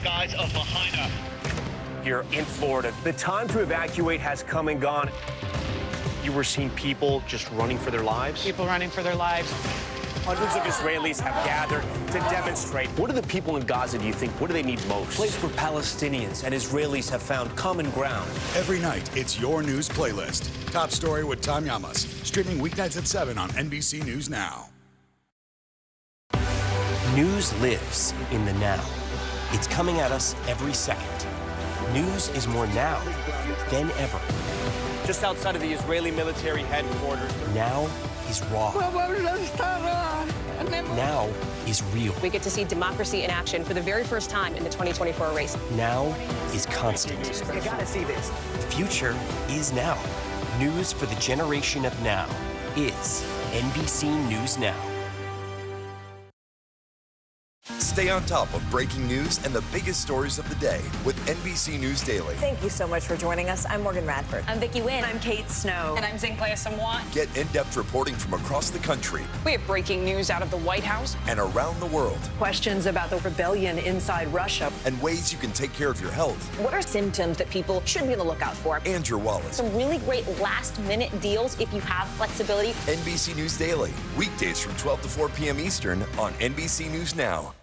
skies of Lahaina. Here in Florida, the time to evacuate has come and gone. You were seeing people just running for their lives? People running for their lives. Hundreds of Israelis have gathered to demonstrate. What do the people in Gaza, do you think, what do they need most? A place where Palestinians and Israelis have found common ground. Every night, it's your news playlist. Top Story with Tom Yamas. Streaming weeknights at 7 on NBC News Now. News lives in the now. It's coming at us every second. News is more now than ever. Just outside of the Israeli military headquarters. Now is raw. Now is real. We get to see democracy in action for the very first time in the 2024 race. Now is constant. You gotta see this. The future is now. News for the generation of now is NBC News Now. Stay on top of breaking news and the biggest stories of the day with NBC News Daily. Thank you so much for joining us. I'm Morgan Radford. I'm Vicki Wynn. I'm Kate Snow. And I'm Zinklea Samwat. Get in-depth reporting from across the country. We have breaking news out of the White House and around the world. Questions about the rebellion inside Russia. And ways you can take care of your health. What are symptoms that people should be on the lookout for? And your wallet. Some really great last-minute deals if you have flexibility. NBC News Daily. Weekdays from 12 to 4 p.m. Eastern on NBC News Now.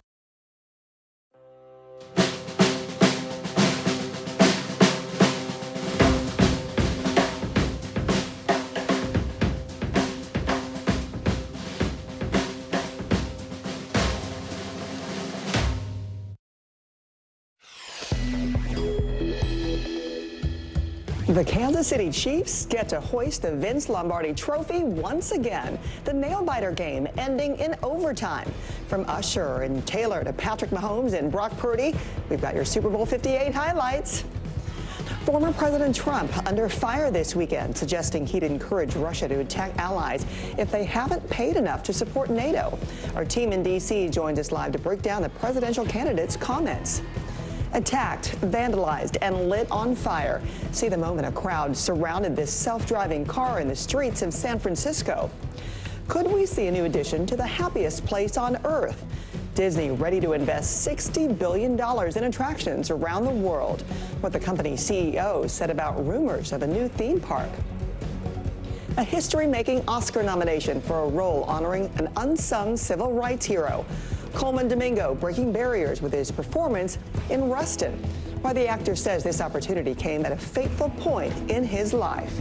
The Kansas City Chiefs get to hoist the Vince Lombardi Trophy once again. The nail-biter game ending in overtime. From Usher and Taylor to Patrick Mahomes and Brock Purdy, we've got your Super Bowl 58 highlights. Former President Trump under fire this weekend, suggesting he'd encourage Russia to attack allies if they haven't paid enough to support NATO. Our team in D.C. joins us live to break down the presidential candidate's comments. Attacked, vandalized, and lit on fire. See the moment a crowd surrounded this self-driving car in the streets of San Francisco. Could we see a new addition to the happiest place on Earth? Disney ready to invest $60 billion in attractions around the world. What the company's CEO said about rumors of a new theme park. A history-making Oscar nomination for a role honoring an unsung civil rights hero. Coleman Domingo breaking barriers with his performance in Rustin. Why the actor says this opportunity came at a fateful point in his life.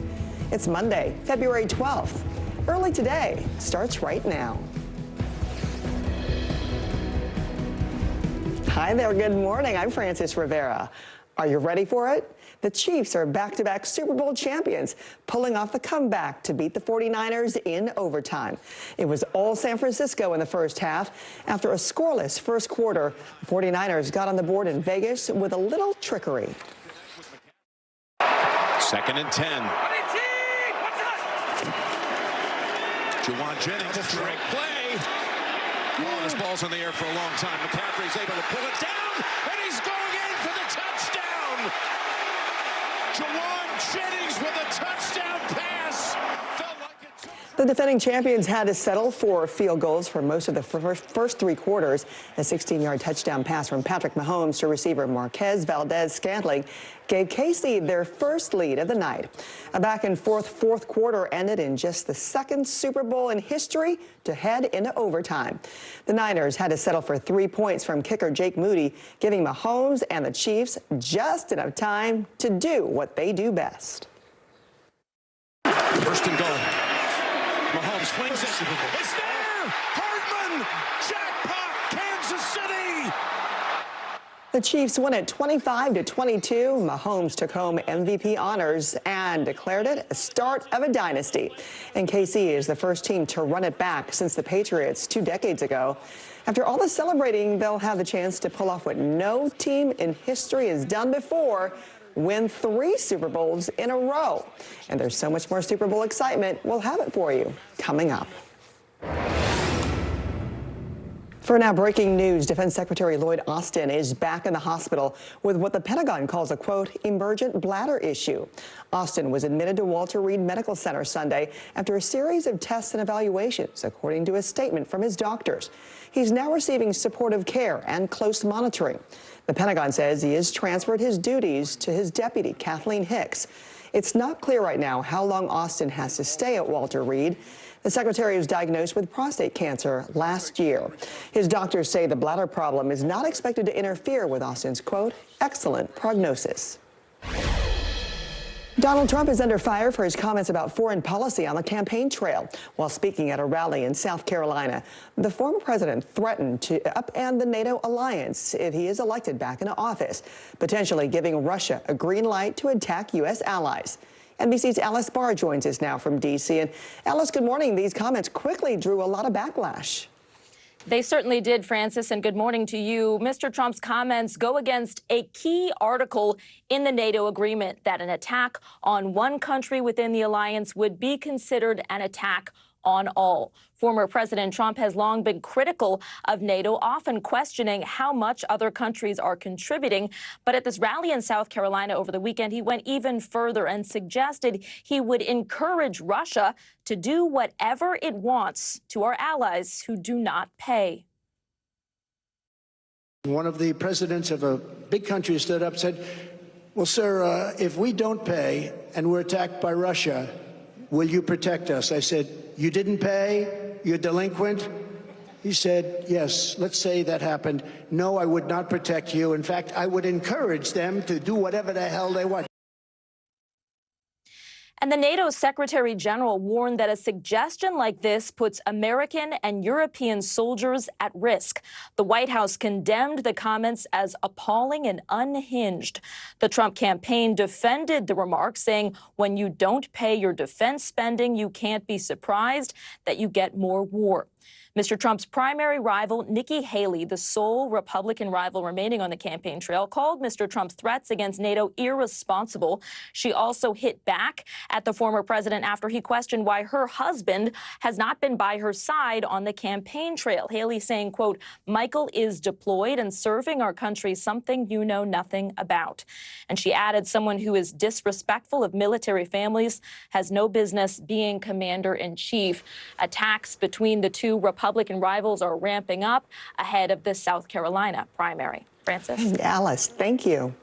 It's Monday, February 12th. Early Today starts right now. Hi there, good morning. I'm Frances Rivera. Are you ready for it? The Chiefs are back-to-back Super Bowl champions, pulling off the comeback to beat the 49ers in overtime. It was all San Francisco in the first half. After a scoreless first quarter, the 49ers got on the board in Vegas with a little trickery. 2nd and 10. Juwan Jennings, trick play. Oh, this ball's in the air for a long time. McCaffrey's able to pull it down, and he's going in for the touchdown. Juwan Jennings with a touchdown pass. The defending champions had to settle for field goals for most of the first three quarters. A 16-yard touchdown pass from Patrick Mahomes to receiver Marquez Valdez-Scantling gave KC their first lead of the night. A back-and-forth fourth quarter ended in just the second Super Bowl in history to head into overtime. The Niners had to settle for 3 points from kicker Jake Moody, giving Mahomes and the Chiefs just enough time to do what they do best. First and goal. Mahomes flings it. It's there! Hardman! Jackpot! Kansas City! The Chiefs won it 25-22. Mahomes took home MVP honors and declared it a start of a dynasty. And KC is the first team to run it back since the Patriots 2 decades ago. After all the celebrating, they'll have the chance to pull off what no team in history has done before: win 3 Super Bowls in a row. And there's so much more Super Bowl excitement. We'll have it for you coming up. For now, breaking news, Defense Secretary Lloyd Austin is back in the hospital with what the Pentagon calls a, quote, emergent bladder issue. Austin was admitted to Walter Reed Medical Center Sunday after a series of tests and evaluations, according to a statement from his doctors. He's now receiving supportive care and close monitoring. The Pentagon says he has transferred his duties to his deputy, Kathleen Hicks. It's not clear right now how long Austin has to stay at Walter Reed. The secretary was diagnosed with prostate cancer last year. His doctors say the bladder problem is not expected to interfere with Austin's, quote, excellent prognosis. Donald Trump is under fire for his comments about foreign policy on the campaign trail. While speaking at a rally in South Carolina, the former president threatened to upend the NATO alliance if he is elected back into office, potentially giving Russia a green light to attack U.S. allies. NBC's Alice Barr joins us now from D.C. And Alice, good morning. These comments quickly drew a lot of backlash. They certainly did, Francis, and good morning to you. Mr. Trump's comments go against a key article in the NATO agreement that an attack on one country within the alliance would be considered an attack on all. Former President Trump has long been critical of NATO, often questioning how much other countries are contributing. But at this rally in South Carolina over the weekend, he went even further and suggested he would encourage Russia to do whatever it wants to our allies who do not pay. One of the presidents of a big country stood up and said, well, sir, if we don't pay and we're attacked by Russia, will you protect us? I said, you didn't pay? You're delinquent? He said, yes, let's say that happened. No, I would not protect you. In fact, I would encourage them to do whatever the hell they want. And the NATO Secretary General warned that a suggestion like this puts American and European soldiers at risk. The White House condemned the comments as appalling and unhinged. The Trump campaign defended the remarks, saying when you don't pay your defense spending, you can't be surprised that you get more war. Mr. Trump's primary rival, Nikki Haley, the sole Republican rival remaining on the campaign trail, called Mr. Trump's threats against NATO irresponsible. She also hit back at the former president after he questioned why her husband has not been by her side on the campaign trail. Haley saying, quote, Michael is deployed and serving our country, something you know nothing about. And she added, someone who is disrespectful of military families has no business being commander-in-chief. Attacks between the two Republican rivals are ramping up ahead of the South Carolina primary. Francis? Alice, thank you.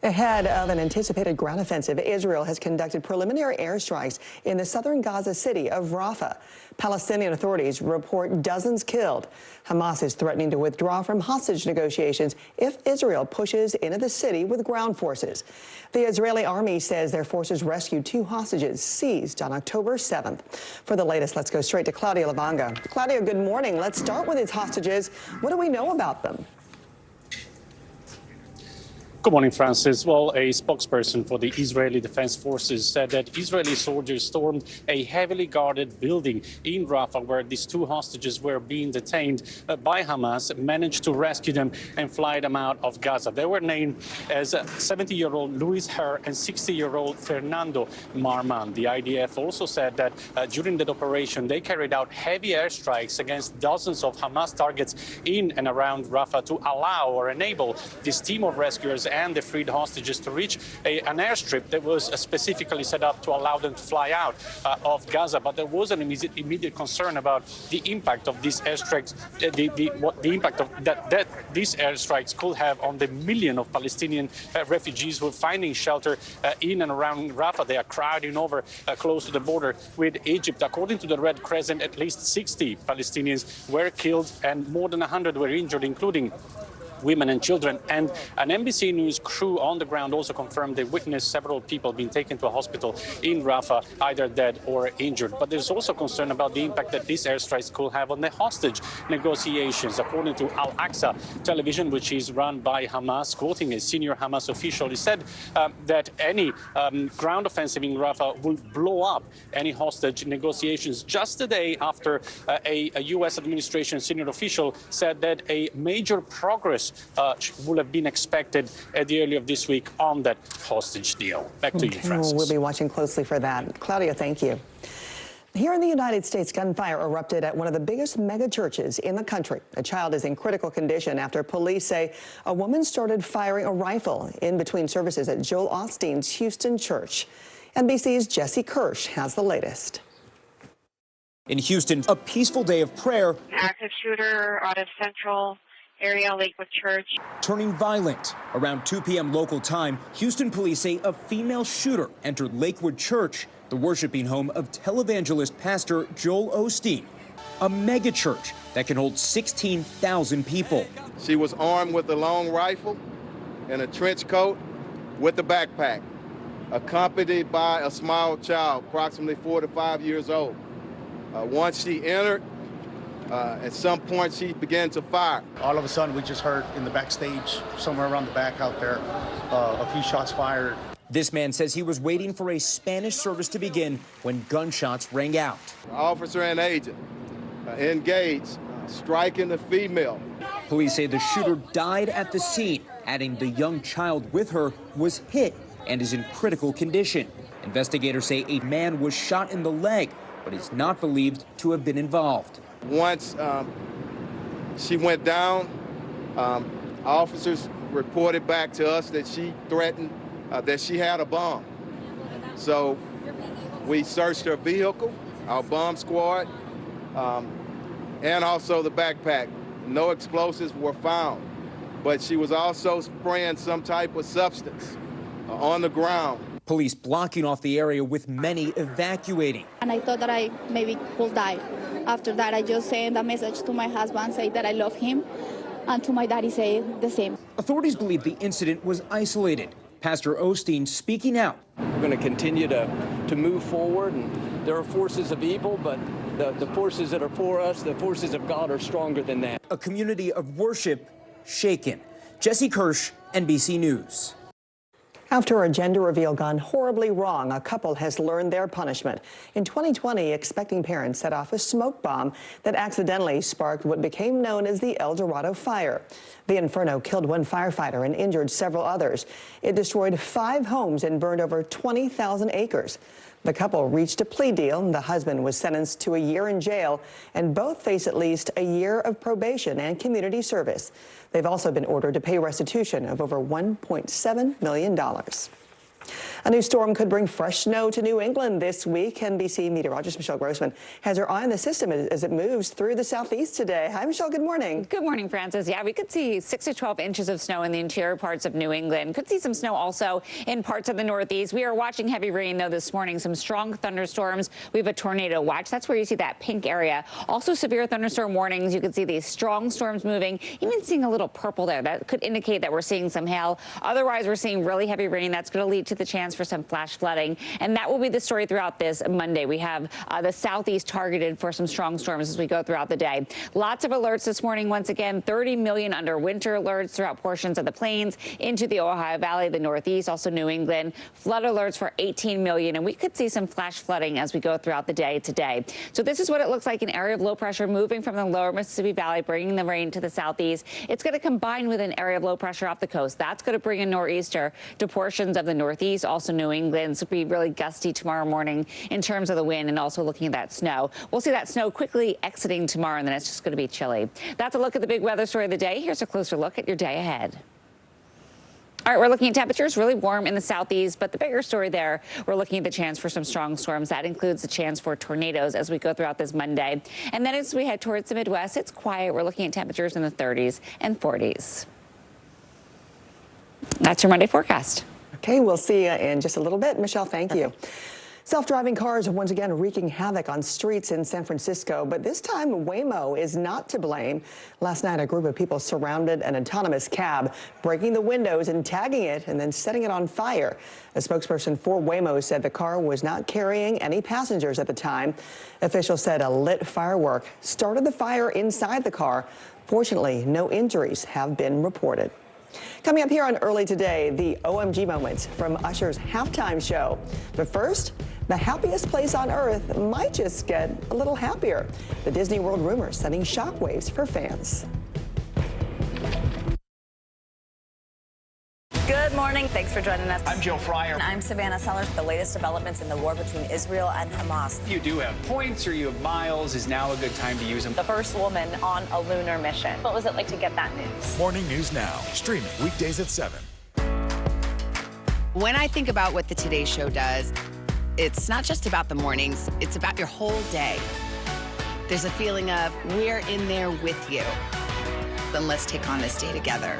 Ahead of an anticipated ground offensive, Israel has conducted preliminary airstrikes in the southern Gaza city of Rafah. Palestinian authorities report dozens killed. Hamas is threatening to withdraw from hostage negotiations if Israel pushes into the city with ground forces. The Israeli army says their forces rescued 2 hostages seized on October 7th. For the latest, let's go straight to Claudia Lavanga. Claudia, good morning. Let's start with these hostages. What do we know about them? Good morning, Francis. Well, a spokesperson for the Israeli Defense Forces said that Israeli soldiers stormed a heavily guarded building in Rafah where these 2 hostages were being detained by Hamas, managed to rescue them and fly them out of Gaza. They were named as 70-year-old Luis Herr and 60-year-old Fernando Marman. The IDF also said that during that operation, they carried out heavy airstrikes against dozens of Hamas targets in and around Rafah to allow or enable this team of rescuers and the freed hostages to reach an airstrip that was specifically set up to allow them to fly out of Gaza. But there was an immediate concern about the impact of these airstrikes, the impact of that these airstrikes could have on the million of Palestinian refugees who are finding shelter in and around Rafah. They are crowding over close to the border with Egypt. According to the Red Crescent, at least 60 Palestinians were killed and more than 100 were injured, including women and children. And an NBC News crew on the ground also confirmed they witnessed several people being taken to a hospital in Rafah, either dead or injured. But there's also concern about the impact that these airstrikes could have on the hostage negotiations. According to Al-Aqsa television, which is run by Hamas, quoting a senior Hamas official, he said that any ground offensive in Rafah will blow up any hostage negotiations. Just a day after a U.S. administration senior official said that a major progress would have been expected at the early of this week on that hostage deal. Back to you, Francis. We'll be watching closely for that. Claudia, thank you. Here in the United States, gunfire erupted at one of the biggest mega churches in the country. A child is in critical condition after police say a woman started firing a rifle in between services at Joel Osteen's Houston church. NBC's Jesse Kirsch has the latest. In Houston, a peaceful day of prayer. Active shooter out of Central area, Lakewood Church. Turning violent. Around 2 p.m. local time, Houston police say a female shooter entered Lakewood Church, the worshiping home of televangelist pastor Joel Osteen, a mega church that can hold 16,000 people. She was armed with a long rifle and a trench coat with a backpack, accompanied by a small child, approximately 4 to 5 years old. Once she entered, at some point she began to fire. All of a sudden we just heard in the backstage, somewhere around the back out there, a few shots fired. This man says he was waiting for a Spanish service to begin when gunshots rang out. Officer and agent engaged, striking the female. Police say the shooter died at the scene, adding the young child with her was hit and is in critical condition. Investigators say a man was shot in the leg, but is not believed to have been involved. Once she went down, officers reported back to us that she threatened that she had a bomb. So we searched her vehicle, our bomb squad, and also the backpack. No explosives were found, but she was also spraying some type of substance on the ground. Police blocking off the area with many evacuating. And I thought that I maybe could die. After that, I just sent a message to my husband saying that I love him, and to my daddy saying the same. Authorities believe the incident was isolated. Pastor Osteen speaking out. We're going to continue to move forward, and there are forces of evil, but the forces that are for us, the forces of God, are stronger than that. A community of worship shaken. Jesse Kirsch, NBC News. After a gender reveal gone horribly wrong, a couple has learned their punishment. In 2020, expecting parents set off a smoke bomb that accidentally sparked what became known as the El Dorado fire. The inferno killed one firefighter and injured several others. It destroyed 5 homes and burned over 20,000 acres. The couple reached a plea deal. The husband was sentenced to a year in jail, and both face at least a year of probation and community service. They've also been ordered to pay restitution of over $1.7 million. A new storm could bring fresh snow to New England this week. NBC meteorologist Michelle Grossman has her eye on the system as it moves through the southeast today. Hi, Michelle. Good morning. Good morning, Francis. Yeah, we could see 6 to 12 inches of snow in the interior parts of New England. Could see some snow also in parts of the northeast. We are watching heavy rain, though, this morning. Some strong thunderstorms. We have a tornado watch. That's where you see that pink area. Also severe thunderstorm warnings. You can see these strong storms moving, even seeing a little purple there. That could indicate that we're seeing some hail. Otherwise, we're seeing really heavy rain. That's going to lead to the chance for some flash flooding, and that will be the story throughout this Monday. We have the southeast targeted for some strong storms as we go throughout the day. Lots of alerts this morning. Once again, 30 million under winter alerts throughout portions of the plains into the Ohio Valley, the northeast, also New England. Flood alerts for 18 million, and we could see some flash flooding as we go throughout the day today. So this is what it looks like: an area of low pressure moving from the lower Mississippi Valley, bringing the rain to the southeast. It's going to combine with an area of low pressure off the coast. That's going to bring a nor'easter to portions of the northeast, also New England. It'll be really gusty tomorrow morning in terms of the wind, and also looking at that snow. We'll see that snow quickly exiting tomorrow, and then it's just going to be chilly. That's a look at the big weather story of the day. Here's a closer look at your day ahead. All right, we're looking at temperatures really warm in the southeast, but the bigger story there, we're looking at the chance for some strong storms. That includes the chance for tornadoes as we go throughout this Monday. And then as we head towards the Midwest, it's quiet. We're looking at temperatures in the 30s and 40s. That's your Monday forecast. Okay, we'll see you in just a little bit. Michelle, thank you. Self-driving cars are once again wreaking havoc on streets in San Francisco, but this time Waymo is not to blame. Last night, a group of people surrounded an autonomous cab, breaking the windows and tagging it and then setting it on fire. A spokesperson for Waymo said the car was not carrying any passengers at the time. Officials said a lit firework started the fire inside the car. Fortunately, no injuries have been reported. Coming up here on Early Today, the OMG moments from Usher's halftime show. But first, the happiest place on earth might just get a little happier. The Disney World rumors sending shockwaves for fans. Good morning. Thanks for joining us. I'm Joe Fryer. I'm Savannah Sellers. The latest developments in the war between Israel and Hamas. If you do have points or you have miles, is now a good time to use them. The first woman on a lunar mission. What was it like to get that news? Morning News Now, streaming weekdays at 7. When I think about what the Today Show does, it's not just about the mornings, it's about your whole day. There's a feeling of we're in there with you. Then let's take on this day together.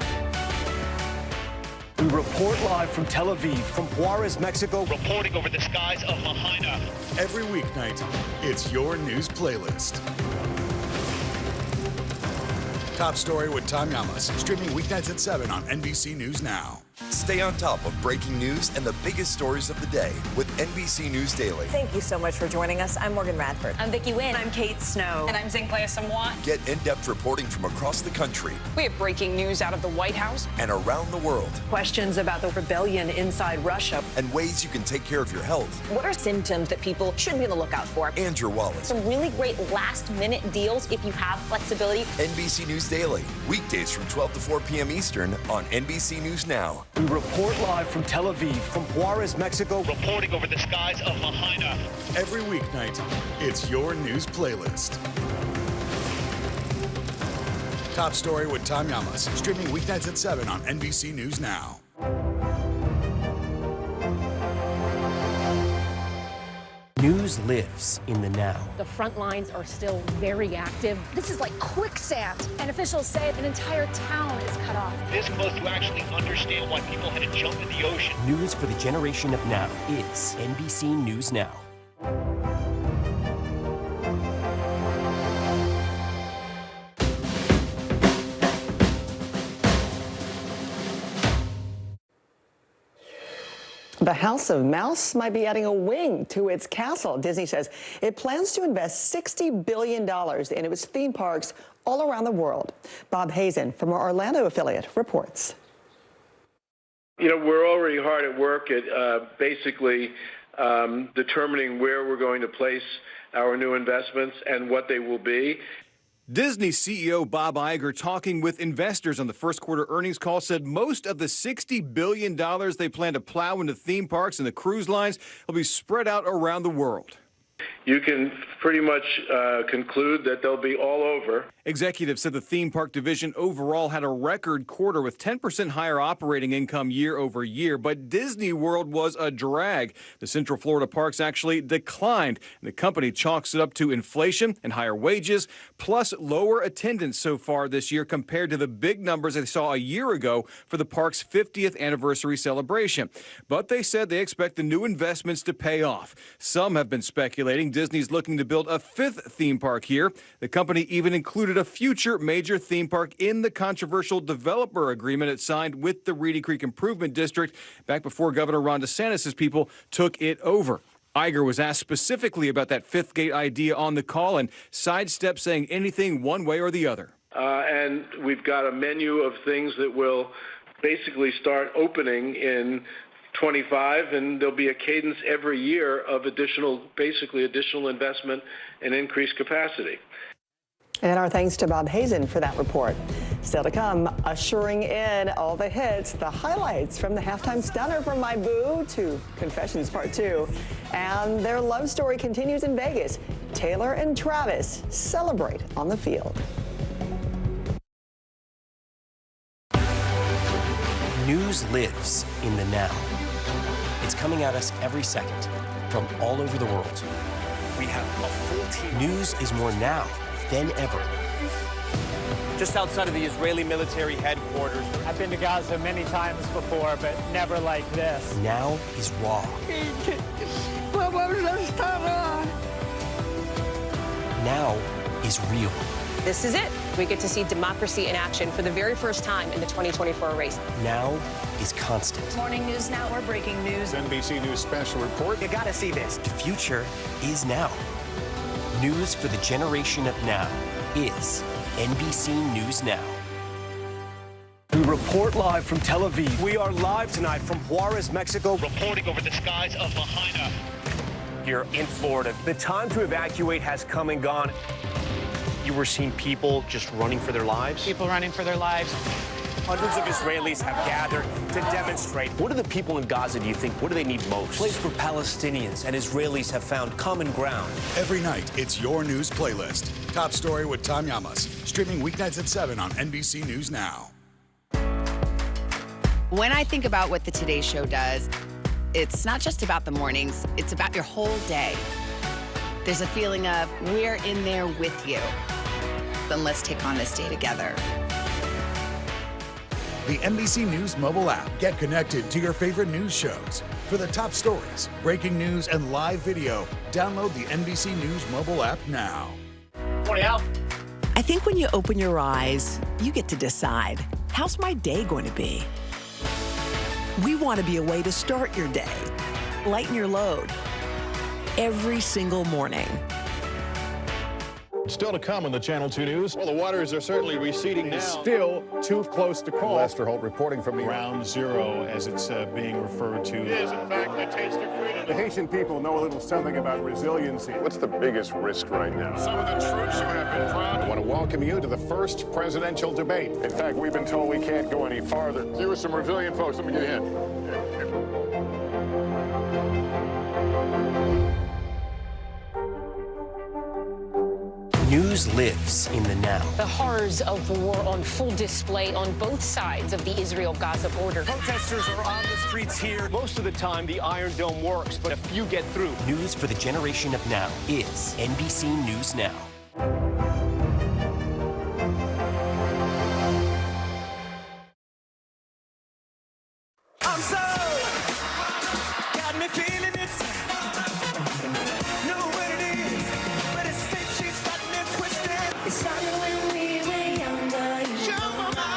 We report live from Tel Aviv, from Juarez, Mexico. Reporting over the skies of Lahaina. Every weeknight, it's your news playlist. Top Story with Tom Llamas, streaming weeknights at 7 on NBC News Now. Stay on top of breaking news and the biggest stories of the day with NBC News Daily. Thank you so much for joining us. I'm Morgan Radford. I'm Vicki Wynn. I'm Kate Snow. And I'm Zinclair Samoa. Get in-depth reporting from across the country. We have breaking news out of the White House and around the world. Questions about the rebellion inside Russia. And ways you can take care of your health. What are symptoms that people should be on the lookout for? And your wallet. Some really great last-minute deals if you have flexibility. NBC News Daily, weekdays from 12 to 4 p.m. Eastern on NBC News Now. We report live from Tel Aviv, from Juarez, Mexico. Reporting over the skies of Lahaina. Every weeknight, it's your news playlist. Top Story with Tom Llamas, streaming weeknights at 7 on NBC News Now. News lives in the now. The front lines are still very active. This is like quicksand, and officials say an entire town is cut off. This close to actually understand why people had to jump in the ocean. News for the generation of now is NBC News Now. The House of Mouse might be adding a wing to its castle. Disney says it plans to invest $60 billion into its theme parks all around the world. Bob Hazen from our Orlando affiliate reports. You know, we're already hard at work at basically determining where we're going to place our new investments and what they will be. Disney CEO Bob Iger, talking with investors on the first quarter earnings call, said most of the $60 billion they plan to plow into theme parks and the cruise lines will be spread out around the world. You can pretty much conclude that they'll be all over. Executives said the theme park division overall had a record quarter with 10% higher operating income year over year, but Disney World was a drag. The Central Florida parks actually declined. The company chalks it up to inflation and higher wages, plus lower attendance so far this year compared to the big numbers they saw a year ago for the park's 50th anniversary celebration. But they said they expect the new investments to pay off. Some have been speculating Disney's looking to build a fifth theme park here. The company even included a future major theme park in the controversial developer agreement it signed with the Reedy Creek Improvement District back before Governor Ron DeSantis' people took it over. Iger was asked specifically about that fifth gate idea on the call and sidestepped saying anything one way or the other. And we've got a menu of things that will basically start opening in 25, and there'll be a cadence every year of additional investment and increased capacity. And our thanks to Bob Hazen for that report. Still to come, ushering in all the hits, the highlights from the halftime stunner from My Boo to Confessions Part 2. And their love story continues in Vegas. Taylor and Travis celebrate on the field. News lives in the now. It's coming at us every second from all over the world. We have a full team. News is more now than ever. Just outside of the Israeli military headquarters. I've been to Gaza many times before, but never like this. Now is raw. Now is real. This is it. We get to see democracy in action for the very first time in the 2024 race. Now is constant. Morning News Now, we're breaking news. NBC News special report. You gotta see this. The future is now. News for the generation of now is NBC News Now. We report live from Tel Aviv. We are live tonight from Juarez, Mexico. Reporting over the skies of Lahaina. Here in Florida, the time to evacuate has come and gone. You were seeing people just running for their lives? People running for their lives. Hundreds of Israelis have gathered to demonstrate. What do the people in Gaza, do you think, what do they need most? Place where Palestinians and Israelis have found common ground. Every night, it's your news playlist. Top Story with Tom Llamas. Streaming weeknights at 7 on NBC News Now. When I think about what the Today Show does, it's not just about the mornings, it's about your whole day. There's a feeling of we're in there with you. Then let's take on this day together. The NBC News mobile app. Get connected to your favorite news shows. For the top stories, breaking news, and live video, download the NBC News mobile app now. Morning, Al. I think when you open your eyes, you get to decide, how's my day going to be? We want to be a way to start your day, lighten your load, every single morning. Still to come on the Channel 2 News. Well, the waters are certainly receding now. Still too close to call. Lester Holt reporting from the Ground Zero, as it's being referred to. It is, in fact, the taste of freedom. The Haitian people know a little something about resiliency. What's the biggest risk right now? Some of the troops who have been proud. I want to welcome you to the first presidential debate. In fact, we've been told we can't go any farther. Here are some resilient folks. Let me get a hint. News lives in the now. The horrors of war on full display on both sides of the Israel-Gaza border. Protesters are on the streets here. Most of the time, the Iron Dome works, but a few get through. News for the generation of now is NBC News Now. I'm so got me feeling it. Know what it is, but it's since she's got me twisted. It started when we were younger. Show my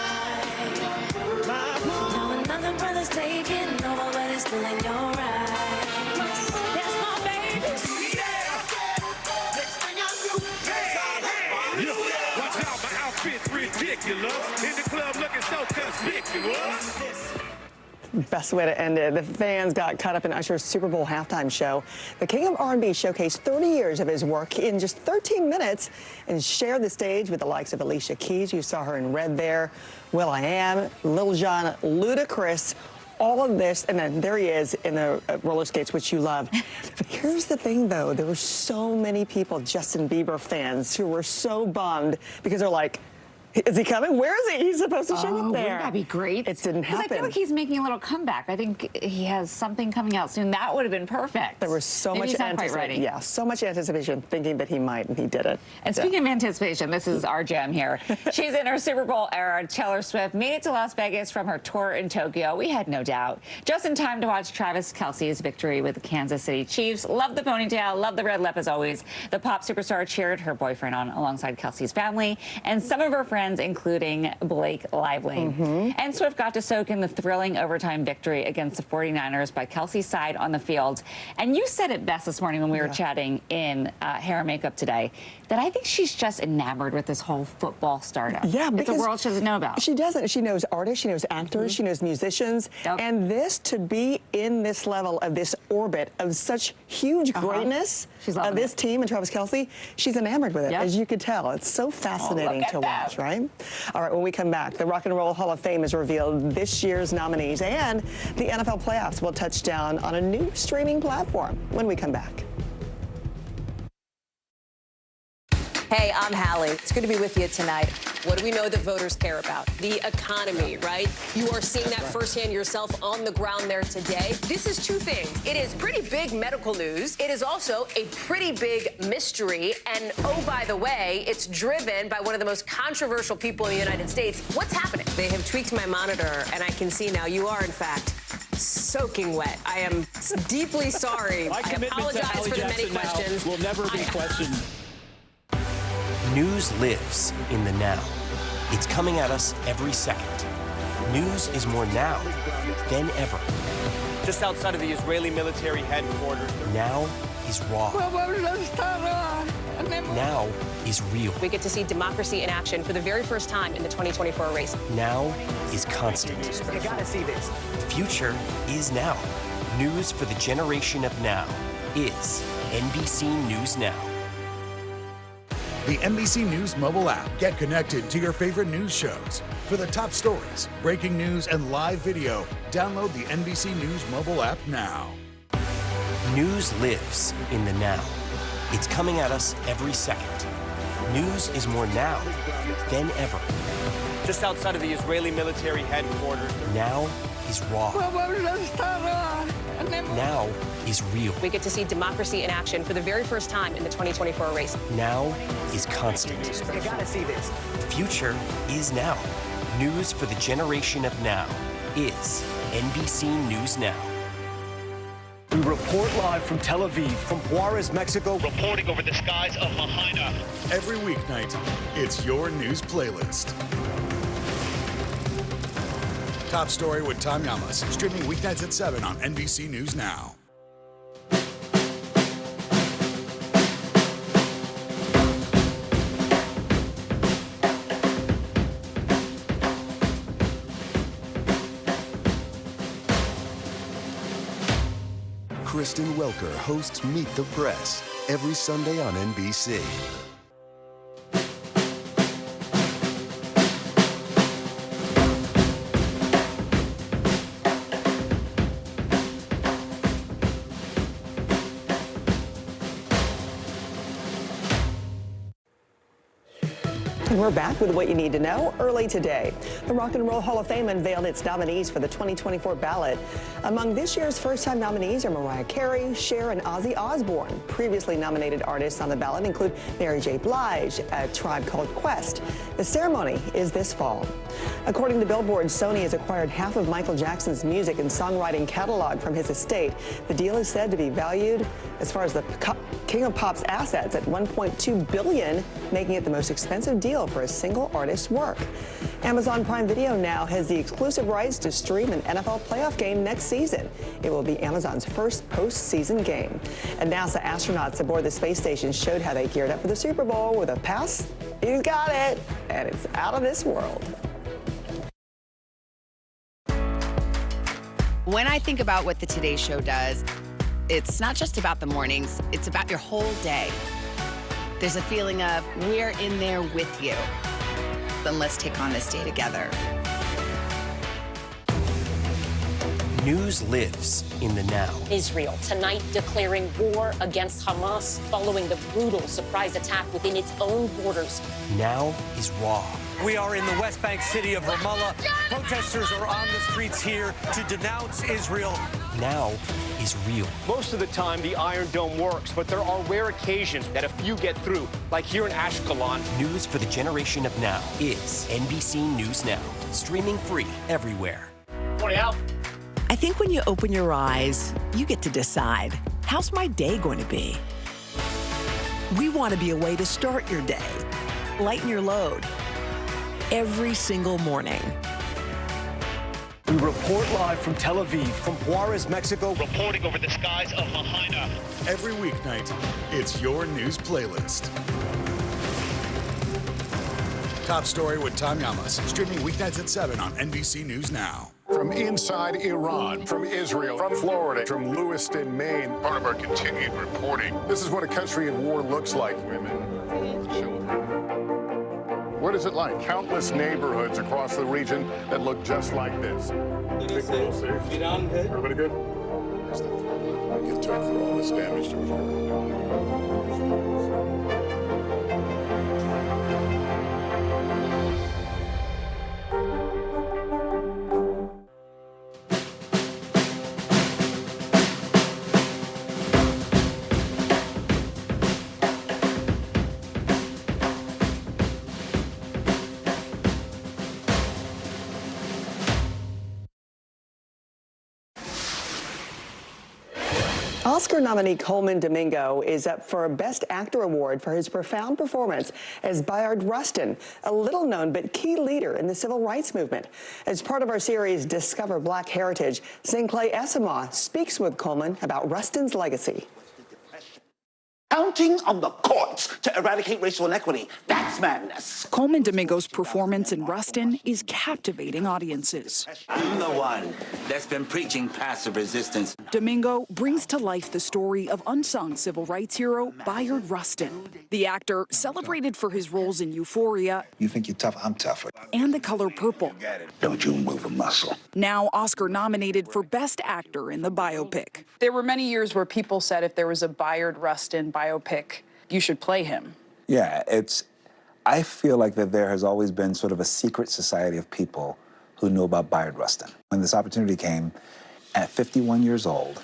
now another brother's taking over, but it's still in your eyes. That's my baby. Yeah. Next thing I do, Yeah. Watch out, my outfit's ridiculous. In the club looking so conspicuous. Best way to end it. The fans got caught up in Usher's Super Bowl halftime show. The King of R&B showcased 30 years of his work in just 13 minutes and shared the stage with the likes of Alicia Keys. You saw her in red there. will.i.am, Lil Jon, Ludacris. All of this, and then there he is in the roller skates, which you love. But here's the thing, though. There were so many people, Justin Bieber fans, who were so bummed because they're like, is he coming? Where is he? He's supposed to show up there. Wouldn't that be great? It didn't happen. I feel like he's making a little comeback. I think he has something coming out soon. That would have been perfect. There was so much anticipation. Yeah, so much anticipation, thinking that he might, and he didn't. And speaking of anticipation, this is our gem here. She's in her Super Bowl era. Taylor Swift made it to Las Vegas from her tour in Tokyo. We had no doubt. Just in time to watch Travis Kelce's victory with the Kansas City Chiefs. Love the ponytail, love the red lip as always. The pop superstar cheered her boyfriend on alongside Kelce's family and some of her friends, including Blake Lively. And Swift got to soak in the thrilling overtime victory against the 49ers by Kelce's side on the field. And you said it best this morning when we were chatting in Hair and Makeup today, that I think she's just enamored with this whole football startup. Yeah, it's a world she doesn't know about. She doesn't. She knows artists, she knows actors, she knows musicians. And this, to be in this level of this orbit of such huge greatness of this team and Travis Kelce, she's enamored with it, as you could tell. It's so fascinating to watch, right? All right, when we come back, the Rock and Roll Hall of Fame has revealed this year's nominees, and the NFL playoffs will touch down on a new streaming platform when we come back. Hey, I'm Hallie. It's good to be with you tonight. What do we know that voters care about? The economy, right? You are seeing that firsthand yourself on the ground there today. This is two things. It is pretty big medical news. It is also a pretty big mystery. And oh, by the way, it's driven by one of the most controversial people in the United States. What's happening? They have tweaked my monitor, and I can see now you are, in fact, soaking wet. I am deeply sorry. My commitment to apologize Hallie for the many Jackson questions. will never be questioned. News lives in the now. It's coming at us every second. News is more now than ever. Just outside of the Israeli military headquarters. Now is raw. Now is real. We get to see democracy in action for the very first time in the 2024 race. Now is constant. You gotta see this. The future is now. News for the generation of now is NBC News Now. the NBC News mobile app. Get connected to your favorite news shows. For the top stories, breaking news, and live video, download the NBC News mobile app now. News lives in the now. It's coming at us every second. News is more now than ever. Just outside of the Israeli military headquarters. Now is raw. Now is real. We get to see democracy in action for the very first time in the 2024 race. Now is constant. You gotta see this. The future is now. News for the generation of now is NBC News Now. We report live from Tel Aviv, from Juarez, Mexico. Reporting over the skies of Lahaina. Every weeknight, it's your news playlist. Top Story with Tom Yamas, streaming weeknights at 7 on NBC News Now. Kristen Welker hosts Meet the Press every Sunday on NBC. We're back with what you need to know early today. The Rock and Roll Hall of Fame unveiled its nominees for the 2024 ballot. Among this year's first-time nominees are Mariah Carey, Cher, and Ozzy Osbourne. Previously nominated artists on the ballot include Mary J. Blige, A Tribe Called Quest. The ceremony is this fall. According to Billboard, Sony has acquired half of Michael Jackson's music and songwriting catalog from his estate. The deal is said to be valued, as far as the King of Pop's assets, at $1.2 billion, making it the most expensive deal for a single artist's work. Amazon Prime Video now has the exclusive rights to stream an NFL playoff game next season. It will be Amazon's first postseason game. And NASA astronauts aboard the space station showed how they geared up for the Super Bowl with a pass. He's got it, and it's out of this world. When I think about what the Today Show does, it's not just about the mornings, it's about your whole day. There's a feeling of we're in there with you. Then let's take on this day together. News lives in the now. Israel tonight declaring war against Hamas following the brutal surprise attack within its own borders. Now is raw. We are in the West Bank city of Ramallah. Protesters are on the streets here to denounce Israel. Now is real. Most of the time, the Iron Dome works, but there are rare occasions that a few get through, like here in Ashkelon. News for the generation of now is NBC News Now, streaming free everywhere. Morning, Al. I think when you open your eyes, you get to decide, how's my day going to be? We want to be a way to start your day, lighten your load, every single morning. We report live from Tel Aviv, from Juarez, Mexico. Reporting over the skies of Lahaina. Every weeknight, it's your news playlist. Top Story with Tom Yamas, streaming weeknights at 7 on NBC News Now. From inside Iran, from Israel, from Florida, from Lewiston, Maine. Part of our continued reporting. This is what a country in war looks like. Women, children. What is it like? Countless neighborhoods across the region that look just like this. Everybody good? I get tough for all this damage to Oscar nominee Coleman Domingo is up for a Best Actor award for his profound performance as Bayard Rustin, a little-known but key leader in the civil rights movement. As part of our series Discover Black Heritage, St. Clay Esima speaks with Coleman about Rustin's legacy. counting on the courts to eradicate racial inequity. That's madness. Coleman Domingo's performance in Rustin is captivating audiences. I'm the one that's been preaching passive resistance. Domingo brings to life the story of unsung civil rights hero Bayard Rustin. The actor, celebrated for his roles in Euphoria. You think you're tough? I'm tougher. And The Color Purple. Don't you move a muscle. Now Oscar nominated for Best Actor in the biopic. There were many years where people said if there was a Bayard Rustin biopic, you should play him. Yeah, I feel like that there has always been sort of a secret society of people who knew about Bayard Rustin. When this opportunity came at 51 years old,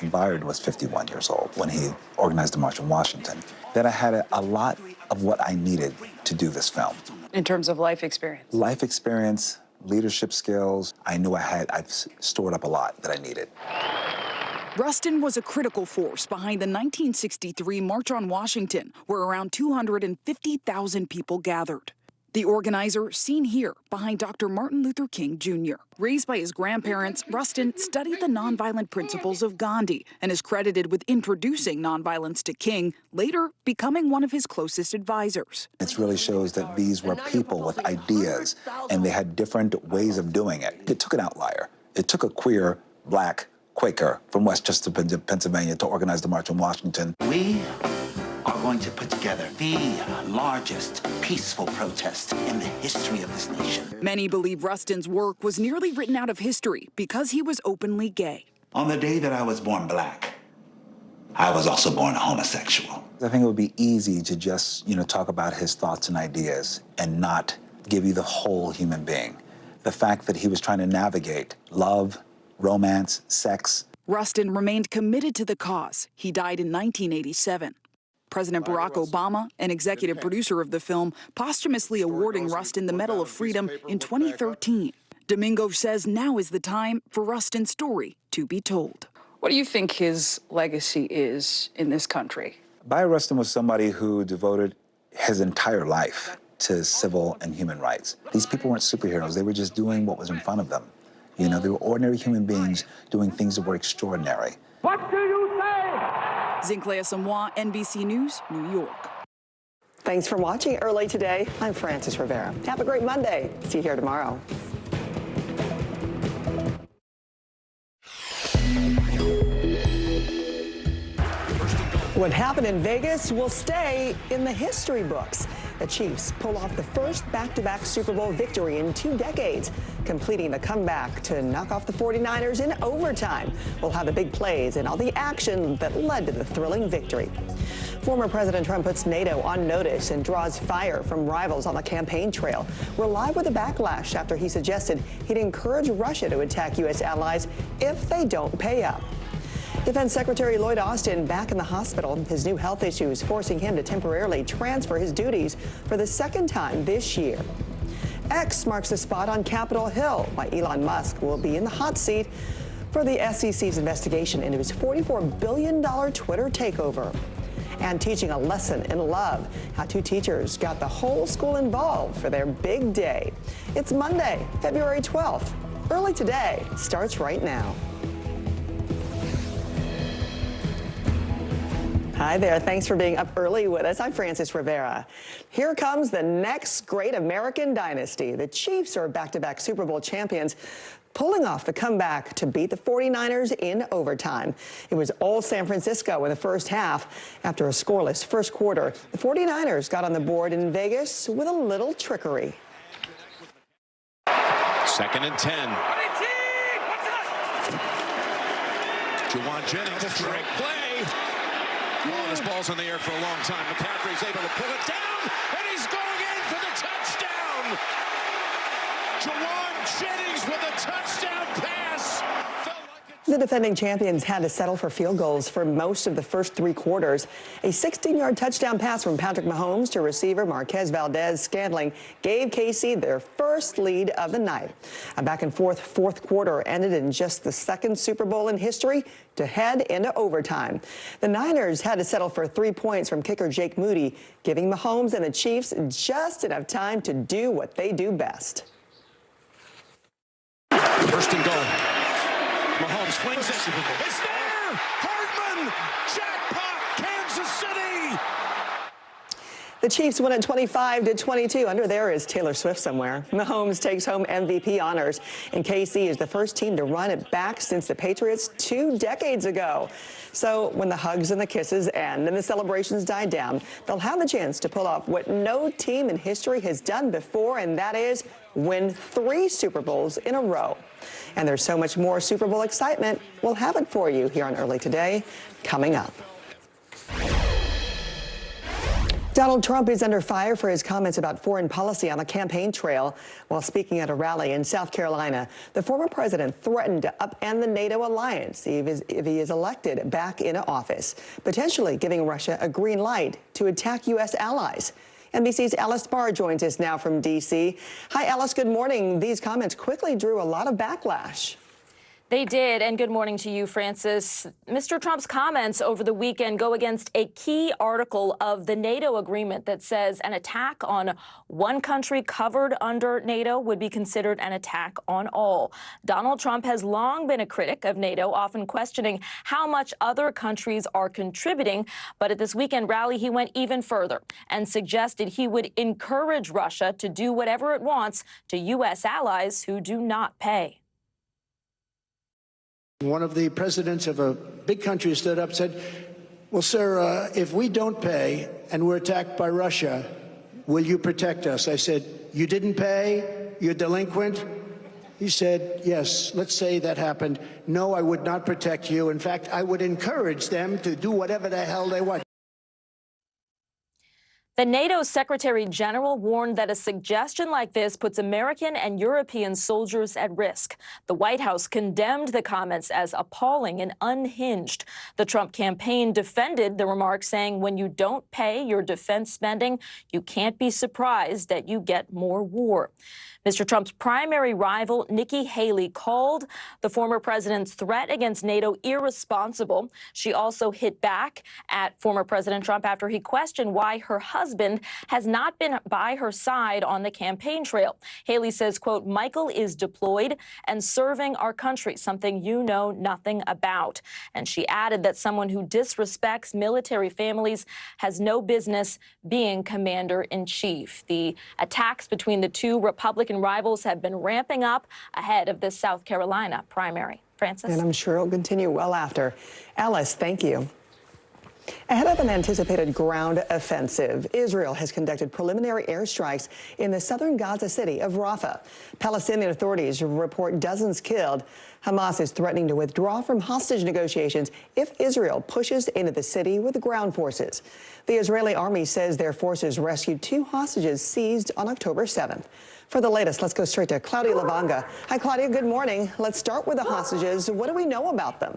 and Bayard was 51 years old when he organized the March on Washington, that I had a lot of what I needed to do this film. In terms of life experience? Life experience, leadership skills. I knew I've stored up a lot that I needed. Rustin was a critical force behind the 1963 March on Washington, where around 250,000 people gathered. The organizer, seen here behind Dr. Martin Luther King Jr. Raised by his grandparents, Rustin studied the nonviolent principles of Gandhi and is credited with introducing nonviolence to King, later becoming one of his closest advisors. It really shows that these were people with ideas, and they had different ways of doing it. It took an outlier. It took a queer, black Quaker from Westchester, Pennsylvania, to organize the March on Washington. We are going to put together the largest peaceful protest in the history of this nation. Many believe Rustin's work was nearly written out of history because he was openly gay. On the day that I was born black, I was also born a homosexual. I think it would be easy to just, talk about his thoughts and ideas and not give you the whole human being. The fact that he was trying to navigate love, romance, sex. Rustin remained committed to the cause. He died in 1987. President Barack Obama, an executive producer of the film, posthumously awarding Rustin the Medal of Freedom in 2013. Domingo says now is the time for Rustin's story to be told. What do you think his legacy is in this country? Bayard Rustin was somebody who devoted his entire life to civil and human rights. These people weren't superheroes. They were just doing what was in front of them. They were ordinary human beings doing things that were extraordinary. What do you say? Zinclair Samoa, NBC News, New York. Thanks for watching Early Today. I'm Frances Rivera. Have a great Monday. See you here tomorrow. What happened in Vegas will stay in the history books. The Chiefs pull off the first back-to-back Super Bowl victory in 2 decades, completing the comeback to knock off the 49ers in overtime. We'll have the big plays and all the action that led to the thrilling victory. Former President Trump puts NATO on notice and draws fire from rivals on the campaign trail. We're live with a backlash after he suggested he'd encourage Russia to attack U.S. allies if they don't pay up. Defense Secretary Lloyd Austin back in the hospital. His new health issues forcing him to temporarily transfer his duties for the second time this year. X marks the spot on Capitol Hill, while Elon Musk will be in the hot seat for the SEC's investigation into his $44 billion Twitter takeover. And teaching a lesson in love, how 2 teachers got the whole school involved for their big day. It's Monday, February 12th. Early Today starts right now. Hi there. Thanks for being up early with us. I'm Frances Rivera. Here comes the next great American dynasty. The Chiefs are back-to-back Super Bowl champions, pulling off the comeback to beat the 49ers in overtime. It was all San Francisco in the first half. After a scoreless first quarter, the 49ers got on the board in Vegas with a little trickery. 2nd and 10. Juwan Jennings, trick play. Oh, this ball's in the air for a long time. McCaffrey's able to pull it down, and he's going in for the touchdown. Juwan Jennings with a touchdown pass. The defending champions had to settle for field goals for most of the first 3 quarters. A 16-yard touchdown pass from Patrick Mahomes to receiver Marquez Valdez-Scantling gave KC their first lead of the night. A back-and-forth fourth quarter ended in just the 2nd Super Bowl in history to head into overtime. The Niners had to settle for 3 points from kicker Jake Moody, giving Mahomes and the Chiefs just enough time to do what they do best. First and goal. Mahomes flings it. It's there! Hardman! Jackpot! Kansas City. The Chiefs win at 25-22. Under there is Taylor Swift somewhere. Mahomes takes home MVP honors, and KC is the first team to run it back since the Patriots 2 decades ago. So when the hugs and the kisses end and the celebrations die down, they'll have the chance to pull off what no team in history has done before, and that is win 3 Super Bowls in a row. And there's so much more Super Bowl excitement. We'll have it for you here on Early Today, coming up. Donald Trump is under fire for his comments about foreign policy on the campaign trail. While speaking at a rally in South Carolina, the former president threatened to upend the NATO alliance if he is elected back into office, potentially giving Russia a green light to attack U.S. allies. NBC's Alice Barr joins us now from D.C. Hi, Alice. Good morning. These comments quickly drew a lot of backlash. They did, and good morning to you, Francis. Mr. Trump's comments over the weekend go against a key article of the NATO agreement that says an attack on one country covered under NATO would be considered an attack on all. Donald Trump has long been a critic of NATO, often questioning how much other countries are contributing. But at this weekend rally, he went even further and suggested he would encourage Russia to do whatever it wants to U.S. allies who do not pay. One of the presidents of a big country stood up and said, well, sir, if we don't pay and we're attacked by Russia, will you protect us? I said, you didn't pay? You're delinquent? He said, yes, let's say that happened. No, I would not protect you. In fact, I would encourage them to do whatever the hell they want. The NATO Secretary General warned that a suggestion like this puts American and European soldiers at risk. The White House condemned the comments as appalling and unhinged. The Trump campaign defended the remarks, saying when you don't pay your defense spending, you can't be surprised that you get more war. Mr. Trump's primary rival, Nikki Haley, called the former president's threat against NATO irresponsible. She also hit back at former President Trump after he questioned why her husband has not been by her side on the campaign trail. Haley says, quote, Michael is deployed and serving our country, something you know nothing about. And she added that someone who disrespects military families has no business being commander-in-chief. The attacks between the two Republican rivals have been ramping up ahead of this South Carolina primary. Francis? And I'm sure it'll continue well after. Alice, thank you. Ahead of an anticipated ground offensive, Israel has conducted preliminary airstrikes in the southern Gaza city of Rafah. Palestinian authorities report dozens killed. Hamas is threatening to withdraw from hostage negotiations if Israel pushes into the city with ground forces. The Israeli army says their forces rescued 2 hostages seized on October 7th. For the latest, let's go straight to Claudia Lavanga. Hi, Claudia. Good morning. Let's start with the hostages. What do we know about them?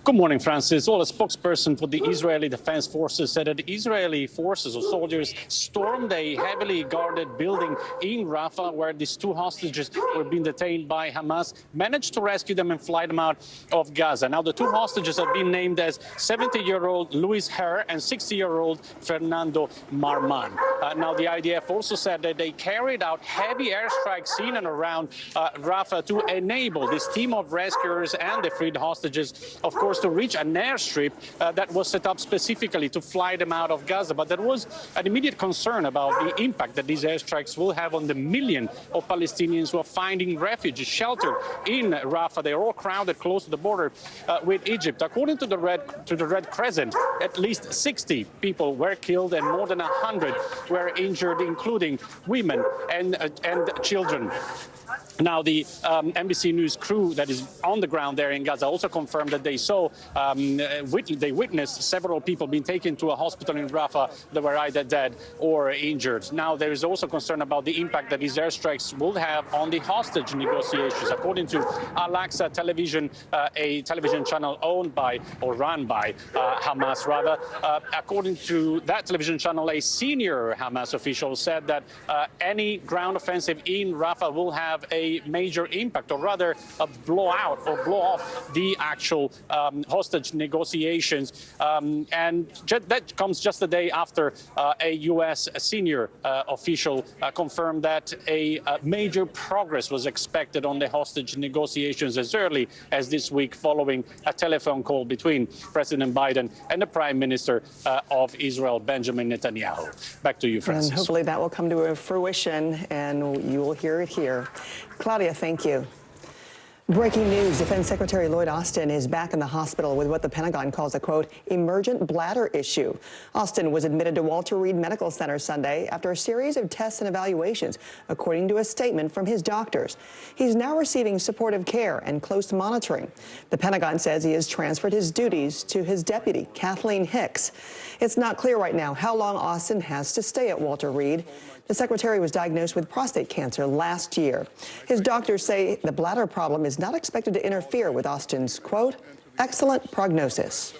Good morning, Francis. Well, a spokesperson for the Israeli Defense Forces said that Israeli forces or soldiers stormed a heavily guarded building in Rafah where these 2 hostages were being detained by Hamas, managed to rescue them and fly them out of Gaza. Now, the 2 hostages have been named as 70-year-old Luis Herr and 60-year-old Fernando Marman. Now, the IDF also said that they carried out heavy airstrikes in and around Rafah to enable this team of rescuers and the freed hostages, of course, to reach an airstrip that was set up specifically to fly them out of Gaza. But there was an immediate concern about the impact that these airstrikes will have on the million of Palestinians who are finding refuge, shelter in Rafah. They are all crowded close to the border with Egypt. According to the Red Crescent, at least 60 people were killed and more than 100 were injured, including women and children. Now, the NBC News crew that is on the ground there in Gaza also confirmed that they saw, they witnessed several people being taken to a hospital in Rafah that were either dead or injured. Now, there is also concern about the impact that these airstrikes will have on the hostage negotiations. According to Al-Aqsa Television, a television channel owned by or run by Hamas, rather, according to that television channel, a senior Hamas official said that any ground offensive in Rafah will have a a major impact, or rather a blowout or blow off the actual hostage negotiations. And that comes just a day after a U.S. senior official confirmed that a major progress was expected on the hostage negotiations as early as this week, following a telephone call between President Biden and the Prime Minister of Israel, Benjamin Netanyahu. Back to you, Francis. And hopefully that will come to fruition, and you will hear it here. Claudia, thank you. Breaking news, Defense Secretary Lloyd Austin is back in the hospital with what the Pentagon calls a, quote, emergent bladder issue. Austin was admitted to Walter Reed Medical Center Sunday after a series of tests and evaluations, according to a statement from his doctors. He's now receiving supportive care and close monitoring. The Pentagon says he has transferred his duties to his deputy, Kathleen Hicks. It's not clear right now how long Austin has to stay at Walter Reed. The secretary was diagnosed with prostate cancer last year. His doctors say the bladder problem is not expected to interfere with Austin's, quote, excellent prognosis.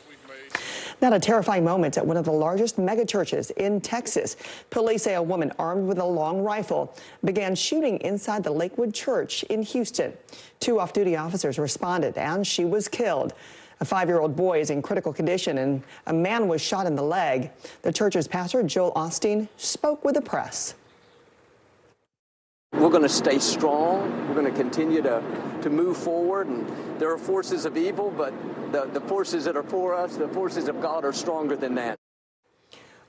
Now, a terrifying moment at one of the largest megachurches in Texas. Police say a woman armed with a long rifle began shooting inside the Lakewood Church in Houston. 2 off-duty officers responded, and she was killed. A 5-year-old boy is in critical condition, and a man was shot in the leg. The church's pastor, Joel Osteen, spoke with the press. We're going to stay strong. We're going to continue to move forward. And there are forces of evil, but the forces that are for us, the forces of God, are stronger than that.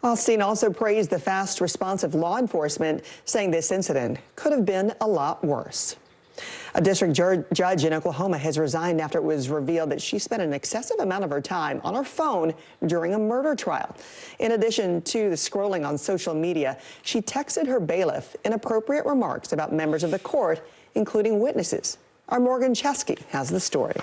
Osteen also praised the fast response of law enforcement, saying this incident could have been a lot worse. A district judge in Oklahoma has resigned after it was revealed that she spent an excessive amount of her time on her phone during a murder trial. In addition to the scrolling on social media, she texted her bailiff inappropriate remarks about members of the court, including witnesses. Our Morgan Chesky has the story.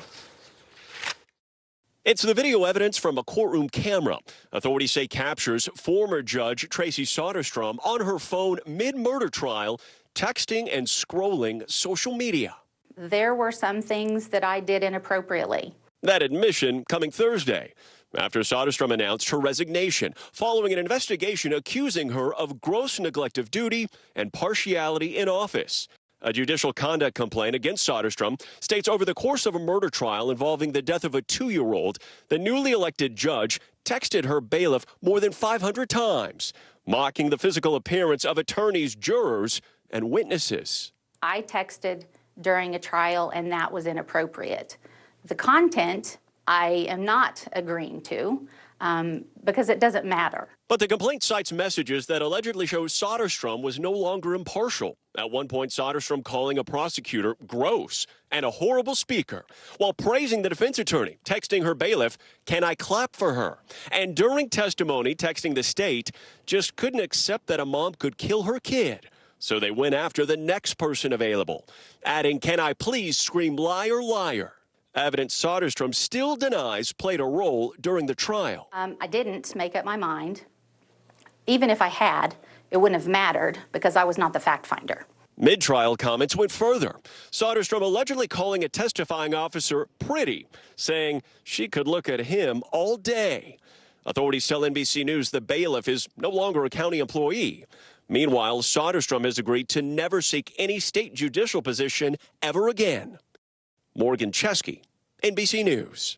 It's the video evidence from a courtroom camera. Authorities say captures former Judge Tracy Soderstrom on her phone mid-murder trial, texting and scrolling social media. There were some things that I did inappropriately. That admission coming Thursday, after Soderstrom announced her resignation following an investigation accusing her of gross neglect of duty and partiality in office. A judicial conduct complaint against Soderstrom states over the course of a murder trial involving the death of a 2-year-old, the newly elected judge texted her bailiff more than 500 times, mocking the physical appearance of attorneys, jurors, and witnesses. I texted during a trial, and that was inappropriate. The content I am not agreeing to because it doesn't matter. But the complaint cites messages that allegedly show Soderstrom was no longer impartial. At one point, Soderstrom calling a prosecutor gross and a horrible speaker, while praising the defense attorney, texting her bailiff, "Can I clap for her?" And during testimony, texting the state, just couldn't accept that a mom could kill her kid. So they went after the next person available, adding, "Can I please scream liar, liar?" Evidence Soderstrom still denies played a role during the trial. I didn't make up my mind. Even if I had, it wouldn't have mattered because I was not the fact finder. Mid-trial comments went further. Soderstrom allegedly calling a testifying officer pretty, saying she could look at him all day. Authorities tell NBC News the bailiff is no longer a county employee. Meanwhile, Soderstrom has agreed to never seek any state judicial position ever again. Morgan Chesky, NBC News.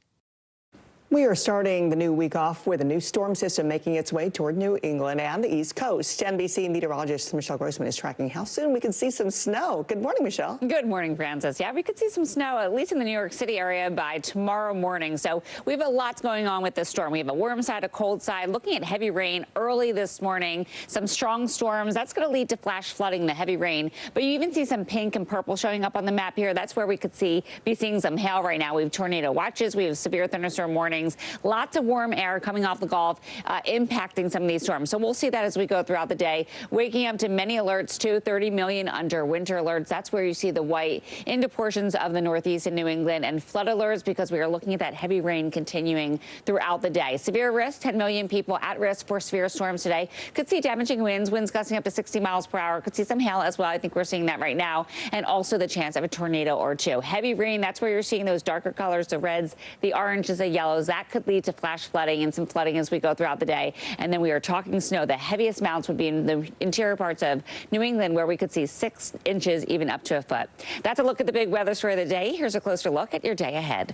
We are starting the new week off with a new storm system making its way toward New England and the East Coast. NBC meteorologist Michelle Grossman is tracking how soon we can see some snow. Good morning, Michelle. Good morning, Francis. Yeah, we could see some snow, at least in the New York City area, by tomorrow morning. So we have a lot going on with this storm. We have a warm side, a cold side, looking at heavy rain early this morning. Some strong storms. That's going to lead to flash flooding, the heavy rain. But you even see some pink and purple showing up on the map here. That's where we could be seeing some hail right now. We have tornado watches. We have severe thunderstorm warnings. Lots of warm air coming off the Gulf, impacting some of these storms. So we'll see that as we go throughout the day. Waking up to many alerts, too, 30 million under winter alerts. That's where you see the white into portions of the Northeast and New England, and flood alerts because we are looking at that heavy rain continuing throughout the day. Severe risk, 10 million people at risk for severe storms today. Could see damaging winds gusting up to 60 miles per hour. Could see some hail as well. I think we're seeing that right now. And also the chance of a tornado or two. Heavy rain, that's where you're seeing those darker colors, the reds, the oranges, the yellows. snows. That could lead to flash flooding and some flooding as we go throughout the day. And then we are talking snow. The heaviest amounts would be in the interior parts of New England, where we could see 6 inches, even up to a foot. That's a look at the big weather story of the day. Here's a closer look at your day ahead.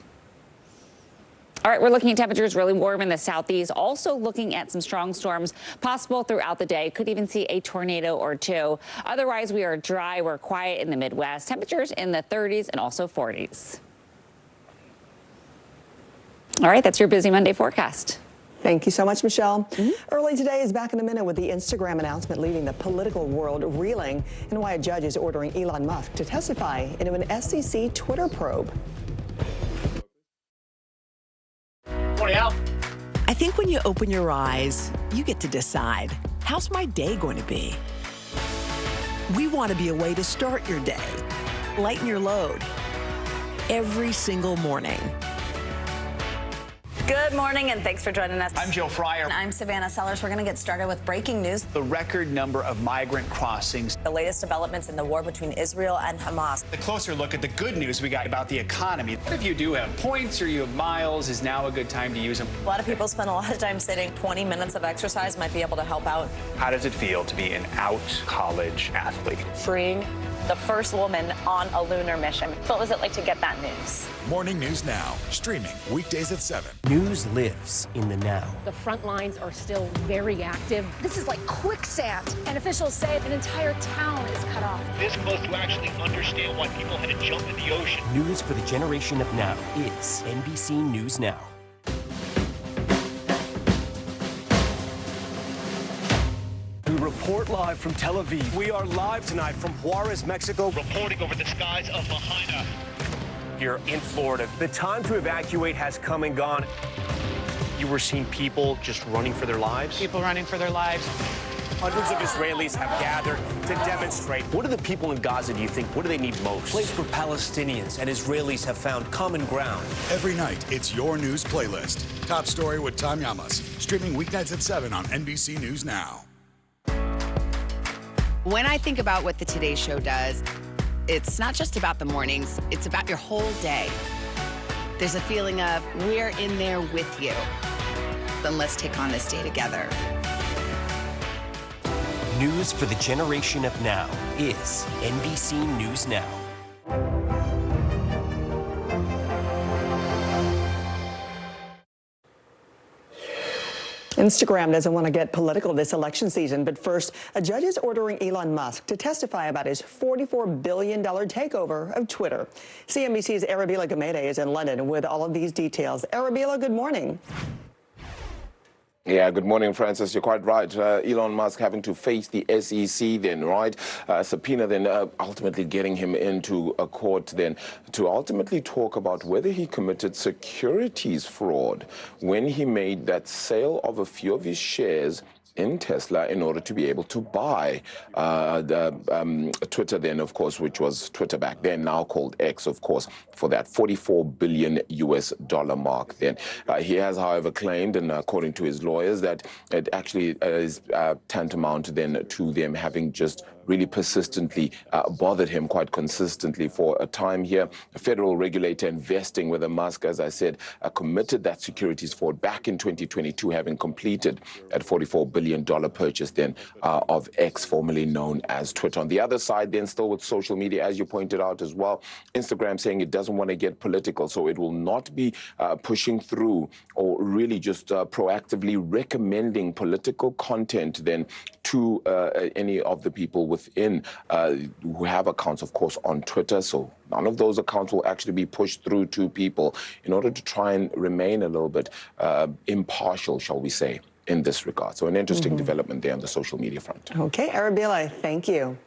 All right, we're looking at temperatures really warm in the southeast. Also looking at some strong storms possible throughout the day. Could even see a tornado or two. Otherwise, we are dry. We're quiet in the Midwest. Temperatures in the 30s and also 40s. All right, that's your busy Monday forecast. Thank you so much, Michelle. Early today is Back in a Minute with the Instagram announcement leaving the political world reeling, and why a judge is ordering Elon Musk to testify into an SEC Twitter probe. I think when you open your eyes, you get to decide, how's my day going to be? We want to be a way to start your day, lighten your load, every single morning. Good morning, and thanks for joining us. I'm Joe Fryer. And I'm Savannah Sellers. We're going to get started with breaking news. The record number of migrant crossings. The latest developments in the war between Israel and Hamas. A closer look at the good news we got about the economy. If you do have points or you have miles, is now a good time to use them. A lot of people spend a lot of time sitting. 20 minutes of exercise might be able to help out. How does it feel to be an out-college athlete? Freeing the first woman on a lunar mission. What was it like to get that news? Morning News Now, streaming weekdays at 7. News lives in the now. The front lines are still very active. This is like quicksand, and officials say an entire town is cut off. This close to actually understand why people had to jump in the ocean. News for the generation of now is NBC News Now. We report live from Tel Aviv. We are live tonight from Juarez, Mexico, reporting over the skies of Lahaina. Here in Florida, the time to evacuate has come and gone. You were seeing people just running for their lives? People running for their lives. Hundreds of Israelis have gathered to demonstrate. What do the people in Gaza, do you think, what do they need most? Place where Palestinians and Israelis have found common ground. Every night, it's your news playlist. Top Story with Tom Yamas, streaming weeknights at 7 on NBC News Now. When I think about what the Today Show does, it's not just about the mornings, it's about your whole day. There's a feeling of we're in there with you. Then let's take on this day together. News for the generation of now is NBC News Now. Instagram doesn't want to get political this election season, but first, a judge is ordering Elon Musk to testify about his $44 billion takeover of Twitter. CNBC's Arabella Gamede is in London with all of these details. Arabella, good morning. Yeah, good morning, Francis. You're quite right. Elon Musk having to face the SEC then, right? Subpoena then ultimately getting him into a court then to ultimately talk about whether he committed securities fraud when he made that sale of a few of his shares in Tesla in order to be able to buy Twitter then, of course, which was Twitter back then, now called X, of course, for that $44 billion mark then. He has, however, claimed, and according to his lawyers, that it actually is tantamount then to them having just really persistently bothered him quite consistently for a time here. A federal regulator investing with Musk, as I said, committed that securities fraud back in 2022, having completed that $44 billion purchase then of X, formerly known as Twitter. On the other side, then still with social media, as you pointed out as well, Instagram saying it doesn't want to get political, so it will not be pushing through or really just proactively recommending political content then to any of the people within who have accounts, of course, on Twitter. So none of those accounts will actually be pushed through to people in order to try and remain a little bit impartial, shall we say, in this regard. So an interesting development there on the social media front. Okay, Arabella, thank you.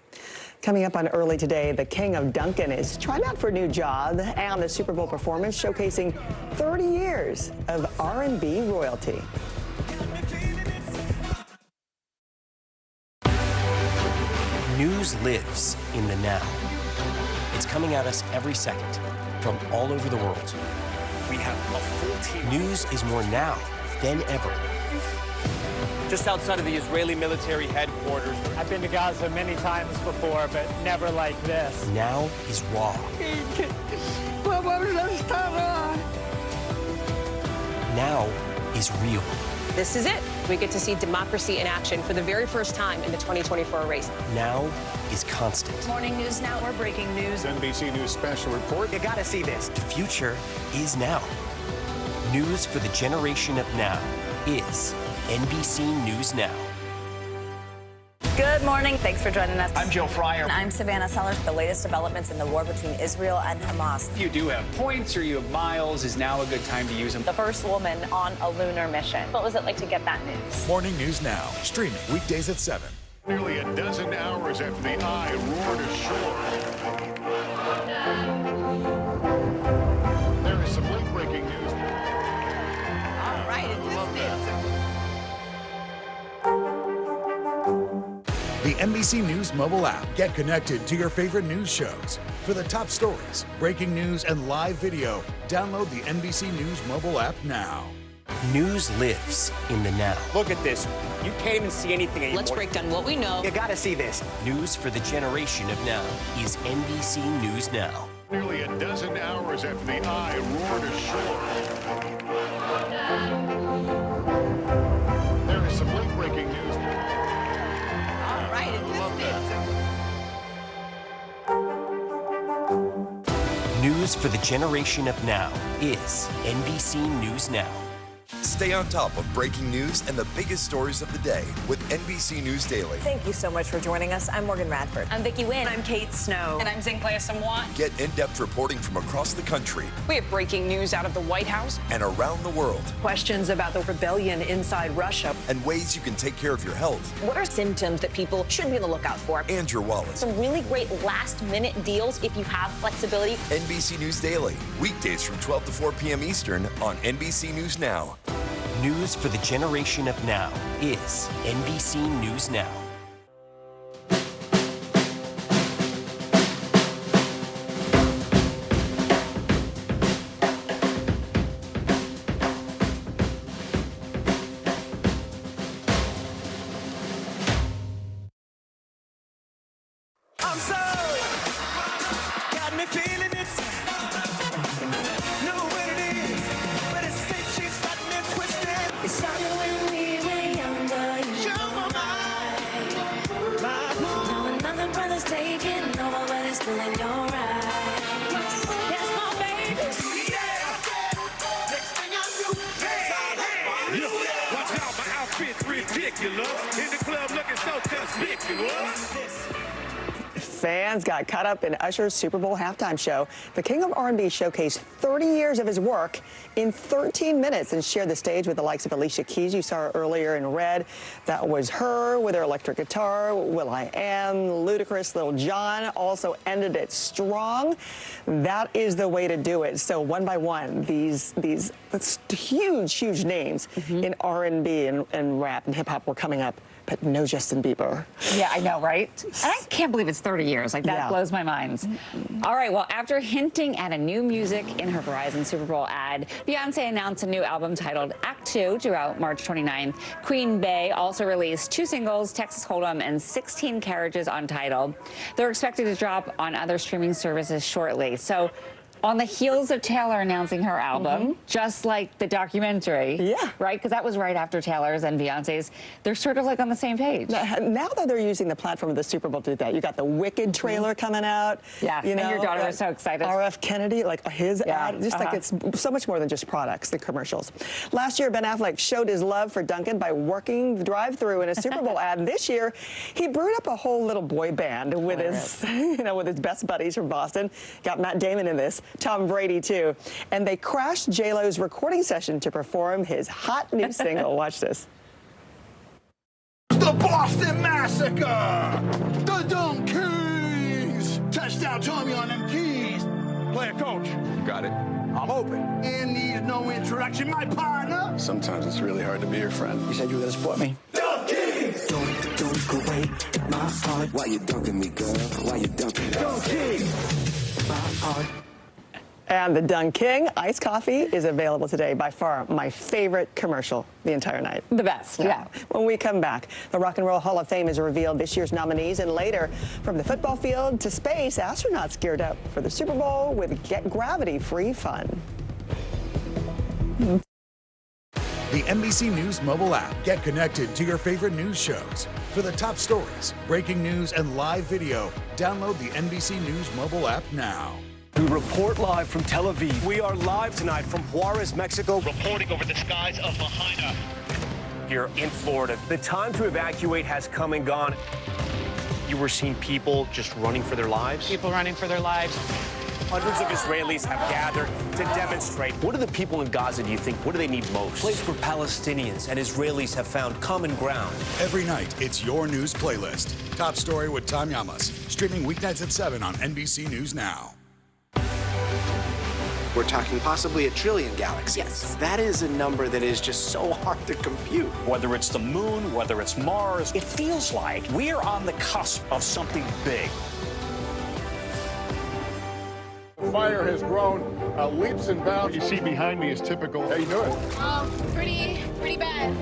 Coming up on Early Today, the king of Dunkin' is trying out for a new job and a Super Bowl performance showcasing 30 years of R&B royalty. News lives in the now. It's coming at us every second from all over the world. We have a full team. News is more now than ever. Just outside of the Israeli military headquarters. I've been to Gaza many times before, but never like this. Now is raw. Now is real. This is it. We get to see democracy in action for the very first time in the 2024 race. Now is constant. Morning News Now. More breaking news. NBC News special report. You gotta see this. The future is now. News for the generation of now is NBC News Now. Good morning. Thanks for joining us. I'm Joe Fryer. And I'm Savannah Sellers. The latest developments in the war between Israel and Hamas. If you do have points or you have miles, is now a good time to use them. The first woman on a lunar mission. What was it like to get that news? Morning News Now, streaming weekdays at 7. Nearly a dozen hours after the eye roared ashore. There is some late-breaking news. All right, The NBC News mobile app. Get connected to your favorite news shows. For the top stories, breaking news, and live video, download the NBC News mobile app now. News lives in the now. Look at this. You can't even see anything anymore. Let's break down what we know. You gotta see this. News for the generation of now is NBC News Now. Nearly a dozen hours after the eye roared ashore. There is some late-breaking news. All right, News for the generation of now is NBC News Now. Stay on top of breaking news and the biggest stories of the day with NBC News Daily. Thank you so much for joining us. I'm Morgan Radford. I'm Vicki Wynn. I'm Kate Snow. And I'm Zinklea Samwa. Get in-depth reporting from across the country. We have breaking news out of the White House and around the world. Questions about the rebellion inside Russia. And ways you can take care of your health. What are symptoms that people should be on the lookout for? And your wallet. Some really great last-minute deals if you have flexibility. NBC News Daily. Weekdays from 12 to 4 p.m. Eastern on NBC News Now. News for the generation of now is NBC News Now. I'm so got me feeling it. Know what it is, but it's since she's got me twisted. It started when we were younger. You show my mind. Now another brother's taking over, but it's still in your eyes. That's my baby. Yeah. Next thing I knew, hey. Watch out, my outfit's ridiculous. In the club looking so conspicuous. Fans got caught up in Usher's Super Bowl halftime show. The King of R&B showcased 30 years of his work in 13 minutes and shared the stage with the likes of Alicia Keys. You saw her earlier in red. That was her with her electric guitar. Will.i.am, Ludacris, Lil Jon also ended it strong. That is the way to do it. So one by one, these huge names in R&B and rap and hip hop were coming up. But no Justin Bieber. Yeah, I know, right? And I can't believe it's 30 years. Like, that blows my mind. All right, well, after hinting at a new music in her Verizon Super Bowl ad, Beyonce announced a new album titled Act 2 due out March 29th. Queen Bey also released 2 singles, Texas Hold'em and 16 Carriages on Tidal. They're expected to drop on other streaming services shortly. So, on the heels of Taylor announcing her album, just like the documentary, right? Because that was right after Taylor's and Beyonce's. They're sort of like on the same page. Now that they're using the platform of the Super Bowl to do that, you got the Wicked trailer coming out. Yeah, you know, and your daughter was so excited. R.F. Kennedy, like his ad, just like it's so much more than just products, the commercials. Last year, Ben Affleck showed his love for Dunkin' by working the drive-thru in a Super Bowl ad. And this year, he brewed up a whole little boy band with his, with his best buddies from Boston. Got Matt Damon in this. Tom Brady, too. And they crashed J-Lo's recording session to perform his hot new single. Watch this. The Boston Massacre! The Dunk Kings! Touchdown, Tommy on them keys. Player coach. Got it. I'm open. And needs no introduction, my partner. Sometimes it's really hard to be your friend. You said you were going to support me. Dunk Kings! Don't go away. My heart. Why you dunking me, girl? Why you dunking me? Dunk Kings! My heart. And the Dunk King iced coffee is available today. By far my favorite commercial the entire night. The best, yeah. When we come back, the Rock and Roll Hall of Fame has revealed this year's nominees, and later, from the football field to space, astronauts geared up for the Super Bowl with gravity-free fun. the NBC News mobile app. Get connected to your favorite news shows. For the top stories, breaking news, and live video, download the NBC News mobile app now. We report live from Tel Aviv. We are live tonight from Juarez, Mexico, reporting over the skies of Lahaina here in Florida. The time to evacuate has come and gone. You were seeing people just running for their lives? People running for their lives. Hundreds of Israelis have gathered to demonstrate. What do the people in Gaza, do you think, what do they need most? A place where Palestinians and Israelis have found common ground. Every night, it's your news playlist. Top Story with Tom Llamas. Streaming weeknights at 7 on NBC News Now. We're talking possibly 1 trillion galaxies. Yes. That is a number that is just so hard to compute. Whether it's the moon, whether it's Mars, it feels like we're on the cusp of something big. Fire has grown leaps and bounds. What you see behind me is typical. How you doing? Pretty bad.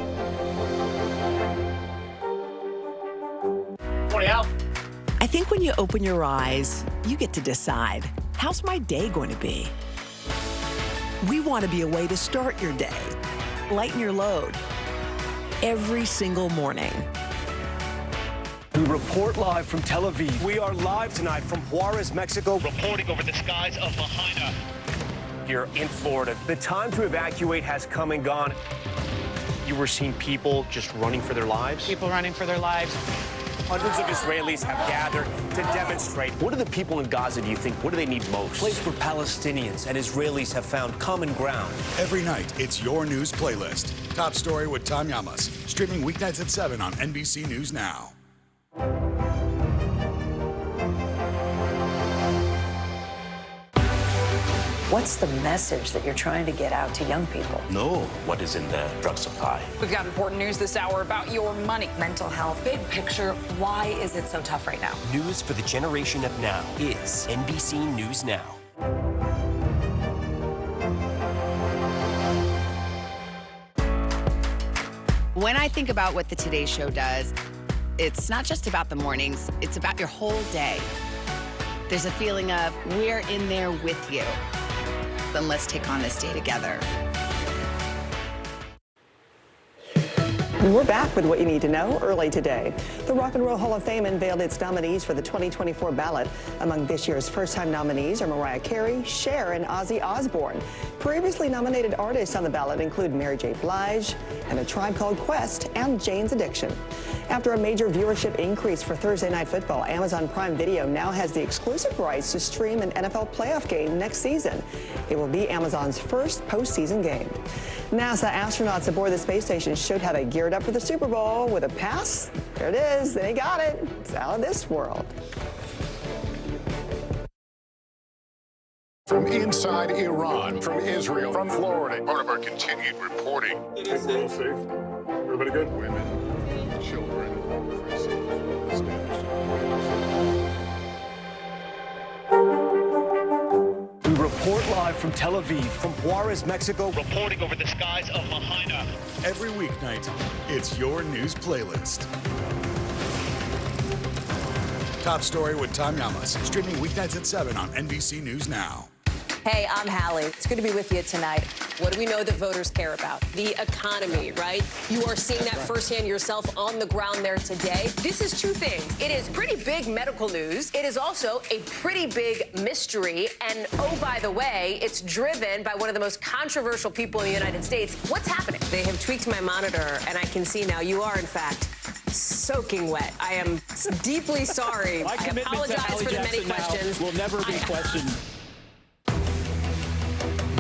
20 out. I think when you open your eyes, you get to decide, how's my day going to be? We want to be a way to start your day, lighten your load, every single morning. We report live from Tel Aviv. We are live tonight from Juarez, Mexico, reporting over the skies of Lahaina here in Florida. The time to evacuate has come and gone. You were seeing people just running for their lives? People running for their lives. Hundreds of Israelis have gathered to demonstrate. What do the people in Gaza, do you think, what do they need most? A place where Palestinians and Israelis have found common ground. Every night, it's your news playlist. Top Story with Tom Llamas. Streaming weeknights at 7 on NBC News Now. What's the message that you're trying to get out to young people? Know what is in the drug supply. We've got important news this hour about your money. Mental health, big picture, why is it so tough right now? News for the generation of now is NBC News Now. When I think about what the Today Show does, it's not just about the mornings, it's about your whole day. There's a feeling of we're in there with you. Then let's take on this day together. We're back with what you need to know early today. The Rock and Roll Hall of Fame unveiled its nominees for the 2024 ballot. Among this year's first-time nominees are Mariah Carey, Cher, and Ozzy Osbourne. Previously nominated artists on the ballot include Mary J. Blige and A Tribe Called Quest and Jane's Addiction. After a major viewership increase for Thursday Night Football, Amazon Prime Video now has the exclusive rights to stream an NFL playoff game next season. It will be Amazon's first postseason game. NASA astronauts aboard the space station showed how they geared up for the Super Bowl with a pass. There it is. They got it. It's out of this world. From inside Iran, from Israel, from Florida. Part of our continued reporting. Everybody safe? Everybody good? Women, children, We report live from Tel Aviv, from Juarez, Mexico, reporting over the skies of Lahaina. Every weeknight, it's your news playlist. Top Story with Tom Llamas. Streaming weeknights at 7 on NBC News Now. Hey, I'm Hallie. It's good to be with you tonight. What do we know that voters care about? The economy, right? You are seeing that firsthand yourself on the ground there today. This is two things. It is pretty big medical news. It is also a pretty big mystery. And oh, by the way, it's driven by one of the most controversial people in the United States. What's happening? They have tweaked my monitor, and I can see now you are, in fact, soaking wet. I am deeply sorry. My I commitment to apologize Hallie for the many Jackson now questions. will never be questioned.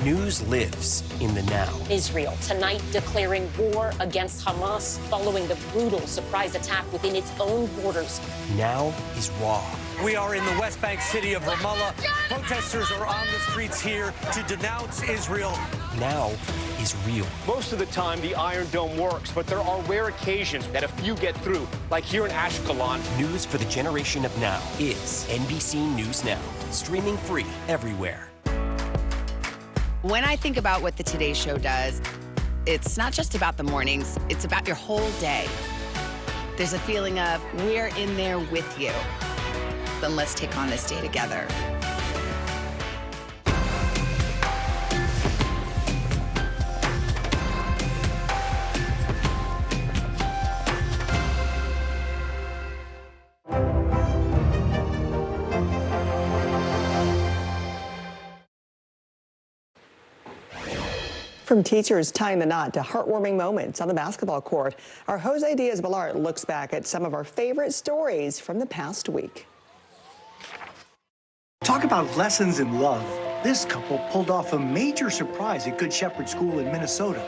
News lives in the now. Israel tonight declaring war against Hamas following the brutal surprise attack within its own borders. Now is raw. We are in the West Bank city of Ramallah. Protesters are on the streets here to denounce Israel. Now is real. Most of the time, the Iron Dome works, but there are rare occasions that a few get through, like here in Ashkelon. News for the generation of now is NBC News Now. Streaming free everywhere. When I think about what the Today Show does, it's not just about the mornings, it's about your whole day. There's a feeling of we're in there with you. Then let's take on this day together. From teachers tying the knot to heartwarming moments on the basketball court, our Jose Diaz-Balart looks back at some of our favorite stories from the past week. Talk about lessons in love. This couple pulled off a major surprise at Good Shepherd School in Minnesota.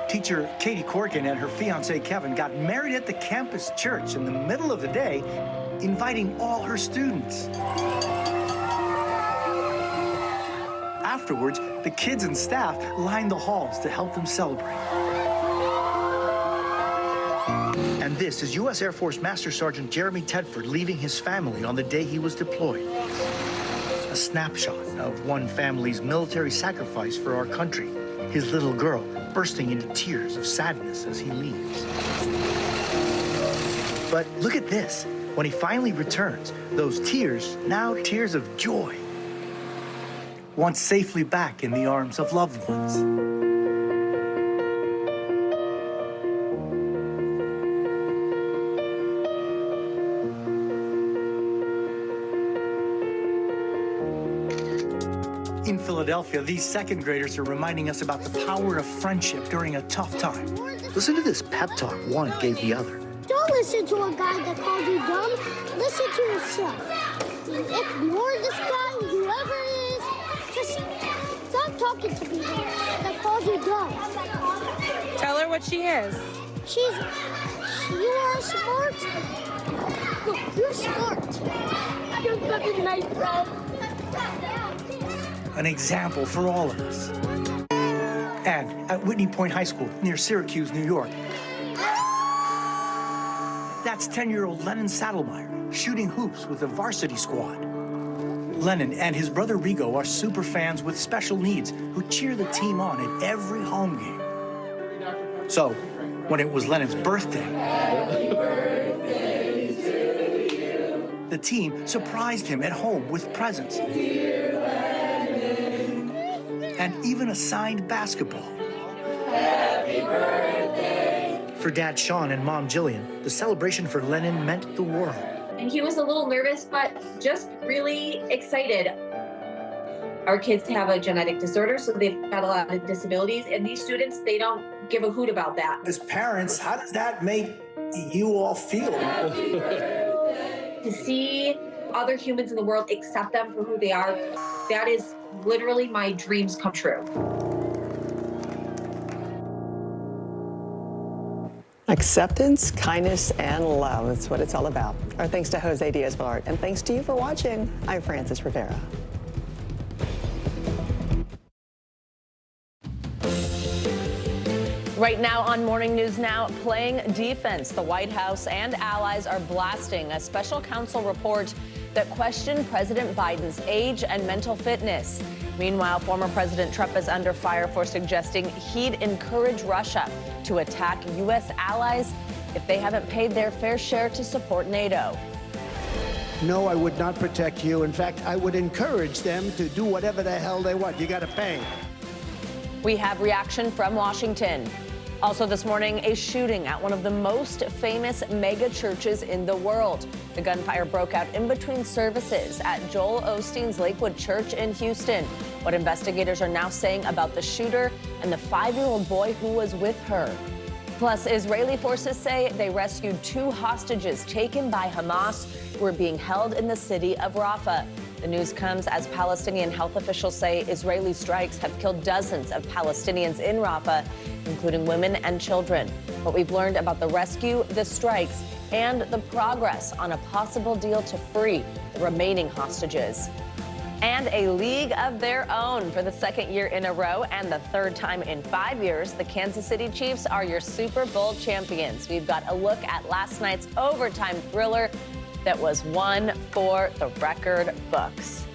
Teacher Katie Corkin and her fiancé Kevin got married at the campus church in the middle of the day, inviting all her students. Afterwards, the kids and staff lined the halls to help them celebrate. And this is U.S. Air Force Master Sergeant Jeremy Tedford leaving his family on the day he was deployed. A snapshot of one family's military sacrifice for our country, his little girl bursting into tears of sadness as he leaves. But look at this. When he finally returns, those tears, now tears of joy. Once safely back in the arms of loved ones. In Philadelphia, these second graders are reminding us about the power of friendship during a tough time. Listen to this pep talk one gave the other. Don't listen to a guy that calls you dumb. Listen to yourself. Ignore this guy, whoever it is. Just stop talking to people that calls you dumb. Tell her what she is. You are smart. Look, you're smart. You're fucking nice, bro. An example for all of us. And at Whitney Point High School near Syracuse, New York, that's 10-year-old Lennon Saddlemeyer shooting hoops with the varsity squad. Lennon and his brother Rigo are super fans with special needs who cheer the team on at every home game. So, when it was Lennon's birthday, the team surprised him at home with presents. And even a signed basketball. Happy birthday. For Dad Sean and Mom Jillian, the celebration for Lennon meant the world. And he was a little nervous, but just really excited. Our kids have a genetic disorder, so they've got a lot of disabilities, and these students, they don't give a hoot about that. As parents, how does that make you all feel? To see other humans in the world accept them for who they are, that is literally my dreams come true. Acceptance, kindness, and love. That's what it's all about. Our thanks to Jose Diaz-Balart, and thanks to you for watching. I'm Frances Rivera. Right now on Morning News Now, playing defense. The White House and allies are blasting a special counsel report that questioned President Biden's age and mental fitness. Meanwhile, former President Trump is under fire for suggesting he'd encourage Russia to attack U.S. allies if they haven't paid their fair share to support NATO. No, I would not protect you. In fact, I would encourage them to do whatever the hell they want. You got to pay. We have reaction from Washington. Also this morning, a shooting at one of the most famous mega churches in the world. The gunfire broke out in between services at Joel Osteen's Lakewood Church in Houston. What investigators are now saying about the shooter and the 5-year-old boy who was with her. Plus, Israeli forces say they rescued 2 hostages taken by Hamas who are being held in the city of Rafah. The news comes as Palestinian health officials say Israeli strikes have killed dozens of Palestinians in Rafah, including women and children. What we've learned about the rescue, the strikes, and the progress on a possible deal to free the remaining hostages. And a league of their own for the 2nd year in a row and the 3rd time in 5 years. The Kansas City Chiefs are your Super Bowl champions. We've got a look at last night's overtime thriller that was one for the record books.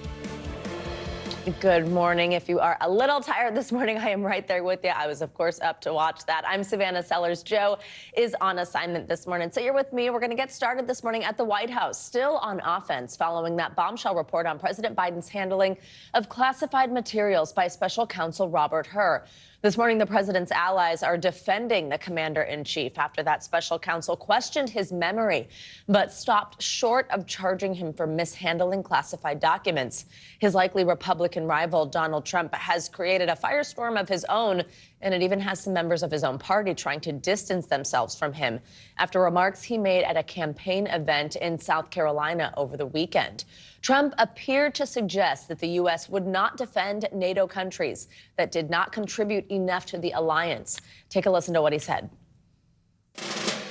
Good morning. If you are a little tired this morning, I am right there with you. I was, of course, up to watch that. I'm Savannah Sellers. Joe is on assignment this morning. So you're with me. We're going to get started this morning at the White House, still on offense following that bombshell report on President Biden's handling of classified materials by special counsel Robert Hur. This morning, the president's allies are defending the commander-in-chief after that special counsel questioned his memory, but stopped short of charging him for mishandling classified documents. His likely Republican Republican rival Donald Trump has created a firestorm of his own, and it even has some members of his own party trying to distance themselves from him after remarks he made at a campaign event in South Carolina over the weekend. Trump appeared to suggest that the U.S. would not defend NATO countries that did not contribute enough to the alliance. Take a listen to what he said.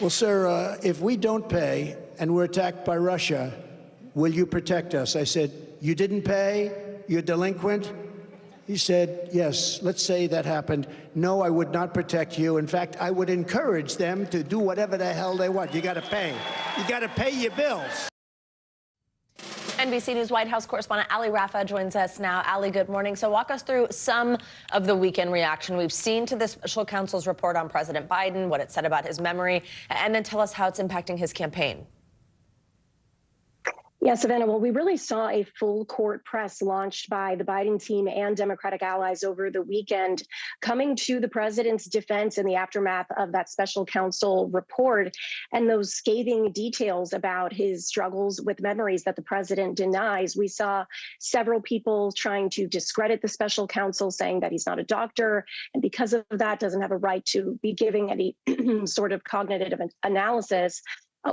Well, sir, if we don't pay and we're attacked by Russia, will you protect us? I said, you didn't pay? You're delinquent? He said, yes, let's say that happened. No, I would not protect you. In fact, I would encourage them to do whatever the hell they want. You got to pay. You got to pay your bills. NBC News White House correspondent Ali Rafa joins us now. Ali, good morning. So walk us through some of the weekend reaction we've seen to this special counsel's report on President Biden, what it said about his memory, and then tell us how it's impacting his campaign. Yeah, Savannah, well, we really saw a full court press launched by the Biden team and Democratic allies over the weekend, coming to the president's defense in the aftermath of that special counsel report and those scathing details about his struggles with memories that the president denies. We saw several people trying to discredit the special counsel, saying that he's not a doctor, and because of that doesn't have a right to be giving any sort of cognitive analysis.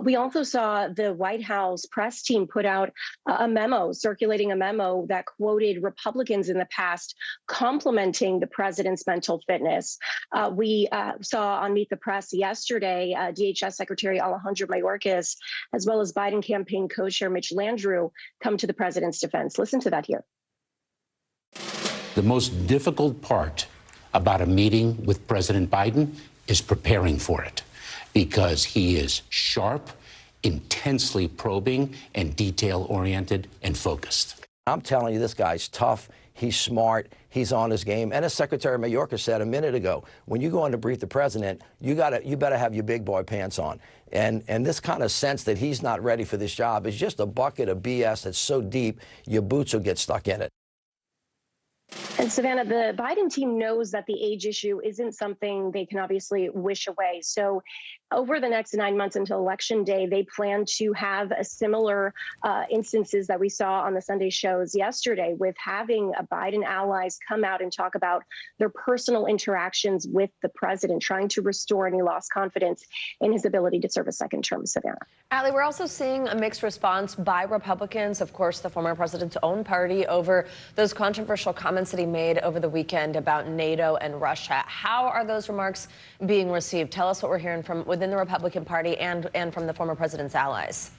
We also saw the White House press team put out circulating a memo that quoted Republicans in the past complimenting the president's mental fitness. We saw on Meet the Press yesterday, DHS Secretary Alejandro Mayorkas, as well as Biden campaign co-chair Mitch Landrieu, come to the president's defense. Listen to that here. The most difficult part about a meeting with President Biden is preparing for it, because he is sharp, intensely probing, and detail-oriented and focused. I'm telling you, this guy's tough. He's smart. He's on his game. And as Secretary Mayorkas said a minute ago, when you go in to brief the president, you better have your big boy pants on. And this kind of sense that he's not ready for this job is just a bucket of BS that's so deep, your boots will get stuck in it. And Savannah, the Biden team knows that the age issue isn't something they can obviously wish away. So over the next 9 months until Election Day, they plan to have a similar instances that we saw on the Sunday shows yesterday, with having Biden allies come out and talk about their personal interactions with the president, trying to restore any lost confidence in his ability to serve a second term. Savannah. Ali, we're also seeing a mixed response by Republicans, of course, the former president's own party, over those controversial comments that he made over the weekend about NATO and Russia. How are those remarks being received? Tell us what we're hearing from within the Republican Party and from the former president's allies.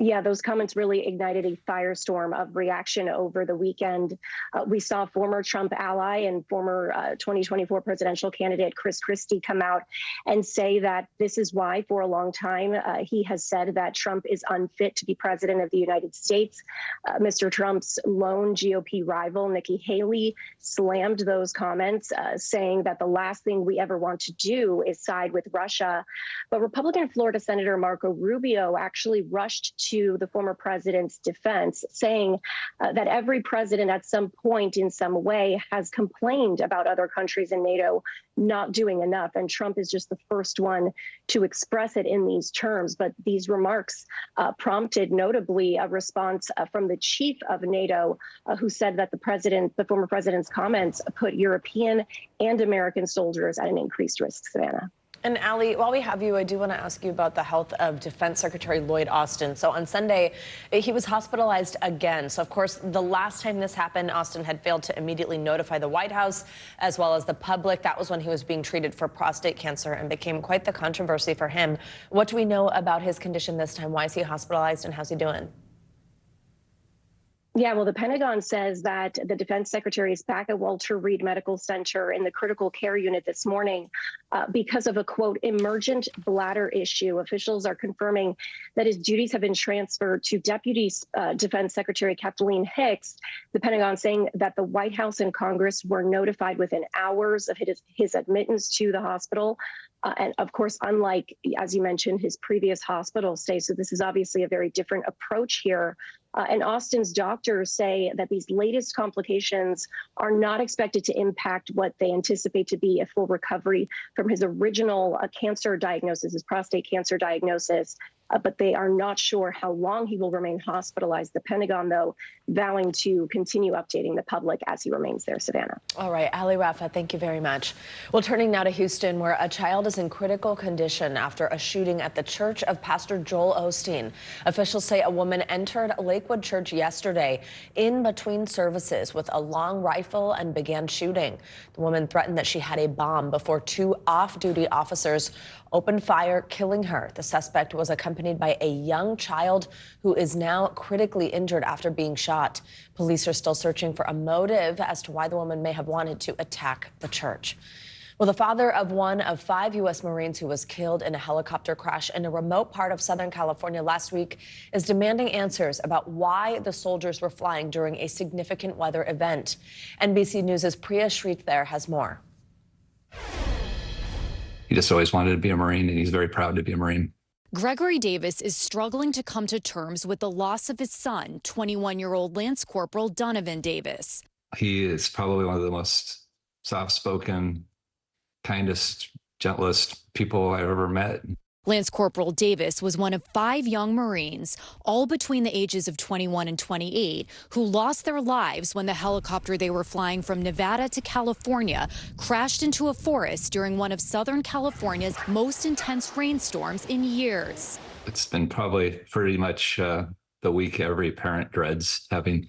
Yeah, those comments really ignited a firestorm of reaction over the weekend. We saw former Trump ally and former 2024 presidential candidate Chris Christie come out and say that this is why, for a long time, he has said that Trump is unfit to be president of the United States. Mr. Trump's lone GOP rival, Nikki Haley, slammed those comments, saying that the last thing we ever want to do is side with Russia. But Republican Florida Senator Marco Rubio actually rushed to the former president's defense, saying that every president at some point in some way has complained about other countries in NATO not doing enough. And Trump is just the first one to express it in these terms. But these remarks prompted notably a response from the chief of NATO, who said that the former president's comments put European and American soldiers at an increased risk. Savannah. And Ali, while we have you, I do want to ask you about the health of Defense Secretary Lloyd Austin. So on Sunday, he was hospitalized again. So, of course, the last time this happened, Austin had failed to immediately notify the White House as well as the public. That was when he was being treated for prostate cancer and became quite the controversy for him. What do we know about his condition this time? Why is he hospitalized and how's he doing? Yeah, well, the Pentagon says that the defense secretary is back at Walter Reed Medical Center in the critical care unit this morning because of a, quote, emergent bladder issue. Officials are confirming that his duties have been transferred to Deputy Defense Secretary Kathleen Hicks. The Pentagon saying that the White House and Congress were notified within hours of his admittance to the hospital. And of course, unlike, as you mentioned, his previous hospital stay. So this is obviously a very different approach here. And Austin's doctors say that these latest complications are not expected to impact what they anticipate to be a full recovery from his original cancer diagnosis, his prostate cancer diagnosis. but they are not sure how long he will remain hospitalized. The Pentagon, though, vowing to continue updating the public as he remains there. Savannah. All right, Ali Rafa, thank you very much. Well, turning now to Houston, where a child is in critical condition after a shooting at the church of Pastor Joel Osteen. Officials say a woman entered Lakewood Church yesterday in between services with a long rifle and began shooting. The woman threatened that she had a bomb before two off-duty officers opened fire, killing her. The suspect was accompanied by a young child who is now critically injured after being shot. Police are still searching for a motive as to why the woman may have wanted to attack the church. Well, the father of one of 5 U.S. Marines who was killed in a helicopter crash in a remote part of Southern California last week is demanding answers about why the soldiers were flying during a significant weather event. NBC News' Priya Sridhar has more. He just always wanted to be a Marine, and he's very proud to be a Marine. Gregory Davis is struggling to come to terms with the loss of his son, 21-year-old Lance Corporal Donovan Davis. He is probably one of the most soft-spoken, kindest, gentlest people I've ever met. Lance Corporal Davis was one of 5 young Marines, all between the ages of 21 and 28, who lost their lives when the helicopter they were flying from Nevada to California crashed into a forest during one of Southern California's most intense rainstorms in years. It's been probably pretty much the week every parent dreads having.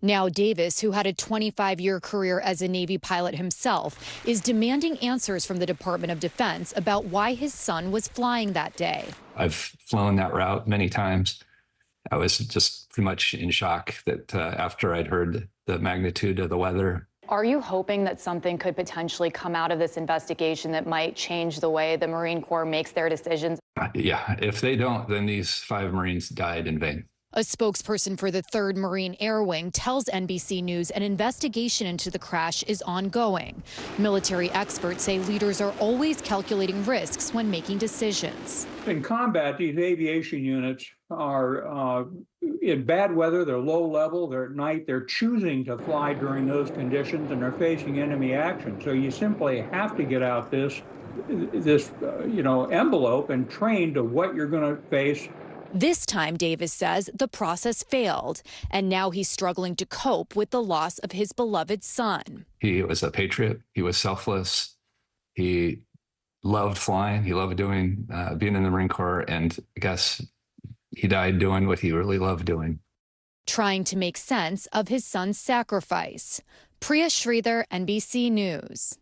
Now Davis, who had a 25-year career as a Navy pilot himself, is demanding answers from the Department of Defense about why his son was flying that day. I've flown that route many times. I was just pretty much in shock that after I'd heard the magnitude of the weather. Are you hoping that something could potentially come out of this investigation that might change the way the Marine Corps makes their decisions? Yeah, if they don't, then these 5 Marines died in vain. A spokesperson for the 3rd Marine Air Wing tells NBC News an investigation into the crash is ongoing. Military experts say leaders are always calculating risks when making decisions. In combat, these aviation units are in bad weather, they're low level, they're at night, they're choosing to fly during those conditions, and they're facing enemy action. So you simply have to get out this envelope and train to what you're going to face. This time, Davis says, the process failed, and now he's struggling to cope with the loss of his beloved son. He was a patriot. He was selfless. He loved flying. He loved doing, being in the Marine Corps, and I guess he died doing what he really loved doing. Trying to make sense of his son's sacrifice. Priya Sridhar, NBC News.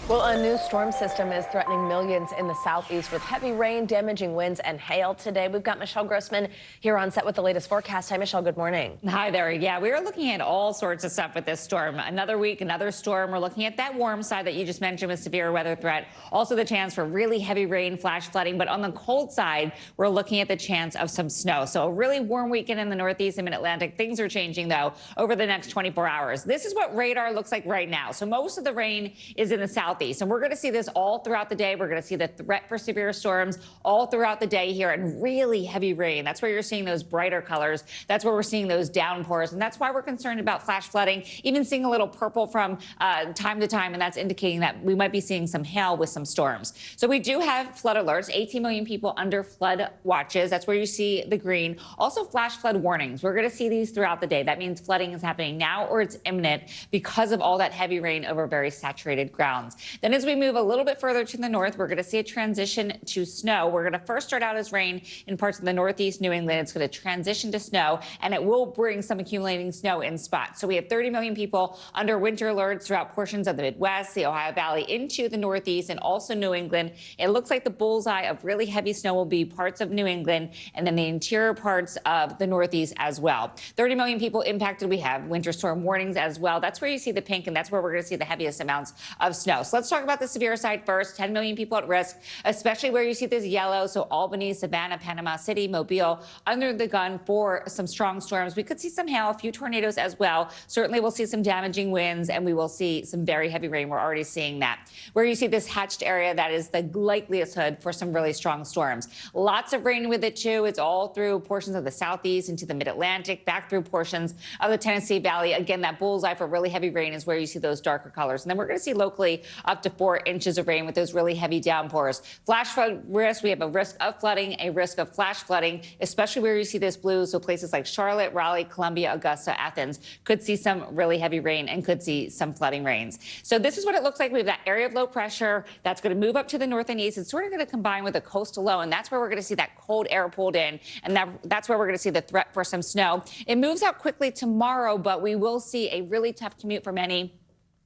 Well, a new storm system is threatening millions in the southeast with heavy rain, damaging winds, and hail today. We've got Michelle Grossman here on set with the latest forecast. Hi, Michelle. Good morning. Hi there. Yeah, we are looking at all sorts of stuff with this storm. Another week, another storm. We're looking at that warm side that you just mentioned with severe weather threat. Also the chance for really heavy rain, flash flooding. But on the cold side, we're looking at the chance of some snow. So a really warm weekend in the Northeast and Mid-Atlantic. Things are changing, though, over the next 24 hours. This is what radar looks like right now. So most of the rain is in the southeast, and we're going to see this all throughout the day. We're going to see the threat for severe storms all throughout the day here, and really heavy rain. That's where you're seeing those brighter colors. That's where we're seeing those downpours, and that's why we're concerned about flash flooding, even seeing a little purple from time to time, and that's indicating that we might be seeing some hail with some storms. So we do have flood alerts, 18 million people under flood watches. That's where you see the green. Also flash flood warnings. We're going to see these throughout the day. That means flooding is happening now or it's imminent because of all that heavy rain over very saturated grounds. Then as we move a little bit further to the north, we're going to see a transition to snow. We're going to first start out as rain in parts of the Northeast New England. It's going to transition to snow, and it will bring some accumulating snow in spots. So we have 30 million people under winter alerts throughout portions of the Midwest, the Ohio Valley, into the Northeast, and also New England. It looks like the bullseye of really heavy snow will be parts of New England and then the interior parts of the Northeast as well. 30 million people impacted. We have winter storm warnings as well. That's where you see the pink, and that's where we're going to see the heaviest amounts of snow. So let's talk about the severe side first. 10 million people at risk, especially where you see this yellow. So Albany, Savannah, Panama City, Mobile, under the gun for some strong storms. We could see some hail, a few tornadoes as well. Certainly we'll see some damaging winds, and we will see some very heavy rain. We're already seeing that. Where you see this hatched area, that is the likelihood for some really strong storms. Lots of rain with it too. It's all through portions of the southeast into the mid-Atlantic, back through portions of the Tennessee Valley. Again, that bullseye for really heavy rain is where you see those darker colors. And then we're going to see locally up to 4 inches of rain with those really heavy downpours. Flash flood risk, we have a risk of flooding, a risk of flash flooding, especially where you see this blue. So places like Charlotte, Raleigh, Columbia, Augusta, Athens could see some really heavy rain and could see some flooding rains. So this is what it looks like. We have that area of low pressure that's going to move up to the north and east. It's sort of going to combine with a coastal low, and that's where we're going to see that cold air pulled in, and that's where we're going to see the threat for some snow. It moves out quickly tomorrow, but we will see a really tough commute for many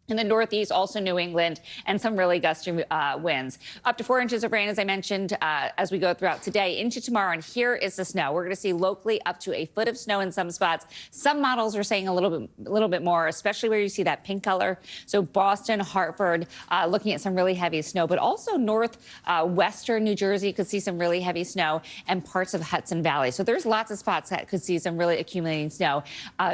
in the Northeast, also New England, and some really gusty winds. Up to 4 inches of rain, as I mentioned, as we go throughout today into tomorrow. And here is the snow. We're going to see locally up to a foot of snow in some spots. Some models are saying a little bit more, especially where you see that pink color. So Boston, Hartford, looking at some really heavy snow, but also western New Jersey could see some really heavy snow, and parts of Hudson Valley. So there's lots of spots that could see some really accumulating snow.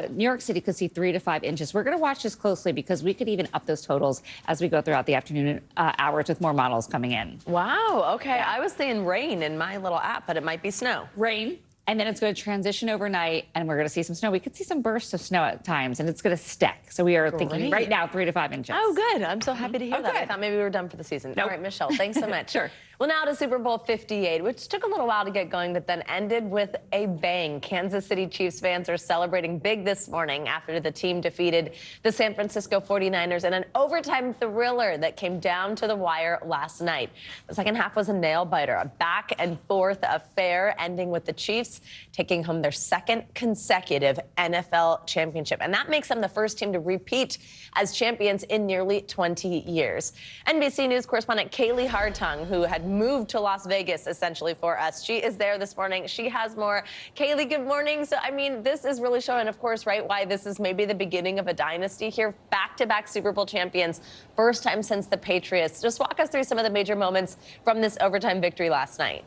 New York City could see 3 to 5 inches. We're going to watch this closely because we could even up those totals as we go throughout the afternoon hours with more models coming in. Wow. Okay. Yeah. I was thinking rain in my little app, but it might be snow. Rain. And then it's going to transition overnight, and we're going to see some snow. We could see some bursts of snow at times, and it's going to stick. So we are thinking right now 3 to 5 inches. Oh, good. I'm so happy to hear that. Good. I thought maybe we were done for the season. Nope. All right, Michelle, thanks so much. Sure. Well, now to Super Bowl 58, which took a little while to get going, but then ended with a bang. Kansas City Chiefs fans are celebrating big this morning after the team defeated the San Francisco 49ers in an overtime thriller that came down to the wire last night. The second half was a nail-biter, a back-and-forth affair, ending with the Chiefs taking home their second consecutive NFL championship. And that makes them the first team to repeat as champions in nearly 20 years. NBC News correspondent Kaylee Hartung, who had moved to Las Vegas essentially for us, she is there this morning. She has more. Kaylee, good morning. So, I mean, this is really showing, of course, right, why this is maybe the beginning of a dynasty here. Back-to-back Super Bowl champions, first time since the Patriots. Just walk us through some of the major moments from this overtime victory last night.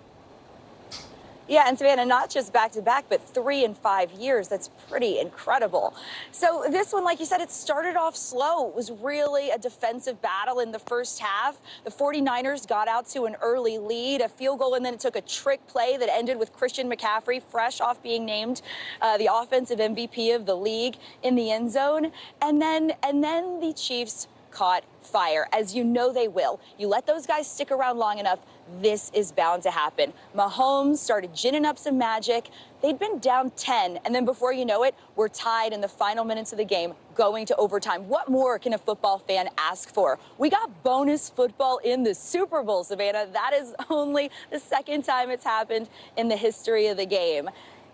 Yeah, and Savannah, not just back-to-back, but 3 in 5 years. That's pretty incredible. So this one, like you said, it started off slow. It was really a defensive battle in the first half. The 49ers got out to an early lead, a field goal, and then it took a trick play that ended with Christian McCaffrey fresh off being named the offensive MVP of the league in the end zone. And then the Chiefs caught fire, as you know they will. You let those guys stick around long enough, this is bound to happen. Mahomes started ginning up some magic. They'd been down 10, and then before you know it, we're tied in the final minutes of the game, going to overtime. What more can a football fan ask for? We got bonus football in the Super Bowl, Savannah. That is only the second time it's happened in the history of the game.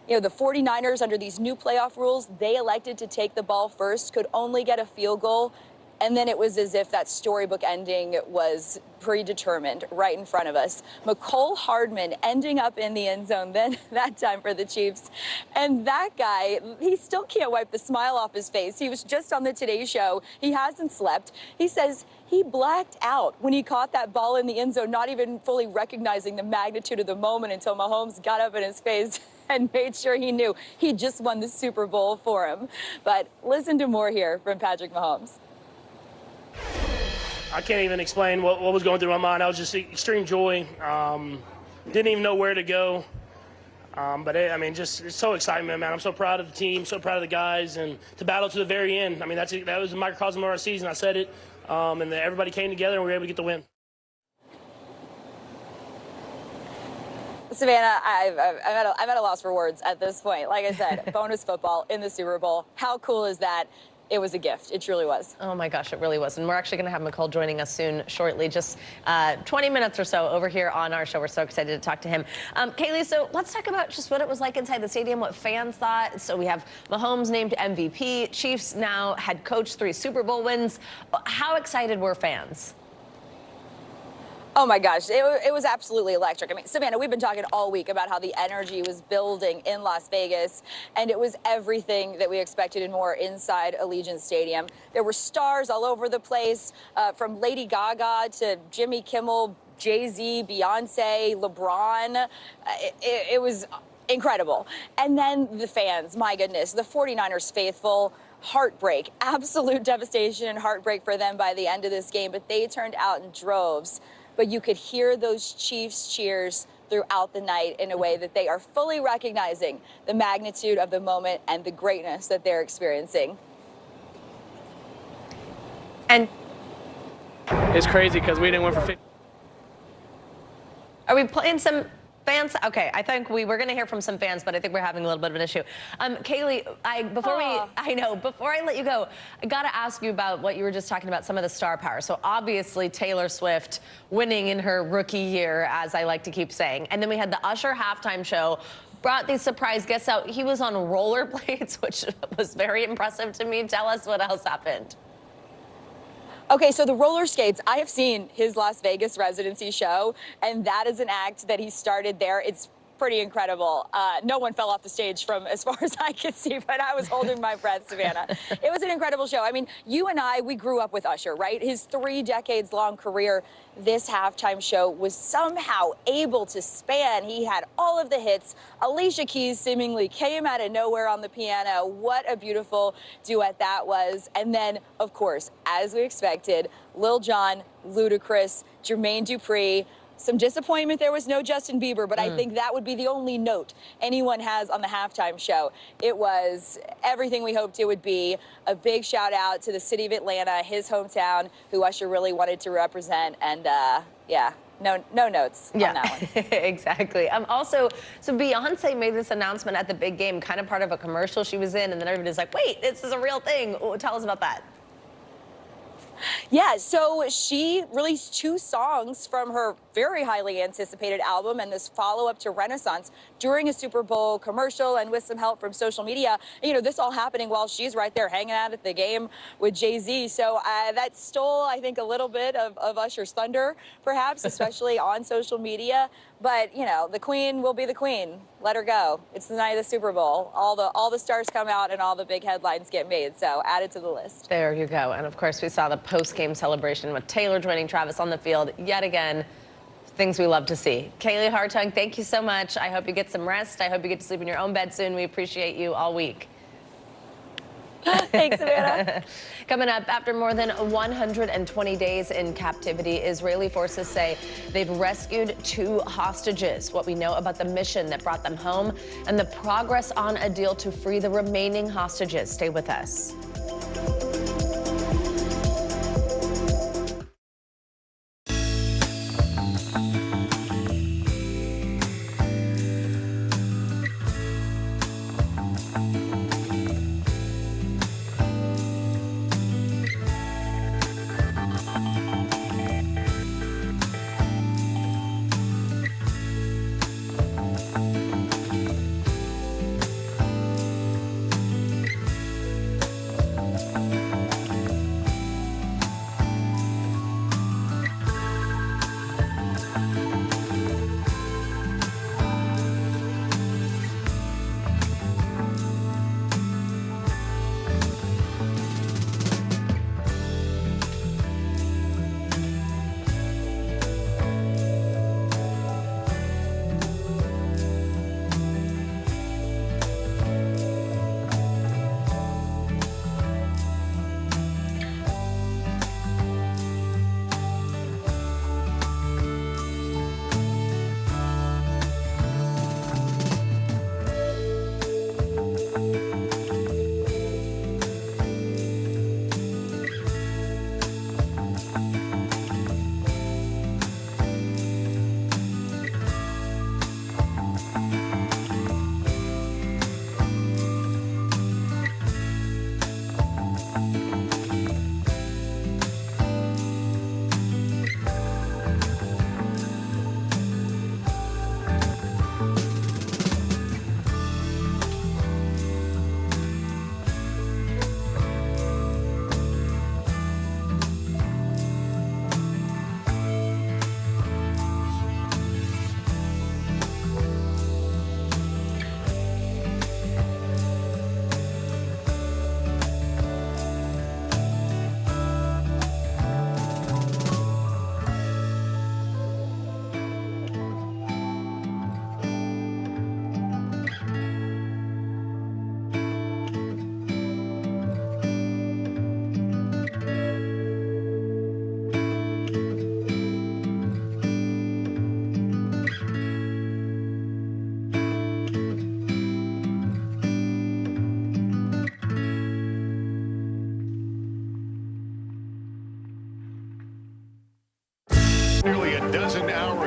You know, the 49ers, under these new playoff rules, they elected to take the ball first, could only get a field goal. And then it was as if that storybook ending was predetermined right in front of us. McCole Hardman ending up in the end zone then that time for the Chiefs. And that guy, he still can't wipe the smile off his face. He was just on the Today Show. He hasn't slept. He says he blacked out when he caught that ball in the end zone, not even fully recognizing the magnitude of the moment until Mahomes got up in his face and made sure he knew he just won the Super Bowl for him. But listen to more here from Patrick Mahomes. I can't even explain what was going through my mind. I was just extreme joy. Didn't even know where to go. Just it's so excitement, man. I'm so proud of the team, so proud of the guys, and to battle to the very end. I mean, that was a microcosm of our season. I said it, and everybody came together, and we were able to get the win. Savannah, I'm at a loss for words at this point. Like I said, bonus football in the Super Bowl. How cool is that? It was a gift. It truly was. Oh, my gosh, it really was. And we're actually going to have McCole joining us soon, shortly, just 20 minutes or so over here on our show. We're so excited to talk to him. Kaylee, so let's talk about just what it was like inside the stadium, what fans thought. So we have Mahomes named MVP, Chiefs now head coach, 3 Super Bowl wins. How excited were fans? Oh, my gosh. It was absolutely electric. I mean, Savannah, we've been talking all week about how the energy was building in Las Vegas, and it was everything that we expected and more inside Allegiant Stadium. There were stars all over the place, from Lady Gaga to Jimmy Kimmel, Jay-Z, Beyonce, LeBron. It was incredible. And then the fans, my goodness, the 49ers faithful. Heartbreak, absolute devastation and heartbreak for them by the end of this game, but they turned out in droves. But you could hear those Chiefs cheers throughout the night in a way that they are fully recognizing the magnitude of the moment and the greatness that they're experiencing. And it's crazy because we didn't win for 50. Are we playing some fans? Okay, I think we were going to hear from some fans, but I think we're having a little bit of an issue. Kaylee, before I let you go, I got to ask you about what you were just talking about, some of the star power. So obviously Taylor Swift winning in her rookie year, as I like to keep saying. And then we had the Usher halftime show, brought these surprise guests out. He was on rollerblades, which was very impressive to me. Tell us what else happened. Okay, so the roller skates, I have seen his Las Vegas residency show, and that is an act that he started there. It's pretty incredible. No one fell off the stage from as far as I could see, but I was holding my breath, Savannah. It was an incredible show. I mean, you and I, we grew up with Usher, right? His 3 decades-long career. This halftime show was somehow able to span. He had all of the hits. Alicia Keys seemingly came out of nowhere on the piano. What a beautiful duet that was. And then, of course, as we expected, Lil Jon, Ludacris, Jermaine Dupri. Some disappointment there was no Justin Bieber, but I think that would be the only note anyone has on the halftime show. It was everything we hoped it would be. A big shout out to the city of Atlanta, his hometown, who Usher really wanted to represent. And yeah, no notes on that one. Exactly. Also, so Beyonce made this announcement at the big game, kind of part of a commercial she was in, and then everybody's like, wait, this is a real thing. Tell us about that. Yeah, so she released 2 songs from her very highly anticipated album and this follow-up to Renaissance during a Super Bowl commercial and with some help from social media. You know, this all happening while she's right there hanging out at the game with Jay-Z. So that stole, I think, a little bit of Usher's thunder, perhaps, especially on social media. But, you know, the queen will be the queen. Let her go. It's the night of the Super Bowl. All the stars come out and all the big headlines get made. So add it to the list. There you go. And, of course, we saw the post-game celebration with Taylor joining Travis on the field yet again. Things we love to see. Kaylee Hartung, thank you so much. I hope you get some rest. I hope you get to sleep in your own bed soon. We appreciate you all week. Thanks, Savannah. Coming up, after more than 120 days in captivity, Israeli forces say they've rescued 2 hostages, what we know about the mission that brought them home, and the progress on a deal to free the remaining hostages. Stay with us.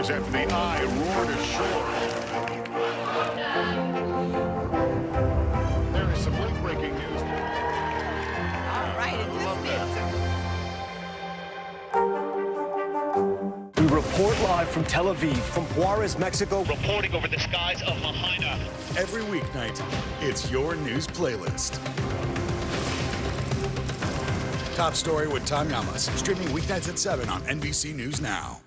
hours after the eye roared ashore. There is some late-breaking news. All right, We report live from Tel Aviv, from Juarez, Mexico, reporting over the skies of Lahaina. Every weeknight, it's your news playlist. Top Story with Tom Yamas, streaming weeknights at 7 on NBC News Now.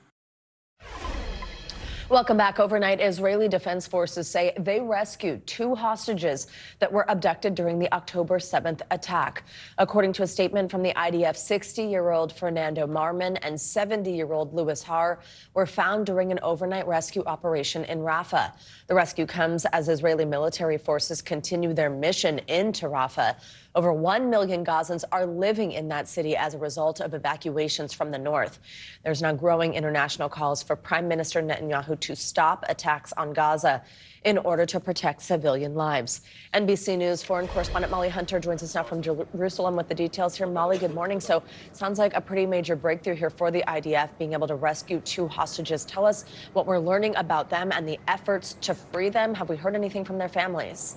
Welcome back. Overnight, Israeli Defense Forces say they rescued 2 hostages that were abducted during the October 7th attack. According to a statement from the IDF, 60-year-old Fernando Marman and 70-year-old Louis Har were found during an overnight rescue operation in Rafah. The rescue comes as Israeli military forces continue their mission into Rafah. Over 1 million Gazans are living in that city as a result of evacuations from the north. There's now growing international calls for Prime Minister Netanyahu to stop attacks on Gaza in order to protect civilian lives. NBC News foreign correspondent Molly Hunter joins us now from Jerusalem with the details here. Molly, good morning. So sounds like a pretty major breakthrough here for the IDF, being able to rescue 2 hostages. Tell us what we're learning about them and the efforts to free them. Have we heard anything from their families?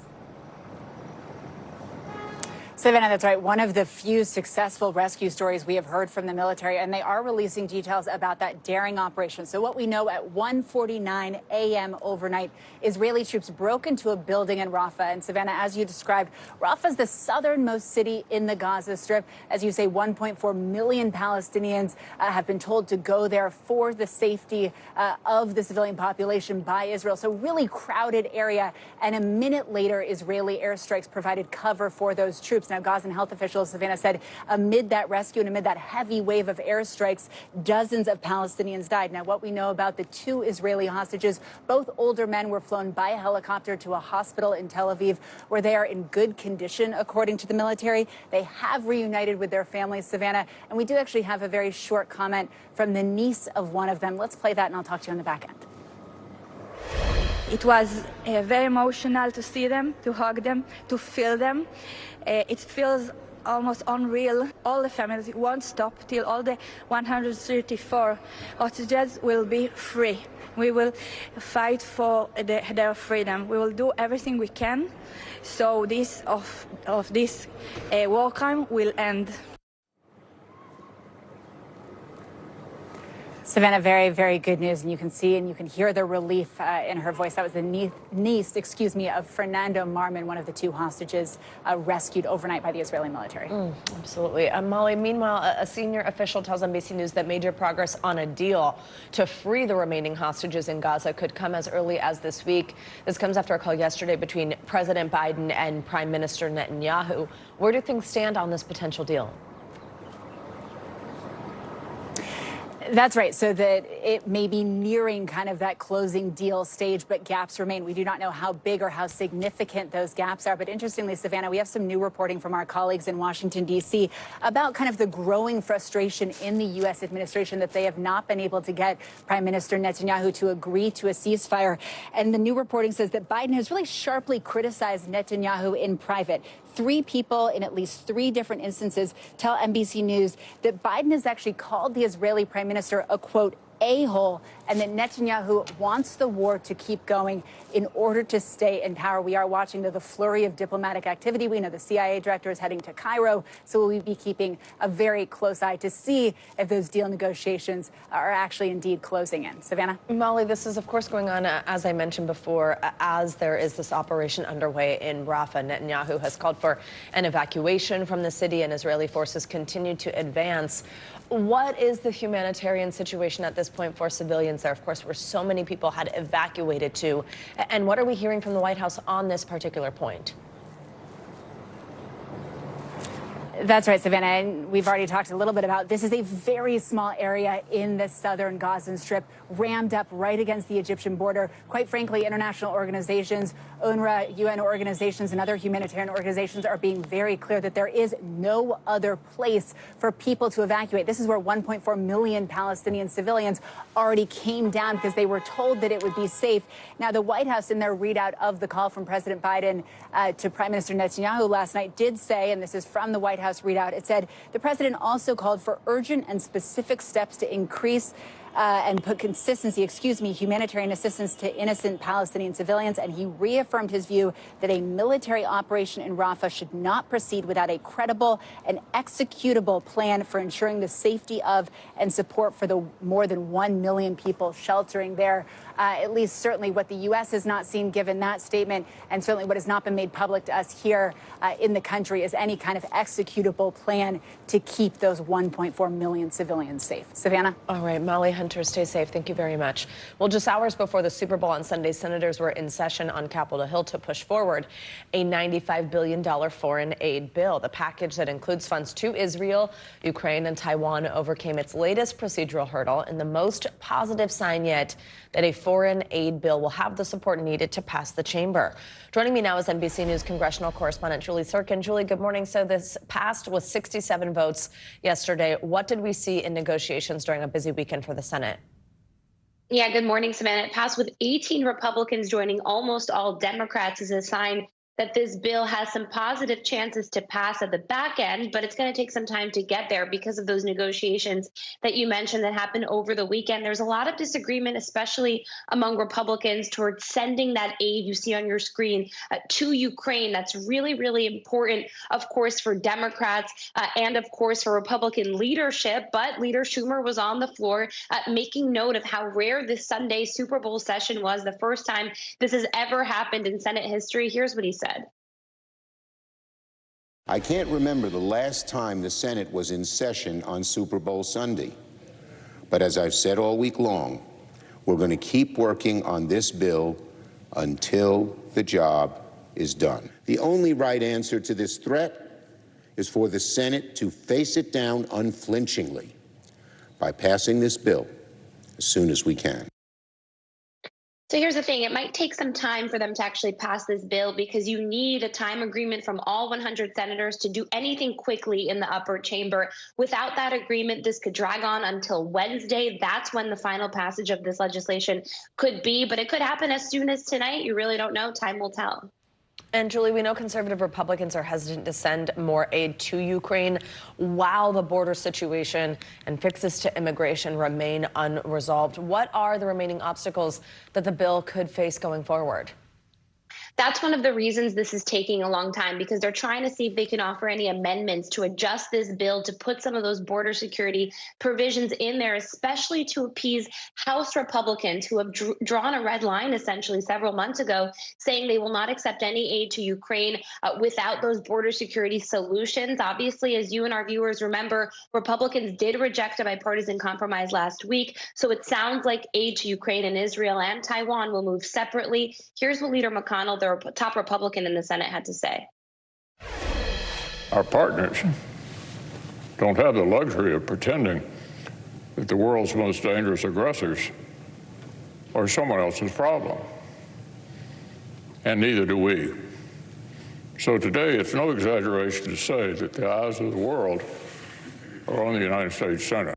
Savannah, that's right. One of the few successful rescue stories we have heard from the military, and they are releasing details about that daring operation. So what we know at 1:49 a.m. overnight, Israeli troops broke into a building in Rafah. And Savannah, as you described, Rafah is the southernmost city in the Gaza Strip. As you say, 1.4 million Palestinians have been told to go there for the safety of the civilian population by Israel. So really crowded area. And a minute later, Israeli airstrikes provided cover for those troops. Now, Gazan health officials, Savannah, said amid that rescue and amid that heavy wave of airstrikes, dozens of Palestinians died. Now, what we know about the 2 Israeli hostages, both older men were flown by a helicopter to a hospital in Tel Aviv, where they are in good condition, according to the military. They have reunited with their families, Savannah, and we do actually have a very short comment from the niece of one of them. Let's play that, and I'll talk to you on the back end. It was very emotional to see them, to hug them, to feel them. It feels almost unreal. All the families won't stop till all the 134 hostages will be free. We will fight for their freedom. We will do everything we can so this war crime will end. Savannah, very, very good news. And you can see and you can hear the relief in her voice. That was the niece, of Fernando Marman, one of the 2 hostages rescued overnight by the Israeli military. Absolutely. Molly, meanwhile, a senior official tells NBC News that major progress on a deal to free the remaining hostages in Gaza could come as early as this week. This comes after a call yesterday between President Biden and Prime Minister Netanyahu. Where do things stand on this potential deal? That's right. So that it may be nearing kind of that closing deal stage, but gaps remain. We do not know how big or how significant those gaps are. But interestingly, Savannah, we have some new reporting from our colleagues in Washington, D.C. about kind of the growing frustration in the U.S. administration that they have not been able to get Prime Minister Netanyahu to agree to a ceasefire. And the new reporting says that Biden has really sharply criticized Netanyahu in private. 3 people in at least 3 different instances tell NBC News that Biden has actually called the Israeli Prime Minister a, quote, a-hole, and that Netanyahu wants the war to keep going in order to stay in power. We are watching the flurry of diplomatic activity. We know the CIA director is heading to Cairo, so we'll be keeping a very close eye to see if those deal negotiations are actually indeed closing in. Savannah? Molly, this is, of course, going on, as I mentioned before, as there is this operation underway in Rafah. Netanyahu has called for an evacuation from the city, and Israeli forces continue to advance. What is the humanitarian situation at this point for civilians there, of course, where so many people had evacuated to? And what are we hearing from the White House on this particular point? That's right, Savannah. And we've already talked a little bit about this is a very small area in the southern Gaza Strip, rammed up right against the Egyptian border. Quite frankly, international organizations, UNRWA, UN organizations, and other humanitarian organizations are being very clear that there is no other place for people to evacuate. This is where 1.4 million Palestinian civilians already came down because they were told that it would be safe. Now, the White House, in their readout of the call from President Biden to Prime Minister Netanyahu last night, did say, and this is from the White House readout, it said the president also called for urgent and specific steps to increase and put humanitarian assistance to innocent Palestinian civilians. And he reaffirmed his view that a military operation in Rafah should not proceed without a credible and executable plan for ensuring the safety of and support for the more than 1 million people sheltering there. At least certainly what the U.S. has not seen given that statement, and certainly what has not been made public to us here in the country is any kind of executable plan to keep those 1.4 million civilians safe. Savannah? All right, Molly Hunter, stay safe. Thank you very much. Well, just hours before the Super Bowl on Sunday, senators were in session on Capitol Hill to push forward a $95 billion foreign aid bill. The package that includes funds to Israel, Ukraine, and Taiwan overcame its latest procedural hurdle and the most positive sign yet that a foreign aid bill will have the support needed to pass the chamber. Joining me now is NBC News congressional correspondent Julie Sirkin. Julie, good morning. So this passed with 67 votes yesterday. What did we see in negotiations during a busy weekend for the Senate? Yeah, good morning, Savannah. It passed with 18 Republicans joining almost all Democrats as a sign that this bill has some positive chances to pass at the back end, but it's going to take some time to get there because of those negotiations that you mentioned that happened over the weekend. There's a lot of disagreement, especially among Republicans, towards sending that aid you see on your screen to Ukraine. That's really, really important, of course, for Democrats and, of course, for Republican leadership. But Leader Schumer was on the floor making note of how rare this Sunday Super Bowl session was, the first time this has ever happened in Senate history. Here's what he said. I can't remember the last time the Senate was in session on Super Bowl Sunday. But as I've said all week long, we're going to keep working on this bill until the job is done. The only right answer to this threat is for the Senate to face it down unflinchingly by passing this bill as soon as we can. So here's the thing, it might take some time for them to actually pass this bill because you need a time agreement from all 100 senators to do anything quickly in the upper chamber. Without that agreement, this could drag on until Wednesday. That's when the final passage of this legislation could be, but it could happen as soon as tonight. You really don't know. Time will tell. And Julie, we know conservative Republicans are hesitant to send more aid to Ukraine while the border situation and fixes to immigration remain unresolved. What are the remaining obstacles that the bill could face going forward? That's one of the reasons this is taking a long time, because they're trying to see if they can offer any amendments to adjust this bill to put some of those border security provisions in there, especially to appease House Republicans who have drawn a red line essentially several months ago, saying they will not accept any aid to Ukraine without those border security solutions. Obviously, as you and our viewers remember, Republicans did reject a bipartisan compromise last week. So it sounds like aid to Ukraine and Israel and Taiwan will move separately. Here's what Leader McConnell, the top Republican in the Senate, had to say. Our partners don't have the luxury of pretending that the world's most dangerous aggressors are someone else's problem. And neither do we. So today, it's no exaggeration to say that the eyes of the world are on the United States Senate.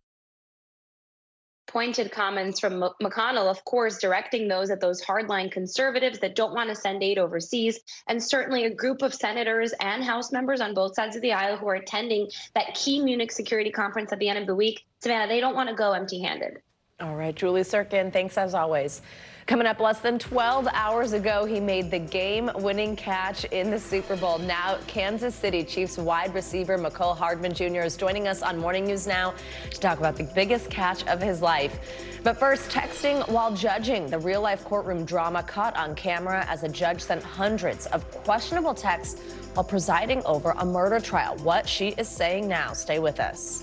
Pointed comments from McConnell, of course, directing those at those hardline conservatives that don't want to send aid overseas, and certainly a group of senators and House members on both sides of the aisle who are attending that key Munich security conference at the end of the week. Savannah, they don't want to go empty-handed. All right, Julie Sirkin, thanks as always. Coming up less than 12 hours ago, he made the game-winning catch in the Super Bowl. Now, Kansas City Chiefs wide receiver Mecole Hardman Jr. is joining us on Morning News Now to talk about the biggest catch of his life. But first, texting while judging, the real-life courtroom drama caught on camera as a judge sent hundreds of questionable texts while presiding over a murder trial. What she is saying now. Stay with us.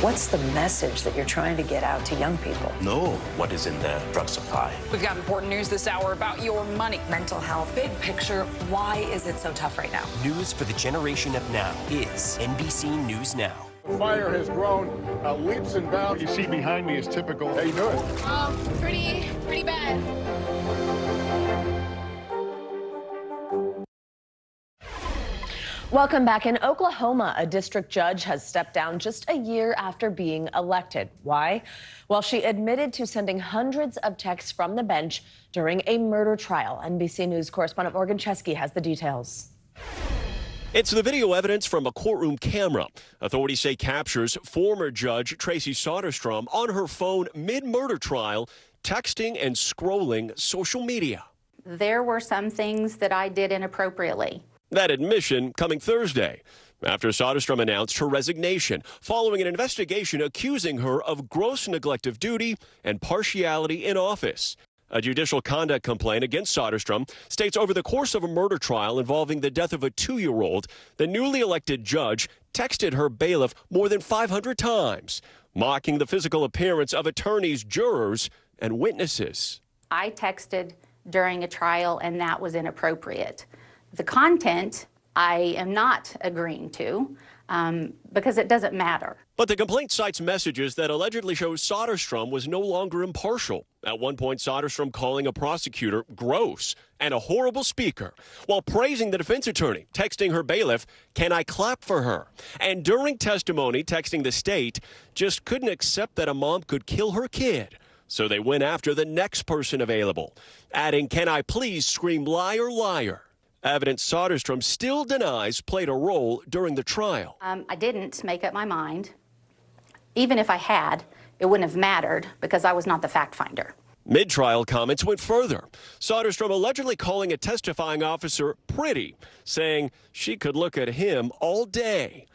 What's the message that you're trying to get out to young people? Know what is in the drug supply. We've got important news this hour about your money. Mental health, big picture. Why is it so tough right now? News for the generation of now is NBC News Now. The fire has grown leaps and bounds. What you see behind me is typical. How you doing? Pretty bad. Welcome back. In Oklahoma, a district judge has stepped down just a year after being elected. Why? Well, she admitted to sending hundreds of texts from the bench during a murder trial. NBC News correspondent Morgan Chesky has the details. It's the video evidence from a courtroom camera. Authorities say captures former Judge Tracy Soderstrom on her phone mid-murder trial, texting and scrolling social media. There were some things that I did inappropriately. That admission coming Thursday, after Soderstrom announced her resignation following an investigation accusing her of gross neglect of duty and partiality in office. A judicial conduct complaint against Soderstrom states over the course of a murder trial involving the death of a 2-year-old, the newly elected judge texted her bailiff more than 500 times, mocking the physical appearance of attorneys, jurors, and witnesses. I texted during a trial, and that was inappropriate. The content I am not agreeing to because it doesn't matter. But the complaint cites messages that allegedly show Soderstrom was no longer impartial. At one point, Soderstrom calling a prosecutor gross and a horrible speaker, while praising the defense attorney, texting her bailiff, "Can I clap for her?" And during testimony, texting the state, just couldn't accept that a mom could kill her kid. So they went after the next person available, adding, "Can I please scream liar, liar?" Evidence Soderstrom still denies played a role during the trial. I didn't make up my mind. Even if I had, it wouldn't have mattered because I was not the fact finder. Mid-trial comments went further. Soderstrom allegedly calling a testifying officer pretty, saying she could look at him all day.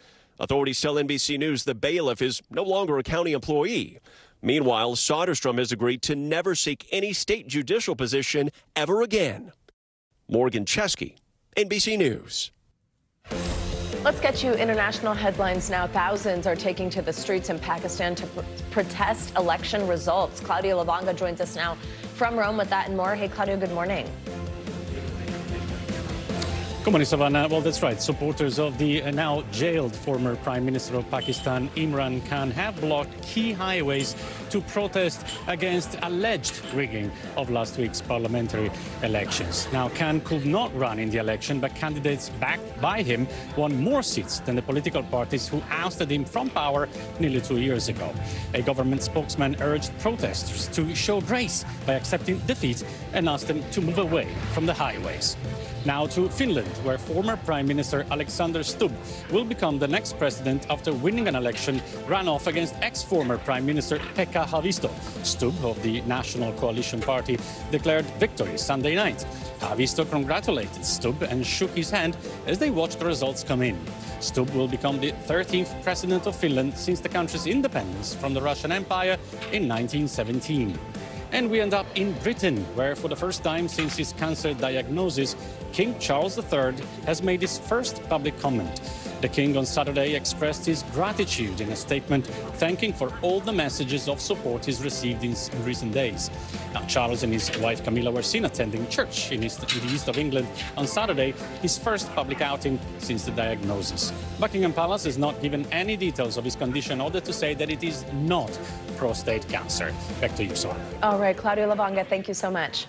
Authorities tell NBC News the bailiff is no longer a county employee. Meanwhile, Soderstrom has agreed to never seek any state judicial position ever again. Morgan Chesky, NBC News. Let's get you international headlines now. Thousands are taking to the streets in Pakistan to protest election results. Claudia Lavanga joins us now from Rome with that and more. Hey, Claudia, good morning. Good morning, Savannah. Well, that's right. Supporters of the now jailed former Prime Minister of Pakistan, Imran Khan, have blocked key highways to protest against alleged rigging of last week's parliamentary elections. Now, Khan could not run in the election, but candidates backed by him won more seats than the political parties who ousted him from power nearly 2 years ago. A government spokesman urged protesters to show grace by accepting defeat and asked them to move away from the highways. Now to Finland, where former Prime Minister Alexander Stubb will become the next president after winning an election runoff against ex-former Prime Minister Pekka Haavisto. Stubb of the National Coalition Party declared victory Sunday night. Haavisto congratulated Stubb and shook his hand as they watched the results come in. Stubb will become the 13th president of Finland since the country's independence from the Russian Empire in 1917. And we end up in Britain, where for the first time since his cancer diagnosis, King Charles III has made his first public comment. The King on Saturday expressed his gratitude in a statement, thanking for all the messages of support he's received in recent days. Now, Charles and his wife Camilla were seen attending church in the east of England on Saturday, his first public outing since the diagnosis. Buckingham Palace has not given any details of his condition, other to say that it is not prostate cancer. Back to you, Sora. All right, Claudia Lavanga, thank you so much.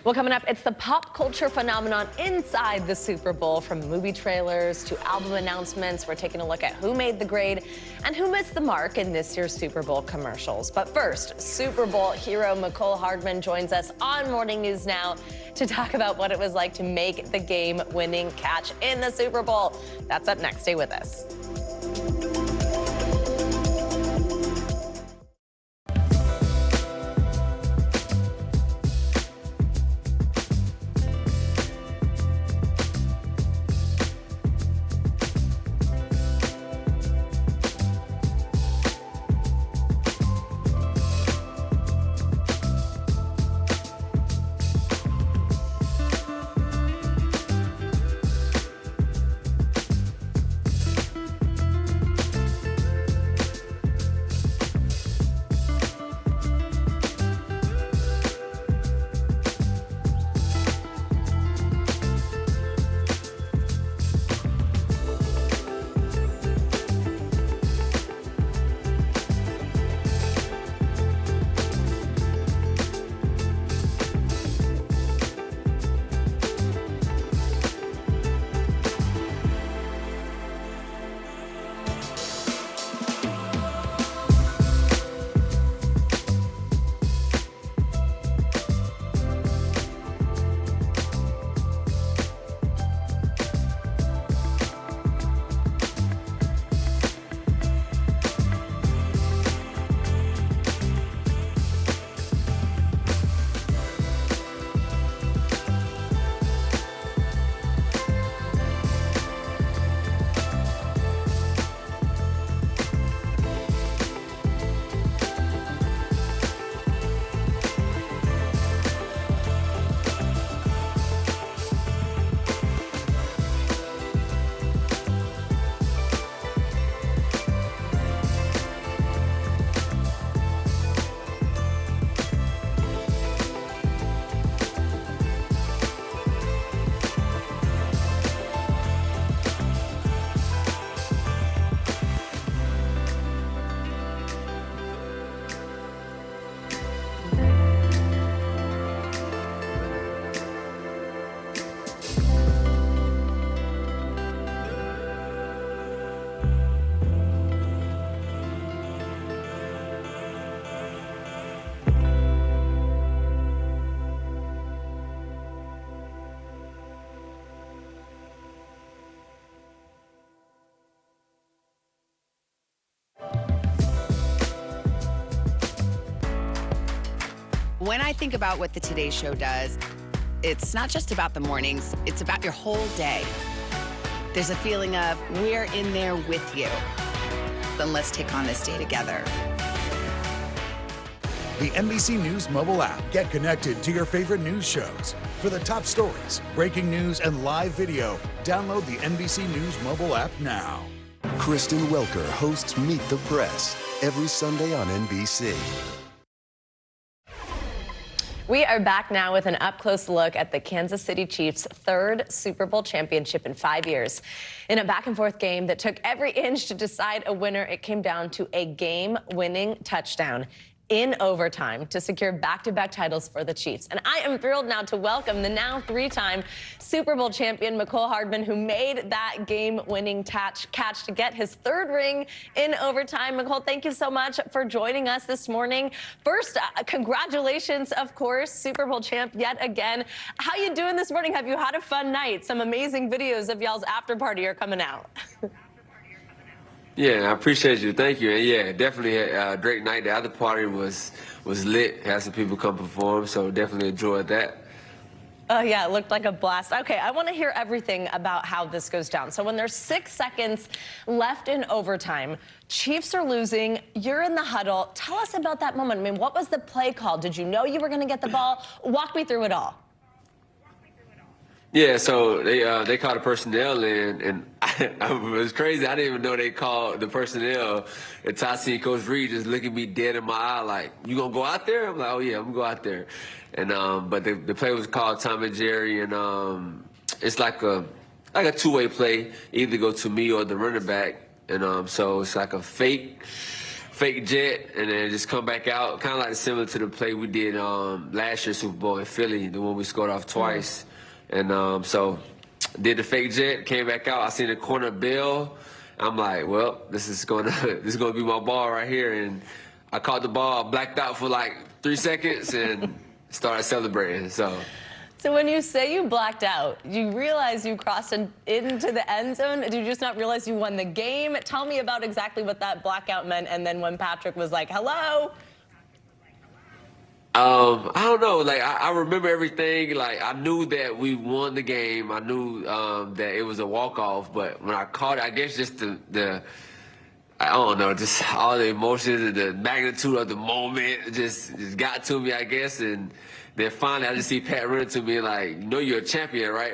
Well, coming up, it's the pop culture phenomenon inside the Super Bowl. From movie trailers to album announcements, we're taking a look at who made the grade and who missed the mark in this year's Super Bowl commercials. But first, Super Bowl hero Nicole Hardman joins us on Morning News Now to talk about what it was like to make the game-winning catch in the Super Bowl. That's up next. Stay with us. When I think about what the Today Show does, it's not just about the mornings, it's about your whole day. There's a feeling of we're in there with you. Then let's take on this day together. The NBC News mobile app. Get connected to your favorite news shows. For the top stories, breaking news, and live video, download the NBC News mobile app now. Kristen Welker hosts Meet the Press every Sunday on NBC. We are back now with an up-close look at the Kansas City Chiefs' third Super Bowl championship in 5 years. In a back-and-forth game that took every inch to decide a winner, it came down to a game-winning touchdown in overtime to secure back-to-back titles for the Chiefs. And I am thrilled now to welcome the now three-time Super Bowl champion, McCole Hardman, who made that game-winning catch to get his third ring in overtime. McCole, thank you so much for joining us this morning. First, congratulations, of course, Super Bowl champ yet again. How you doing this morning? Have you had a fun night? Some amazing videos of y'all's after party are coming out. Yeah, I appreciate you. Thank you. And yeah, definitely a great night. The other party was lit. Had some people come perform, so definitely enjoyed that. Oh, yeah, it looked like a blast. Okay, I want to hear everything about how this goes down. So when there's 6 seconds left in overtime, Chiefs are losing, you're in the huddle. Tell us about that moment. I mean, what was the play call? Did you know you were going to get the ball? Walk me through it all. Yeah, so they called the personnel in, and it was crazy. I didn't even know they called the personnel. And I seen Coach Reed just looking me dead in my eye, like, "You gonna go out there?" I'm like, "Oh yeah, I'm gonna go out there." And but the play was called Tom and Jerry, and it's like a two-way play, either go to me or the running back, and so it's like a fake jet, and then just come back out, kind of like similar to the play we did last year's Super Bowl in Philly, the one we scored off twice. And so did the fake jet, came back out. I seen the corner bell. I'm like, well, this is gonna be my ball right here. And I caught the ball, blacked out for like 3 seconds, and started celebrating. So when you say you blacked out, you realize you crossed into the end zone? Did you just not realize you won the game? Tell me about exactly what that blackout meant. And then when Patrick was like, "Hello." I don't know. Like I remember everything. Like I knew that we won the game. I knew that it was a walk-off. But when I caught it, I guess just the I don't know, just all the emotions and the magnitude of the moment just got to me, I guess. And then finally, I just see Pat running to me like, "You know you're a champion, right?"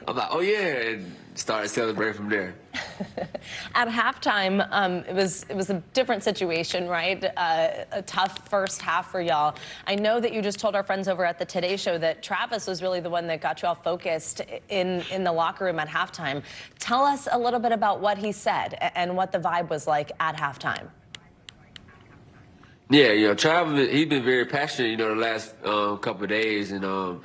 I'm like, "Oh yeah," and started celebrating from there. At halftime, it was a different situation, right? A tough first half for y'all. I know that you just told our friends over at the Today Show that Travis was really the one that got you all focused in the locker room at halftime. Tell us a little bit about what he said and what the vibe was like at halftime. Yeah, Travis, he's been very passionate, the last couple of days, and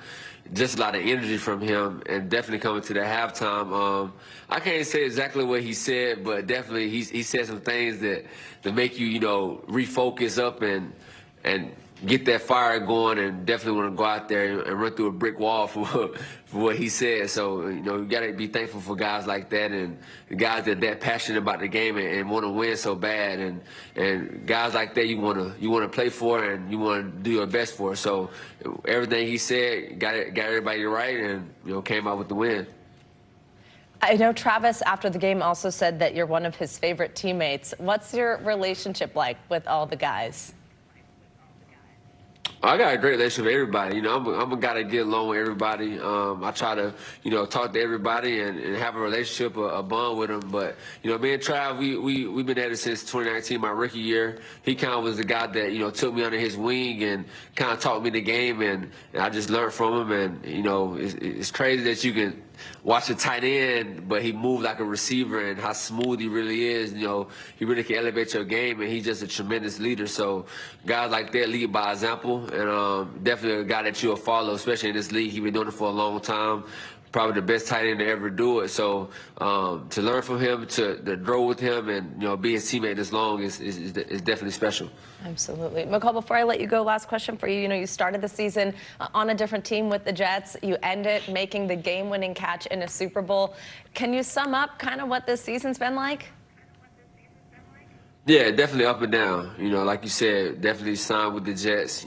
just a lot of energy from him, and definitely coming to the halftime. I can't say exactly what he said, but definitely he said some things that make you, refocus up and get that fire going, and definitely want to go out there and run through a brick wall for what he said. So, you got to be thankful for guys like that, and the guys that passionate about the game and want to win so bad, and guys like that you want to play for, and you want to do your best for. So everything he said got everybody right, and came out with the win. I know Travis, after the game, also said that you're one of his favorite teammates. What's your relationship like with all the guys? I got a great relationship with everybody. I'm a guy that get along with everybody. I try to, talk to everybody and have a relationship, a bond with them. But, me and Trav, we've been at it since 2019, my rookie year. He kind of was the guy that, took me under his wing and kind of taught me the game, and I just learned from him. And, it's crazy that you can watch a tight end, but he moved like a receiver, and how smooth he really is. He really can elevate your game, and he's just a tremendous leader. So guys like that lead by example, and definitely a guy that you'll follow, especially in this league. He's been doing it for a long time. Probably the best tight end to ever do it. So to learn from him, to grow with him, and be his teammate this long is definitely special. Absolutely. McCall, before I let you go, last question for you. You started the season on a different team with the Jets. You end it making the game-winning catch in a Super Bowl. Can you sum up kind of what this season's been like? Yeah, definitely up and down. Like you said, definitely signed with the Jets.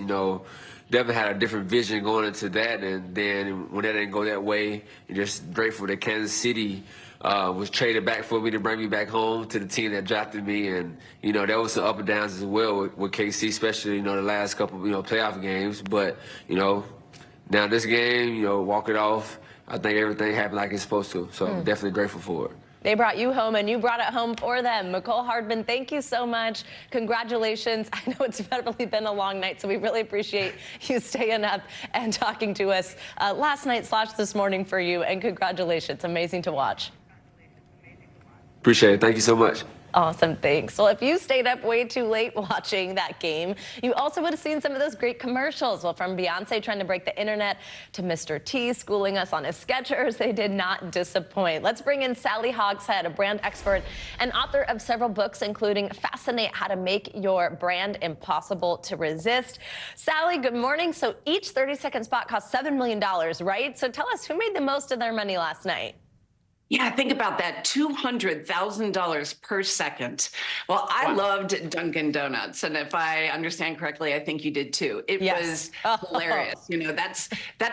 definitely had a different vision going into that. And then when that didn't go that way, I'm just grateful that Kansas City was traded back for me to bring me back home to the team that drafted me. And, you know, there was some up and downs as well with KC, especially, you know, the last couple, you know, playoff games. But, you know, now this game, you know, walk it off, I think everything happened like it's supposed to. So I'm definitely grateful for it. They brought you home, and you brought it home for them. Nicole Hardman, thank you so much. Congratulations. I know it's definitely been a long night, so we really appreciate you staying up and talking to us last night / this morning for you, and congratulations. Amazing to watch. Appreciate it. Thank you so much. Awesome, thanks. Well, if you stayed up way too late watching that game, you also would have seen some of those great commercials. Well, from Beyonce trying to break the internet to Mr. T schooling us on his Skechers, they did not disappoint. Let's bring in Sally Hogshead, a brand expert and author of several books, including Fascinate: How to Make Your Brand Impossible to Resist. Sally, good morning. So each 30-second spot costs $7 million, right? So tell us, who made the most of their money last night? Yeah, think about that, $200,000 per second. Well, I loved Dunkin' Donuts, and if I understand correctly, I think you did too. It was hilarious. You know, that's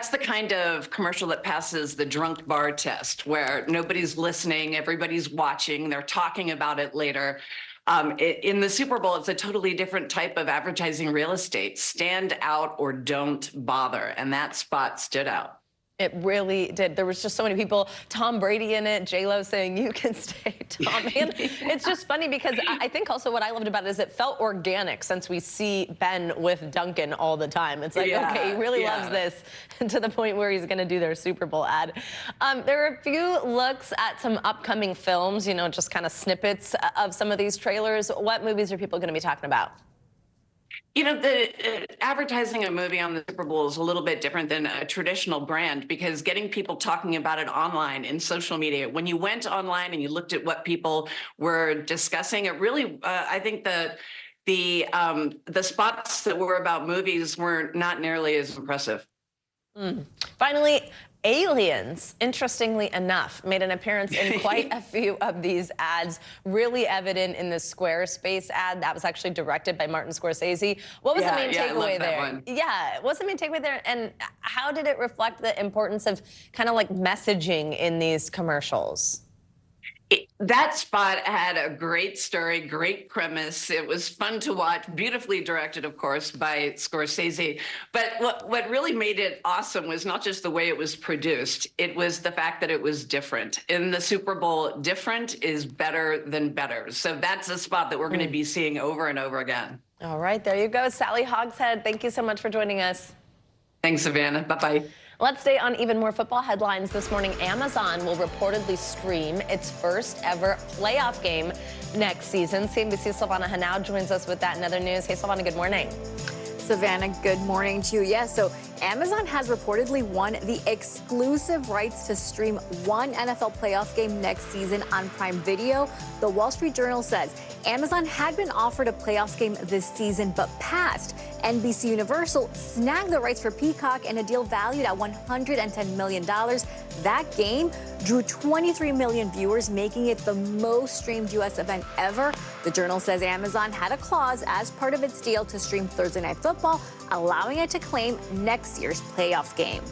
the kind of commercial that passes the drunk bar test, where nobody's listening, everybody's watching, they're talking about it later. In the Super Bowl, it's a totally different type of advertising real estate. Stand out or don't bother, and that spot stood out. It really did. There was just so many people. Tom Brady in it, J-Lo saying, "You can stay, Tom." And it's just funny because I think also what I loved about it is it felt organic, since we see Ben with Duncan all the time. It's like, okay, he really loves this, to the point where he's going to do their Super Bowl ad. There are a few looks at some upcoming films, you know, just kind of snippets of some of these trailers. What movies are people going to be talking about? You know, the advertising a movie on the Super Bowl is a little bit different than a traditional brand, because getting people talking about it online in social media, when you went online and you looked at what people were discussing, it really, I think the spots that were about movies were not nearly as impressive. Finally, aliens, interestingly enough, made an appearance in quite a few of these ads, really evident in the Squarespace ad that was actually directed by Martin Scorsese. What was the main takeaway there? Yeah, what's the main takeaway there, and how did it reflect the importance of kind of like messaging in these commercials? That spot had a great story, great premise. It was fun to watch, beautifully directed, of course, by Scorsese. But what really made it awesome was not just the way it was produced, it was the fact that it was different. In the Super Bowl, different is better than better. So that's a spot that we're going to be seeing over and over again. All right, there you go. Sally Hogshead, thank you so much for joining us. Thanks, Savannah. Bye-bye. Let's stay on even more football headlines this morning. Amazon will reportedly stream its first ever playoff game next season. CNBC's Silvana Henao joins us with that and other news. Hey, Silvana, good morning. Savannah, good morning to you. Yes, so Amazon has reportedly won the exclusive rights to stream one NFL playoff game next season on Prime Video. The Wall Street Journal says Amazon had been offered a playoff game this season but passed. NBC Universal snagged the rights for Peacock in a deal valued at $110 million. That game drew 23 million viewers, making it the most streamed U.S. event ever. The Journal says Amazon had a clause as part of its deal to stream Thursday Night Football, allowing it to claim next year's playoff game.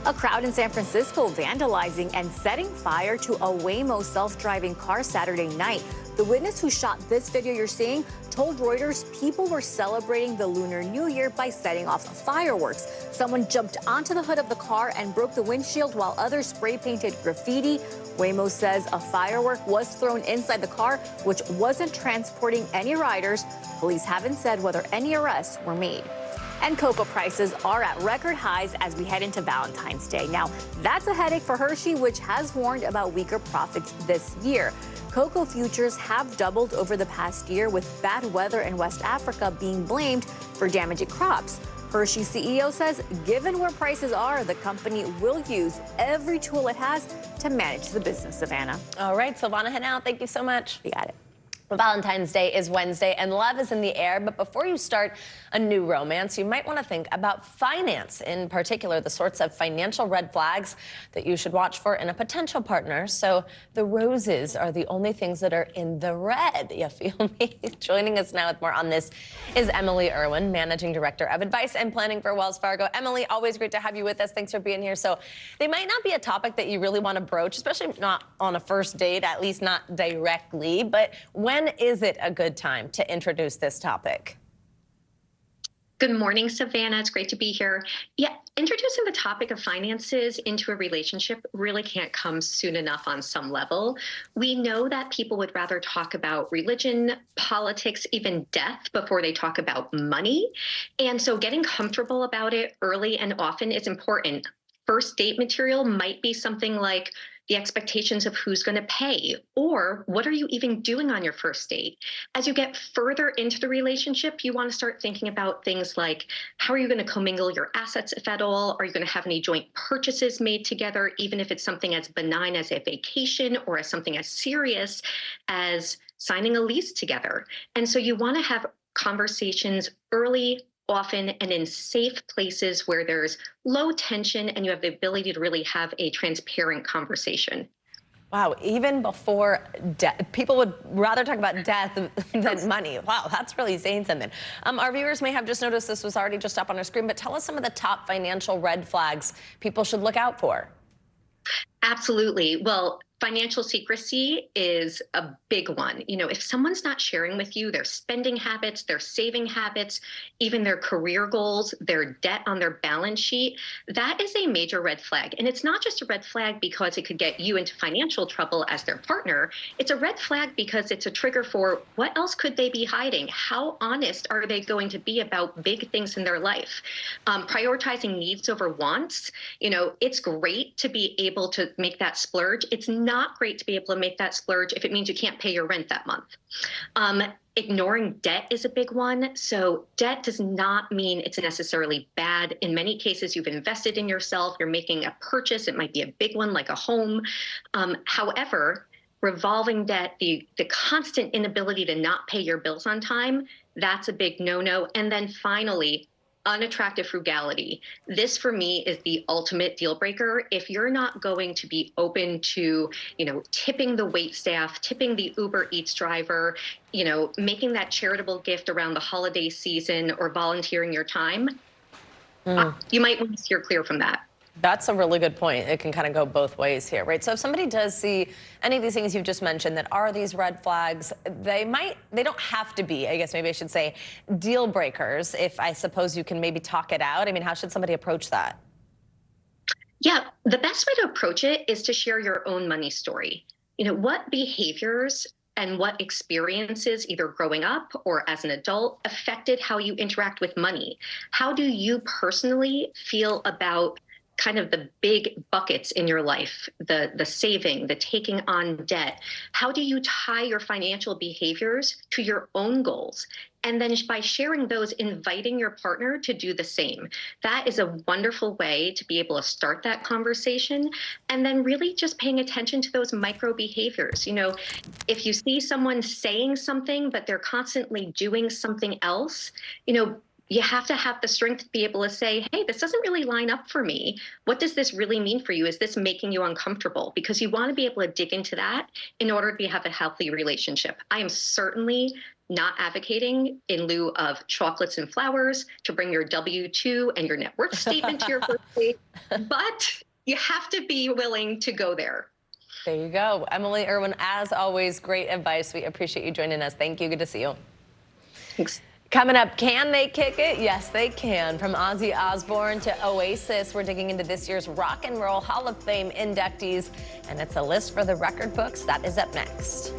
A crowd in San Francisco vandalizing and setting fire to a Waymo self-driving car Saturday night. The witness who shot this video you're seeing told Reuters people were celebrating the Lunar New Year by setting off fireworks. Someone jumped onto the hood of the car and broke the windshield while others spray-painted graffiti. Waymo says a firework was thrown inside the car, which wasn't transporting any riders. Police haven't said whether any arrests were made. And cocoa prices are at record highs as we head into Valentine's Day. Now, that's a headache for Hershey, which has warned about weaker profits this year. Cocoa futures have doubled over the past year, with bad weather in West Africa being blamed for damaging crops. Hershey CEO says, given where prices are, the company will use every tool it has to manage the business, Savannah. All right, Silvana Henao, thank you so much. You got it. Valentine's Day is Wednesday and love is in the air, but before you start a new romance, you might want to think about finance, in particular, the sorts of financial red flags that you should watch for in a potential partner. So the roses are the only things that are in the red. You feel me? Joining us now with more on this is Emily Irwin, Managing Director of Advice and Planning for Wells Fargo. Emily, always great to have you with us. Thanks for being here. So they might not be a topic that you really want to broach, especially not on a first date, at least not directly, but when is it a good time to introduce this topic? Good morning, Savannah. It's great to be here. Yeah, introducing the topic of finances into a relationship really can't come soon enough on some level. We know that people would rather talk about religion, politics, even death before they talk about money. And so getting comfortable about it early and often is important. First date material might be something like the expectations of who's going to pay, or what are you even doing on your first date? As you get further into the relationship, you want to start thinking about things like, how are you going to commingle your assets, if at all? Are you going to have any joint purchases made together, even if it's something as benign as a vacation or as something as serious as signing a lease together? And so you want to have conversations early, often, and in safe places where there's low tension and you have the ability to really have a transparent conversation. Wow, even before death, people would rather talk about death than money. Wow, that's really saying something. Our viewers may have just noticed this was already just up on our screen, but tell us some of the top financial red flags people should look out for. Absolutely. Well, financial secrecy is a big one. You know, if someone's not sharing with you their spending habits, their saving habits, even their career goals, their debt on their balance sheet, that is a major red flag. And it's not just a red flag because it could get you into financial trouble as their partner. It's a red flag because it's a trigger for what else could they be hiding? How honest are they going to be about big things in their life? Prioritizing needs over wants. You know, it's great to be able to make that splurge. It's not great to be able to make that splurge if it means you can't pay your rent that month. Ignoring debt is a big one. So debt does not mean it's necessarily bad. In many cases, you've invested in yourself, you're making a purchase. It might be a big one like a home. However, revolving debt, the constant inability to not pay your bills on time, that's a big no-no. And then finally, unattractive frugality. This for me is the ultimate deal breaker. If you're not going to be open to, you know, tipping the wait staff, tipping the Uber Eats driver, you know, making that charitable gift around the holiday season or volunteering your time, you might want to steer clear from that. That's a really good point. It can kind of go both ways here, right? So if somebody does see any of these things you've just mentioned that are these red flags, they don't have to be, I guess maybe I should say, deal breakers. If I suppose you can maybe talk it out. I mean, how should somebody approach that? Yeah, the best way to approach it is to share your own money story. You know, what behaviors and what experiences, either growing up or as an adult, affected how you interact with money? How do you personally feel about kind of the big buckets in your life, the saving, the taking on debt? How do you tie your financial behaviors to your own goals? And then by sharing those, inviting your partner to do the same. That is a wonderful way to be able to start that conversation. And then really just paying attention to those micro behaviors. You know, if you see someone saying something, but they're constantly doing something else, you know, you have to have the strength to be able to say, hey, this doesn't really line up for me. What does this really mean for you? Is this making you uncomfortable? Because you want to be able to dig into that in order to have a healthy relationship. I am certainly not advocating in lieu of chocolates and flowers to bring your W-2 and your net worth statement to your first date, but you have to be willing to go there. There you go. Emily Irwin, as always, great advice. We appreciate you joining us. Thank you. Good to see you. Thanks. Coming up, can they kick it? Yes, they can. From Ozzy Osbourne to Oasis, we're digging into this year's Rock and Roll Hall of Fame inductees, and it's a list for the record books. That is up next.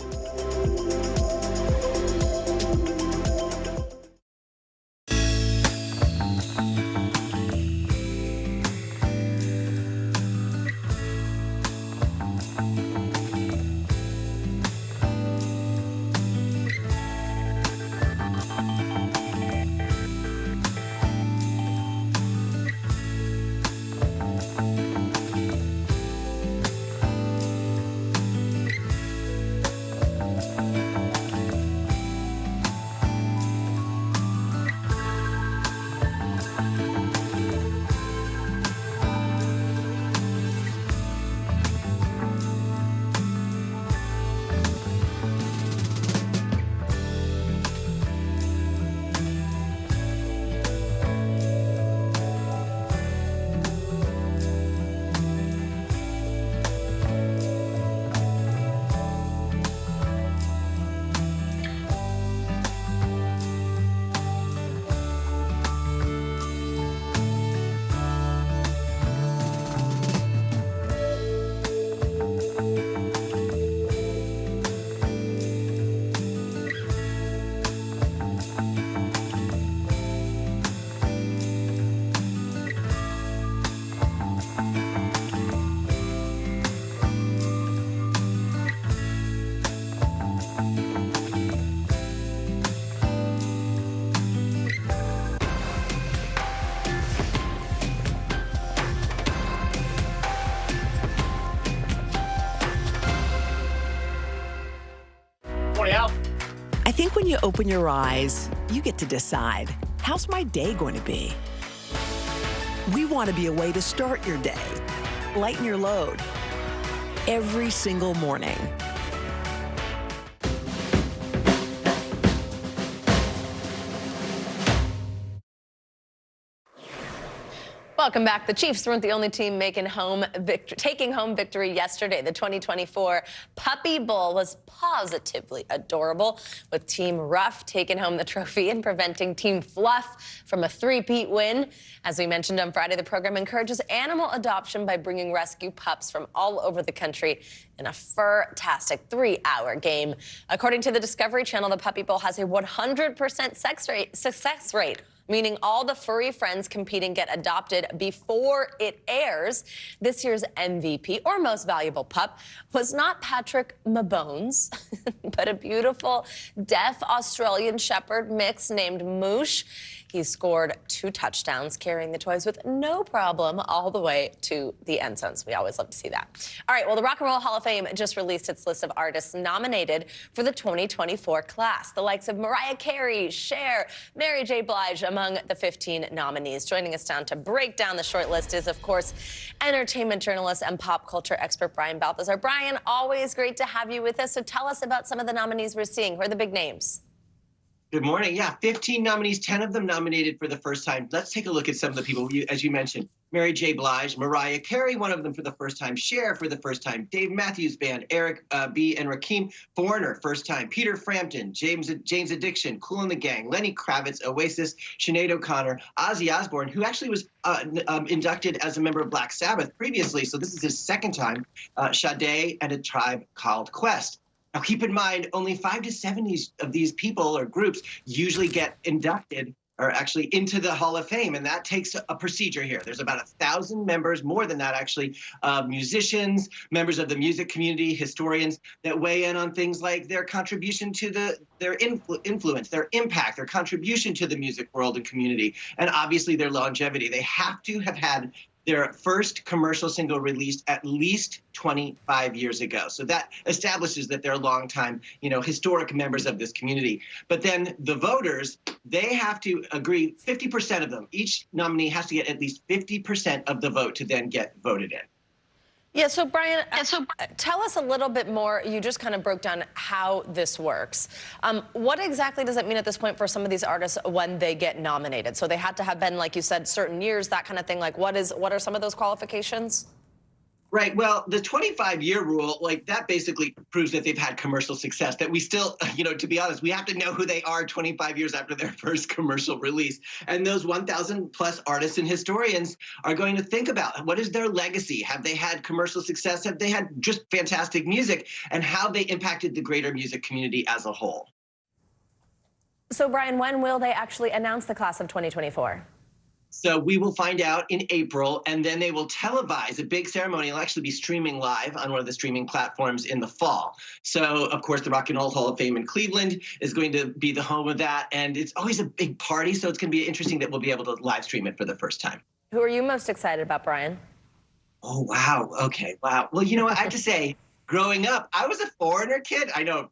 I think when you open your eyes, you get to decide, how's my day going to be? We want to be a way to start your day, lighten your load, every single morning. Welcome back. The Chiefs weren't the only team taking home victory yesterday. The 2024 Puppy Bowl was positively adorable, with Team Rough taking home the trophy and preventing Team Fluff from a three-peat win. As we mentioned on Friday, the program encourages animal adoption by bringing rescue pups from all over the country in a fur-tastic 3-hour game. According to the Discovery Channel, the Puppy Bowl has a 100% success rate, meaning all the furry friends competing get adopted before it airs. This year's MVP, or most valuable pup, was not Patrick Mabones, but a beautiful deaf Australian Shepherd mix named Moosh. He scored 2 touchdowns, carrying the toys with no problem all the way to the end zones. We always love to see that. All right, well, the Rock and Roll Hall of Fame just released its list of artists nominated for the 2024 class. The likes of Mariah Carey, Cher, Mary J. Blige among the 15 nominees. Joining us down to break down the short list is, of course, entertainment journalist and pop culture expert Brian Balthazar. Brian, always great to have you with us. So tell us about some of the nominees we're seeing. Who are the big names? Good morning. Yeah, 15 nominees, 10 of them nominated for the first time. Let's take a look at some of the people, as you mentioned. Mary J. Blige, Mariah Carey, one of them for the first time, Cher for the first time, Dave Matthews Band, Eric B. and Rakim, Foreigner, first time, Peter Frampton, James Addiction, Kool and the Gang, Lenny Kravitz, Oasis, Sinead O'Connor, Ozzy Osbourne, who actually was inducted as a member of Black Sabbath previously, so this is his second time, Sade, and A Tribe Called Quest. Now, keep in mind, only 5 to 7 of these people or groups usually get inducted or actually into the Hall of Fame, and that takes a procedure here. There's about 1,000 members, more than that actually, musicians, members of the music community, historians that weigh in on things like their contribution to their influence, their impact, their contribution to the music world and community, and obviously their longevity. They have to have had their first commercial single released at least 25 years ago. So that establishes that they're longtime, historic members of this community. But then the voters, they have to agree, 50% of them. Each nominee has to get at least 50% of the vote to then get voted in. Yeah, so Brian, tell us a little bit more. You just kind of broke down how this works. What exactly does it mean at this point for some of these artists when they get nominated? So they had to have been, like you said, certain years, that kind of thing. Like, what are some of those qualifications? Right. Well, the 25-year rule, that basically proves that they've had commercial success, that we still, to be honest, we have to know who they are 25 years after their first commercial release. And those 1,000 plus artists and historians are going to think about what is their legacy? Have they had commercial success? Have they had just fantastic music? And how they impacted the greater music community as a whole? So, Brian, when will they actually announce the class of 2024? So we will find out in April, and then they will televise a big ceremony. It'll actually be streaming live on one of the streaming platforms in the fall. So, of course, the Rock and Roll Hall of Fame in Cleveland is going to be the home of that, and it's always a big party, so it's going to be interesting that we'll be able to live stream it for the first time. Who are you most excited about, Brian? Oh, wow. Okay, wow. Well, I have to say, growing up, I was a Foreigner kid. I know.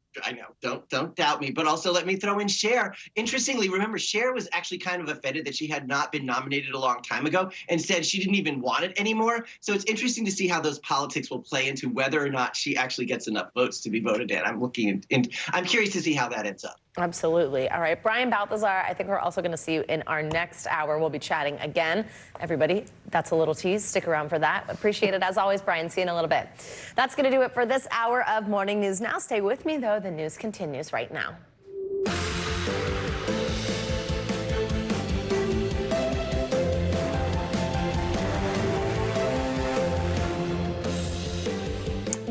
Don't doubt me. But also let me throw in Cher. Interestingly, remember, Cher was actually kind of offended that she had not been nominated a long time ago and said she didn't even want it anymore. So it's interesting to see how those politics will play into whether or not she actually gets enough votes to be voted in. I'm looking and I'm curious to see how that ends up. Absolutely. All right, Brian Balthazar, I think we're also going to see you in our next hour. We'll be chatting again. Everybody, that's a little tease. Stick around for that. Appreciate it as always, Brian. See you in a little bit. That's going to do it for this hour of Morning News Now. Stay with me, though. The news continues right now.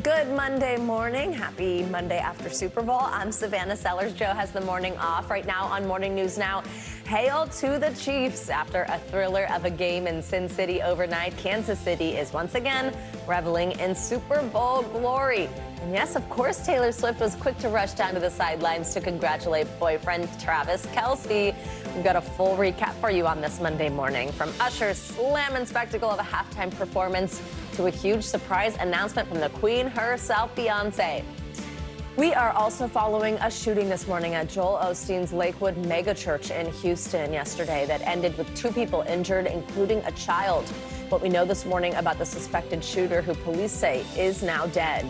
Good Monday morning. Happy Monday after Super Bowl. I'm Savannah Sellers. Joe has the morning off right now on Morning News Now. Hail to the Chiefs. After a thriller of a game in Sin City overnight, Kansas City is once again reveling in Super Bowl glory. And yes, of course, Taylor Swift was quick to rush down to the sidelines to congratulate boyfriend Travis Kelce. We've got a full recap for you on this Monday morning. From Usher's slamming spectacle of a halftime performance to a huge surprise announcement from the queen herself, Beyonce. We are also following a shooting this morning at Joel Osteen's Lakewood megachurch in Houston yesterday that ended with 2 people injured, including a child. What we know this morning about the suspected shooter, who police say is now dead.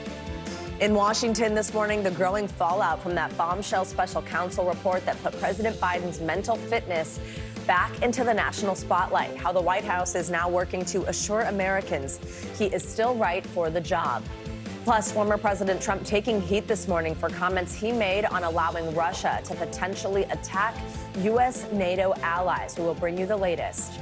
In Washington this morning, the growing fallout from that bombshell special counsel report that put President Biden's mental fitness back into the national spotlight. How the White House is now working to assure Americans he is still right for the job. Plus, former President Trump taking heat this morning for comments he made on allowing Russia to potentially attack U.S. NATO allies. We will bring you the latest.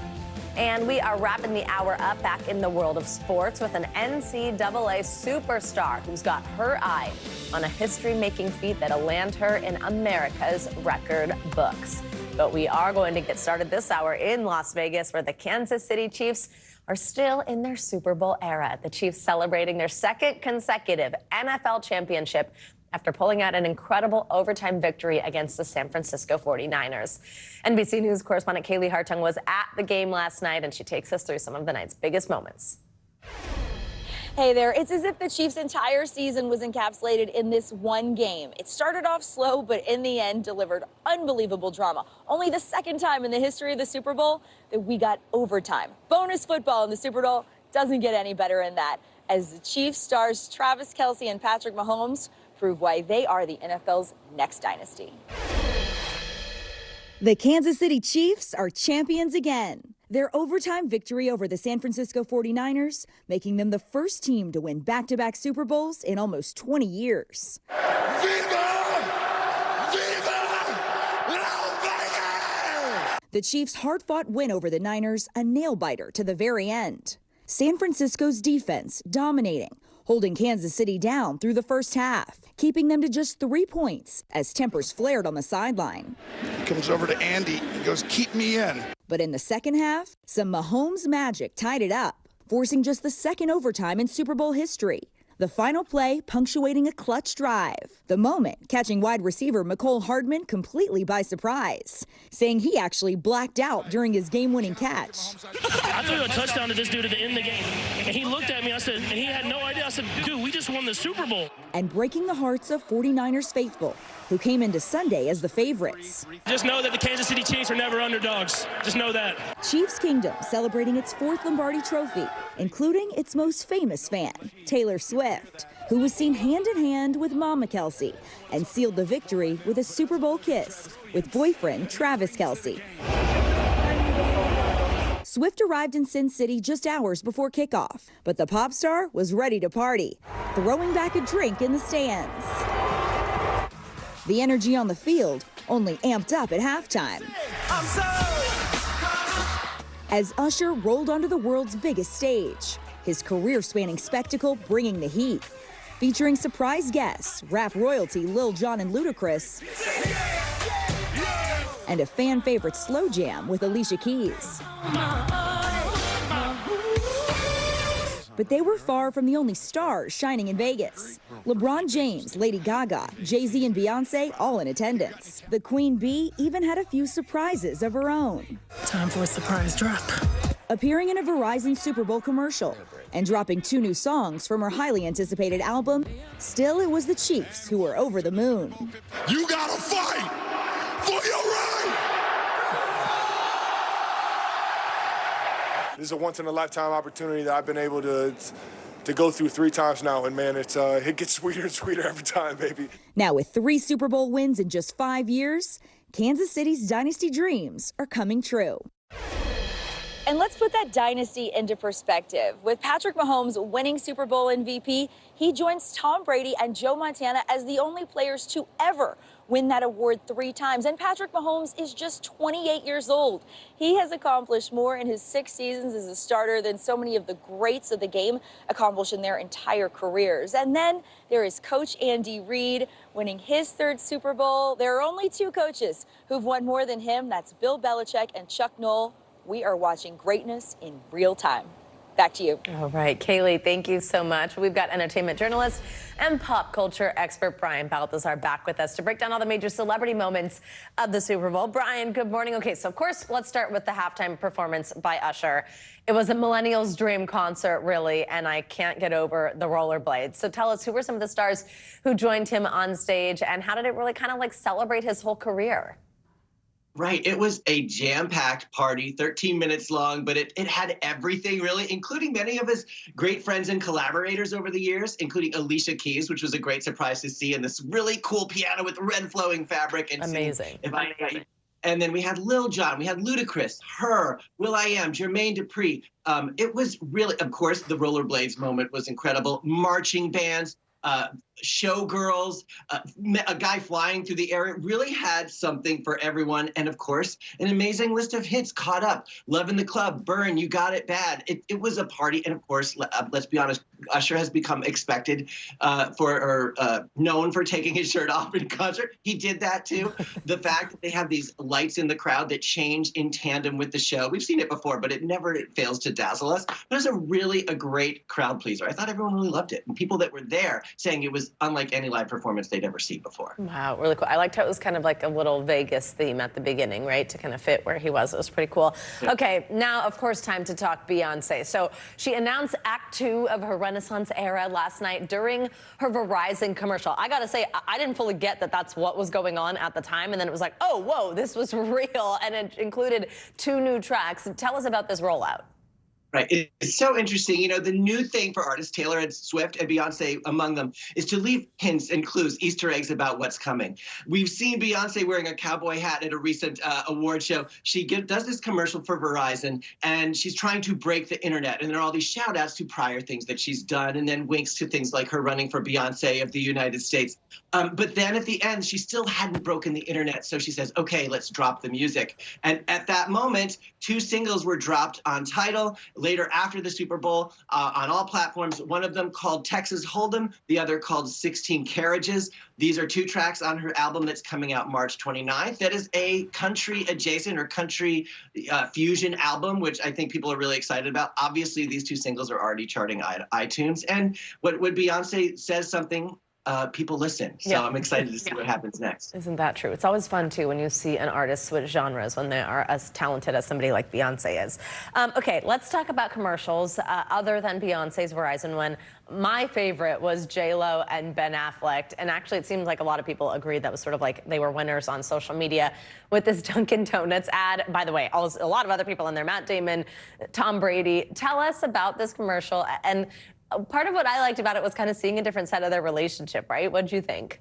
And we are wrapping the hour up back in the world of sports with an NCAA superstar who's got her eye on a history-making feat that'll land her in America's record books. But we are going to get started this hour in Las Vegas, where the Kansas City Chiefs are still in their Super Bowl era. The Chiefs celebrating their 2nd consecutive NFL championship after pulling out an incredible overtime victory against the San Francisco 49ers. NBC News correspondent Kaylee Hartung was at the game last night, and she takes us through some of the night's biggest moments. Hey there, it's as if the Chiefs' entire season was encapsulated in this one game. It started off slow, but in the end delivered unbelievable drama. Only the 2nd time in the history of the Super Bowl that we got overtime. Bonus football in the Super Bowl doesn't get any better than that, as the Chiefs stars Travis Kelce and Patrick Mahomes prove why they are the NFL's next dynasty. The Kansas City Chiefs are champions again. Their overtime victory over the San Francisco 49ers, making them the first team to win back-to-back Super Bowls in almost 20 years. The Chiefs' hard-fought win over the Niners, a nail-biter to the very end. San Francisco's defense dominating, holding Kansas City down through the first half, keeping them to just 3 points as tempers flared on the sideline. He comes over to Andy and goes, "Keep me in." But in the second half, some Mahomes magic tied it up, forcing just the 2nd overtime in Super Bowl history. The final play punctuating a clutch drive. The moment catching wide receiver Mecole Hardman completely by surprise, saying he actually blacked out during his game-winning catch. I threw a touchdown to this dude at the end of the game, and he looked at me, I said, and he had no idea. I said, dude, we just won the Super Bowl. And breaking the hearts of 49ers faithful, who came into Sunday as the favorites. Just know that the Kansas City Chiefs are never underdogs. Just know that. Chiefs Kingdom celebrating its 4th Lombardi trophy, including its most famous fan, Taylor Swift, who was seen hand-in-hand with Mama Kelce and sealed the victory with a Super Bowl kiss with boyfriend Travis Kelce. Swift arrived in Sin City just hours before kickoff, but the pop star was ready to party, throwing back a drink in the stands. The energy on the field only amped up at halftime, as Usher rolled onto the world's biggest stage, his career-spanning spectacle bringing the heat, featuring surprise guests, rap royalty Lil Jon and Ludacris, and a fan-favorite slow jam with Alicia Keys. But they were far from the only stars shining in Vegas. LeBron James, Lady Gaga, Jay-Z, and Beyonce all in attendance. The Queen Bee even had a few surprises of her own. Time for a surprise drop. Appearing in a Verizon Super Bowl commercial and dropping 2 new songs from her highly anticipated album, still it was the Chiefs who were over the moon. You gotta fight for your right! This is a once-in-a-lifetime opportunity that I've been able to go through 3 times now, and man, it gets sweeter and sweeter every time, baby. Now with 3 Super Bowl wins in just 5 years, Kansas City's dynasty dreams are coming true. And let's put that dynasty into perspective. With Patrick Mahomes winning Super Bowl MVP, he joins Tom Brady and Joe Montana as the only players to ever win that award 3 times. And Patrick Mahomes is just 28 years old. He has accomplished more in his 6 seasons as a starter than so many of the greats of the game accomplished in their entire careers. And then there is Coach Andy Reid winning his 3rd Super Bowl. There are only 2 coaches who've won more than him. That's Bill Belichick and Chuck Noll. We are watching greatness in real time. Back to you. All right, Kaylee, thank you so much. We've got entertainment journalist and pop culture expert Brian Balthazar back with us to break down all the major celebrity moments of the Super Bowl. Brian, good morning. Okay, so of course, let's start with the halftime performance by Usher. It was a millennial's dream concert, really, and I can't get over the rollerblades. So tell us, who were some of the stars who joined him on stage, and how did it really kind of like celebrate his whole career? Right. It was a jam-packed party, 13 minutes long, but it had everything, really, including many of his great friends and collaborators over the years, including Alicia Keys, which was a great surprise to see, and this really cool piano with red flowing fabric. And amazing. And then we had Lil Jon, we had Ludacris, Her, Will.i.am, Jermaine Dupri. It was really, of course, the rollerblades moment was incredible. Marching bands, showgirls, a guy flying through the air. It really had something for everyone. And of course, an amazing list of hits. Caught Up, Love in the Club, Burn, You Got It Bad. It was a party. And of course, let's be honest, Usher has become expected known for taking his shirt off in concert. He did that too. The fact that they have these lights in the crowd that change in tandem with the show. We've seen it before, but it never fails to dazzle us. But it was a great crowd pleaser. I thought everyone really loved it. And people that were there saying it was unlike any live performance they'd ever seen before. Wow, really cool. I liked how it was kind of like a little Vegas theme at the beginning, right? To kind of fit where he was. It was pretty cool. Yeah. Okay, now, of course, time to talk Beyonce. So she announced Act 2 of her Renaissance era last night during her Verizon commercial. I gotta say, I didn't fully get that that's what was going on at the time. And then it was like, oh, whoa, this was real. And it included 2 new tracks. Tell us about this rollout. Right. It's so interesting. You know, the new thing for artists, Taylor Swift and Beyonce among them, is to leave hints and clues, Easter eggs about what's coming. We've seen Beyonce wearing a cowboy hat at a recent award show. She does this commercial for Verizon, and she's trying to break the internet. And there are all these shout outs to prior things that she's done, and then winks to things like her running for Beyonce of the United States. But then at the end, she still hadn't broken the internet. So she says, OK, let's drop the music. And at that moment, 2 singles were dropped on Tidal. Later, after the Super Bowl, on all platforms, one of them called Texas Hold'em, the other called 16 Carriages. These are 2 tracks on her album that's coming out March 29th. That is a country adjacent or country fusion album, which I think people are really excited about. Obviously, these 2 singles are already charting iTunes. And when Beyonce says something, people listen. So I'm excited to see what happens next. Isn't that true? It's always fun, too, when you see an artist switch genres when they are as talented as somebody like Beyonce is. Okay, let's talk about commercials other than Beyonce's Verizon one. My favorite was J.Lo and Ben Affleck. And actually, it seems like a lot of people agreed that was sort of like they were winners on social media with this Dunkin' Donuts ad. By the way, a lot of other people in there, Matt Damon, Tom Brady. Tell us about this commercial. And part of what I liked about it was kind of seeing a different side of their relationship, right? What did you think?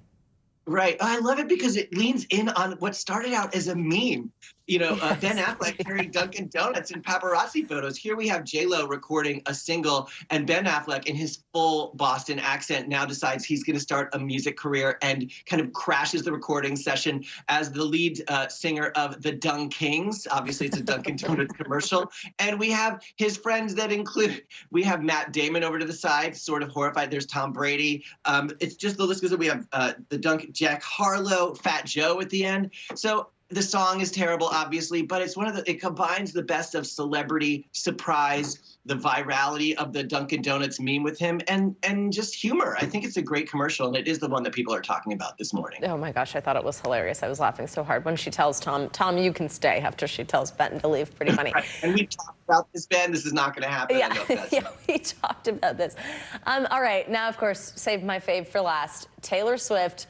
Right. I love it because it leans in on what started out as a meme. You know, Ben Affleck carrying Dunkin' Donuts in paparazzi photos. Here we have J.Lo recording a single, and Ben Affleck in his full Boston accent now decides he's going to start a music career and kind of crashes the recording session as the lead singer of the Dunk Kings. Obviously, it's a Dunkin' Donuts commercial. And we have his friends that include, we have Matt Damon over to the side, sort of horrified. There's Tom Brady. It's just the list goes on. We have the Jack Harlow, Fat Joe at the end. So the song is terrible, obviously, but it's it combines the best of celebrity, surprise, the virality of the Dunkin' Donuts meme with him, and just humor. I think it's a great commercial, and it is the one that people are talking about this morning. Oh my gosh, I thought it was hilarious. I was laughing so hard when she tells Tom, you can stay, after she tells Ben to leave. Pretty funny. Right. And we talked about this, Ben. This is not going to happen. Yeah, we talked about this. All right, now, of course, save my fave for last. Taylor Swift.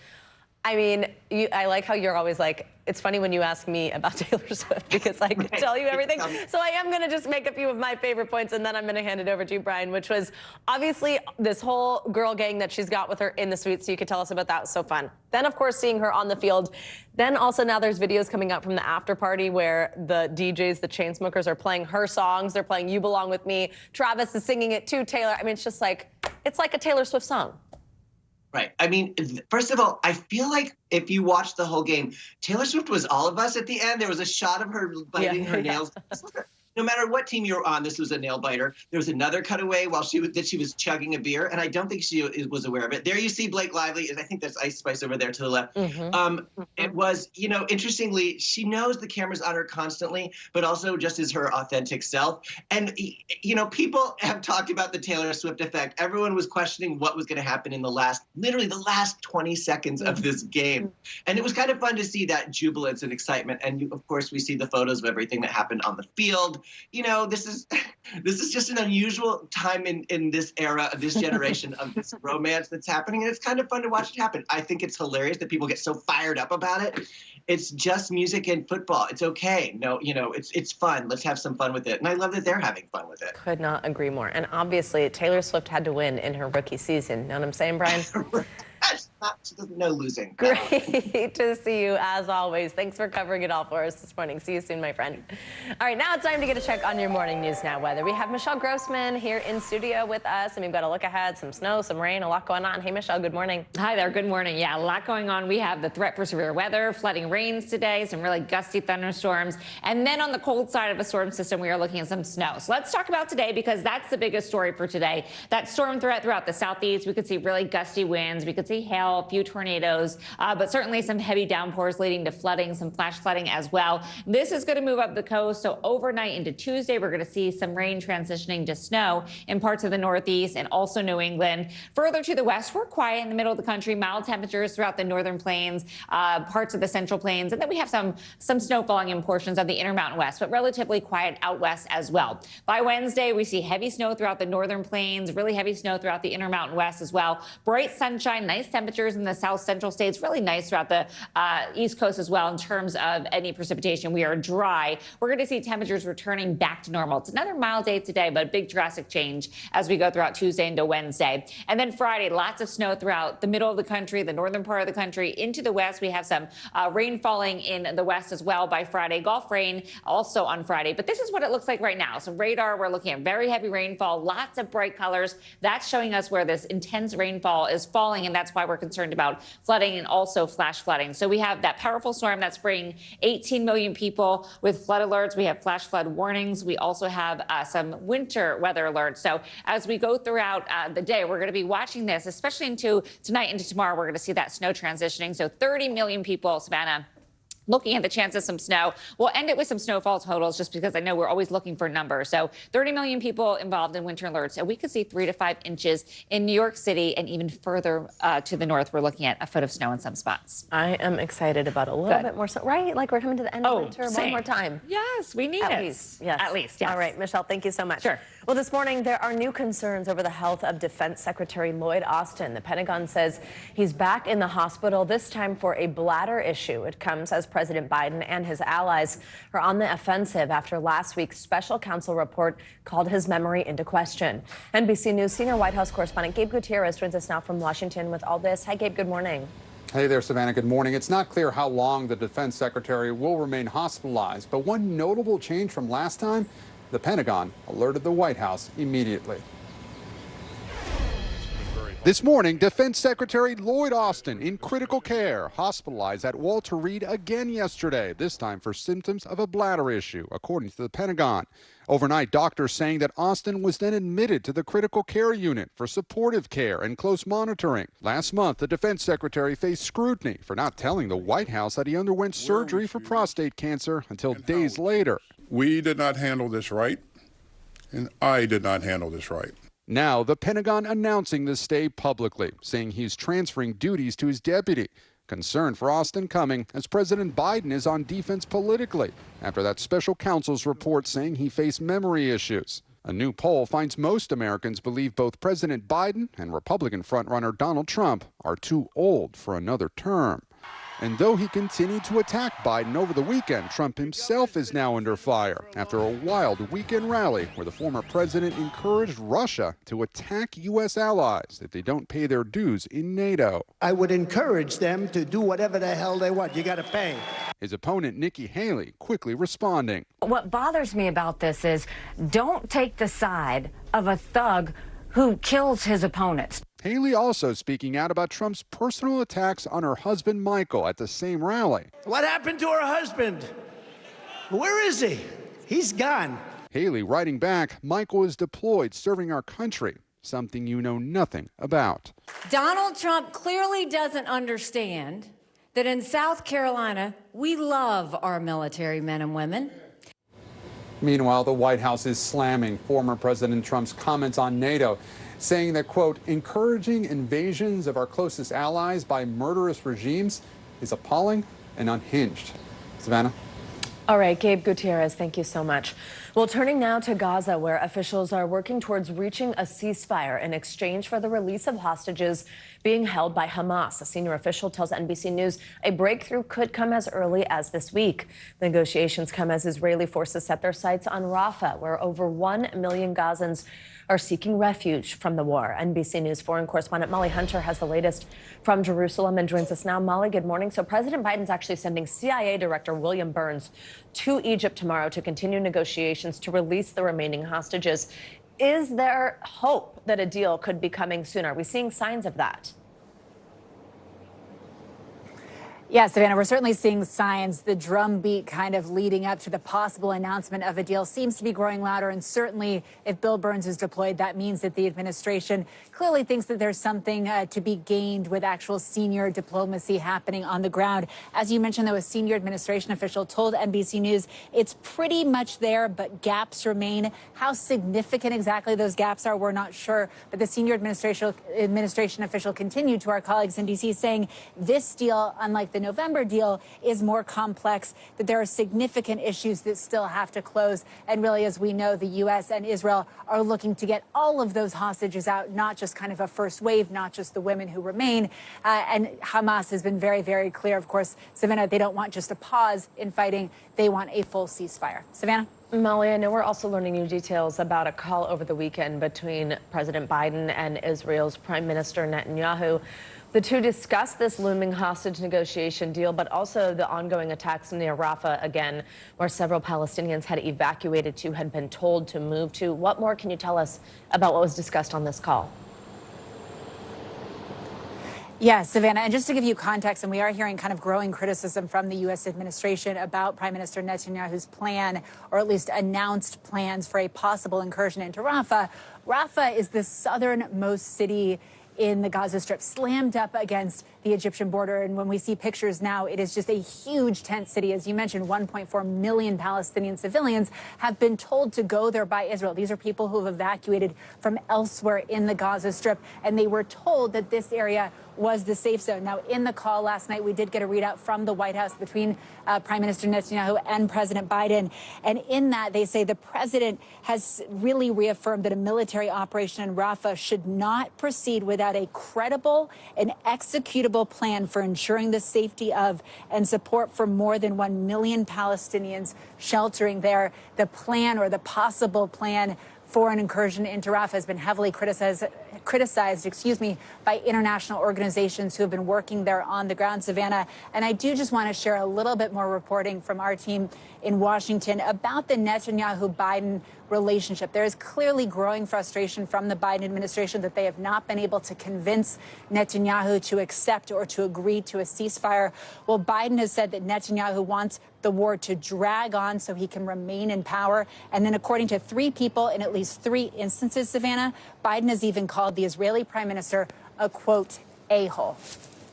I mean, I like how you're always like, it's funny when you ask me about Taylor Swift because I can tell you everything. So I am going to just make a few of my favorite points, and then I'm going to hand it over to you, Brian, which was obviously this whole girl gang that she's got with her in the suite. So you could tell us about that. It was so fun. Then, of course, seeing her on the field. Then also now there's videos coming out from the after party where the DJs, the Chainsmokers, are playing her songs. They're playing You Belong With Me. Travis is singing it to Taylor. I mean, it's just like, it's like a Taylor Swift song. Right. I mean, first of all, I feel like if you watch the whole game, Taylor Swift was all of us at the end. There was a shot of her biting her nails. no matter what team you were on, this was a nail biter. There was another cutaway while she was chugging a beer, and I don't think she was aware of it. There you see Blake Lively, and I think that's Ice Spice over there to the left. It was, interestingly, she knows the camera's on her constantly, but also just as her authentic self. And, people have talked about the Taylor Swift effect. Everyone was questioning what was going to happen in literally the last 20 seconds of this game. And it was kind of fun to see that jubilance and excitement. And of course, we see the photos of everything that happened on the field. This is just an unusual time in this era, of this generation, of this romance that's happening. And it's kind of fun to watch it happen. I think it's hilarious that people get so fired up about it. It's just music and football. It's okay. No, it's fun. Let's have some fun with it. And I love that they're having fun with it. Could not agree more. And obviously, Taylor Swift had to win in her rookie season. Know what I'm saying, Brian? She doesn't know losing. Great to see you, as always. Thanks for covering it all for us this morning. See you soon, my friend. All right, now it's time to get a check on your morning news now weather. We have Michelle Grossman here in studio with us, and we've got a look ahead, some snow, some rain, a lot going on. Hey, Michelle, good morning. Hi there, good morning. Yeah, a lot going on. We have the threat for severe weather, flooding rains today, some really gusty thunderstorms, and then on the cold side of a storm system, we are looking at some snow. So let's talk about today, because that's the biggest story for today. That storm threat throughout the southeast. We could see really gusty winds. We could see hail, a few tornadoes, but certainly some heavy downpours leading to flooding, some flash flooding as well. This is going to move up the coast. So overnight into Tuesday, we're going to see some rain transitioning to snow in parts of the Northeast and also New England. Further to the west, we're quiet in the middle of the country, mild temperatures throughout the northern plains, parts of the central plains, and then we have some snow falling in portions of the Intermountain West, but relatively quiet out west as well. By Wednesday, we see heavy snow throughout the northern plains, really heavy snow throughout the Intermountain West as well. Bright sunshine, nice temperatures in the south central states, really nice throughout the East Coast as well in terms of any precipitation. We are dry. We're going to see temperatures returning back to normal. It's another mild day today, but a big drastic change as we go throughout Tuesday into Wednesday. And then Friday, lots of snow throughout the middle of the country, the northern part of the country, into the west. We have some rain falling in the west as well by Friday. Gulf rain also on Friday. But this is what it looks like right now. So radar, we're looking at very heavy rainfall, lots of bright colors. That's showing us where this intense rainfall is falling, and that's why we're concerned about flooding and also flash flooding. So we have that powerful storm that's bringing 18 million people with flood alerts. We have flash flood warnings. We also have some winter weather alerts. So as we go throughout the day, we're going to be watching this, especially into tonight into tomorrow. We're going to see that snow transitioning. So 30 million people, Savannah, looking at the chance of some snow. We'll end it with some snowfall totals just because I know we're always looking for numbers. So 30 million people involved in winter alerts. And we could see 3 to 5 inches in New York City, and even further to the north, we're looking at a foot of snow in some spots. I am excited about a little bit more snow, right? Like we're coming to the end of winter one more time. Yes, we need it. At least, yes. At least, yes. All right, Michelle, thank you so much. Sure. Well, this morning, there are new concerns over the health of Defense Secretary Lloyd Austin. The Pentagon says he's back in the hospital, this time for a bladder issue. It comes as President Biden and his allies are on the offensive after last week's special counsel report called his memory into question. NBC News senior White House correspondent Gabe Gutierrez joins us now from Washington with all this. Hi, Gabe. Good morning. Hey there, Savannah. Good morning. It's not clear how long the defense secretary will remain hospitalized, but one notable change from last time, the Pentagon alerted the White House immediately. This morning, Defense Secretary Lloyd Austin in critical care, hospitalized at Walter Reed again yesterday, this time for symptoms of a bladder issue, according to the Pentagon. Overnight, doctors saying that Austin was then admitted to the critical care unit for supportive care and close monitoring. Last month, the defense secretary faced scrutiny for not telling the White House that he underwent surgery for prostate cancer until days later. We did not handle this right, and I did not handle this right. Now, the Pentagon announcing the stay publicly, saying he's transferring duties to his deputy. Concern for Austin coming as President Biden is on defense politically after that special counsel's report saying he faced memory issues. A new poll finds most Americans believe both President Biden and Republican frontrunner Donald Trump are too old for another term. And though he continued to attack Biden over the weekend, Trump himself is now under fire after a wild weekend rally where the former president encouraged Russia to attack U.S. allies if they don't pay their dues in NATO. I would encourage them to do whatever the hell they want. You got to pay. His opponent, Nikki Haley, quickly responding. What bothers me about this is don't take the side of a thug who kills his opponents. Haley also speaking out about Trump's personal attacks on her husband, Michael, at the same rally. What happened to her husband? Where is he? He's gone. Haley writing back, Michael is deployed serving our country, something you know nothing about. Donald Trump clearly doesn't understand that in South Carolina, we love our military men and women. Meanwhile, the White House is slamming former President Trump's comments on NATO, saying that, quote, encouraging invasions of our closest allies by murderous regimes is appalling and unhinged. Savannah? All right, Gabe Gutierrez, thank you so much. Well, turning now to Gaza, where officials are working towards reaching a ceasefire in exchange for the release of hostages being held by Hamas. A senior official tells NBC News a breakthrough could come as early as this week. The negotiations come as Israeli forces set their sights on Rafah, where over 1 million Gazans are seeking refuge from the war. NBC News foreign correspondent Molly Hunter has the latest from Jerusalem and joins us now. Molly, good morning. So President Biden's actually sending CIA Director William Burns to Egypt tomorrow to continue negotiations to release the remaining hostages. Is there hope that a deal could be coming soon? Are we seeing signs of that? Yeah, Savannah, we're certainly seeing signs. The drumbeat kind of leading up to the possible announcement of a deal seems to be growing louder. And certainly if Bill Burns is deployed, that means that the administration clearly thinks that there's something to be gained with actual senior diplomacy happening on the ground. As you mentioned, though, a senior administration official told NBC News it's pretty much there, but gaps remain. How significant exactly those gaps are, we're not sure. But the senior administration official continued to our colleagues in D.C. saying this deal, unlike the November deal, is more complex, that there are significant issues that still have to close. And really, as we know, the U.S. and Israel are looking to get all of those hostages out, not just kind of a first wave, not just the women who remain. And Hamas has been very, very clear, of course, Savannah, they don't want just a pause in fighting. They want a full ceasefire. Savannah? Molly, I know we're also learning new details about a call over the weekend between President Biden and Israel's Prime Minister Netanyahu. The two discussed this looming hostage negotiation deal, but also the ongoing attacks near Rafah again, where several Palestinians had evacuated to, had been told to move to. What more can you tell us about what was discussed on this call? Yeah, Savannah, and just to give you context, and we are hearing kind of growing criticism from the U.S. administration about Prime Minister Netanyahu's plan, or at least announced plans for a possible incursion into Rafah. Rafah is the southernmost city in the Gaza Strip, slammed up against the Egyptian border. And when we see pictures now, it is just a huge tent city. As you mentioned, 1.4 million Palestinian civilians have been told to go there by Israel. These are people who have evacuated from elsewhere in the Gaza Strip, and they were told that this area was the safe zone. Now, in the call last night, we did get a readout from the White House between Prime Minister Netanyahu and President Biden. And in that, they say the president has really reaffirmed that a military operation in Rafah should not proceed without a credible and executable plan for ensuring the safety of and support for more than 1 million Palestinians sheltering there. The plan, or the possible plan, for an incursion into Rafah has been heavily criticized, by international organizations who have been working there on the ground, Savannah. And I do just want to share a little bit more reporting from our team in Washington about the Netanyahu-Biden relationship. There is clearly growing frustration from the Biden administration that they have not been able to convince Netanyahu to accept or to agree to a ceasefire. Well, Biden has said that Netanyahu wants the war to drag on so he can remain in power. And then, according to 3 people in at least 3 instances, Savannah, Biden has even called the Israeli prime minister a, quote, a-hole.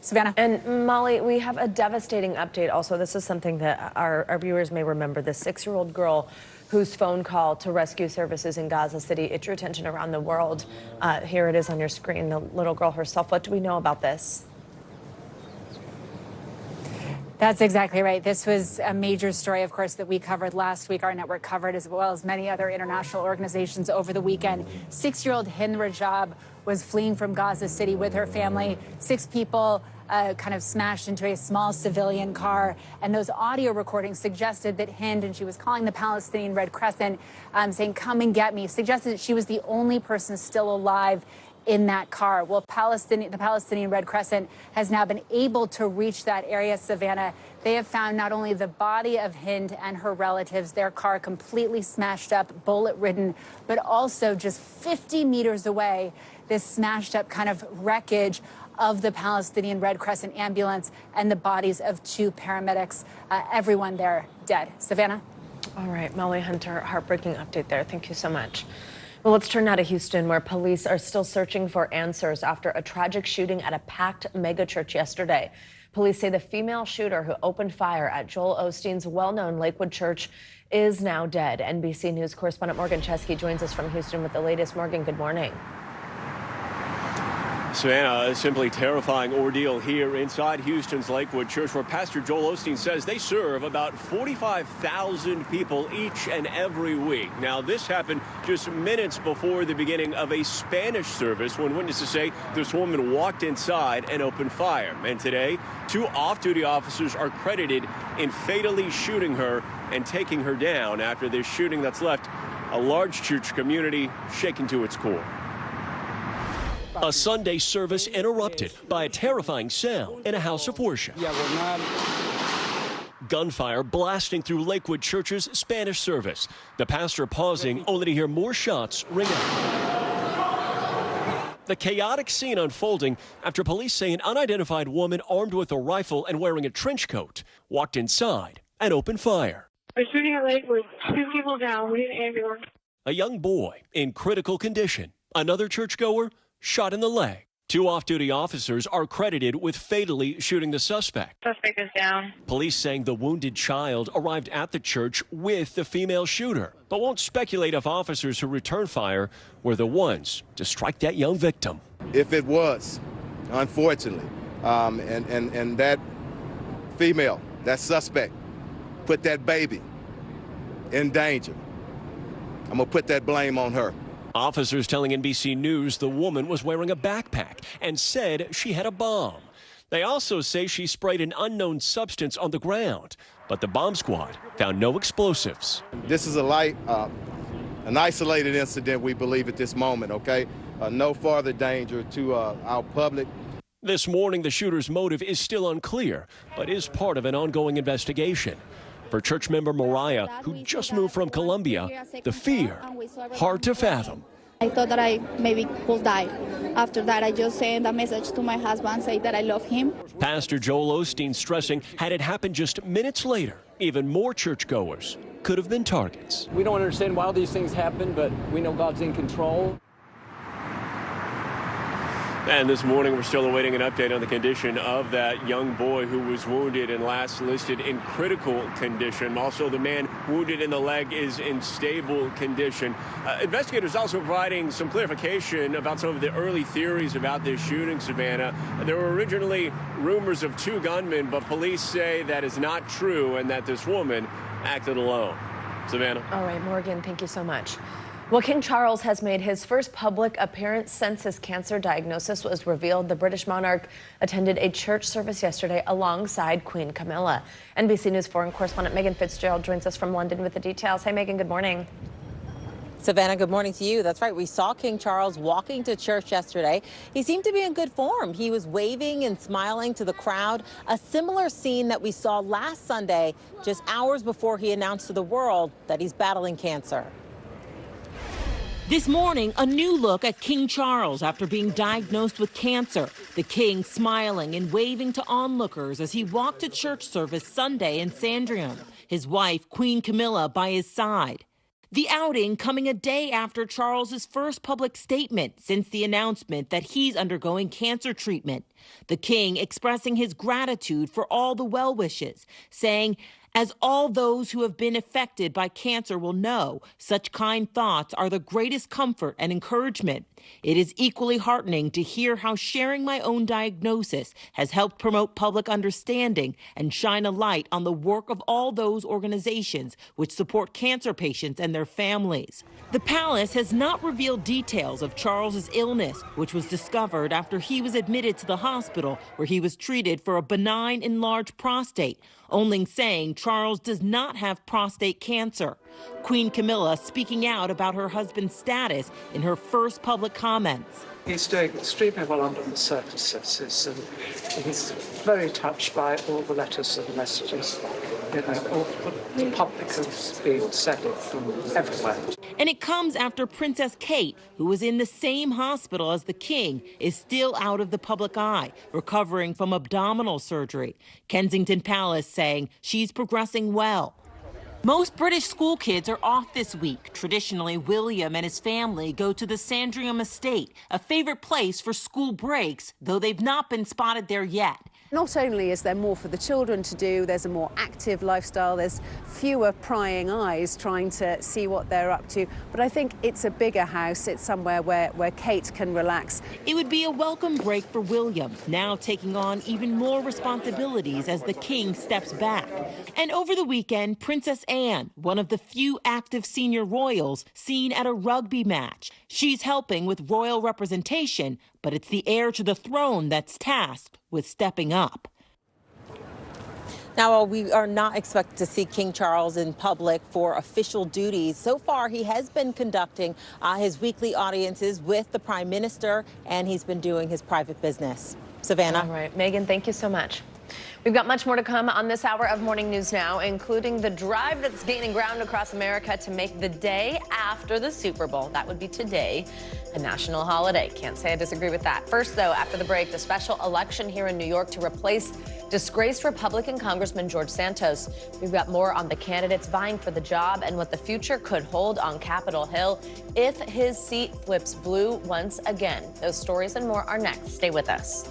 Savannah. And Molly, we have a devastating update also. This is something that our viewers may remember. The 6-year-old girl whose phone call to rescue services in Gaza City, it drew attention around the world. Here it is on your screen, the little girl herself. What do we know about this? That's exactly right. This was a major story, of course, that we covered last week. Our network covered, as well as many other international organizations over the weekend. 6-year-old Hind Rajab was fleeing from Gaza City with her family. 6 people kind of smashed into a small civilian car. And those audio recordings suggested that Hind, and she was calling the Palestinian Red Crescent, saying, "Come and get me," suggested that she was the only person still alive in that car. Well, the Palestinian Red Crescent has now been able to reach that area, Savannah. They have found not only the body of Hind and her relatives, their car completely smashed up, bullet-ridden, but also just 50 meters away, this smashed up kind of wreckage of the Palestinian Red Crescent ambulance and the bodies of 2 paramedics, everyone there dead. Savannah? All right, Molly Hunter, heartbreaking update there. Thank you so much. Well, let's turn now to Houston, where police are still searching for answers after a tragic shooting at a packed megachurch yesterday. Police say the female shooter who opened fire at Joel Osteen's well-known Lakewood Church is now dead. NBC News correspondent Morgan Chesky joins us from Houston with the latest. Morgan, good morning. Savannah, a simply terrifying ordeal here inside Houston's Lakewood Church, where Pastor Joel Osteen says they serve about 45,000 people each and every week. Now, this happened just minutes before the beginning of a Spanish service when witnesses say this woman walked inside and opened fire. And today, 2 off-duty officers are credited in fatally shooting her and taking her down after this shooting that's left a large church community shaken to its core. A Sunday service interrupted by a terrifying sound in a house of worship. Gunfire blasting through Lakewood Church's Spanish service. The pastor pausing only to hear more shots ring out. The chaotic scene unfolding after police say an unidentified woman armed with a rifle and wearing a trench coat walked inside and opened fire. We're shooting at Lakewood. 2 people down. We need an ambulance. A young boy in critical condition. Another churchgoer shot in the leg. 2 off-duty officers are credited with fatally shooting the suspect. Suspect is down. Police saying the wounded child arrived at the church with the female shooter, but won't speculate if officers who returned fire were the ones to strike that young victim. If it was, unfortunately, and that female, that suspect, put that baby in danger, I'm gonna put that blame on her. Officers telling NBC News the woman was wearing a backpack and said she had a bomb. They also say she sprayed an unknown substance on the ground, but the bomb squad found no explosives. This is an isolated incident, we believe, at this moment, okay? No further danger to our public. This morning, the shooter's motive is still unclear, but is part of an ongoing investigation. For church member Mariah, who just moved from Colombia, the fear hard to fathom. I thought that I maybe could die. After that, I just sent a message to my husband saying that I love him. Pastor Joel Osteen stressing had it happened just minutes later, even more churchgoers could have been targets. We don't understand why these things happen, but we know God's in control. And this morning, we're still awaiting an update on the condition of that young boy who was wounded and last listed in critical condition. Also, the man wounded in the leg is in stable condition. Investigators also providing some clarification about some of the early theories about this shooting, Savannah. There were originally rumors of 2 gunmen, but police say that is not true and that this woman acted alone. Savannah. All right, Morgan, thank you so much. Well, King Charles has made his first public appearance since his cancer diagnosis was revealed. The British monarch attended a church service yesterday alongside Queen Camilla. NBC News foreign correspondent Megan Fitzgerald joins us from London with the details. Hey, Megan, good morning. Savannah, good morning to you. That's right. We saw King Charles walking to church yesterday. He seemed to be in good form. He was waving and smiling to the crowd, a similar scene that we saw last Sunday, just hours before he announced to the world that he's battling cancer. This morning, a new look at King Charles after being diagnosed with cancer. The king smiling and waving to onlookers as he walked to church service Sunday in Sandringham, his wife, Queen Camilla, by his side. The outing coming a day after Charles's first public statement since the announcement that he's undergoing cancer treatment. The king expressing his gratitude for all the well wishes, saying, "As all those who have been affected by cancer will know, such kind thoughts are the greatest comfort and encouragement. It is equally heartening to hear how sharing my own diagnosis has helped promote public understanding and shine a light on the work of all those organizations which support cancer patients and their families." The palace has not revealed details of Charles's illness, which was discovered after he was admitted to the hospital where he was treated for a benign enlarged prostate, only saying Charles does not have prostate cancer. Queen Camilla speaking out about her husband's status in her first public comments. He's doing extremely well under the circumstances, and he's very touched by all the letters and messages, all the public has been sending from everywhere. And it comes after Princess Kate, who was in the same hospital as the king, is still out of the public eye, recovering from abdominal surgery. Kensington Palace saying she's progressing well. Most British school kids are off this week. Traditionally, William and his family go to the Sandringham estate, a favorite place for school breaks, though they've not been spotted there yet. Not only is there more for the children to do, there's a more active lifestyle, there's fewer prying eyes trying to see what they're up to, but I think it's a bigger house. It's somewhere where Kate can relax. It would be a welcome break for William, now taking on even more responsibilities as the king steps back. And over the weekend, Princess Anne, one of the few active senior royals, seen at a rugby match. She's helping with royal representation, but it's the heir to the throne that's tasked with stepping up. Now, we are not expected to see King Charles in public for official duties. So far, he has been conducting his weekly audiences with the Prime Minister, and he's been doing his private business. Savannah. All right, Megan, thank you so much. We've got much more to come on this hour of Morning News Now, including the drive that's gaining ground across America to make the day after the Super Bowl, that would be today, a national holiday. Can't say I disagree with that. First, though, after the break, the special election here in New York to replace disgraced Republican Congressman George Santos. We've got more on the candidates vying for the job and what the future could hold on Capitol Hill if his seat flips blue once again. Those stories and more are next. Stay with us.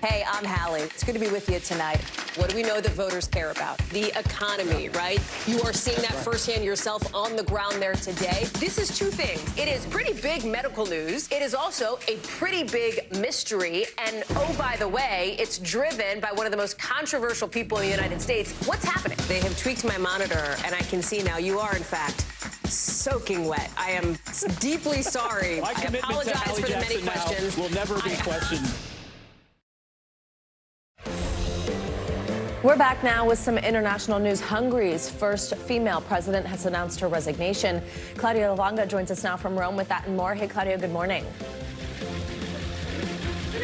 Hey, I'm Hallie. It's good to be with you tonight. What do we know that voters care about? The economy, right? You are seeing that firsthand yourself on the ground there today. This is two things. It is pretty big medical news. It is also a pretty big mystery. And oh, by the way, it's driven by one of the most controversial people in the United States. What's happening? They have tweaked my monitor, and I can see now you are, in fact, soaking wet. I am deeply sorry. I apologize for the many questions. Will never be questioned. We're back now with some international news. Hungary's first female president has announced her resignation. Claudia Lavanga joins us now from Rome with that and more. Hey, Claudia, good morning.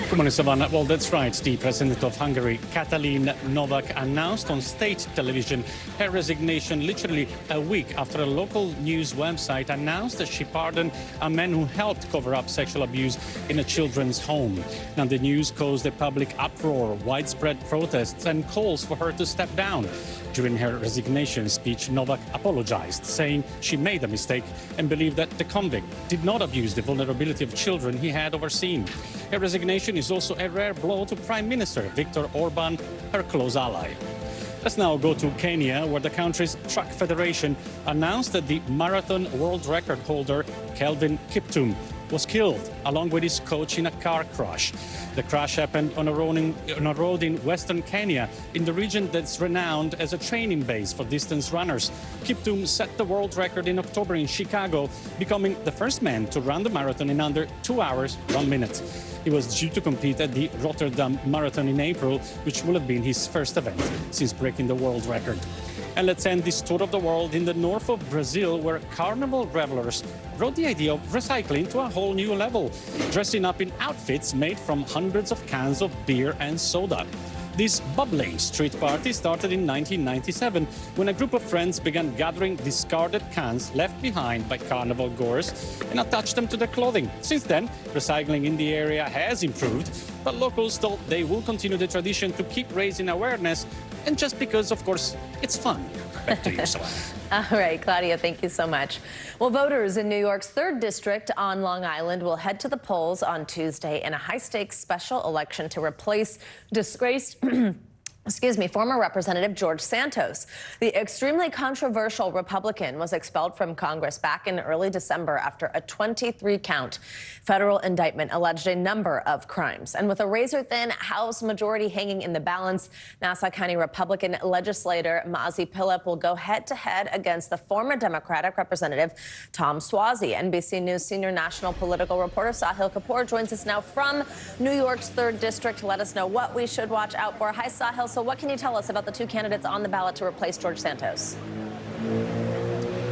Good morning, Savannah. Well, that's right. The president of Hungary, Katalin Novak, announced on state television her resignation literally a week after a local news website announced that she pardoned a man who helped cover up sexual abuse in a children's home. Now, the news caused a public uproar, widespread protests, and calls for her to step down. During her resignation speech, Novak apologized, saying she made a mistake and believed that the convict did not abuse the vulnerability of children he had overseen. Her resignation is also a rare blow to Prime Minister Viktor Orban, her close ally. Let's now go to Kenya, where the country's track federation announced that the marathon world record holder, Kelvin Kiptum, was killed along with his coach in a car crash. The crash happened on a road in western Kenya, in the region that's renowned as a training base for distance runners. Kiptum set the world record in October in Chicago, becoming the first man to run the marathon in under 2 hours, 1 minute. He was due to compete at the Rotterdam Marathon in April, which will have been his first event since breaking the world record. And let's end this tour of the world in the north of Brazil, where carnival revelers brought the idea of recycling to a whole new level, dressing up in outfits made from hundreds of cans of beer and soda. This bubbling street party started in 1997 when a group of friends began gathering discarded cans left behind by carnival goers and attached them to their clothing. Since then, recycling in the area has improved, but locals thought they will continue the tradition to keep raising awareness, and just because, of course, it's fun. Back to you, Savannah. All right, Claudia, thank you so much. Well, voters in New York's 3rd District on Long Island will head to the polls on Tuesday in a high-stakes special election to replace disgraced former Representative George Santos. The extremely controversial Republican was expelled from Congress back in early December after a 23-count federal indictment alleged a number of crimes. And with a razor-thin House majority hanging in the balance, Nassau County Republican legislator Mazi Pilip will go head-to-head against the former Democratic Representative Tom Suozzi. NBC News senior national political reporter Sahil Kapoor joins us now from New York's 3rd District to let us know what we should watch out for. Hi, Sahil. So what can you tell us about the 2 candidates on the ballot to replace George Santos?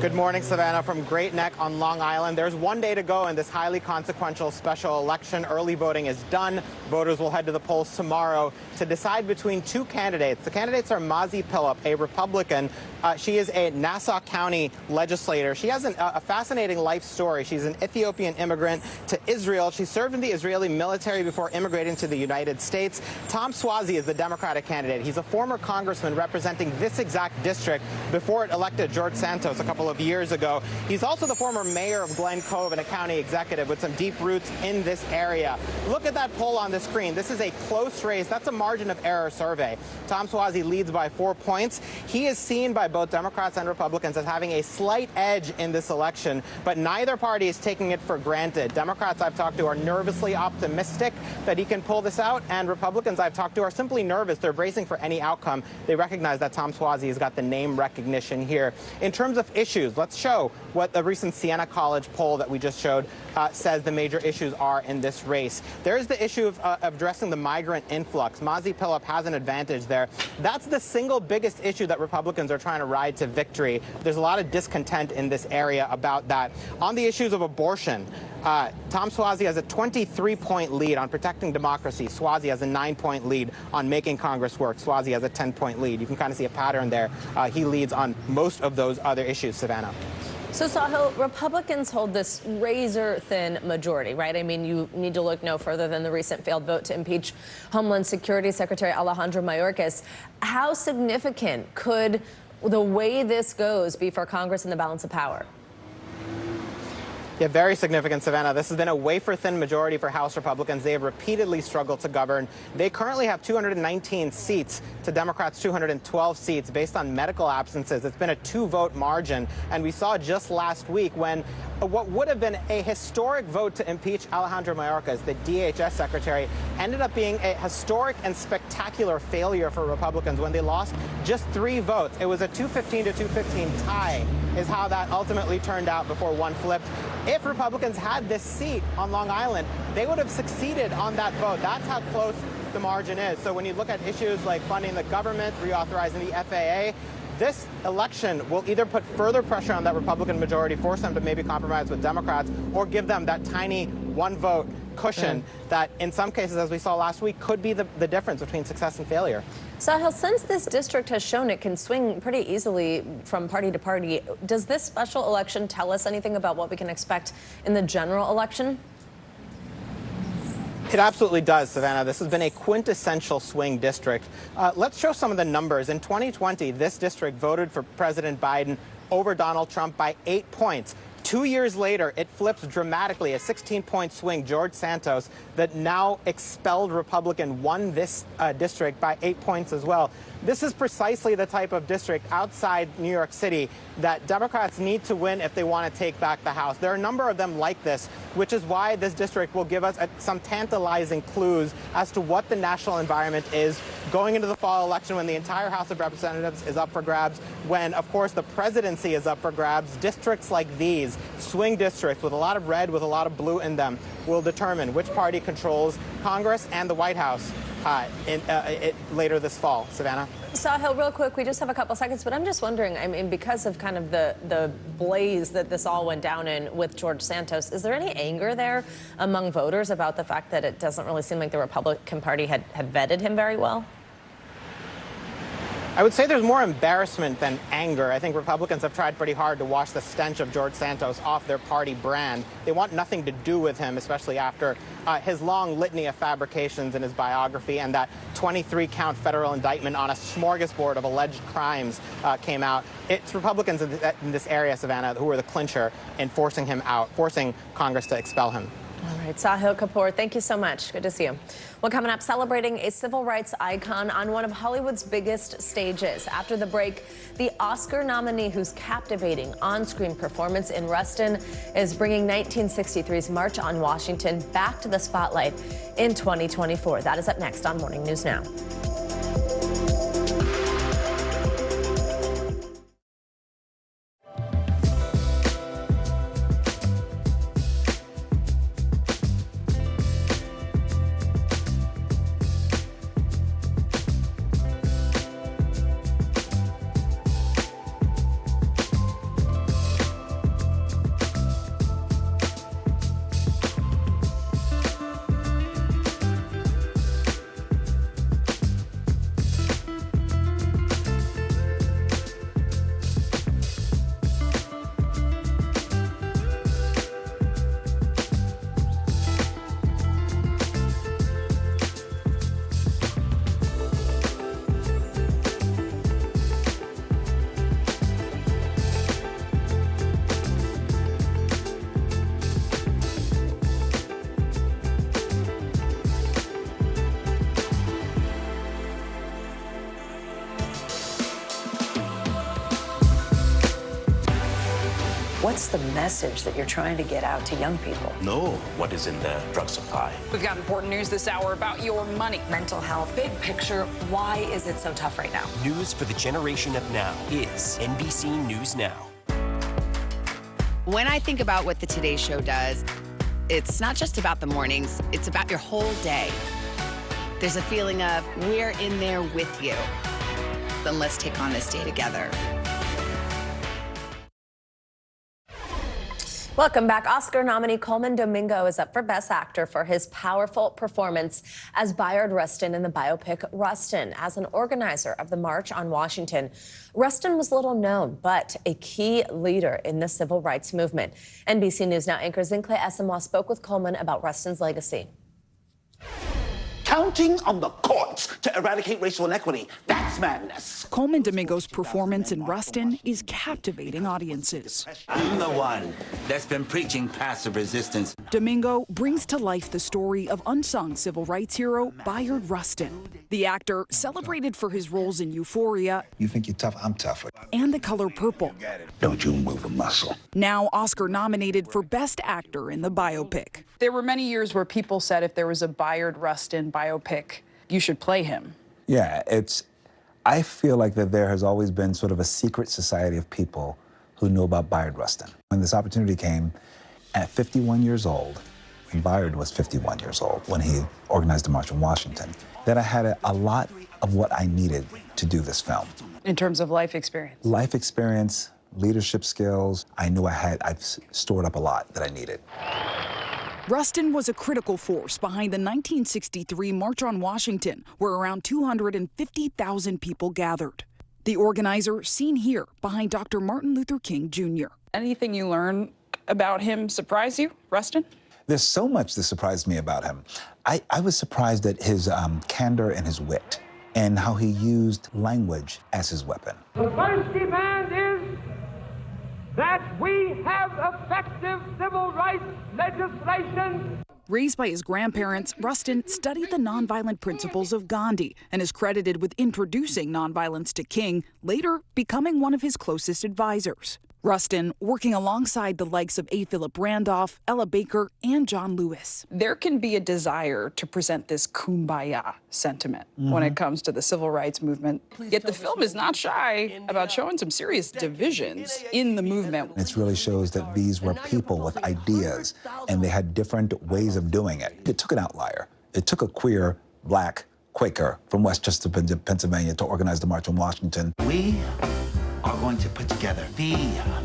Good morning, Savannah, from Great Neck on Long Island. There's 1 day to go in this highly consequential special election. Early voting is done. Voters will head to the polls tomorrow to decide between 2 candidates. The candidates are Mazi Pilip, a Republican. She is a Nassau County legislator. She has a fascinating life story. She's an Ethiopian immigrant to Israel. She served in the Israeli military before immigrating to the United States. Tom Suozzi is the Democratic candidate. He's a former congressman representing this exact district before it elected George Santos a couple of years ago. He's also the former mayor of Glen Cove and a county executive with some deep roots in this area. Look at that poll on the screen. This is a close race. That's a margin of error survey. Tom Suozzi leads by 4 points. He is seen by both Democrats and Republicans as having a slight edge in this election, but neither party is taking it for granted. Democrats I've talked to are nervously optimistic that he can pull this out, and Republicans I've talked to are simply nervous. They're bracing for any outcome. They recognize that Tom Suozzi has got the name recognition here. In terms of issues, let's show what the recent Siena College poll that we just showed says the major issues are in this race. There is the issue of addressing the migrant influx. Mazi Pilip has an advantage there. That's the single biggest issue that Republicans are trying to ride to victory. There's a lot of discontent in this area about that. On the issues of abortion, Tom Suozzi has a 23-point lead on protecting democracy. Suozzi has a 9-point lead on making Congress work. Suozzi has a 10-point lead. You can kind of see a pattern there. He leads on most of those other issues, Savannah. So, Sahil, Republicans hold this razor-thin majority, right? I mean, you need to look no further than the recent failed vote to impeach Homeland Security Secretary Alejandro Mayorkas. How significant could the way this goes be for Congress and the balance of power? Yeah, very significant, Savannah. This has been a wafer-thin majority for House Republicans. They have repeatedly struggled to govern. They currently have 219 seats to Democrats' 212 seats based on medical absences. It's been a 2-vote margin. And we saw just last week when what would have been a historic vote to impeach Alejandro Mayorkas, the DHS secretary, ended up being a historic and spectacular failure for Republicans when they lost just 3 votes. It was a 215 to 215 tie is how that ultimately turned out before one flipped. If Republicans had this seat on Long Island, they would have succeeded on that vote. That's how close the margin is. So when you look at issues like funding the government, reauthorizing the FAA, this election will either put further pressure on that Republican majority, force them to maybe compromise with Democrats, or give them that tiny one-vote cushion that in some cases, as we saw last week, could be the difference between success and failure. Sahil, since this district has shown it can swing pretty easily from party to party, does this special election tell us anything about what we can expect in the general election? It absolutely does, Savannah. This has been a quintessential swing district. Let's show some of the numbers. In 2020, this district voted for President Biden over Donald Trump by 8 points. 2 years later, it flips dramatically. A 16-point swing. George Santos, that now expelled Republican, won this district by 8 points as well. This is precisely the type of district outside New York City that Democrats need to win if they want to take back the House. There are a number of them like this, which is why this district will give us some tantalizing clues as to what the national environment is going into the fall election, when the entire House of Representatives is up for grabs, when, of course, the presidency is up for grabs. Districts like these, swing districts with a lot of red, with a lot of blue in them, will determine which party controls Congress and the White House later this fall. Savannah? Sahil, real quick, we just have a couple seconds, but I'm just wondering, I mean, because of kind of the blaze that this all went down in with George Santos, is there any anger there among voters about the fact that it doesn't really seem like the Republican Party had vetted him very well? I would say there's more embarrassment than anger. I think Republicans have tried pretty hard to wash the stench of George Santos off their party brand. They want nothing to do with him, especially after his long litany of fabrications in his biography and that 23-count federal indictment on a smorgasbord of alleged crimes came out. It's Republicans in this area, Savannah, who are the clincher in forcing him out, forcing Congress to expel him. All right, Sahil Kapoor, thank you so much. Good to see you. Well, coming up, celebrating a civil rights icon on one of Hollywood's biggest stages. After the break, the Oscar nominee whose captivating on-screen performance in Rustin is bringing 1963's March on Washington back to the spotlight in 2024. That is up next on Morning News Now. What's the message that you're trying to get out to young people? Know what is in the drug supply. We've got important news this hour about your money. Mental health, big picture, why is it so tough right now? News for the generation of now is NBC News Now. When I think about what the Today Show does, it's not just about the mornings, it's about your whole day. There's a feeling of we're in there with you. Then let's take on this day together. Welcome back. Oscar nominee Colman Domingo is up for Best Actor for his powerful performance as Bayard Rustin in the biopic Rustin. As an organizer of the March on Washington, Rustin was little known, but a key leader in the civil rights movement. NBC News Now anchor Zincle Esamoah spoke with Colman about Rustin's legacy. Counting on the courts to eradicate racial inequity, that's madness. Colman Domingo's performance in Rustin is captivating audiences. I'm the one that's been preaching passive resistance. Domingo brings to life the story of unsung civil rights hero Bayard Rustin. The actor, celebrated for his roles in Euphoria. You think you're tough? I'm tougher. And The Color Purple. Don't you move a muscle. Now Oscar nominated for Best Actor in the biopic. There were many years where people said if there was a Bayard Rustin biopic, you should play him. Yeah, I feel like that there has always been sort of a secret society of people who knew about Bayard Rustin. When this opportunity came, at 51 years old, Bayard was 51 years old when he organized the March on Washington, that I had a lot of what I needed to do this film. In terms of life experience? Life experience, leadership skills. I knew I've stored up a lot that I needed. Rustin was a critical force behind the 1963 March on Washington, where around 250,000 people gathered. The organizer seen here behind Dr. Martin Luther King Jr. Anything you learn about him surprise you, Rustin? There's so much that surprised me about him. I was surprised at his candor and his wit and how he used language as his weapon. The first demand is that we have effective civil rights legislation. Raised by his grandparents, Rustin studied the nonviolent principles of Gandhi and is credited with introducing nonviolence to King, later becoming one of his closest advisors. Rustin working alongside the likes of A. Philip Randolph, Ella Baker, and John Lewis. There can be a desire to present this kumbaya sentiment when it comes to the civil rights movement. Yet the film is not shy about showing some serious divisions in the movement. It really shows that these were people with ideas, and they had different ways of doing it. It took an outlier. It took a queer, black Quaker from Westchester, Pennsylvania, to organize the March on Washington. We are going to put together the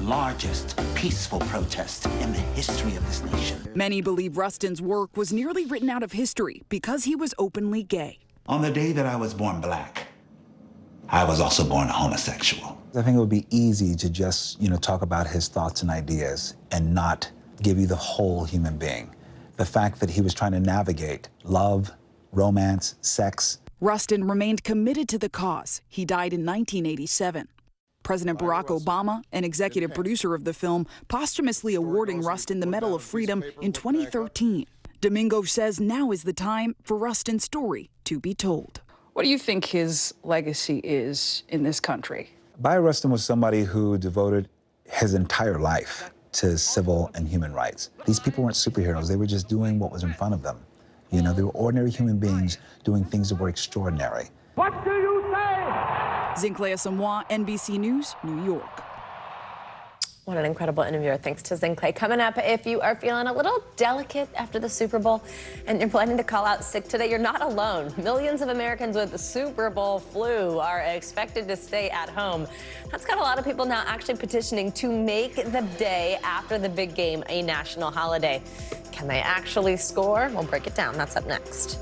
largest peaceful protest in the history of this nation. Many believe Rustin's work was nearly written out of history because he was openly gay. On the day that I was born black, I was also born a homosexual. I think it would be easy to just, talk about his thoughts and ideas and not give you the whole human being. The fact that he was trying to navigate love, romance, sex. Rustin remained committed to the cause. He died in 1987. President Barack Obama, an executive producer of the film, posthumously awarding Rustin the Medal of Freedom in 2013. Domingo says now is the time for Rustin's story to be told. What do you think his legacy is in this country? Bayard Rustin was somebody who devoted his entire life to civil and human rights. These people weren't superheroes. They were just doing what was in front of them. They were ordinary human beings doing things that were extraordinary. What do you say? Zinclea Samoa, NBC News, New York. What an incredible interview. Thanks to Zinclea. Coming up, if you are feeling a little delicate after the Super Bowl and you're planning to call out sick today, you're not alone. Millions of Americans with the Super Bowl flu are expected to stay at home. That's got a lot of people now actually petitioning to make the day after the big game a national holiday. Can they actually score? We'll break it down. That's up next.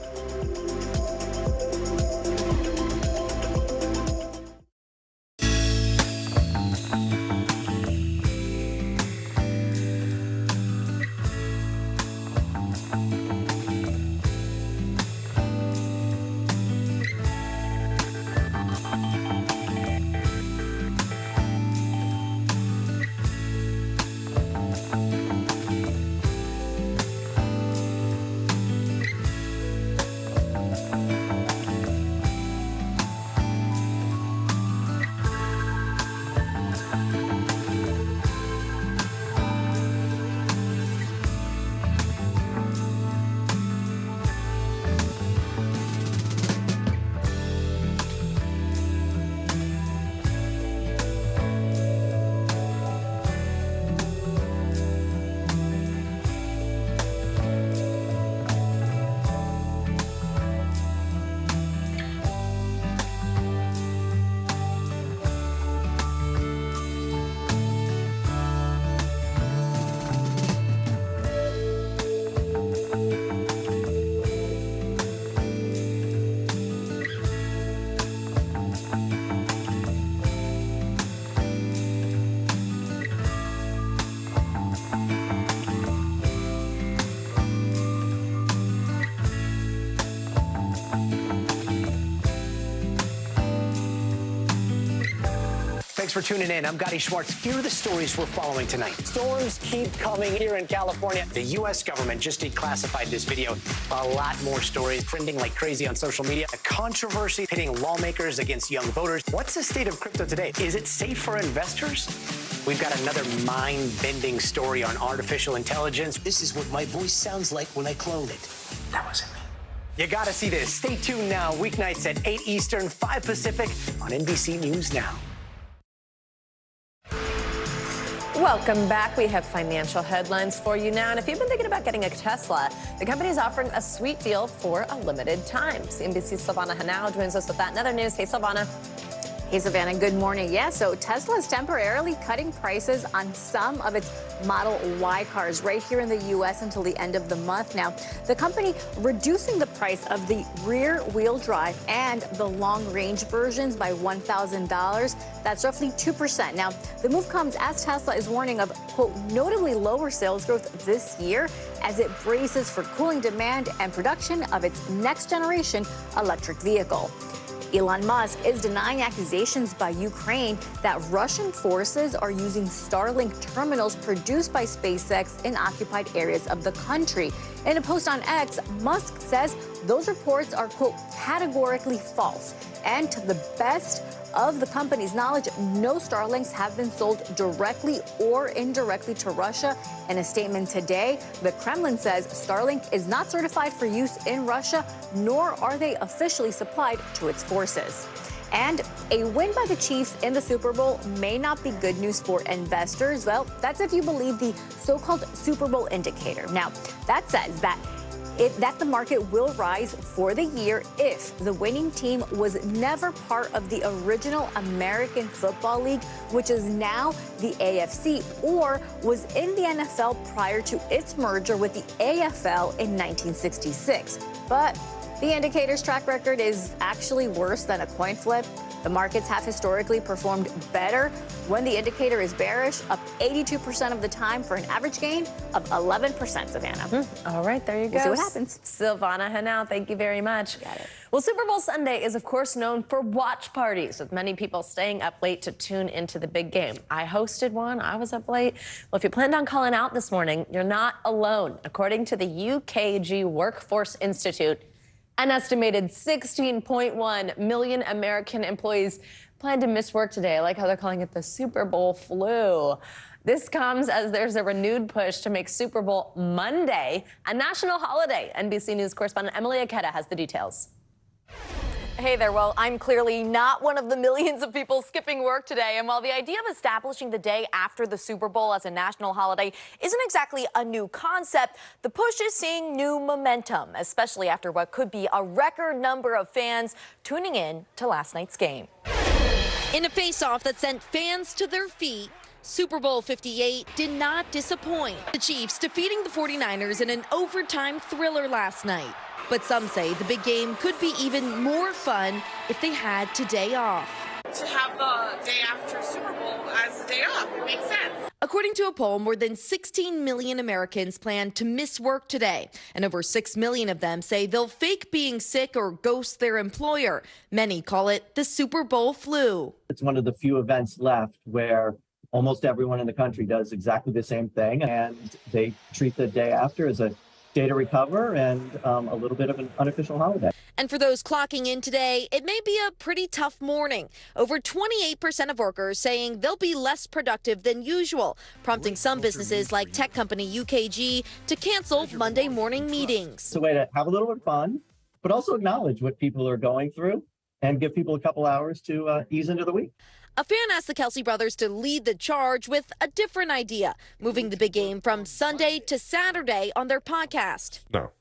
Thanks for tuning in. I'm Gotti Schwartz. Here are the stories we're following tonight. Storms keep coming here in California. The U.S. government just declassified this video. A lot more stories trending like crazy on social media. A controversy pitting lawmakers against young voters. What's the state of crypto today? Is it safe for investors? We've got another mind-bending story on artificial intelligence. This is what my voice sounds like when I clone it. That wasn't me. You gotta see this. Stay tuned now, weeknights at 8 Eastern, 5 Pacific on NBC News Now. Welcome back. We have financial headlines for you now. And if you've been thinking about getting a Tesla, the company is offering a sweet deal for a limited time. CNBC's Silvana Henao joins us with that and other news. Hey, Silvana. Hey, Savannah, good morning. Yeah, so Tesla is temporarily cutting prices on some of its Model Y cars right here in the U.S. until the end of the month. Now, the company reducing the price of the rear-wheel drive and the long-range versions by $1,000. That's roughly 2%. Now, the move comes as Tesla is warning of, quote, notably lower sales growth this year as it braces for cooling demand and production of its next-generation electric vehicle. Elon Musk is denying accusations by Ukraine that Russian forces are using Starlink terminals produced by SpaceX in occupied areas of the country. In a post on X, Musk says those reports are, quote, categorically false. And to the best of the company's knowledge, no Starlinks have been sold directly or indirectly to Russia. In a statement today, the Kremlin says Starlink is not certified for use in Russia, nor are they officially supplied to its forces. And a win by the Chiefs in the Super Bowl may not be good news for investors. Well, that's if you believe the so-called Super Bowl indicator. Now, that says that the market will rise for the year if the winning team was never part of the original American Football League, which is now the AFC, or was in the NFL prior to its merger with the AFL in 1966. But the indicator's track record is actually worse than a coin flip. The markets have historically performed better when the indicator is bearish, up 82% of the time for an average gain of 11%, Savannah. All right, there you go. We'll see what happens. Silvana Henao, thank you very much. Got it. Well, Super Bowl Sunday is, of course, known for watch parties, with many people staying up late to tune into the big game. I hosted one. I was up late. Well, if you planned on calling out this morning, you're not alone. According to the UKG Workforce Institute, an estimated 16.1 million American employees plan to miss work today. I like how they're calling it the Super Bowl flu. This comes as there's a renewed push to make Super Bowl Monday a national holiday. NBC News correspondent Emily Aketa has the details. Hey there. Well, I'm clearly not one of the millions of people skipping work today. And while the idea of establishing the day after the Super Bowl as a national holiday isn't exactly a new concept, the push is seeing new momentum, especially after what could be a record number of fans tuning in to last night's game. In a face-off that sent fans to their feet, Super Bowl 58 did not disappoint. The Chiefs defeating the 49ers in an overtime thriller last night. But some say the big game could be even more fun if they had today off. To have the day after Super Bowl as the day off, it makes sense. According to a poll, more than 16 million Americans plan to miss work today, and over 6 million of them say they'll fake being sick or ghost their employer. Many call it the Super Bowl flu. It's one of the few events left where almost everyone in the country does exactly the same thing, and they treat the day after as a day to recover and a little bit of an unofficial holiday. And for those clocking in today, it may be a pretty tough morning. Over 28% of workers saying they'll be less productive than usual, prompting some businesses like tech company UKG to cancel Monday morning meetings. It's a way to have a little bit of fun, but also acknowledge what people are going through and give people a couple hours to ease into the week. A fan asked the Kelsey brothers to lead the charge with a different idea, moving the big game from Sunday to Saturday on their podcast. No.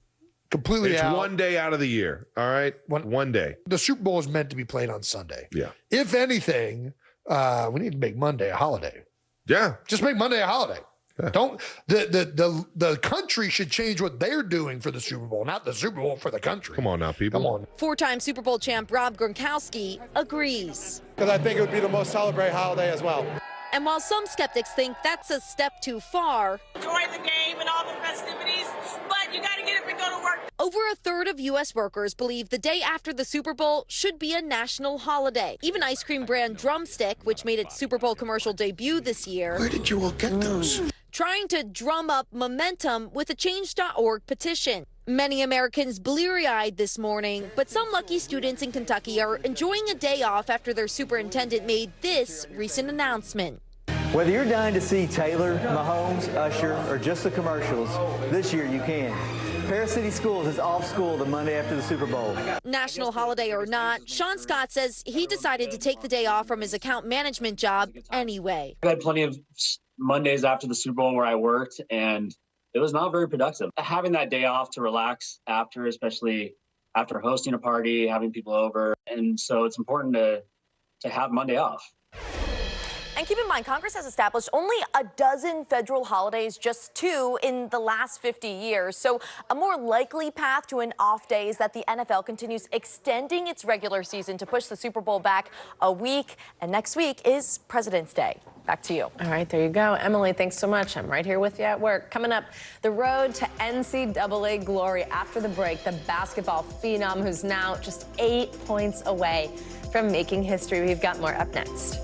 Completely it's out. one day out of the year, all right? One day. The Super Bowl is meant to be played on Sunday. Yeah. If anything, we need to make Monday a holiday. Yeah. Just make Monday a holiday. Yeah. Don't the country should change what they're doing for the Super Bowl, not the Super Bowl for the country. Come on now, people. Come on. Four-time Super Bowl champ Rob Gronkowski agrees. Because I think it would be the most celebrated holiday as well. And while some skeptics think that's a step too far, Enjoy the game and all the festivities, but you got to get up and go to work. over a third of U.S. workers believe the day after the Super Bowl should be a national holiday. Even ice cream brand Drumstick, which made its Super Bowl commercial debut this year. Where did you all get those? Trying to drum up momentum with a Change.org petition. Many Americans bleary-eyed this morning, but some lucky students in Kentucky are enjoying a day off after their superintendent made this recent announcement. Whether you're dying to see Taylor, Mahomes, Usher, or just the commercials, this year you can. Paris City Schools is off school the Monday after the Super Bowl. National holiday or not, Sean Scott says he decided to take the day off from his account management job anyway. I had plenty of Mondays after the Super Bowl where I worked, and it was not very productive. Having that day off to relax after, especially after hosting a party, having people over, and so it's important to have Monday off. And keep in mind, Congress has established only a dozen federal holidays, just 2 in the last 50 years. So a more likely path to an off day is that the NFL continues extending its regular season to push the Super Bowl back a week. And next week is President's Day. Back to you. All right, there you go. Emily, thanks so much. I'm right here with you at work. Coming up, the road to NCAA glory after the break. The basketball phenom who's now just 8 points away from making history. We've got more up next.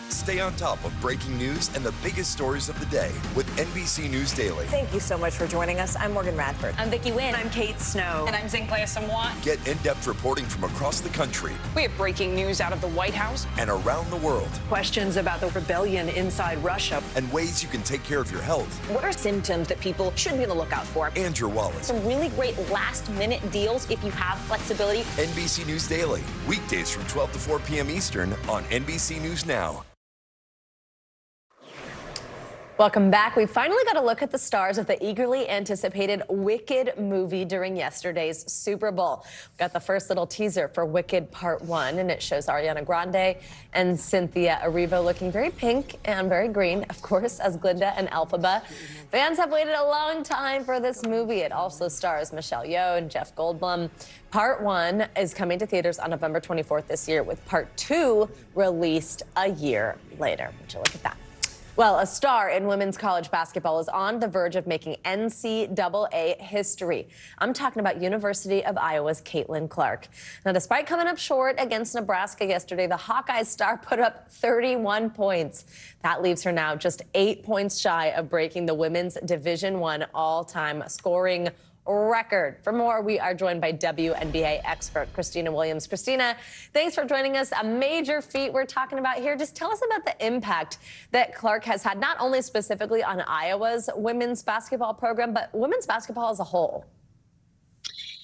Stay on top of breaking news and the biggest stories of the day with NBC News Daily. Thank you so much for joining us. I'm Morgan Radford. I'm Vicki Wynn. I'm Kate Snow. And I'm Zinclair Samwat. Get in-depth reporting from across the country. We have breaking news out of the White House and around the world. Questions about the rebellion inside Russia. And ways you can take care of your health. What are symptoms that people should be on the lookout for? And your wallet. Some really great last-minute deals if you have flexibility. NBC News Daily. Weekdays from 12 to 4 p.m. Eastern on NBC News Now. Welcome back. We finally got a look at the stars of the eagerly anticipated Wicked movie during yesterday's Super Bowl. We got the first little teaser for Wicked Part 1, and it shows Ariana Grande and Cynthia Erivo looking very pink and very green, of course, as Glinda and Elphaba. Fans have waited a long time for this movie. It also stars Michelle Yeoh and Jeff Goldblum. Part 1 is coming to theaters on November 24th this year, with Part 2 released a year later. Would you look at that? Well, a star in women's college basketball is on the verge of making NCAA history. I'm talking about University of Iowa's Caitlin Clark. Now, despite coming up short against Nebraska yesterday, the Hawkeyes star put up 31 points. That leaves her now just 8 points shy of breaking the women's Division I all-time scoring record. For more, we are joined by WNBA expert Christina Williams. Christina, thanks for joining us. A major feat we're talking about here. Just tell us about the impact that Clark has had, not only specifically on Iowa's women's basketball program, but women's basketball as a whole.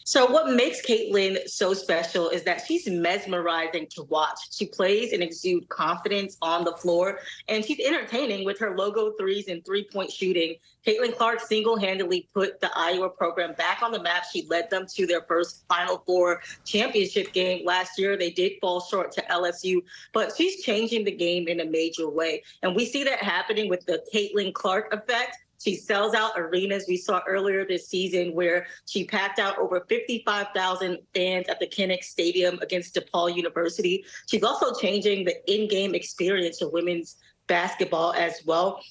So what makes Caitlin so special is that she's mesmerizing to watch. She plays and exudes confidence on the floor, and she's entertaining with her logo threes and three-point shooting. Caitlin Clark single-handedly put the Iowa program back on the map. She led them to their first Final Four championship game last year. They did fall short to LSU, but she's changing the game in a major way. And we see that happening with the Caitlin Clark effect. She sells out arenas. We saw earlier this season where she packed out over 55,000 fans at the Kinnick Stadium against DePaul University. She's also changing the in-game experience of women's basketball as well.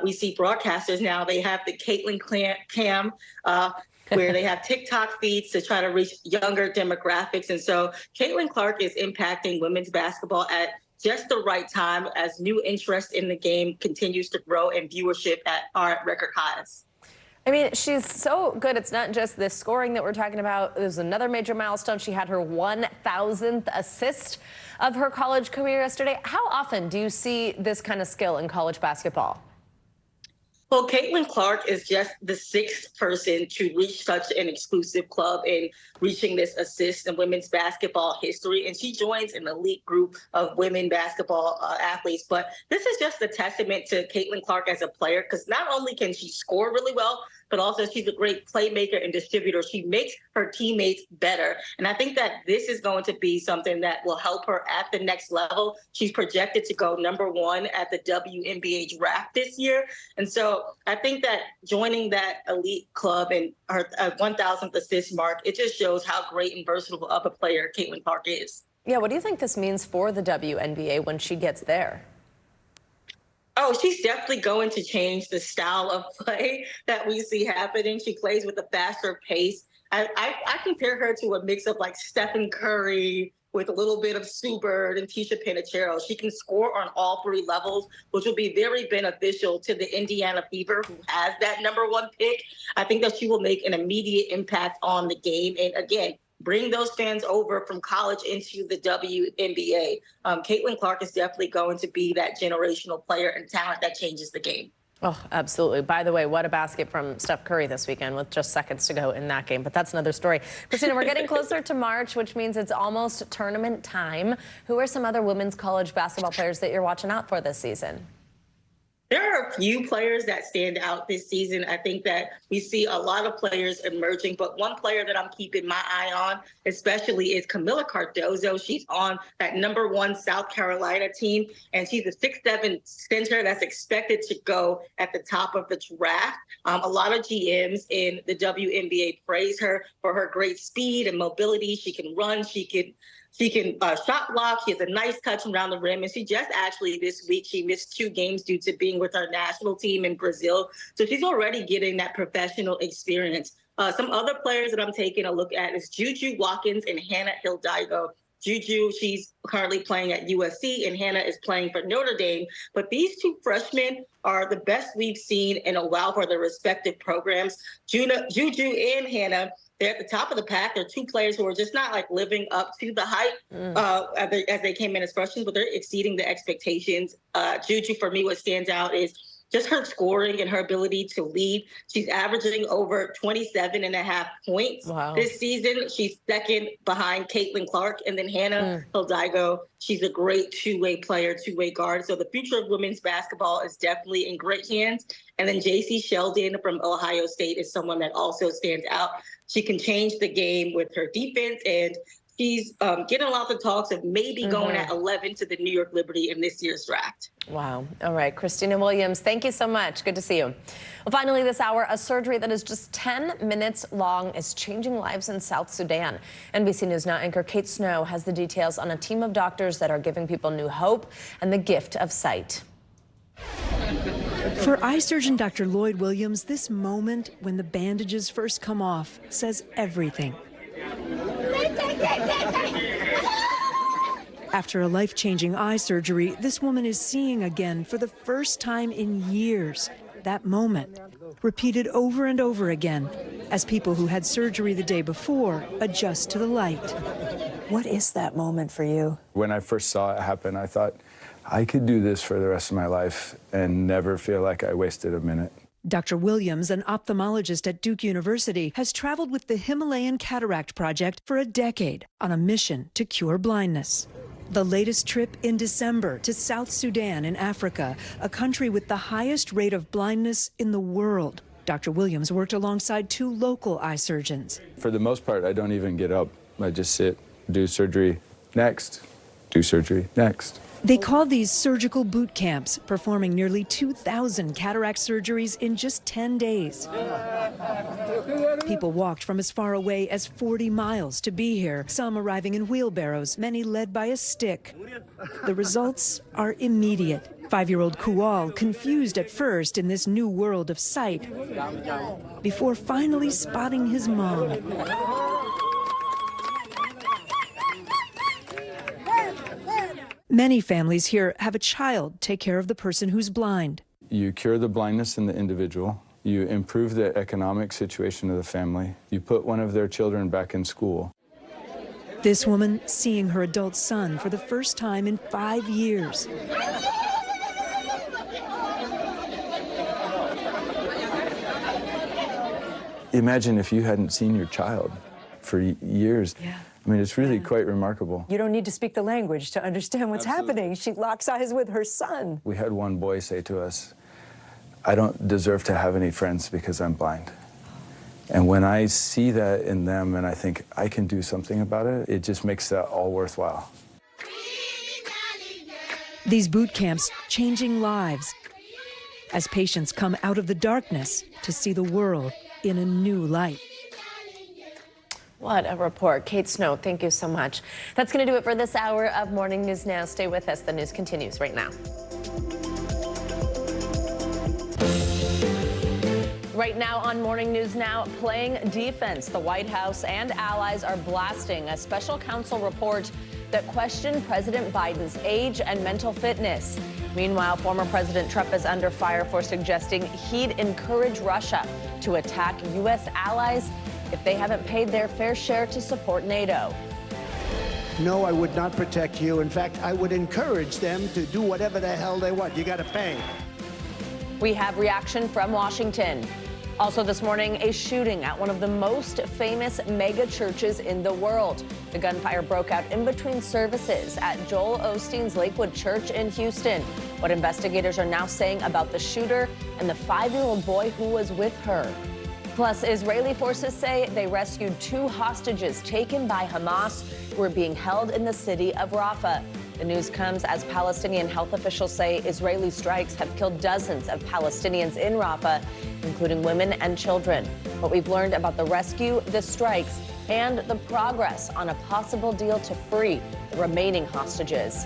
We see broadcasters now, they have the Caitlin Cam where they have TikTok feeds to try to reach younger demographics. And so Caitlin Clark is impacting women's basketball at just the right time as new interest in the game continues to grow and viewership are at record highs. I mean, she's so good. It's not just the scoring that we're talking about. There's another major milestone. She had her 1,000th assist of her college career yesterday. How often do you see this kind of skill in college basketball? Well, Caitlin Clark is just the 6th person to reach such an exclusive club in reaching this assist in women's basketball history. And she joins an elite group of women basketball athletes. But this is just a testament to Caitlin Clark as a player, because not only can she score really well, but also she's a great playmaker and distributor. She makes her teammates better. And I think that this is going to be something that will help her at the next level. She's projected to go #1 at the WNBA draft this year. And so I think that joining that elite club and her 1,000th assist mark, it just shows how great and versatile of a player Caitlin Clark is. Yeah, what do you think this means for the WNBA when she gets there? Oh, she's definitely going to change the style of play that we see happening. She plays with a faster pace. I compare her to a mix of like Stephen Curry with a little bit of Sue Bird and Tisha Panachero. She can score on all 3 levels, which will be very beneficial to the Indiana Fever, who has that #1 pick. I think that she will make an immediate impact on the game. And again, bring those fans over from college into the WNBA. Caitlin Clark is definitely going to be that generational player and talent that changes the game. Oh, absolutely. By the way, what a basket from Steph Curry this weekend with just seconds to go in that game. But that's another story. Christina, we're getting closer to March, which means it's almost tournament time. Who are some other women's college basketball players that you're watching out for this season? There are a few players that stand out this season. I think that we see a lot of players emerging, but one player that I'm keeping my eye on especially is Camila Cardozo. She's on that #1 South Carolina team, and she's a 6'7" center that's expected to go at the top of the draft. A lot of GMs in the WNBA praise her for her great speed and mobility. She can run, she can shot block. She has a nice touch around the rim. And she just actually this week, she missed 2 games due to being with our national team in Brazil. So she's already getting that professional experience. Some other players that I'm taking a look at is Juju Watkins and Hannah Hidalgo. Juju, she's currently playing at USC, and Hannah is playing for Notre Dame. But these 2 freshmen are the best we've seen in a while for their respective programs. Juju and Hannah, they're at the top of the pack. They're 2 players who are just not like living up to the hype as they came in as freshmen, but they're exceeding the expectations. Juju, for me, what stands out is just her scoring and her ability to lead. She's averaging over 27.5 points this season. She's second behind Caitlin Clark. And then Hannah Hidalgo, she's a great two-way player, two-way guard. So the future of women's basketball is definitely in great hands. And then J.C. Sheldon from Ohio State is someone that also stands out. She can change the game with her defense, and she's getting lots of talks of maybe going at 11 to the New York Liberty in this year's draft. Wow. All right. Christina Williams, thank you so much. Good to see you. Well, finally this hour, a surgery that is just 10 minutes long is changing lives in South Sudan. NBC News Now anchor Kate Snow has the details on a team of doctors that are giving people new hope and the gift of sight. For eye surgeon Dr. Lloyd Williams, this moment when the bandages first come off says everything. After a life-changing eye surgery, this woman is seeing again for the first time in years. That moment, repeated over and over again, as people who had surgery the day before adjust to the light. What is that moment for you? When I first saw it happen, I thought, I could do this for the rest of my life and never feel like I wasted a minute. Dr. Williams, an ophthalmologist at Duke University, has traveled with the Himalayan Cataract Project for a decade on a mission to cure blindness. The latest trip in December to South Sudan in Africa, a country with the highest rate of blindness in the world. Dr. Williams worked alongside 2 local eye surgeons. For the most part, I don't even get up. I just sit, do surgery, next, do surgery, next. They call these surgical boot camps, performing nearly 2,000 cataract surgeries in just 10 days. People walked from as far away as 40 miles to be here, some arriving in wheelbarrows, many led by a stick. The results are immediate. 5-year-old Kual, confused at first in this new world of sight, before finally spotting his mom. Many families here have a child take care of the person who's blind. You cure the blindness in the individual. You improve the economic situation of the family. You put one of their children back in school. This woman seeing her adult son for the first time in 5 years. Imagine if you hadn't seen your child for years. Yeah. I mean, it's really quite remarkable. You don't need to speak the language to understand what's happening. She locks eyes with her son. We had one boy say to us, "I don't deserve to have any friends because I'm blind." And when I see that in them and I think I can do something about it, it just makes that all worthwhile. These boot camps changing lives as patients come out of the darkness to see the world in a new light. What a report. Kate Snow, thank you so much. That's going to do it for this hour of Morning News Now. Stay with us. The news continues right now. Right now on Morning News Now, playing defense. The White House and allies are blasting a special counsel report that questioned President Biden's age and mental fitness. Meanwhile, former President Trump is under fire for suggesting he'd encourage Russia to attack U.S. allies if they haven't paid their fair share to support NATO. No, I would not protect you. In fact, I would encourage them to do whatever the hell they want. You got to pay. We have reaction from Washington. Also this morning, a shooting at one of the most famous mega churches in the world. The gunfire broke out in between services at Joel Osteen's Lakewood Church in Houston. What investigators are now saying about the shooter and the 5-year-old boy who was with her. Plus, Israeli forces say they rescued 2 hostages taken by Hamas who were being held in the city of Rafah. The news comes as Palestinian health officials say Israeli strikes have killed dozens of Palestinians in Rafah, including women and children. What we've learned about the rescue, the strikes, and the progress on a possible deal to free the remaining hostages.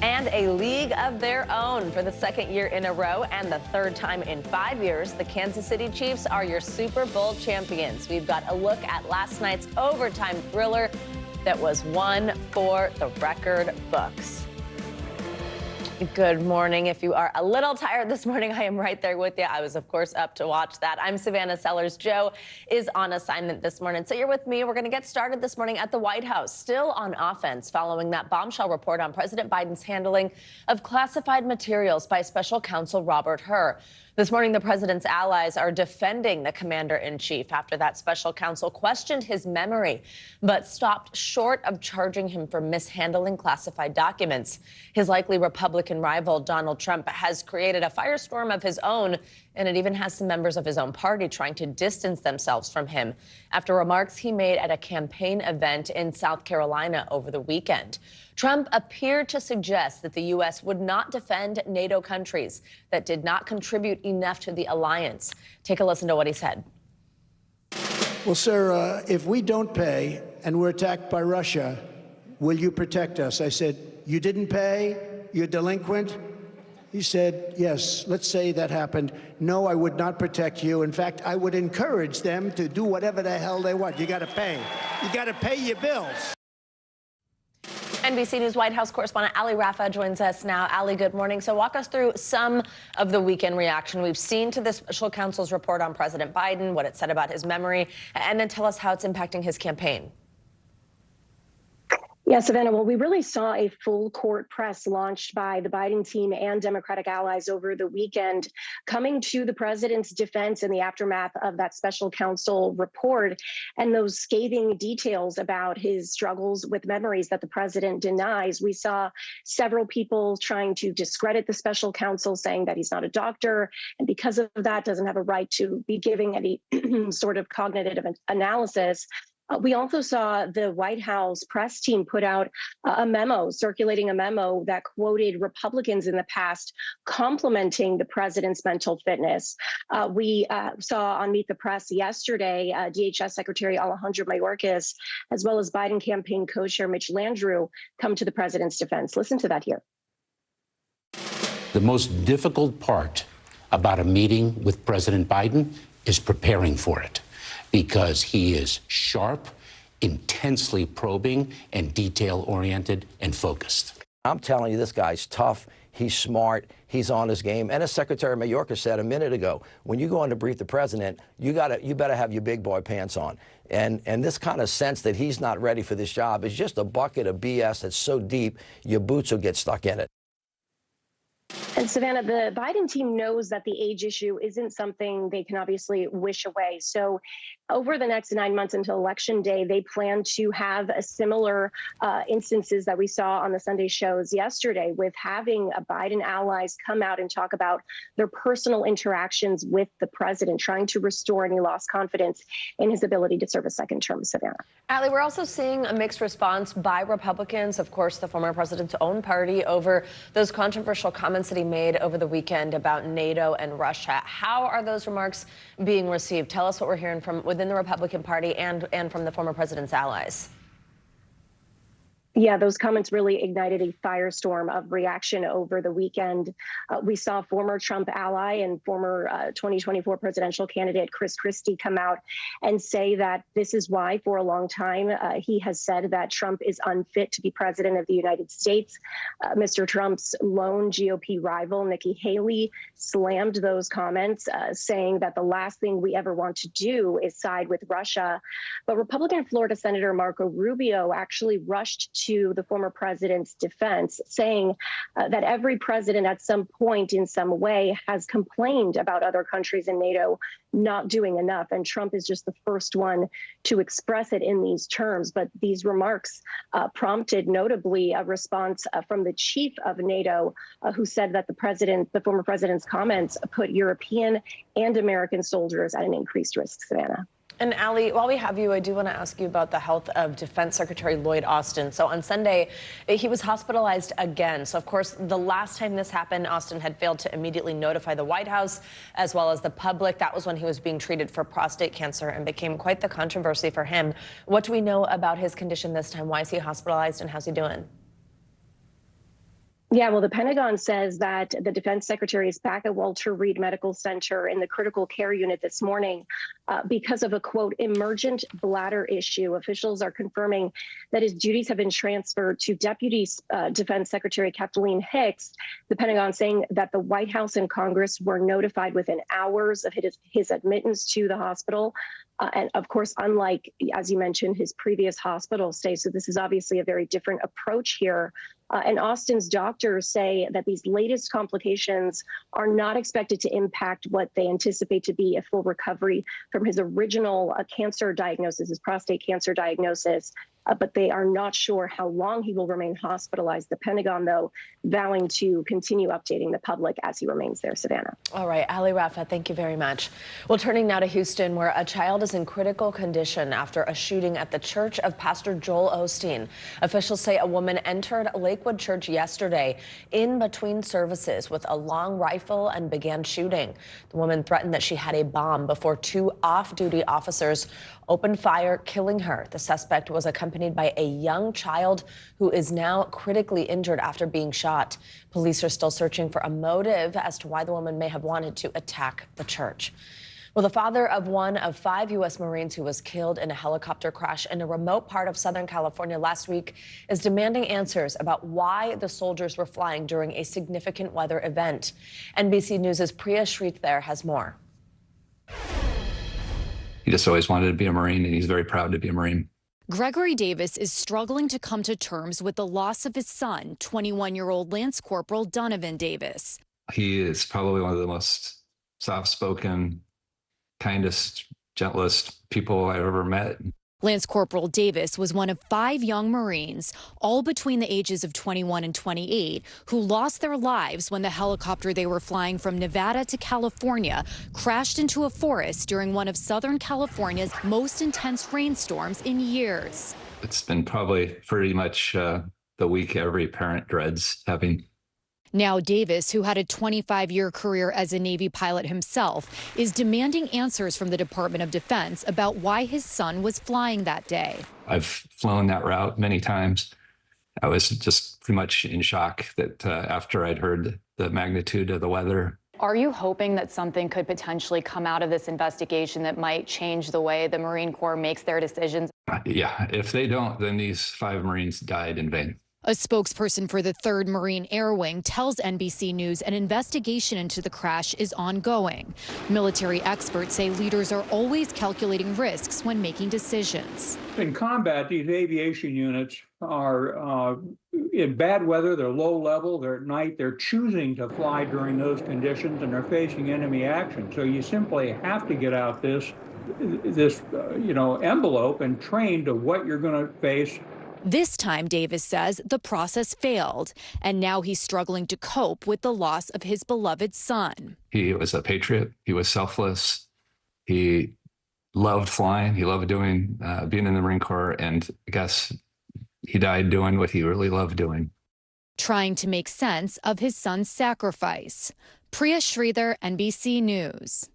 And a league of their own for the 2nd year in a row and the 3rd time in 5 years. The Kansas City Chiefs are your Super Bowl champions. We've got a look at last night's overtime thriller that was one for the record books. Good morning. If you are a little tired this morning, I am right there with you. I was, of course, up to watch that. I'm Savannah Sellers. Joe is on assignment this morning. So you're with me. We're going to get started this morning at the White House, still on offense following that bombshell report on President Biden's handling of classified materials by special counsel Robert Hur. This morning, the president's allies are defending the commander-in-chief after that special counsel questioned his memory, but stopped short of charging him for mishandling classified documents. His likely Republican rival, Donald Trump, has created a firestorm of his own, and it even has some members of his own party trying to distance themselves from him after remarks he made at a campaign event in South Carolina over the weekend. Trump appeared to suggest that the U.S. would not defend NATO countries that did not contribute enough to the alliance. Take a listen to what he said. Well, sir, if we don't pay and we're attacked by Russia, will you protect us? I said, you didn't pay? You're delinquent? He said, yes, let's say that happened. No, I would not protect you. In fact, I would encourage them to do whatever the hell they want. You got to pay. You got to pay your bills. NBC News White House correspondent Ali Rafa joins us now. Ali, good morning. So walk us through some of the weekend reaction we've seen to this special counsel's report on President Biden, what it said about his memory, and then tell us how it's impacting his campaign. Yeah, Savannah, well, we really saw a full court press launched by the Biden team and Democratic allies over the weekend, coming to the president's defense in the aftermath of that special counsel report and those scathing details about his struggles with memories that the president denies. We saw several people trying to discredit the special counsel, saying that he's not a doctor, and because of that doesn't have a right to be giving any sort of cognitive analysis. We also saw the White House press team put out circulating a memo that quoted Republicans in the past complimenting the president's mental fitness. We saw on Meet the Press yesterday, DHS Secretary Alejandro Mayorkas, as well as Biden campaign co-chair Mitch Landrieu, come to the president's defense. Listen to that here. The most difficult part about a meeting with President Biden is preparing for it, because he is sharp, intensely probing, and detail-oriented and focused. I'm telling you, this guy's tough. He's smart. He's on his game. And as Secretary Mayorkas said a minute ago, when you go in to brief the president, you better have your big boy pants on. And this kind of sense that he's not ready for this job is just a bucket of BS that's so deep, your boots will get stuck in it. And Savannah, the Biden team knows that the age issue isn't something they can obviously wish away. So over the next 9 months until Election Day, they plan to have a similar instances that we saw on the Sunday shows yesterday, with having Biden allies come out and talk about their personal interactions with the president, trying to restore any lost confidence in his ability to serve a second term. Savannah. Allie, we're also seeing a mixed response by Republicans, of course, the former president's own party, over those controversial comments that he made over the weekend about NATO and Russia. How are those remarks being received? Tell us what we're hearing from within the Republican Party and from the former president's allies. Yeah, those comments really ignited a firestorm of reaction over the weekend. We saw former Trump ally and former 2024 presidential candidate Chris Christie come out and say that this is why, for a long time, he has said that Trump is unfit to be president of the United States. Mr. Trump's lone GOP rival, Nikki Haley, slammed those comments, saying that the last thing we ever want to do is side with Russia. But Republican Florida Senator Marco Rubio actually rushed to the former president's defense, saying that every president at some point in some way has complained about other countries in NATO not doing enough. And Trump is just the first one to express it in these terms. But these remarks prompted notably a response from the chief of NATO, who said that the former president's comments put European and American soldiers at an increased risk. Savannah. And Allie, while we have you, I do want to ask you about the health of Defense Secretary Lloyd Austin. So on Sunday, he was hospitalized again. So, of course, the last time this happened, Austin had failed to immediately notify the White House as well as the public. That was when he was being treated for prostate cancer and became quite the controversy for him. What do we know about his condition this time? Why is he hospitalized and how's he doing? Yeah, well, the Pentagon says that the defense secretary is back at Walter Reed Medical Center in the critical care unit this morning because of a, quote, emergent bladder issue. Officials are confirming that his duties have been transferred to Deputy Defense Secretary Kathleen Hicks. The Pentagon saying that the White House and Congress were notified within hours of his admittance to the hospital. And of course, unlike, as you mentioned, his previous hospital stay. So this is obviously a very different approach here. And Austin's doctors say that these latest complications are not expected to impact what they anticipate to be a full recovery from his original cancer diagnosis, his prostate cancer diagnosis. But they are not sure how long he will remain hospitalized. The Pentagon, though, vowing to continue updating the public as he remains there. Savannah. All right, Ali Rafa, thank you very much. Well, turning now to Houston, where a child is in critical condition after a shooting at the church of Pastor Joel Osteen. Officials say a woman entered Lakewood Church yesterday in between services with a long rifle and began shooting. The woman threatened that she had a bomb before two off-duty officers opened fire, killing her. The suspect was accompanied by a young child who is now critically injured after being shot. Police are still searching for a motive as to why the woman may have wanted to attack the church. Well, the father of one of 5 U.S. Marines who was killed in a helicopter crash in a remote part of Southern California last week is demanding answers about why the soldiers were flying during a significant weather event. NBC News' Priya Shrithar has more. He just always wanted to be a Marine, and he's very proud to be a Marine. Gregory Davis is struggling to come to terms with the loss of his son, 21-year-old Lance Corporal Donovan Davis. He is probably one of the most soft-spoken, kindest, gentlest people I've ever met. Lance Corporal Davis was one of 5 young Marines, all between the ages of 21 and 28, who lost their lives when the helicopter they were flying from Nevada to California crashed into a forest during one of Southern California's most intense rainstorms in years. It's been probably pretty much the week every parent dreads having. Now Davis, who had a 25-year career as a Navy pilot himself, is demanding answers from the Department of Defense about why his son was flying that day. I've flown that route many times. I was just pretty much in shock that after I'd heard the magnitude of the weather. Are you hoping that something could potentially come out of this investigation that might change the way the Marine Corps makes their decisions? Yeah, if they don't, then these 5 Marines died in vain. A spokesperson for the 3rd Marine Air Wing tells NBC News an investigation into the crash is ongoing. Military experts say leaders are always calculating risks when making decisions. In combat, these aviation units are in bad weather, they're low level, they're at night, they're choosing to fly during those conditions, and they're facing enemy action. So you simply have to get out this envelope and train to what you're going to face. This time, Davis says, the process failed, and now he's struggling to cope with the loss of his beloved son. He was a patriot. He was selfless. He loved flying. He loved doing being in the Marine Corps, and I guess he died doing what he really loved doing. Trying to make sense of his son's sacrifice. Priya Sridhar, NBC News.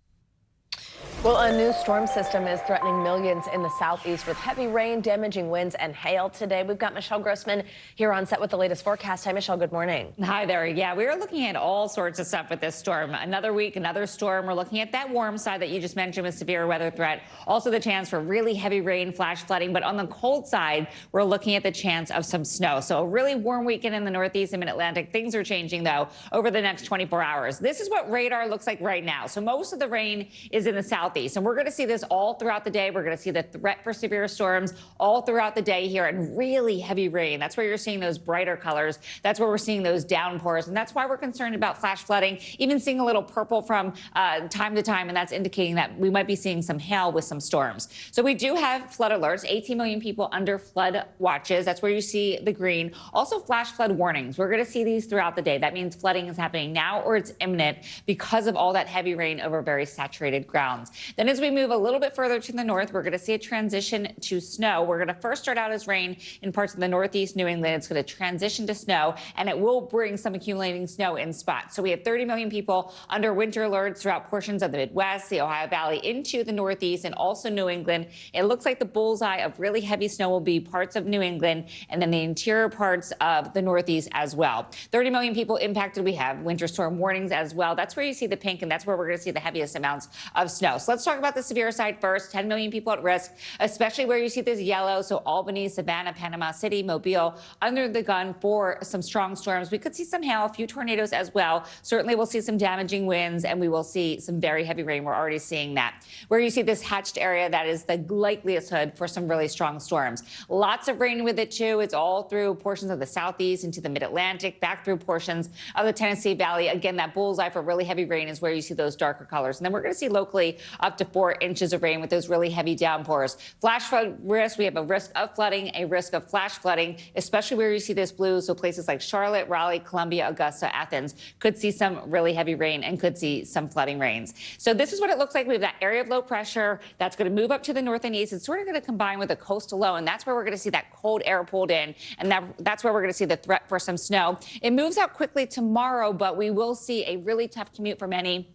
Well, a new storm system is threatening millions in the southeast with heavy rain, damaging winds, and hail today. We've got Michelle Grossman here on set with the latest forecast. Hi, Michelle. Good morning. Hi there. Yeah, we are looking at all sorts of stuff with this storm. Another week, another storm. We're looking at that warm side that you just mentioned with severe weather threat. Also the chance for really heavy rain, flash flooding. But on the cold side, we're looking at the chance of some snow. So a really warm weekend in the Northeast and Mid-Atlantic. Things are changing, though, over the next 24 hours. This is what radar looks like right now. So most of the rain is in the southeast, and we're going to see this all throughout the day. We're going to see the threat for severe storms all throughout the day here, and really heavy rain. That's where you're seeing those brighter colors. That's where we're seeing those downpours, and that's why we're concerned about flash flooding, even seeing a little purple from time to time, and that's indicating that we might be seeing some hail with some storms. So we do have flood alerts, 18 million people under flood watches. That's where you see the green. Also flash flood warnings. We're going to see these throughout the day. That means flooding is happening now or it's imminent because of all that heavy rain over very saturated grounds. Then as we move a little bit further to the north, we're going to see a transition to snow. We're going to first start out as rain in parts of the Northeast New England. It's going to transition to snow, and it will bring some accumulating snow in spots. So we have 30 million people under winter alerts throughout portions of the Midwest, the Ohio Valley, into the Northeast, and also New England. It looks like the bullseye of really heavy snow will be parts of New England and then the interior parts of the Northeast as well. 30 million people impacted. We have winter storm warnings as well. That's where you see the pink, and that's where we're going to see the heaviest amounts of snow. So let's talk about the severe side first. 10 million people at risk, especially where you see this yellow. So Albany, Savannah, Panama City, Mobile, under the gun for some strong storms. We could see some hail, a few tornadoes as well. Certainly we'll see some damaging winds, and we will see some very heavy rain. We're already seeing that. Where you see this hatched area, that is the likelihood for some really strong storms. Lots of rain with it too. It's all through portions of the southeast into the mid-Atlantic, back through portions of the Tennessee Valley. Again, that bullseye for really heavy rain is where you see those darker colors. And then we're going to see locally up to 4 inches of rain with those really heavy downpours. Flash flood risk, we have a risk of flooding, a risk of flash flooding, especially where you see this blue. So places like Charlotte, Raleigh, Columbia, Augusta, Athens could see some really heavy rain and could see some flooding rains. So this is what it looks like. We have that area of low pressure that's going to move up to the north and east. It's sort of going to combine with a coastal low, and that's where we're going to see that cold air pulled in, and that's where we're going to see the threat for some snow. It moves out quickly tomorrow, but we will see a really tough commute for many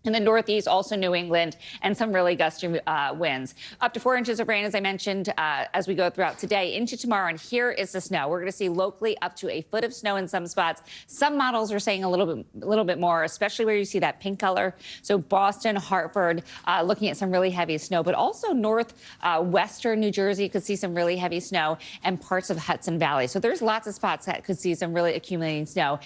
in the Northeast, also New England, and some really gusty winds. Up to 4 inches of rain, as I mentioned, as we go throughout today into tomorrow. And here is the snow. We're going to see locally up to a foot of snow in some spots. Some models are saying a little bit more, especially where you see that pink color. So Boston, Hartford, looking at some really heavy snow, but also northwestern New Jersey could see some really heavy snow, and parts of Hudson Valley. So there's lots of spots that could see some really accumulating snow.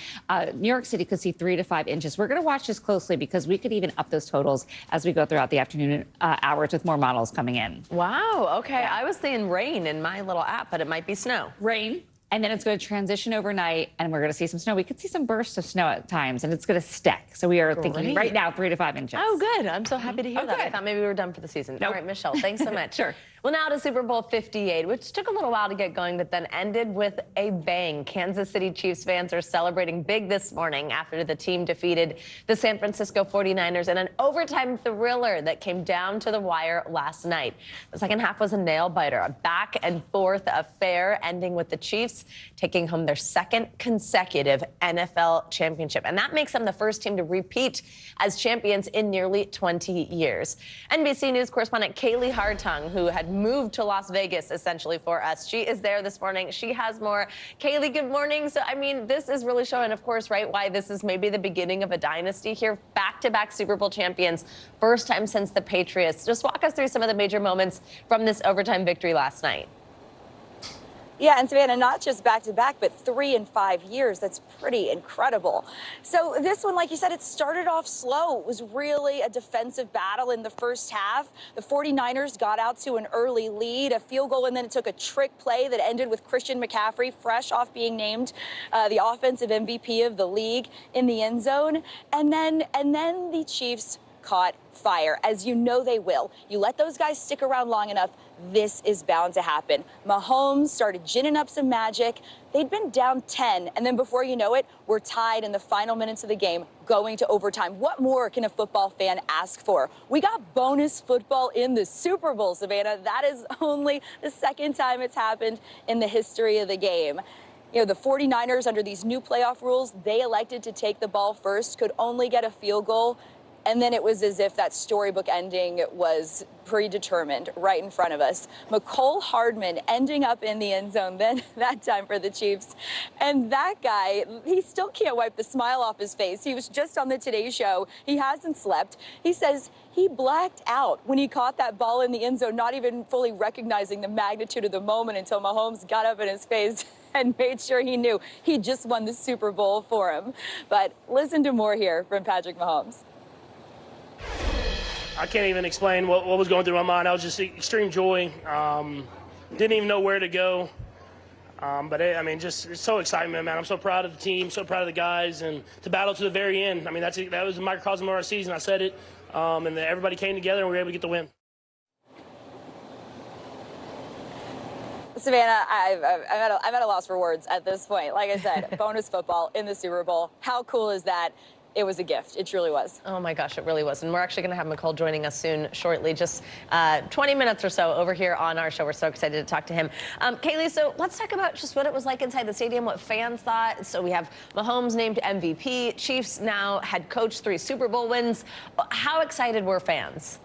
New York City could see 3 to 5 inches. We're going to watch this closely because we could even up those totals as we go throughout the afternoon hours with more models coming in. Wow. Okay. Yeah. I was thinking rain in my little app, but it might be snow. Rain. And then it's going to transition overnight, and we're going to see some snow. We could see some bursts of snow at times, and it's going to stick. So we are thinking right now 3 to 5 inches. Oh, good. I'm so happy to hear that. Good. I thought maybe we were done for the season. Nope. All right, Michelle, thanks so much. Sure. Well, now to Super Bowl 58, which took a little while to get going, but then ended with a bang. Kansas City Chiefs fans are celebrating big this morning after the team defeated the San Francisco 49ers in an overtime thriller that came down to the wire last night. The second half was a nail-biter, a back-and-forth affair, ending with the Chiefs taking home their second consecutive NFL championship. And that makes them the first team to repeat as champions in nearly 20 years. NBC News correspondent Kaylee Hartung, who had moved to Las Vegas essentially for us. She is there this morning. She has more. Kaylee, good morning. So, I mean, this is really showing, of course, right, why this is maybe the beginning of a dynasty here. Back-to-back Super Bowl champions, first time since the Patriots. Just walk us through some of the major moments from this overtime victory last night. Yeah, and Savannah, not just back-to-back, but 3 in 5 years. That's pretty incredible. So this one, like you said, it started off slow. It was really a defensive battle in the first half. The 49ers got out to an early lead, a field goal, and then it took a trick play that ended with Christian McCaffrey fresh off being named the offensive MVP of the league in the end zone. And then the Chiefs caught fire, as you know they will. You let those guys stick around long enough, this is bound to happen. Mahomes started ginning up some magic. They'd been down 10, and then before you know it, we're tied in the final minutes of the game, going to overtime. What more can a football fan ask for? We got bonus football in the Super Bowl, Savannah. That is only the second time it's happened in the history of the game. You know, the 49ers, under these new playoff rules, they elected to take the ball first, could only get a field goal. And then it was as if that storybook ending was predetermined right in front of us. McCole Hardman ending up in the end zone then that time for the Chiefs. And that guy, he still can't wipe the smile off his face. He was just on the Today Show. He hasn't slept. He says he blacked out when he caught that ball in the end zone, not even fully recognizing the magnitude of the moment until Mahomes got up in his face and made sure he knew he just won the Super Bowl for him. But listen to more here from Patrick Mahomes. I can't even explain what was going through my mind. I was just extreme joy. Didn't even know where to go. I mean, just so excitement, man. I'm so proud of the team, so proud of the guys, and to battle to the very end. I mean, that was a microcosm of our season. I said it, and everybody came together, and we were able to get the win. Savannah, I'm at a loss for words at this point. Like I said, bonus football in the Super Bowl. How cool is that? It was a gift. It truly was. Oh, my gosh, it really was. And we're actually going to have McCole joining us soon, shortly, just 20 minutes or so over here on our show. We're so excited to talk to him. Kaylee, so let's talk about just what it was like inside the stadium, what fans thought. So we have Mahomes named MVP, Chiefs now head coach, 3 Super Bowl wins. How excited were fans?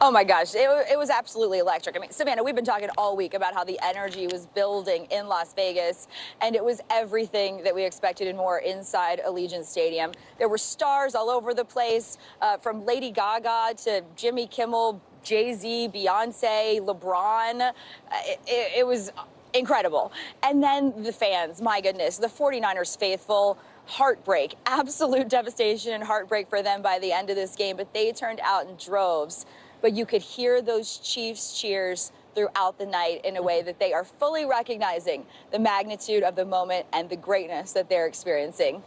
Oh my gosh, it was absolutely electric. I mean, Savannah, we've been talking all week about how the energy was building in Las Vegas, and it was everything that we expected and more inside Allegiant Stadium. There were stars all over the place, from Lady Gaga to Jimmy Kimmel, Jay-Z, Beyonce, LeBron. It was incredible. And then the fans, my goodness, the 49ers faithful. Heartbreak, absolute devastation and heartbreak for them by the end of this game, but they turned out in droves. But you could hear those Chiefs cheers throughout the night in a way that they are fully recognizing the magnitude of the moment and the greatness that they're experiencing.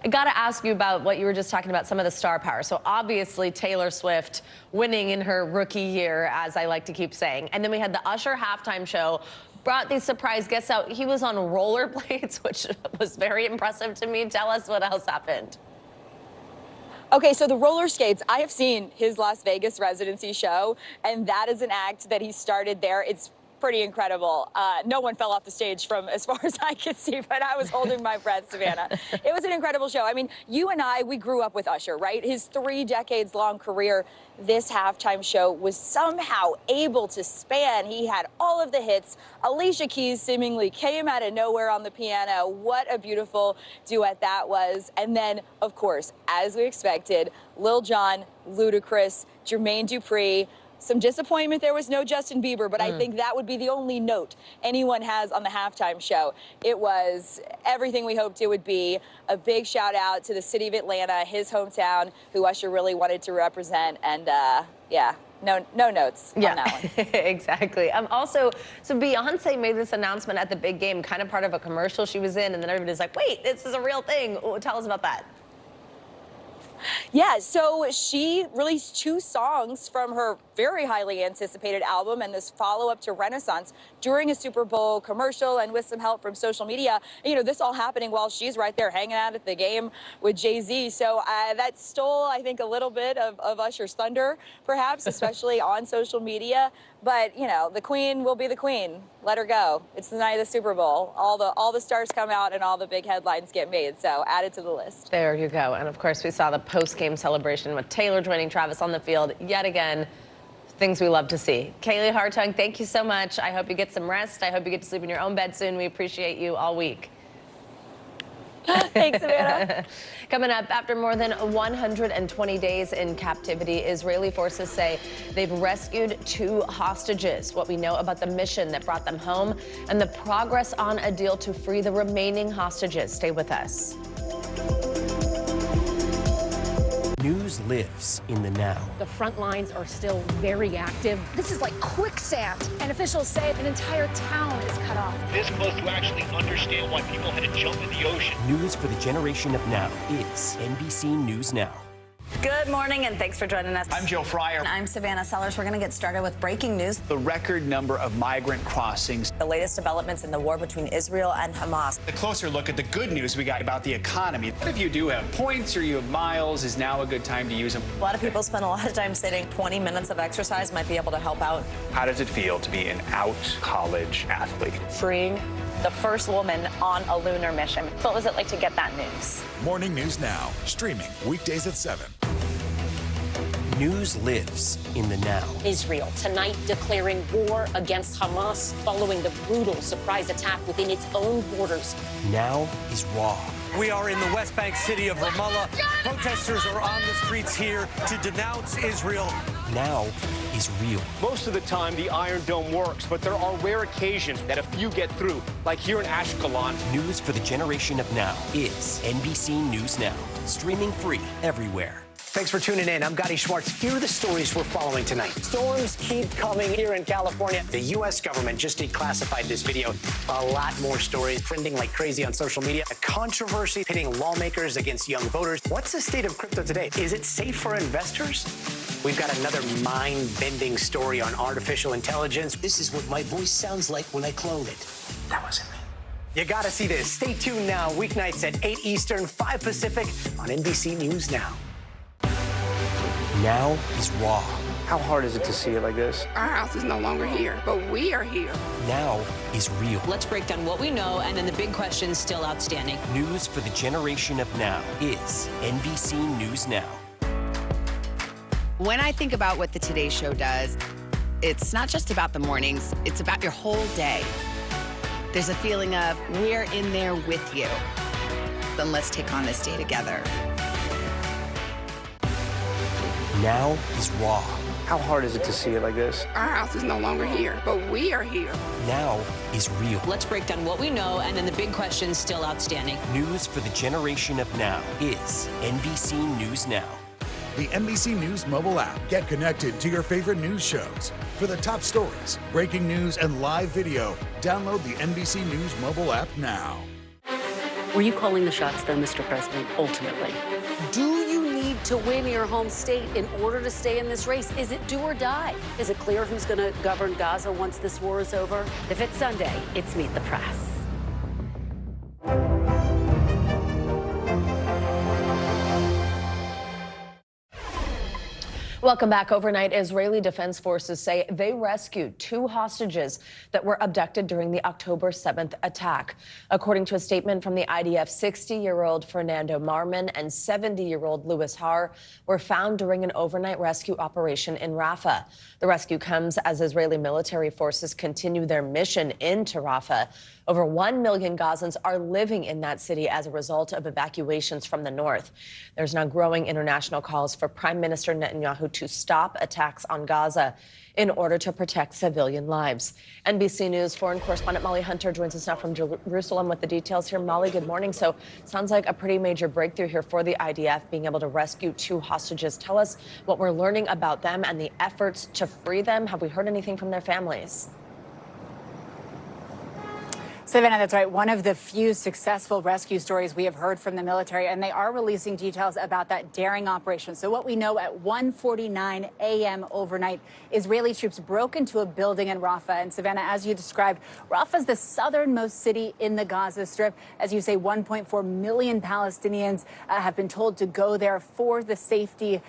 I got to ask you about what you were just talking about, some of the star power. So obviously Taylor Swift winning in her rookie year, as I like to keep saying. And then we had the Usher halftime show, brought these surprise guests out. He was on rollerblades, which was very impressive to me. Tell us what else happened. Okay, so the roller skates, I have seen his Las Vegas residency show, and that is an act that he started there. It's pretty incredible. No one fell off the stage from as far as I could see, but I was holding my breath, Savannah. It was an incredible show. I mean, you and I, we grew up with Usher, right? His 3 decades-long career. This halftime show was somehow able to span. He had all of the hits. Alicia Keys seemingly came out of nowhere on the piano. What a beautiful duet that was. And then, of course, as we expected, Lil Jon, Ludacris, Jermaine Dupri. Some disappointment there was no Justin Bieber, but I think that would be the only note anyone has on the halftime show. It was everything we hoped it would be. A big shout out to the city of Atlanta, his hometown, who Usher really wanted to represent. And yeah, no notes on that one. Exactly. Also, so Beyonce made this announcement at the big game, kind of part of a commercial she was in, and then everybody's like, wait, this is a real thing. Tell us about that. Yeah, so she released 2 songs from her very highly anticipated album and this follow-up to Renaissance during a Super Bowl commercial and with some help from social media. You know, this all happening while she's right there hanging out at the game with Jay-Z. So that stole, I think, a little bit of Usher's thunder, perhaps, especially on social media. But, you know, the queen will be the queen. Let her go. It's the night of the Super Bowl. All the stars come out and all the big headlines get made. So add it to the list. There you go. And, of course, we saw the post-game celebration with Taylor joining Travis on the field yet again. Things we love to see. Kaylee Hartung, thank you so much. I hope you get some rest. I hope you get to sleep in your own bed soon. We appreciate you all week. Thanks, Savannah. Coming up, after more than 120 days in captivity, Israeli forces say they've rescued 2 hostages. What we know about the mission that brought them home and the progress on a deal to free the remaining hostages. Stay with us. News lives in the now. The front lines are still very active. This is like quicksand, and officials say an entire town is cut off. This close to actually understand why people had to jump in the ocean. News for the generation of now is NBC News Now. Good morning, and thanks for joining us. I'm Joe Fryer. And I'm Savannah Sellers. We're going to get started with breaking news. The record number of migrant crossings. The latest developments in the war between Israel and Hamas. A closer look at the good news we got about the economy. If you do have points or you have miles, is now a good time to use them. A lot of people spend a lot of time sitting. 20 minutes of exercise might be able to help out. How does it feel to be an out-college athlete? Freeing the first woman on a lunar mission. What was it like to get that news? Morning News Now, streaming weekdays at 7. News lives in the now. Israel tonight declaring war against Hamas following the brutal surprise attack within its own borders. Now is raw. We are in the West Bank city of Ramallah. Protesters are on the streets here to denounce Israel. Now is real. Most of the time, the Iron Dome works, but there are rare occasions that a few get through, like here in Ashkelon. News for the generation of now is NBC News Now, streaming free everywhere. Thanks for tuning in. I'm Gotti Schwartz. Here are the stories we're following tonight. Storms keep coming here in California. The U.S. government just declassified this video. A lot more stories trending like crazy on social media. A controversy pitting lawmakers against young voters. What's the state of crypto today? Is it safe for investors? We've got another mind-bending story on artificial intelligence. This is what my voice sounds like when I clone it. That wasn't me. You gotta see this. Stay tuned now, weeknights at 8 Eastern, 5 Pacific on NBC News Now. Now is raw. How hard is it to see it like this? Our house is no longer here, but we are here. Now is real. Let's break down what we know and then the big questions still outstanding. News for the generation of now is NBC News Now. When I think about what the Today Show does, it's not just about the mornings, it's about your whole day. There's a feeling of we're in there with you. Then let's take on this day together. Now is raw. How hard is it to see it like this? Our house is no longer here, but we are here. Now is real. Let's break down what we know and then the big questions still outstanding. News for the generation of now is NBC News Now. The NBC News mobile app. Get connected to your favorite news shows. For the top stories, breaking news, and live video, download the NBC News mobile app now. Were you calling the shots, though, Mr. President, ultimately? Do you need to win your home state in order to stay in this race? Is it do or die? Is it clear who's going to govern Gaza once this war is over? If it's Sunday, it's Meet the Press. Welcome back. Overnight, Israeli Defense Forces say they rescued 2 hostages that were abducted during the October 7th attack. According to a statement from the IDF, 60-year-old Fernando Marman and 70-year-old Louis Har were found during an overnight rescue operation in Rafah. The rescue comes as Israeli military forces continue their mission into Rafah. Over 1 million Gazans are living in that city as a result of evacuations from the north. There's now growing international calls for Prime Minister Netanyahu to stop attacks on Gaza in order to protect civilian lives. NBC News foreign correspondent Molly Hunter joins us now from Jerusalem with the details here. Molly, good morning. So sounds like a pretty major breakthrough here for the IDF, being able to rescue 2 hostages. Tell us what we're learning about them and the efforts to free them. Have we heard anything from their families? Savannah, that's right. One of the few successful rescue stories we have heard from the military, and they are releasing details about that daring operation. So what we know at 1:49 a.m. overnight, Israeli troops broke into a building in Rafah. And Savannah, as you described, Rafah is the southernmost city in the Gaza Strip. As you say, 1.4 million Palestinians have been told to go there for the safety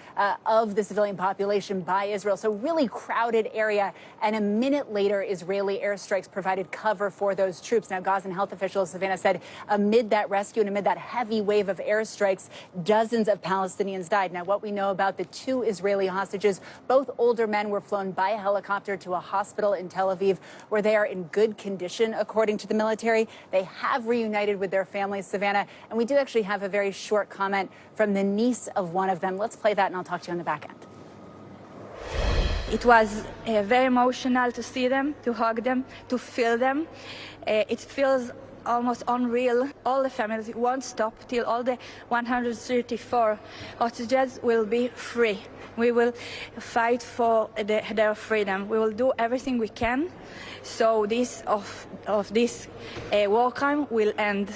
of the civilian population by Israel. So really crowded area. And a minute later, Israeli airstrikes provided cover for those troops. troops. Now, Gazan health officials, Savannah, said amid that rescue and amid that heavy wave of airstrikes, dozens of Palestinians died. Now, what we know about the 2 Israeli hostages, both older men were flown by a helicopter to a hospital in Tel Aviv where they are in good condition, according to the military. They have reunited with their families, Savannah, and we do actually have a very short comment from the niece of one of them. Let's play that and I'll talk to you on the back end. It was very emotional to see them, to hug them, to feel them. It feels almost unreal. All the families won't stop till all the 134 hostages will be free. We will fight for their freedom. We will do everything we can so this war crime will end.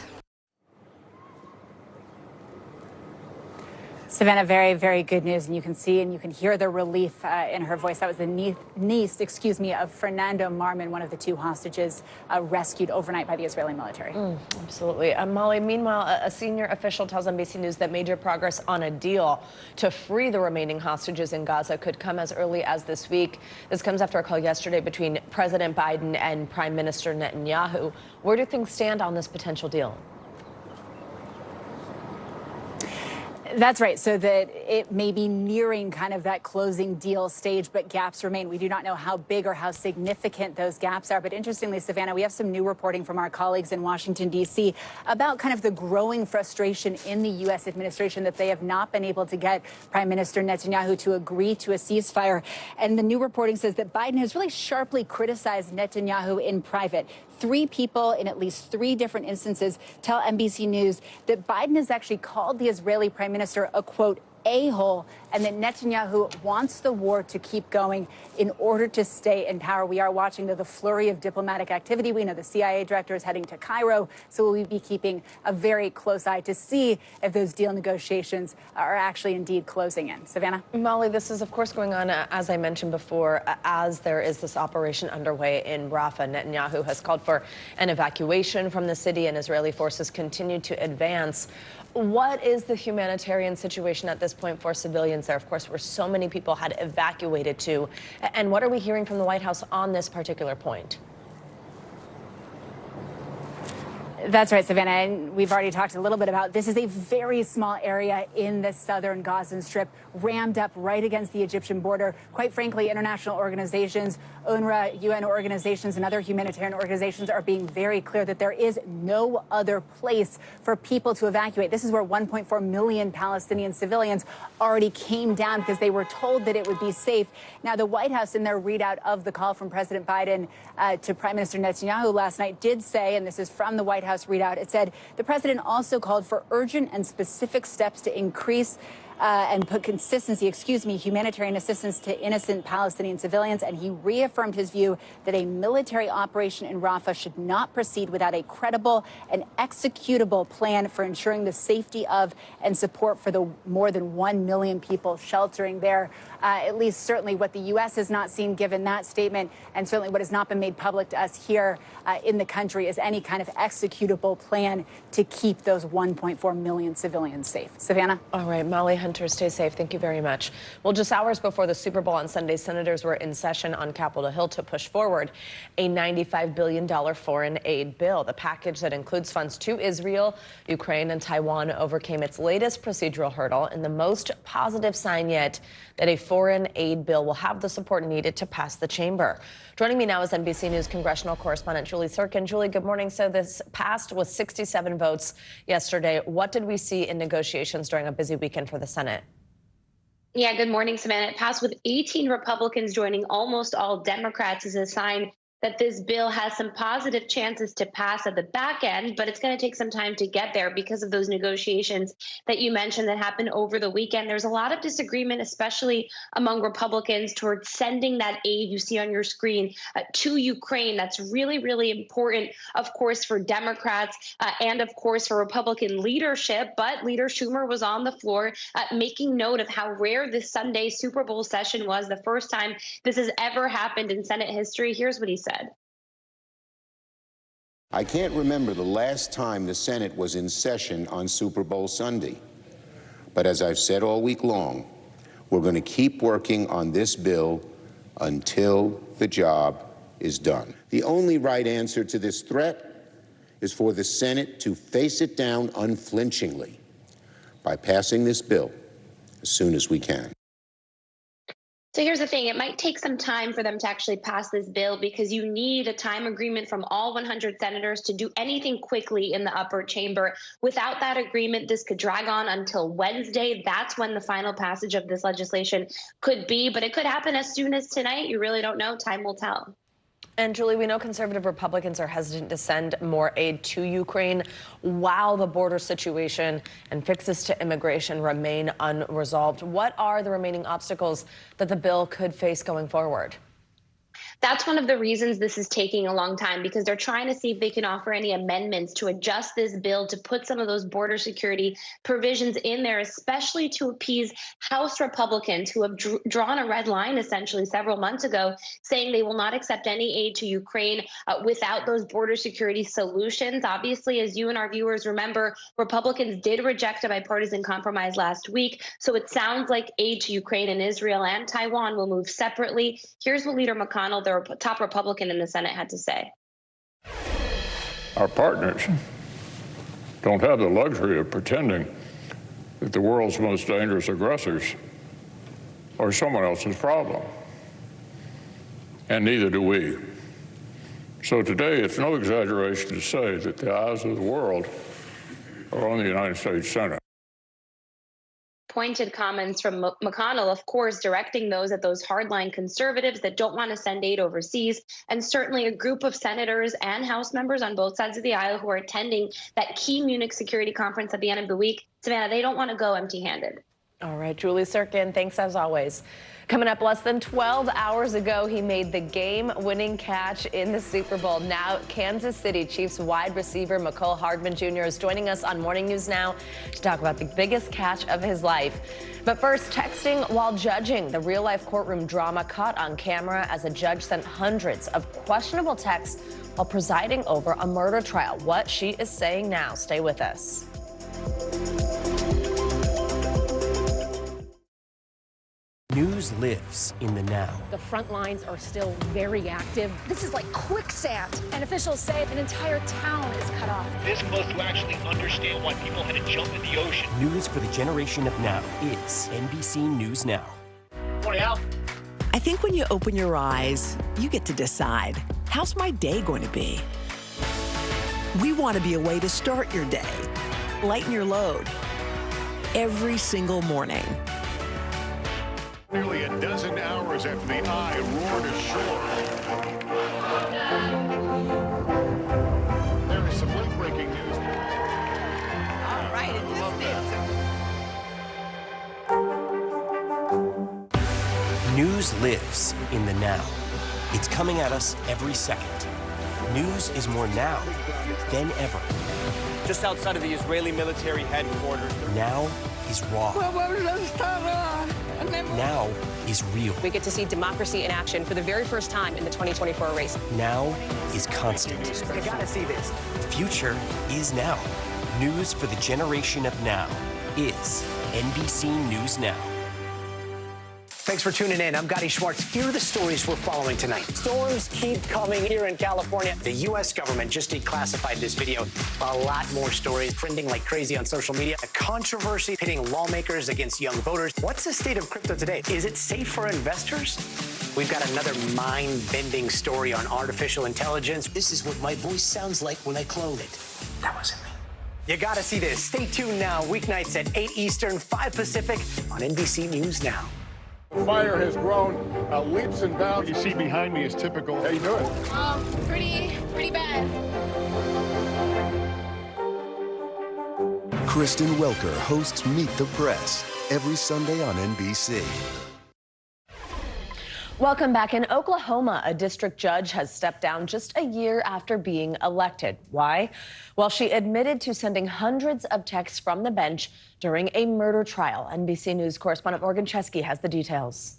Savannah, very, very good news, and you can see and you can hear the relief in her voice. That was the niece, of Fernando Marman, one of the 2 hostages rescued overnight by the Israeli military. Absolutely. Molly, meanwhile, a senior official tells NBC News that major progress on a deal to free the remaining hostages in Gaza could come as early as this week. This comes after a call yesterday between President Biden and Prime Minister Netanyahu. Where do things stand on this potential deal? That's right. So that it may be nearing kind of that closing deal stage, but gaps remain. We do not know how big or how significant those gaps are. But interestingly, Savannah, we have some new reporting from our colleagues in Washington, D.C. about kind of the growing frustration in the U.S. administration that they have not been able to get Prime Minister Netanyahu to agree to a ceasefire. And the new reporting says that Biden has really sharply criticized Netanyahu in private. 3 people in at least 3 different instances tell NBC News that Biden has actually called the Israeli Prime Minister a, quote, a-hole, and that Netanyahu wants the war to keep going in order to stay in power. We are watching the flurry of diplomatic activity. We know the CIA director is heading to Cairo, so we'll be keeping a very close eye to see if those deal negotiations are actually indeed closing in. Savannah? Molly, this is, of course, going on, as I mentioned before, as there is this operation underway in Rafah. Netanyahu has called for an evacuation from the city, and Israeli forces continue to advance. What is the humanitarian situation at this point for civilians there, of course, where so many people had evacuated to? And what are we hearing from the White House on this particular point? That's right, Savannah, and we've already talked a little bit about this is a very small area in the southern Gazan Strip, rammed up right against the Egyptian border. Quite frankly, international organizations, UNRWA, UN organizations, and other humanitarian organizations are being very clear that there is no other place for people to evacuate. This is where 1.4 million Palestinian civilians already came down because they were told that it would be safe. Now, the White House, in their readout of the call from President Biden to Prime Minister Netanyahu last night, did say, and this is from the White House readout, it said the president also called for urgent and specific steps to increase and put humanitarian assistance to innocent Palestinian civilians. And he reaffirmed his view that a military operation in Rafah should not proceed without a credible and executable plan for ensuring the safety of and support for the more than 1 million people sheltering there. At least certainly what the U.S. has not seen given that statement, and certainly what has not been made public to us here in the country is any kind of executable plan to keep those 1.4 million civilians safe. Savannah? All right, Molly Hunter, stay safe. Thank you very much. Well, just hours before the Super Bowl on Sunday, senators were in session on Capitol Hill to push forward a $95 billion foreign aid bill. The package that includes funds to Israel, Ukraine, and Taiwan overcame its latest procedural hurdle and the most positive sign yet that a foreign aid bill will have the support needed to pass the chamber. Joining me now is NBC News congressional correspondent Julie Sirkin. Julie, good morning. So this passed with 67 votes yesterday. What did we see in negotiations during a busy weekend for the Senate? Yeah, good morning, Savannah. It passed with 18 Republicans joining almost all Democrats as a sign that this bill has some positive chances to pass at the back end, but it's going to take some time to get there because of those negotiations that you mentioned that happened over the weekend. There's a lot of disagreement, especially among Republicans, towards sending that aid you see on your screen to Ukraine. That's really, really important, of course, for Democrats and, of course, for Republican leadership. But Leader Schumer was on the floor making note of how rare this Sunday Super Bowl session was, the first time this has ever happened in Senate history. Here's what he said. I can't remember the last time the Senate was in session on Super Bowl Sunday. But as I've said all week long, we're going to keep working on this bill until the job is done. The only right answer to this threat is for the Senate to face it down unflinchingly by passing this bill as soon as we can. So here's the thing, it might take some time for them to actually pass this bill because you need a time agreement from all 100 senators to do anything quickly in the upper chamber. Without that agreement, this could drag on until Wednesday. That's when the final passage of this legislation could be, but it could happen as soon as tonight. You really don't know. Time will tell. And Julie, we know conservative Republicans are hesitant to send more aid to Ukraine while the border situation and fixes to immigration remain unresolved. What are the remaining obstacles that the bill could face going forward? That's one of the reasons this is taking a long time, because they're trying to see if they can offer any amendments to adjust this bill to put some of those border security provisions in there, especially to appease House Republicans who have drawn a red line essentially several months ago, saying they will not accept any aid to Ukraine without those border security solutions. Obviously, as you and our viewers remember, Republicans did reject a bipartisan compromise last week. So it sounds like aid to Ukraine and Israel and Taiwan will move separately. Here's what Leader McConnell, the top Republican in the Senate, had to say. Our partners don't have the luxury of pretending that the world's most dangerous aggressors are someone else's problem. And neither do we. So today, it's no exaggeration to say that the eyes of the world are on the United States Senate. Pointed comments from McConnell, of course, directing those at those hardline conservatives that don't want to send aid overseas, and certainly a group of senators and House members on both sides of the aisle who are attending that key Munich security conference at the end of the week. Savannah, they don't want to go empty-handed. All right, Julie Sirkin, thanks as always. Coming up, less than 12 hours ago, he made the game-winning catch in the Super Bowl. Now, Kansas City Chiefs wide receiver Mecole Hardman Jr. is joining us on Morning News Now to talk about the biggest catch of his life. But first, texting while judging. The real-life courtroom drama caught on camera as a judge sent hundreds of questionable texts while presiding over a murder trial. What she is saying now. Stay with us. News lives in the now. The front lines are still very active. This is like quicksand, and officials say an entire town is cut off. This close to actually understand why people had to jump in the ocean. News for the generation of now is NBC News Now. Morning, Al. I think when you open your eyes, you get to decide, how's my day going to be? We want to be a way to start your day, lighten your load, every single morning. Nearly a dozen hours after the eye roared ashore. There is some late-breaking news. All right, it is News lives in the now. It's coming at us every second. News is more now than ever. Just outside of the Israeli military headquarters. Now is raw. Now is real. We get to see democracy in action for the very first time in the 2024 race. Now is constant. You gotta see this. The future is now. News for the generation of now is NBC News Now. Thanks for tuning in. I'm Gotti Schwartz. Here are the stories we're following tonight. Storms keep coming here in California. The U.S. government just declassified this video. A lot more stories trending like crazy on social media. A controversy pitting lawmakers against young voters. What's the state of crypto today? Is it safe for investors? We've got another mind-bending story on artificial intelligence. This is what my voice sounds like when I clone it. That wasn't me. You gotta see this. Stay tuned now. Weeknights at 8 Eastern, 5 Pacific on NBC News Now. The fire has grown leaps and bounds. What you see behind me is typical. How you doing? Pretty bad. Kristen Welker hosts Meet the Press every Sunday on NBC. Welcome back. In Oklahoma, a district judge has stepped down just a year after being elected. Why? Well, she admitted to sending hundreds of texts from the bench during a murder trial. NBC News correspondent Morgan Chesky has the details.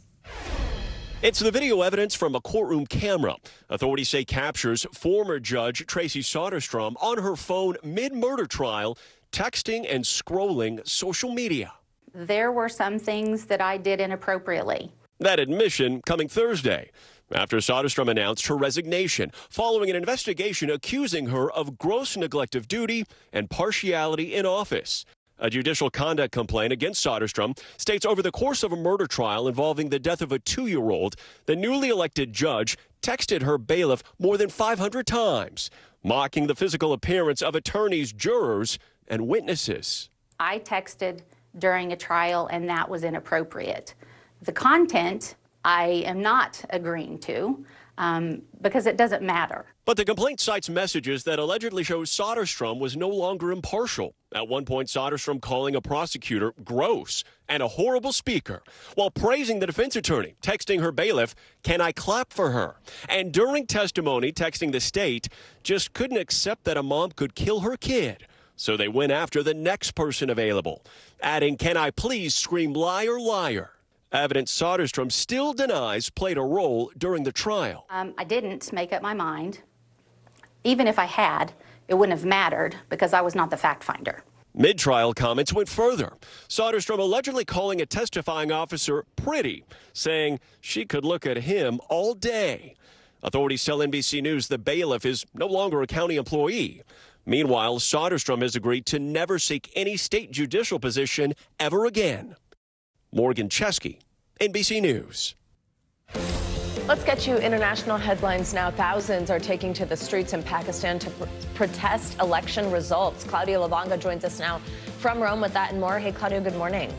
It's the video evidence from a courtroom camera. Authorities say captures former Judge Tracy Soderstrom on her phone mid-murder trial, texting and scrolling social media. There were some things that I did inappropriately. That admission coming Thursday. after Soderstrom announced her resignation following an investigation accusing her of gross neglect of duty and partiality in office. A judicial conduct complaint against Soderstrom states over the course of a murder trial involving the death of a 2-year-old, the newly elected judge texted her bailiff more than 500 times, mocking the physical appearance of attorneys, jurors, and witnesses. I texted during a trial, and that was inappropriate. The content I am not agreeing to because it doesn't matter. But the complaint cites messages that allegedly show Soderstrom was no longer impartial. At one point, Soderstrom calling a prosecutor gross and a horrible speaker, while praising the defense attorney, texting her bailiff, "Can I clap for her?" And during testimony, texting the state, just couldn't accept that a mom could kill her kid. So they went after the next person available, adding, "Can I please scream liar, liar?" Evidence Soderstrom still denies played a role during the trial. I didn't make up my mind. Even if I had, it wouldn't have mattered because I was not the fact finder. Mid-trial comments went further. Soderstrom allegedly calling a testifying officer pretty, saying she could look at him all day. Authorities tell NBC News the bailiff is no longer a county employee. Meanwhile, Soderstrom has agreed to never seek any state judicial position ever again. Morgan Chesky, NBC News. Let's get you international headlines now. Thousands are taking to the streets in Pakistan to protest election results. Claudia Lavanga joins us now from Rome with that and more. Hey, Claudia, good morning.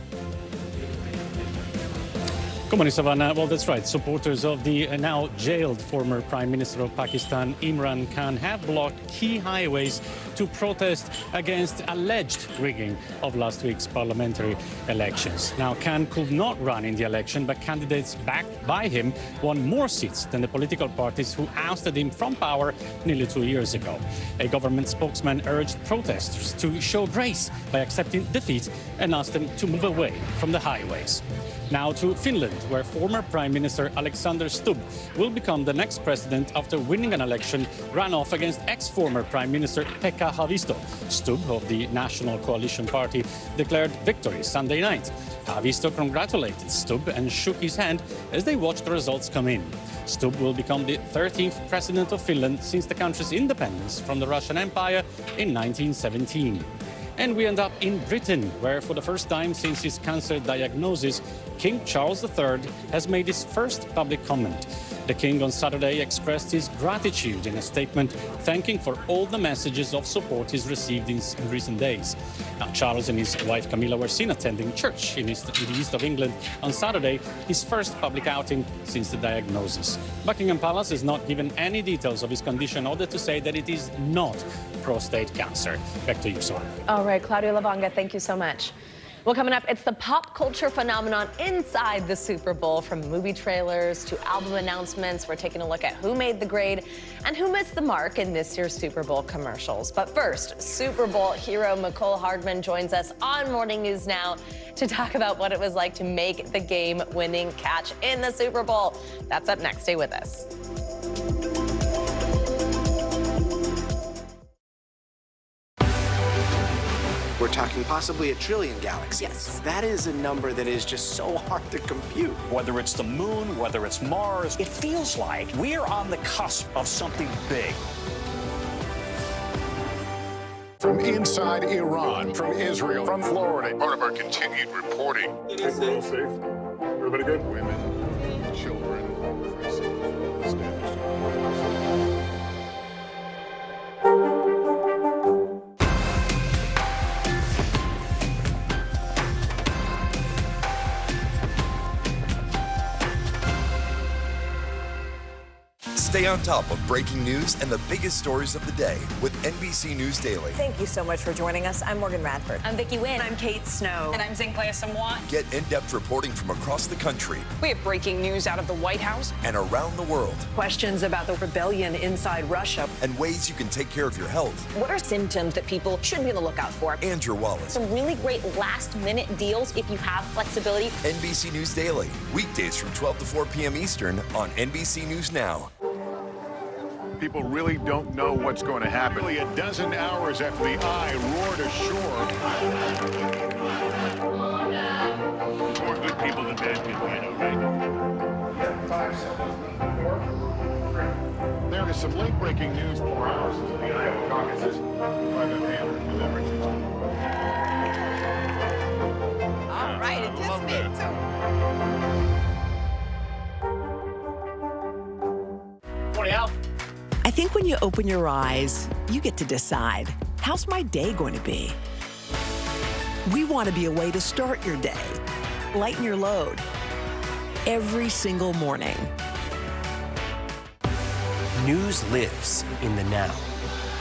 Good morning, Savannah. Well, that's right. Supporters of the now jailed former Prime Minister of Pakistan, Imran Khan, have blocked key highways to protest against alleged rigging of last week's parliamentary elections. Now, Khan could not run in the election, but candidates backed by him won more seats than the political parties who ousted him from power nearly 2 years ago. A government spokesman urged protesters to show grace by accepting defeat and asked them to move away from the highways. Now to Finland, where former Prime Minister Alexander Stubb will become the next president after winning an election runoff against ex-former Prime Minister Pekka Haavisto. Stubb of the National Coalition Party declared victory Sunday night. Haavisto congratulated Stubb and shook his hand as they watched the results come in. Stubb will become the 13th president of Finland since the country's independence from the Russian Empire in 1917. And we end up in Britain, where for the first time since his cancer diagnosis, King Charles III has made his first public comment. The King on Saturday expressed his gratitude in a statement, thanking for all the messages of support he's received in recent days. Now, Charles and his wife Camilla were seen attending church in the east of England on Saturday, his first public outing since the diagnosis. Buckingham Palace has not given any details of his condition, other to say that it is not prostate cancer. Back to you, Sarah. All right, Claudia Lavanga, thank you so much. Well, coming up, it's the pop culture phenomenon inside the Super Bowl. From movie trailers to album announcements, we're taking a look at who made the grade and who missed the mark in this year's Super Bowl commercials. But first, Super Bowl hero Nicole Hardman joins us on Morning News Now to talk about what it was like to make the game-winning catch in the Super Bowl. That's up next. Stay with us. We're talking possibly 1 trillion galaxies. Yes. That is a number that is just so hard to compute. Whether it's the moon, whether it's Mars, it feels like we're on the cusp of something big. From inside Iran, from Israel, from Florida. Part of our continued reporting. It is safe. Everybody good? Women, children, Stay on top of breaking news and the biggest stories of the day with NBC News Daily. Thank you so much for joining us. I'm Morgan Radford. I'm Vicki Wynn. I'm Kate Snow. And I'm Zinklea Samwat. Get in-depth reporting from across the country. We have breaking news out of the White House and around the world. Questions about the rebellion inside Russia. And ways you can take care of your health. What are symptoms that people should be on the lookout for? And your wallet. Some really great last-minute deals if you have flexibility. NBC News Daily. Weekdays from 12 to 4 p.m. Eastern on NBC News Now. People really don't know what's going to happen. Nearly a dozen hours after the eye roared ashore. More good people than bad people, you know, right? 5 seconds. 4. some late-breaking news. 4 hours into the Iowa caucuses. Private Hammer delivered. All right, it just me too. 20 out. I think when you open your eyes, you get to decide, how's my day going to be? We want to be a way to start your day, lighten your load, every single morning. News lives in the now.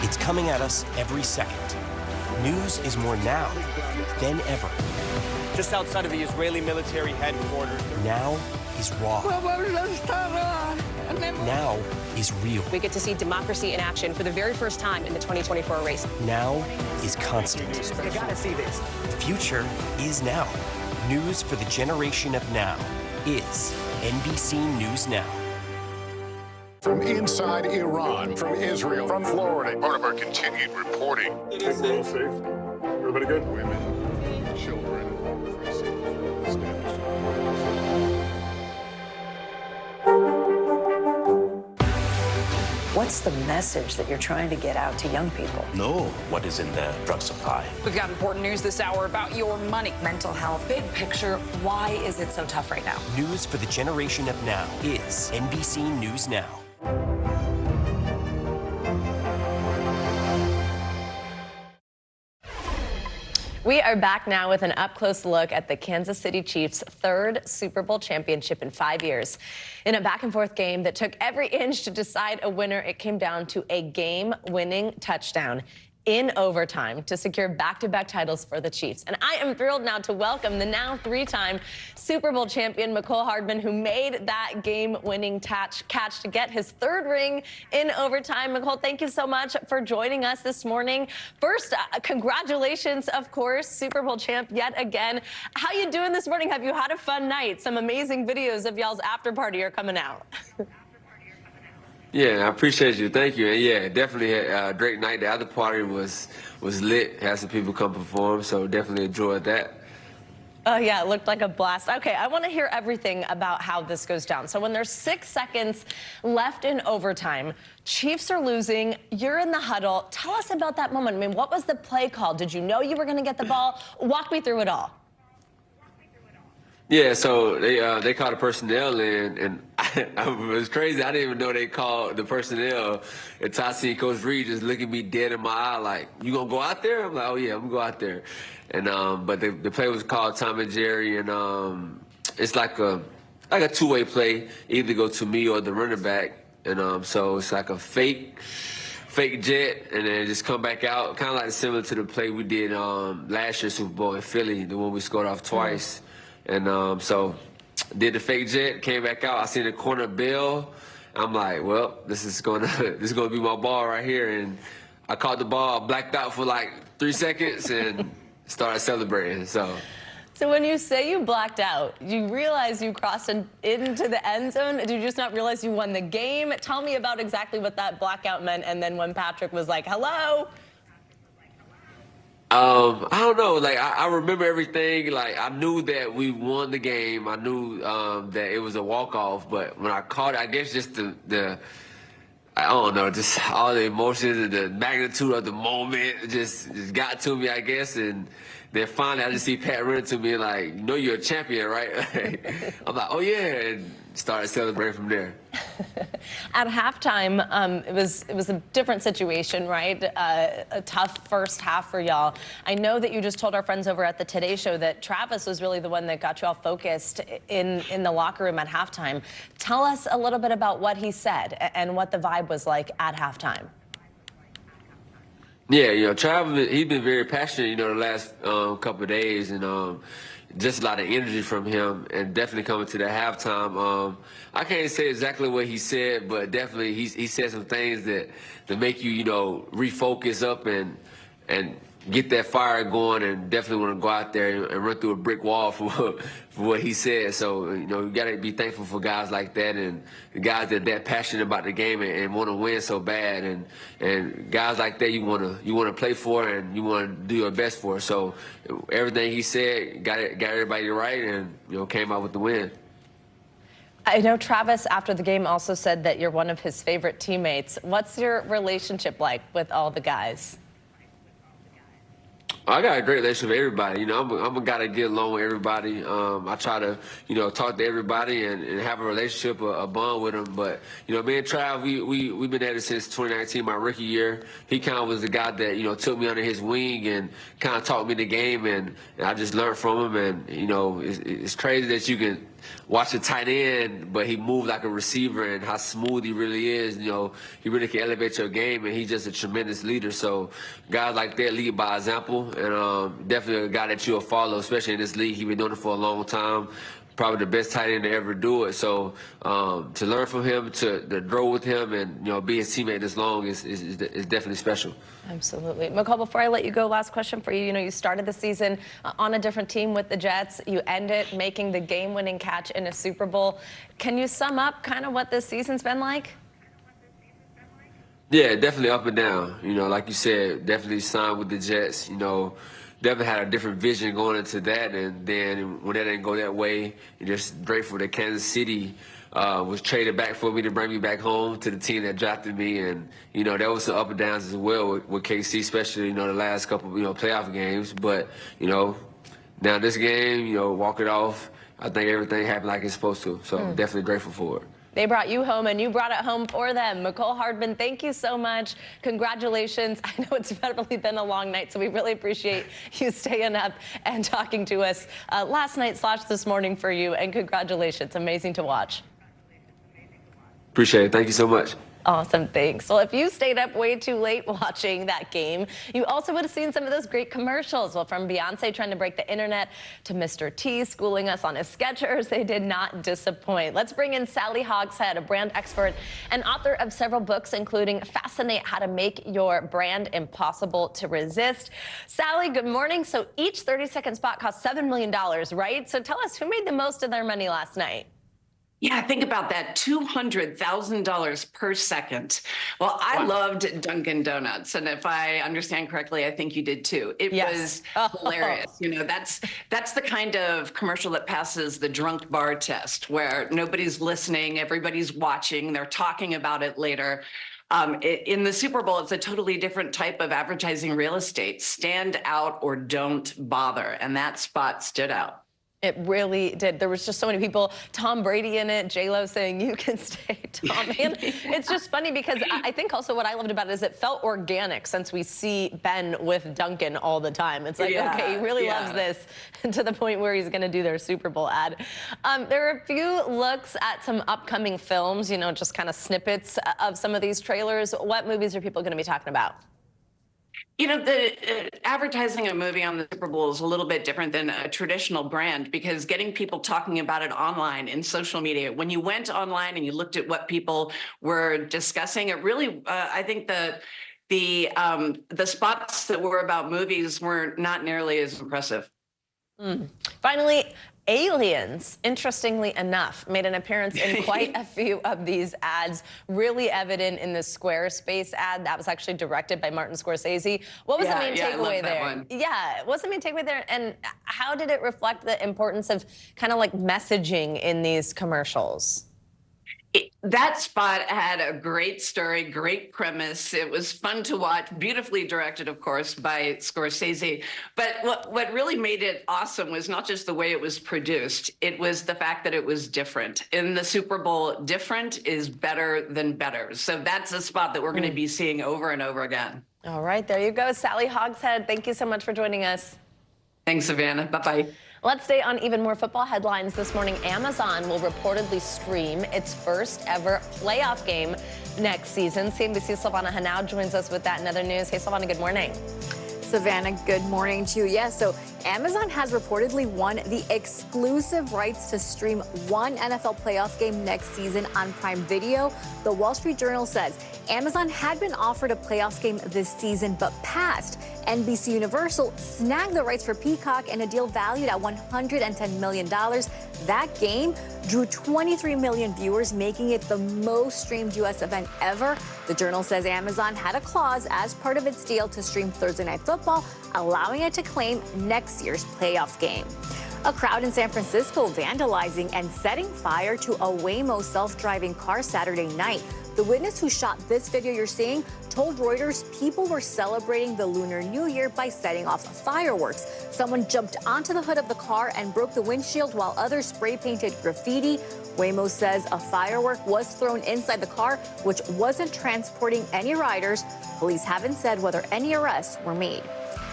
It's coming at us every second. News is more now than ever. Just outside of the Israeli military headquarters. Now is raw. Now is real. We get to see democracy in action for the very first time in the 2024 race. Now is constant. You gotta see this. The future is now. News for the generation of now is NBC News Now. From inside Iran, from Israel, from Florida. Part of our continued reporting. Is it safe? Everybody good? Women, children, What's the message that you're trying to get out to young people? Know what is in the drug supply. We've got important news this hour about your money. Mental health, big picture, why is it so tough right now? News for the generation of now is NBC News Now. We are back now with an up-close look at the Kansas City Chiefs' third Super Bowl championship in 5 years. In a back-and-forth game that took every inch to decide a winner, it came down to a game-winning touchdown in overtime to secure back-to-back titles for the Chiefs. And I am thrilled now to welcome the now three-time Super Bowl champion, McCole Hardman, who made that game-winning catch to get his third ring in overtime. McCole, thank you so much for joining us this morning. First, congratulations, of course, Super Bowl champ yet again. How you doing this morning? Have you had a fun night? Some amazing videos of y'all's after party are coming out. Yeah, I appreciate you. Thank you. And yeah, definitely a great night. The after party was lit. Had some people come perform, so definitely enjoyed that. Oh, yeah, it looked like a blast. Okay, I want to hear everything about how this goes down. So when there's 6 seconds left in overtime, Chiefs are losing, you're in the huddle. Tell us about that moment. I mean, what was the play call? Did you know you were going to get the ball? Walk me through it all. Yeah, so they called the personnel in, and it was crazy. I didn't even know they called the personnel. And Tassie and Coach Reed just looking me dead in my eye like, you gonna go out there? I'm like, oh yeah, I'm gonna go out there. And but the play was called Tom and Jerry, and it's like a two-way play, either go to me or the running back. And so it's like a fake jet, and then just come back out, kind of like similar to the play we did last year's Super Bowl in Philly, the one we scored off twice. Mm-hmm. And so did the fake jet, came back out. I seen the corner bell. I'm like, well, this is gonna be my ball right here. And I caught the ball, blacked out for like 3 seconds, and started celebrating. So when you say you blacked out, you realize you crossed into the end zone? Did you just not realize you won the game? Tell me about exactly what that blackout meant. And then when Patrick was like, hello. I don't know. Like I remember everything. Like I knew that we won the game. I knew that it was a walk-off. But when I caught it, I guess just the I don't know, just all the emotions and the magnitude of the moment just got to me, I guess. And then finally, I just see Pat running to me like, you know, you're a champion, right? I'm like, oh yeah, and started celebrating from there. At halftime, it was a different situation, right? A tough first half for y'all. I know that you just told our friends over at the Today Show that Travis was really the one that got you all focused in the locker room at halftime. Tell us a little bit about what he said and what the vibe was like at halftime. Yeah, you know, Travis, he's been very passionate, you know, the last couple of days, and just a lot of energy from him, and definitely coming to the halftime. I can't say exactly what he said, but definitely he said some things that make you, you know, refocus up and get that fire going, and definitely want to go out there and run through a brick wall for what he said. So, you know, you got to be thankful for guys like that, and the guys that passionate about the game and want to win so bad, and guys like that you want to play for and you want to do your best for. So everything he said got everybody right, and, you know, came out with the win. I know Travis, after the game, also said that you're one of his favorite teammates. What's your relationship like with all the guys? I got a great relationship with everybody. You know, I'm a guy that get along with everybody. I try to, you know, talk to everybody and have a relationship, a bond with them. But, you know, me and Trav, we've been at it since 2019, my rookie year. He kind of was the guy that, you know, took me under his wing and kind of taught me the game, and I just learned from him. And, you know, it's crazy that you can watch a tight end, but he moved like a receiver, and how smooth he really is. You know, he really can elevate your game, and he's just a tremendous leader. So guys like that lead by example, and definitely a guy that you'll follow, especially in this league. He's been doing it for a long time. Probably the best tight end to ever do it. So to learn from him, to grow with him, and, you know, be his teammate this long is definitely special. Absolutely. McCall, before I let you go, last question for you. You know, you started the season on a different team with the Jets. You end it making the game-winning catch in a Super Bowl. Can you sum up kind of what this season's been like? Yeah, definitely up and down. You know, like you said, definitely signed with the Jets. You know, definitely had a different vision going into that, and then when that didn't go that way, you're just grateful that Kansas City was traded back for me to bring me back home to the team that drafted me. And, you know, there was some up and downs as well with KC, especially, you know, the last couple, you know, playoff games. But, you know, now this game, you know, walk it off, I think everything happened like it's supposed to. So I'm definitely grateful for it. They brought you home, and you brought it home for them. McCall Hardman, thank you so much. Congratulations. I know it's probably been a long night, so we really appreciate you staying up and talking to us last night / this morning for you, and congratulations. Amazing to watch. Appreciate it. Thank you so much. Awesome, thanks. Well, if you stayed up way too late watching that game, you also would have seen some of those great commercials. Well, from Beyonce trying to break the internet to Mr. T schooling us on his Skechers, they did not disappoint. Let's bring in Sally Hogshead, a brand expert and author of several books, including Fascinate: How to Make Your Brand Impossible to Resist. Sally, good morning. So each 30-second spot costs $7 million, right? So tell us, who made the most of their money last night? Yeah, think about that, $200,000 per second. Well, I loved Dunkin' Donuts, and if I understand correctly, I think you did too. It was hilarious. You know, that's the kind of commercial that passes the drunk bar test, where nobody's listening, everybody's watching, they're talking about it later. In the Super Bowl, it's a totally different type of advertising real estate. Stand out or don't bother, and that spot stood out. It really did. There was just so many people. Tom Brady in it, J-Lo saying, "You can stay, Tom." And it's just funny because I think also what I loved about it is it felt organic, since we see Ben with Duncan all the time. It's like, okay, he really loves this, to the point where he's going to do their Super Bowl ad. There are a few looks at some upcoming films, you know, just kind of snippets of some of these trailers. What movies are people going to be talking about? You know, the advertising a movie on the Super Bowl is a little bit different than a traditional brand, because getting people talking about it online in social media, when you went online and you looked at what people were discussing, it really, I think the spots that were about movies were not nearly as impressive. Finally, aliens, interestingly enough, made an appearance in quite a few of these ads, really evident in the Squarespace ad that was actually directed by Martin Scorsese. What was the main takeaway there? Yeah, what's the main takeaway there, and how did it reflect the importance of kind of like messaging in these commercials? That spot had a great story, great premise. It was fun to watch, beautifully directed, of course, by Scorsese. But what really made it awesome was not just the way it was produced, it was the fact that it was different. In the Super Bowl, different is better than better. So that's a spot that we're going to be seeing over and over again. All right, there you go. Sally Hogshead, thank you so much for joining us. Thanks, Savannah. Bye-bye. Let's stay on even more football headlines this morning. Amazon will reportedly stream its first ever playoff game next season. CNBC's Silvana Henao joins us with that and other news. Hey, Silvana, good morning. Savannah, good morning to you. Yes, so Amazon has reportedly won the exclusive rights to stream one NFL playoff game next season on Prime Video. The Wall Street Journal says Amazon had been offered a playoff game this season, but passed. NBC Universal snagged the rights for Peacock in a deal valued at $110 million. That game drew 23 million viewers, making it the most streamed U.S. event ever. The Journal says Amazon had a clause as part of its deal to stream Thursday Night Football, allowing it to claim next year's playoff game. A crowd in San Francisco vandalizing and setting fire to a Waymo self-driving car Saturday night. The witness who shot this video you're seeing told Reuters people were celebrating the Lunar New Year by setting off fireworks. Someone jumped onto the hood of the car and broke the windshield while others spray painted graffiti. Waymo says a firework was thrown inside the car, which wasn't transporting any riders. Police haven't said whether any arrests were made.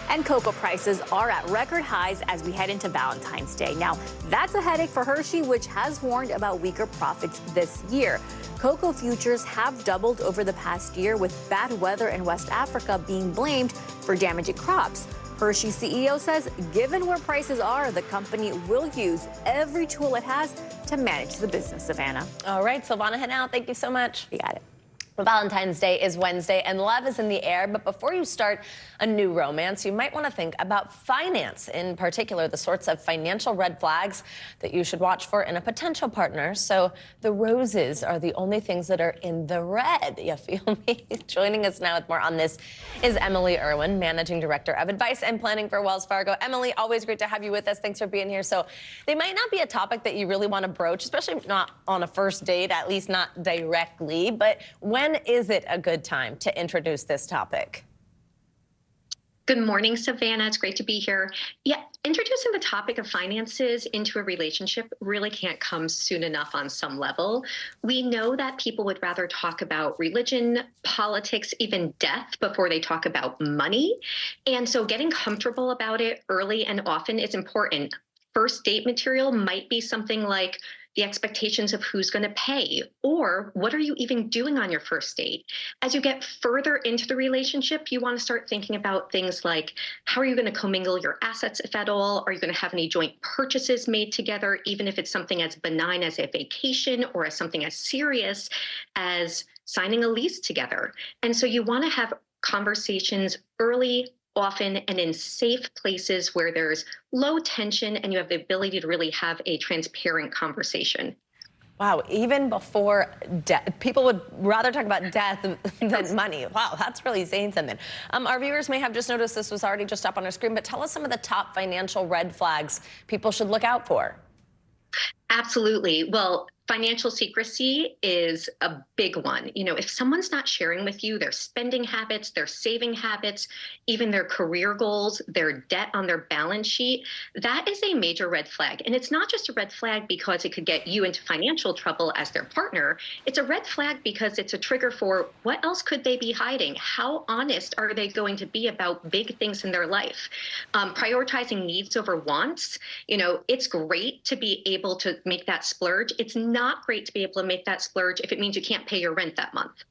And cocoa prices are at record highs as we head into Valentine's Day. Now, that's a headache for Hershey, which has warned about weaker profits this year. Cocoa futures have doubled over the past year, with bad weather in West Africa being blamed for damaging crops. Hershey CEO says, given where prices are, the company will use every tool it has to manage the business, Savannah. All right, Silvana Henao, thank you so much. You got it. Valentine's Day is Wednesday and love is in the air, but before you start a new romance, you might want to think about finance, in particular the sorts of financial red flags that you should watch for in a potential partner. So the roses are the only things that are in the red. You feel me? Joining us now with more on this is Emily Irwin, Managing Director of Advice and Planning for Wells Fargo. Emily, always great to have you with us. Thanks for being here. So they might not be a topic that you really want to broach, especially not on a first date, at least not directly, but when is it a good time to introduce this topic? Good morning, Savannah. It's great to be here. Yeah, introducing the topic of finances into a relationship really can't come soon enough on some level. We know that people would rather talk about religion, politics, even death before they talk about money. And so getting comfortable about it early and often is important. First date material might be something like the expectations of who's going to pay, or what are you even doing on your first date? As you get further into the relationship, you want to start thinking about things like, how are you going to commingle your assets, if at all? Are you going to have any joint purchases made together, even if it's something as benign as a vacation or as something as serious as signing a lease together? And so you want to have conversations early, often, and in safe places where there's low tension and you have the ability to really have a transparent conversation. Wow, even before death, people would rather talk about death than money. Wow, that's really saying something. Our viewers may have just noticed this was already just up on our screen, but tell us some of the top financial red flags people should look out for. Absolutely. Well, financial secrecy is a big one. You know, if someone's not sharing with you their spending habits, their saving habits, even their career goals, their debt on their balance sheet, that is a major red flag. And it's not just a red flag because it could get you into financial trouble as their partner. It's a red flag because it's a trigger for what else could they be hiding? How honest are they going to be about big things in their life? Prioritizing needs over wants. You know, it's great to be able to make that splurge. It's not great to be able to make that splurge if it means you can't pay your rent that month.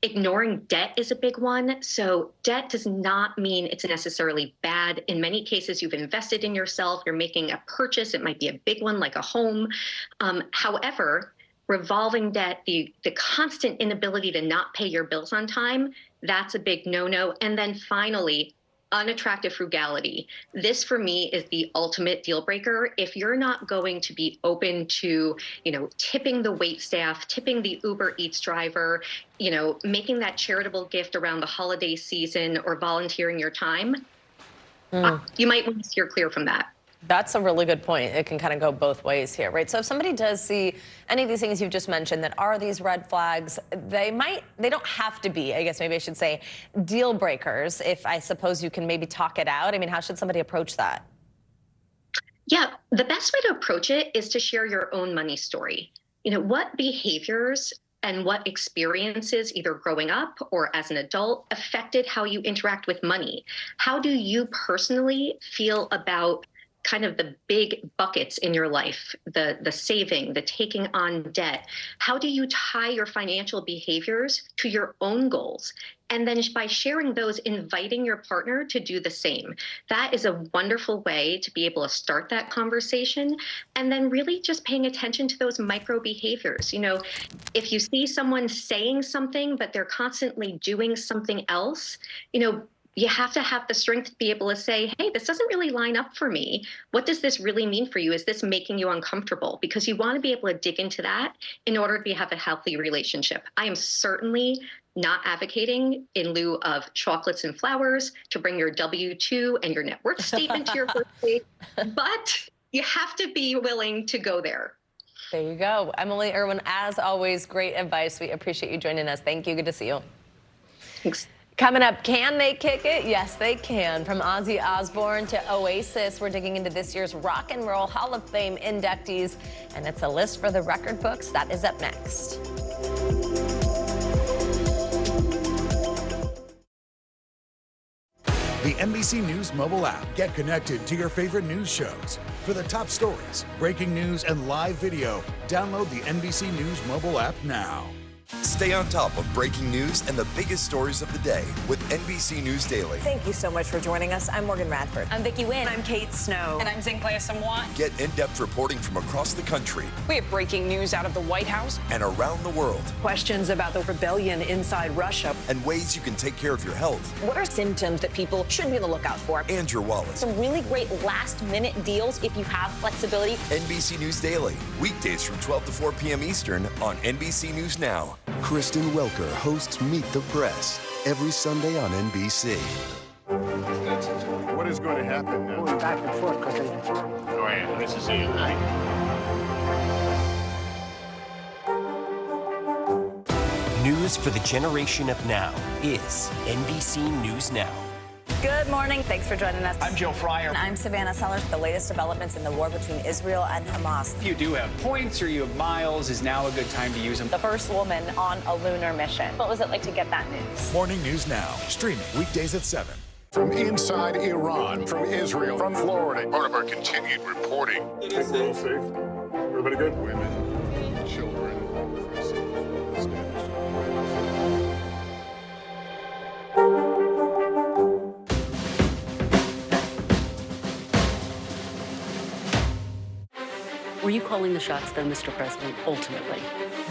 Ignoring debt is a big one. So debt does not mean it's necessarily bad. In many cases, you've invested in yourself, you're making a purchase. It might be a big one like a home. However, revolving debt, the constant inability to not pay your bills on time, that's a big no-no. And then finally, unattractive frugality. This for me is the ultimate deal breaker. If you're not going to be open to, you know, tipping the wait staff, tipping the Uber Eats driver, you know, making that charitable gift around the holiday season or volunteering your time, you might want to steer clear from that. That's a really good point. It can kind of go both ways here, right? So if somebody does see any of these things you've just mentioned that are these red flags, they don't have to be, I guess maybe I should say, deal breakers, if I suppose you can maybe talk it out. I mean, how should somebody approach that? Yeah, the best way to approach it is to share your own money story. You know, what behaviors and what experiences, either growing up or as an adult, affected how you interact with money? How do you personally feel about kind of the big buckets in your life, the saving, the taking on debt? How do you tie your financial behaviors to your own goals? And then by sharing those, inviting your partner to do the same. That is a wonderful way to be able to start that conversation. And then really just paying attention to those micro behaviors. You know, if you see someone saying something, but they're constantly doing something else, you know, you have to have the strength to be able to say, hey, this doesn't really line up for me. What does this really mean for you? Is this making you uncomfortable? Because you want to be able to dig into that in order to have a healthy relationship. I am certainly not advocating in lieu of chocolates and flowers to bring your W-2 and your net worth statement to your first date, but you have to be willing to go there. There you go. Emily Irwin, as always, great advice. We appreciate you joining us. Thank you. Good to see you. Thanks. Coming up, can they kick it? Yes, they can. From Ozzy Osbourne to Oasis, we're digging into this year's Rock and Roll Hall of Fame inductees, and it's a list for the record books. That is up next. The NBC News mobile app. Get connected to your favorite news shows. For the top stories, breaking news, and live video, download the NBC News mobile app now. Stay on top of breaking news and the biggest stories of the day with NBC News Daily. Thank you so much for joining us. I'm Morgan Radford. I'm Vicki Wynn. I'm Kate Snow. And I'm Zinklaya Samwat. Get in-depth reporting from across the country. We have breaking news out of the White House and around the world. Questions about the rebellion inside Russia. And ways you can take care of your health. What are symptoms that people should be on the lookout for? And your wallet. Some really great last-minute deals if you have flexibility. NBC News Daily. Weekdays from 12 to 4 p.m. Eastern on NBC News Now. Kristen Welker hosts Meet the Press every Sunday on NBC. What is going to happen now? Going back and forth because Go ahead. Nice to see you. News for the generation of now is NBC News Now. Good morning. Thanks for joining us. I'm Joe Fryer. And I'm Savannah Sellers. The latest developments in the war between Israel and Hamas. If you do have points or you have miles, is now a good time to use them. The first woman on a lunar mission. What was it like to get that news? Morning News Now, streaming weekdays at 7. From inside Iran, from Israel, from Florida. Part of our continued reporting. We're all safe. Everybody good? Women, children. Were you calling the shots, though, Mr. President, ultimately?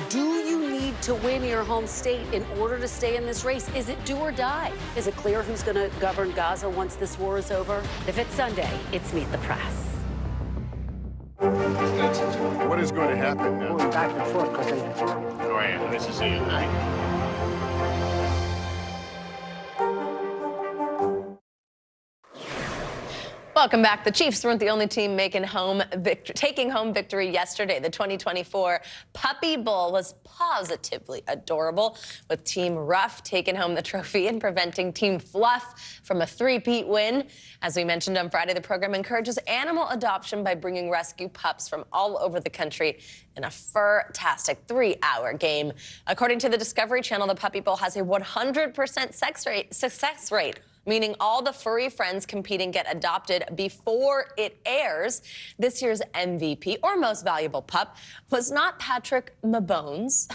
Do you need to win your home state in order to stay in this race? Is it do or die? Is it clear who's going to govern Gaza once this war is over? If it's Sunday, it's Meet the Press. What is going to happen now? going back and forth because Go ahead. Nice to see you. Welcome back. The Chiefs weren't the only team taking home victory yesterday. The 2024 Puppy Bowl was positively adorable, with Team Rough taking home the trophy and preventing Team Fluff from a three-peat win. As we mentioned on Friday, the program encourages animal adoption by bringing rescue pups from all over the country in a fur-tastic 3-hour game. According to the Discovery Channel, the Puppy Bowl has a 100% success rate, meaning all the furry friends competing get adopted before it airs. This year's MVP, or most valuable pup, was not Patrick Mabones,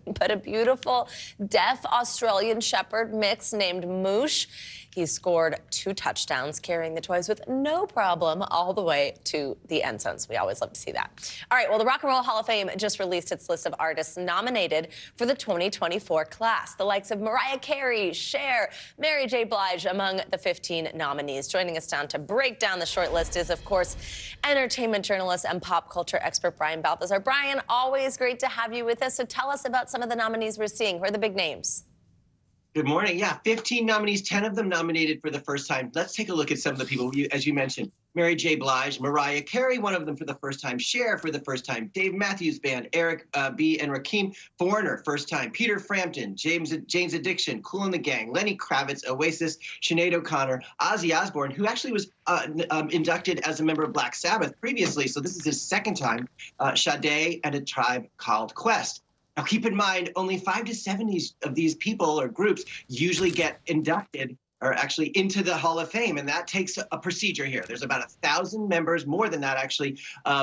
but a beautiful deaf Australian Shepherd mix named Moosh. He scored 2 touchdowns, carrying the toys with no problem all the way to the end zones. We always love to see that. All right, well, the Rock and Roll Hall of Fame just released its list of artists nominated for the 2024 class. The likes of Mariah Carey, Cher, Mary J. Blige among the 15 nominees. Joining us down to break down the short list is, of course, entertainment journalist and pop culture expert Brian Balthazar. Brian, always great to have you with us. So tell us about some of the nominees we're seeing. Who are the big names? Good morning. Yeah, 15 nominees, 10 of them nominated for the first time. Let's take a look at some of the people, as you mentioned. Mary J. Blige, Mariah Carey, one of them for the first time. Cher for the first time. Dave Matthews Band, Eric B. and Rakim. Foreigner, first time. Peter Frampton, Jane's Addiction, Kool and the Gang, Lenny Kravitz, Oasis, Sinead O'Connor, Ozzy Osbourne, who actually was inducted as a member of Black Sabbath previously, so this is his second time. Sade and A Tribe Called Quest. Now, keep in mind, only 5 to 7 of these people or groups usually get inducted or actually into the Hall of Fame, and that takes a procedure here. There's about 1,000 members, more than that actually,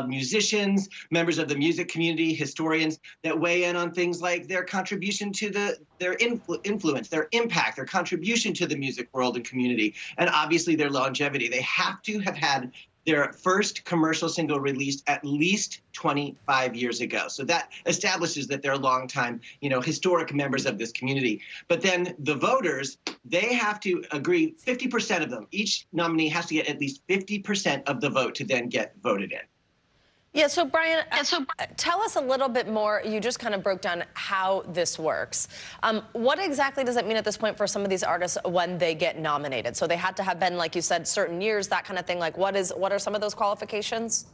musicians, members of the music community, historians that weigh in on things like their contribution to their influence, their impact, their contribution to the music world and community, and obviously their longevity. They have to have had their first commercial single released at least 25 years ago. So that establishes that they're longtime, historic members of this community. But then the voters, they have to agree, 50% of them. Each nominee has to get at least 50% of the vote to then get voted in. Yeah, so Brian, tell us a little bit more. You just kind of broke down how this works. What exactly does it mean at this point for some of these artists when they get nominated? So they had to have been, like you said, certain years, that kind of thing. Like, what are some of those qualifications?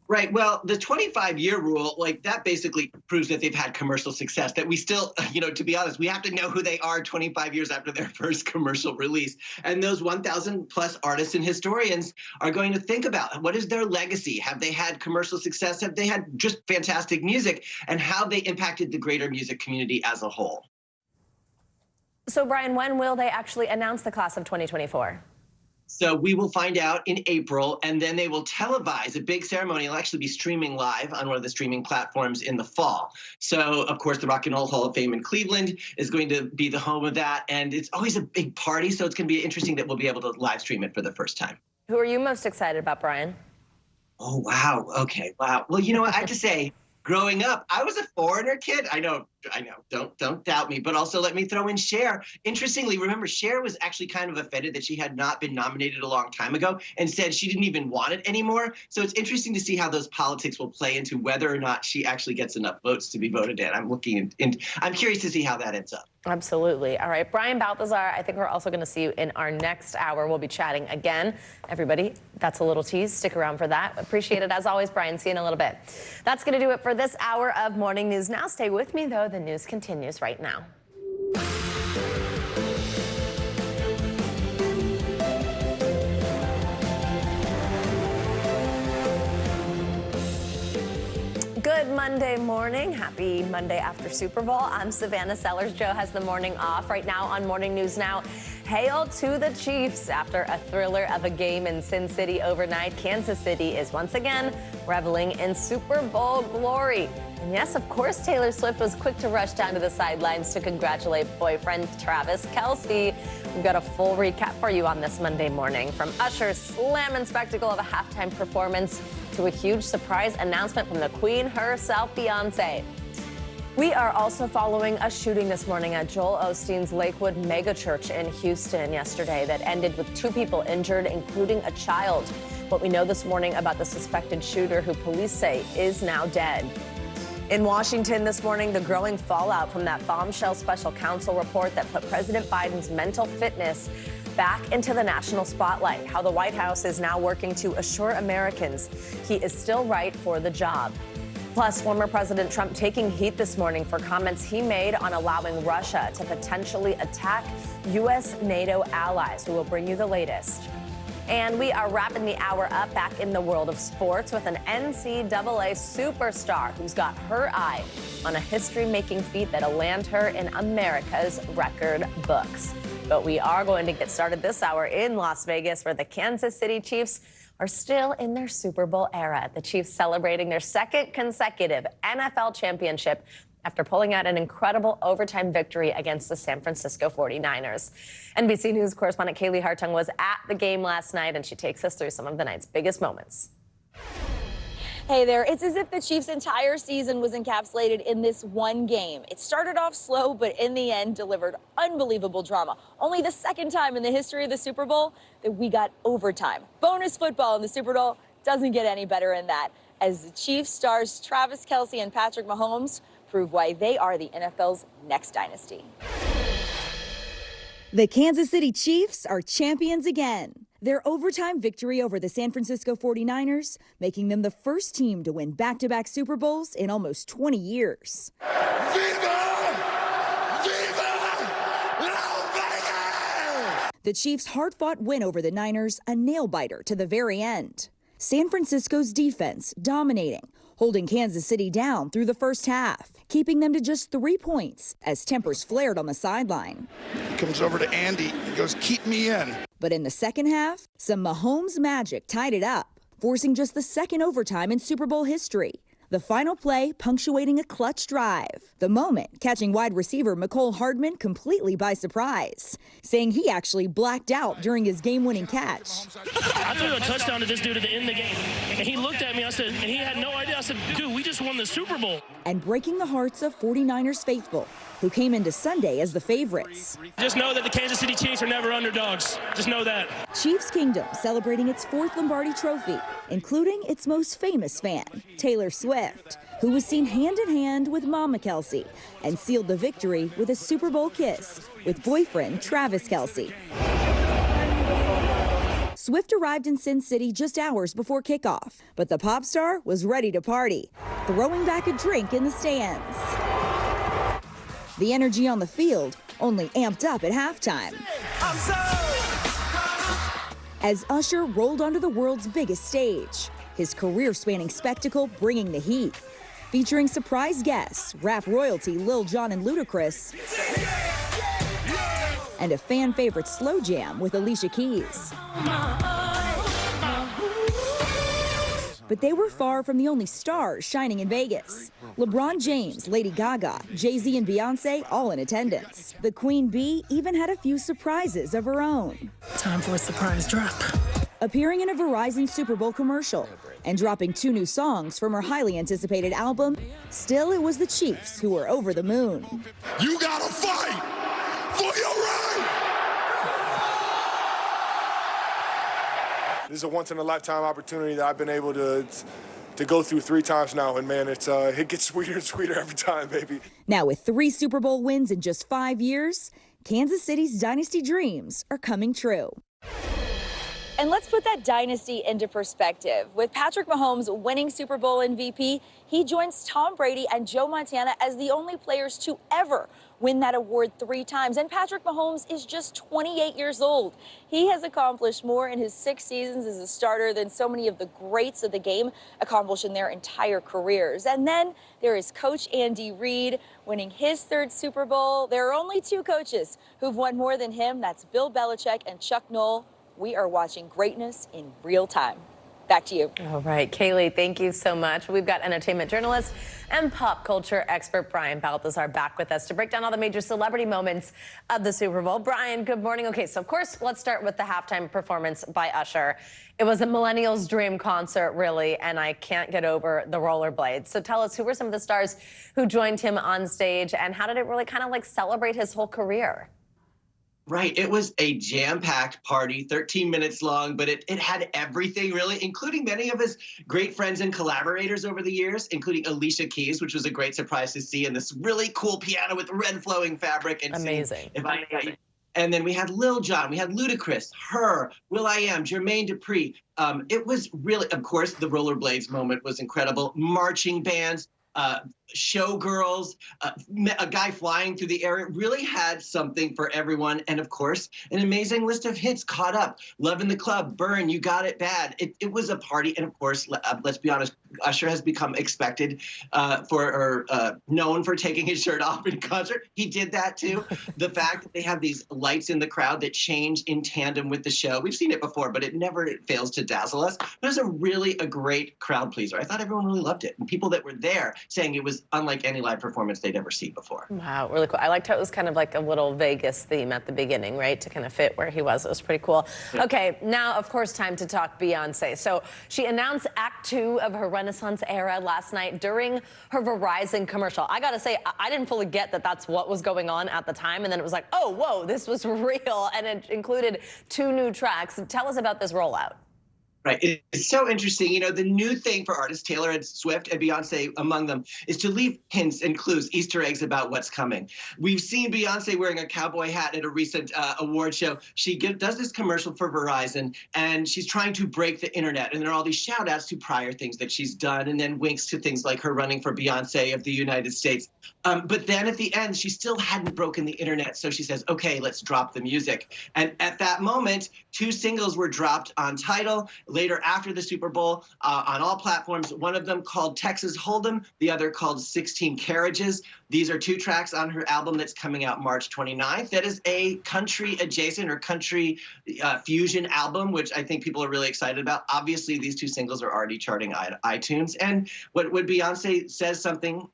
Right. Well, the 25-year rule, like that basically proves that they've had commercial success, that we still, to be honest, we have to know who they are 25 years after their first commercial release. And those 1,000 plus artists and historians are going to think about what is their legacy? Have they had commercial success? Have they had just fantastic music? And how they impacted the greater music community as a whole? So, Brian, when will they actually announce the class of 2024? So we will find out in April, and then they will televise a big ceremony. It'll actually be streaming live on one of the streaming platforms in the fall. So, of course, the Rock and Roll Hall of Fame in Cleveland is going to be the home of that. And it's always a big party, so it's going to be interesting that we'll be able to live stream it for the first time. Who are you most excited about, Brian? Oh, wow. Okay, wow. Well, you know what? I have to say, growing up, I was a Foreigner kid. I know. Don't doubt me. But also let me throw in Cher. Interestingly, remember, Cher was actually kind of offended that she had not been nominated a long time ago and said she didn't even want it anymore. So it's interesting to see how those politics will play into whether or not she actually gets enough votes to be voted in. I'm looking and I'm curious to see how that ends up. Absolutely. All right, Brian Balthazar, I think we're also going to see you in our next hour. We'll be chatting again. Everybody, that's a little tease. Stick around for that. Appreciate it as always, Brian. See you in a little bit. That's going to do it for this hour of Morning News Now. Stay with me, though. The news continues right now. Good Monday morning. Happy Monday after Super Bowl. I'm Savannah Sellers. Joe has the morning off right now on Morning News Now. Hail to the Chiefs. After a thriller of a game in Sin City overnight, Kansas City is once again reveling in Super Bowl glory. And yes, of course, Taylor Swift was quick to rush down to the sidelines to congratulate boyfriend Travis Kelce. We've got a full recap for you on this Monday morning. From Usher's slamming spectacle of a halftime performance to a huge surprise announcement from the Queen herself, Beyonce. We are also following a shooting this morning at Joel Osteen's Lakewood megachurch in Houston yesterday that ended with 2 people injured, including a child. What we know this morning about the suspected shooter, who police say is now dead. In Washington this morning, the growing fallout from that bombshell special counsel report that put President Biden's mental fitness back into the national spotlight. How the White House is now working to assure Americans he is still right for the job. Plus, former President Trump taking heat this morning for comments he made on allowing Russia to potentially attack U.S. NATO allies. We will bring you the latest. And we are wrapping the hour up back in the world of sports with an NCAA superstar who's got her eye on a history-making feat that'll land her in America's record books. But we are going to get started this hour in Las Vegas, where the Kansas City Chiefs are still in their Super Bowl era. The Chiefs celebrating their second consecutive NFL championship after pulling out an incredible overtime victory against the San Francisco 49ers. NBC News correspondent Kaylee Hartung was at the game last night, and she takes us through some of the night's biggest moments. Hey there, it's as if the Chiefs' entire season was encapsulated in this one game. It started off slow, but in the end delivered unbelievable drama. Only the second time in the history of the Super Bowl that we got overtime. Bonus football in the Super Bowl doesn't get any better than that, as the Chiefs stars Travis Kelce and Patrick Mahomes prove why they are the NFL's next dynasty. The Kansas City Chiefs are champions again. Their overtime victory over the San Francisco 49ers, making them the first team to win back-to-back Super Bowls in almost 20 years. The Chiefs' hard-fought win over the Niners, a nail-biter to the very end. San Francisco's defense dominating, holding Kansas City down through the first half, keeping them to just 3 points as tempers flared on the sideline. He comes over to Andy and goes, "Keep me in." But in the second half, some Mahomes magic tied it up, forcing just the second overtime in Super Bowl history. The final play punctuating a clutch drive. The moment catching wide receiver Mecole Hardman completely by surprise, saying he actually blacked out during his game-winning catch. I threw a touchdown to this dude at the end of the game, and he looked at me. I said, and he had no idea. I said, "Dude, we just won the Super Bowl." and breaking the hearts of 49ers faithful, who came into Sunday as the favorites. Just know that the Kansas City Chiefs are never underdogs. Just know that. Chiefs Kingdom celebrating its 4th Lombardi trophy, including its most famous fan, Taylor Swift, who was seen hand in hand with Mama Kelsey and sealed the victory with a Super Bowl kiss with boyfriend Travis Kelsey. Swift arrived in Sin City just hours before kickoff, but the pop star was ready to party, throwing back a drink in the stands. The energy on the field only amped up at halftime, as Usher rolled onto the world's biggest stage, his career-spanning spectacle bringing the heat, featuring surprise guests, rap royalty Lil Jon and Ludacris, and a fan favorite slow jam with Alicia Keys. But they were far from the only stars shining in Vegas. LeBron James, Lady Gaga, Jay-Z, and Beyonce all in attendance. The Queen Bee even had a few surprises of her own. Time for a surprise drop. Appearing in a Verizon Super Bowl commercial and dropping 2 new songs from her highly anticipated album, still it was the Chiefs who were over the moon. You gotta fight for your right! This is a once-in-a-lifetime opportunity that I've been able to go through 3 times now, and man, it gets sweeter and sweeter every time, baby. Now with 3 Super Bowl wins in just 5 years, Kansas City's dynasty dreams are coming true. And let's put that dynasty into perspective. With Patrick Mahomes winning Super Bowl MVP, he joins Tom Brady and Joe Montana as the only players to ever win that award 3 times. And Patrick Mahomes is just 28 years old. He has accomplished more in his 6 seasons as a starter than so many of the greats of the game accomplished in their entire careers. And then there is Coach Andy Reid winning his 3rd Super Bowl. There are only 2 coaches who've won more than him. That's Bill Belichick and Chuck Noll. We are watching greatness in real time. Back to you. All right, Kaylee, thank you so much. We've got entertainment journalist and pop culture expert Brian Balthazar back with us to break down all the major celebrity moments of the Super Bowl. Brian, good morning. Okay, so of course, let's start with the halftime performance by Usher. It was a millennial's dream concert, really, and I can't get over the rollerblades. So tell us, who were some of the stars who joined him on stage, and how did it really kind of like celebrate his whole career? Right. It was a jam-packed party, 13 minutes long, but it had everything, really, including many of his great friends and collaborators over the years, including Alicia Keys, which was a great surprise to see, and this really cool piano with red flowing fabric. And amazing. And then we had Lil Jon, we had Ludacris, her, will.i.am, Jermaine Dupri. It was really, of course, the rollerblades moment was incredible. Marching bands. Showgirls, a guy flying through the air. It really had something for everyone. And of course, an amazing list of hits. Caught Up, Love in the Club, Burn, You Got It Bad. It was a party. And of course, let's be honest, Usher has become expected known for taking his shirt off in concert. He did that too. The fact that they have these lights in the crowd that change in tandem with the show. We've seen it before, but it never fails to dazzle us. But it was a great crowd pleaser. I thought everyone really loved it. And people that were there saying it was unlike any live performance they'd ever seen before. Wow, really cool. I liked how it was kind of like a little Vegas theme at the beginning, right? To kind of fit where he was. It was pretty cool. Yeah. Okay, now, of course, time to talk Beyonce. So she announced Act 2 of her Renaissance era last night during her Verizon commercial. I gotta say, I didn't fully get that that's what was going on at the time. And then it was like, oh, whoa, this was real. And it included 2 new tracks. Tell us about this rollout. Right. It's so interesting. You know, the new thing for artists, Taylor and Swift and Beyonce among them, is to leave hints and clues, Easter eggs about what's coming. We've seen Beyonce wearing a cowboy hat at a recent award show. She does this commercial for Verizon, and she's trying to break the internet. And there are all these shout outs to prior things that she's done, and then winks to things like her running for Beyonce of the United States. But then at the end, she still hadn't broken the internet. So she says, OK, let's drop the music. And at that moment, 2 singles were dropped on Tidal. Later after the Super Bowl on all platforms, one of them called Texas Hold'em, the other called 16 Carriages. These are 2 tracks on her album that's coming out March 29th. That is a country adjacent or country fusion album, which I think people are really excited about. Obviously, these 2 singles are already charting iTunes. And what Beyonce says something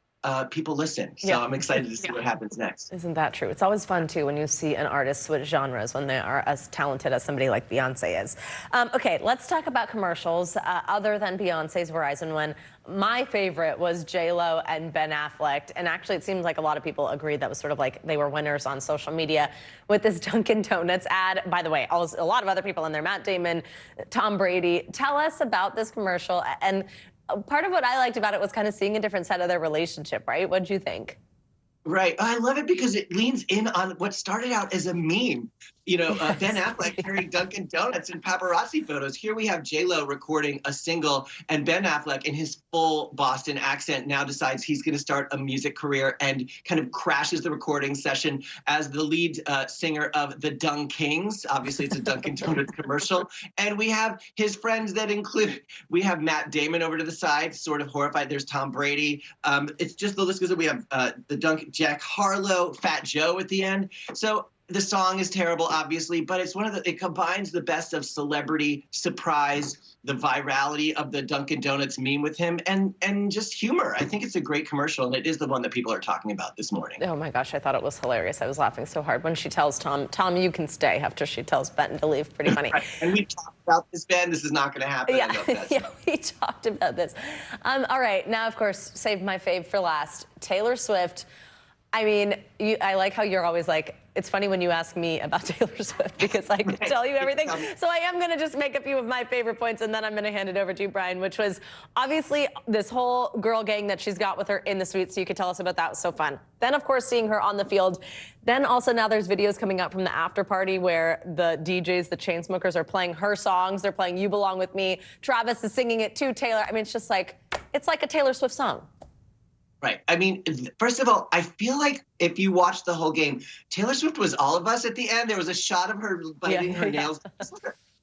people listen. So I'm excited to see what happens next. Isn't that true? It's always fun, too, when you see an artist switch genres when they are as talented as somebody like Beyonce is. Okay, let's talk about commercials. Other than Beyonce's Verizon one, my favorite was J.Lo and Ben Affleck. And actually, it seems like a lot of people agreed that was sort of like they were winners on social media with this Dunkin' Donuts ad. By the way, a lot of other people in there, Matt Damon, Tom Brady. Tell us about this commercial. And part of what I liked about it was kind of seeing a different side of their relationship, right? What'd you think? Right. I love it because it leans in on what started out as a meme. You know, Ben Affleck carrying Dunkin' Donuts in paparazzi photos. Here we have J.Lo recording a single, and Ben Affleck in his full Boston accent now decides he's going to start a music career and kind of crashes the recording session as the lead singer of the Dunk Kings. Obviously, it's a Dunkin' Donuts commercial. And we have his friends that include, we have Matt Damon over to the side, sort of horrified. There's Tom Brady. It's just the list goes. We have the Jack Harlow, Fat Joe at the end. So the song is terrible, obviously, but it's it combines the best of celebrity, surprise, the virality of the Dunkin' Donuts meme with him, and just humor. I think it's a great commercial, and it is the one that people are talking about this morning. Oh my gosh, I thought it was hilarious. I was laughing so hard when she tells Tom, you can stay, after she tells Ben to leave. Pretty funny. Right. And we talked about this, Ben. This is not going to happen. Yeah, yeah, we talked about this. All right, now, of course, save my fave for last. Taylor Swift. I mean, I like how you're always like, it's funny when you ask me about Taylor Swift because I can tell you everything. So I am going to just make a few of my favorite points, and then I'm going to hand it over to you, Brian, which was obviously this whole girl gang that she's got with her in the suite. So you could tell us about that. It was so fun. Then, of course, seeing her on the field. Then also now there's videos coming out from the after party where the DJs, the Chainsmokers, are playing her songs. They're playing You Belong With Me. Travis is singing it to Taylor. I mean, it's like a Taylor Swift song. Right. I mean, first of all, I feel like if you watch the whole game, Taylor Swift was all of us at the end. There was a shot of her biting her nails.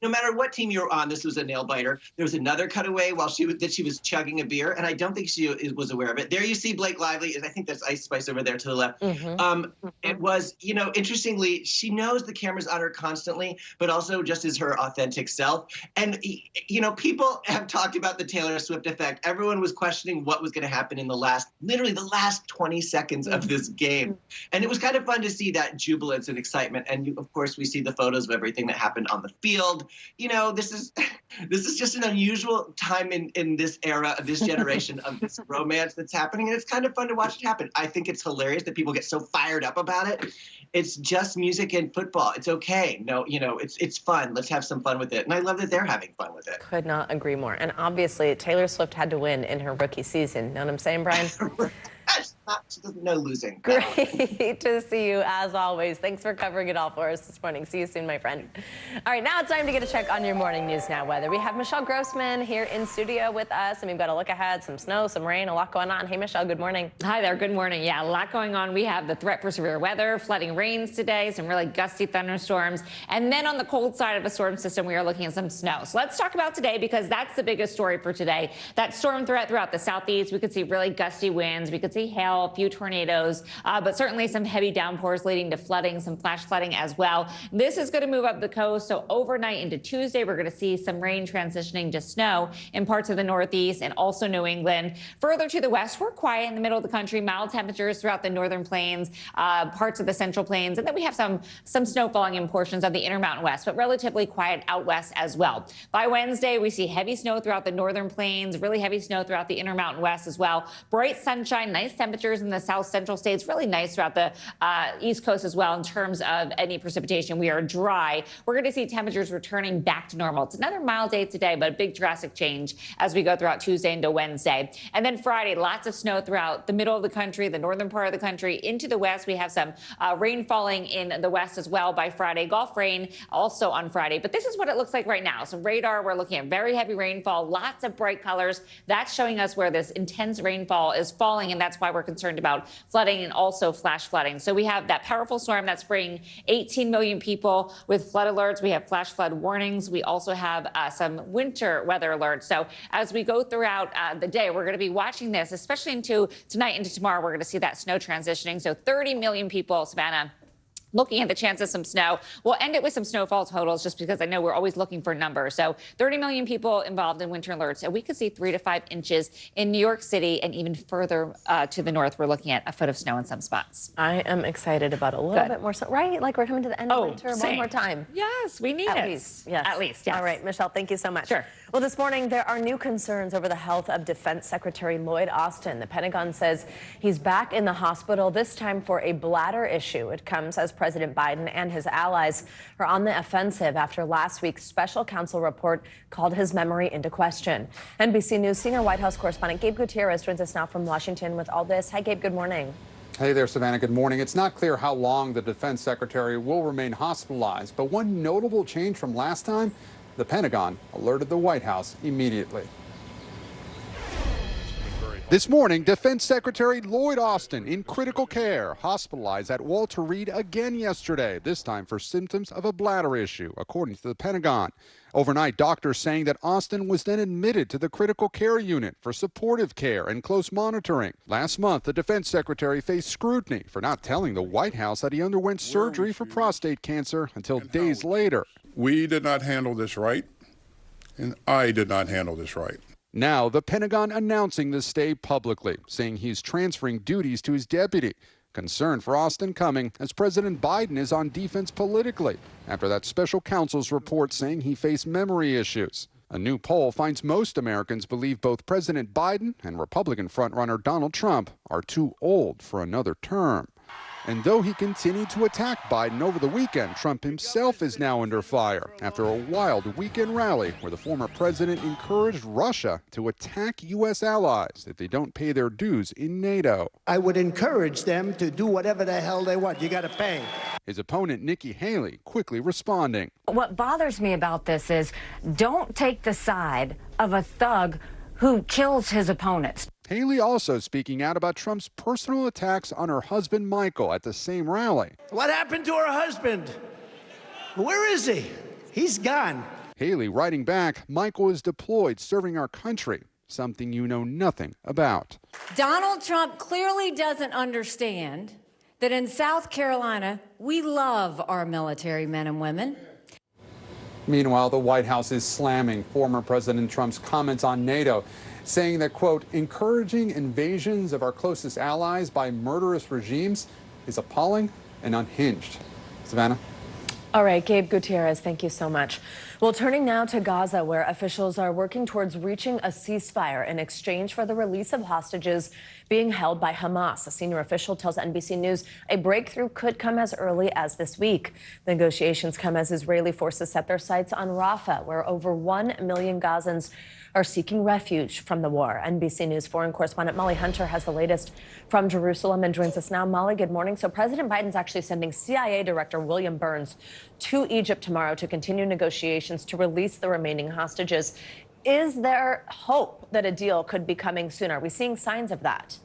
No matter what team you were on, this was a nail biter. There was another cutaway while she was chugging a beer, and I don't think she was aware of it. There you see Blake Lively. I think that's Ice Spice over there to the left. It was, interestingly, she knows the camera's on her constantly, but also just as her authentic self. And, people have talked about the Taylor Swift effect. Everyone was questioning what was going to happen in literally the last 20 seconds of this game. And it was kind of fun to see that jubilance and excitement. And, of course, we see the photos of everything that happened on the field. This is just an unusual time in this era, of this generation, of this romance that's happening, and it's kind of fun to watch it happen. I think it's hilarious that people get so fired up about it. It's just music and football. It's okay. No, it's fun. Let's have some fun with it. And I love that they're having fun with it. Could not agree more. And obviously, Taylor Swift had to win in her rookie season. Know what I'm saying, Brian? She doesn't know losing. Great to see you, as always. Thanks for covering it all for us this morning. See you soon, my friend. All right, now it's time to get a check on your morning news now weather. We have Michelle Grossman here in studio with us, and we've got a look ahead, some snow, some rain, a lot going on. Hey, Michelle, good morning. Hi there, good morning. Yeah, a lot going on. We have the threat for severe weather, flooding rains today, some really gusty thunderstorms. And then on the cold side of a storm system, we are looking at some snow. So let's talk about today, because that's the biggest story for today. That storm threat throughout the southeast. We could see really gusty winds. We could see hail, a few tornadoes, but certainly some heavy downpours leading to flooding, some flash flooding as well. This is going to move up the coast. So overnight into Tuesday, we're going to see some rain transitioning to snow in parts of the Northeast and also New England. Further to the west, we're quiet in the middle of the country, mild temperatures throughout the northern plains, parts of the central plains. And then we have some snow falling in portions of the Intermountain West, but relatively quiet out west as well. By Wednesday, we see heavy snow throughout the northern plains, really heavy snow throughout the Intermountain West as well. Bright sunshine, nice temperatures in the south central states, really nice throughout the East Coast as well in terms of any precipitation. We are dry. We're going to see temperatures returning back to normal. It's another mild day today, but a big drastic change as we go throughout Tuesday into Wednesday. And then Friday, lots of snow throughout the middle of the country, the northern part of the country, into the west. We have some rain falling in the west as well by Friday. Gulf rain also on Friday. But this is what it looks like right now. So radar, we're looking at very heavy rainfall, lots of bright colors. That's showing us where this intense rainfall is falling, and that's why we're concerned about flooding and also flash flooding. So we have that powerful storm that's bringing 18 million people with flood alerts. We have flash flood warnings. We also have some winter weather alerts. So as we go throughout the day, we're going to be watching this, especially into tonight into tomorrow. We're going to see that snow transitioning. So 30 million people, Savannah, Looking at the chance of some snow, we'll end it with some snowfall totals just because I know we're always looking for numbers. So 30 million people involved in winter alerts, and we could see 3 to 5 inches in New York City, and even further to the north, we're looking at a foot of snow in some spots. I am excited about a little bit more snow, right? Like we're coming to the end of winter one more time. Yes, we need it. At least, yes. At least, yes. All right, Michelle, thank you so much. Sure. Well, this morning, there are new concerns over the health of Defense Secretary Lloyd Austin. The Pentagon says he's back in the hospital, this time for a bladder issue. It comes as President Biden and his allies are on the offensive after last week's special counsel report called his memory into question. NBC News senior White House correspondent Gabe Gutierrez joins us now from Washington with all this. Hi, Gabe. Good morning. Hey there, Savannah. Good morning. It's not clear how long the defense secretary will remain hospitalized, but one notable change from last time, the Pentagon alerted the White House immediately. This morning, Defense Secretary Lloyd Austin in critical care, hospitalized at Walter Reed again yesterday, this time for symptoms of a bladder issue, according to the Pentagon. Overnight, doctors saying that Austin was then admitted to the critical care unit for supportive care and close monitoring. Last month, the defense secretary faced scrutiny for not telling the White House that he underwent surgery for prostate cancer until days later. We did not handle this right, and I did not handle this right. Now, the Pentagon announcing the stay publicly, saying he's transferring duties to his deputy. Concern for Austin coming as President Biden is on defense politically after that special counsel's report saying he faced memory issues. A new poll finds most Americans believe both President Biden and Republican frontrunner Donald Trump are too old for another term. And though he continued to attack Biden over the weekend, Trump himself is now under fire after a wild weekend rally where the former president encouraged Russia to attack U.S. allies if they don't pay their dues in NATO. I would encourage them to do whatever the hell they want. You got to pay. His opponent, Nikki Haley, quickly responding. What bothers me about this is don't take the side of a thug who kills his opponents. Haley also speaking out about Trump's personal attacks on her husband, Michael, at the same rally. What happened to her husband? Where is he? He's gone. Haley writing back, Michael is deployed serving our country, something you know nothing about. Donald Trump clearly doesn't understand that in South Carolina, we love our military men and women. Meanwhile, the White House is slamming former President Trump's comments on NATO, saying that, quote, encouraging invasions of our closest allies by murderous regimes is appalling and unhinged. Savannah? All right, Gabe Gutierrez, thank you so much. Well, turning now to Gaza, where officials are working towards reaching a ceasefire in exchange for the release of hostages being held by Hamas. A senior official tells NBC News a breakthrough could come as early as this week. The negotiations come as Israeli forces set their sights on Rafah, where over 1 million Gazans are seeking refuge from the war. NBC News foreign correspondent Molly Hunter has the latest from Jerusalem and joins us now. Molly, good morning. So President Biden's actually sending CIA Director William Burns to Egypt tomorrow to continue negotiations to release the remaining hostages. Is there hope that a deal could be coming soon? Are we seeing signs of that?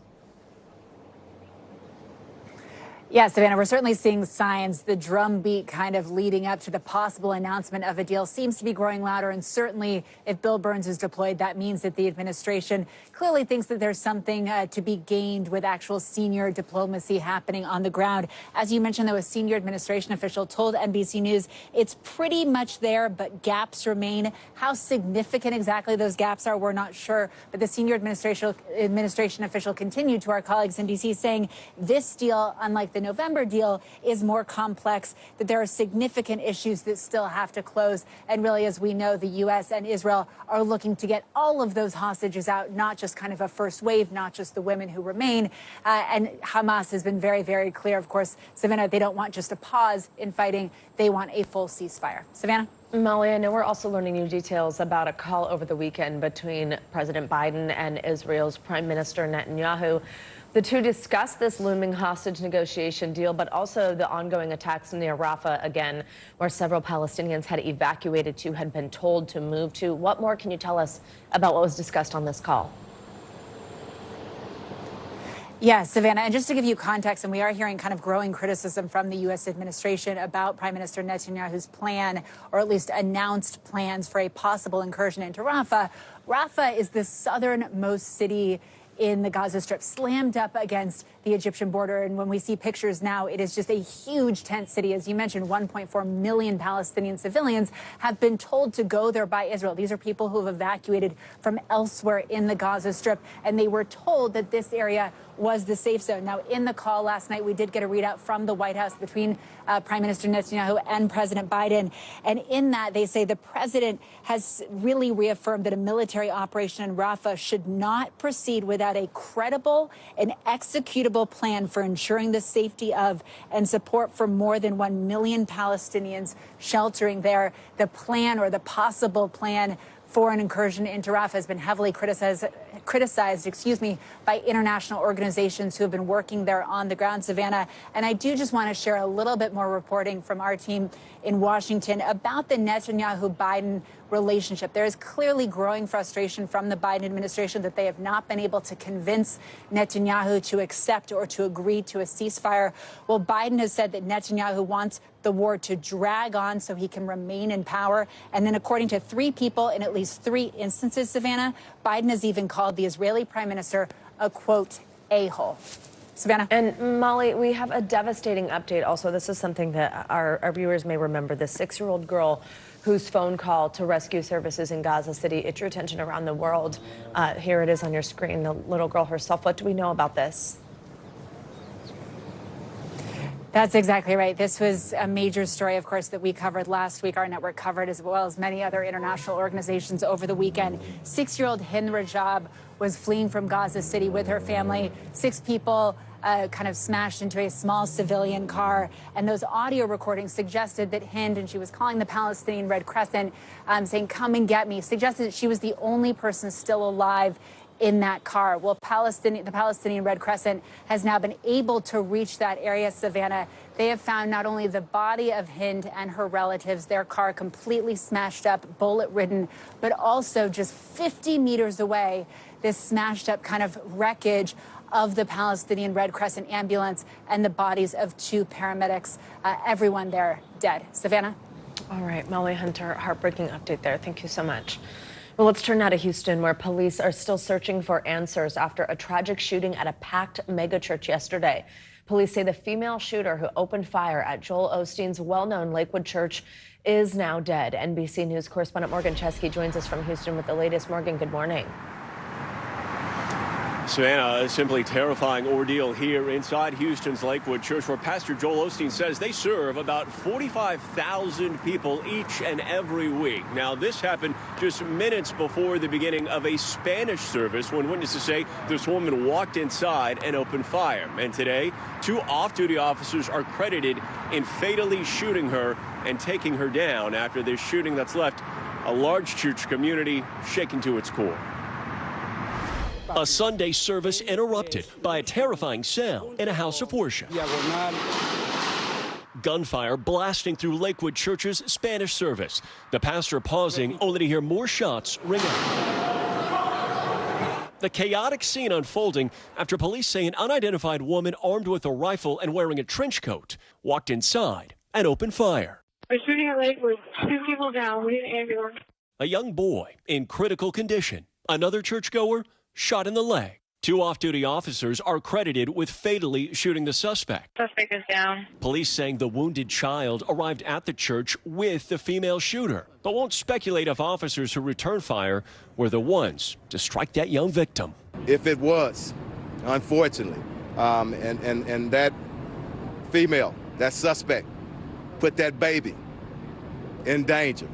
Yeah, Savannah, we're certainly seeing signs. The drumbeat kind of leading up to the possible announcement of a deal seems to be growing louder. And certainly if Bill Burns is deployed, that means that the administration clearly thinks that there's something to be gained with actual senior diplomacy happening on the ground. As you mentioned, though, a senior administration official told NBC News it's pretty much there, but gaps remain. How significant exactly those gaps are, we're not sure. But the senior administration official continued to our colleagues in D.C. saying this deal, unlike the November deal, is more complex, that there are significant issues that still have to close. And really, as we know, the U.S. and Israel are looking to get all of those hostages out, not just kind of a first wave, not just the women who remain. And Hamas has been very, very clear, of course, Savannah, they don't want just a pause in fighting. They want a full ceasefire. Savannah? Molly, I know we're also learning new details about a call over the weekend between President Biden and Israel's Prime Minister Netanyahu. The two discussed this looming hostage negotiation deal, but also the ongoing attacks near Rafah again, where several Palestinians had evacuated to, had been told to move to. What more can you tell us about what was discussed on this call? Yeah, Savannah, and just to give you context, and we are hearing kind of growing criticism from the U.S. administration about Prime Minister Netanyahu's plan, or at least announced plans for a possible incursion into Rafah. Rafah is the southernmost city in the Gaza Strip, slammed up against the Egyptian border. And when we see pictures now, it is just a huge tent city. As you mentioned, 1.4 million Palestinian civilians have been told to go there by Israel. These are people who have evacuated from elsewhere in the Gaza Strip, and they were told that this area was the safe zone. Now, in the call last night, we did get a readout from the White House between Prime Minister Netanyahu and President Biden. And in that, they say the president has really reaffirmed that a military operation in Rafah should not proceed without a credible and executable plan for ensuring the safety of and support for more than 1 million Palestinians sheltering there. The plan, or the possible plan, for an incursion into Rafah has been heavily criticized, by international organizations who have been working there on the ground, Savannah. And I do just want to share a little bit more reporting from our team in Washington about the Netanyahu-Biden relationship. There is clearly growing frustration from the Biden administration that they have not been able to convince Netanyahu to accept or to agree to a ceasefire. Well, Biden has said that Netanyahu wants the war to drag on so he can remain in power. And then, according to 3 people in at least 3 instances, Savannah, Biden has even called the Israeli prime minister a, quote, a-hole. Savannah. And Molly, we have a devastating update. Also, this is something that our viewers may remember. The 6-year-old girl whose phone call to rescue services in Gaza City, it drew attention around the world. Here it is on your screen, the little girl herself. What do we know about this? That's exactly right. This was a major story, of course, that we covered last week. Our network covered, as well as many other international organizations over the weekend. 6-year-old Hind Rajab was fleeing from Gaza City with her family. 6 people kind of smashed into a small civilian car. And those audio recordings suggested that Hind, and she was calling the Palestinian Red Crescent, saying, "Come and get me," suggested that she was the only person still alive in that car. Well, the Palestinian Red Crescent has now been able to reach that area, Savannah. They have found not only the body of Hind and her relatives, their car completely smashed up, bullet-ridden, but also just 50 meters away, this smashed up kind of wreckage of the Palestinian Red Crescent ambulance and the bodies of 2 paramedics. Everyone there dead. Savannah? All right, Molly Hunter, heartbreaking update there. Thank you so much. Well, let's turn now to Houston, where police are still searching for answers after a tragic shooting at a packed megachurch yesterday. Police say the female shooter who opened fire at Joel Osteen's well-known Lakewood Church is now dead. NBC News correspondent Morgan Chesky joins us from Houston with the latest. Morgan, good morning. Savannah, a simply terrifying ordeal here inside Houston's Lakewood Church, where Pastor Joel Osteen says they serve about 45,000 people each and every week. Now, this happened just minutes before the beginning of a Spanish service when witnesses say this woman walked inside and opened fire. And today, 2 off-duty officers are credited in fatally shooting her and taking her down after this shooting that's left a large church community shaken to its core. A Sunday service interrupted by a terrifying sound in a house of worship. Gunfire blasting through Lakewood Church's Spanish service. The pastor pausing only to hear more shots ring out. The chaotic scene unfolding after police say an unidentified woman armed with a rifle and wearing a trench coat walked inside and opened fire. We're shooting at Lakewood. 2 people down. We need an ambulance. A young boy in critical condition. Another churchgoer shot in the leg. 2 off-duty officers are credited with fatally shooting the suspect. Suspect is down. Police saying the wounded child arrived at the church with the female shooter, but won't speculate if officers who returned fire were the ones to strike that young victim. If it was, unfortunately, and that female, that suspect, put that baby in danger,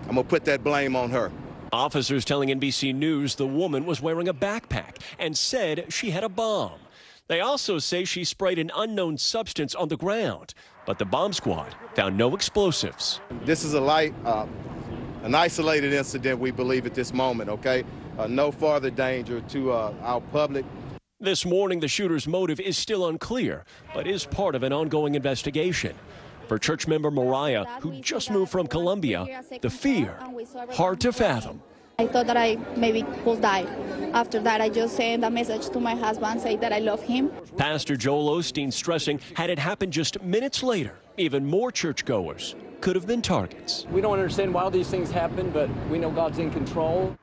I'm gonna put that blame on her. Officers telling NBC News the woman was wearing a backpack and said she had a bomb. They also say she sprayed an unknown substance on the ground, but the bomb squad found no explosives. This is an isolated incident, we believe, at this moment, okay? No further danger to our public. This morning, the shooter's motive is still unclear, but is part of an ongoing investigation. For church member Mariah, who just moved from Colombia, the fear hard to fathom. I thought that I maybe would die. After that, I just sent a message to my husband saying that I love him. Pastor Joel Osteen stressing had it happened just minutes later, even more churchgoers could have been targets. We don't understand why these things happen, but we know God's in control.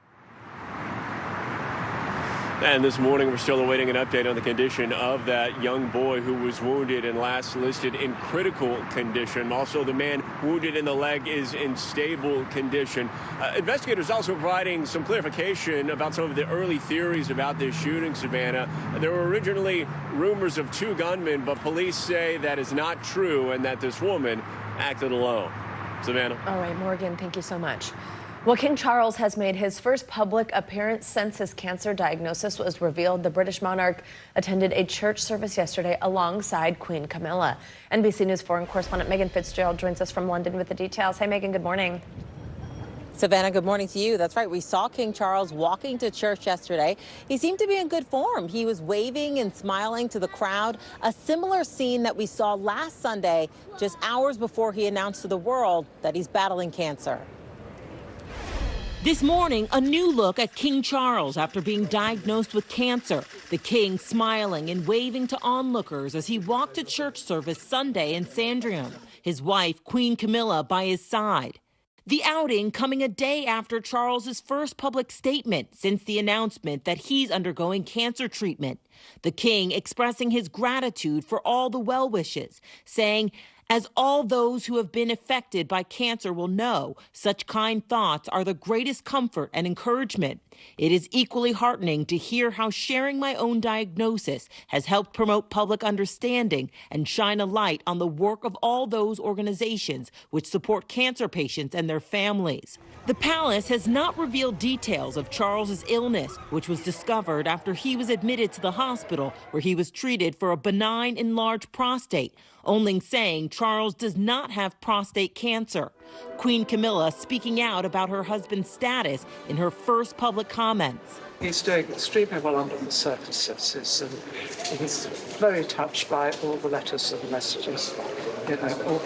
And this morning, we're still awaiting an update on the condition of that young boy who was wounded and last listed in critical condition. Also, the man wounded in the leg is in stable condition. Investigators also providing some clarification about some of the early theories about this shooting, Savannah. There were originally rumors of 2 gunmen, but police say that is not true and that this woman acted alone. Savannah. All right, Morgan, thank you so much. Well, King Charles has made his first public appearance since his cancer diagnosis was revealed. The British monarch attended a church service yesterday alongside Queen Camilla. NBC News foreign correspondent Megan Fitzgerald joins us from London with the details. Hey, Megan, good morning. Savannah, good morning to you. That's right. We saw King Charles walking to church yesterday. He seemed to be in good form. He was waving and smiling to the crowd, a similar scene that we saw last Sunday, just hours before he announced to the world that he's battling cancer. This morning, a new look at King Charles after being diagnosed with cancer. The king smiling and waving to onlookers as he walked to church service Sunday in Sandringham, his wife, Queen Camilla, by his side. The outing coming a day after Charles's first public statement since the announcement that he's undergoing cancer treatment. The king expressing his gratitude for all the well wishes, saying, "As all those who have been affected by cancer will know, such kind thoughts are the greatest comfort and encouragement. It is equally heartening to hear how sharing my own diagnosis has helped promote public understanding and shine a light on the work of all those organizations which support cancer patients and their families." The palace has not revealed details of Charles's illness, which was discovered after he was admitted to the hospital where he was treated for a benign enlarged prostate, only saying Charles does not have prostate cancer. Queen Camilla speaking out about her husband's status in her first public comments. He's doing extremely well under the circumstances, and he's very touched by all the letters and messages, all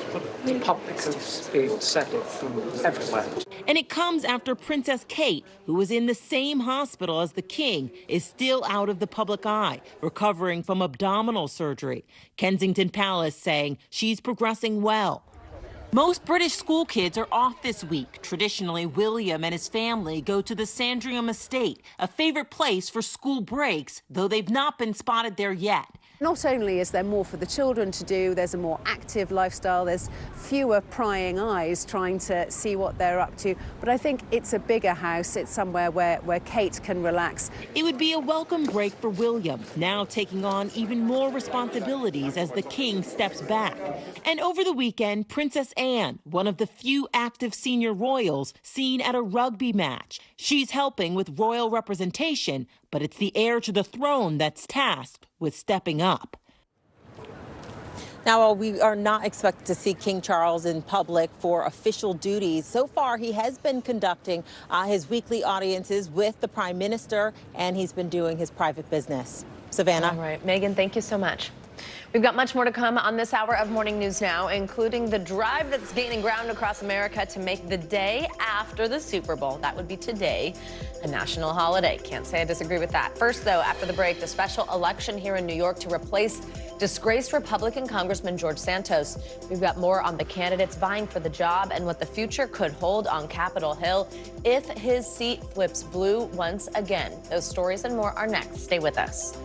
the public has been sending from everywhere. And it comes after Princess Kate, who was in the same hospital as the king, is still out of the public eye, recovering from abdominal surgery. Kensington Palace saying she's progressing well. Most British school kids are off this week. Traditionally, William and his family go to the Sandringham estate, a favorite place for school breaks, though they've not been spotted there yet. Not only is there more for the children to do, there's a more active lifestyle, there's fewer prying eyes trying to see what they're up to, but I think it's a bigger house, it's somewhere where Kate can relax. It would be a welcome break for William, now taking on even more responsibilities as the king steps back. And over the weekend, Princess Anne, one of the few active senior royals, seen at a rugby match. She's helping with royal representation, but it's the heir to the throne that's tasked with stepping up. Now, while we are not expected to see King Charles in public for official duties, so far he has been conducting his weekly audiences with the Prime Minister, and he's been doing his private business. Savannah. All right, Megan, thank you so much. We've got much more to come on this hour of Morning News Now, including the drive that's gaining ground across America to make the day after the Super Bowl, that would be today, a national holiday. Can't say I disagree with that. First, though, after the break, the special election here in New York to replace disgraced Republican Congressman George Santos. We've got more on the candidates vying for the job and what the future could hold on Capitol Hill if his seat flips blue once again. Those stories and more are next. Stay with us.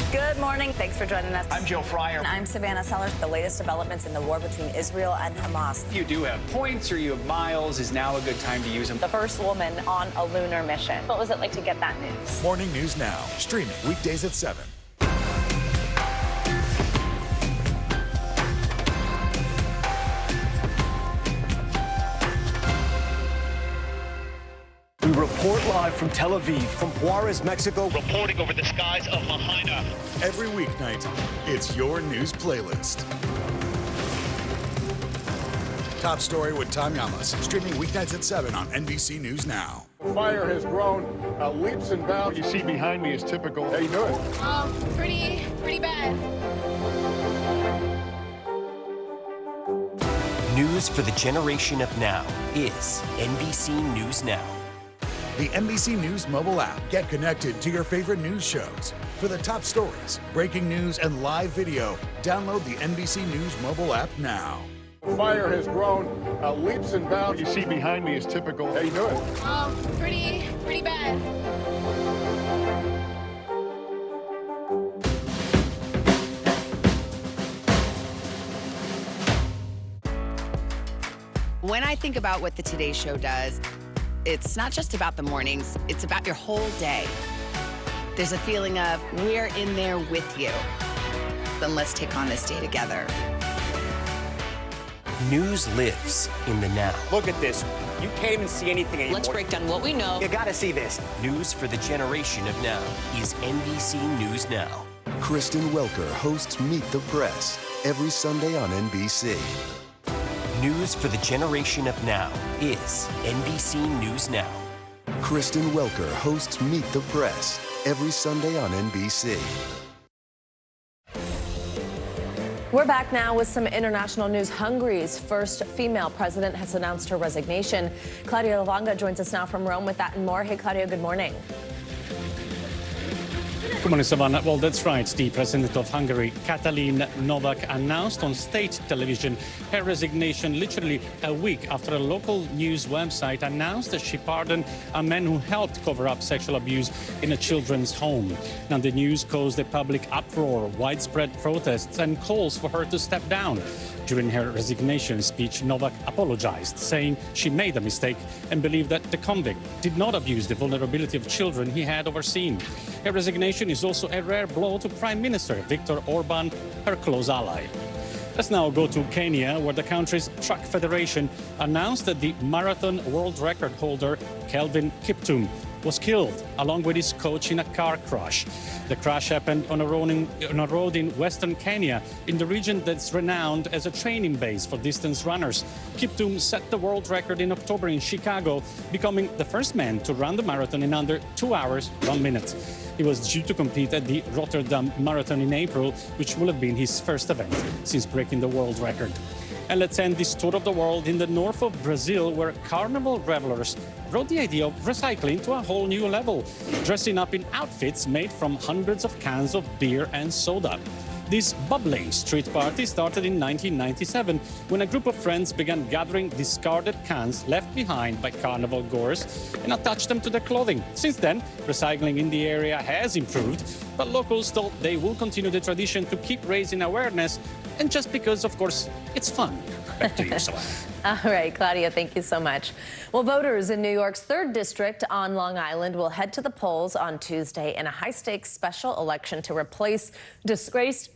Good morning. Thanks for joining us. I'm Joe Fryer. I'm Savannah Sellers. The latest developments in the war between Israel and Hamas. If you do have points or you have miles, is now a good time to use them. The first woman on a lunar mission. What was it like to get that news? Morning News Now, streaming weekdays at 7. We report live from Tel Aviv, from Juarez, Mexico. Reporting over the skies of Lahaina. Every weeknight, it's your news playlist. Top Story with Tom Yamas, streaming weeknights at 7 on NBC News Now. Fire has grown leaps and bounds. What you see behind me is typical. How you doing? Pretty bad. News for the generation of now is NBC News Now. The NBC News mobile app. Get connected to your favorite news shows. For the top stories, breaking news, and live video, download the NBC News mobile app now. Fire has grown leaps and bounds. What you see behind me is typical. How you doing? Pretty bad. When I think about what the Today Show does, it's not just about the mornings, it's about your whole day. There's a feeling of we're in there with you. Then let's take on this day together. News lives in the now. Look at this. You can't even see anything anymore. Let's break down what we know. You gotta see this. News for the generation of now is NBC News Now. Kristen Welker hosts Meet the Press every Sunday on NBC. News for the generation of now is NBC News Now. Kristen Welker hosts Meet the Press every Sunday on NBC. We're back now with some international news. Hungary's first female president has announced her resignation. Claudia Lavanga joins us now from Rome with that and more. Hey, Claudia, good morning. Good morning, Savannah. Well, that's right. The president of Hungary, Katalin Novak, announced on state television her resignation literally a week after a local news website announced that she pardoned a man who helped cover up sexual abuse in a children's home. Now, the news caused a public uproar, widespread protests, and calls for her to step down. During her resignation speech, Novak apologized, saying she made a mistake and believed that the convict did not abuse the vulnerability of children he had overseen. Her resignation is also a rare blow to Prime Minister Viktor Orban, her close ally. Let's now go to Kenya, where the country's track federation announced that the marathon world record holder, Kelvin Kiptum, was killed along with his coach in a car crash. The crash happened on a road in western Kenya, in the region that's renowned as a training base for distance runners. Kiptum set the world record in October in Chicago, becoming the first man to run the marathon in under 2 hours, 1 minute. He was due to compete at the Rotterdam Marathon in April, which will have been his first event since breaking the world record. And let's end this tour of the world in the north of Brazil, where carnival revelers brought the idea of recycling to a whole new level, dressing up in outfits made from hundreds of cans of beer and soda. This bubbling street party started in 1997 when a group of friends began gathering discarded cans left behind by carnival goers and attached them to their clothing. Since then, recycling in the area has improved, but locals thought they will continue the tradition to keep raising awareness, and just because, of course, it's fun. Back to you, Savannah. All right, Claudia, thank you so much. Well, voters in New York's 3rd District on Long Island will head to the polls on Tuesday in a high-stakes special election to replace disgraced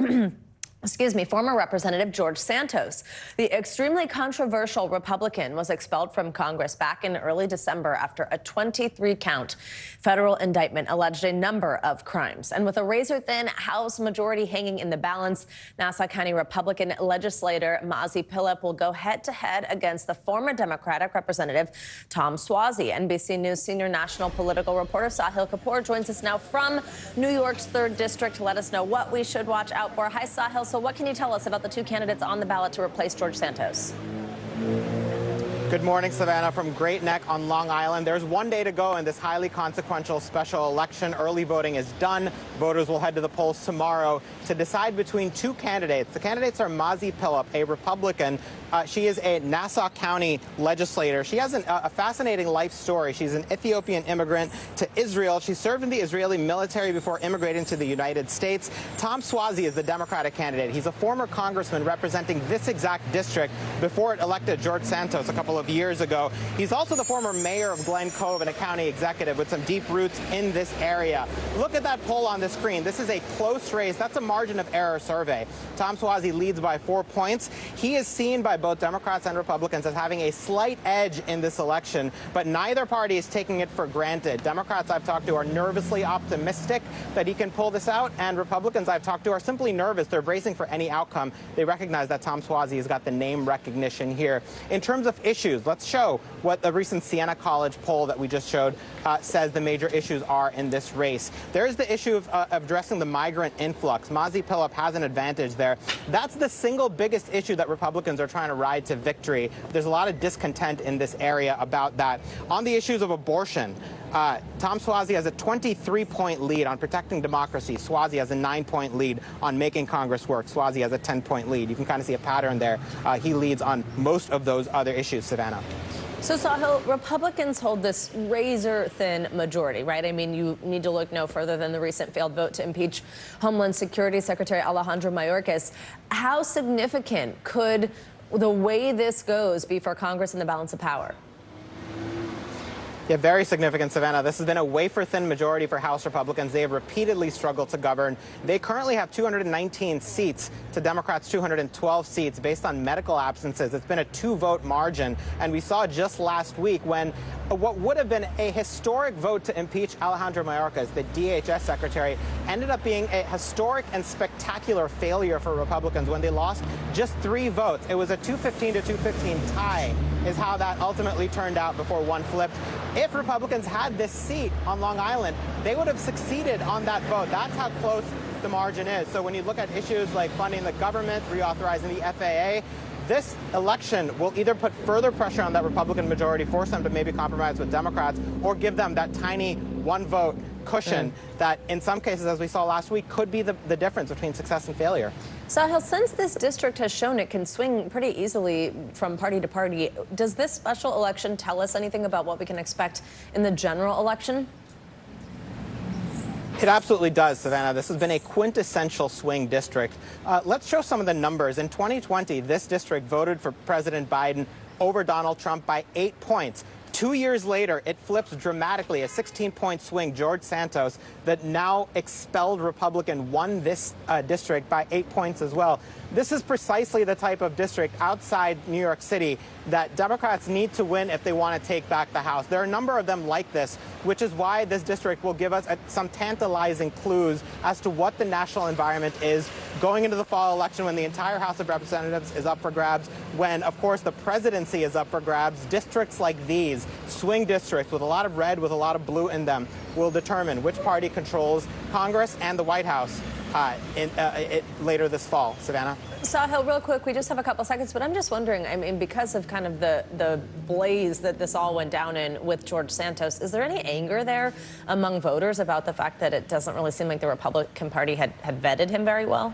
former Representative George Santos. The extremely controversial Republican was expelled from Congress back in early December after a 23-count federal indictment alleged a number of crimes. And with a razor-thin House majority hanging in the balance, Nassau County Republican legislator Mazi Pilip will go head-to-head against the former Democratic Representative Tom Suozzi. NBC News senior national political reporter Sahil Kapoor joins us now from New York's 3rd District to let us know what we should watch out for. Hi, Sahil. So what can you tell us about the two candidates on the ballot to replace George Santos? Good morning, Savannah, from Great Neck on Long Island. There's 1 day to go in this highly consequential special election. Early voting is done. Voters will head to the polls tomorrow to decide between two candidates. The candidates are Mazi Pilip, a Republican. She is a Nassau County legislator. She has a fascinating life story. She's an Ethiopian immigrant to Israel. She served in the Israeli military before immigrating to the United States. Tom Suozzi is the Democratic candidate. He's a former congressman representing this exact district before it elected George Santos a couple of years ago. He's also the former mayor of Glen Cove and a county executive with some deep roots in this area. Look at that poll on the screen. This is a close race. That's a margin of error survey. Tom Suozzi leads by 4 points. He is seen by both Democrats and Republicans as having a slight edge in this election, but neither party is taking it for granted. Democrats I've talked to are nervously optimistic that he can pull this out, and Republicans I've talked to are simply nervous. They're bracing for any outcome. They recognize that Tom Suozzi has got the name recognition here. In terms of issues, let's show what the recent Siena College poll that we just showed says the major issues are in this race. There's the issue of addressing the migrant influx. Mazi Pilip has an advantage there. That's the single biggest issue that Republicans are trying to ride to victory. There's a lot of discontent in this area about that. On the issues of abortion, Tom Suozzi has a 23-point lead on protecting democracy. Suozzi has a 9-point lead on making Congress work. Suozzi has a 10-point lead. You can kind of see a pattern there. He leads on most of those other issues, Savannah. So, Sahil, Republicans hold this razor-thin majority, right? I mean, you need to look no further than the recent failed vote to impeach Homeland Security Secretary Alejandro Mayorkas. How significant could the way this goes be for Congress and the balance of power? Yeah, very significant, Savannah. This has been a wafer-thin majority for House Republicans. They have repeatedly struggled to govern. They currently have 219 seats to Democrats' 212 seats based on medical absences. It's been a 2-vote margin. And we saw just last week when what would have been a historic vote to impeach Alejandro Mayorkas, the DHS secretary, ended up being a historic and spectacular failure for Republicans when they lost just 3 votes. It was a 215 to 215 tie is how that ultimately turned out before one flipped. If Republicans had this seat on Long Island, they would have succeeded on that vote. That's how close the margin is. So when you look at issues like funding the government, reauthorizing the FAA, this election will either put further pressure on that Republican majority, force them to maybe compromise with Democrats, or give them that tiny 1-vote cushion that in some cases, as we saw last week, could be the difference between success and failure. Sahil, since this district has shown it can swing pretty easily from party to party, does this special election tell us anything about what we can expect in the general election? It absolutely does, Savannah. This has been a quintessential swing district. Let's show some of the numbers. In 2020, this district voted for President Biden over Donald Trump by 8 points. 2 years later, it flips dramatically. A 16-point swing. George Santos, the now expelled Republican, won this district by 8 points as well. This is precisely the type of district outside New York City that Democrats need to win if they want to take back the House. There are a number of them like this, which is why this district will give us some tantalizing clues as to what the national environment is going into the fall election when the entire House of Representatives is up for grabs, when, of course, the presidency is up for grabs. Districts like these, swing districts with a lot of red, with a lot of blue in them, will determine which party controls Congress and the White House later this fall. Savannah? Sahil, real quick, we just have a couple seconds, but I'm just wondering, I mean, because of kind of the blaze that this all went down in with George Santos, is there any anger there among voters about the fact that it doesn't really seem like the Republican Party had vetted him very well?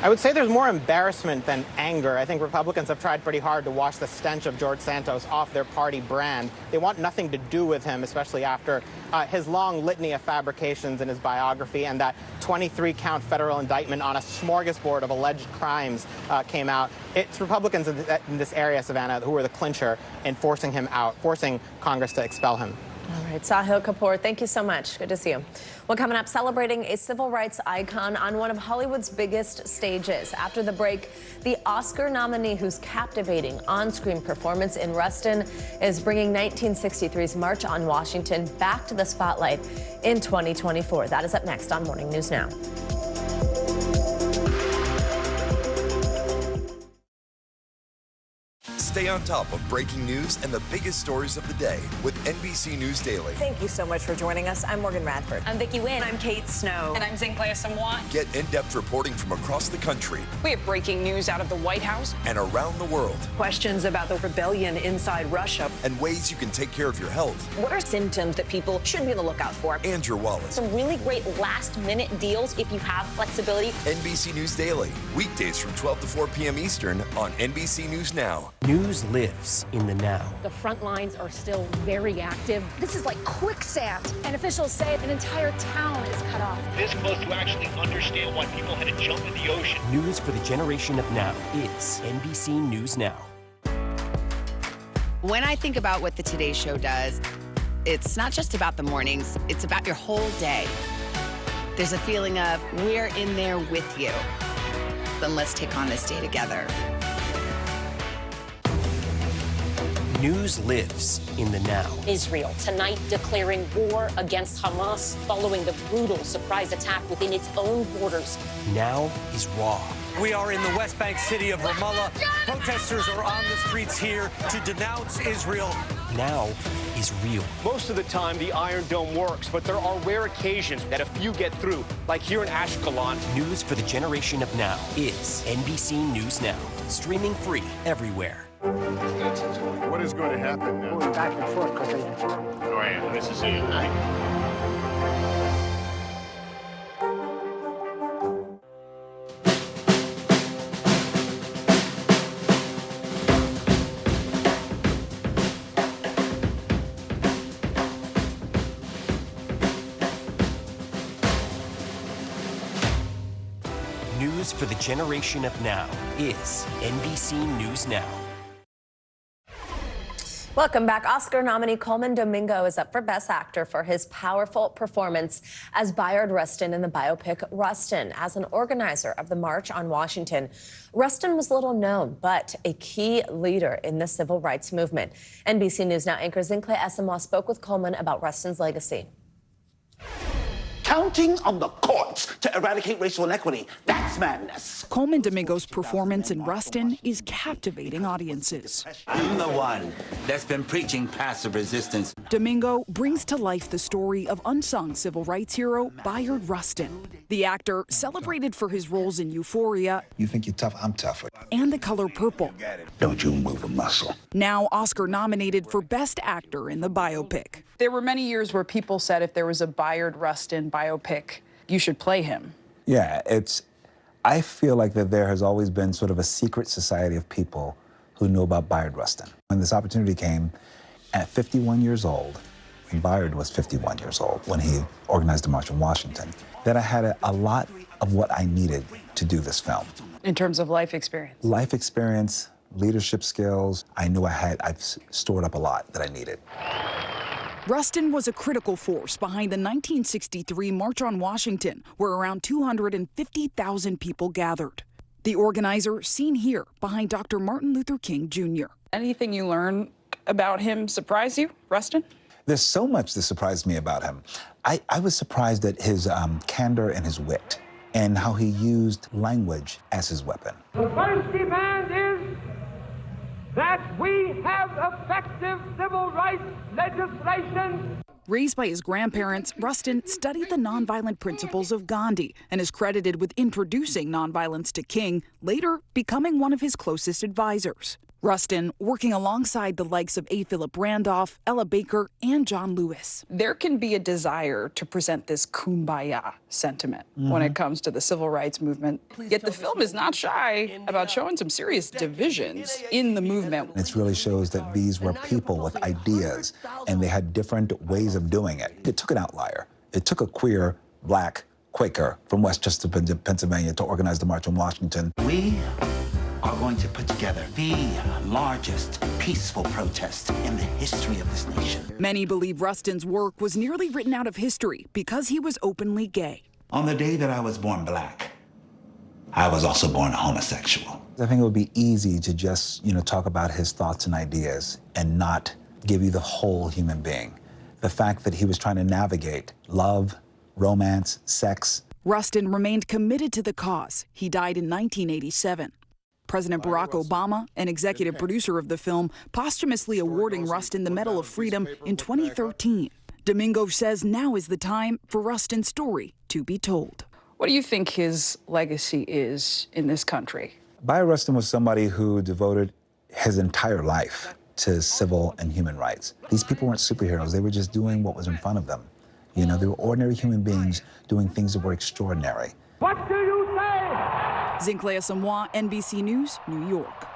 I would say there's more embarrassment than anger. I think Republicans have tried pretty hard to wash the stench of George Santos off their party brand. They want nothing to do with him, especially after his long litany of fabrications in his biography and that 23-count federal indictment on a smorgasbord of alleged crimes came out. It's Republicans in this area, Savannah, who are the clincher in forcing him out, forcing Congress to expel him. All right, Sahil Kapoor, thank you so much. Good to see you. Well, coming up, celebrating a civil rights icon on one of Hollywood's biggest stages. After the break, the Oscar nominee whose captivating on-screen performance in Rustin is bringing 1963's March on Washington back to the spotlight in 2024. That is up next on Morning News Now. Stay on top of breaking news and the biggest stories of the day with NBC News Daily. Thank you so much for joining us. I'm Morgan Radford. I'm Vicki Wynn. I'm Kate Snow. And I'm Zinclair Samwat. Get in-depth reporting from across the country. We have breaking news out of the White House and around the world. Questions about the rebellion inside Russia. And ways you can take care of your health. What are symptoms that people should be on the lookout for? And your wallet. Some really great last-minute deals if you have flexibility. NBC News Daily. Weekdays from 12 to 4 p.m. Eastern on NBC News Now. News lives in the now. The front lines are still very active. This is like quicksand, and officials say an entire town is cut off. This close to actually understand why people had to jump in the ocean. News for the generation of now is NBC News Now. When I think about what the Today Show does, it's not just about the mornings, it's about your whole day. There's a feeling of we're in there with you. Then let's take on this day together. News lives in the now. Israel tonight declaring war against Hamas following the brutal surprise attack within its own borders. Now is raw. We are in the West Bank city of Ramallah. Protesters are on the streets here to denounce Israel. Now is real. Most of the time, the Iron Dome works, but there are rare occasions that a few get through, like here in Ashkelon. News for the generation of now is NBC News Now. Streaming free everywhere. What is is going to happen now? Going back and forth because they... Oh, yeah, this is it, right? News for the generation of now is NBC News Now. Welcome back. Oscar nominee Colman Domingo is up for Best Actor for his powerful performance as Bayard Rustin in the biopic Rustin. As an organizer of the March on Washington, Rustin was little known, but a key leader in the civil rights movement. NBC News Now anchor Zincle Esamoah spoke with Colman about Rustin's legacy. Counting on the courts to eradicate racial inequity, that's madness. Colman Domingo's performance in Rustin is captivating audiences. I'm the one that's been preaching passive resistance. Domingo brings to life the story of unsung civil rights hero Bayard Rustin. The actor, celebrated for his roles in Euphoria. You think you're tough? I'm tougher. And The Color Purple. Don't you move a muscle. Now Oscar nominated for Best Actor in the biopic. There were many years where people said if there was a Bayard Rustin biopic, you should play him. Yeah, I feel like that there has always been sort of a secret society of people who knew about Bayard Rustin. When this opportunity came at 51 years old, when Bayard was 51 years old, when he organized the March on Washington, that I had a lot of what I needed to do this film. In terms of life experience? Life experience, leadership skills. I knew I've stored up a lot that I needed. Rustin was a critical force behind the 1963 March on Washington, where around 250,000 people gathered. The organizer seen here behind Dr. Martin Luther King Jr. Anything you learn about him surprise you, Rustin? There's so much that surprised me about him. I was surprised at his candor and his wit and how he used language as his weapon. The first demand is that we have effective civil rights legislation. Raised by his grandparents, Rustin studied the nonviolent principles of Gandhi and is credited with introducing nonviolence to King, later becoming one of his closest advisors. Rustin working alongside the likes of A. Philip Randolph, Ella Baker, and John Lewis. There can be a desire to present this kumbaya sentiment when it comes to the civil rights movement. Yet the film is not shy about showing some serious divisions in the movement. It really shows that these were people with ideas, and they had different ways of doing it. It took an outlier. It took a queer, black Quaker from Westchester, Pennsylvania, to organize the March on Washington. We are going to put together the largest peaceful protest in the history of this nation. Many believe Rustin's work was nearly written out of history because he was openly gay. On the day that I was born black, I was also born a homosexual. I think it would be easy to just, talk about his thoughts and ideas and not give you the whole human being. The fact that he was trying to navigate love, romance, sex. Rustin remained committed to the cause. He died in 1987. President Barack Obama, an executive producer of the film, posthumously awarding Rustin the Medal of Freedom in 2013. Domingo says now is the time for Rustin's story to be told. What do you think his legacy is in this country? Bayard Rustin was somebody who devoted his entire life to civil and human rights. These people weren't superheroes. They were just doing what was in front of them. They were ordinary human beings doing things that were extraordinary. What do you say? Zincle Esamoah, NBC News, New York.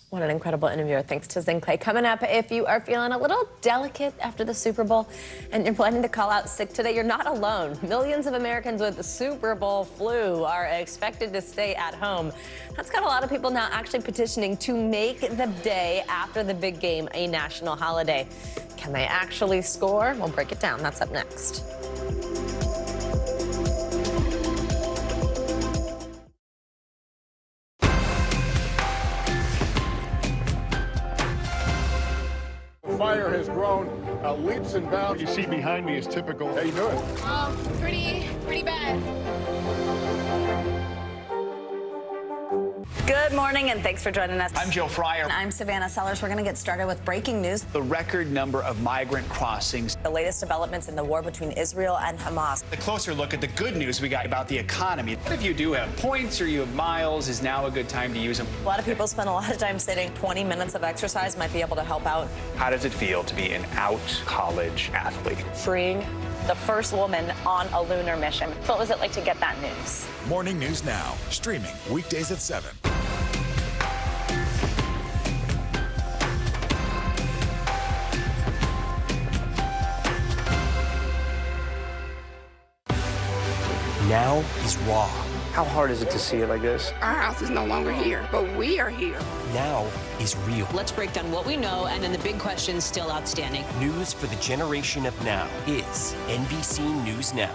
What an incredible interview. Thanks to Zincle. Coming up, if you are feeling a little delicate after the Super Bowl and you're planning to call out sick today, you're not alone. Millions of Americans with the Super Bowl flu are expected to stay at home. That's got a lot of people now actually petitioning to make the day after the big game a national holiday. Can they actually score? We'll break it down. That's up next. Fire has grown leaps and bounds. What you see behind me is typical. How you doing? Pretty bad. Good Good morning, and thanks for joining us. I'm Joe Fryer. And I'm Savannah Sellers. We're going to get started with breaking news. The record number of migrant crossings. The latest developments in the war between Israel and Hamas. A closer look at the good news we got about the economy. If you do have points or you have miles, is now a good time to use them. A lot of people spend a lot of time sitting. 20 minutes of exercise might be able to help out. How does it feel to be an out college athlete? Freeing the first woman on a lunar mission. What was it like to get that news? Morning News Now, streaming weekdays at 7. Now is raw. How hard is it to see it like this? Our house is no longer here, but we are here. Now is real. Let's break down what we know and then the big questions still outstanding. News for the generation of now is NBC News Now.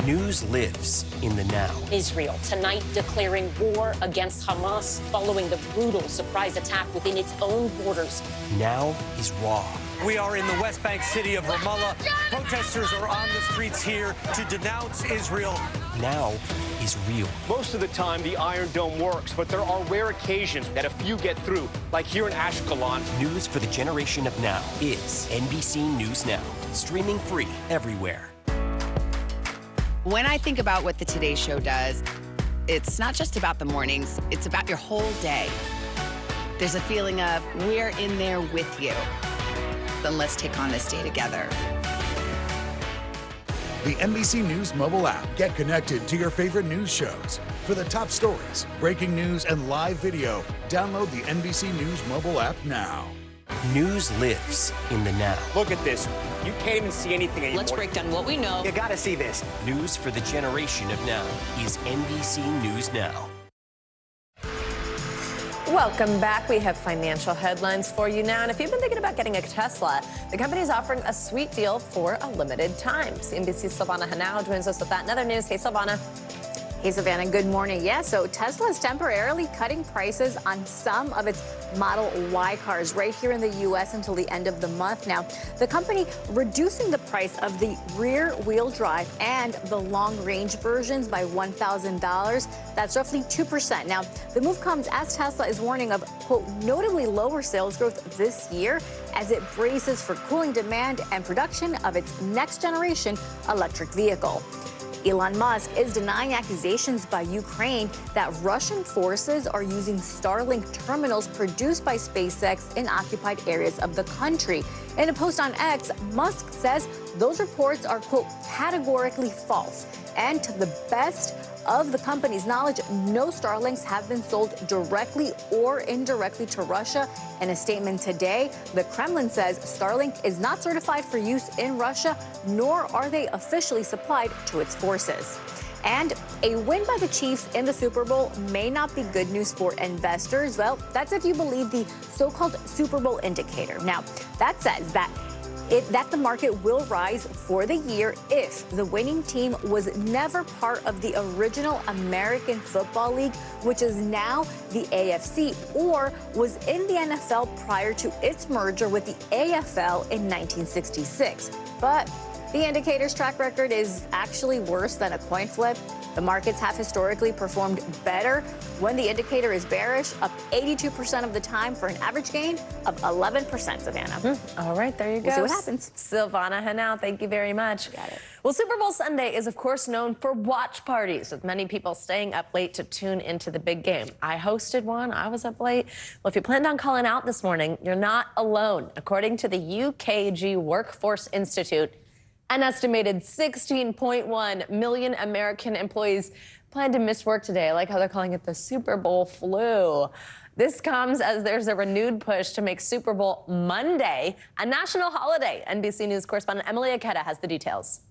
News lives in the now. Israel tonight declaring war against Hamas following the brutal surprise attack within its own borders. Now is raw. We are in the West Bank city of Ramallah. Protesters are on the streets here to denounce Israel. Now is real. Most of the time, the Iron Dome works, but there are rare occasions that a few get through, like here in Ashkelon. News for the generation of now is NBC News Now, streaming free everywhere. When I think about what the Today Show does, it's not just about the mornings, it's about your whole day. There's a feeling of we're in there with you. Then let's take on this day together. The NBC News mobile app. Get connected to your favorite news shows. For the top stories, breaking news, and live video, download the NBC News mobile app now. News lives in the now. Look at this. You can't even see anything anymore. Let's break down what we know. You gotta see this. News for the generation of now is NBC News Now. Welcome back. We have financial headlines for you now. And if you've been thinking about getting a Tesla, the company is offering a sweet deal for a limited time. CNBC's Silvana Henao joins us with that and other news. Hey, Silvana. Hey, Savannah, good morning. Yeah, so Tesla is temporarily cutting prices on some of its Model Y cars right here in the U.S. until the end of the month. Now, the company reducing the price of the rear-wheel drive and the long-range versions by $1,000. That's roughly 2%. Now, the move comes as Tesla is warning of, quote, notably lower sales growth this year as it braces for cooling demand and production of its next-generation electric vehicle. Elon Musk is denying accusations by Ukraine that Russian forces are using Starlink terminals produced by SpaceX in occupied areas of the country. In a post on X, Musk says those reports are, quote, categorically false. And to the best of the company's knowledge, no Starlinks have been sold directly or indirectly to Russia. In a statement today, the Kremlin says Starlink is not certified for use in Russia, nor are they officially supplied to its forces. And a win by the Chiefs in the Super Bowl may not be good news for investors. Well, that's if you believe the so-called Super Bowl indicator. Now, that says that the market will rise for the year if the winning team was never part of the original American Football League, which is now the AFC, or was in the NFL prior to its merger with the AFL in 1966. But the indicator's track record is actually worse than a coin flip. The markets have historically performed better when the indicator is bearish, up 82% of the time for an average gain of 11%, Savannah. All right, there you go. We'll see what happens. Silvana Henao, thank you very much. Got it. Well, Super Bowl Sunday is, of course, known for watch parties, with many people staying up late to tune into the big game. I hosted one. I was up late. Well, if you planned on calling out this morning, you're not alone. According to the UKG Workforce Institute, an estimated 16.1 million American employees plan to miss work today. I like how they're calling it the Super Bowl flu. This comes as there's a renewed push to make Super Bowl Monday a national holiday. NBC News correspondent Emily Aketa has the details.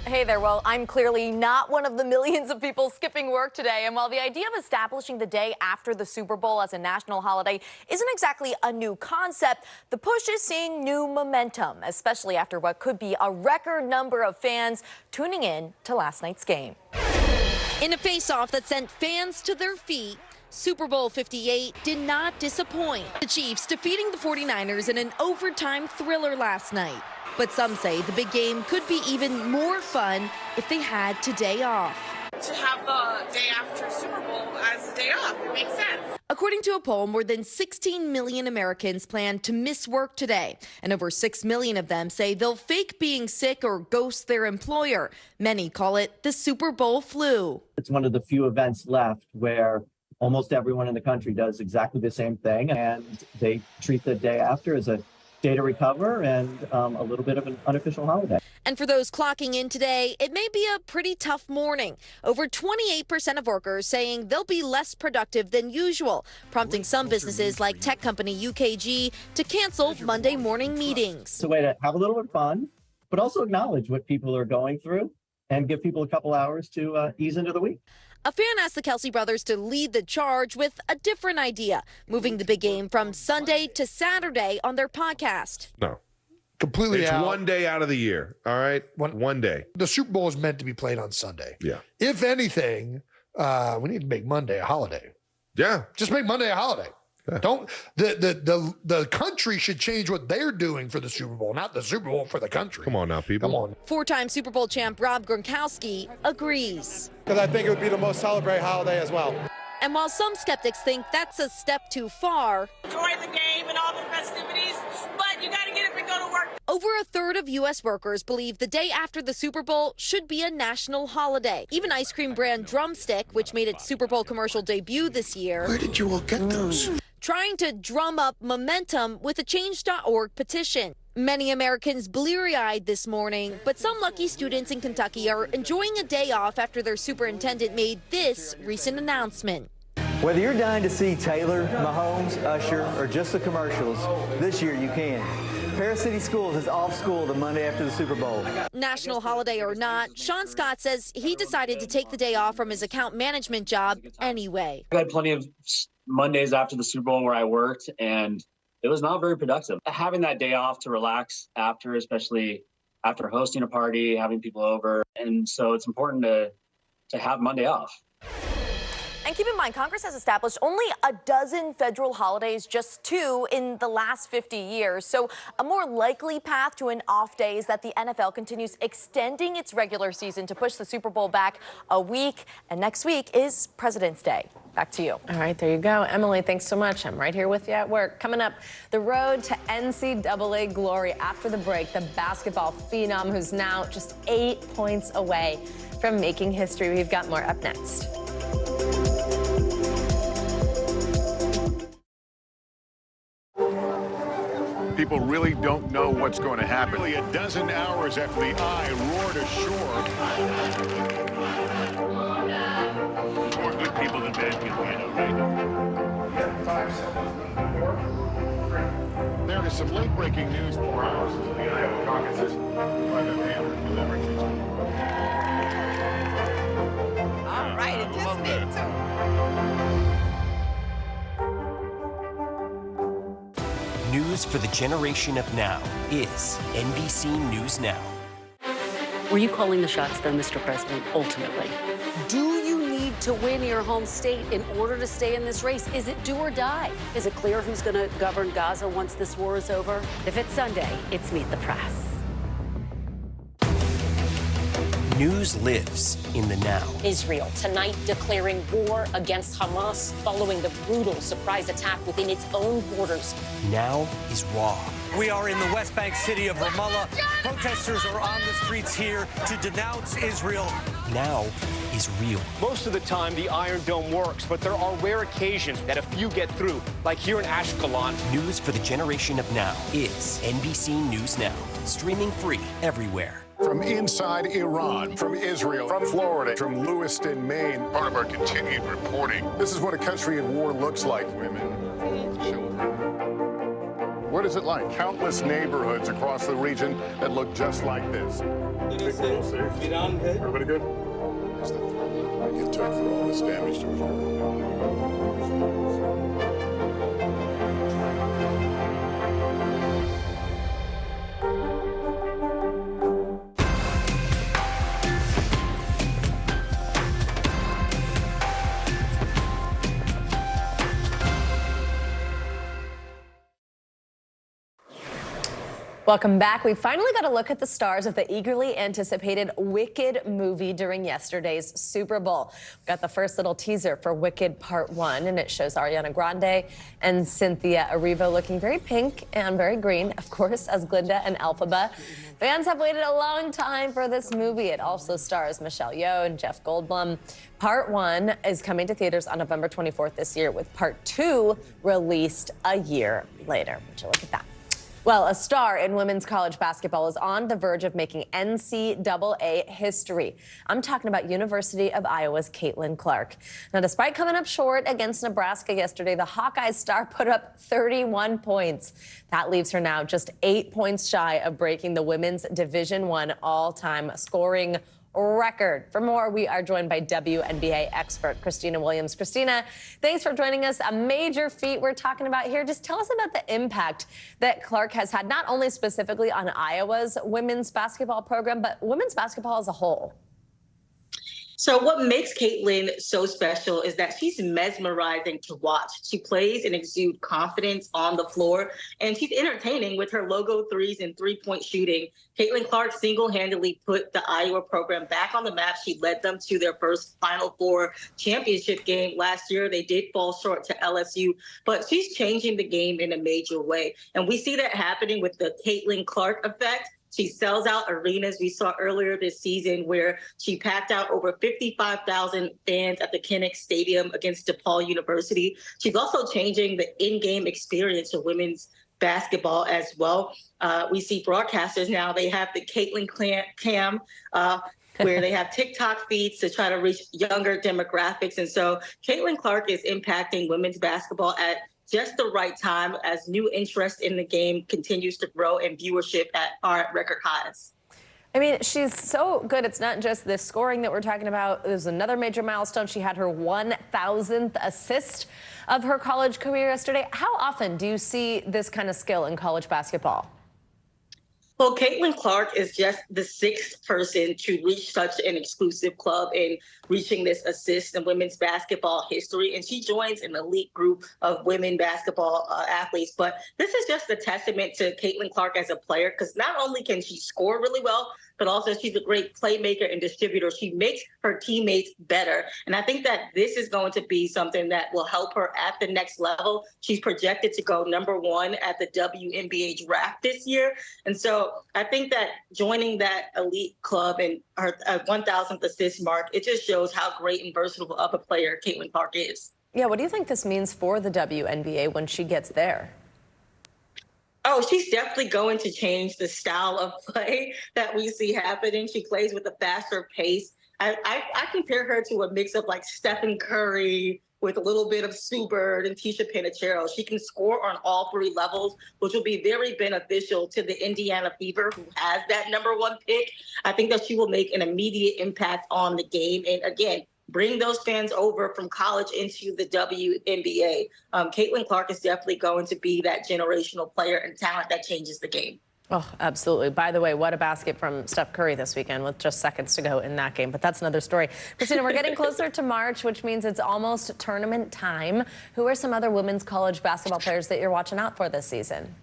Hey there. Well, I'm clearly not one of the millions of people skipping work today. And while the idea of establishing the day after the Super Bowl as a national holiday isn't exactly a new concept, the push is seeing new momentum, especially after what could be a record number of fans tuning in to last night's game. In a face-off that sent fans to their feet, Super Bowl 58 did not disappoint. The Chiefs defeating the 49ers in an overtime thriller last night. But some say the big game could be even more fun if they had today off. To have the day after Super Bowl as a day off, it makes sense. According to a poll, more than 16 million Americans plan to miss work today, and over 6 million of them say they'll fake being sick or ghost their employer. Many call it the Super Bowl flu. It's one of the few events left where almost everyone in the country does exactly the same thing, and they treat the day after as a day to recover and a little bit of an unofficial holiday. And for those clocking in today, it may be a pretty tough morning. Over 28% of workers saying they'll be less productive than usual, prompting some businesses like tech company UKG to cancel Monday morning meetings. It's a way to have a little bit of fun, but also acknowledge what people are going through and give people a couple hours to ease into the week. A fan asked the Kelsey brothers to lead the charge with a different idea, moving the big game from Sunday to Saturday on their podcast. No. Completely It's out. one day out of the year, all right? One day. The Super Bowl is meant to be played on Sunday. Yeah. If anything, we need to make Monday a holiday. Yeah. Just make Monday a holiday. Yeah. Don't the country should change what they're doing for the Super Bowl, not the Super Bowl for the country. Come on now, people. Come on. Four-time Super Bowl champ Rob Gronkowski agrees. Because I think it would be the most celebrated holiday as well. And while some skeptics think that's a step too far, Enjoy the game and all the festivities, but you got to get up and go to work. over a third of U.S. workers believe the day after the Super Bowl should be a national holiday. Even ice cream brand Drumstick, which made its Super Bowl commercial debut this year. Where did you all get those? Trying to drum up momentum with a Change.org petition. Many Americans bleary-eyed this morning, but some lucky students in Kentucky are enjoying a day off after their superintendent made this recent announcement. Whether you're dying to see Taylor, Mahomes, Usher, or just the commercials, this year you can. Paris City Schools is off school the Monday after the Super Bowl. National holiday or not, Sean Scott says he decided to take the day off from his account management job anyway. I had plenty of Mondays after the Super Bowl where I worked, and it was not very productive. Having that day off to relax after, especially after hosting a party, having people over, and so it's important to have Monday off. And keep in mind, Congress has established only a dozen federal holidays, just 2 in the last 50 years. So a more likely path to an off day is that the NFL continues extending its regular season to push the Super Bowl back a week. And next week is President's Day. Back to you. All right, there you go. Emily, thanks so much. I'm right here with you at work. Coming up, the road to NCAA glory after the break. The basketball phenom who's now just 8 points away from making history. We've got more up next. People really don't know what's going to happen. Nearly a dozen hours after the eye roared ashore. More good people than bad people, you know, right? There is some late-breaking news. 4 hours into the Iowa caucuses by the hand delivered. All right, it just fit too. News for the generation of now is NBC News Now. Were you calling the shots, though, Mr. President, ultimately? Do you need to win your home state in order to stay in this race? Is it do or die? Is it clear who's going to govern Gaza once this war is over? If it's Sunday, it's Meet the Press. News lives in the now. Israel tonight declaring war against Hamas following the brutal surprise attack within its own borders. Now is raw. We are in the West Bank city of Ramallah. Protesters are on the streets here to denounce Israel. Now is real. Most of the time, the Iron Dome works, but there are rare occasions that a few get through, like here in Ashkelon. News for the generation of now is NBC News Now. Streaming free everywhere. From inside Iran, from Israel, from Florida, from Lewiston, Maine, part of our continued reporting. This is what a country at war looks like. Women, children. What is it like? Countless neighborhoods across the region that look just like this. Everybody good? What's the threat it took for all this damage to occur? Welcome back. We finally got a look at the stars of the eagerly anticipated Wicked movie during yesterday's Super Bowl. We got the first little teaser for Wicked Part 1, and it shows Ariana Grande and Cynthia Erivo looking very pink and very green, of course, as Glinda and Elphaba. Fans have waited a long time for this movie. It also stars Michelle Yeoh and Jeff Goldblum. Part 1 is coming to theaters on November 24th this year, with Part 2 released a year later. Would you look at that? Well, a star in women's college basketball is on the verge of making NCAA history. I'm talking about University of Iowa's Caitlin Clark. Now, despite coming up short against Nebraska yesterday, the Hawkeyes star put up 31 points. That leaves her now just 8 points shy of breaking the women's Division I all-time scoring record. For more, we are joined by WNBA expert Christina Williams. Christina, thanks for joining us. A major feat we're talking about here. Just tell us about the impact that Clark has had, not only specifically on Iowa's women's basketball program, but women's basketball as a whole. So what makes Caitlin so special is that she's mesmerizing to watch. She plays and exudes confidence on the floor, and she's entertaining with her logo threes and three-point shooting. Caitlin Clark single-handedly put the Iowa program back on the map. She led them to their first Final Four championship game last year. They did fall short to LSU, but she's changing the game in a major way. And we see that happening with the Caitlin Clark effect. She sells out arenas. We saw earlier this season where she packed out over 55,000 fans at the Kinnick Stadium against DePaul University. She's also changing the in-game experience of women's basketball as well. We see broadcasters now, they have the Caitlin Cam, where they have TikTok feeds to try to reach younger demographics. And so Caitlin Clark is impacting women's basketball at just the right time as new interest in the game continues to grow and viewership are at record highs. I mean, she's so good. It's not just the scoring that we're talking about. There's another major milestone. She had her 1,000th assist of her college career yesterday. How often do you see this kind of skill in college basketball? Well, Caitlin Clark is just the sixth person to reach such an exclusive club in reaching this assist in women's basketball history. And she joins an elite group of women basketball athletes. But this is just a testament to Caitlin Clark as a player, because not only can she score really well, but also she's a great playmaker and distributor. She makes her teammates better. And I think that this is going to be something that will help her at the next level. She's projected to go #1 at the WNBA draft this year. And so I think that joining that elite club and her 1,000th assist mark, it just shows how great and versatile of a player Caitlin Clark is. Yeah, what do you think this means for the WNBA when she gets there? Oh, she's definitely going to change the style of play that we see happening. She plays with a faster pace. I compare her to a mix of like Stephen Curry with a little bit of Sue Bird and Tisha Panachero. She can score on all three levels, which will be very beneficial to the Indiana Fever, who has that #1 pick. I think that she will make an immediate impact on the game. And again, bring those fans over from college into the WNBA. Caitlin Clark is definitely going to be that generational player and talent that changes the game. Oh, absolutely. By the way, what a basket from Steph Curry this weekend with just seconds to go in that game. But that's another story. Christina, we're getting closer to March, which means it's almost tournament time. Who are some other women's college basketball players that you're watching out for this season?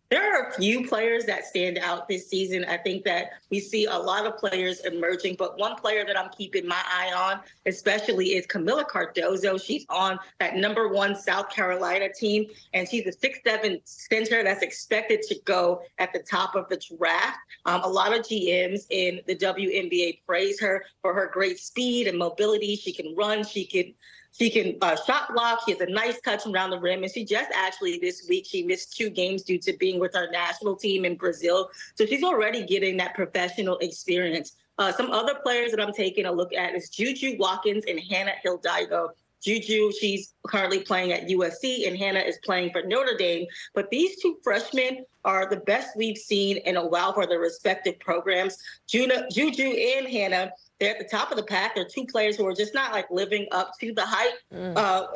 There are a few players that stand out this season. I think that we see a lot of players emerging, but one player that I'm keeping my eye on especially is Camila Cardozo. She's on that #1 South Carolina team, and she's a 6'7" center that's expected to go at the top of the draft. A lot of GMs in the WNBA praise her for her great speed and mobility. She can run, she can shot block. She has a nice touch around the rim. And she just actually this week, she missed 2 games due to being with her national team in Brazil. So she's already getting that professional experience. Some other players that I'm taking a look at is Juju Watkins and Hannah Hidalgo. Juju, she's currently playing at USC, and Hannah is playing for Notre Dame. But these two freshmen are the best we've seen in a while for their respective programs. Juju and Hannah, they're at the top of the pack. They're two players who are just not like living up to the hype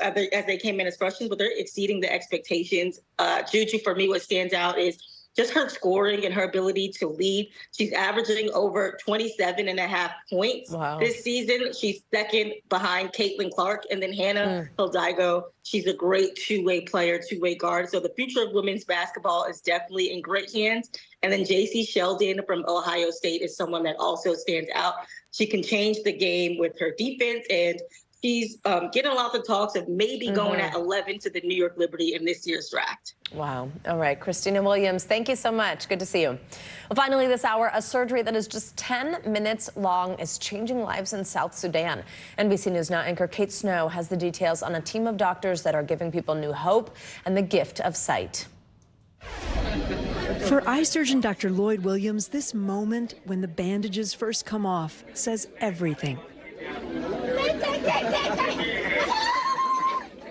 as they came in as freshmen, but they're exceeding the expectations. Juju, for me, what stands out is just her scoring and her ability to lead. She's averaging over 27.5 points this season. She's second behind Caitlin Clark, and then Hannah Hidalgo. She's a great two-way player, two-way guard. So the future of women's basketball is definitely in great hands. And then JC Sheldon from Ohio State is someone that also stands out. She can change the game with her defense, and she's getting lots of talks of maybe going at 11 to the New York Liberty in this year's draft. Wow. All right, Christina Williams, thank you so much. Good to see you. Well, finally this hour, a surgery that is just 10 minutes long is changing lives in South Sudan. NBC News Now anchor Kate Snow has the details on a team of doctors that are giving people new hope and the gift of sight. For eye surgeon Dr. Lloyd Williams, this moment when the bandages first come off says everything.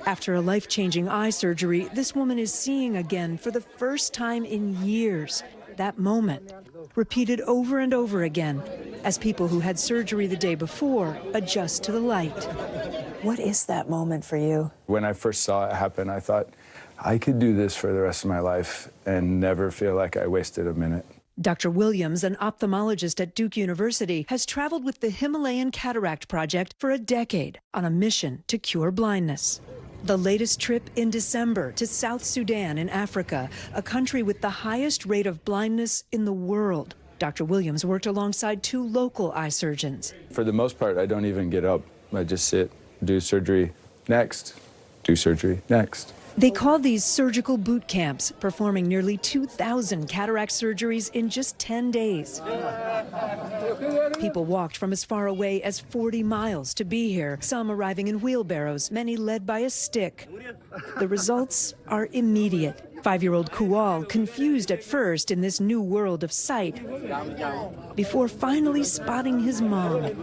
After a life-changing eye surgery, this woman is seeing again for the first time in years. That moment, repeated over and over again, as people who had surgery the day before adjust to the light. What is that moment for you? When I first saw it happen, I thought, I could do this for the rest of my life and never feel like I wasted a minute. Dr. Williams, an ophthalmologist at Duke University, has traveled with the Himalayan Cataract Project for a decade on a mission to cure blindness. The latest trip in December to South Sudan in Africa, a country with the highest rate of blindness in the world. Dr. Williams worked alongside 2 local eye surgeons. For the most part, I don't even get up. I just sit, do surgery, next, do surgery, next. They call these surgical boot camps, performing nearly 2,000 cataract surgeries in just 10 days. People walked from as far away as 40 miles to be here, some arriving in wheelbarrows, many led by a stick. The results are immediate. 5-year-old Kual, confused at first in this new world of sight, before finally spotting his mom.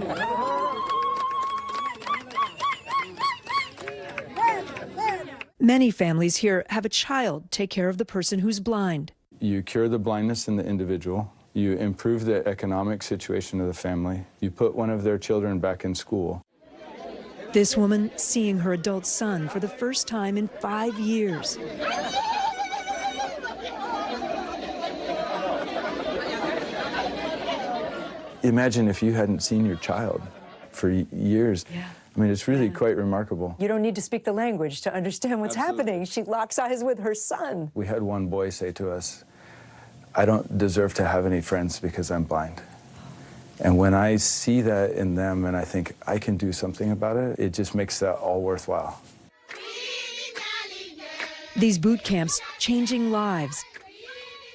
Many families here have a child take care of the person who's blind. You cure the blindness in the individual. You improve the economic situation of the family. You put one of their children back in school. This woman seeing her adult son for the first time in 5 years. Imagine if you hadn't seen your child for years. Yeah. I mean, it's really quite remarkable. You don't need to speak the language to understand what's happening. She locks eyes with her son. We had one boy say to us, I don't deserve to have any friends because I'm blind. And when I see that in them and I think I can do something about it, it just makes that all worthwhile. These boot camps changing lives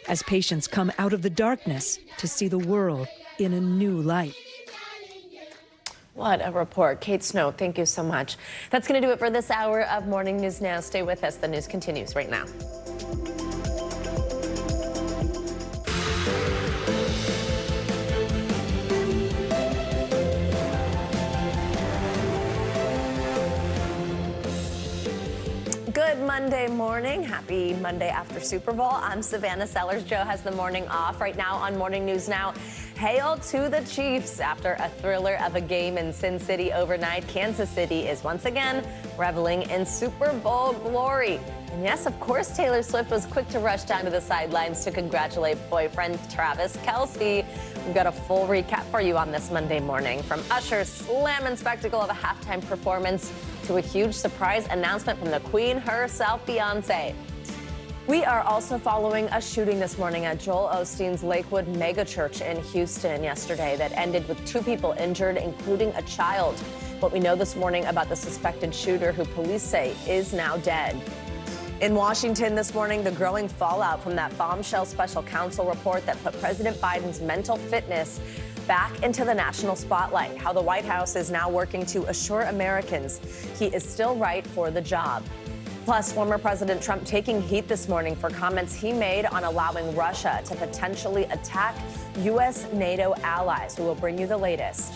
as patients come out of the darkness to see the world in a new light. What a report. Kate Snow, thank you so much. That's going to do it for this hour of Morning News Now. Stay with us. The news continues right now. Good Monday morning. Happy Monday after Super Bowl. I'm Savannah Sellers. Joe has the morning off right now on Morning News Now. Hail to the Chiefs. After a thriller of a game in Sin City overnight, Kansas City is once again reveling in Super Bowl glory. And yes, of course, Taylor Swift was quick to rush down to the sidelines to congratulate boyfriend Travis Kelce. We've got a full recap for you on this Monday morning. From Usher's slamming spectacle of a halftime performance to a huge surprise announcement from the Queen herself, Beyonce. We are also following a shooting this morning at Joel Osteen's Lakewood megachurch in Houston yesterday that ended with 2 people injured, including a child. What we know this morning about the suspected shooter, who police say is now dead. In Washington this morning, the growing fallout from that bombshell special counsel report that put President Biden's mental fitness back into the national spotlight. How the White House is now working to assure Americans he is still right for the job. Plus, former President Trump taking heat this morning for comments he made on allowing Russia to potentially attack U.S. NATO allies. We will bring you the latest.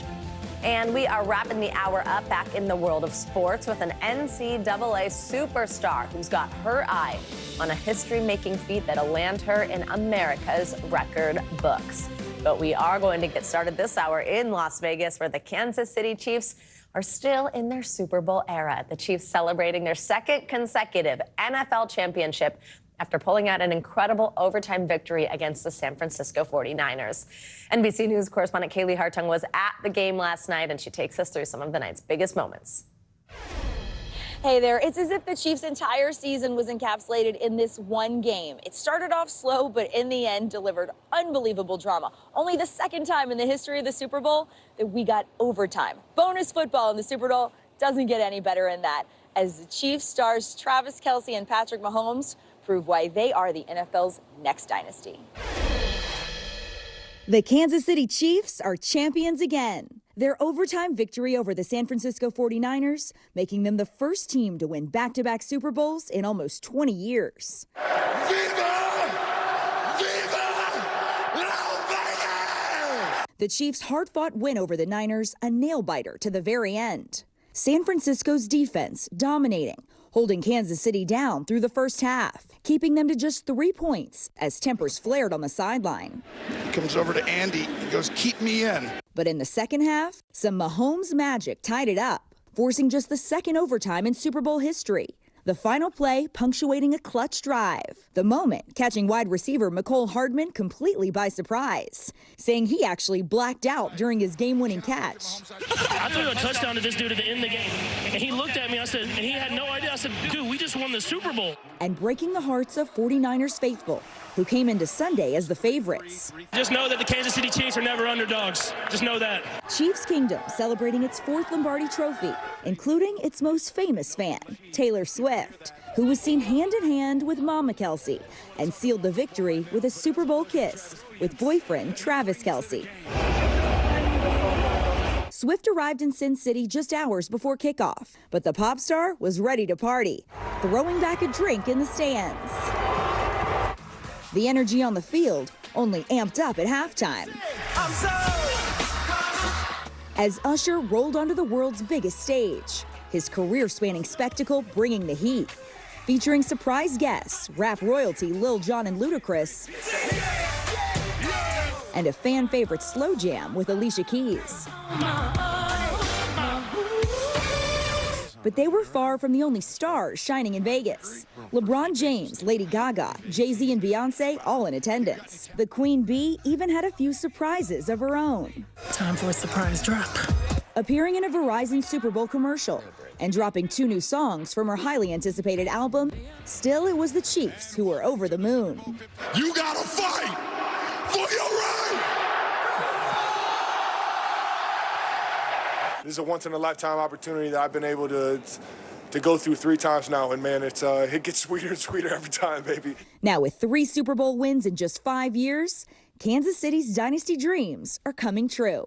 And we are wrapping the hour up back in the world of sports with an NCAA superstar who's got her eye on a history-making feat that'll land her in America's record books. But we are going to get started this hour in Las Vegas, where the Kansas City Chiefs are still in their Super Bowl era. The Chiefs celebrating their second consecutive NFL championship after pulling out an incredible overtime victory against the San Francisco 49ers. NBC News correspondent Kaylee Hartung was at the game last night, and she takes us through some of the night's biggest moments. Hey there, it's as if the Chiefs' entire season was encapsulated in this one game. It started off slow, but in the end delivered unbelievable drama. Only the second time in the history of the Super Bowl that we got overtime. Bonus football in the Super Bowl doesn't get any better than that, as the Chiefs stars Travis Kelce and Patrick Mahomes prove why they are the NFL's next dynasty. The Kansas City Chiefs are champions again. Their overtime victory over the San Francisco 49ers, making them the first team to win back-to-back Super Bowls in almost 20 years. The Chiefs' hard-fought win over the Niners, a nail-biter to the very end. San Francisco's defense dominating, holding Kansas City down through the first half, keeping them to just 3 points as tempers flared on the sideline. He comes over to Andy. He goes, "Keep me in." But in the second half, some Mahomes magic tied it up, forcing just the second overtime in Super Bowl history. The final play punctuating a clutch drive. The moment catching wide receiver Mecole Hardman completely by surprise, saying he actually blacked out during his game-winning catch. I threw a touchdown to this dude at the end of the game, and he looked at me, I said, and he had no idea. I said, dude, we just won the Super Bowl. And breaking the hearts of 49ers faithful, who came into Sunday as the favorites. Just know that the Kansas City Chiefs are never underdogs. Just know that. Chiefs Kingdom celebrating its 4th Lombardi trophy, including its most famous fan, Taylor Swift, who was seen hand-in-hand with Mama Kelce and sealed the victory with a Super Bowl kiss with boyfriend Travis Kelce. Swift arrived in Sin City just hours before kickoff, but the pop star was ready to party, throwing back a drink in the stands. The energy on the field only amped up at halftime, as Usher rolled onto the world's biggest stage, his career-spanning spectacle bringing the heat, featuring surprise guests, rap royalty Lil Jon and Ludacris, and a fan-favorite slow jam with Alicia Keys. But they were far from the only stars shining in Vegas. LeBron James, Lady Gaga, Jay-Z, and Beyonce all in attendance. The Queen Bee even had a few surprises of her own. Time for a surprise drop. Appearing in a Verizon Super Bowl commercial and dropping 2 new songs from her highly anticipated album, still it was the Chiefs who were over the moon. You gotta fight for your right. This is a once-in-a-lifetime opportunity that I've been able to go through 3 times now, and man, it gets sweeter and sweeter every time, baby. Now with 3 Super Bowl wins in just 5 years, Kansas City's dynasty dreams are coming true.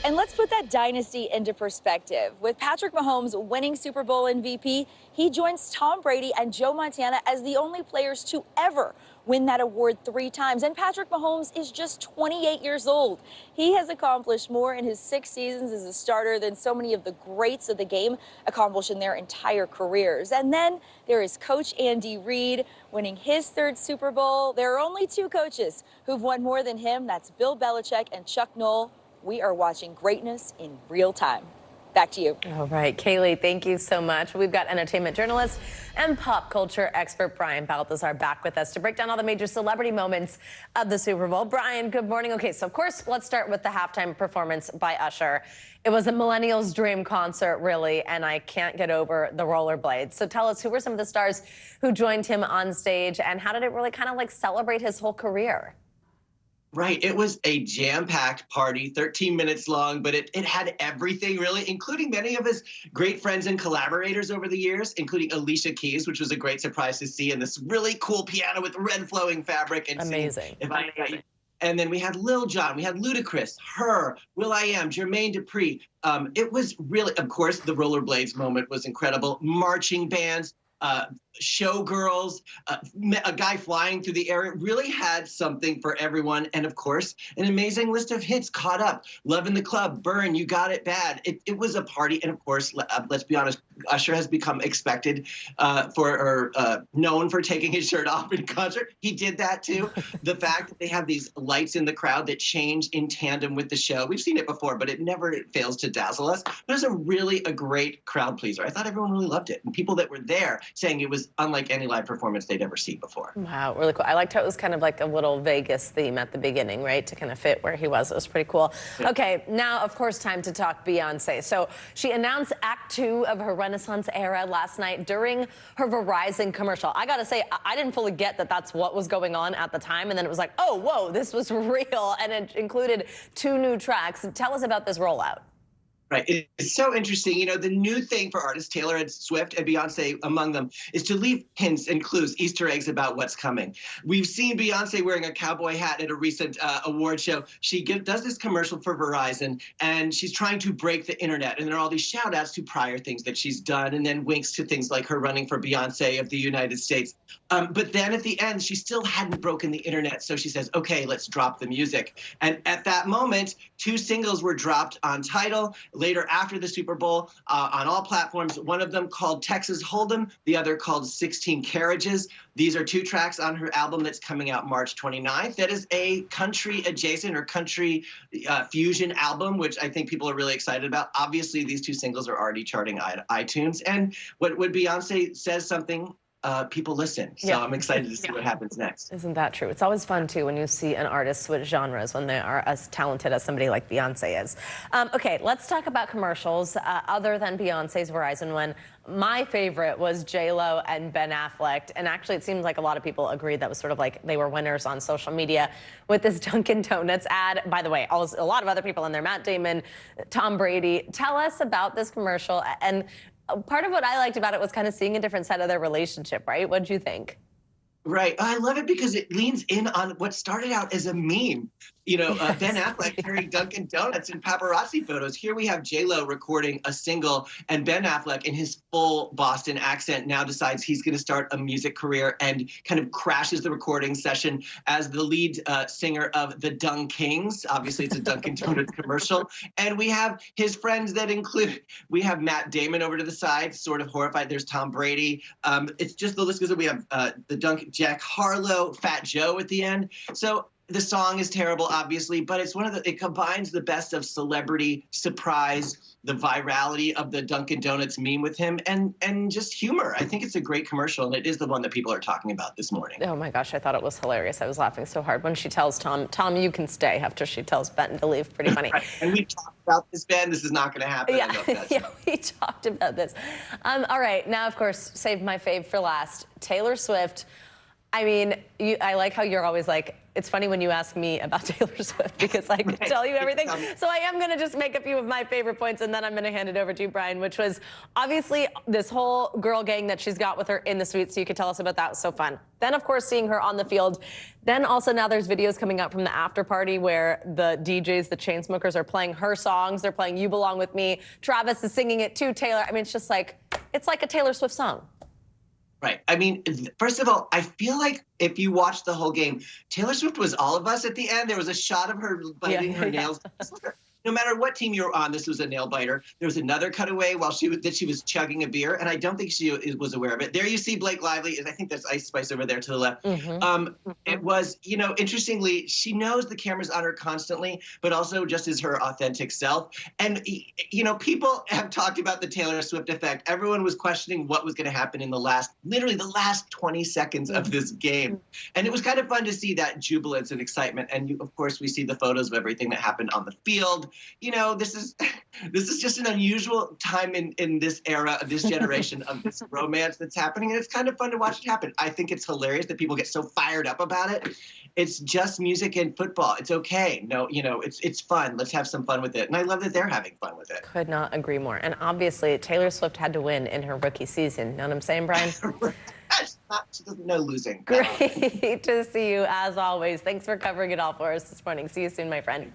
And let's put that dynasty into perspective. With Patrick Mahomes winning Super Bowl MVP, he joins Tom Brady and Joe Montana as the only players to ever win that award 3 times. And Patrick Mahomes is just 28 years old. He has accomplished more in his 6 seasons as a starter than so many of the greats of the game accomplished in their entire careers. And then there is Coach Andy Reid winning his 3rd Super Bowl. There are only 2 coaches who've won more than him. That's Bill Belichick and Chuck Noll. We are watching greatness in real time. Back to you. All right, Kaylee, thank you so much. We've got entertainment journalist and pop culture expert Brian Balthazar back with us to break down all the major celebrity moments of the Super Bowl. Brian, good morning. Okay, so of course, let's start with the halftime performance by Usher. It was a millennial's dream concert, really, and I can't get over the rollerblades. So tell us, who were some of the stars who joined him on stage, and how did it really kind of like celebrate his whole career? Right. It was a jam-packed party, 13 minutes long, but it had everything, really, including many of his great friends and collaborators over the years, including Alicia Keys, which was a great surprise to see, and this really cool piano with red flowing fabric. And amazing. And then we had Lil Jon, we had Ludacris, her, will.i.am, Jermaine Dupri. It was really, of course, the rollerblades moment was incredible. Marching bands, showgirls, a guy flying through the air. It really had something for everyone. And of course, an amazing list of hits. Caught Up, Love in the Club, Burn, You Got It Bad. It was a party. And of course, let's be honest, Usher has become expected known for taking his shirt off in concert. He did that too. The fact that they have these lights in the crowd that change in tandem with the show. We've seen it before, but it never fails to dazzle us. But it was a great crowd pleaser. I thought everyone really loved it. And people that were there saying it was was unlike any live performance they'd ever seen before. Wow, really cool. I liked how it was kind of like a little Vegas theme at the beginning, right? To kind of fit where he was. It was pretty cool. Yeah. Okay, now, of course, time to talk Beyonce. So she announced Act 2 of her Renaissance era last night during her Verizon commercial. I got to say, I didn't fully get that that's what was going on at the time. And then it was like, oh, whoa, this was real. And it included 2 new tracks. Tell us about this rollout. Right. It's so interesting. You know, the new thing for artists, Taylor Swift and Beyonce among them, is to leave hints and clues, Easter eggs about what's coming. We've seen Beyonce wearing a cowboy hat at a recent award show. She does this commercial for Verizon, and she's trying to break the internet. And there are all these shout outs to prior things that she's done, and then winks to things like her running for Beyonce of the United States. But then at the end, she still hadn't broken the internet. So she says, OK, let's drop the music. And at that moment, 2 singles were dropped on Tidal. Later after the Super Bowl on all platforms, one of them called Texas Hold'em, the other called 16 Carriages. These are 2 tracks on her album that's coming out March 29th. That is a country adjacent or country fusion album, which I think people are really excited about. Obviously, these 2 singles are already charting iTunes. And when Beyonce says something, people listen. So Yeah. I'm excited to see what happens next. Isn't that true? It's always fun, too, when you see an artist switch genres when they are as talented as somebody like Beyonce is. Okay, let's talk about commercials other than Beyonce's Verizon one. My favorite was J-Lo and Ben Affleck. And actually, it seems like a lot of people agreed that was sort of like they were winners on social media with this Dunkin' Donuts ad. By the way, a lot of other people in there, Matt Damon, Tom Brady. Tell us about this commercial. And part of what I liked about it was kind of seeing a different side of their relationship, right? What did you think? Right. I love it because it leans in on what started out as a meme. You know, Ben Affleck carrying Dunkin' Donuts in paparazzi photos. Here we have J-Lo recording a single, and Ben Affleck in his full Boston accent now decides he's going to start a music career and kind of crashes the recording session as the lead singer of the Dung Kings. Obviously, it's a Dunkin' Donuts commercial. And we have his friends that include, we have Matt Damon over to the side, sort of horrified. There's Tom Brady. It's just the list goes on. We have Jack Harlow, Fat Joe at the end. So the song is terrible, obviously, but it's it combines the best of celebrity, surprise, the virality of the Dunkin' Donuts meme with him, and just humor. I think it's a great commercial, and it is the one that people are talking about this morning. Oh my gosh, I thought it was hilarious. I was laughing so hard when she tells Tom, you can stay, after she tells Ben to leave. Pretty funny. And we talked about this, Ben. This is not going to happen. Yeah, yeah, we talked about this. All right, now, of course, save my fave for last. Taylor Swift. I mean, I like how you're always like, it's funny when you ask me about Taylor Swift because I could tell you everything. So I am going to just make a few of my favorite points, and then I'm going to hand it over to you, Brian, which was obviously this whole girl gang that she's got with her in the suite. So you could tell us about that. It was so fun. Then, of course, seeing her on the field. Then also now there's videos coming out from the after party where the DJs, the Chainsmokers, are playing her songs. They're playing You Belong With Me. Travis is singing it to Taylor. I mean, it's just like, it's like a Taylor Swift song. Right. I mean, first of all, I feel like if you watch the whole game, Taylor Swift was all of us at the end. There was a shot of her biting her nails. No matter what team you were on, this was a nail biter. There was another cutaway while she was chugging a beer, and I don't think she was aware of it. There you see Blake Lively, and I think that's Ice Spice over there to the left. It was, you know, interestingly, she knows the camera's on her constantly, but also just as her authentic self. And, you know, people have talked about the Taylor Swift effect. Everyone was questioning what was going to happen in literally the last 20 seconds of this game. And it was kind of fun to see that jubilance and excitement. And, of course, we see the photos of everything that happened on the field. You know, this is just an unusual time in this era of this generation of this romance that's happening, and it's kind of fun to watch it happen. I think it's hilarious that people get so fired up about it. It's just music and football. It's okay. No, you know, it's fun. Let's have some fun with it. And I love that they're having fun with it. Could not agree more. And obviously, Taylor Swift had to win in her rookie season. Know what I'm saying, Brian? She doesn't know losing. Great to see you, as always. Thanks for covering it all for us this morning. See you soon, my friend.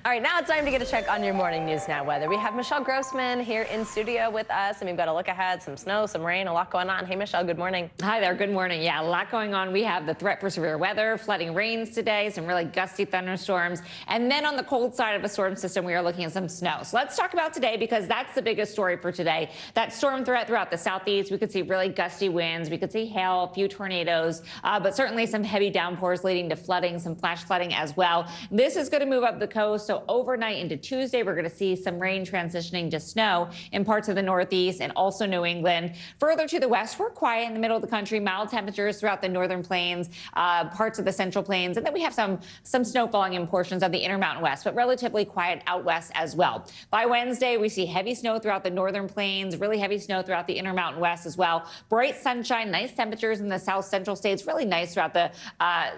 All right, now it's time to get a check on your morning news now weather. We have Michelle Grossman here in studio with us, and we've got a look ahead, some snow, some rain, a lot going on. Hey, Michelle, good morning. Hi there, good morning. Yeah, a lot going on. We have the threat for severe weather, flooding rains today, some really gusty thunderstorms. And then on the cold side of a storm system, we are looking at some snow. So let's talk about today because that's the biggest story for today. That storm threat throughout the southeast. We could see really gusty winds. We could see hail hail, a few tornadoes, but certainly some heavy downpours leading to flooding, some flash flooding as well. This is going to move up the coast. So overnight into Tuesday, we're going to see some rain transitioning to snow in parts of the Northeast and also New England. Further to the west, we're quiet in the middle of the country, mild temperatures throughout the northern plains, parts of the central plains, and then we have some snow falling in portions of the Intermountain West, but relatively quiet out west as well. By Wednesday, we see heavy snow throughout the northern plains, really heavy snow throughout the Intermountain West as well. Bright sunshine, nice temperatures in the south central states, really nice throughout the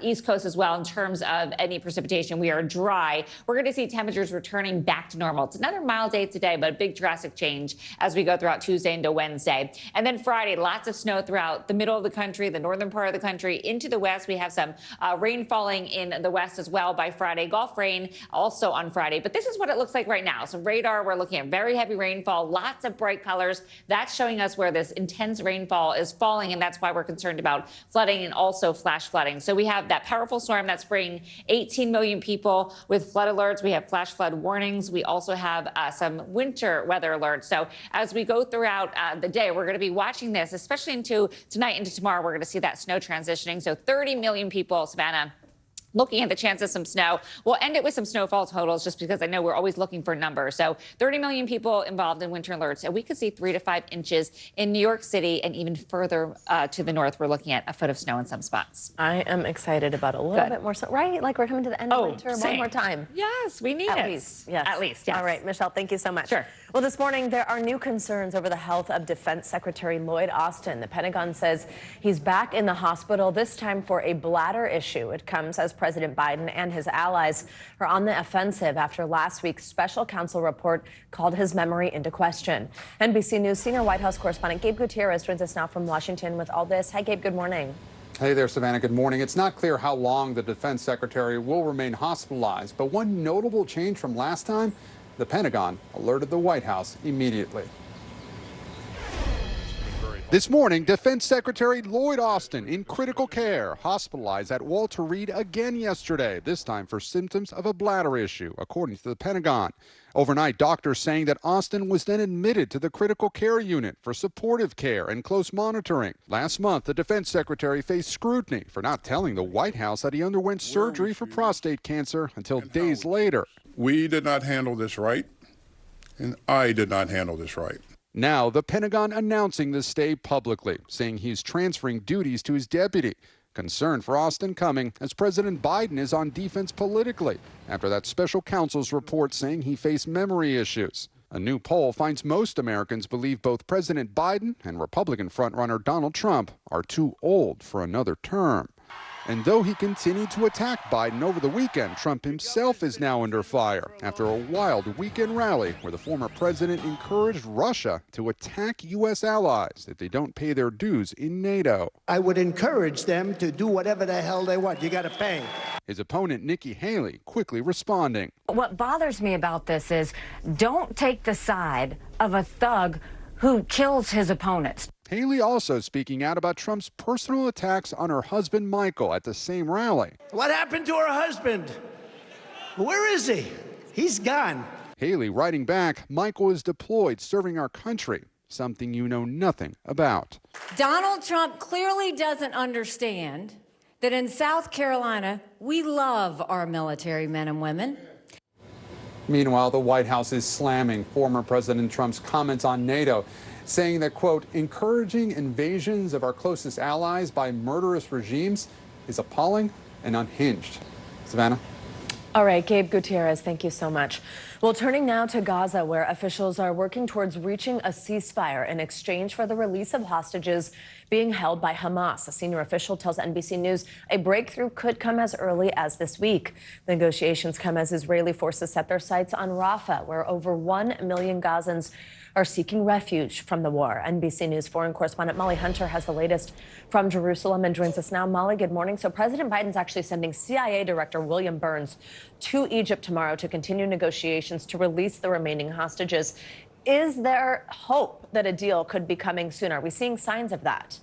East Coast as well in terms of any precipitation. We are dry. We're going to see temperatures returning back to normal. It's another mild day today, but a big drastic change as we go throughout Tuesday into Wednesday. And then Friday, lots of snow throughout the middle of the country, the northern part of the country, into the west. We have some rain falling in the west as well by Friday. Gulf rain also on Friday. But this is what it looks like right now. So radar, we're looking at very heavy rainfall, lots of bright colors. That's showing us where this intense rainfall is falling, and that's why we're concerned about flooding and also flash flooding. So we have that powerful storm that's bringing 18 million people with flood alerts. We have flash flood warnings. We also have some winter weather alerts. So as we go throughout the day, we're going to be watching this, especially into tonight into tomorrow. We're going to see that snow transitioning. So 30 million people, Savannah, looking at the chance of some snow. We'll end it with some snowfall totals just because I know we're always looking for numbers. So 30 million people involved in winter alerts. And we could see 3 to 5 inches in New York City, and even further to the north, we're looking at a foot of snow in some spots. I am excited about a little bit more snow, right? Like we're coming to the end of winter one more time. Yes, we need At least, yes. At least, yes. All right, Michelle, thank you so much. Sure. Well, this morning, there are new concerns over the health of Defense Secretary Lloyd Austin. The Pentagon says he's back in the hospital, this time for a bladder issue. It comes as President Biden and his allies are on the offensive after last week's special counsel report called his memory into question. NBC News senior White House correspondent Gabe Gutierrez joins us now from Washington with all this. Hi, Gabe. Good morning. Hey there, Savannah. Good morning. It's not clear how long the defense secretary will remain hospitalized, but one notable change from last time, the Pentagon alerted the White House immediately. This morning, Defense Secretary Lloyd Austin in critical care, hospitalized at Walter Reed again yesterday, this time for symptoms of a bladder issue, according to the Pentagon. Overnight, doctors saying that Austin was then admitted to the critical care unit for supportive care and close monitoring. Last month, the defense secretary faced scrutiny for not telling the White House that he underwent surgery for prostate cancer until days later. We did not handle this right, and I did not handle this right. Now, the Pentagon announcing this stay publicly, saying he's transferring duties to his deputy. Concern for Austin coming as President Biden is on defense politically after that special counsel's report saying he faced memory issues. A new poll finds most Americans believe both President Biden and Republican frontrunner Donald Trump are too old for another term. And though he continued to attack Biden over the weekend, Trump himself is now under fire after a wild weekend rally where the former president encouraged Russia to attack U.S. allies if they don't pay their dues in NATO. I would encourage them to do whatever the hell they want. You got to pay. His opponent, Nikki Haley, quickly responding. What bothers me about this is don't take the side of a thug who kills his opponents. Haley also speaking out about Trump's personal attacks on her husband, Michael, at the same rally. What happened to her husband? Where is he? He's gone. Haley writing back, Michael is deployed serving our country, something you know nothing about. Donald Trump clearly doesn't understand that in South Carolina, we love our military men and women. Meanwhile, the White House is slamming former President Trump's comments on NATO, saying that, quote, encouraging invasions of our closest allies by murderous regimes is appalling and unhinged. Savannah? All right, Gabe Gutierrez, thank you so much. Well, turning now to Gaza, where officials are working towards reaching a ceasefire in exchange for the release of hostages being held by Hamas. A senior official tells NBC News a breakthrough could come as early as this week. The negotiations come as Israeli forces set their sights on Rafah, where over 1 million Gazans are seeking refuge from the war. NBC News foreign correspondent Molly Hunter has the latest from Jerusalem and joins us now. Molly, good morning. So President Biden's actually sending CIA Director William Burns to Egypt tomorrow to continue negotiations to release the remaining hostages. Is there hope that a deal could be coming soon? Are we seeing signs of that?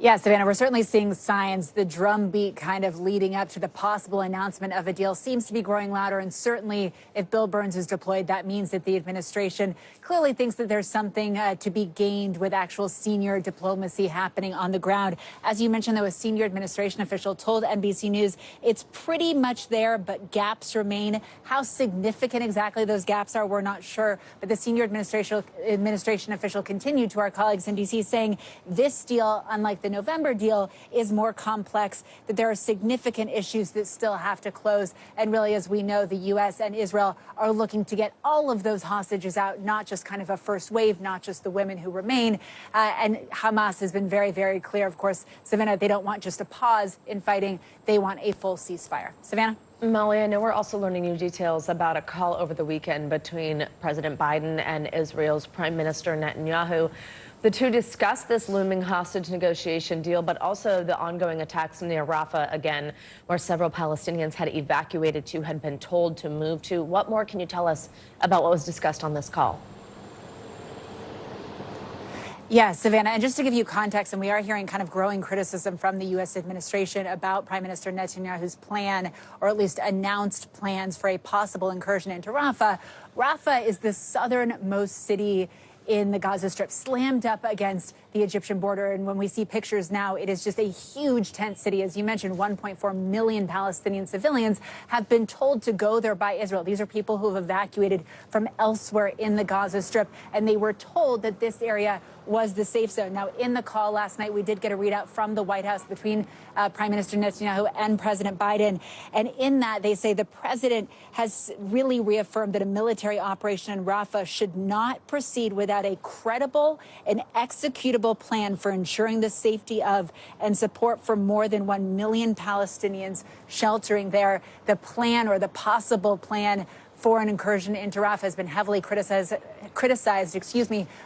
Yeah, Savannah, we're certainly seeing signs. The drumbeat kind of leading up to the possible announcement of a deal seems to be growing louder. And certainly if Bill Burns is deployed, that means that the administration clearly thinks that there's something to be gained with actual senior diplomacy happening on the ground. As you mentioned, though, a senior administration official told NBC News it's pretty much there, but gaps remain. How significant exactly those gaps are, we're not sure. But the senior administration official continued to our colleagues in D.C. saying this deal, unlike the November deal, is more complex, that there are significant issues that still have to close. And really, as we know, the U.S. and Israel are looking to get all of those hostages out, not just kind of a first wave, not just the women who remain. And Hamas has been very, very clear, of course, Savannah, they don't want just a pause in fighting. They want a full ceasefire. Savannah? Molly, I know we're also learning new details about a call over the weekend between President Biden and Israel's Prime Minister Netanyahu. The two discussed this looming hostage negotiation deal, but also the ongoing attacks near Rafah again, where several Palestinians had evacuated to, had been told to move to. What more can you tell us about what was discussed on this call? Yeah, Savannah, and just to give you context, and we are hearing kind of growing criticism from the U.S. administration about Prime Minister Netanyahu's plan, or at least announced plans for a possible incursion into Rafah. Rafah is the southernmost city in the Gaza Strip, slammed up against the Egyptian border. And when we see pictures now, it is just a huge tent city. As you mentioned, 1.4 million Palestinian civilians have been told to go there by Israel. These are people who have evacuated from elsewhere in the Gaza Strip, and they were told that this area was the safe zone. Now, in the call last night, we did get a readout from the White House between Prime Minister Netanyahu and President Biden. And in that, they say the president has really reaffirmed that a military operation in Rafah should not proceed without a credible and executable plan for ensuring the safety of and support for more than 1 million Palestinians sheltering there. The plan, or the possible plan, for an incursion into Rafah has been heavily criticized,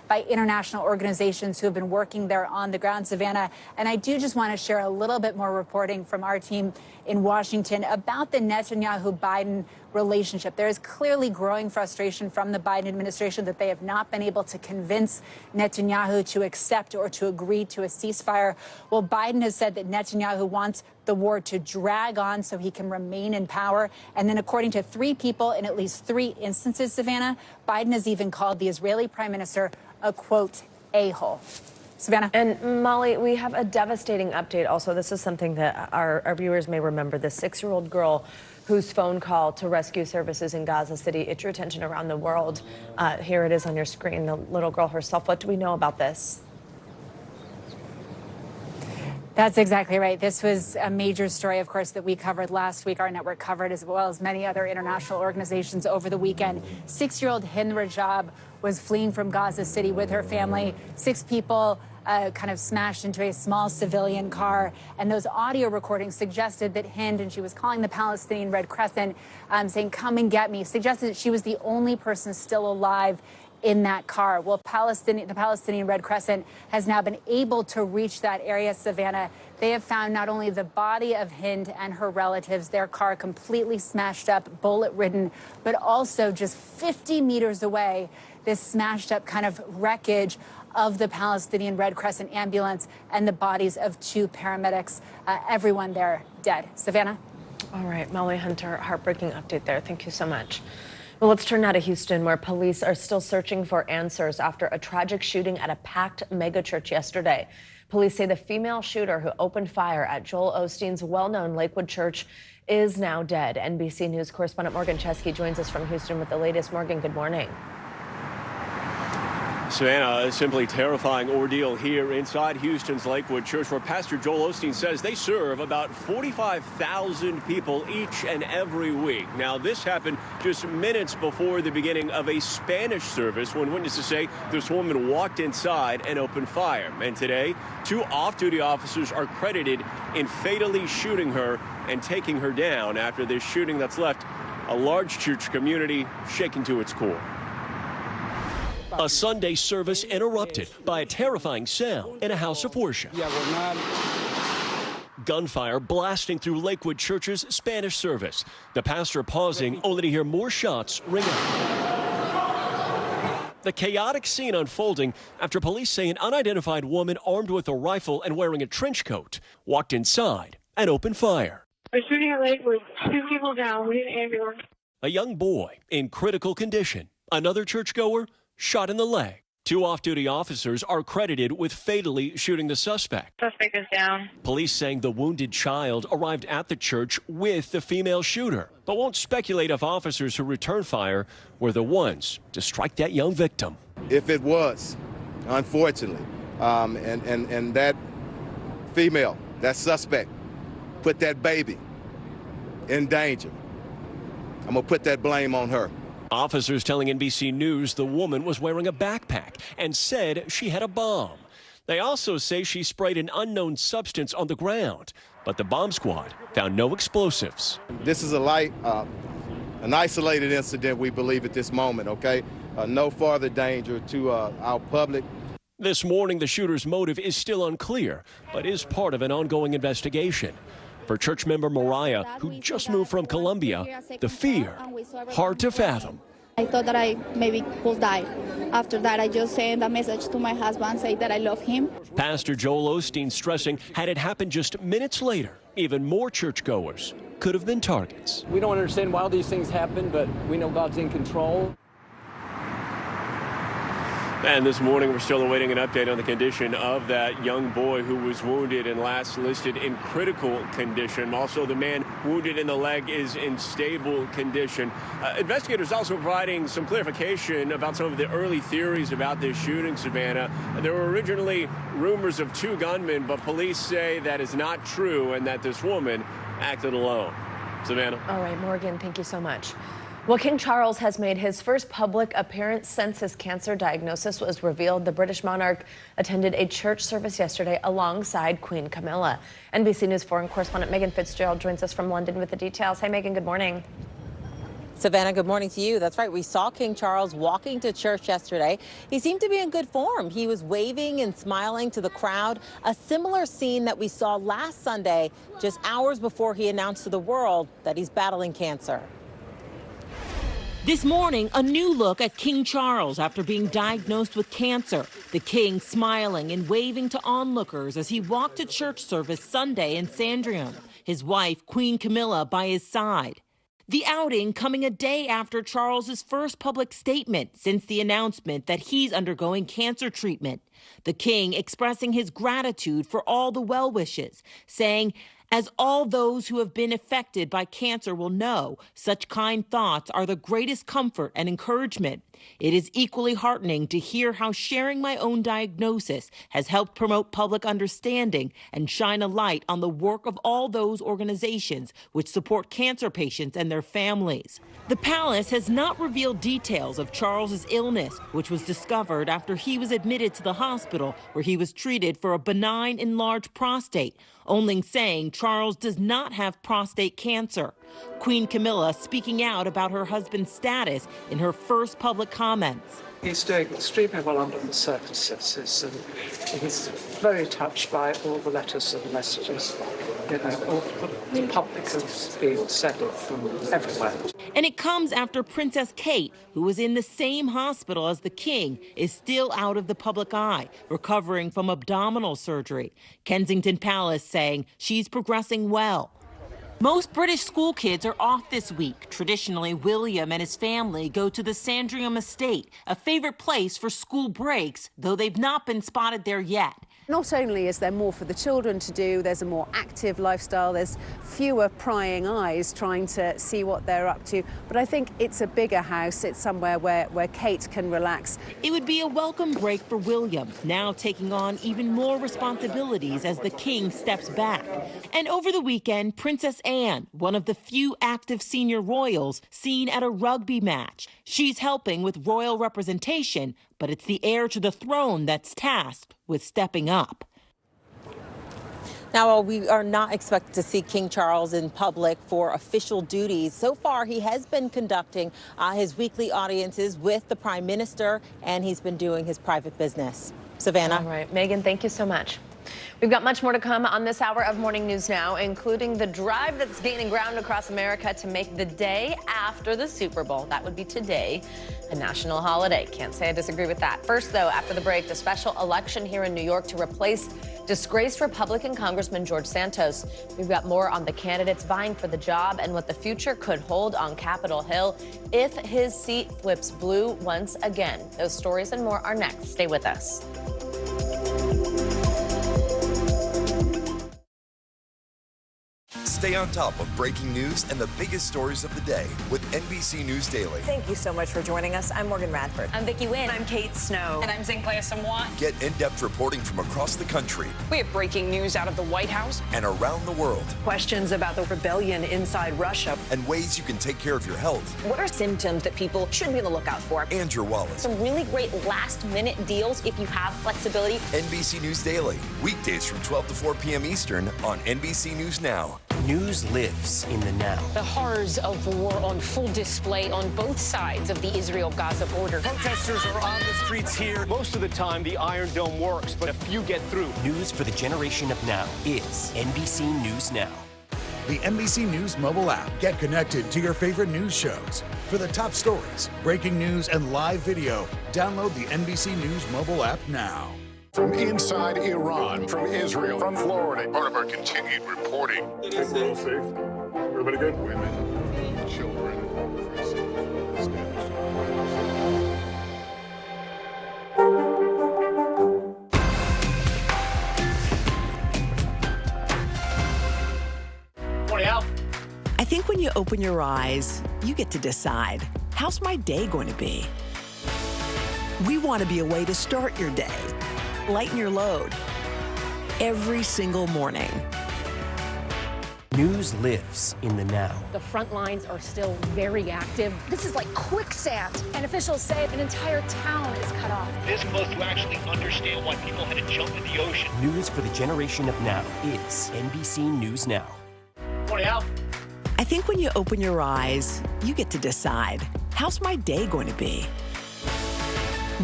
by international organizations who have been working there on the ground, Savannah. And I do just want to share a little bit more reporting from our team in Washington about the Netanyahu-Biden relationship. There is clearly growing frustration from the Biden administration that they have not been able to convince Netanyahu to accept or to agree to a ceasefire. Well, Biden has said that Netanyahu wants the war to drag on so he can remain in power. And then, according to 3 people in at least 3 instances, Savannah, Biden has even called the Israeli prime minister a, quote, a-hole. Savannah. And Molly, we have a devastating update also. This is something that our viewers may remember. The 6-year-old girl whose phone call to rescue services in Gaza City, it drew attention around the world. Here it is on your screen, the little girl herself. What do we know about this? That's exactly right. This was a major story, of course, that we covered last week. Our network covered, as well as many other international organizations over the weekend. 6-year-old Hind Rajab was fleeing from Gaza City with her family. 6 people kind of smashed into a small civilian car. And those audio recordings suggested that Hind, and she was calling the Palestinian Red Crescent, saying, "Come and get me," suggested that she was the only person still alive in that car. Well, the Palestinian Red Crescent has now been able to reach that area, Savannah. They have found not only the body of Hind and her relatives, their car completely smashed up, bullet-ridden, but also just 50 meters away, this smashed up kind of wreckage of the Palestinian Red Crescent ambulance and the bodies of 2 paramedics. Everyone there dead. Savannah? All right, Molly Hunter, heartbreaking update there. Thank you so much. Well, let's turn now to Houston, where police are still searching for answers after a tragic shooting at a packed megachurch yesterday. Police say the female shooter who opened fire at Joel Osteen's well-known Lakewood Church is now dead. NBC News correspondent Morgan Chesky joins us from Houston with the latest. Morgan, good morning. Savannah, a simply terrifying ordeal here inside Houston's Lakewood Church, where Pastor Joel Osteen says they serve about 45,000 people each and every week. Now, this happened just minutes before the beginning of a Spanish service when witnesses say this woman walked inside and opened fire. And today, 2 off-duty officers are credited in fatally shooting her and taking her down after this shooting that's left a large church community shaken to its core. A Sunday service interrupted by a terrifying sound in a house of worship. Gunfire blasting through Lakewood Church's Spanish service. The pastor pausing only to hear more shots ring out. The chaotic scene unfolding after police say an unidentified woman armed with a rifle and wearing a trench coat walked inside and opened fire. We're shooting at Lakewood. 2 people down. We need an ambulance. A young boy in critical condition. Another churchgoer shot in the leg. 2 off-duty officers are credited with fatally shooting the suspect. Suspect is down. Police saying the wounded child arrived at the church with the female shooter, but won't speculate if officers who returned fire were the ones to strike that young victim. If it was, unfortunately, and that female, that suspect, put that baby in danger, I'm gonna put that blame on her. Officers telling NBC News the woman was wearing a backpack and said she had a bomb. They also say she sprayed an unknown substance on the ground, but the bomb squad found no explosives. This is an isolated incident, we believe, at this moment, okay? No further danger to our public. This morning, the shooter's motive is still unclear, but is part of an ongoing investigation. For church member Mariah, who just moved from Colombia, the fear hard to fathom. I thought that I maybe would die. After that, I just sent a message to my husband saying that I love him. Pastor Joel Osteen stressing had it happened just minutes later, even more churchgoers could have been targets. We don't understand why these things happen, but we know God's in control. And this morning, we're still awaiting an update on the condition of that young boy who was wounded and last listed in critical condition. Also, the man wounded in the leg is in stable condition. Investigators also providing some clarification about some of the early theories about this shooting, Savannah. There were originally rumors of 2 gunmen, but police say that is not true and that this woman acted alone. Savannah. All right, Morgan, thank you so much. Well, King Charles has made his first public appearance since his cancer diagnosis was revealed. The British monarch attended a church service yesterday alongside Queen Camilla. NBC News foreign correspondent Megan Fitzgerald joins us from London with the details. Hey, Megan, good morning. Savannah, good morning to you. That's right. We saw King Charles walking to church yesterday. He seemed to be in good form. He was waving and smiling to the crowd, a similar scene that we saw last Sunday, just hours before he announced to the world that he's battling cancer. This morning, a new look at King Charles after being diagnosed with cancer. The king smiling and waving to onlookers as he walked to church service Sunday in Sandringham, his wife, Queen Camilla, by his side. The outing coming a day after Charles's first public statement since the announcement that he's undergoing cancer treatment. The king expressing his gratitude for all the well wishes, saying, "As all those who have been affected by cancer will know, such kind thoughts are the greatest comfort and encouragement. It is equally heartening to hear how sharing my own diagnosis has helped promote public understanding and shine a light on the work of all those organizations which support cancer patients and their families." The palace has not revealed details of Charles's illness, which was discovered after he was admitted to the hospital where he was treated for a benign enlarged prostate, only saying Charles does not have prostate cancer. Queen Camilla speaking out about her husband's status in her first public comments. He's doing extremely well under the circumstances, and he's very touched by all the letters and messages, all the public has been sent from everywhere. And it comes after Princess Kate, who was in the same hospital as the king, is still out of the public eye, recovering from abdominal surgery. Kensington Palace saying she's progressing well. Most British school kids are off this week. Traditionally, William and his family go to the Sandringham estate, a favorite place for school breaks, though they've not been spotted there yet. Not only is there more for the children to do, there's a more active lifestyle, there's fewer prying eyes trying to see what they're up to, but I think it's a bigger house, it's somewhere where Kate can relax. It would be a welcome break for William, now taking on even more responsibilities as the king steps back. And over the weekend, Princess Anne, one of the few active senior royals, seen at a rugby match. She's helping with royal representation, but it's the heir to the throne that's tasked with stepping up. Now, we are not expected to see King Charles in public for official duties. So far, he has been conducting his weekly audiences with the Prime Minister, and he's been doing his private business. Savannah. All right, Megan, thank you so much. We've got much more to come on this hour of Morning News Now, including the drive that's gaining ground across America to make the day after the Super Bowl, that would be today, a national holiday. Can't say I disagree with that. First, though, after the break, the special election here in New York to replace disgraced Republican Congressman George Santos. We've got more on the candidates vying for the job and what the future could hold on Capitol Hill if his seat flips blue once again. Those stories and more are next. Stay with us. Stay on top of breaking news and the biggest stories of the day with NBC News Daily. Thank you so much for joining us. I'm Morgan Radford. I'm Vicki Wynn. I'm Kate Snow. And I'm Zinklea Samwa. Get in-depth reporting from across the country. We have breaking news out of the White House and around the world. Questions about the rebellion inside Russia. And ways you can take care of your health. What are symptoms that people should be on the lookout for? And your wallet. Some really great last-minute deals if you have flexibility. NBC News Daily. Weekdays from 12 to 4 p.m. Eastern on NBC News Now. News lives in the now. The horrors of the war on full display on both sides of the Israel-Gaza border. Protesters are on the streets here. Most of the time, the Iron Dome works, but a few get through. News for the generation of now is NBC News Now. The NBC News mobile app. Get connected to your favorite news shows. For the top stories, breaking news, and live video, download the NBC News mobile app now. From inside Iran, from Israel, from Florida. Part of our continued reporting. We're all safe. Everybody good? Women, children. I think when you open your eyes, you get to decide, how's my day going to be? We want to be a way to start your day. Lighten your load every single morning. News lives in the now. The front lines are still very active. This is like quicksand, and officials say an entire town is cut off. This close to actually understand why people had to jump in the ocean. News for the generation of now is NBC News Now. I think when you open your eyes, you get to decide, how's my day going to be?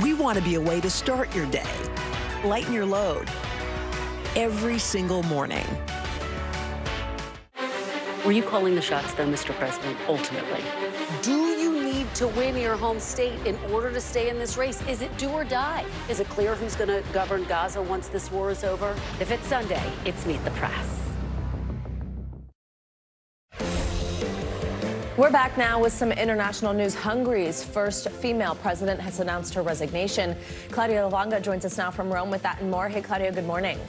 We want to be a way to start your day. Lighten your load every single morning. Were you calling the shots, though, Mr. President, ultimately? Do you need to win your home state in order to stay in this race? Is it do or die? Is it clear who's going to govern Gaza once this war is over? If it's Sunday, it's Meet the Press. We're back now with some international news. Hungary's first female president has announced her resignation. Claudia Lavanga joins us now from Rome with that and more. Hey, Claudia, good morning.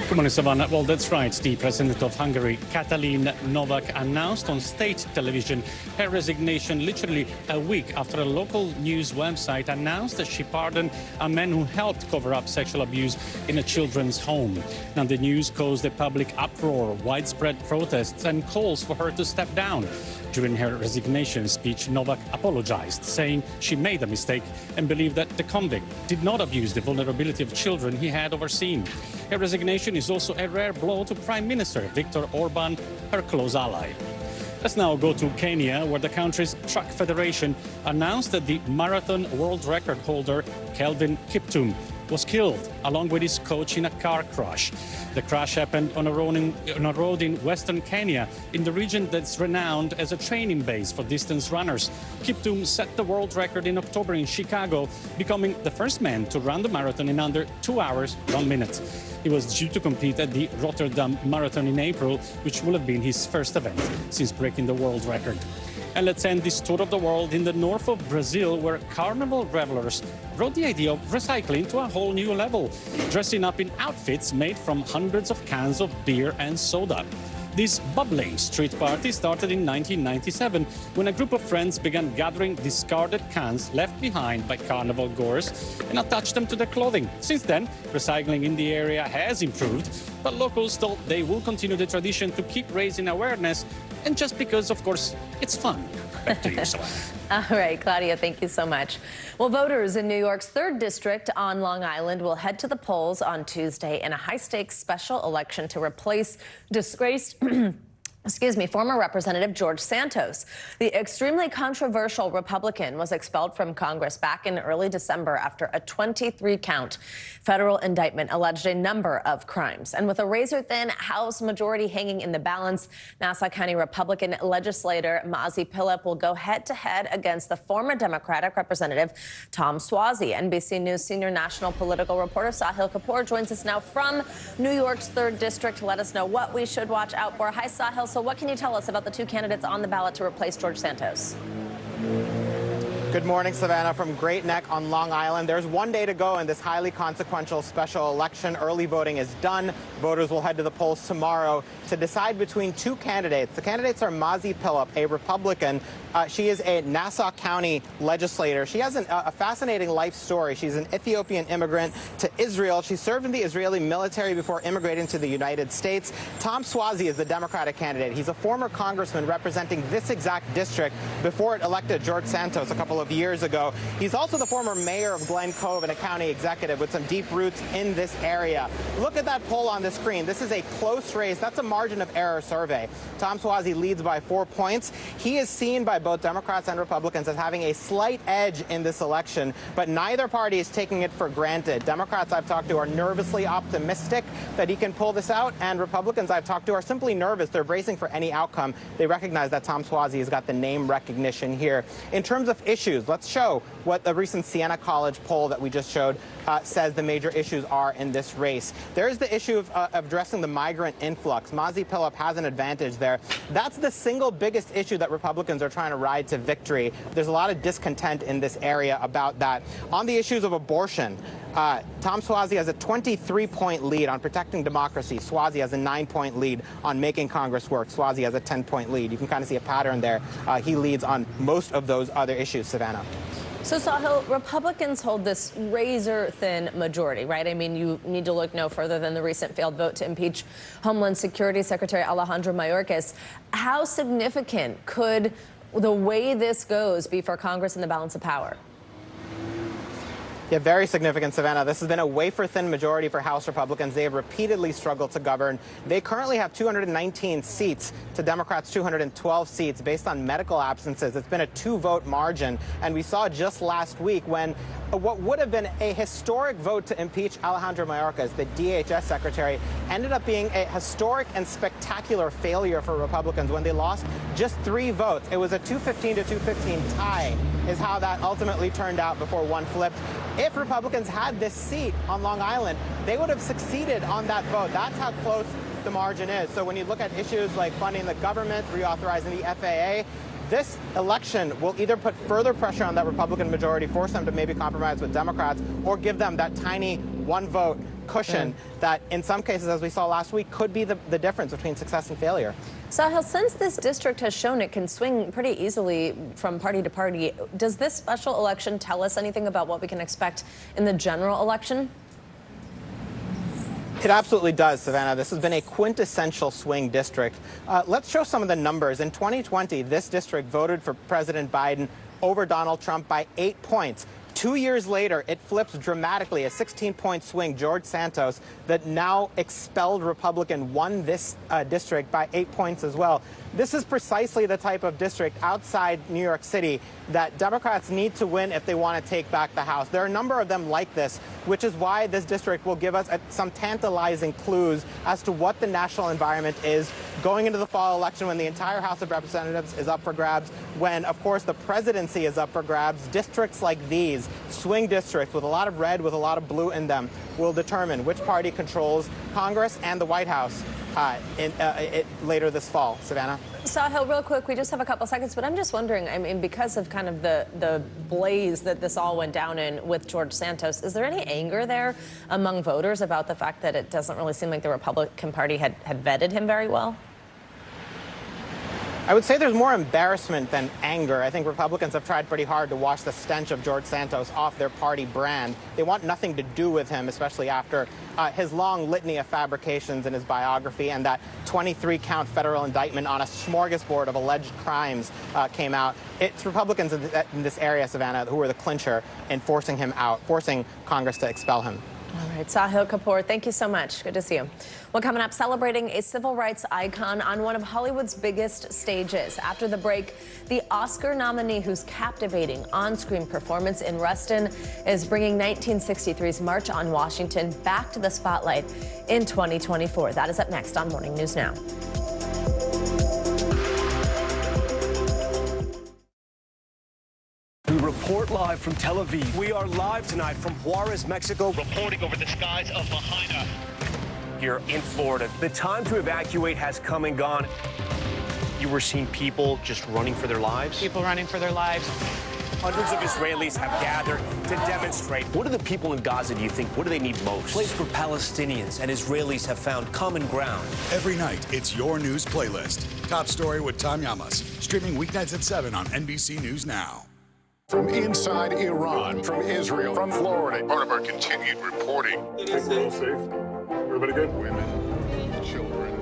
Good morning, Savannah. Well, that's right. The president of Hungary, Katalin Novak, announced on state television her resignation literally a week after a local news website announced that she pardoned a man who helped cover up sexual abuse in a children's home. Now, the news caused a public uproar, widespread protests, and calls for her to step down. During her resignation speech, Novak apologized, saying she made a mistake and believed that the convict did not abuse the vulnerability of children he had overseen. Her resignation is also a rare blow to Prime Minister Viktor Orban, her close ally. Let's now go to Kenya, where the country's truck federation announced that the marathon world record holder, Kelvin Kiptum, was killed along with his coach in a car crash. The crash happened on a road in western Kenya, in the region that's renowned as a training base for distance runners. Kiptum set the world record in October in Chicago, becoming the first man to run the marathon in under 2 hours, 1 minute. He was due to compete at the Rotterdam Marathon in April, which will have been his first event since breaking the world record. And let's end this tour of the world in the north of Brazil, where carnival revelers brought the idea of recycling to a whole new level, dressing up in outfits made from hundreds of cans of beer and soda. This bubbling street party started in 1997 when a group of friends began gathering discarded cans left behind by carnival goers and attached them to their clothing. Since then, recycling in the area has improved, but locals thought they will continue the tradition to keep raising awareness, and just because, of course, it's fun. Back to you, Savannah. All right, Claudia, thank you so much. Well, voters in New York's 3rd District on Long Island will head to the polls on Tuesday in a high-stakes special election to replace disgraced former Representative George Santos. The extremely controversial Republican was expelled from Congress back in early December after a 23-count federal indictment alleged a number of crimes. And with a razor-thin House majority hanging in the balance, Nassau County Republican legislator Mazi Pilip will go head-to-head against the former Democratic Representative Tom Suozzi. NBC News senior national political reporter Sahil Kapoor joins us now from New York's 3rd District to let us know what we should watch out for. Hi, Sahil. So what can you tell us about the 2 candidates on the ballot to replace George Santos? Good morning, Savannah, from Great Neck on Long Island. There's 1 day to go in this highly consequential special election. Early voting is done. Voters will head to the polls tomorrow to decide between 2 candidates. The candidates are Mazi Pilip, a Republican. She is a Nassau County legislator. She has a fascinating life story. She's an Ethiopian immigrant to Israel. She served in the Israeli military before immigrating to the United States. Tom Suozzi is the Democratic candidate. He's a former congressman representing this exact district before it elected George Santos a couple of years ago. He's also the former mayor of Glen Cove and a county executive with some deep roots in this area. Look at that poll on the screen. This is a close race. That's a margin of error survey. Tom Suozzi leads by 4 points. He is seen by both Democrats and Republicans as having a slight edge in this election, but neither party is taking it for granted. Democrats I've talked to are nervously optimistic that he can pull this out, and Republicans I've talked to are simply nervous. They're bracing for any outcome. They recognize that Tom Suozzi has got the name recognition here. In terms of issues, let's show what the recent Siena College poll that we just showed says the major issues are in this race. There is the issue of addressing the migrant influx. Mazi Pilip has an advantage there. That's the single biggest issue that Republicans are trying to ride to victory. There's a lot of discontent in this area about that. On the issues of abortion, Tom Suozzi has a 23-point lead on protecting democracy. Suozzi has a 9-point lead on making Congress work. Suozzi has a 10-point lead. You can kind of see a pattern there. He leads on most of those other issues, Savannah. So, Sahil, Republicans hold this razor-thin majority, right? I mean, you need to look no further than the recent failed vote to impeach Homeland Security Secretary Alejandro Mayorkas. How significant could the way this goes be for Congress and the balance of power? Yeah, very significant, Savannah. This has been a wafer-thin majority for House Republicans. They have repeatedly struggled to govern. They currently have 219 seats to Democrats' 212 seats based on medical absences. It's been a 2-vote margin. And we saw just last week when what would have been a historic vote to impeach Alejandro Mayorkas, the DHS secretary, ended up being a historic and spectacular failure for Republicans when they lost just 3 votes. It was a 215 to 215 tie is how that ultimately turned out before one flipped. If Republicans had this seat on Long Island, they would have succeeded on that vote. That's how close the margin is. So when you look at issues like funding the government, reauthorizing the FAA, this election will either put further pressure on that Republican majority, force them to maybe compromise with Democrats, or give them that tiny 1-vote cushion that in some cases, as we saw last week, could be the difference between success and failure. Sahil, since this district has shown it can swing pretty easily from party to party, does this special election tell us anything about what we can expect in the general election? It absolutely does, Savannah. This has been a quintessential swing district. Let's show some of the numbers. In 2020, this district voted for President Biden over Donald Trump by 8 points. 2 years later, it flips dramatically. A 16-point swing. George Santos, the now expelled Republican, won this district by 8 points as well. This is precisely the type of district outside New York City that Democrats need to win if they want to take back the House. There are a number of them like this, which is why this district will give us some tantalizing clues as to what the national environment is going into the fall election when the entire House of Representatives is up for grabs, when, of course, the presidency is up for grabs. Districts like these, swing districts with a lot of red, with a lot of blue in them, will determine which party controls Congress and the White House later this fall. Savannah? Sahil, real quick, we just have a couple seconds, but I'm just wondering, I mean, because of kind of the blaze that this all went down in with George Santos, is there any anger there among voters about the fact that it doesn't really seem like the Republican Party had vetted him very well? I would say there's more embarrassment than anger. I think Republicans have tried pretty hard to wash the stench of George Santos off their party brand. They want nothing to do with him, especially after his long litany of fabrications in his biography and that 23-count federal indictment on a smorgasbord of alleged crimes came out. It's Republicans in this area, Savannah, who are the clincher in forcing him out, forcing Congress to expel him. All right, Sahil Kapoor, thank you so much. Good to see you. Well, coming up, celebrating a civil rights icon on one of Hollywood's biggest stages. After the break, the Oscar nominee whose captivating on-screen performance in Rustin is bringing 1963's March on Washington back to the spotlight in 2024. That is up next on Morning News Now. We report live from Tel Aviv. We are live tonight from Juarez, Mexico, reporting over the skies of Lahaina here in Florida. The time to evacuate has come and gone. You were seeing people just running for their lives? People running for their lives. Hundreds of Israelis have gathered to demonstrate. What do the people in Gaza, do you think, what do they need most? A place where Palestinians and Israelis have found common ground. Every night, it's your news playlist. Top Story with Tom Llamas. Streaming weeknights at 7 on NBC News Now. From inside Iran, from Israel, from Florida, part of our continued reporting. People all safe? Everybody good? Women, children,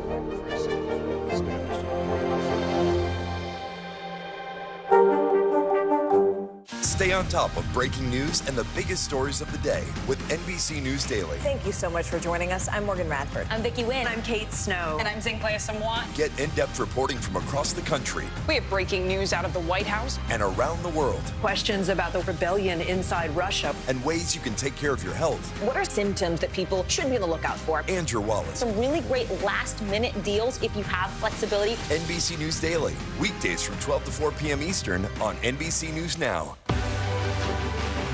Stay on top of breaking news and the biggest stories of the day with NBC News Daily. Thank you so much for joining us. I'm Morgan Radford. I'm Vicki Wynn. I'm Kate Snow. And I'm Zinklaya Samwat. Get in-depth reporting from across the country We have breaking news out of the White House. and around the world, Questions about the rebellion inside Russia. and ways you can take care of your health What are symptoms that people should be on the lookout for? and your wallet. Some really great last-minute deals if you have flexibility. NBC News Daily, weekdays from 12 to 4 p.m. Eastern on NBC News Now.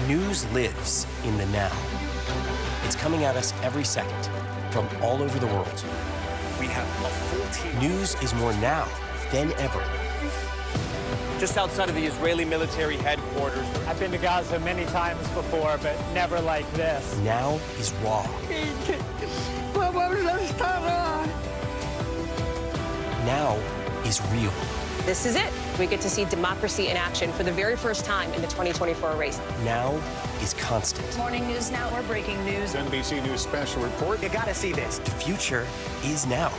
News lives in the now. It's coming at us every second from all over the world. We have a full team. News is more now than ever. Just outside of the Israeli military headquarters. I've been to Gaza many times before, but never like this. Now is raw. Now is real. This is it. We get to see democracy in action for the very first time in the 2024 race. Now is constant. Morning News Now. We're breaking news. NBC News special report. You gotta see this. The future is now.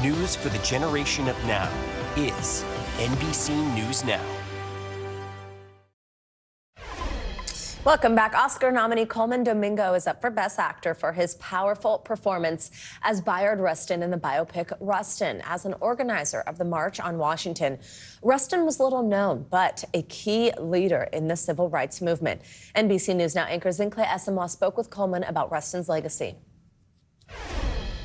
News for the generation of now is NBC News Now. Welcome back. Oscar nominee Coleman Domingo is up for Best Actor for his powerful performance as Bayard Rustin in the biopic Rustin. As an organizer of the March on Washington, Rustin was little known, but a key leader in the civil rights movement. NBC News Now anchor Zinklaya Samwat spoke with Coleman about Rustin's legacy.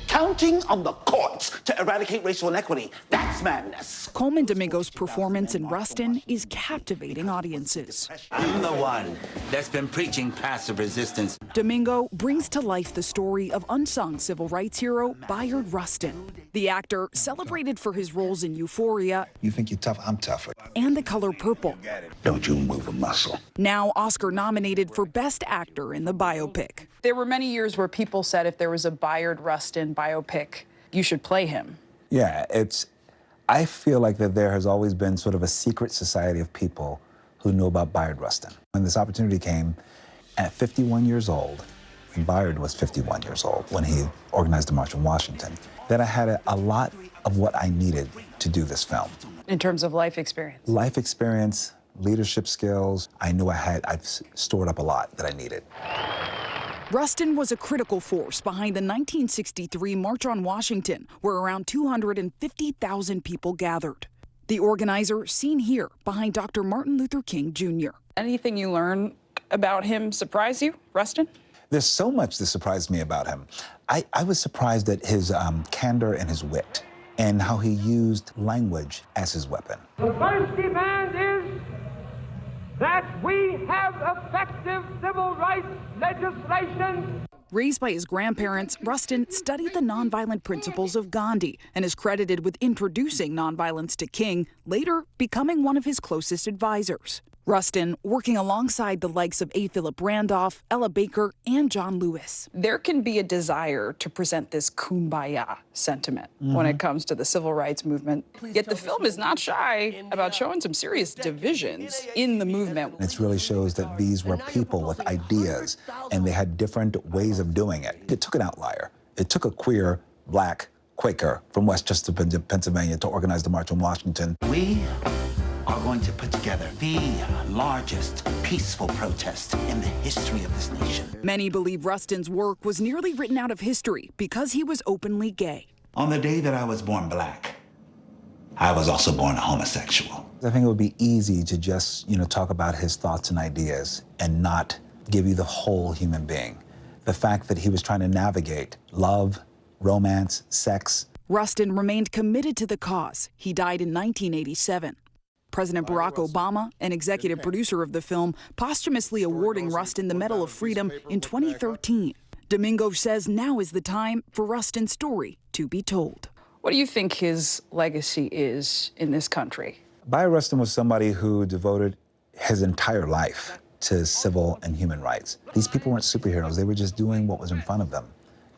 Counting on the courts to eradicate racial inequity, that's madness. Coleman Domingo's performance in Rustin is captivating audiences. I'm the one that's been preaching passive resistance. Domingo brings to life the story of unsung civil rights hero Bayard Rustin. The actor, celebrated for his roles in Euphoria. You think you're tough? I'm tougher. And The Color Purple. Don't you move a muscle. Now Oscar nominated for Best Actor in the biopic. There were many years where people said if there was a Bayard Rustin biopic, you should play him. Yeah, I feel like that there has always been sort of a secret society of people who knew about Bayard Rustin. When this opportunity came at 51 years old, and Bayard was 51 years old when he organized the March on Washington, that I had a lot of what I needed to do this film. In terms of life experience? Life experience, leadership skills. I knew I've stored up a lot that I needed. Rustin was a critical force behind the 1963 March on Washington, where around 250,000 people gathered. The organizer seen here behind Dr. Martin Luther King Jr. Anything you learn about him surprise you, Rustin? There's so much that surprised me about him. I was surprised at his candor and his wit and how he used language as his weapon. The first demand is that we have effective civil rights legislation. Raised by his grandparents, Rustin studied the nonviolent principles of Gandhi and is credited with introducing nonviolence to King, later becoming one of his closest advisors. Rustin working alongside the likes of A. Philip Randolph, Ella Baker, and John Lewis. There can be a desire to present this kumbaya sentiment when it comes to the civil rights movement. Yet the film is not shy about showing some serious divisions in the movement. It really shows that these were people with ideas, and they had different ways of doing it. It took an outlier. It took a queer, black Quaker from Westchester, Pennsylvania to organize the March on Washington. We are going to put together the largest peaceful protest in the history of this nation. Many believe Rustin's work was nearly written out of history because he was openly gay. On the day that I was born black, I was also born a homosexual. I think it would be easy to just, talk about his thoughts and ideas and not give you the whole human being. The fact that he was trying to navigate love, romance, sex. Rustin remained committed to the cause. He died in 1987. President Barack Obama, an executive producer of the film, posthumously awarding Rustin the Medal of Freedom in 2013. Domingo says now is the time for Rustin's story to be told. What do you think his legacy is in this country? Bayard Rustin was somebody who devoted his entire life to civil and human rights. These people weren't superheroes. They were just doing what was in front of them.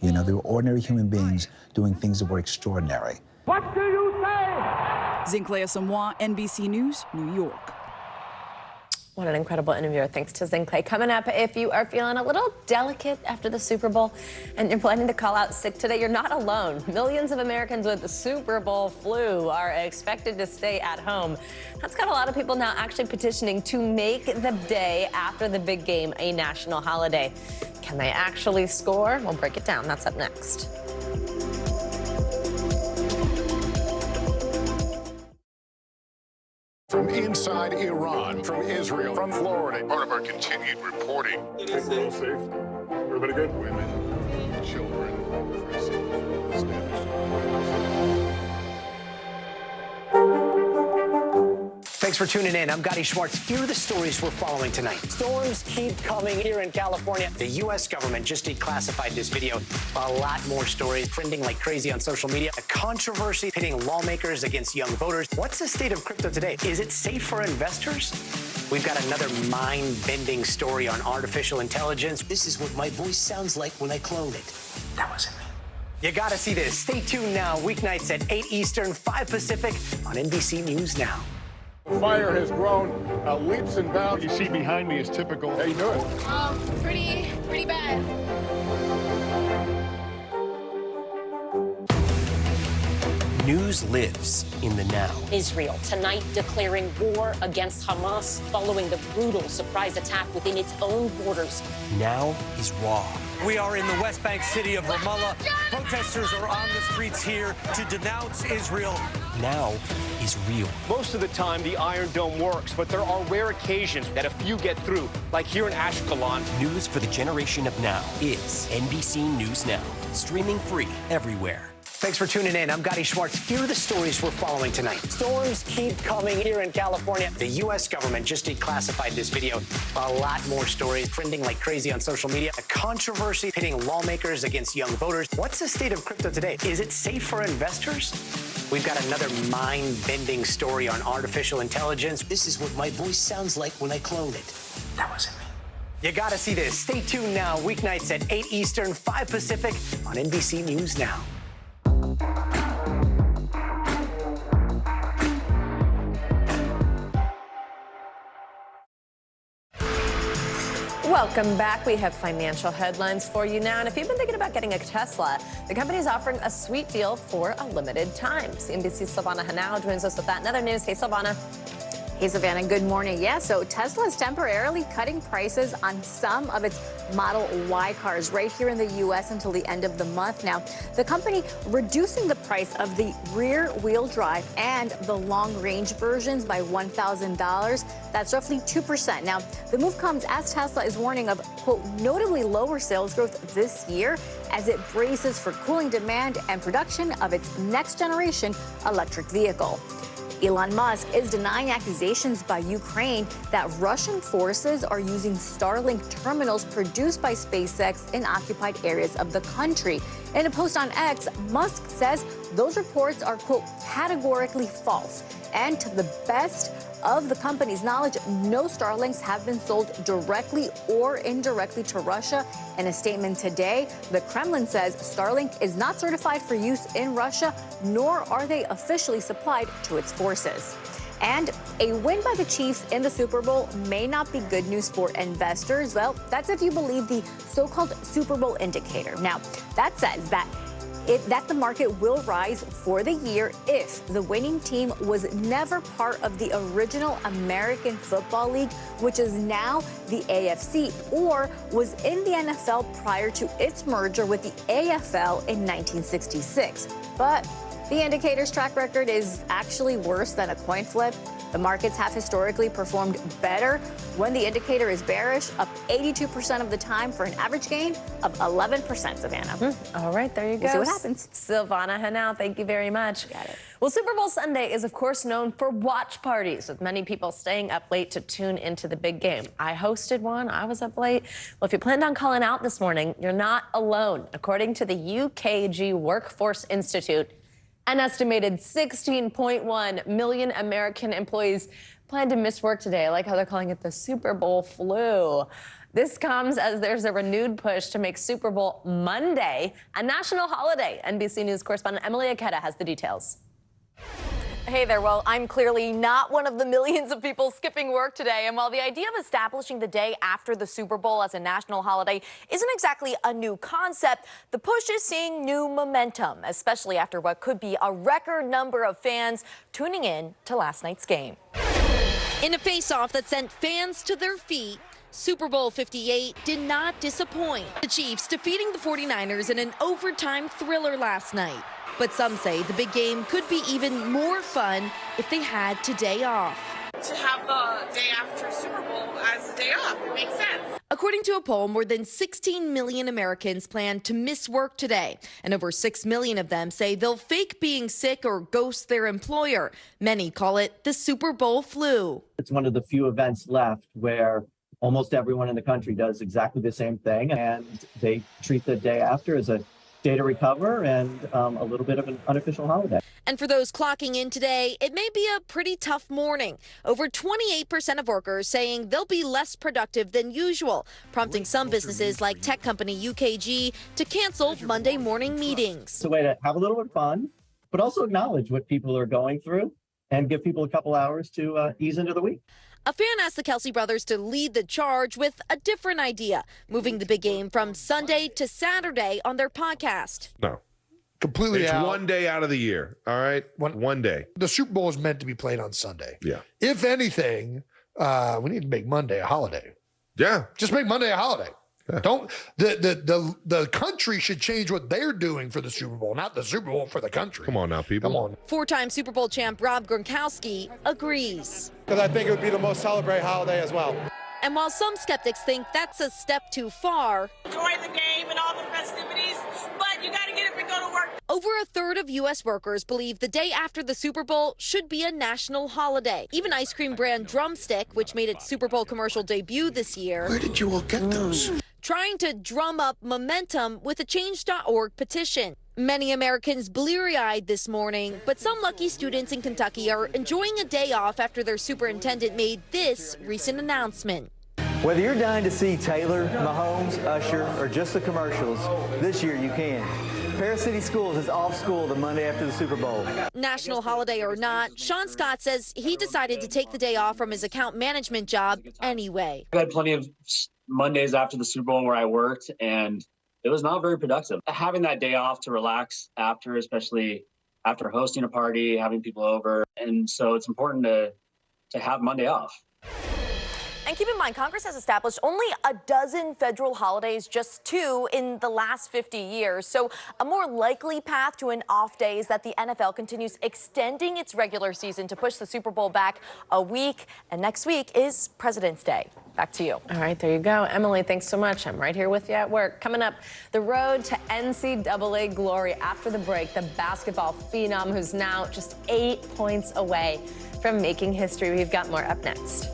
They were ordinary human beings doing things that were extraordinary. What do you say? Zinclea Samoa, NBC News, New York. What an incredible interview. Thanks to Zinclea. Coming up, if you are feeling a little delicate after the Super Bowl and you're planning to call out sick today, you're not alone. Millions of Americans with the Super Bowl flu are expected to stay at home. That's got a lot of people now actually petitioning to make the day after the big game a national holiday. Can they actually score? We'll break it down. That's up next. From inside Iran, from Israel, from Florida, part of our continued reporting. We're all safe. Everybody good? Women, children, Thanks for tuning in. I'm Gotti Schwartz. Here are the stories we're following tonight. Storms keep coming here in California. The U.S. government just declassified this video. A lot more stories trending like crazy on social media. A controversy pitting lawmakers against young voters. What's the state of crypto today? Is it safe for investors? We've got another mind-bending story on artificial intelligence. This is what my voice sounds like when I clone it. That wasn't me. You gotta see this. Stay tuned now. Weeknights at 8 Eastern, 5 Pacific on NBC News Now. Fire has grown leaps and bounds. You see behind me is typical. How you doing? Pretty bad. News lives in the now. Israel tonight declaring war against Hamas following the brutal surprise attack within its own borders. Now is raw. We are in the West Bank city of Ramallah. Protesters are on the streets here to denounce Israel. Now is real. Most of the time, the Iron Dome works, but there are rare occasions that a few get through, like here in Ashkelon. News for the generation of now is NBC News Now, streaming free everywhere. Thanks for tuning in. I'm Gotti Schwartz. Here are the stories we're following tonight. Storms keep coming here in California. The U.S. government just declassified this video. A lot more stories trending like crazy on social media. A controversy pitting lawmakers against young voters. What's the state of crypto today? Is it safe for investors? We've got another mind-bending story on artificial intelligence. This is what my voice sounds like when I clone it. That wasn't me. You gotta see this. Stay tuned now. Weeknights at 8 Eastern, 5 Pacific on NBC News Now. Welcome back. We have financial headlines for you now. And if you've been thinking about getting a Tesla, the company is offering a sweet deal for a limited time. CNBC's Silvana Henao joins us with that and other news. Hey, Silvana. Hey, Savannah, good morning. Yeah, so Tesla is temporarily cutting prices on some of its Model Y cars right here in the U.S. until the end of the month. Now, the company reducing the price of the rear-wheel drive and the long-range versions by $1,000. That's roughly 2%. Now, the move comes as Tesla is warning of, quote, notably lower sales growth this year as it braces for cooling demand and production of its next-generation electric vehicle. Elon Musk is denying accusations by Ukraine that Russian forces are using Starlink terminals produced by SpaceX in occupied areas of the country. In a post on X, Musk says those reports are, quote, categorically false. And to the best of the company's knowledge, no Starlinks have been sold directly or indirectly to Russia. In a statement today, the Kremlin says Starlink is not certified for use in Russia, nor are they officially supplied to its forces. And a win by the Chiefs in the Super Bowl may not be good news for investors. Well, that's if you believe the so-called Super Bowl indicator. Now, that says that that the market will rise for the year if the winning team was never part of the original American Football League, which is now the AFC, or was in the NFL prior to its merger with the AFL in 1966. But the indicator's track record is actually worse than a coin flip. The markets have historically performed better when the indicator is bearish, up 82% of the time for an average gain of 11%, Savannah. All right, there you go. We'll see what happens. Silvana Henao, thank you very much. Got it. Well, Super Bowl Sunday is, of course, known for watch parties, with many people staying up late to tune into the big game. I hosted one. I was up late. Well, if you planned on calling out this morning, you're not alone. According to the UKG Workforce Institute, an estimated 16.1 million American employees plan to miss work today. I like how they're calling it the Super Bowl flu. This comes as there's a renewed push to make Super Bowl Monday a national holiday. NBC News correspondent Emily Aketa has the details. Hey there. Well, I'm clearly not one of the millions of people skipping work today. And while the idea of establishing the day after the Super Bowl as a national holiday isn't exactly a new concept, the push is seeing new momentum, especially after what could be a record number of fans tuning in to last night's game. In a face-off that sent fans to their feet, Super Bowl 58 did not disappoint. The Chiefs defeating the 49ers in an overtime thriller last night. But some say the big game could be even more fun if they had today off. To have the day after Super Bowl as a day off, it makes sense. According to a poll, more than 16 million Americans plan to miss work today, and over 6 million of them say they'll fake being sick or ghost their employer. Many call it the Super Bowl flu. It's one of the few events left where almost everyone in the country does exactly the same thing, and they treat the day after as a day to recover and a little bit of an unofficial holiday. And for those clocking in today, it may be a pretty tough morning. Over 28% of workers saying they'll be less productive than usual, prompting some businesses like tech company UKG to cancel Monday morning meetings. It's a way to have a little bit of fun, but also acknowledge what people are going through and give people a couple hours to ease into the week. A fan asked the Kelsey brothers to lead the charge with a different idea, moving the big game from Sunday to Saturday on their podcast. No. Completely it's out. one day out of the year, all right? One day. The Super Bowl is meant to be played on Sunday. Yeah. If anything, we need to make Monday a holiday. Yeah. Just make Monday a holiday. Yeah. Don't the country should change what they're doing for the Super Bowl, not the Super Bowl for the country. Come on now, people. Come on. Four-time Super Bowl champ Rob Gronkowski agrees. Because I think it would be the most celebrated holiday as well. And while some skeptics think that's a step too far, Enjoy the game and all the festivities, but you got to get up and go to work. over a third of U.S. workers believe the day after the Super Bowl should be a national holiday. Even ice cream brand Drumstick, which made its Super Bowl commercial debut this year. Where did you all get those? Trying to drum up momentum with a Change.org petition. Many Americans bleary-eyed this morning, but some lucky students in Kentucky are enjoying a day off after their superintendent made this recent announcement. Whether you're dying to see Taylor, Mahomes, Usher, or just the commercials, this year you can. Paris City Schools is off school the Monday after the Super Bowl. National holiday or not, Sean Scott says he decided to take the day off from his account management job anyway. I had plenty of Mondays after the Super Bowl where I worked, and it was not very productive. Having that day off to relax after, especially after hosting a party, having people over, and so it's important to have Monday off. And keep in mind, Congress has established only a dozen federal holidays, just 2 in the last 50 years. So a more likely path to an off day is that the NFL continues extending its regular season to push the Super Bowl back a week. And next week is President's Day. Back to you. All right, there you go. Emily, thanks so much. I'm right here with you at work. Coming up, the road to NCAA glory after the break. The basketball phenom who's now just 8 points away from making history. We've got more up next.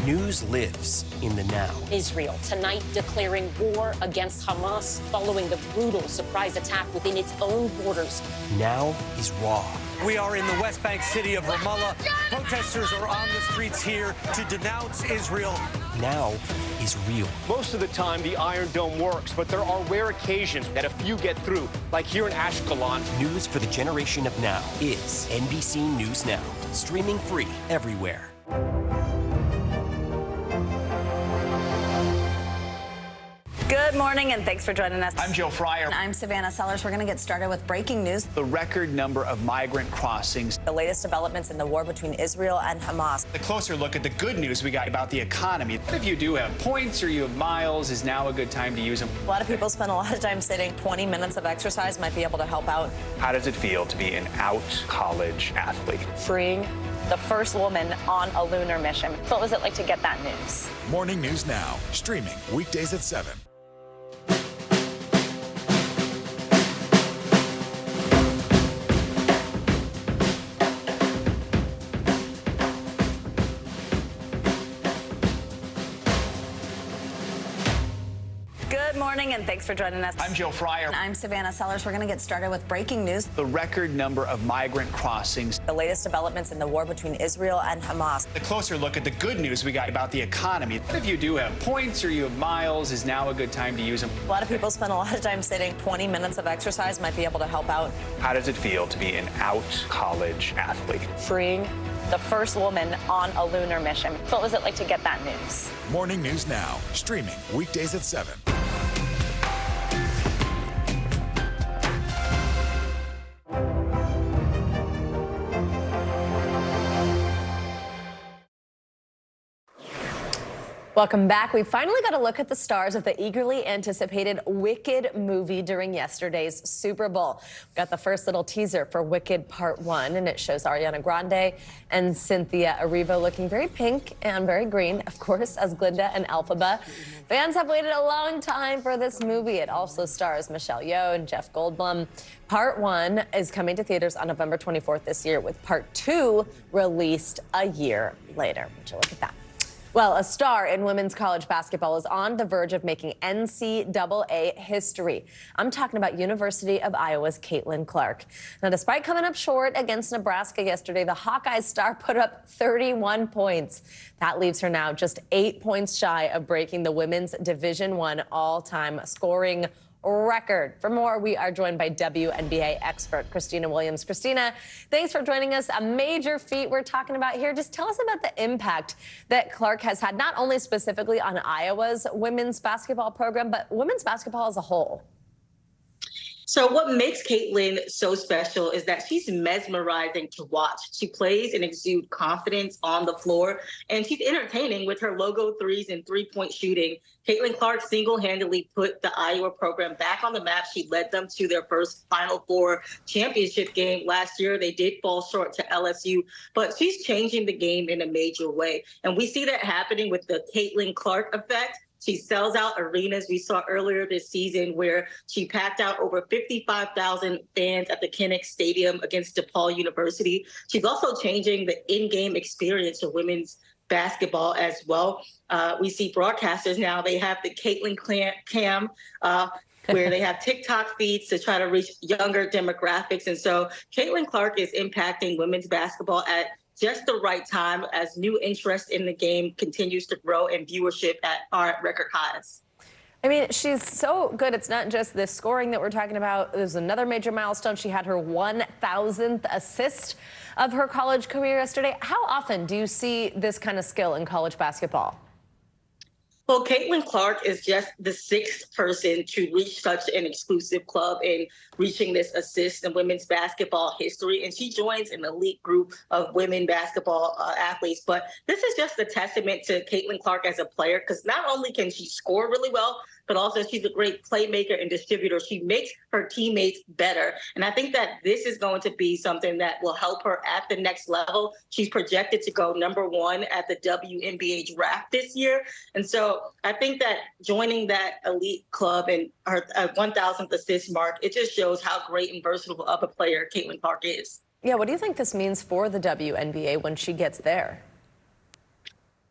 News lives in the now. Israel tonight declaring war against Hamas following the brutal surprise attack within its own borders. Now is raw. We are in the West Bank city of Ramallah. Protesters are on the streets here to denounce Israel. Now is real. Most of the time, the Iron Dome works, but there are rare occasions that a few get through, like here in Ashkelon. News for the generation of now is NBC News Now, streaming free everywhere. Good morning, and thanks for joining us. I'm Joe Fryer. I'm Savannah Sellers. We're going to get started with breaking news. The record number of migrant crossings. The latest developments in the war between Israel and Hamas. A closer look at the good news we got about the economy. If you do have points or you have miles, is now a good time to use them. A lot of people spend a lot of time sitting. 20 minutes of exercise might be able to help out. How does it feel to be an out college athlete? Freeing the first woman on a lunar mission. What was it like to get that news? Morning News Now, streaming weekdays at 7. Good morning, and thanks for joining us. I'm Joe Fryer. I'm Savannah Sellers. We're going to get started with breaking news. The record number of migrant crossings. The latest developments in the war between Israel and Hamas. A closer look at the good news we got about the economy. If you do have points or you have miles, is now a good time to use them. A lot of people spend a lot of time sitting. 20 minutes of exercise might be able to help out. How does it feel to be an out college athlete? Freeing the first woman on a lunar mission. What was it like to get that news? Morning News Now, streaming weekdays at 7. Welcome back. We finally got a look at the stars of the eagerly anticipated Wicked movie during yesterday's Super Bowl. We got the first little teaser for Wicked Part 1, and it shows Ariana Grande and Cynthia Erivo looking very pink and very green, of course, as Glinda and Elphaba. Fans have waited a long time for this movie. It also stars Michelle Yeoh and Jeff Goldblum. Part 1 is coming to theaters on November 24th this year, with Part 2 released a year later. Would you look at that? Well, a star in women's college basketball is on the verge of making NCAA history. I'm talking about University of Iowa's Caitlin Clark. Now, despite coming up short against Nebraska yesterday, the Hawkeyes star put up 31 points. That leaves her now just 8 points shy of breaking the women's Division I all-time scoring record. For more, we are joined by WNBA expert Christina Williams. Christina, thanks for joining us. A major feat we're talking about here. Just tell us about the impact that Clark has had, not only specifically on Iowa's women's basketball program, but women's basketball as a whole. So what makes Caitlin so special is that she's mesmerizing to watch. She plays and exudes confidence on the floor, and she's entertaining with her logo threes and three-point shooting. Caitlin Clark single-handedly put the Iowa program back on the map. She led them to their first Final Four championship game last year. They did fall short to LSU, but she's changing the game in a major way. And we see that happening with the Caitlin Clark effect. She sells out arenas. We saw earlier this season where she packed out over 55,000 fans at the Kinnick Stadium against DePaul University. She's also changing the in-game experience of women's basketball as well. We see broadcasters now, they have the Caitlin Cam, where they have TikTok feeds to try to reach younger demographics. And so Caitlin Clark is impacting women's basketball at just the right time as new interest in the game continues to grow and viewership are at record highs. I mean, she's so good. It's not just the scoring that we're talking about. There's another major milestone. She had her 1,000th assist of her college career yesterday. How often do you see this kind of skill in college basketball? Well, Caitlin Clark is just the sixth person to reach such an exclusive club in reaching this assist in women's basketball history. And she joins an elite group of women basketball athletes. But this is just a testament to Caitlin Clark as a player, because not only can she score really well, but also she's a great playmaker and distributor. She makes her teammates better. And I think that this is going to be something that will help her at the next level. She's projected to go #1 at the WNBA draft this year. And so I think that joining that elite club and her 1,000th assist mark, it just shows how great and versatile of a player Caitlin Clark is. Yeah, what do you think this means for the WNBA when she gets there?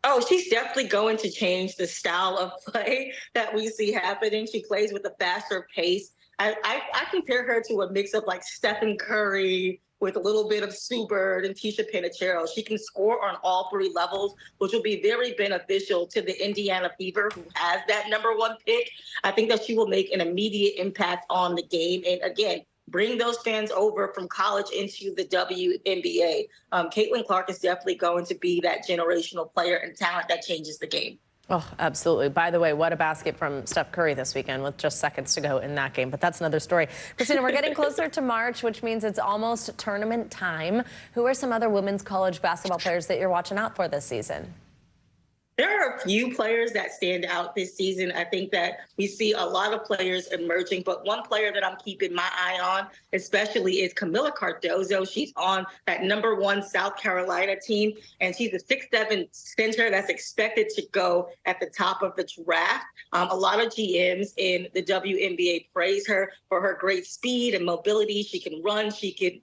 Oh, she's definitely going to change the style of play that we see happening. She plays with a faster pace. I compare her to a mix of like Stephen Curry with a little bit of Sue Bird and Tisha Panachero. She can score on all three levels, which will be very beneficial to the Indiana Fever, who has that #1 pick. I think that she will make an immediate impact on the game. And again, bring those fans over from college into the WNBA. Caitlin Clark is definitely going to be that generational player and talent that changes the game. Oh, absolutely. By the way, what a basket from Steph Curry this weekend with just seconds to go in that game. But that's another story. Christina, we're getting closer to March, which means it's almost tournament time. Who are some other women's college basketball players that you're watching out for this season? There are a few players that stand out this season. I think that we see a lot of players emerging, but one player that I'm keeping my eye on especially is Camila Cardozo. She's on that #1 South Carolina team, and she's a 6'7" center that's expected to go at the top of the draft. A lot of GMs in the WNBA praise her for her great speed and mobility. She can run, she can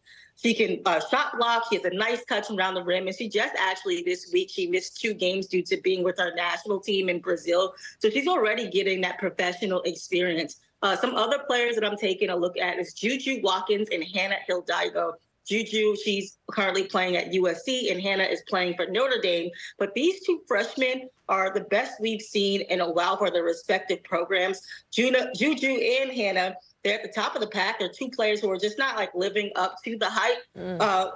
shot block. She has a nice touch around the rim. And she just actually this week, she missed 2 games due to being with her national team in Brazil. So she's already getting that professional experience. Some other players that I'm taking a look at is Juju Watkins and Hannah Hidalgo. Juju, she's currently playing at USC, and Hannah is playing for Notre Dame. But these 2 freshmen are the best we've seen in a while for their respective programs. Juju and Hannah, they're at the top of the pack. They're 2 players who are just not like living up to the hype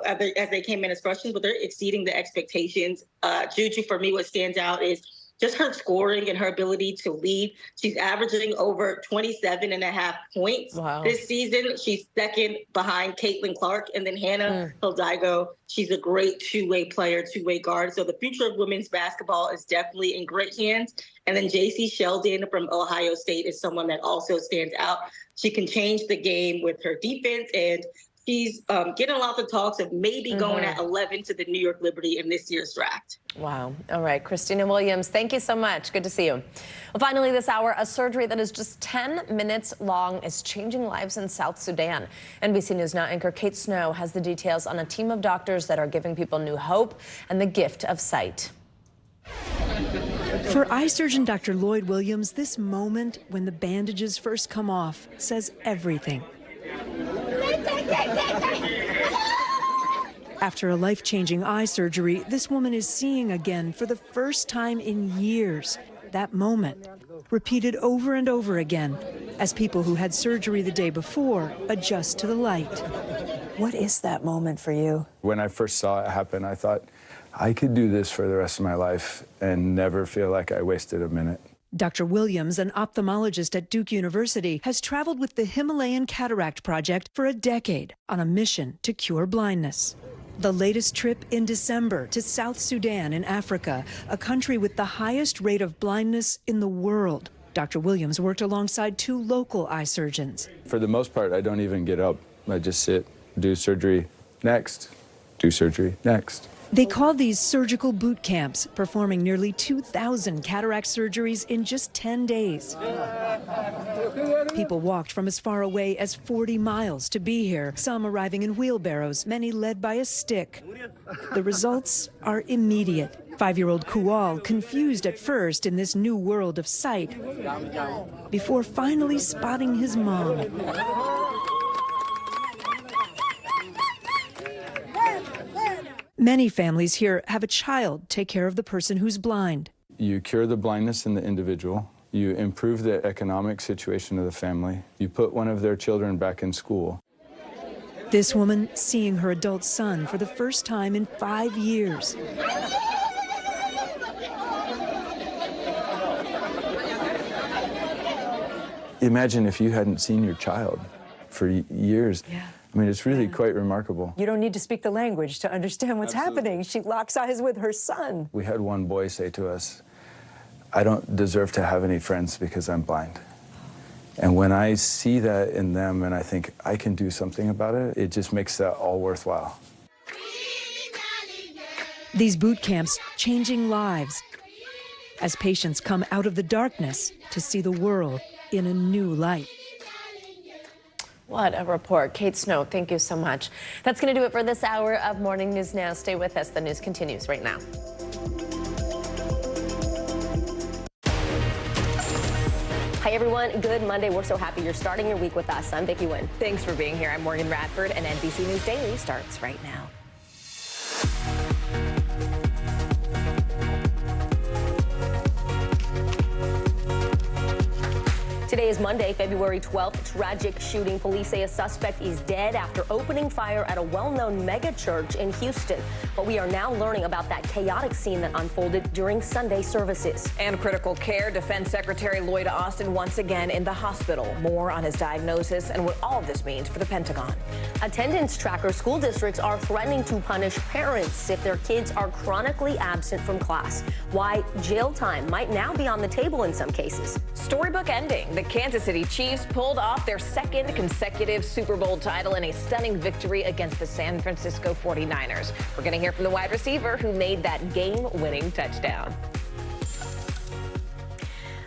as they came in as freshmen, but they're exceeding the expectations. Juju, for me, what stands out is just her scoring and her ability to lead. She's averaging over 27.5 points this season. She's second behind Caitlin Clark, and then Hannah Hidalgo. She's a great two-way player, two-way guard. So the future of women's basketball is definitely in great hands. And then JC Sheldon from Ohio State is someone that also stands out. She can change the game with her defense, and she's getting lots of talks of maybe going at 11 to the New York Liberty in this year's draft. Wow. All right. Christina Williams, thank you so much. Good to see you. Well, finally this hour, a surgery that is just 10 minutes long is changing lives in South Sudan. NBC News Now anchor Kate Snow has the details on a team of doctors that are giving people new hope and the gift of sight. For eye surgeon Dr. Lloyd Williams, this moment when the bandages first come off says everything. After a life-changing eye surgery, this woman is seeing again for the first time in years. That moment, repeated over and over again, as people who had surgery the day before adjust to the light. What is that moment for you? When I first saw it happen, I thought, I could do this for the rest of my life and never feel like I wasted a minute. Dr. Williams, an ophthalmologist at Duke University, has traveled with the Himalayan Cataract Project for a decade on a mission to cure blindness. The latest trip in December to South Sudan in Africa, a country with the highest rate of blindness in the world. Dr. Williams worked alongside 2 local eye surgeons. For the most part, I don't even get up. I just sit, do surgery, next, do surgery, next. They call these surgical boot camps, performing nearly 2,000 cataract surgeries in just 10 days. People walked from as far away as 40 miles to be here, some arriving in wheelbarrows, many led by a stick. The results are immediate. 5-year-old Kual, confused at first in this new world of sight, before finally spotting his mom. Many families here have a child take care of the person who's blind. You cure the blindness in the individual. You improve the economic situation of the family. You put one of their children back in school. This woman seeing her adult son for the first time in 5 years. Imagine if you hadn't seen your child for years. Yeah. I mean, it's really quite remarkable. You don't need to speak the language to understand what's happening. She locks eyes with her son. We had one boy say to us, I don't deserve to have any friends because I'm blind. And when I see that in them and I think I can do something about it, it just makes that all worthwhile. These boot camps changing lives as patients come out of the darkness to see the world in a new light. What a report. Kate Snow, thank you so much. That's going to do it for this hour of Morning News Now. Stay with us. The news continues right now. Hi, everyone. Good Monday. We're so happy you're starting your week with us. I'm Vicki Wynn. Thanks for being here. I'm Morgan Radford, and NBC News Daily starts right now. Today is Monday, February 12th. Tragic shooting. Police say a suspect is dead after opening fire at a well-known mega church in Houston. But we are now learning about that chaotic scene that unfolded during Sunday services. And critical care. Defense Secretary Lloyd Austin once again in the hospital. More on his diagnosis and what all of this means for the Pentagon. Attendance tracker. School districts are threatening to punish parents if their kids are chronically absent from class. Why jail time might now be on the table in some cases. Storybook ending. The Kansas City Chiefs pulled off their second consecutive Super Bowl title in a stunning victory against the San Francisco 49ers. We're going to hear from the wide receiver who made that game-winning touchdown.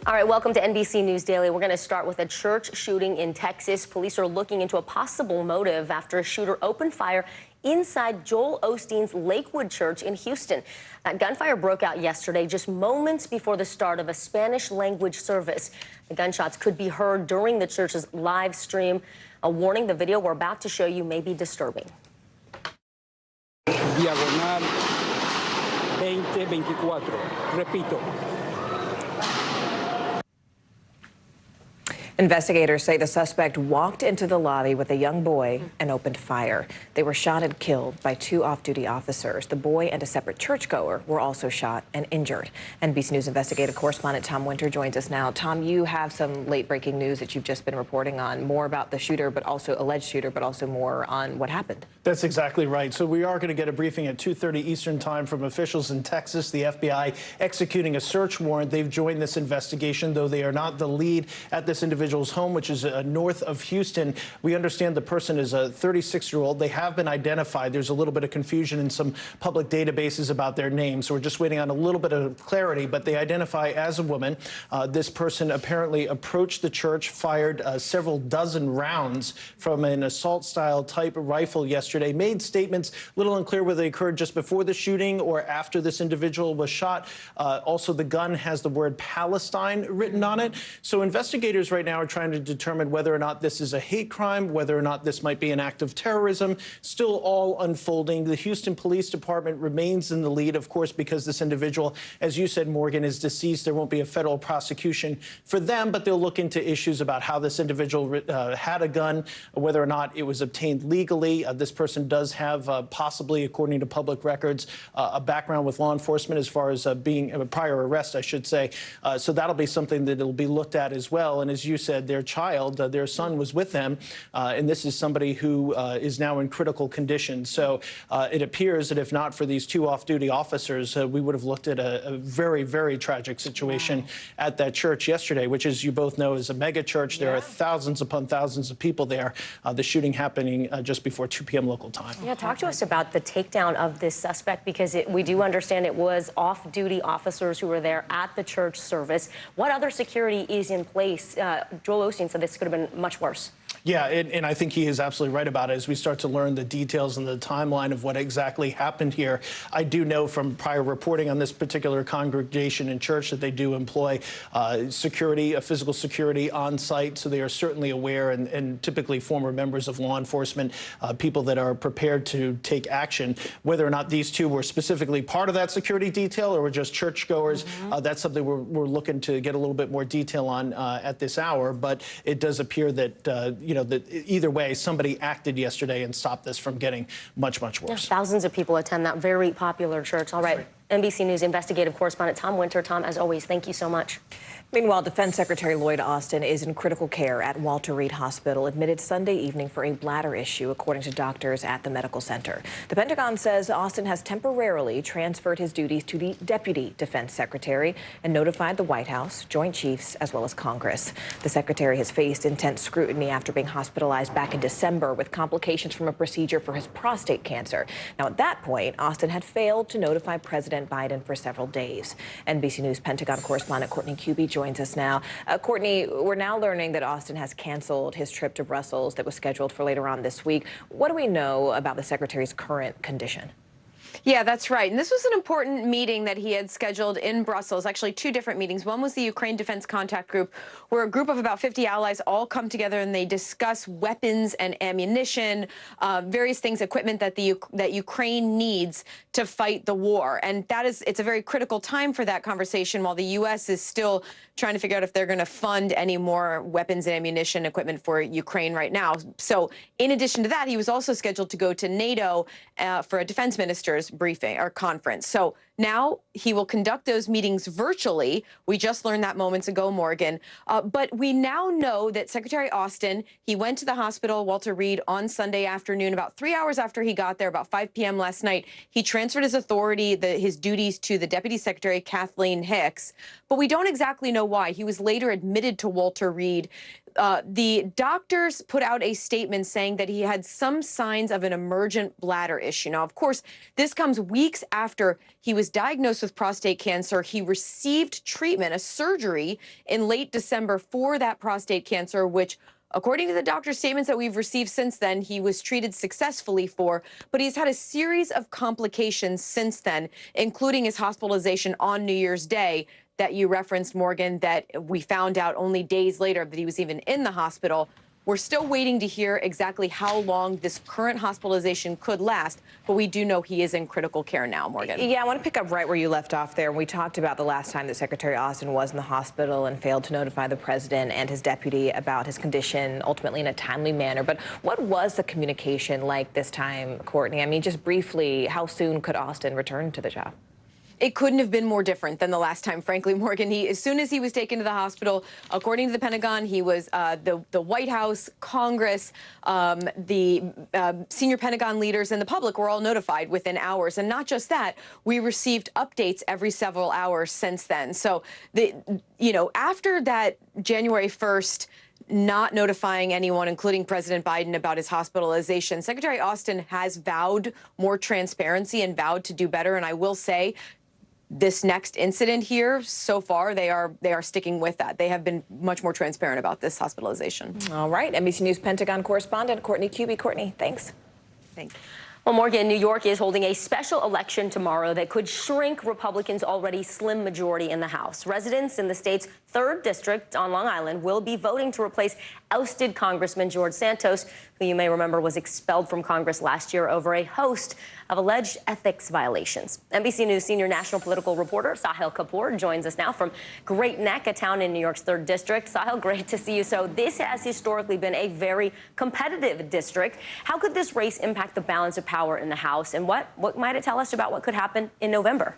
All right, welcome to NBC News Daily. We're going to start with a church shooting in Texas. Police are looking into a possible motive after a shooter opened fire inside Joel Osteen's Lakewood Church in Houston. That gunfire broke out yesterday, just moments before the start of a Spanish-language service. The gunshots could be heard during the church's live stream. A warning, the video we're about to show you may be disturbing. Diagonal 2024. Repito. Investigators say the suspect walked into the lobby with a young boy and opened fire. They were shot and killed by two off-duty officers. The boy and a separate churchgoer were also shot and injured. NBC News investigative correspondent Tom Winter joins us now. Tom, you have some late-breaking news that you've just been reporting on, more about the shooter, but also alleged shooter, but also more on what happened. That's exactly right. So we are going to get a briefing at 2:30 Eastern time from officials in Texas. The FBI executing a search warrant. They've joined this investigation, though they are not the lead at this individual's home, which is north of Houston. We understand the person is a 36-year-old. They have been identified. There's a little bit of confusion in some public databases about their names, so we're just waiting on a little bit of clarity, but they identify as a woman. This person apparently approached the church, fired several dozen rounds from an assault-style type rifle yesterday, made statements, a little unclear whether they occurred just before the shooting or after this individual was shot. Also, the gun has the word Palestine written on it. So investigators right now are trying to determine whether or not this is a hate crime, whether or not this might be an act of terrorism. Still all unfolding. The Houston Police Department remains in the lead, of course, because this individual, as you said, Morgan, is deceased. There won't be a federal prosecution for them, but they'll look into issues about how this individual had a gun, whether or not it was obtained legally. This person does have possibly, according to public records, a background with law enforcement as far as being a prior arrest, I should say. So that'll be something that will be looked at as well. And as you said, their child, their son was with them, and this is somebody who is now in critical condition. So it appears that if not for these two off-duty officers, we would have looked at a very, very tragic situation at that church yesterday, which, as you both know, is a mega church. There are thousands upon thousands of people there. The shooting happening just before 2 p.m. local time. Yeah, talk to us about the takedown of this suspect, because we do understand it was off-duty officers who were there at the church service. What other security is in place? Joel Osteen said this could have been much worse. Yeah, and I think he is absolutely right about it. As we start to learn the details and the timeline of what exactly happened here, I do know from prior reporting on this particular congregation and church that they do employ security, physical security on site, so they are certainly aware, and typically former members of law enforcement, people that are prepared to take action. Whether or not these two were specifically part of that security detail or were just churchgoers, that's something we're looking to get a little bit more detail on at this hour, but it does appear that that either way, somebody acted yesterday and stopped this from getting much, much worse. Yeah, thousands of people attend that very popular church. All right. NBC News investigative correspondent Tom Winter. Tom, as always, thank you so much. Meanwhile, Defense Secretary Lloyd Austin is in critical care at Walter Reed Hospital, admitted Sunday evening for a bladder issue, according to doctors at the medical center. The Pentagon says Austin has temporarily transferred his duties to the Deputy Defense Secretary and notified the White House, Joint Chiefs, as well as Congress. The secretary has faced intense scrutiny after being hospitalized back in December with complications from a procedure for his prostate cancer. Now, at that point, Austin had failed to notify President Biden for several days. NBC News Pentagon correspondent Courtney Kuby joins us now. Courtney, we're now learning that Austin has canceled his trip to Brussels that was scheduled for later on this week. What do we know about the secretary's current condition? Yeah, that's right. And this was an important meeting that he had scheduled in Brussels, actually two different meetings. One was the Ukraine Defense Contact Group, where a group of about 50 allies all come together and they discuss weapons and ammunition, various things, equipment that that Ukraine needs to fight the war. And it's a very critical time for that conversation while the U.S. is still trying to figure out if they're going to fund any more weapons and ammunition equipment for Ukraine right now. So in addition to that, he was also scheduled to go to NATO for a defense minister's briefing or conference. So now he will conduct those meetings virtually. We just learned that moments ago, Morgan. But we now know that Secretary Austin, he went to the hospital, Walter Reed, on Sunday afternoon. About 3 hours after he got there, about 5 p.m. last night, he transferred his authority, his duties to the Deputy Secretary, Kathleen Hicks. But we don't exactly know why. He was later admitted to Walter Reed. The doctors put out a statement saying that he had some signs of an emergent bladder issue. Now, of course, this comes weeks after he was diagnosed with prostate cancer. He received treatment, a surgery, in late December for that prostate cancer, which, according to the doctor's statements that we've received since then, he was treated successfully for. But he's had a series of complications since then, including his hospitalization on New Year's Day that you referenced, Morgan, that we found out only days later that he was even in the hospital. We're still waiting to hear exactly how long this current hospitalization could last, but we do know he is in critical care now, Morgan. Yeah, I want to pick up right where you left off there. We talked about the last time that Secretary Austin was in the hospital and failed to notify the president and his deputy about his condition, ultimately in a timely manner. But what was the communication like this time, Courtney? I mean, just briefly, how soon could Austin return to the job? It couldn't have been more different than the last time, frankly, Morgan. As soon as he was taken to the hospital, according to the Pentagon, he was the White House, Congress, the senior Pentagon leaders and the public were all notified within hours. And not just that, we received updates every several hours since then. So, after that January 1st, not notifying anyone, including President Biden, about his hospitalization, Secretary Austin has vowed more transparency and vowed to do better. And I will say, this next incident here, so far, they are sticking with that. They have been much more transparent about this hospitalization. All right. NBC News Pentagon correspondent Courtney Cuby. Courtney, thanks. Thanks. Well, Morgan, New York is holding a special election tomorrow that could shrink Republicans' already slim majority in the House. Residents in the state's 3rd district on Long Island will be voting to replace ousted Congressman George Santos, who you may remember was expelled from Congress last year over a host of alleged ethics violations. NBC News senior national political reporter Sahil Kapoor joins us now from Great Neck, a town in New York's 3rd district. Sahil, great to see you. So this has historically been a very competitive district. How could this race impact the balance of power in the House, and what might it tell us about what could happen in November?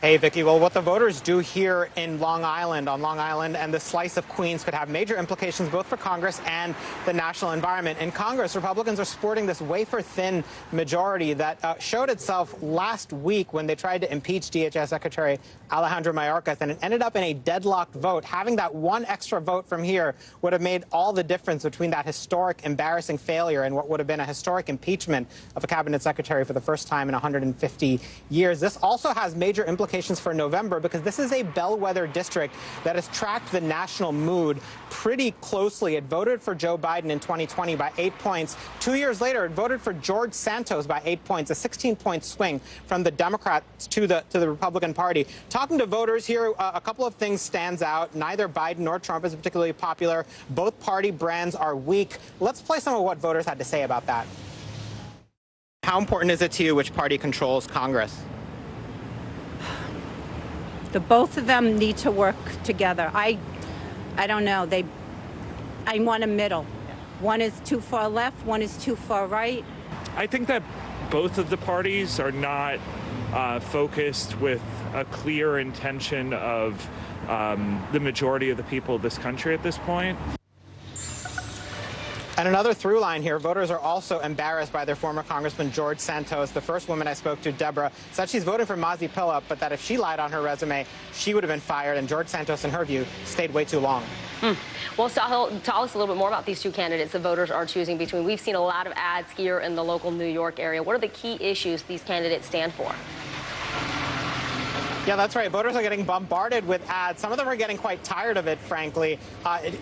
Hey, Vicki. Well, what the voters do here on Long Island and the slice of Queens could have major implications both for Congress and the national environment. In Congress, Republicans are sporting this wafer-thin majority that showed itself last week when they tried to impeach DHS Secretary Alejandro Mayorkas, and it ended up in a deadlocked vote. Having that one extra vote from here would have made all the difference between that historic, embarrassing failure and what would have been a historic impeachment of a cabinet secretary for the first time in 150 years. This also has major implications for November because this is a bellwether district that has tracked the national mood pretty closely. It voted for Joe Biden in 2020 by 8 points. 2 years later, it voted for George Santos by 8 points, a 16-point swing from the Democrats to the Republican Party. Talking to voters here, a couple of things stands out. Neither Biden nor Trump is particularly popular. Both party brands are weak. Let's play some of what voters had to say about that. How important is it to you which party controls Congress? The both of them need to work together. I don't know. I want a middle. One is too far left, one is too far right. I think that both of the parties are not focused with a clear intention of the majority of the people of this country at this point. And another through line here, voters are also embarrassed by their former Congressman George Santos. The first woman I spoke to, Deborah, said she's voting for Mazi Pilip, but that if she lied on her resume, she would have been fired. And George Santos, in her view, stayed way too long. Well, Sahil, tell us a little bit more about these two candidates the voters are choosing between. We've seen a lot of ads here in the local New York area. What are the key issues these candidates stand for? Yeah, that's right. Voters are getting bombarded with ads. Some of them are getting quite tired of it, frankly.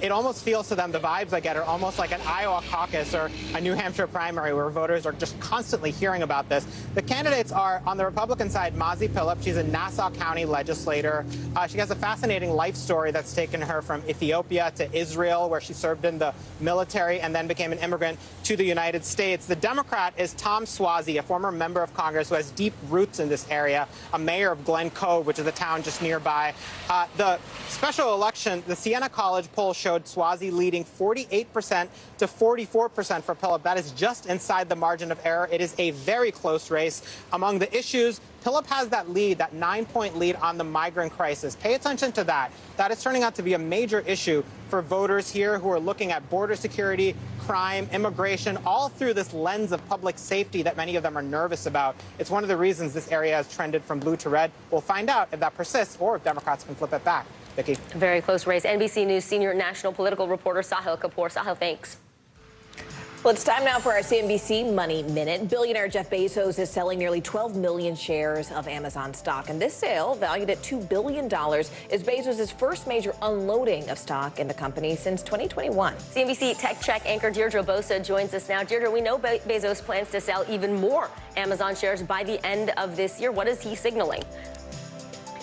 It almost feels to them, the vibes I get are almost like an Iowa caucus or a New Hampshire primary where voters are just constantly hearing about this. The candidates are, on the Republican side, Mazi Pilip. She's a Nassau County legislator. She has a fascinating life story that's taken her from Ethiopia to Israel, where she served in the military and then became an immigrant to the United States. The Democrat is Tom Suozzi, a former member of Congress who has deep roots in this area, a mayor of Glen Cove, which is a town just nearby. The special election, the Siena College poll showed Suozzi leading 48% to 44% for Pilip. That is just inside the margin of error. It is a very close race. Among the issues, Pilip has that lead, that 9-point lead on the migrant crisis. Pay attention to that. That is turning out to be a major issue for voters here who are looking at border security, crime, immigration, all through this lens of public safety that many of them are nervous about. It's one of the reasons this area has trended from blue to red. We'll find out if that persists or if Democrats can flip it back. Vicki. Very close race. NBC News senior national political reporter Sahil Kapoor. Sahil, thanks. Well, it's time now for our CNBC Money Minute. Billionaire Jeff Bezos is selling nearly 12 million shares of Amazon stock. And this sale, valued at $2 billion, is Bezos' first major unloading of stock in the company since 2021. CNBC Tech Check anchor Deirdre Bosa joins us now. Deirdre, we know Bezos plans to sell even more Amazon shares by the end of this year. What is he signaling?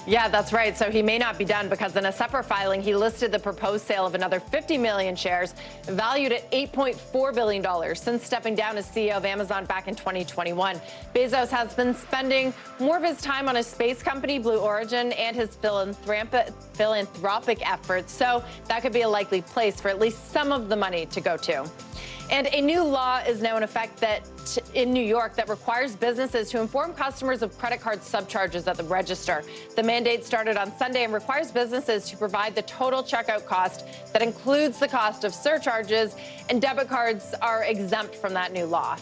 Yeah, that's right. So he may not be done because in a separate filing, he listed the proposed sale of another 50 million shares valued at $8.4 billion since stepping down as CEO of Amazon back in 2021. Bezos has been spending more of his time on his space company, Blue Origin, and his philanthropic efforts. So that could be a likely place for at least some of the money to go to. And a new law is now in effect in New York that requires businesses to inform customers of credit card subcharges at the register. The mandate started on Sunday and requires businesses to provide the total checkout cost that includes the cost of surcharges, and debit cards are exempt from that new law.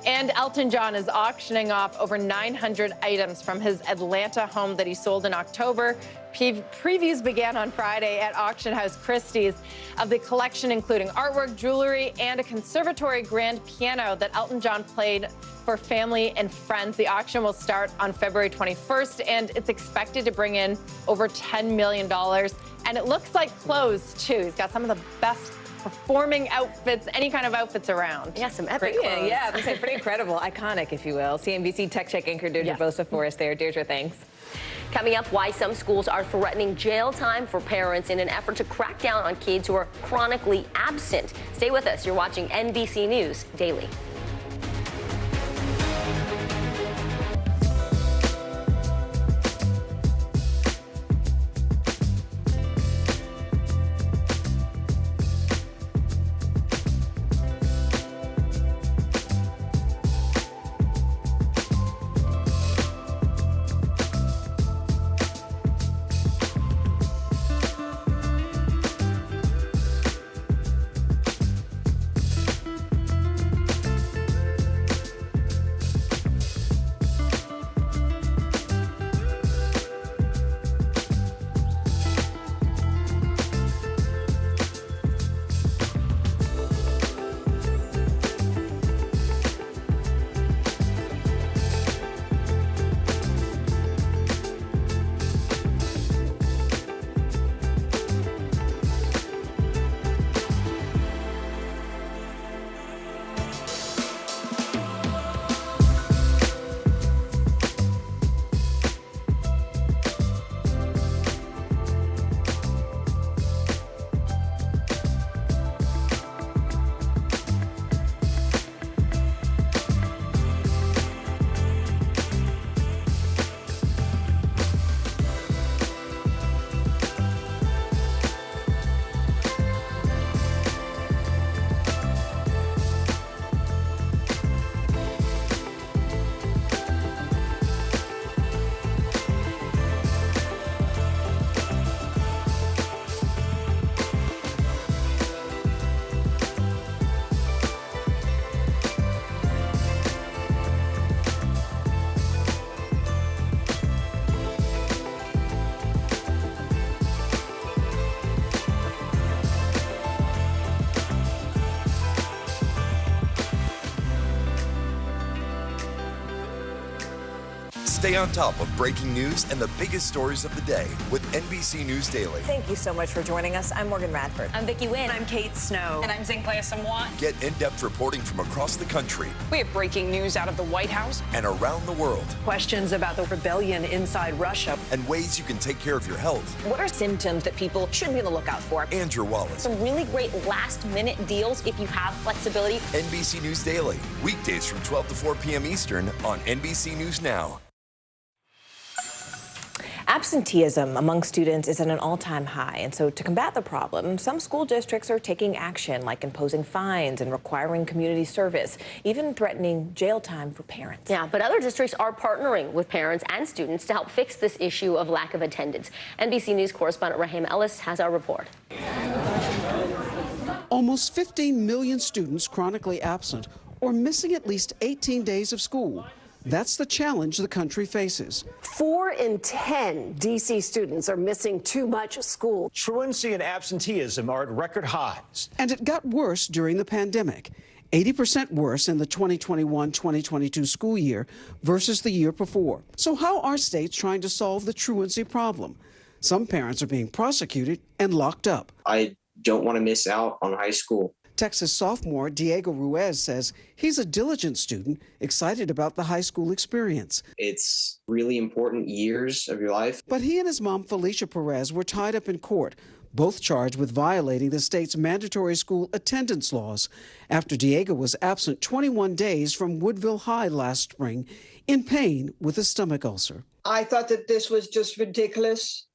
And Elton John is auctioning off over 900 items from his Atlanta home that he sold in October. Previews began on Friday at Auction House Christie's of the collection, including artwork, jewelry, and a conservatory grand piano that Elton John played for family and friends. The auction will start on February 21st, and it's expected to bring in over $10 million. And it looks like clothes, too. He's got some of the best performing outfits, any kind of outfits around. Yeah, some epic clothes. Yeah, I was say pretty incredible, iconic, if you will. CNBC Tech Check anchor Deirdre Bosa for us there. Deirdre, thanks. Coming up, why some schools are threatening jail time for parents in an effort to crack down on kids who are chronically absent. Stay with us. You're watching NBC News Daily. Stay on top of breaking news and the biggest stories of the day with NBC News Daily. Thank you so much for joining us. I'm Morgan Radford. I'm Vicki Wynn. I'm Kate Snow. And I'm Zinklea Samwa. Get in-depth reporting from across the country. We have breaking news out of the White House and around the world. Questions about the rebellion inside Russia. And ways you can take care of your health. What are symptoms that people should be on the lookout for? And your wallet. Some really great last-minute deals if you have flexibility. NBC News Daily. Weekdays from 12 to 4 p.m. Eastern on NBC News Now. Absenteeism among students is at an all-time high, and so to combat the problem, some school districts are taking action, like imposing fines and requiring community service, even threatening jail time for parents. Yeah, but other districts are partnering with parents and students to help fix this issue of lack of attendance. NBC News correspondent Rahim Ellis has our report. Almost 15 million students chronically absent or missing at least 18 days of school. That's the challenge the country faces. 4 in 10 D.C. students are missing too much school. Truancy and absenteeism are at record highs. And it got worse during the pandemic. 80% worse in the 2021-2022 school year versus the year before. So how are states trying to solve the truancy problem? Some parents are being prosecuted and locked up. I don't want to miss out on high school. Texas sophomore Diego Ruiz says he's a diligent student, excited about the high school experience. It's really important years of your life. But he and his mom, Felicia Perez, were tied up in court, both charged with violating the state's mandatory school attendance laws after Diego was absent 21 days from Woodville High last spring in pain with a stomach ulcer. I thought that this was just ridiculous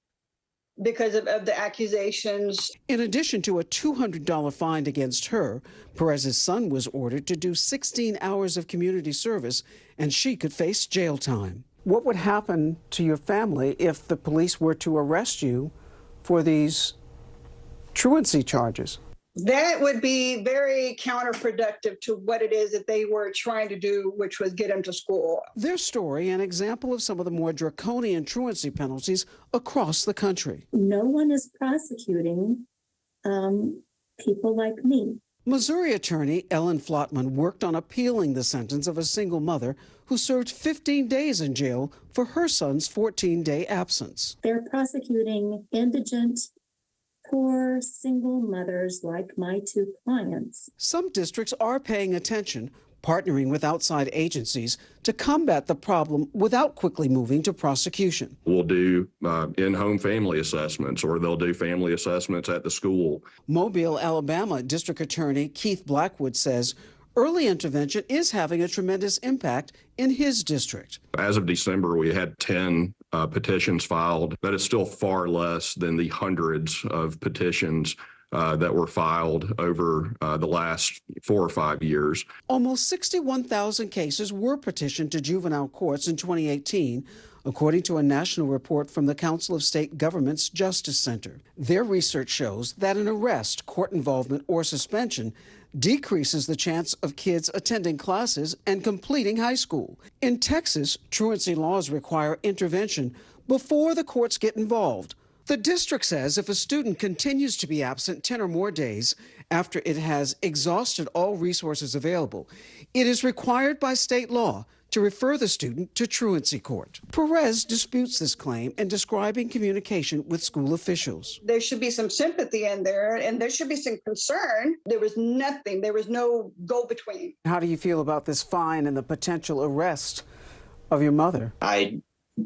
because of the accusations. In addition to a $200 fine against her, Perez's son was ordered to do 16 hours of community service, and she could face jail time. What would happen to your family if the police were to arrest you for these truancy charges? That would be very counterproductive to what it is that they were trying to do, which was get them to school. Their story, an example of some of the more draconian truancy penalties across the country. No one is prosecuting people like me. Missouri attorney Ellen Flotman worked on appealing the sentence of a single mother who served 15 days in jail for her son's 14-day absence. They're prosecuting indigent, poor single mothers like my 2 clients. Some districts are paying attention, partnering with outside agencies to combat the problem without quickly moving to prosecution. We'll do in-home family assessments, or they'll do family assessments at the school. Mobile, Alabama District Attorney Keith Blackwood says early intervention is having a tremendous impact in his district. As of December, we had 10 petitions filed. That is still far less than the hundreds of petitions that were filed over the last 4 or 5 years. Almost 61,000 cases were petitioned to juvenile courts in 2018, according to a national report from the Council of State Governments Justice Center. Their research shows that an arrest, court involvement, or suspension decreases the chance of kids attending classes and completing high school. In Texas, truancy laws require intervention before the courts get involved. The district says if a student continues to be absent 10 or more days after it has exhausted all resources available, it is required by state law to refer the student to truancy court. Perez disputes this claim in describing communication with school officials. There should be some sympathy in there, and there should be some concern. There was nothing. There was no go-between. How do you feel about this fine and the potential arrest of your mother? I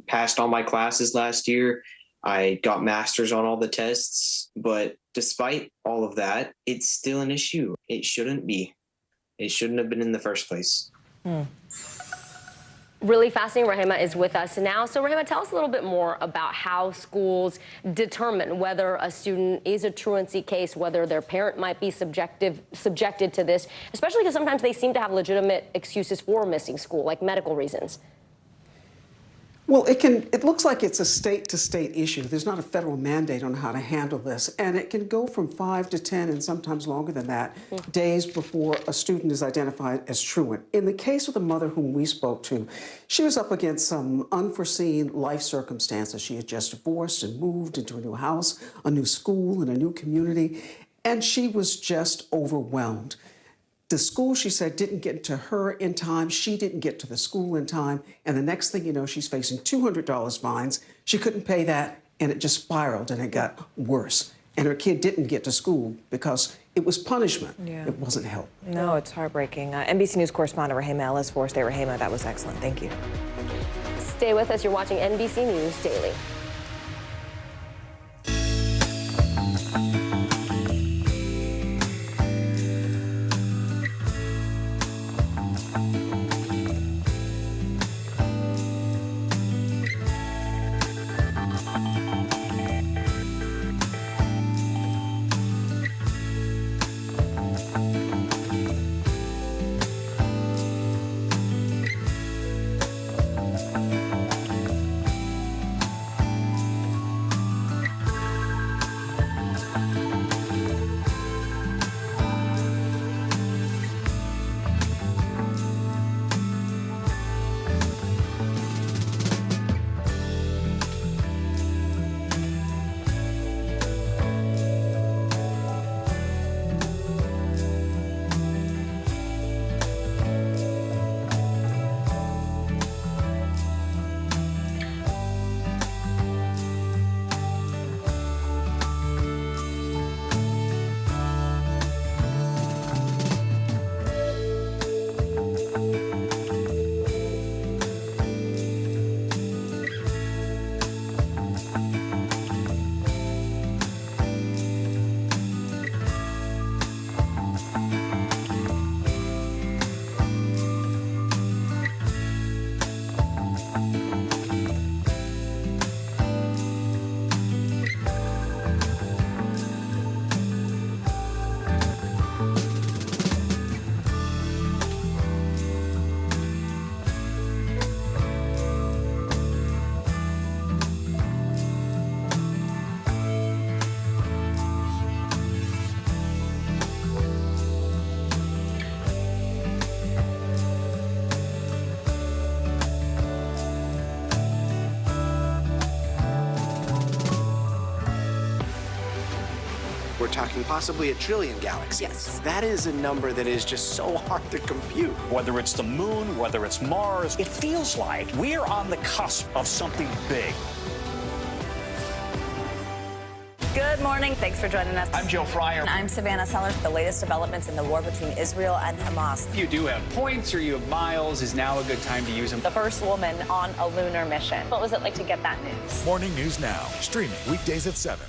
passed all my classes last year. I got masters on all the tests, but despite all of that, it's still an issue. It shouldn't be. It shouldn't have been in the first place. Really fascinating. Rahima is with us now. So Rahima, tell us a little bit more about how schools determine whether a student is a truancy case, whether their parent might be subjected to this, especially because sometimes they seem to have legitimate excuses for missing school, like medical reasons. Well, it looks like it's a state-to-state issue. There's not a federal mandate on how to handle this, and it can go from 5 to 10 and sometimes longer than that days before a student is identified as truant. In the case of the mother whom we spoke to, she was up against some unforeseen life circumstances. She had just divorced and moved into a new house, a new school, and a new community, and she was just overwhelmed. The school, she said, didn't get to her in time. She didn't get to the school in time. And the next thing you know, she's facing $200 fines. She couldn't pay that, and it just spiraled, and it got worse. And her kid didn't get to school because it was punishment. Yeah. It wasn't help. No, it's heartbreaking. NBC News correspondent Rahema Ellis-Forrest. Rahema, that was excellent. Thank you. Stay with us. You're watching NBC News Daily. We're talking possibly a trillion galaxies. Yes. That is a number that is just so hard to compute. Whether it's the moon, whether it's Mars, it feels like we're on the cusp of something big. Good morning. Thanks for joining us. I'm Joe Fryer. And I'm Savannah Sellers. The latest developments in the war between Israel and Hamas. If you do have points or you have miles, is now a good time to use them. The first woman on a lunar mission. What was it like to get that news? Morning News Now, streaming weekdays at 7.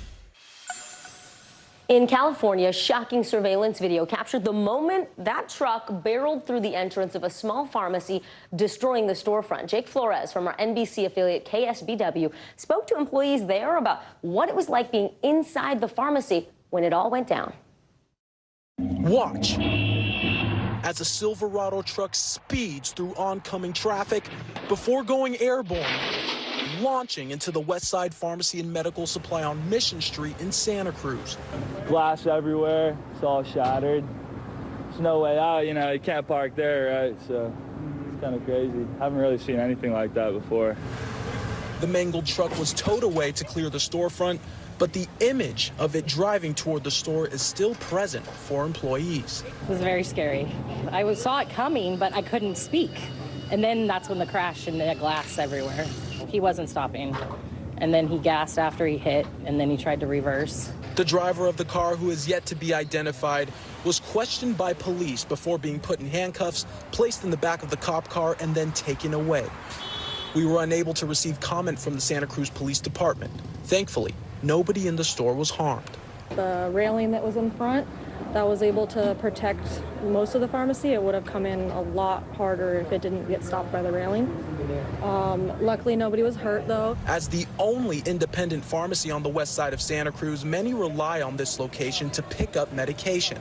In California, shocking surveillance video captured the moment that truck barreled through the entrance of a small pharmacy, destroying the storefront. Jake Flores from our NBC affiliate KSBW spoke to employees there about what it was like being inside the pharmacy when it all went down. Watch as a Silverado truck speeds through oncoming traffic before going airborne, launching into the West Side Pharmacy and Medical Supply on Mission Street in Santa Cruz. Glass everywhere, it's all shattered. There's no way out, you know, you can't park there, right? So it's kind of crazy. Haven't really seen anything like that before. The mangled truck was towed away to clear the storefront, but the image of it driving toward the store is still present for employees. It was very scary. I saw it coming, but I couldn't speak. And then that's when the crash and the glass everywhere. He wasn't stopping. And then he gassed after he hit, and then he tried to reverse. The driver of the car, who is yet to be identified, was questioned by police before being put in handcuffs, placed in the back of the cop car, and then taken away. We were unable to receive comment from the Santa Cruz Police Department. Thankfully, nobody in the store was harmed. The railing that was in front, that was able to protect most of the pharmacy. It would have come in a lot harder if it didn't get stopped by the railing. Luckily, nobody was hurt, though. As the only independent pharmacy on the west side of Santa Cruz, many rely on this location to pick up medication.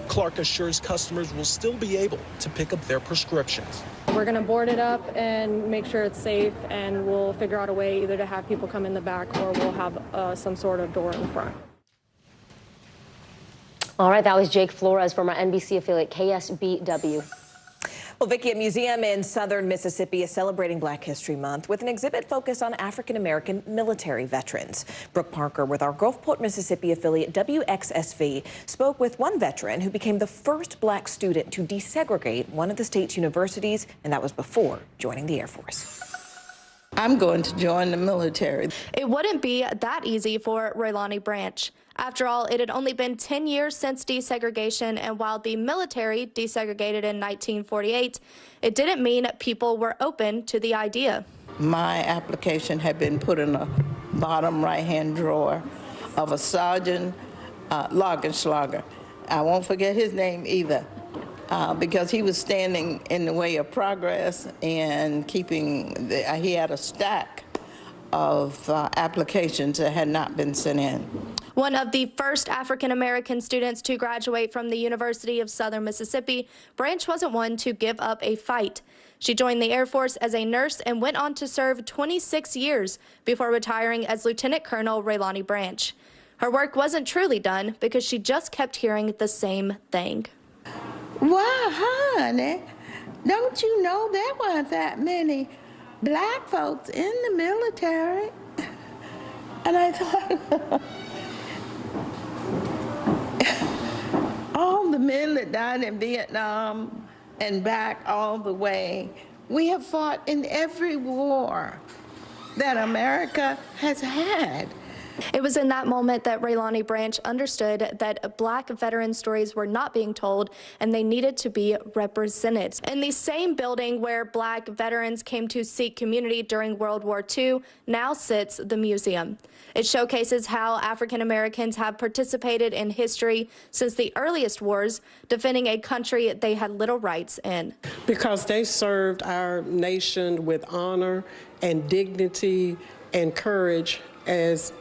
Clark assures customers will still be able to pick up their prescriptions. We're going to board it up and make sure it's safe, and we'll figure out a way either to have people come in the back or we'll have some sort of door in the front. All right, that was Jake Flores from our NBC affiliate KSBW. Well, Vicki, a museum in southern Mississippi is celebrating Black History Month with an exhibit focused on African-American military veterans. Brooke Parker with our Gulfport, Mississippi affiliate WXSV spoke with one veteran who became the first Black student to desegregate one of the state's universities, and that was before joining the Air Force. I'm going to join the military. It wouldn't be that easy for Raylani Branch. After all, it had only been 10 years since desegregation, and while the military desegregated in 1948, it didn't mean people were open to the idea. My application had been put in the bottom right-hand drawer of a Sergeant Lagerschlager. I won't forget his name either, because he was standing in the way of progress and he had a stack of applications that had not been sent in. One of the first African-American students to graduate from the University of Southern Mississippi, Branch wasn't one to give up a fight. She joined the Air Force as a nurse and went on to serve 26 years before retiring as Lieutenant Colonel Raylani Branch. Her work wasn't truly done because she just kept hearing the same thing. Why, honey, don't you know there weren't that many Black folks in the military? And I thought, all the men that died in Vietnam and back all the way, we have fought in every war that America has had. It was in that moment that Raylani Branch understood that Black veteran stories were not being told and they needed to be represented. In the same building where Black veterans came to seek community during World War II now sits the museum. It showcases how African Americans have participated in history since the earliest wars, defending a country they had little rights in. Because they served our nation with honor and dignity and courage, as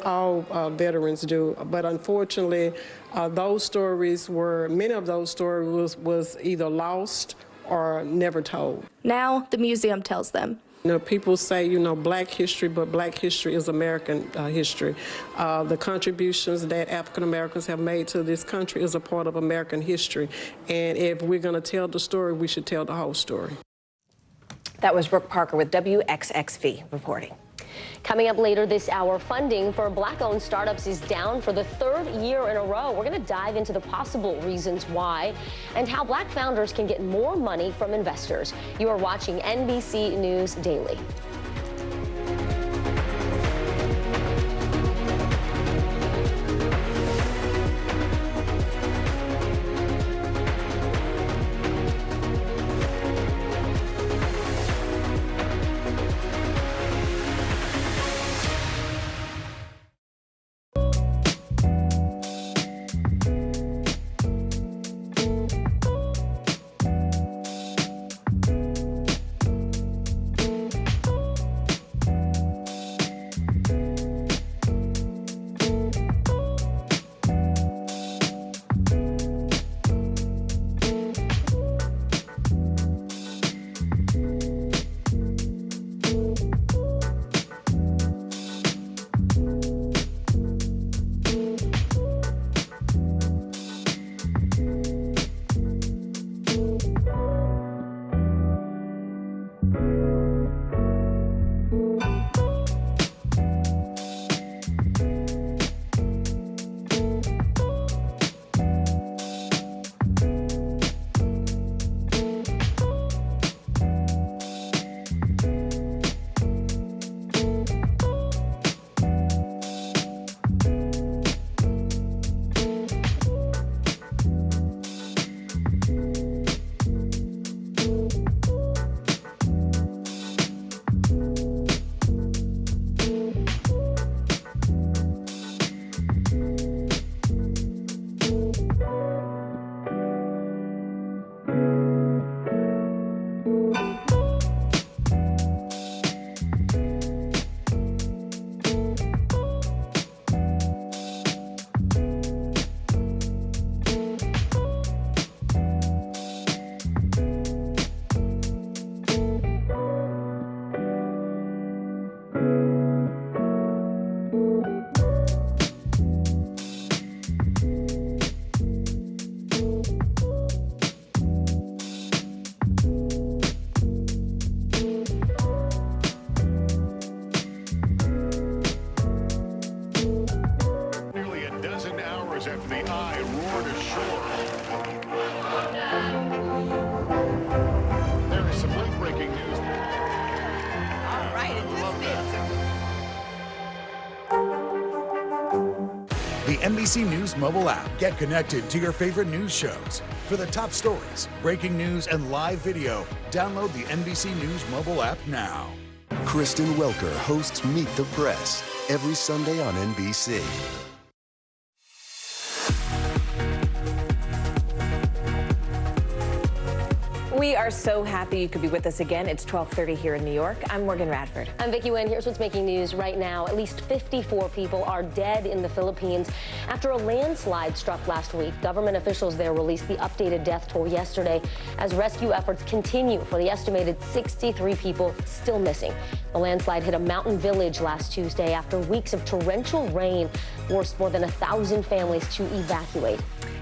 all veterans do. But unfortunately, many of those stories was either lost or never told. Now the museum tells them. You know, people say, Black history, but Black history is American history. The contributions that African Americans have made to this country is a part of American history. And if we're going to tell the story, we should tell the whole story. That was Brooke Parker with WXXV reporting. Coming up later this hour, funding for Black-owned startups is down for the third year in a row. We're going to dive into the possible reasons why and how Black founders can get more money from investors. You are watching NBC News Daily. the NBC News mobile app. Get connected to your favorite news shows. For the top stories, breaking news, and live video, download the NBC News mobile app now. Kristen Welker hosts Meet the Press every Sunday on NBC. We are so happy you could be with us again. It's 12:30 here in New York. I'm Morgan Radford. I'm Vicki Nguyen. Here's what's making news right now. At least 54 people are dead in the Philippines after a landslide struck last week. Government officials there released the updated death toll yesterday as rescue efforts continue for the estimated 63 people still missing. The landslide hit a mountain village last Tuesday after weeks of torrential rain forced more than 1,000 families to evacuate.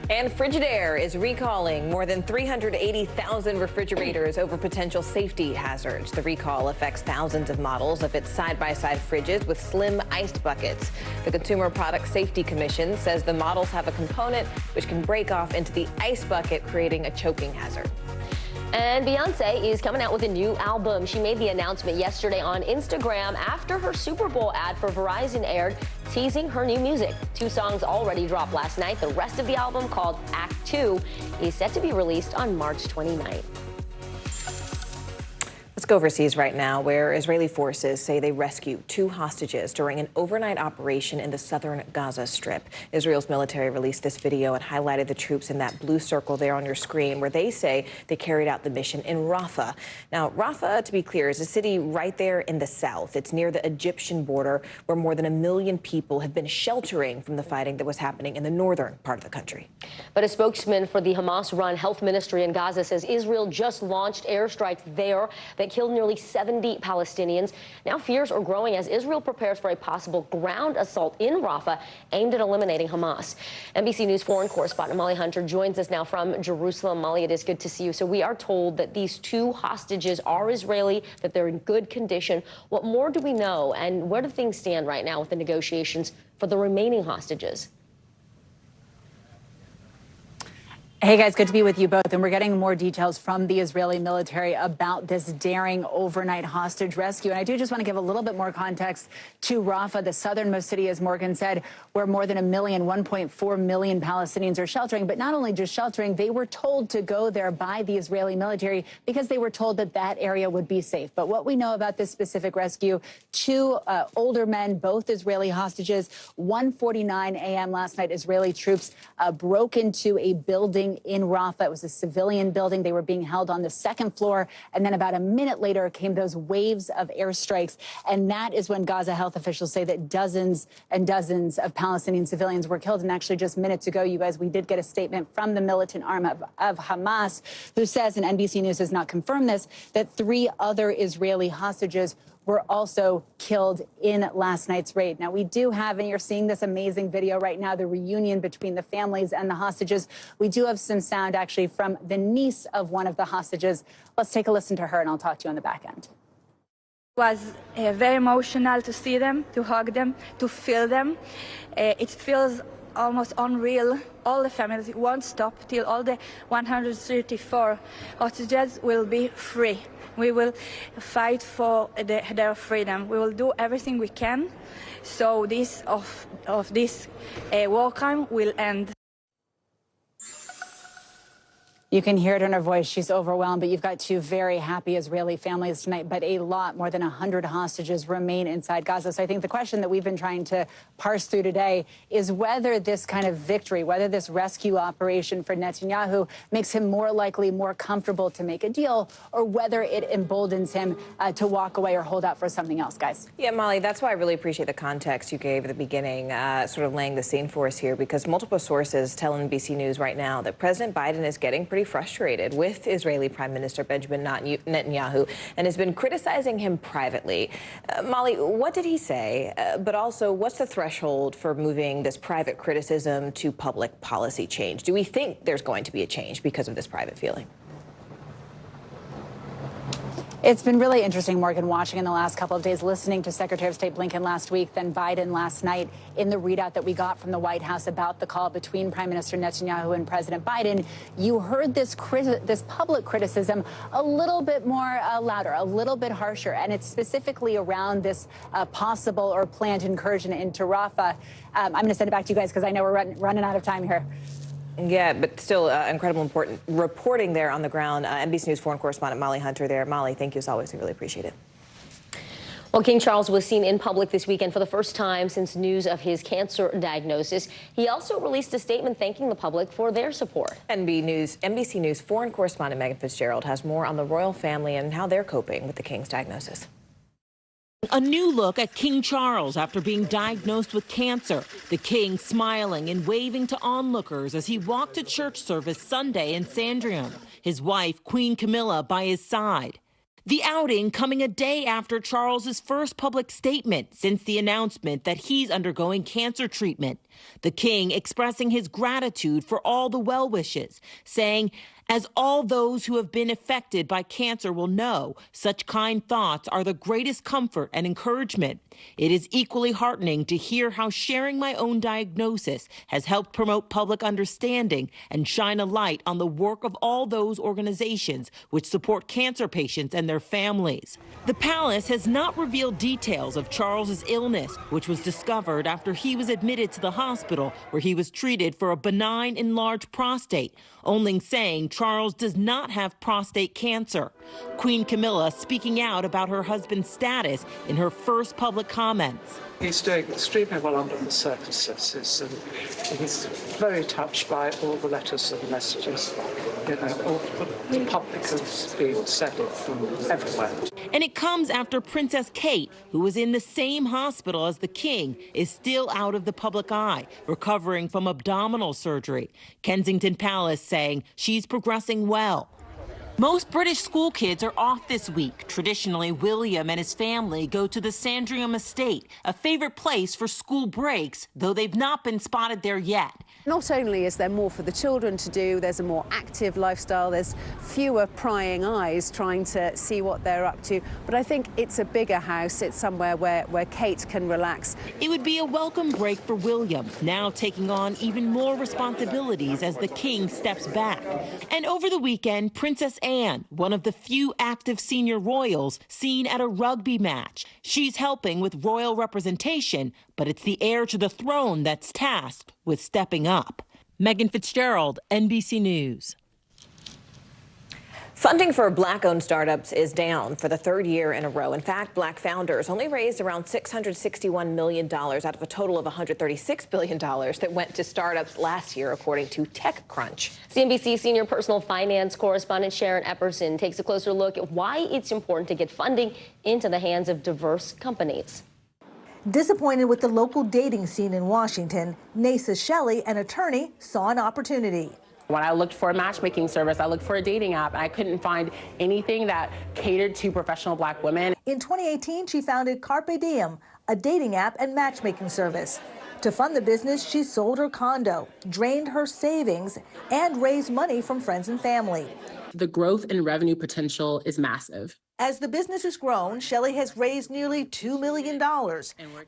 And Frigidaire is recalling more than 380,000 refrigerators over potential safety hazards. The recall affects thousands of models of its side-by-side fridges with slim iced buckets. The Consumer Product Safety Commission says the models have a component which can break off into the ice bucket, creating a choking hazard. And Beyonce is coming out with a new album. She made the announcement yesterday on Instagram after her Super Bowl ad for Verizon aired, teasing her new music. 2 songs already dropped last night. The rest of the album, called Act 2, is set to be released on March 29th. Let's go overseas right now, where Israeli forces say they rescued 2 hostages during an overnight operation in the southern Gaza Strip. Israel's military released this video and highlighted the troops in that blue circle there on your screen, where they say they carried out the mission in Rafah. Now, Rafah, to be clear, is a city right there in the south. It's near the Egyptian border, where more than 1 million people have been sheltering from the fighting that was happening in the northern part of the country. But a spokesman for the Hamas-run health ministry in Gaza says Israel just launched airstrikes there that killed nearly 70 Palestinians. Now fears are growing as Israel prepares for a possible ground assault in Rafah aimed at eliminating Hamas. NBC News foreign correspondent Molly Hunter joins us now from Jerusalem. Molly, it is good to see you. So we are told that these 2 hostages are Israeli, that they're in good condition. What more do we know, and where do things stand right now with the negotiations for the remaining hostages? Hey guys, good to be with you both. And we're getting more details from the Israeli military about this daring overnight hostage rescue. And I do just want to give a little bit more context to Rafah, the southernmost city, as Morgan said, where more than 1.4 million Palestinians are sheltering. But not only just sheltering, they were told to go there by the Israeli military because they were told that that area would be safe. But what we know about this specific rescue, 2 older men, both Israeli hostages, 1:49 a.m. last night, Israeli troops broke into a building in Rafah. It was a civilian building. They were being held on the 2nd floor. And then about a minute later came those waves of airstrikes. And that is when Gaza health officials say that dozens and dozens of Palestinian civilians were killed. And actually just minutes ago, you guys, we did get a statement from the militant arm of Hamas, who says, and NBC News has not confirmed this, that 3 other Israeli hostages were also killed in last night's raid. Now, we do have, and you're seeing this amazing video right now, the reunion between the families and the hostages. We do have some sound actually from the niece of one of the hostages. Let's take a listen to her, and I'll talk to you on the back end. It was very emotional to see them, to hug them, to feel them. It feels almost unreal. All the families won't stop till all the 134 hostages will be free. We will fight for their freedom. We will do everything we can so this war crime will end. You can hear it in her voice. She's overwhelmed, but you've got 2 very happy Israeli families tonight, but a lot, more than 100 hostages remain inside Gaza. So I think the question that we've been trying to parse through today is whether this kind of victory, whether this rescue operation for Netanyahu makes him more likely, more comfortable to make a deal, or whether it emboldens him to walk away or hold out for something else, guys. Yeah, Molly, that's why I really appreciate the context you gave at the beginning, sort of laying the scene for us here, because multiple sources tell NBC News right now that President Biden is getting pretty frustrated with Israeli Prime Minister Benjamin Netanyahu and has been criticizing him privately. Molly, what did he say? But also, what's the threshold for moving this private criticism to public policy change? Do we think there's going to be a change because of this private feeling? It's been really interesting, Morgan, watching in the last couple of days, listening to Secretary of State Blinken last week, then Biden last night, in the readout that we got from the White House about the call between Prime Minister Netanyahu and President Biden. You heard this public criticism a little bit more louder, a little bit harsher, and it's specifically around this possible or planned incursion into Rafah. I'm going to send it back to you guys because I know we're running out of time here. Yeah, but still incredible important reporting there on the ground. NBC News foreign correspondent Molly Hunter there. Molly, thank you as always. We really appreciate it. Well, King Charles was seen in public this weekend for the first time since news of his cancer diagnosis. He also released a statement thanking the public for their support. NBC News foreign correspondent Megan Fitzgerald has more on the royal family and how they're coping with the king's diagnosis. A new look at King Charles after being diagnosed with cancer. The king smiling and waving to onlookers as he walked to church service Sunday in Sandringham. His wife, Queen Camilla, by his side. The outing coming a day after Charles's first public statement since the announcement that he's undergoing cancer treatment. The king expressing his gratitude for all the well wishes, saying, "As all those who have been affected by cancer will know, such kind thoughts are the greatest comfort and encouragement. It is equally heartening to hear how sharing my own diagnosis has helped promote public understanding and shine a light on the work of all those organizations which support cancer patients and their families." The palace has not revealed details of Charles's illness, which was discovered after he was admitted to the hospital where he was treated for a benign enlarged prostate, only saying Charles does not have prostate cancer. Queen Camilla speaking out about her husband's status in her first public comments. He's doing extremely well under the circumstances, and he's very touched by all the letters and messages, all the public has been sending from everywhere. And it comes after Princess Kate, who was in the same hospital as the king, is still out of the public eye, recovering from abdominal surgery. Kensington Palace saying she's progressing well. Most British school kids are off this week. Traditionally, William and his family go to the Sandringham estate, a favorite place for school breaks, though they've not been spotted there yet. Not only is there more for the children to do, there's a more active lifestyle, there's fewer prying eyes trying to see what they're up to, but I think it's a bigger house, it's somewhere where Kate can relax. It would be a welcome break for William, now taking on even more responsibilities as the king steps back. And over the weekend, Princess Anne, one of the few active senior royals, seen at a rugby match. She's helping with royal representation, but it's the heir to the throne that's tasked with stepping up. Megan Fitzgerald, NBC News. Funding for Black-owned startups is down for the third year in a row. In fact, Black founders only raised around $661 million out of a total of $136 billion that went to startups last year, according to TechCrunch. CNBC senior personal finance correspondent Sharon Epperson takes a closer look at why it's important to get funding into the hands of diverse companies. Disappointed with the local dating scene in Washington, Nasa Shelley, an attorney, saw an opportunity. When I looked for a matchmaking service, I looked for a dating app, and I couldn't find anything that catered to professional Black women. In 2018, she founded Carpe Diem, a dating app and matchmaking service. To fund the business, she sold her condo, drained her savings, and raised money from friends and family. The growth and revenue potential is massive. As the business has grown, Shelley has raised nearly $2 million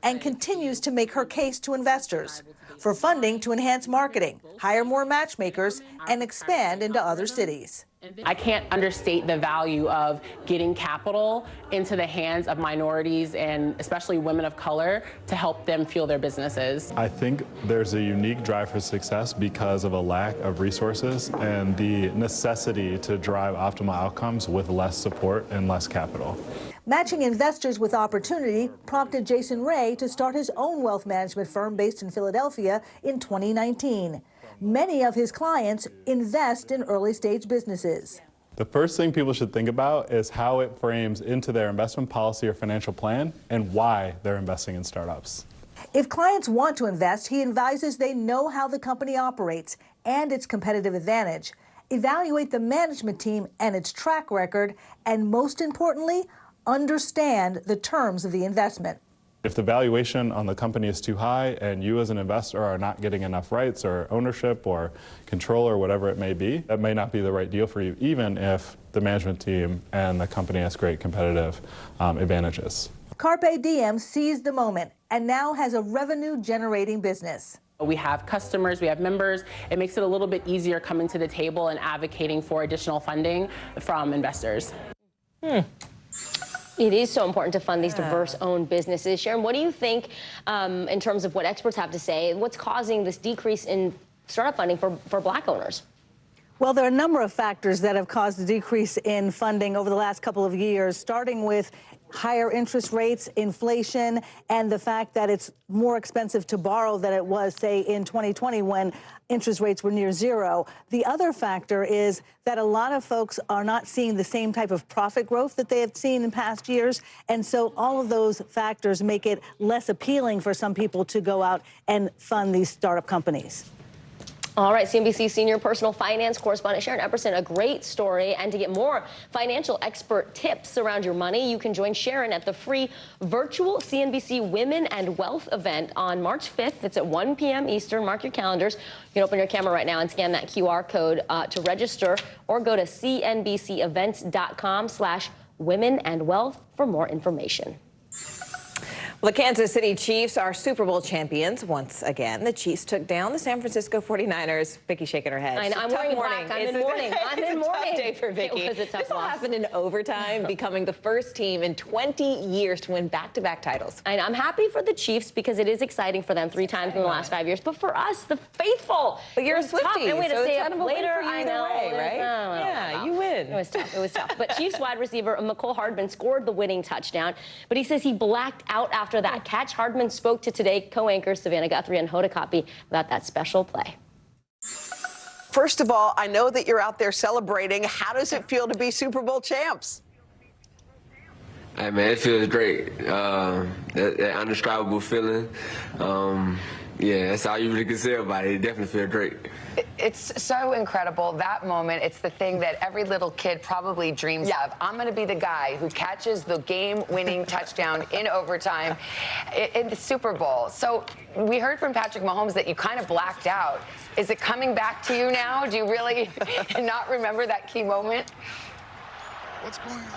and continues to make her case to investors for funding to enhance marketing, hire more matchmakers, and expand into other cities. I can't understate the value of getting capital into the hands of minorities and especially women of color to help them fuel their businesses. I think there's a unique drive for success because of a lack of resources and the necessity to drive optimal outcomes with less support and less capital. Matching investors with opportunity prompted Jason Ray to start his own wealth management firm based in Philadelphia in 2019. Many of his clients invest in early-stage businesses. The first thing people should think about is how it frames into their investment policy or financial plan and why they're investing in startups. If clients want to invest, he advises they know how the company operates and its competitive advantage, evaluate the management team and its track record, and most importantly, understand the terms of the investment. If the valuation on the company is too high and you as an investor are not getting enough rights or ownership or control or whatever it may be, that may not be the right deal for you, even if the management team and the company has great competitive advantages. Carpe Diem seized the moment and now has a revenue-generating business. We have customers, we have members. It makes it a little bit easier coming to the table and advocating for additional funding from investors. It is so important to fund these diverse-owned businesses. Sharon, what do you think in terms of what experts have to say? What's causing this decrease in startup funding for Black owners? Well, there are a number of factors that have caused a decrease in funding over the last couple of years, starting with higher interest rates, inflation, and the fact that it's more expensive to borrow than it was, say, in 2020 when interest rates were near zero. The other factor is that a lot of folks are not seeing the same type of profit growth that they have seen in past years. And so all of those factors make it less appealing for some people to go out and fund these startup companies. All right, CNBC senior personal finance correspondent Sharon Epperson, a great story. And to get more financial expert tips around your money, you can join Sharon at the free virtual CNBC Women and Wealth event on March 5th. It's at 1 p.m. Eastern. Mark your calendars. You can open your camera right now and scan that QR code to register, or go to cnbcevents.com/womenandwealth for more information. Well, the Kansas City Chiefs are Super Bowl champions once again. The Chiefs took down the San Francisco 49ers. Vicki shaking her head. I'm wearing black. I'm in mourning. I'm in mourning. Tough day for Vicki. It was a tough This all loss. happened in overtime, becoming the first team in 20 years to win back-to-back titles. And I'm happy for the Chiefs because it is exciting for them 3 times in the last 5 years. But for us, the faithful, but you're a it was tough. Swiftie, And we had to so stay it's up kind of a win later. for you I either know. way, right? Yeah, you win. It was tough. It was tough. But Chiefs wide receiver McCole Hardman scored the winning touchdown. But he says he blacked out after that catch. Hardman spoke to Today co-anchors Savannah Guthrie and Hoda Kotb about that special play. First of all, I know that you're out there celebrating. How does it feel to be Super Bowl champs? Hey, man, it feels great. That indescribable feeling. Yeah, that's all you really can say about it. It definitely feels great. It's so incredible, that moment. It's the thing that every little kid probably dreams of. I'm going to be the guy who catches the game-winning touchdown in overtime in the Super Bowl. So we heard from Patrick Mahomes that you kind of blacked out. Is it coming back to you now? Do you really not remember that key moment?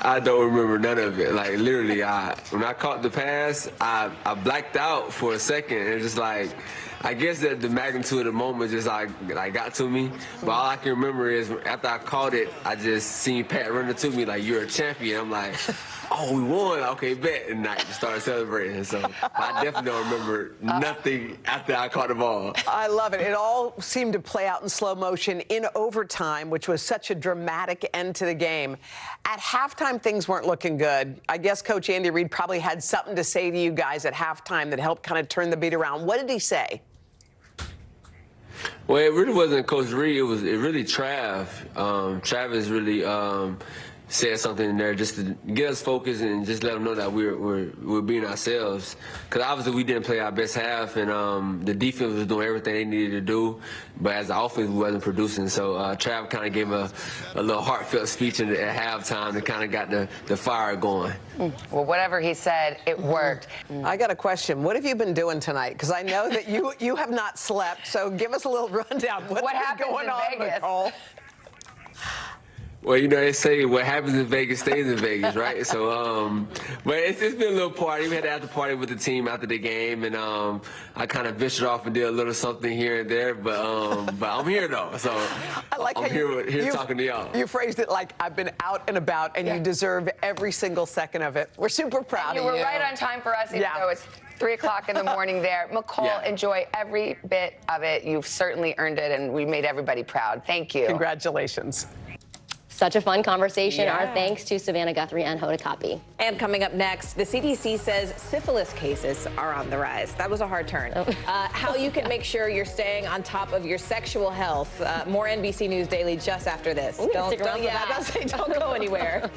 I don't remember none of it. Like, literally, when I caught the pass, I blacked out for a second. And it's just like, I guess that the magnitude of the moment just like got to me. But all I can remember is after I caught it, I just seen Pat running to me like, "You're a champion." I'm like, "Oh, we won. Okay, bet." And I just started celebrating. So I definitely don't remember nothing after I caught the ball. I love it. It all seemed to play out in slow motion in overtime, which was such a dramatic end to the game. At halftime, things weren't looking good. I guess Coach Andy Reid probably had something to say to you guys at halftime that helped kind of turn the beat around. What did he say? Well, it really wasn't Coach Reid. It really Trav. Travis really said something in there just to get us focused and just let them know that we're being ourselves. Because obviously we didn't play our best half, and the defense was doing everything they needed to do, but as the offense, we wasn't producing. So Trav kind of gave a little heartfelt speech at halftime that kind of got the fire going. Well, whatever he said, it worked. I got a question. What have you been doing tonight? Because I know that you have not slept, so give us a little rundown. What happens going in on, Vegas? Nicole? Well, you know, they say what happens in Vegas stays in Vegas, right? So, but it's been a little party. We had an after party with the team after the game, and I kind of ventured off and did a little something here and there, but I'm here though, so I like I'm how here talking to y'all. You phrased it like I've been out and about, and you deserve every single second of it. We're super proud of you. You were right on time for us, even though it's 3 o'clock in the morning there. McCole, enjoy every bit of it. You've certainly earned it, and we made everybody proud. Thank you. Congratulations. Such a fun conversation. Our thanks to Savannah Guthrie and Hoda Kotb. And coming up next, the CDC says syphilis cases are on the rise. That was a hard turn. How you can make sure you're staying on top of your sexual health. More NBC News Daily just after this. Don't go anywhere.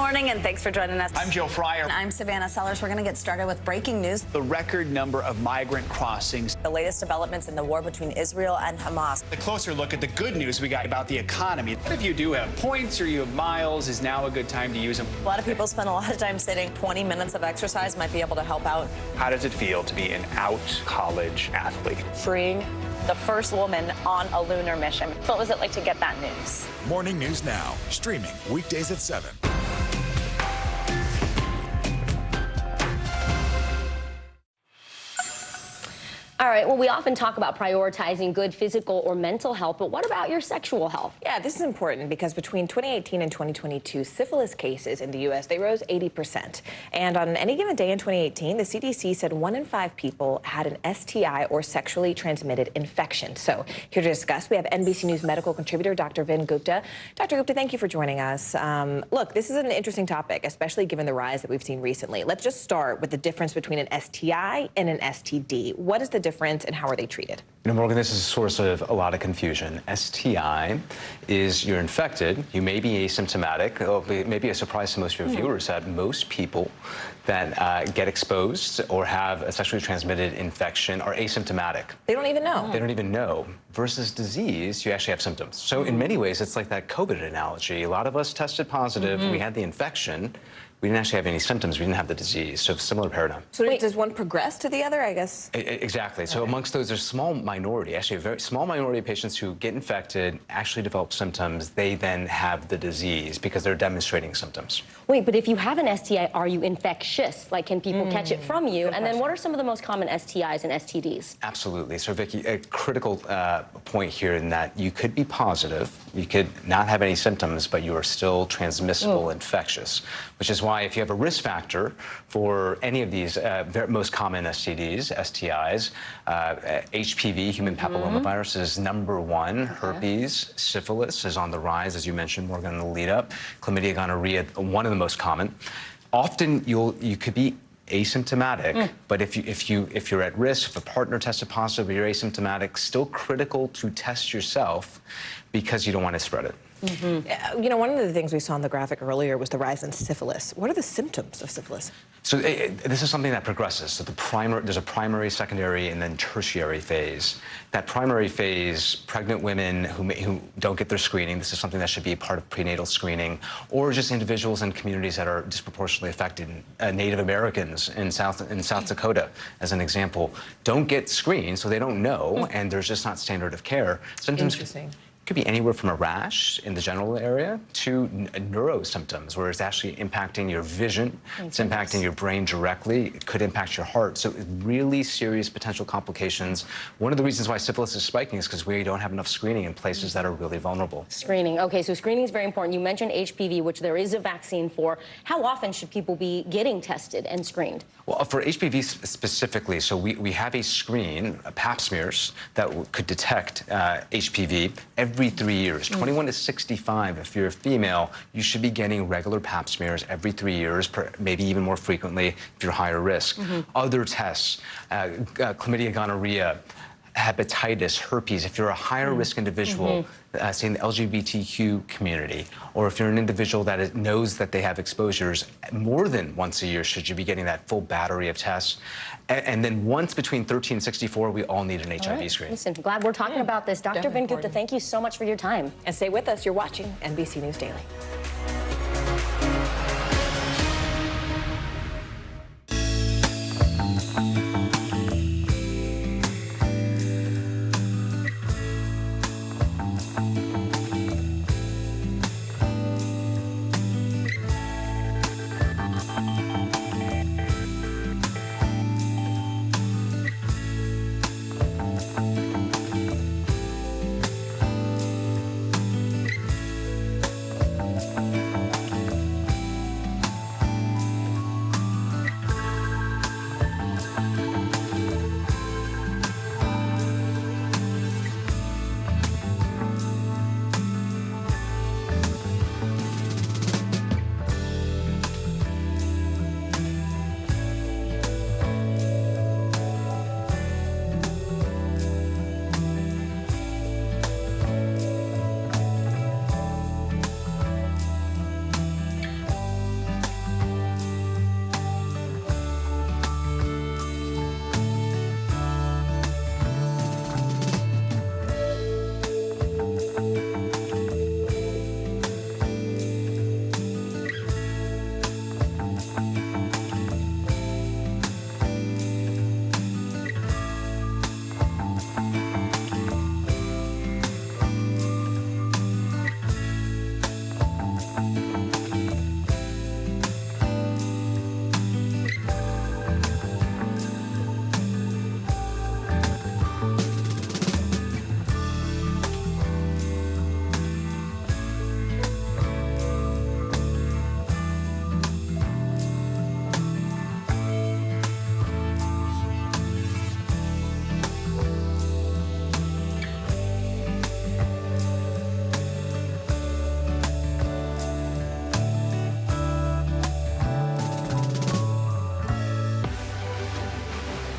morning, and thanks for joining us. I'm Joe Fryer. I'm Savannah Sellers. We're going to get started with breaking news. The record number of migrant crossings. The latest developments in the war between Israel and Hamas. A closer look at the good news we got about the economy. If you do have points or you have miles, is now a good time to use them. A lot of people spend a lot of time sitting. 20 minutes of exercise might be able to help out. How does it feel to be an out college athlete? Freeing. The first woman on a lunar mission. What was it like to get that news? Morning News Now, streaming weekdays at 7. All right, well, we often talk about prioritizing good physical or mental health, but what about your sexual health? Yeah, this is important because between 2018 and 2022, syphilis cases in the U.S., they rose 80%. And on any given day in 2018, the CDC said 1 in 5 people had an STI or sexually transmitted infection. So here to discuss, we have NBC News medical contributor, Dr. Vin Gupta. Dr. Gupta, thank you for joining us. Look, this is an interesting topic, especially given the rise that we've seen recently. Let's just start with the difference between an STI and an STD. What is the difference and how are they treated? You know, Morgan, this is a source of a lot of confusion. STI is you're infected, you may be asymptomatic. It may be a surprise to most of your viewers that most people that get exposed or have a sexually transmitted infection are asymptomatic. They don't even know. They don't even know. Versus disease, you actually have symptoms. So in many ways, it's like that COVID analogy. A lot of us tested positive, we had the infection, we didn't actually have any symptoms, we didn't have the disease. So similar paradigm. So does one progress to the other, I guess? Exactly. So amongst those, there's a small minority, actually a very small minority of patients who get infected, actually develop symptoms. They then have the disease because they're demonstrating symptoms. Wait, but if you have an STI, are you infectious? Like, can people catch it from you? And then what are some of the most common STIs and STDs? Absolutely. So, Vicki, a critical point here in that you could be positive, you could not have any symptoms, but you are still transmissible infectious, which is why if you have a risk factor for any of these most common STDs, STIs, HPV, human papillomavirus, is #1. Herpes, syphilis is on the rise, as you mentioned, Morgan, in the lead up. Chlamydia, gonorrhea, one of the most common. Often you could be asymptomatic, but if you're at risk, if a partner tested positive, you're asymptomatic, still critical to test yourself because you don't want to spread it. You know, one of the things we saw in the graphic earlier was the rise in syphilis. What are the symptoms of syphilis? So this is something that progresses. So there's a primary, secondary, and then tertiary phase. That primary phase, pregnant women who don't get their screening, this is something that should be a part of prenatal screening, or just individuals in communities that are disproportionately affected. Native Americans in South Dakota, as an example, don't get screened, so they don't know, and there's just not standard of care. Symptoms could be anywhere from a rash in the genital area to neuro symptoms, where it's actually impacting your vision, it's impacting your brain directly, it could impact your heart. So really serious potential complications. One of the reasons why syphilis is spiking is because we don't have enough screening in places that are really vulnerable. Screening. Okay, so screening is very important. You mentioned HPV, which there is a vaccine for. How often should people be getting tested and screened? Well, for HPV specifically, so we have a screen, pap smears, that could detect HPV every 3 years. 21 to 65, if you're a female, you should be getting regular pap smears every 3 years, maybe even more frequently if you're higher risk. Other tests, chlamydia, gonorrhea, hepatitis, herpes, if you're a higher risk individual, say in the LGBTQ community, or if you're an individual that knows that they have exposures, more than once a year should you be getting that full battery of tests. And then once between 13 and 64, we all need an HIV screen. Listen, glad we're talking about this. Dr. Vin Gupta, thank you so much for your time. And stay with us. You're watching NBC News Daily.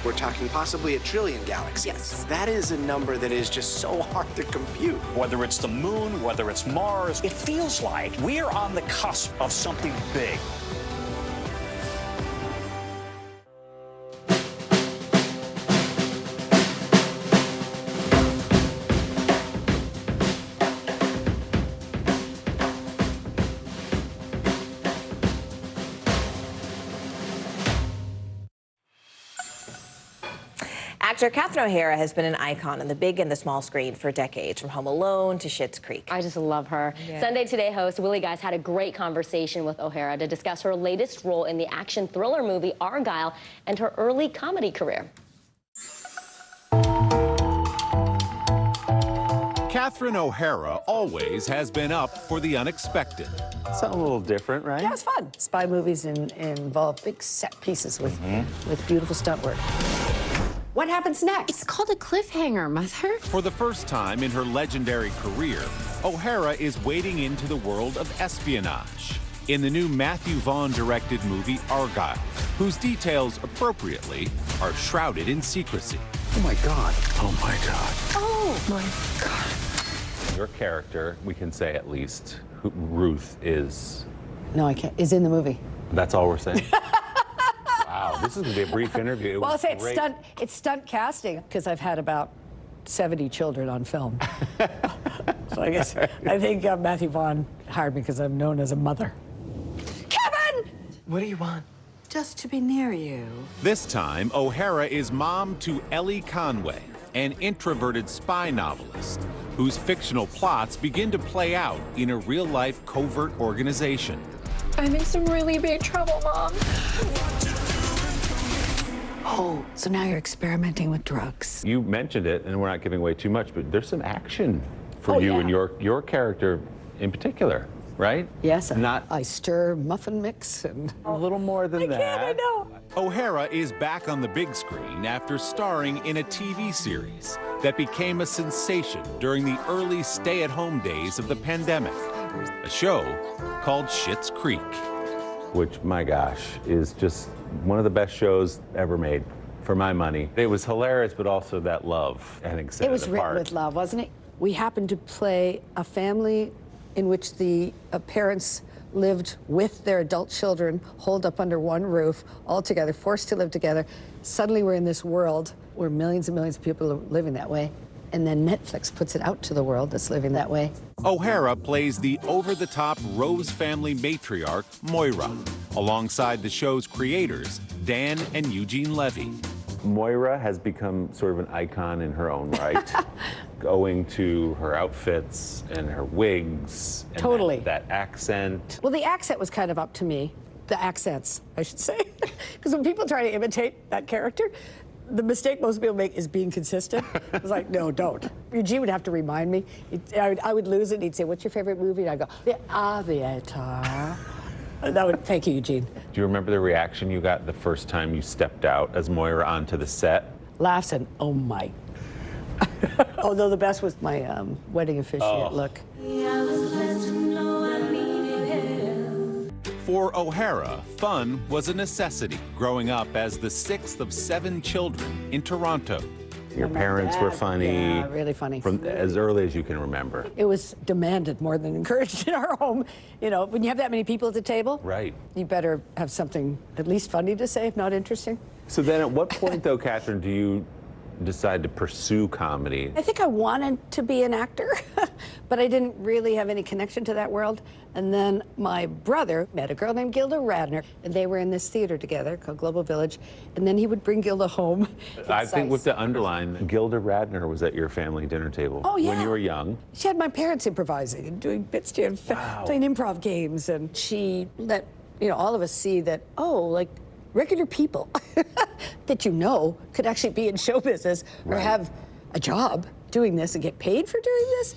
We're talking possibly 1 trillion galaxies. Yes. That is a number that is just so hard to compute. Whether it's the moon, whether it's Mars, it feels like we're on the cusp of something big. Actor Catherine O'Hara has been an icon on the big and the small screen for decades, from Home Alone to Schitt's Creek. I just love her. Yeah. Sunday Today host Willie Geist had a great conversation with O'Hara to discuss her latest role in the action thriller movie Argylle and her early comedy career. Catherine O'Hara always has been up for the unexpected. Something a little different, right? Yeah, it's fun. Spy movies involve big set pieces with beautiful stunt work. What happens next? It's called a cliffhanger, Mother. For the first time in her legendary career, O'Hara is wading into the world of espionage in the new Matthew Vaughn-directed movie Argylle, whose details, appropriately, are shrouded in secrecy. Oh my God. Oh my God. Oh my God. Your character, we can say at least, who Ruth is. No, I can't. Is in the movie. That's all we're saying. Wow, this is going to be a brief interview. Well, I'll say it's stunt casting because I've had about 70 children on film. So I guess I think Matthew Vaughn hired me because I'm known as a mother. Kevin! What do you want? Just to be near you. This time, O'Hara is mom to Ellie Conway, an introverted spy novelist whose fictional plots begin to play out in a real-life covert organization. I'm in some really big trouble, Mom. Oh, so now you're experimenting with drugs. You mentioned it, and we're not giving away too much, but there's some action for you and your character in particular, right? Yes. Not I stir muffin mix and a little more than that. I know. O'Hara is back on the big screen after starring in a TV series that became a sensation during the early stay-at-home days of the pandemic, a show called Schitt's Creek. Which, my gosh, is just one of the best shows ever made, for my money. It was hilarious, but also that love, I think, set It was it written apart. with love, wasn't it? We happened to play a family in which the parents lived with their adult children, holed up under one roof, all together, forced to live together. Suddenly we're in this world where millions and millions of people are living that way. And then Netflix puts it out to the world that's living that way. O'Hara plays the over-the-top Rose family matriarch, Moira, alongside the show's creators, Dan and Eugene Levy. Moira has become sort of an icon in her own right, owing to her outfits and her wigs. And Totally. That accent. Well, the accent was kind of up to me. The accents, I should say. Because when people try to imitate that character, the mistake most people make is being consistent. I was like, no, don't. Eugene would have to remind me. I would lose it, and he'd say, what's your favorite movie? And I'd go, The Aviator. Thank you, Eugene. Do you remember the reaction you got the first time you stepped out as Moira onto the set? Laughs and, oh my. Although the best was my wedding officiant look. For O'Hara, fun was a necessity growing up as the sixth of 7 children in Toronto. Your parents were funny. Yeah, really funny. From as early as you can remember. It was demanded more than encouraged in our home. You know, when you have that many people at the table, right, you better have something at least funny to say, if not interesting. So then at what point, though, Catherine, do you decide to pursue comedy? I think I wanted to be an actor, but I didn't really have any connection to that world. And then my brother met a girl named Gilda Radner, and they were in this theater together called Global Village. And then he would bring Gilda home. I think with the underline, Gilda Radner was at your family dinner table when you were young. She had my parents improvising and doing bits to playing improv games, and she let all of us see that like regular people that could actually be in show business or have a job doing this and get paid for doing this.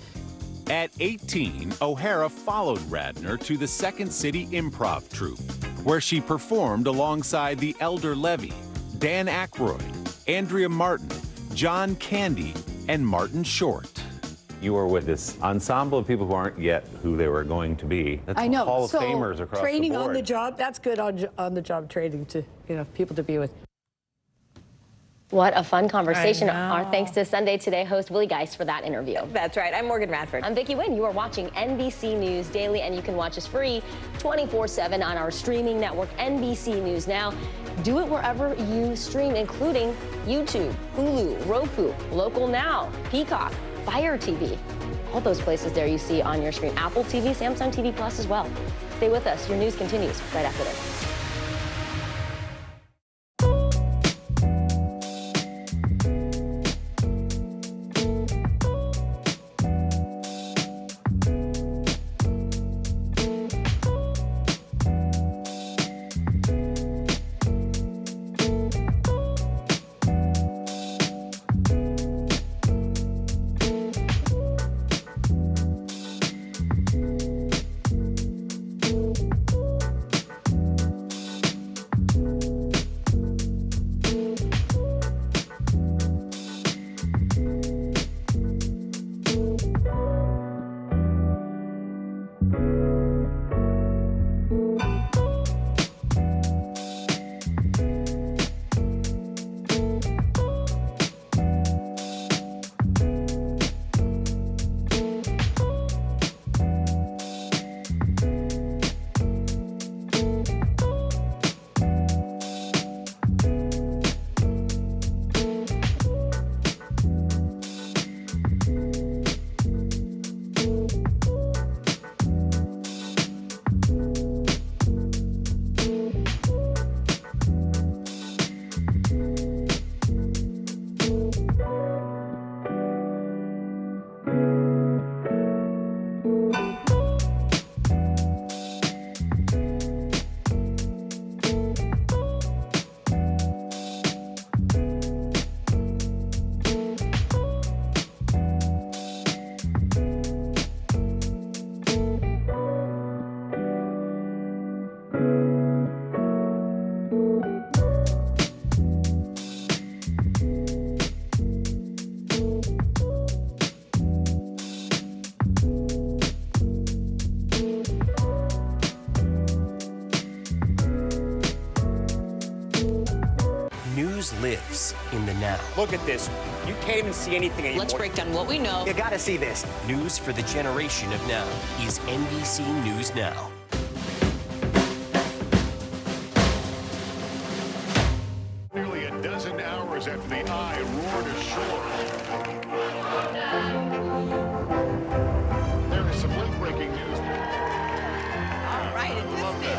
At 18, O'Hara followed Radner to the Second City Improv Troupe, where she performed alongside the Elder Levy, Dan Aykroyd, Andrea Martin, John Candy, and Martin Short. You were with this ensemble of people who aren't yet who they were going to be. That's I know. Hall of so Famers across training the board. on the job, that's good on the job training to people to be with. What a fun conversation. Our thanks to Sunday Today host Willie Geist for that interview. That's right. I'm Morgan Radford. I'm Vicki Wynn. You are watching NBC News Daily, and you can watch us free 24/7 on our streaming network, NBC News Now. Do it wherever you stream, including YouTube, Hulu, Roku, Local Now, Peacock, Fire TV. All those places there you see on your screen. Apple TV, Samsung TV Plus as well. Stay with us. Your news continues right after this. News lives in the now. Look at this. You can't even see anything anymore. Let's break down what we know. You gotta see this. News for the generation of now is NBC News Now. Nearly a dozen hours after the eye roared ashore. There is some late-breaking news. All right, it is it.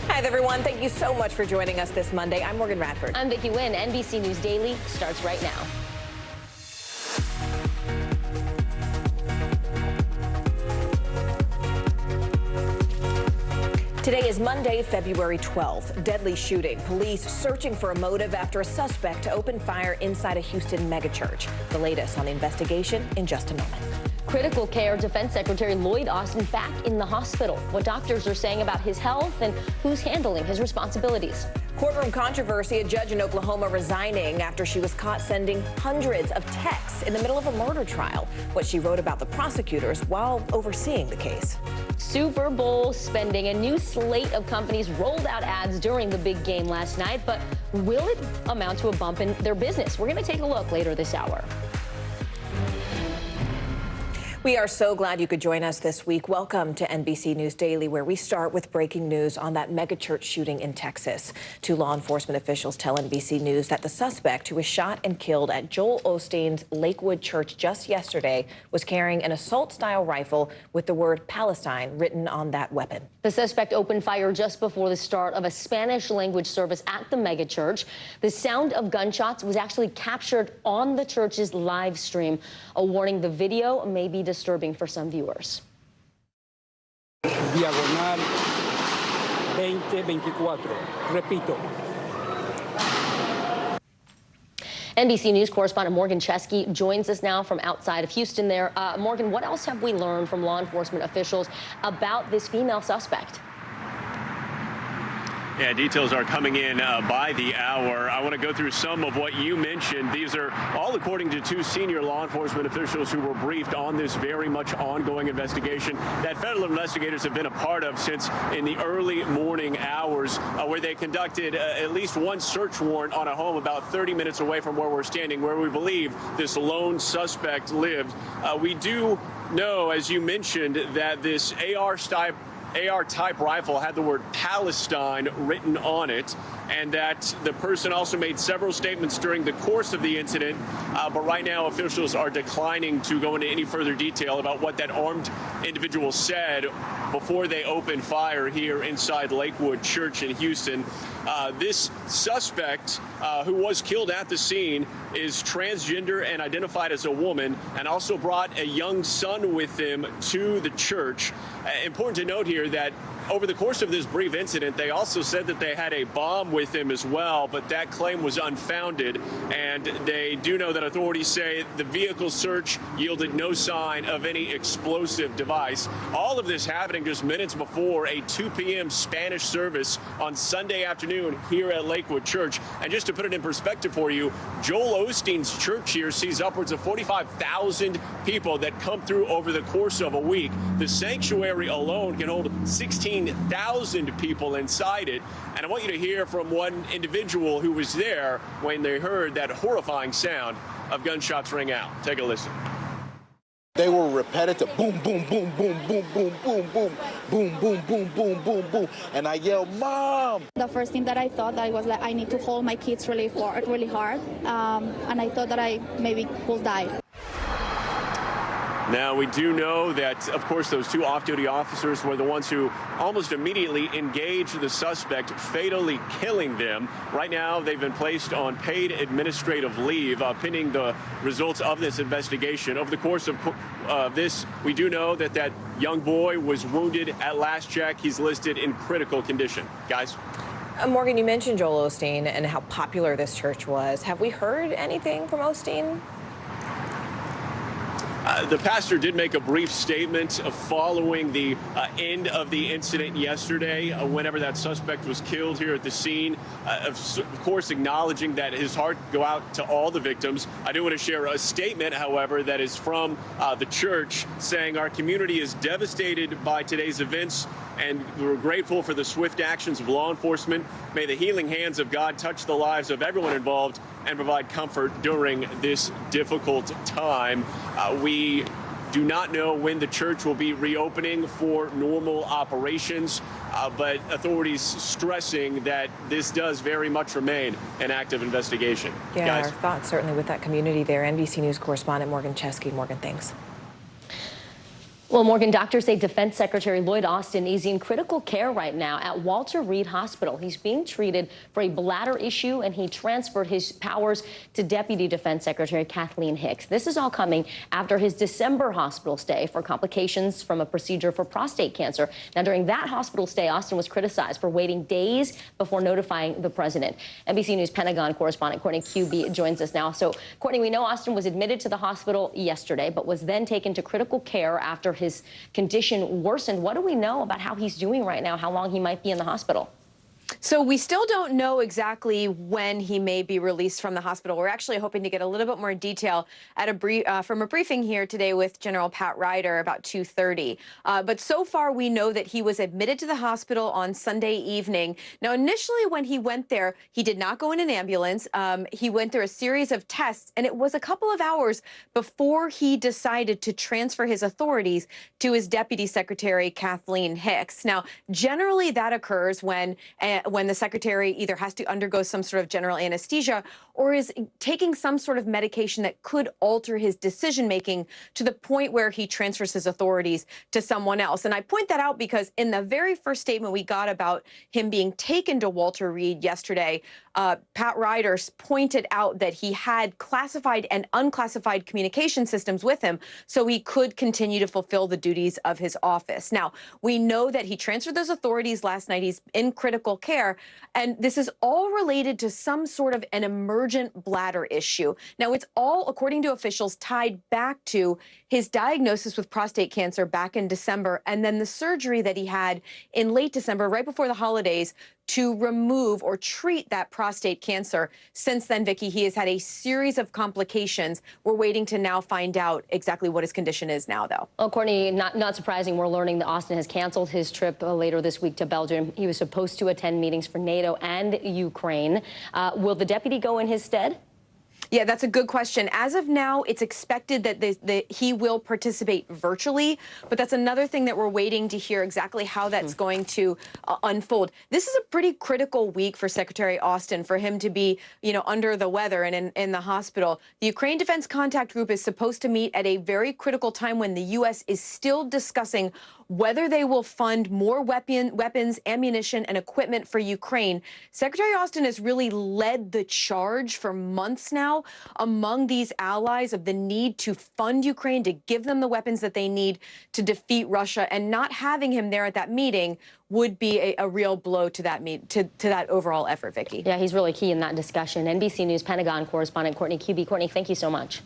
Hi, everyone. Thank you so much for joining us this Monday. I'm Morgan Radford. I'm Vicki Wynn. NBC News Daily starts right now. Today is Monday, February 12th. Deadly shooting. Police searching for a motive after a suspect opened fire inside a Houston megachurch. The latest on the investigation in just a moment. Critical care Defense Secretary Lloyd Austin back in the hospital. What doctors are saying about his health and who's handling his responsibilities. Courtroom controversy, a judge in Oklahoma resigning after she was caught sending hundreds of texts in the middle of a murder trial. What she wrote about the prosecutors while overseeing the case. Super Bowl spending. A new slate of companies rolled out ads during the big game last night, but will it amount to a bump in their business? We're going to take a look later this hour. We are so glad you could join us this week. Welcome to NBC News Daily, where we start with breaking news on that megachurch shooting in Texas. Two law enforcement officials tell NBC News that the suspect who was shot and killed at Joel Osteen's Lakewood Church just yesterday was carrying an assault-style rifle with the word Palestine written on that weapon. The suspect opened fire just before the start of a Spanish-language service at the megachurch. The sound of gunshots was actually captured on the church's live stream. A warning, the video may be disturbing for some viewers. Diagonal 2024. Repito. NBC News correspondent Morgan Chesky joins us now from outside of Houston there. Morgan, what else have we learned from law enforcement officials about this female suspect? Yeah, details are coming in by the hour. I want to go through some of what you mentioned. These are all according to two senior law enforcement officials who were briefed on this very much ongoing investigation that federal investigators have been a part of since in the early morning hours, where they conducted at least one search warrant on a home about 30 minutes away from where we're standing, where we believe this lone suspect lived. We do know, as you mentioned, that this AR-type rifle had the word Palestine written on it, and that the person also made several statements during the course of the incident, but right now officials are declining to go into any further detail about what that armed individual said before they opened fire here inside Lakewood Church in Houston. This suspect, who was killed at the scene, is transgender and identified as a woman, and also brought a young son with him to the church. Important to note here that over the course of this brief incident, they also said that they had a bomb with him as well, but that claim was unfounded. And they do know that authorities say the vehicle search yielded no sign of any explosive device. All of this happening just minutes before a 2 p.m. Spanish service on Sunday afternoon here at Lakewood Church. And just to put it in perspective for you, Joel Osteen's church here sees upwards of 45,000 people that come through over the course of a week. The sanctuary alone can hold 16,000 people inside it. And I want you to hear from one individual who was there when they heard that horrifying sound of gunshots ring out. Take a listen. They were repetitive, boom, boom, boom, boom, boom, boom, boom, boom, boom, boom, boom, boom, boom, boom, and I yelled, "Mom!" The first thing that I thought, I was like, I need to hold my kids really hard, and I thought that I maybe would die. Now, we do know that, of course, those two off-duty officers were the ones who almost immediately engaged the suspect, fatally killing them. Right now, they've been placed on paid administrative leave, pending the results of this investigation. Over the course of this, we do know that that young boy was wounded at last check. He's listed in critical condition. Guys? Morgan, you mentioned Joel Osteen and how popular this church was. Have we heard anything from Osteen? The pastor did make a brief statement following the end of the incident yesterday, whenever that suspect was killed here at the scene. Of course, acknowledging that his heart go out to all the victims. I do want to share a statement, however, that is from the church saying our community is devastated by today's events, and we're grateful for the swift actions of law enforcement. May the healing hands of God touch the lives of everyone involved and provide comfort during this difficult time. We do not know when the church will be reopening for normal operations, but authorities stressing that this does very much remain an active investigation. Yeah, Guys? our thoughts certainly with that community there. NBC News correspondent Morgan Chesky. Morgan, thanks. Well, Morgan, doctors say Defense Secretary Lloyd Austin is in critical care right now at Walter Reed Hospital. He's being treated for a bladder issue, and he transferred his powers to Deputy Defense Secretary Kathleen Hicks. This is all coming after his December hospital stay for complications from a procedure for prostate cancer. Now, during that hospital stay, Austin was criticized for waiting days before notifying the president. NBC News Pentagon correspondent Courtney QB joins us now. So, Courtney, we know Austin was admitted to the hospital yesterday, but was then taken to critical care after his condition worsened. What do we know about how he's doing right now, how long he might be in the hospital? So we still don't know exactly when he may be released from the hospital. We're actually hoping to get a little bit more detail at from a briefing here today with General Pat Ryder about 2:30. But so far, we know that he was admitted to the hospital on Sunday evening. Now, initially, when he went there, he did not go in an ambulance. He went through a series of tests, and it was a couple of hours before he decided to transfer his authorities to his Deputy Secretary, Kathleen Hicks. Now, generally, that occurs when the secretary either has to undergo some sort of general anesthesia or is taking some sort of medication that could alter his decision-making to the point where he transfers his authorities to someone else. And I point that out because in the very first statement we got about him being taken to Walter Reed yesterday, Pat Ryder pointed out that he had classified and unclassified communication systems with him so he could continue to fulfill the duties of his office. Now, we know that he transferred those authorities last night. He's in critical care, and this is all related to some sort of an emergent bladder issue. Now, it's all, according to officials, tied back to his diagnosis with prostate cancer back in December, and then the surgery that he had in late December, right before the holidays, to remove or treat that prostate cancer. Since then, Vicki, he has had a series of complications. We're waiting to now find out exactly what his condition is now, though. Well, Courtney, not surprising, we're learning that Austin has canceled his trip later this week to Belgium. He was supposed to attend meetings for NATO and Ukraine. Will the deputy go in his stead? Yeah, that's a good question. As of now, it's expected that he will participate virtually, but that's another thing that we're waiting to hear exactly how that's going to unfold. This is a pretty critical week for Secretary Austin, for him to be, under the weather and in the hospital. The Ukraine Defense Contact Group is supposed to meet at a very critical time when the U.S. is still discussing whether they will fund more weapons, ammunition, and equipment for Ukraine. Secretary Austin has really led the charge for months now among these allies of the need to fund Ukraine, to give them the weapons that they need to defeat Russia, and not having him there at that meeting would be a real blow to that that overall effort, Vicki. Yeah, he's really key in that discussion. NBC News Pentagon correspondent Courtney QB. Courtney, thank you so much.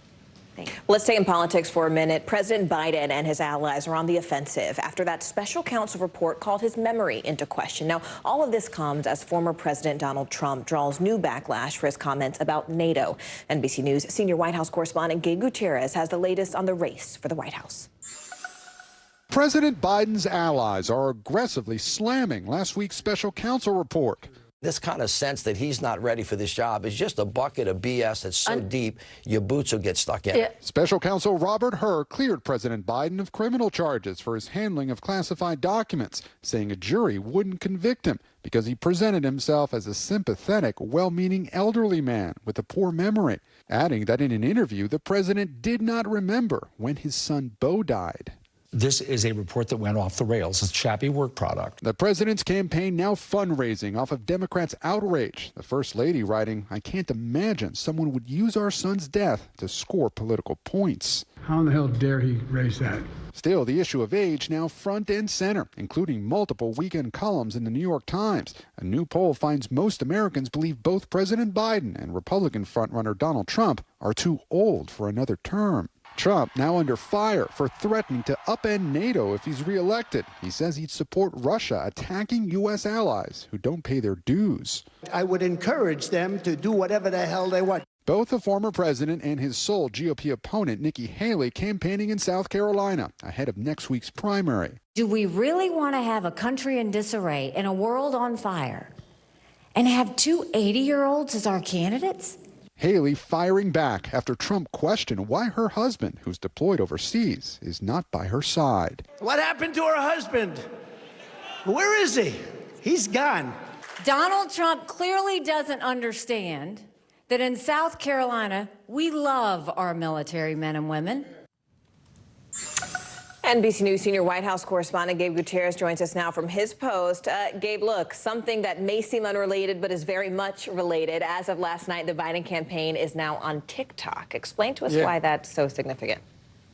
Let's stay in politics for a minute. President Biden and his allies are on the offensive after that special counsel report called his memory into question. Now, all of this comes as former President Donald Trump draws new backlash for his comments about NATO. NBC News senior White House correspondent Gabe Gutierrez has the latest on the race for the White House. President Biden's allies are aggressively slamming last week's special counsel report. This kind of sense that he's not ready for this job is just a bucket of BS that's so deep, your boots will get stuck in it. Special counsel Robert Hur cleared President Biden of criminal charges for his handling of classified documents, saying a jury wouldn't convict him because he presented himself as a sympathetic, well-meaning elderly man with a poor memory, adding that in an interview, the president did not remember when his son Beau died. This is a report that went off the rails. It's shabby work product. The president's campaign now fundraising off of Democrats' outrage. The First Lady writing, "I can't imagine someone would use our son's death to score political points." How in the hell dare he raise that? Still, the issue of age now front and center, including multiple weekend columns in the New York Times. A new poll finds most Americans believe both President Biden and Republican frontrunner Donald Trump are too old for another term. Trump now under fire for threatening to upend NATO if he's reelected. He says he'd support Russia attacking U.S. allies who don't pay their dues. I would encourage them to do whatever the hell they want. Both the former president and his sole GOP opponent, Nikki Haley, campaigning in South Carolina ahead of next week's primary. Do we really want to have a country in disarray and a world on fire and have two 80-year-olds as our candidates? Haley firing back after Trump questioned why her husband, who's deployed overseas, is not by her side. What happened to her husband? Where is he? He's gone. Donald Trump clearly doesn't understand that in South Carolina, we love our military men and women. NBC News senior White House correspondent Gabe Gutierrez joins us now from his post. Gabe, look, something that may seem unrelated but is very much related. As of last night, the Biden campaign is now on TikTok. Explain to us why that's so significant.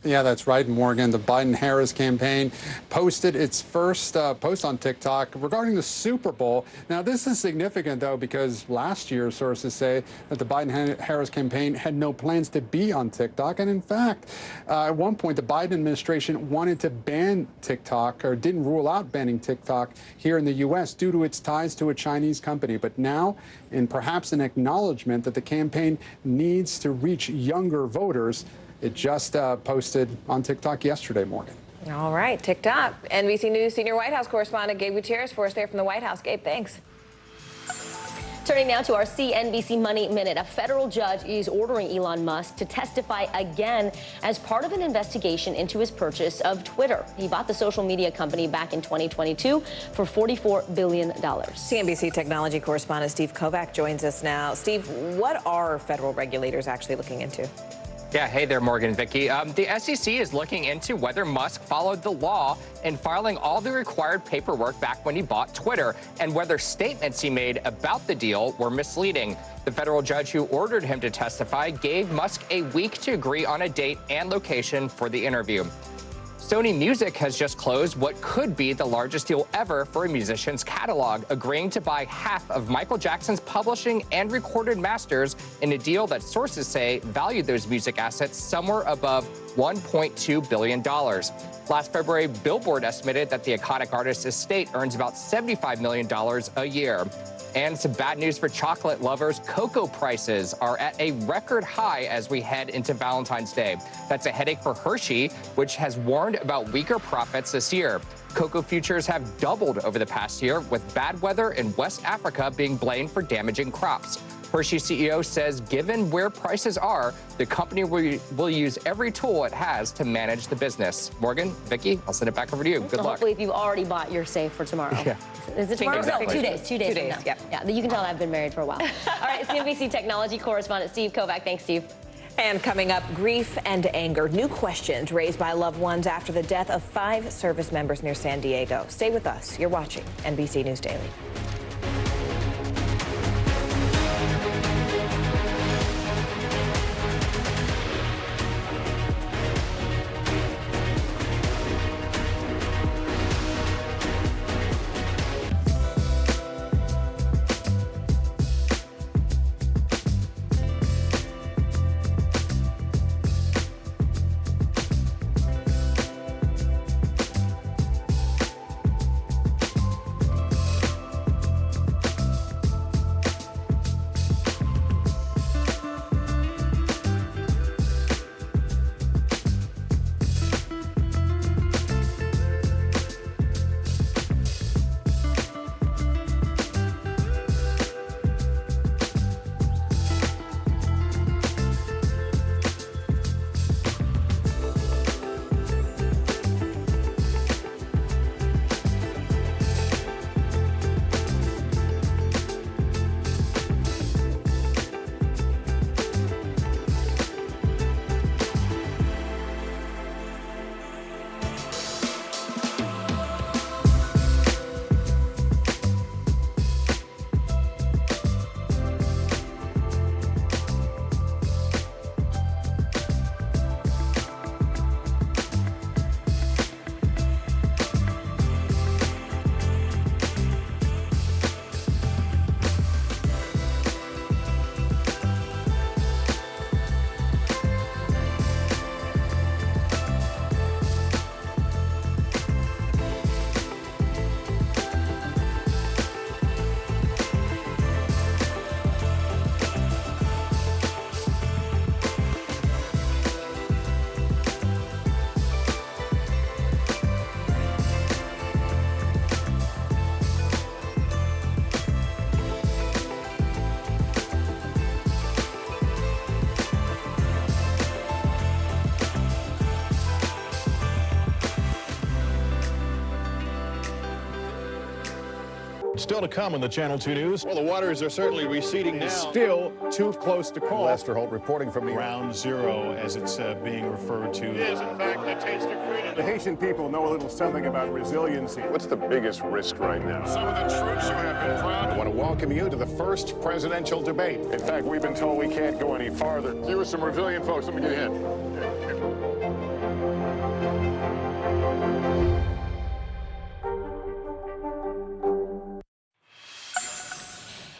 Yeah, that's right, Morgan. The Biden-Harris campaign posted its first post on TikTok regarding the Super Bowl. Now, this is significant, though, because last year, sources say that the Biden-Harris campaign had no plans to be on TikTok. And in fact, at one point, the Biden administration wanted to ban TikTok, or didn't rule out banning TikTok here in the U.S. due to its ties to a Chinese company. But now, in perhaps an acknowledgement that the campaign needs to reach younger voters, it just posted on TikTok yesterday, Morgan. All right, TikTok. NBC News senior White House correspondent Gabe Gutierrez for us there from the White House. Gabe, thanks. Turning now to our CNBC Money Minute. A federal judge is ordering Elon Musk to testify again as part of an investigation into his purchase of Twitter. He bought the social media company back in 2022 for $44 billion. CNBC technology correspondent Steve Kovac joins us now. Steve, what are federal regulators actually looking into? Yeah, hey there, Morgan and Vicky. The SEC is looking into whether Musk followed the law in filing all the required paperwork back when he bought Twitter, and whether statements he made about the deal were misleading. The federal judge who ordered him to testify gave Musk a week to agree on a date and location for the interview. Sony Music has just closed what could be the largest deal ever for a musician's catalog, agreeing to buy half of Michael Jackson's publishing and recorded masters in a deal that sources say valued those music assets somewhere above $1.2 billion. Last February, Billboard estimated that the iconic artist's estate earns about $75 million a year. And some bad news for chocolate lovers. Cocoa prices are at a record high as we head into Valentine's Day. That's a headache for Hershey, which has warned about weaker profits this year. Cocoa futures have doubled over the past year, with bad weather in West Africa being blamed for damaging crops. Hershey CEO says given where prices are, the company will use every tool it has to manage the business. Morgan, Vicky, I'll send it back over to you. Good luck. Hopefully, if you've already bought, you're safe for tomorrow. Yeah. Is it tomorrow? Exactly. No, 2 days. 2 days. 2 days, from now. Yeah. You can tell I've been married for a while. All right, CNBC technology correspondent Steve Kovac. Thanks, Steve. And coming up, grief and anger. New questions raised by loved ones after the death of 5 service members near San Diego. Stay with us. You're watching NBC News Daily. Still to come on the Channel 2 News. Well, the waters are certainly receding now. Still too close to call. Lester Holt reporting from the Ground Zero, as it's being referred to. It is, in fact, the taste of freedom. The Haitian people know a little something about resiliency. What's the biggest risk right now? Some of the troops who have been proud. I want to welcome you to the first presidential debate. In fact, we've been told we can't go any farther. You were some resilient folks. Let me get in.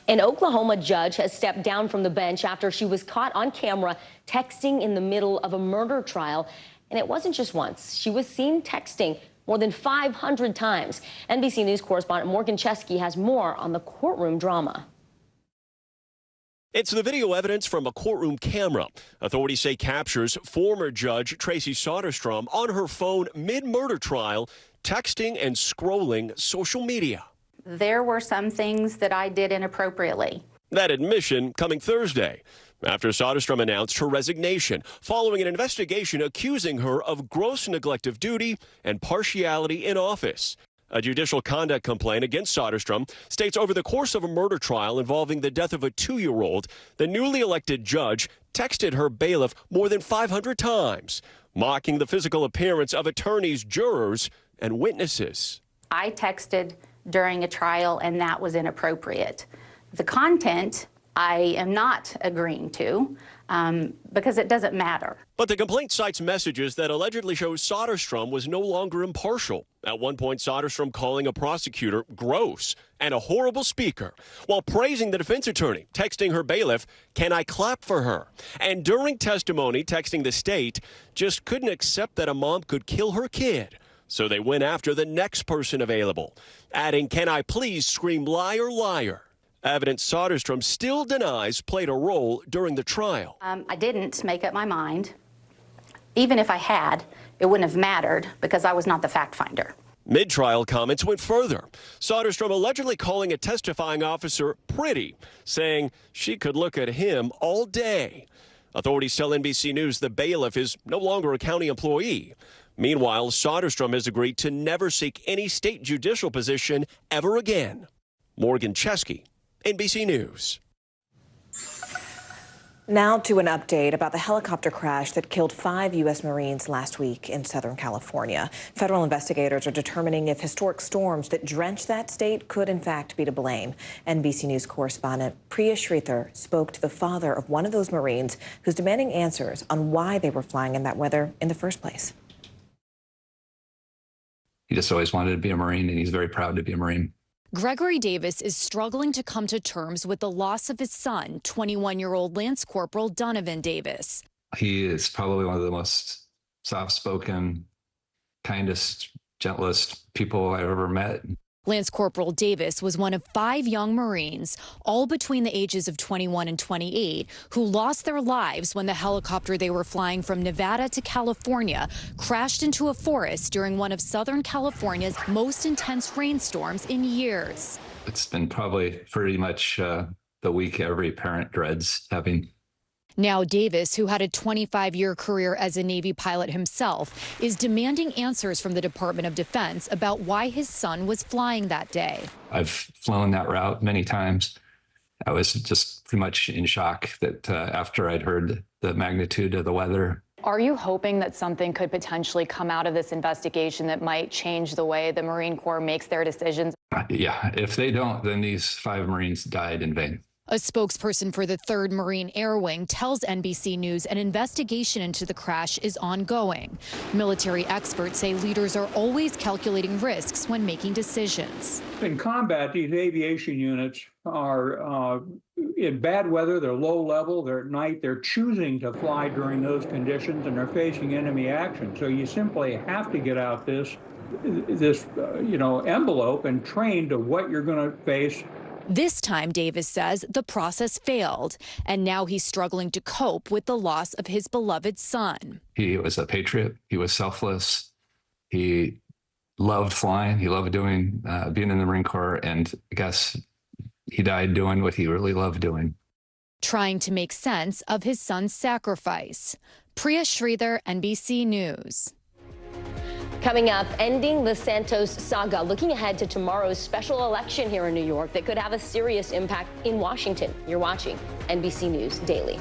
An Oklahoma judge has stepped down from the bench after she was caught on camera texting in the middle of a murder trial. And it wasn't just once. She was seen texting more than 500 times. NBC News correspondent Morgan Chesky has more on the courtroom drama. It's the video evidence from a courtroom camera. Authorities say captures former Judge Tracy Soderstrom on her phone mid-murder trial, texting and scrolling social media. There were some things that I did inappropriately. That admission coming Thursday, after Soderstrom announced her resignation following an investigation accusing her of gross neglect of duty and partiality in office. A judicial conduct complaint against Soderstrom states over the course of a murder trial involving the death of a 2-year-old, the newly elected judge texted her bailiff more than 500 times, mocking the physical appearance of attorneys, jurors, and witnesses. I texted during a trial, and that was inappropriate. The content I am not agreeing to because it doesn't matter. But the complaint cites messages that allegedly show Soderstrom was no longer impartial. At one point, Soderstrom calling a prosecutor gross and a horrible speaker, while praising the defense attorney, texting her bailiff, "Can I clap for her?" And during testimony, texting the state, just couldn't accept that a mom could kill her kid. So they went after the next person available, adding, "Can I please scream liar, liar?" Evidence Soderstrom still denies played a role during the trial. I didn't make up my mind. Even if I had, it wouldn't have mattered because I was not the fact finder. Mid-trial comments went further. Soderstrom allegedly calling a testifying officer pretty, saying she could look at him all day. Authorities tell NBC News the bailiff is no longer a county employee. Meanwhile, Soderstrom has agreed to never seek any state judicial position ever again. Morgan Chesky, NBC News. Now to an update about the helicopter crash that killed 5 U.S. Marines last week in Southern California. Federal investigators are determining if historic storms that drenched that state could in fact be to blame. NBC News correspondent Priya Sridhar spoke to the father of one of those Marines who's demanding answers on why they were flying in that weather in the first place. He just always wanted to be a Marine, and he's very proud to be a Marine. Gregory Davis is struggling to come to terms with the loss of his son, 21-year-old Lance Corporal Donovan Davis. He is probably one of the most soft-spoken, kindest, gentlest people I've ever met. Lance Corporal Davis was one of 5 young Marines, all between the ages of 21 and 28, who lost their lives when the helicopter they were flying from Nevada to California crashed into a forest during one of Southern California's most intense rainstorms in years. It's been probably pretty much the week every parent dreads having. Now Davis, who had a 25-year career as a Navy pilot himself, is demanding answers from the Department of Defense about why his son was flying that day. I've flown that route many times. I was just pretty much in shock that after I'd heard the magnitude of the weather. Are you hoping that something could potentially come out of this investigation that might change the way the Marine Corps makes their decisions? Yeah, if they don't, then these 5 Marines died in vain. A spokesperson for the 3rd Marine Air Wing tells NBC News an investigation into the crash is ongoing. Military experts say leaders are always calculating risks when making decisions. In combat, these aviation units are in bad weather, they're low level, they're at night, they're choosing to fly during those conditions, and they're facing enemy action. So you simply have to get out this envelope and train to what you're going to face. This time, Davis says, the process failed, and now he's struggling to cope with the loss of his beloved son. He was a patriot. He was selfless. He loved flying. He loved doing being in the Marine Corps, and I guess he died doing what he really loved doing. Trying to make sense of his son's sacrifice. Priya Sridhar, NBC News. Coming up, ending the Santos saga, looking ahead to tomorrow's special election here in New York that could have a serious impact in Washington. You're watching NBC News Daily.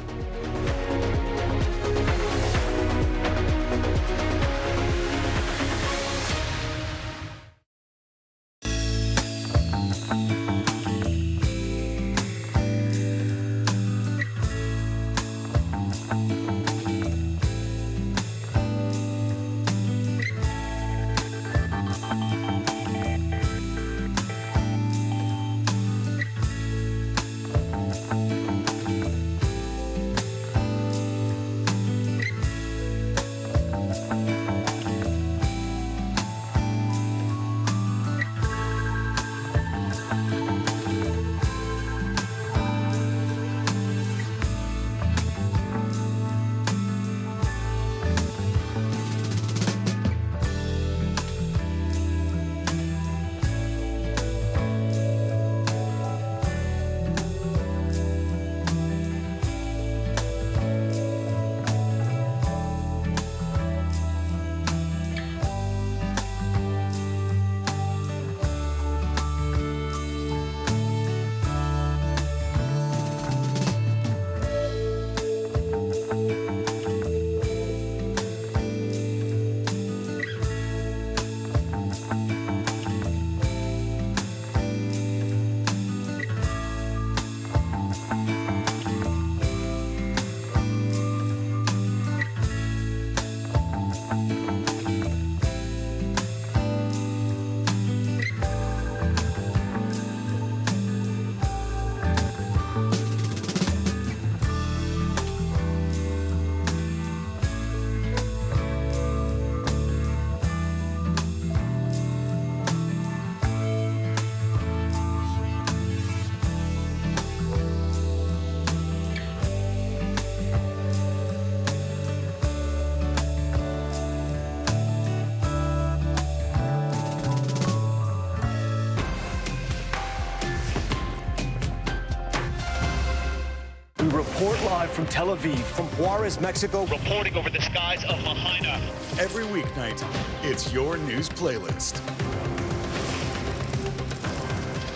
report live from Tel Aviv, from Juarez, Mexico. Reporting over the skies of Lahaina. Every weeknight, it's your news playlist.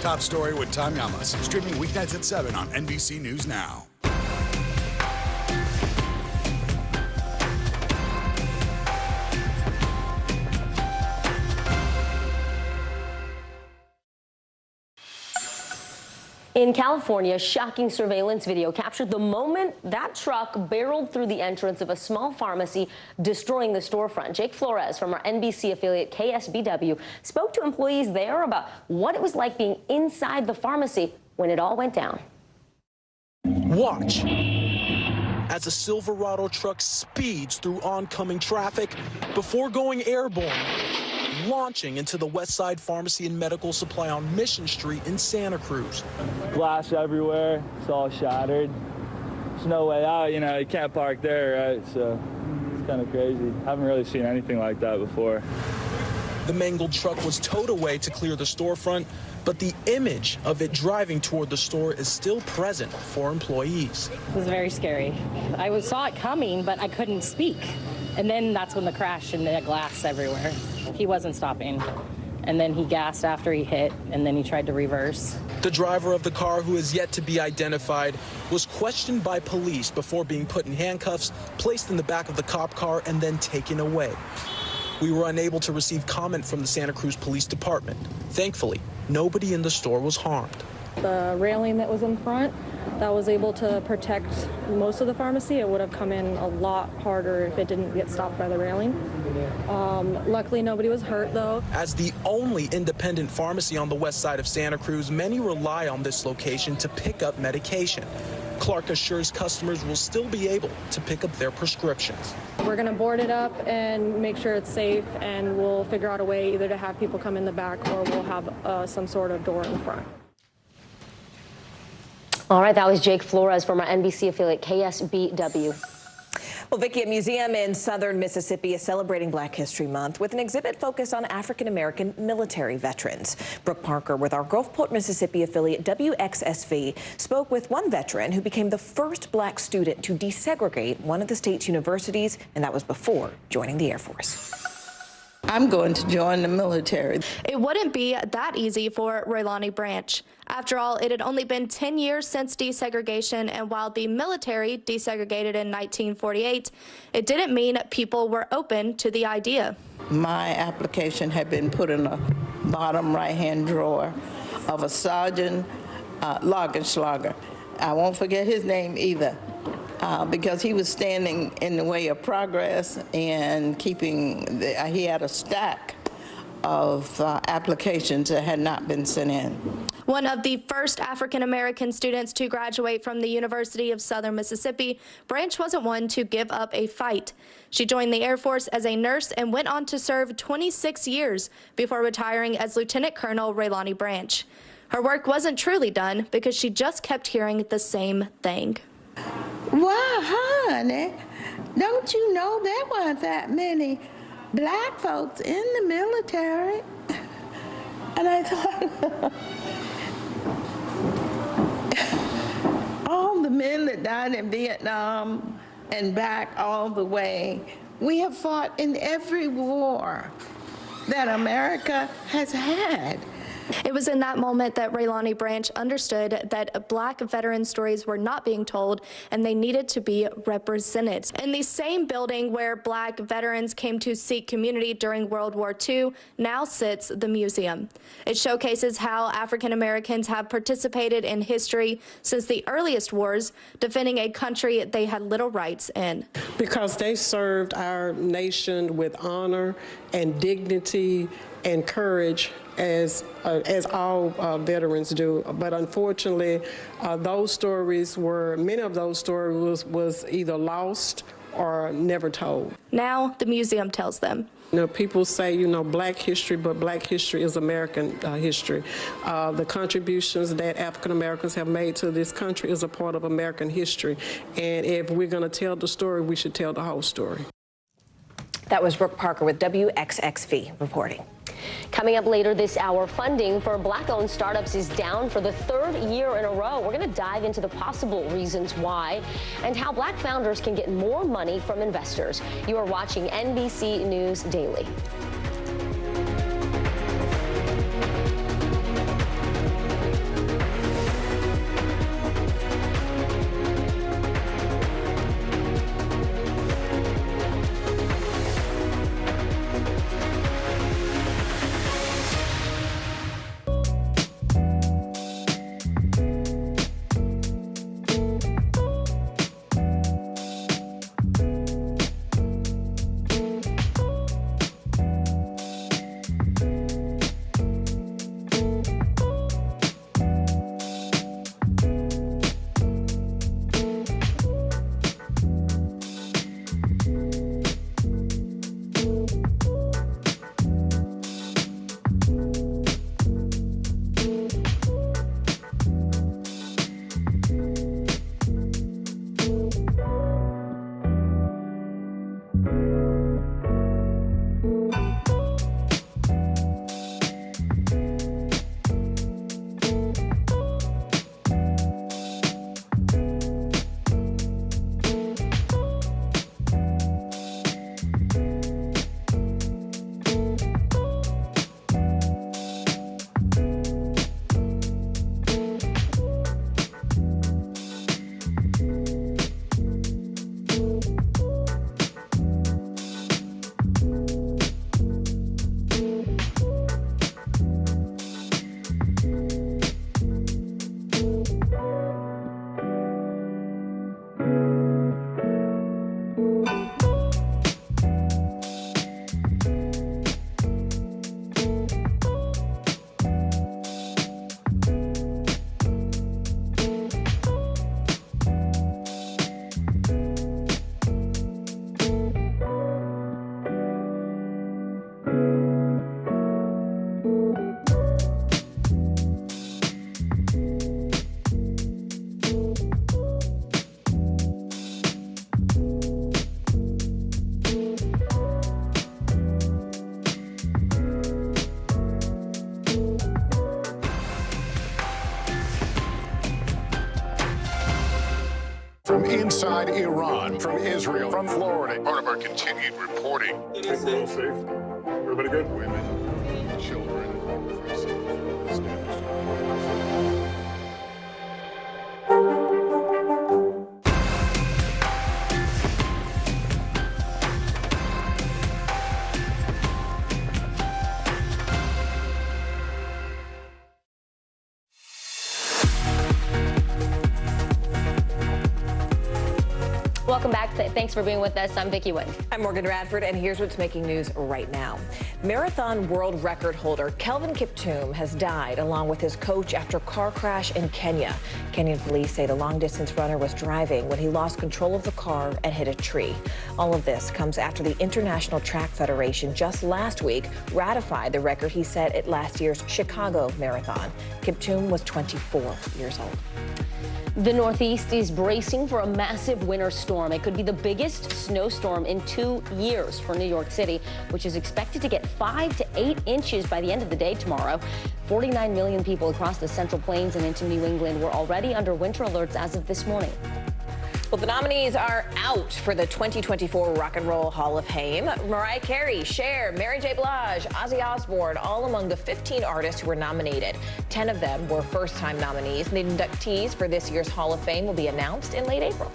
Top Story with Tom Yamas, streaming weeknights at 7 on NBC News Now. In California, shocking surveillance video captured the moment that truck barreled through the entrance of a small pharmacy, destroying the storefront. Jake Flores from our NBC affiliate KSBW spoke to employees there about what it was like being inside the pharmacy when it all went down. Watch as a Silverado truck speeds through oncoming traffic before going airborne, launching into the West Side Pharmacy and Medical Supply on Mission Street in Santa Cruz. Glass everywhere, it's all shattered. There's no way out, you know, you can't park there, right? So it's kind of crazy. Haven't really seen anything like that before. The mangled truck was towed away to clear the storefront, but the image of it driving toward the store is still present for employees. It was very scary. I saw it coming, but I couldn't speak. And then that's when the crash and the glass everywhere. He wasn't stopping. And then he gassed after he hit, and then he tried to reverse. The driver of the car, who is yet to be identified, was questioned by police before being put in handcuffs, placed in the back of the cop car, and then taken away. We were unable to receive comment from the Santa Cruz Police Department. Thankfully, nobody in the store was harmed. The railing that was in front, that was able to protect most of the pharmacy. It would have come in a lot harder if it didn't get stopped by the railing. Luckily, nobody was hurt, though. As the only independent pharmacy on the west side of Santa Cruz, many rely on this location to pick up medication. Clark assures customers will still be able to pick up their prescriptions. We're going to board it up and make sure it's safe, and we'll figure out a way either to have people come in the back or we'll have some sort of door in the front. All right, that was Jake Flores from our NBC affiliate KSBW. Well, Vicki, a museum in southern Mississippi is celebrating Black History Month with an exhibit focused on African-American military veterans. Brooke Parker with our Gulfport, Mississippi affiliate WXSV spoke with one veteran who became the first Black student to desegregate one of the state's universities, and that was before joining the Air Force. I'm going to join the military. It wouldn't be that easy for Raylani Branch. After all, it had only been 10 years since desegregation, and while the military desegregated in 1948, it didn't mean people were open to the idea. My application had been put in the bottom right-hand drawer of a Sergeant Lagerschlager. I won't forget his name either. Because he was standing in the way of progress and keeping, he had a stack of applications that had not been sent in. One of the first African-American students to graduate from the University of Southern Mississippi, Branch wasn't one to give up a fight. She joined the Air Force as a nurse and went on to serve 26 years before retiring as Lieutenant Colonel Raylani Branch. Her work wasn't truly done because she just kept hearing the same thing. Why, honey, don't you know there weren't that many Black folks in the military? And I thought, all the men that died in Vietnam and back all the way, we have fought in every war that America has had. It was in that moment that Raylani Branch understood that Black veteran stories were not being told and they needed to be represented. In the same building where Black veterans came to seek community during World War II now sits the museum. It showcases how African Americans have participated in history since the earliest wars, defending a country they had little rights in. Because they served our nation with honor and dignity and courage, as all veterans do. But unfortunately, many of those stories was either lost or never told. Now the museum tells them. You know, people say, Black history, but Black history is American history. The contributions that African Americans have made to this country is a part of American history. And if we're going to tell the story, we should tell the whole story. That was Brooke Parker with WXXV reporting. Coming up later this hour, funding for Black-owned startups is down for the third year in a row. We're going to dive into the possible reasons why and how Black founders can get more money from investors. You are watching NBC News Daily. From inside Iran, from Israel, from Florida. Part of our continued reporting. I think we're all safe. Everybody good? Women, children, Welcome back. Thanks for being with us. I'm Vicki Wood. I'm Morgan Radford, and here's what's making news right now. Marathon world record holder Kelvin Kiptum has died along with his coach after car crash in Kenya. Kenyan police say the long-distance runner was driving when he lost control of the car and hit a tree. All of this comes after the International Track Federation just last week ratified the record he set at last year's Chicago Marathon. Kiptum was 24 years old. The Northeast is bracing for a massive winter storm. It could be the biggest snowstorm in 2 years for New York City, which is expected to get 5 to 8 inches by the end of the day tomorrow. 49 million people across the Central Plains and into New England were already under winter alerts as of this morning. Well, the nominees are out for the 2024 Rock and Roll Hall of Fame. Mariah Carey, Cher, Mary J. Blige, Ozzy Osbourne, all among the 15 artists who were nominated. 10 of them were first-time nominees. The inductees for this year's Hall of Fame will be announced in late April.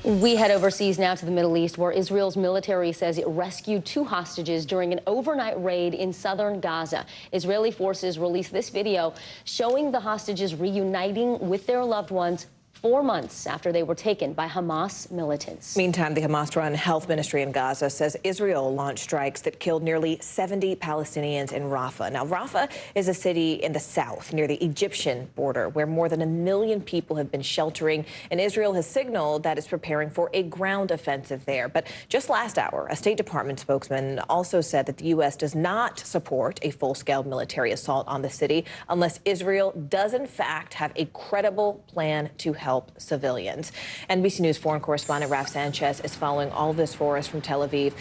We head overseas now to the Middle East, where Israel's military says it rescued 2 hostages during an overnight raid in southern Gaza. Israeli forces released this video showing the hostages reuniting with their loved ones 4 months after they were taken by Hamas militants. Meantime, the Hamas-run health ministry in Gaza says Israel launched strikes that killed nearly 70 Palestinians in Rafah. Now, Rafah is a city in the south near the Egyptian border where more than 1 million people have been sheltering, and Israel has signaled that it's preparing for a ground offensive there. But just last hour, a State Department spokesman also said that the U.S. does not support a full-scale military assault on the city unless Israel does, in fact, have a credible plan to help civilians. NBC News foreign correspondent Raf Sanchez is following all of this for us from Tel Aviv.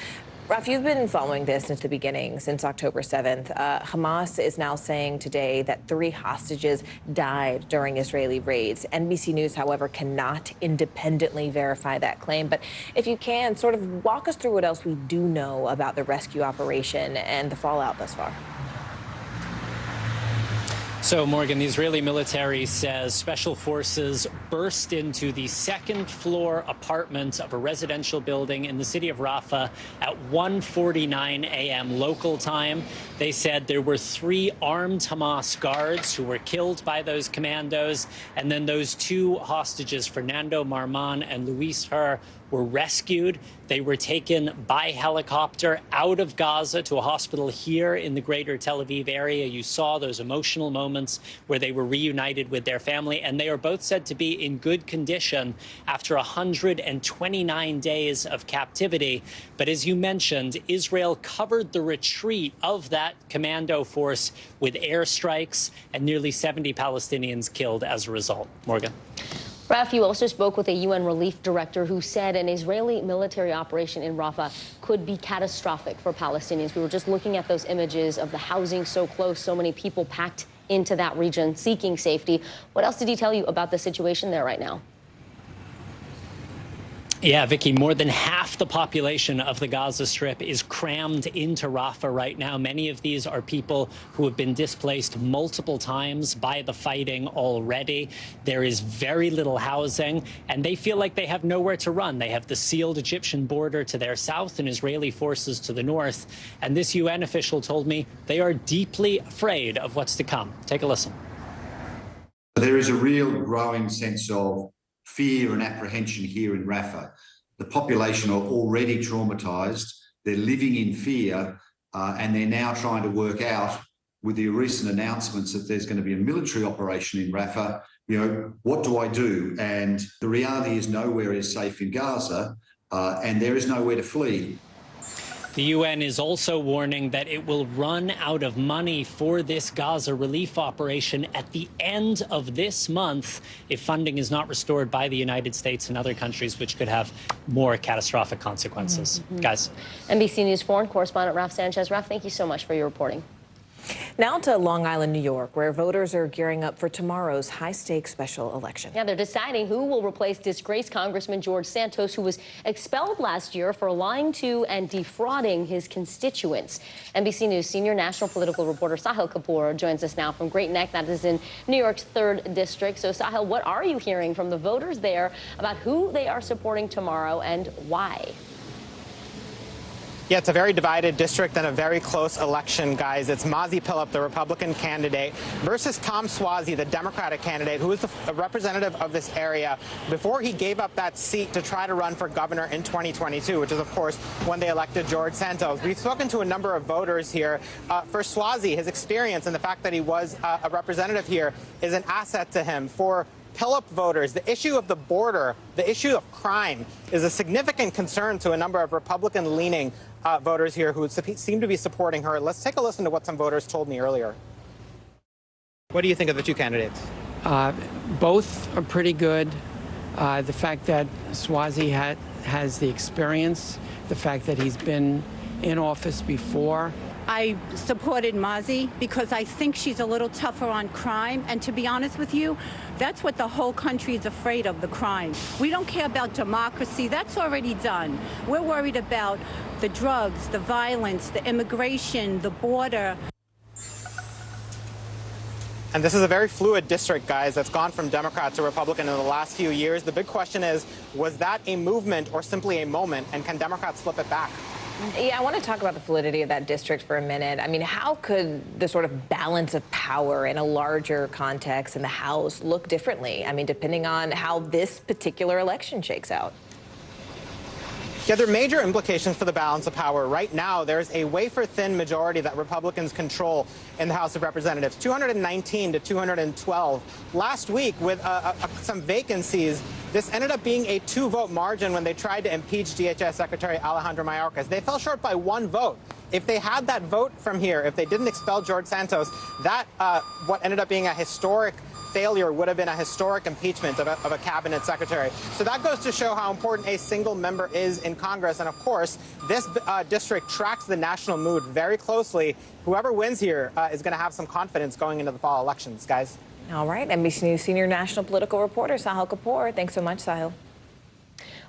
Raf, you've been following this since the beginning, since October 7th. Hamas is now saying today that 3 hostages died during Israeli raids. NBC News, however, cannot independently verify that claim. But if you can, sort of walk us through what else we do know about the rescue operation and the fallout thus far. So, Morgan, the Israeli military says special forces burst into the second-floor apartment of a residential building in the city of Rafah at 1:49 a.m. local time. They said there were 3 armed Hamas guards who were killed by those commandos, and then those 2 hostages, Fernando Marman and Luis Her, were rescued. They were taken by helicopter out of Gaza to a hospital here in the greater Tel Aviv area. You saw those emotional moments where they were reunited with their family, and they are both said to be in good condition after 129 days of captivity. But as you mentioned, Israel covered the retreat of that commando force with airstrikes, and nearly 70 Palestinians killed as a result. Morgan. Raf, you also spoke with a UN relief director who said an Israeli military operation in Rafah could be catastrophic for Palestinians. We were just looking at those images of the housing so close, so many people packed into that region seeking safety. What else did he tell you about the situation there right now? Yeah, Vicky, more than half the population of the Gaza Strip is crammed into Rafah right now. Many of these are people who have been displaced multiple times by the fighting already. There is very little housing, and they feel like they have nowhere to run. They have the sealed Egyptian border to their south and Israeli forces to the north. And this UN official told me they are deeply afraid of what's to come. Take a listen. There is a real growing sense of fear and apprehension here in Rafah. The population are already traumatised. They're living in fear, and they're now trying to work out, with the recent announcements that there's going to be a military operation in Rafah, what do I do? And the reality is nowhere is safe in Gaza, and there is nowhere to flee. The UN is also warning that it will run out of money for this Gaza relief operation at the end of this month if funding is not restored by the United States and other countries, which could have more catastrophic consequences. Guys. NBC News foreign correspondent Raf Sanchez. Raf, thank you so much for your reporting. Now to Long Island, New York, where voters are gearing up for tomorrow's high-stakes special election. Yeah, they're deciding who will replace disgraced Congressman George Santos, who was expelled last year for lying to and defrauding his constituents. NBC News senior national political reporter Sahil Kapoor joins us now from Great Neck, that is in New York's 3rd District. So, Sahil, what are you hearing from the voters there about who they are supporting tomorrow and why? Yeah, it's a very divided district and a very close election, guys. It's Mazi Pilip, the Republican candidate, versus Tom Suozzi, the Democratic candidate, who is a representative of this area before he gave up that seat to try to run for governor in 2022, which is, of course, when they elected George Santos. We've spoken to a number of voters here. For Suozzi, his experience and the fact that he was a representative here is an asset to him. For Pilip voters, the issue of the border, the issue of crime is a significant concern to a number of Republican-leaning voters here who seem to be supporting her. Let's take a listen to what some voters told me earlier. What do you think of the two candidates? Both are pretty good. The fact that Suozzi has the experience, the fact that he's been in office before. I supported Mazi because I think she's a little tougher on crime. And to be honest with you, that's what the whole country is afraid of, the crime. We don't care about democracy. That's already done. We're worried about the drugs, the violence, the immigration, the border. And this is a very fluid district, guys, that's gone from Democrat to Republican in the last few years. The big question is, was that a movement or simply a moment? And can Democrats flip it back? Yeah, I want to talk about the fluidity of that district for a minute. I mean, how could the sort of balance of power in a larger context in the House look differently? I mean, depending on how this particular election shakes out. Yeah, there are major implications for the balance of power. Right now, there's a wafer-thin majority that Republicans control in the House of Representatives, 219 to 212. Last week, with some vacancies, this ended up being a 2-vote margin when they tried to impeach DHS Secretary Alejandro Mayorkas. They fell short by 1 vote. If they had that vote from here, if they didn't expel George Santos, that what ended up being a historic failure would have been a historic impeachment of a cabinet secretary. So that goes to show how important a single member is in Congress. And of course, this district tracks the national mood very closely. Whoever wins here is going to have some confidence going into the fall elections, guys. All right, NBC News senior national political reporter Sahil Kapoor. Thanks so much, Sahil.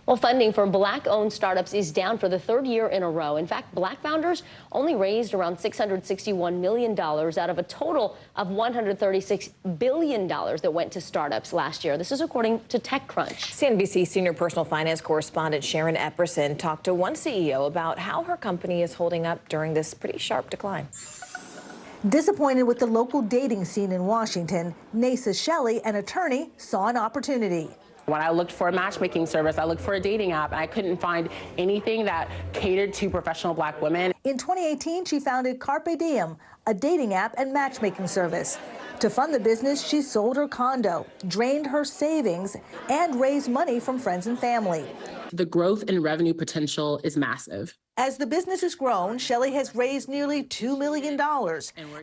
Well, funding for Black-owned startups is down for the third year in a row. In fact, Black founders only raised around $661 million out of a total of $136 billion that went to startups last year. This is according to TechCrunch. CNBC senior personal finance correspondent Sharon Epperson talked to one CEO about how her company is holding up during this pretty sharp decline. Disappointed with the local dating scene in Washington, Nasa Shelley, an attorney, saw an opportunity. When I looked for a matchmaking service, I looked for a dating app, and I couldn't find anything that catered to professional Black women. In 2018, she founded Carpe Diem, a dating app and matchmaking service. To fund the business, she sold her condo, drained her savings, and raised money from friends and family. The growth and revenue potential is massive. As the business has grown, Shelley has raised nearly $2 million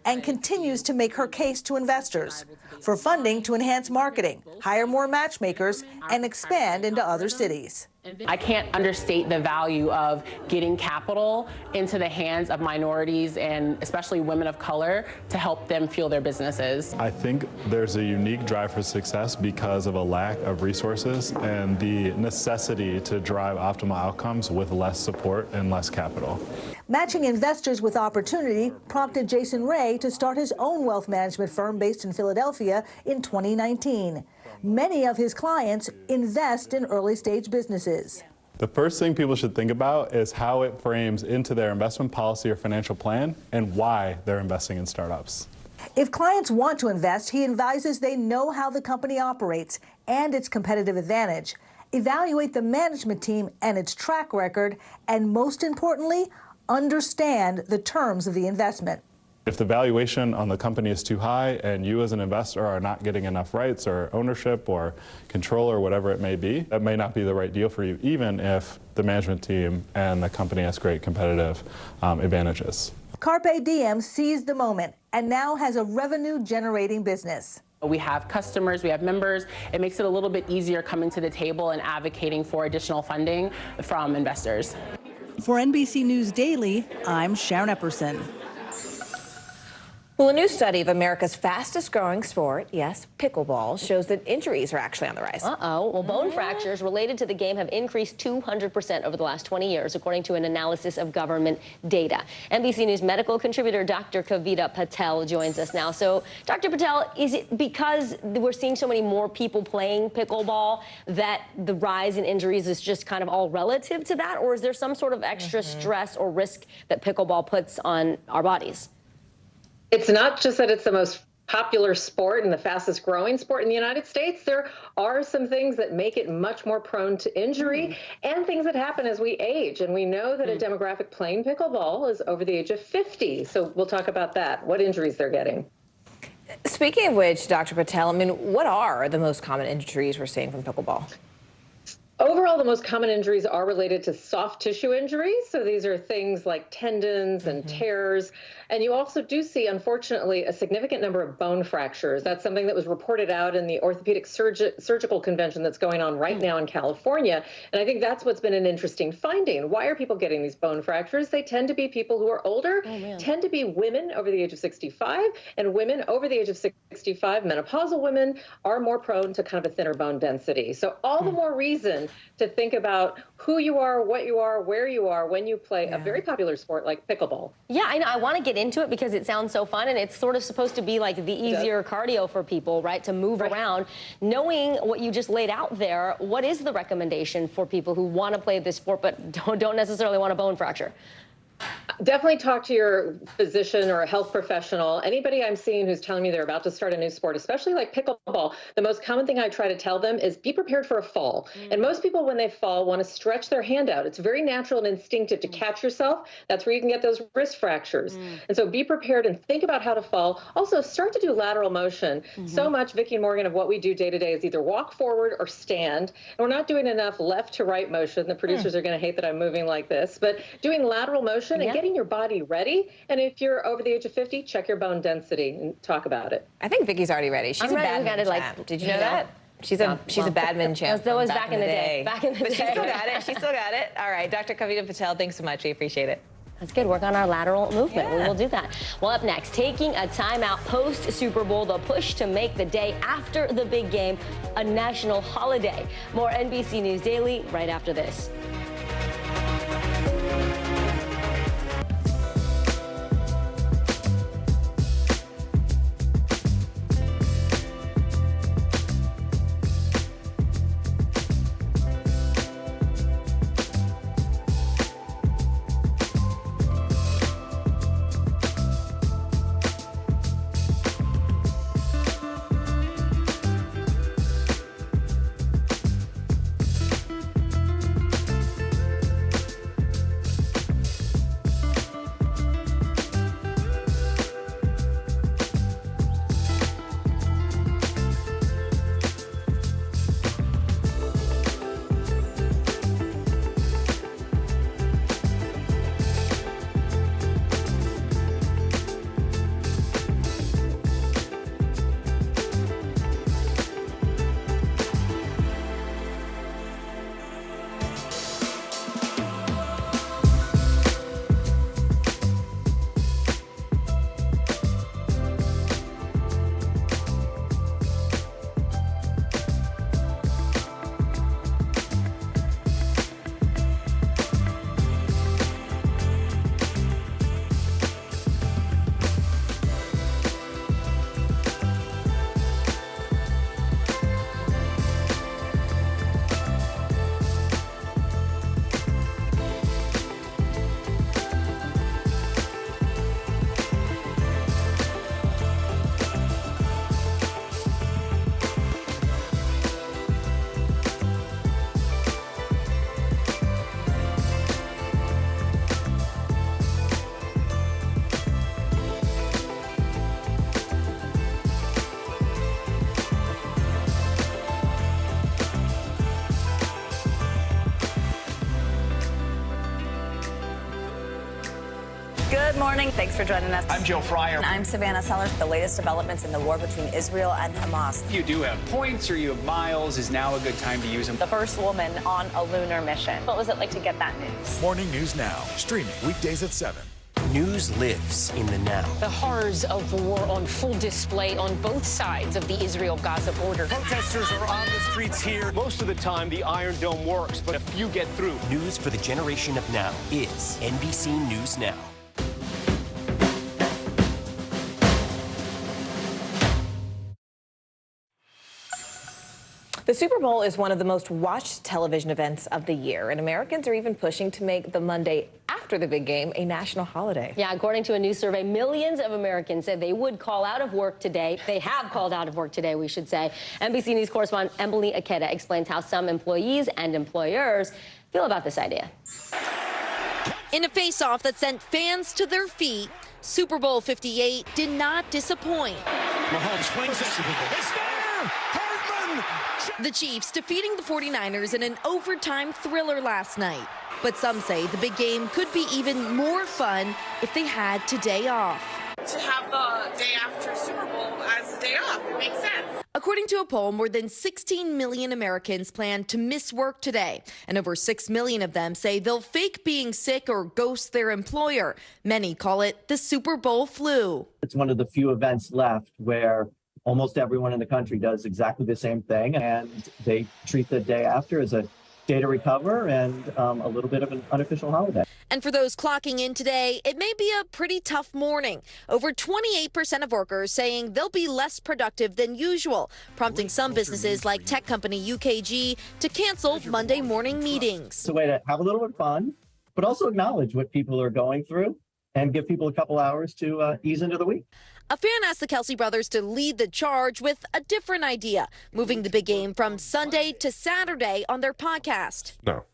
and continues to make her case to investors for funding to enhance marketing, hire more matchmakers, and expand into other cities. I can't understate the value of getting capital into the hands of minorities and especially women of color to help them fuel their businesses. I think there's a unique drive for success because of a lack of resources and the necessity to drive optimal outcomes with less support and less capital. Matching investors with opportunity prompted Jason Ray to start his own wealth management firm based in Philadelphia in 2019. Many of his clients invest in early-stage businesses. The first thing people should think about is how it frames into their investment policy or financial plan and why they're investing in startups. If clients want to invest, he advises they know how the company operates and its competitive advantage, evaluate the management team and its track record, and most importantly, understand the terms of the investment. If the valuation on the company is too high and you as an investor are not getting enough rights or ownership or control or whatever it may be, that may not be the right deal for you, even if the management team and the company has great competitive advantages. Carpe Diem seized the moment and now has a revenue-generating business. We have customers, we have members. It makes it a little bit easier coming to the table and advocating for additional funding from investors. For NBC News Daily, I'm Sharon Epperson. Well, a new study of America's fastest growing sport, yes, pickleball, shows that injuries are actually on the rise. Well, bone fractures related to the game have increased 200% over the last 20 years, according to an analysis of government data. NBC News medical contributor Dr. Kavita Patel joins us now. So, Dr. Patel, is it because we're seeing so many more people playing pickleball that the rise in injuries is just kind of all relative to that? Or is there some sort of extra stress or risk that pickleball puts on our bodies? It's not just that it's the most popular sport and the fastest growing sport in the United States. There are some things that make it much more prone to injury and things that happen as we age. And we know that a demographic playing pickleball is over the age of 50. So we'll talk about that, what injuries they're getting. Speaking of which, Dr. Patel, I mean, what are the most common injuries we're seeing from pickleball? Overall, the most common injuries are related to soft tissue injuries. So these are things like tendons and tears. And you also do see, unfortunately, a significant number of bone fractures. That's something that was reported out in the orthopedic surgical convention that's going on right now in California. And I think that's what's been an interesting finding. Why are people getting these bone fractures? They tend to be people who are older, tend to be women over the age of 65, and women over the age of 65, menopausal women, are more prone to kind of a thinner bone density. So all the more reason to think about who you are, what you are, where you are when you play a very popular sport like pickleball. Yeah, I know. I want to get into it because it sounds so fun, and it's sort of supposed to be like the easier cardio for people, right, to move around. Knowing what you just laid out there, what is the recommendation for people who want to play this sport but don't necessarily want a bone fracture? Definitely talk to your physician or a health professional. Anybody I'm seeing who's telling me they're about to start a new sport, especially like pickleball, the most common thing I try to tell them is be prepared for a fall. And most people, when they fall, want to stretch their hand out. It's very natural and instinctive to catch yourself. That's where you can get those wrist fractures. And so be prepared and think about how to fall. Also, start to do lateral motion. So much, Vicki and Morgan, of what we do day to day is either walk forward or stand. And we're not doing enough left to right motion. The producers are going to hate that I'm moving like this, but doing lateral motion nutrition and getting your body ready. And if you're over the age of 50, check your bone density and talk about it. I think Vicky's already ready. She's a badminton champ. Did you know that? She's a badminton champ. That was back in the day. Back in the day. But she still got it. She still got it. All right, Dr. Kavita Patel, thanks so much. We appreciate it. That's good. Work on our lateral movement. We will do that. Well, up next, taking a timeout post-Super Bowl, the push to make the day after the big game a national holiday. More NBC News Daily right after this. Good morning. Thanks for joining us. I'm Joe Fryer. And I'm Savannah Sellers. The latest developments in the war between Israel and Hamas. If you do have points or you have miles, is now a good time to use them. The first woman on a lunar mission. What was it like to get that news? Morning News Now, streaming weekdays at 7. News lives in the now. The horrors of the war on full display on both sides of the Israel-Gaza border. Protesters are on the streets here. Most of the time, the Iron Dome works, but a few get through. News for the generation of now is NBC News Now. The Super Bowl is one of the most watched television events of the year, and Americans are even pushing to make the Monday after the big game a national holiday. Yeah, according to a new survey, millions of Americans said they would call out of work today. They have called out of work today, we should say. NBC News correspondent Emily Aketa explains how some employees and employers feel about this idea. In a face-off that sent fans to their feet, Super Bowl 58 did not disappoint. Mahomes flings it. It's there! Hartman! The Chiefs defeating the 49ers in an overtime thriller last night. But some say the big game could be even more fun if they had today off. To have the day after Super Bowl as the day off, it makes sense. According to a poll, more than 16 million Americans plan to miss work today, and over 6 million of them say they'll fake being sick or ghost their employer. Many call it the Super Bowl flu. It's one of the few events left where almost everyone in the country does exactly the same thing, and they treat the day after as a day to recover and a little bit of an unofficial holiday. And for those clocking in today, it may be a pretty tough morning. Over 28% of workers saying they'll be less productive than usual, prompting some businesses like tech company UKG to cancel Monday morning meetings. It's a way to have a little bit of fun, but also acknowledge what people are going through and give people a couple hours to ease into the week. A fan asked the Kelsey brothers to lead the charge with a different idea, moving the big game from Sunday to Saturday on their podcast. No.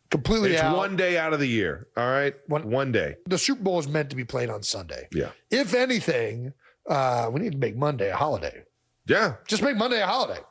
Completely It's out. one day out of the year, all right? One day. The Super Bowl is meant to be played on Sunday. Yeah. If anything, we need to make Monday a holiday. Yeah. Just make Monday a holiday.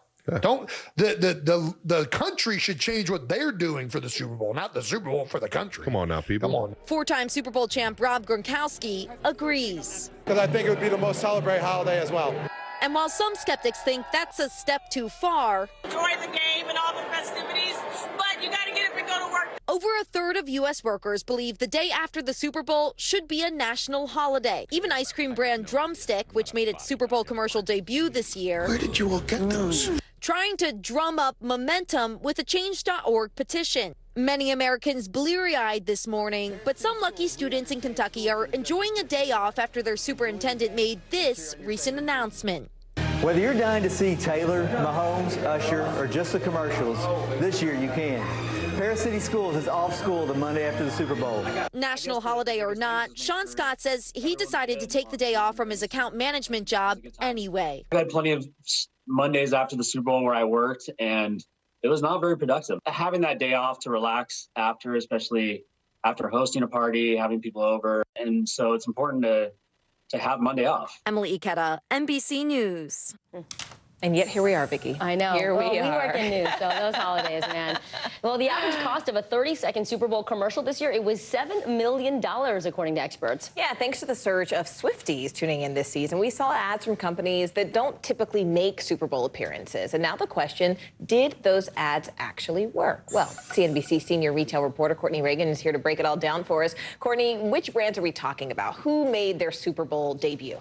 Don't the country should change what they're doing for the Super Bowl, not the Super Bowl for the country. Come on now, people. Come on. Four-time Super Bowl champ Rob Gronkowski agrees. Because I think it would be the most celebrated holiday as well. And while some skeptics think that's a step too far, Enjoy the game and all the festivities, but you got to get up and go to work. over a third of U.S. workers believe the day after the Super Bowl should be a national holiday. Even ice cream brand Drumstick, which made its Super Bowl commercial debut this year. Where did you all get those? Trying to drum up momentum with a Change.org petition. Many Americans bleary-eyed this morning, but some lucky students in Kentucky are enjoying a day off after their superintendent made this recent announcement. Whether you're dying to see Taylor, Mahomes, Usher, or just the commercials, this year you can. Paris City Schools is off school the Monday after the Super Bowl. National holiday or not, Sean Scott says he decided to take the day off from his account management job anyway. I had plenty of Mondays after the Super Bowl where I worked, and it was not very productive. Having that day off to relax after, especially after hosting a party, having people over, and so it's important to have Monday off. Emily Ikeda, NBC News. And yet here we are, Vicki. I know. Here we are. We work in news, so those holidays, man. Well, the average cost of a 30-second Super Bowl commercial this year, it was $7 million, according to experts. Yeah, thanks to the surge of Swifties tuning in this season, we saw ads from companies that don't typically make Super Bowl appearances. And now the question, did those ads actually work? Well, CNBC senior retail reporter Courtney Reagan is here to break it all down for us. Courtney, which brands are we talking about? Who made their Super Bowl debut?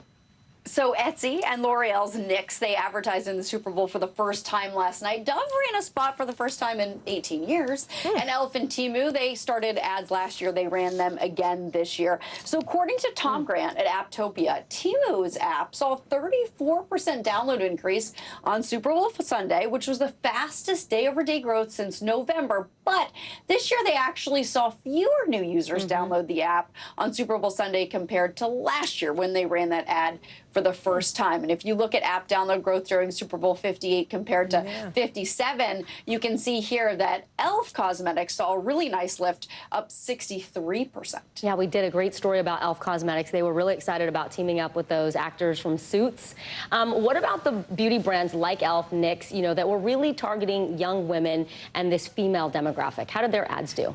So Etsy and L'Oreal's Knix, they advertised in the Super Bowl for the first time last night. Dove ran a spot for the first time in 18 years. And Elf and Temu, they started ads last year. They ran them again this year. So according to Tom Grant at Apptopia, Temu's app saw a 34% download increase on Super Bowl Sunday, which was the fastest day-over-day growth since November. But this year they actually saw fewer new users download the app on Super Bowl Sunday compared to last year when they ran that ad for the first time. And if you look at app download growth during Super Bowl 58 compared to 57, you can see here that Elf Cosmetics saw a really nice lift, up 63%. Yeah, we did a great story about Elf Cosmetics. They were really excited about teaming up with those actors from Suits. What about the beauty brands like Elf, NYX, that were really targeting young women and this female demographic? How did their ads do?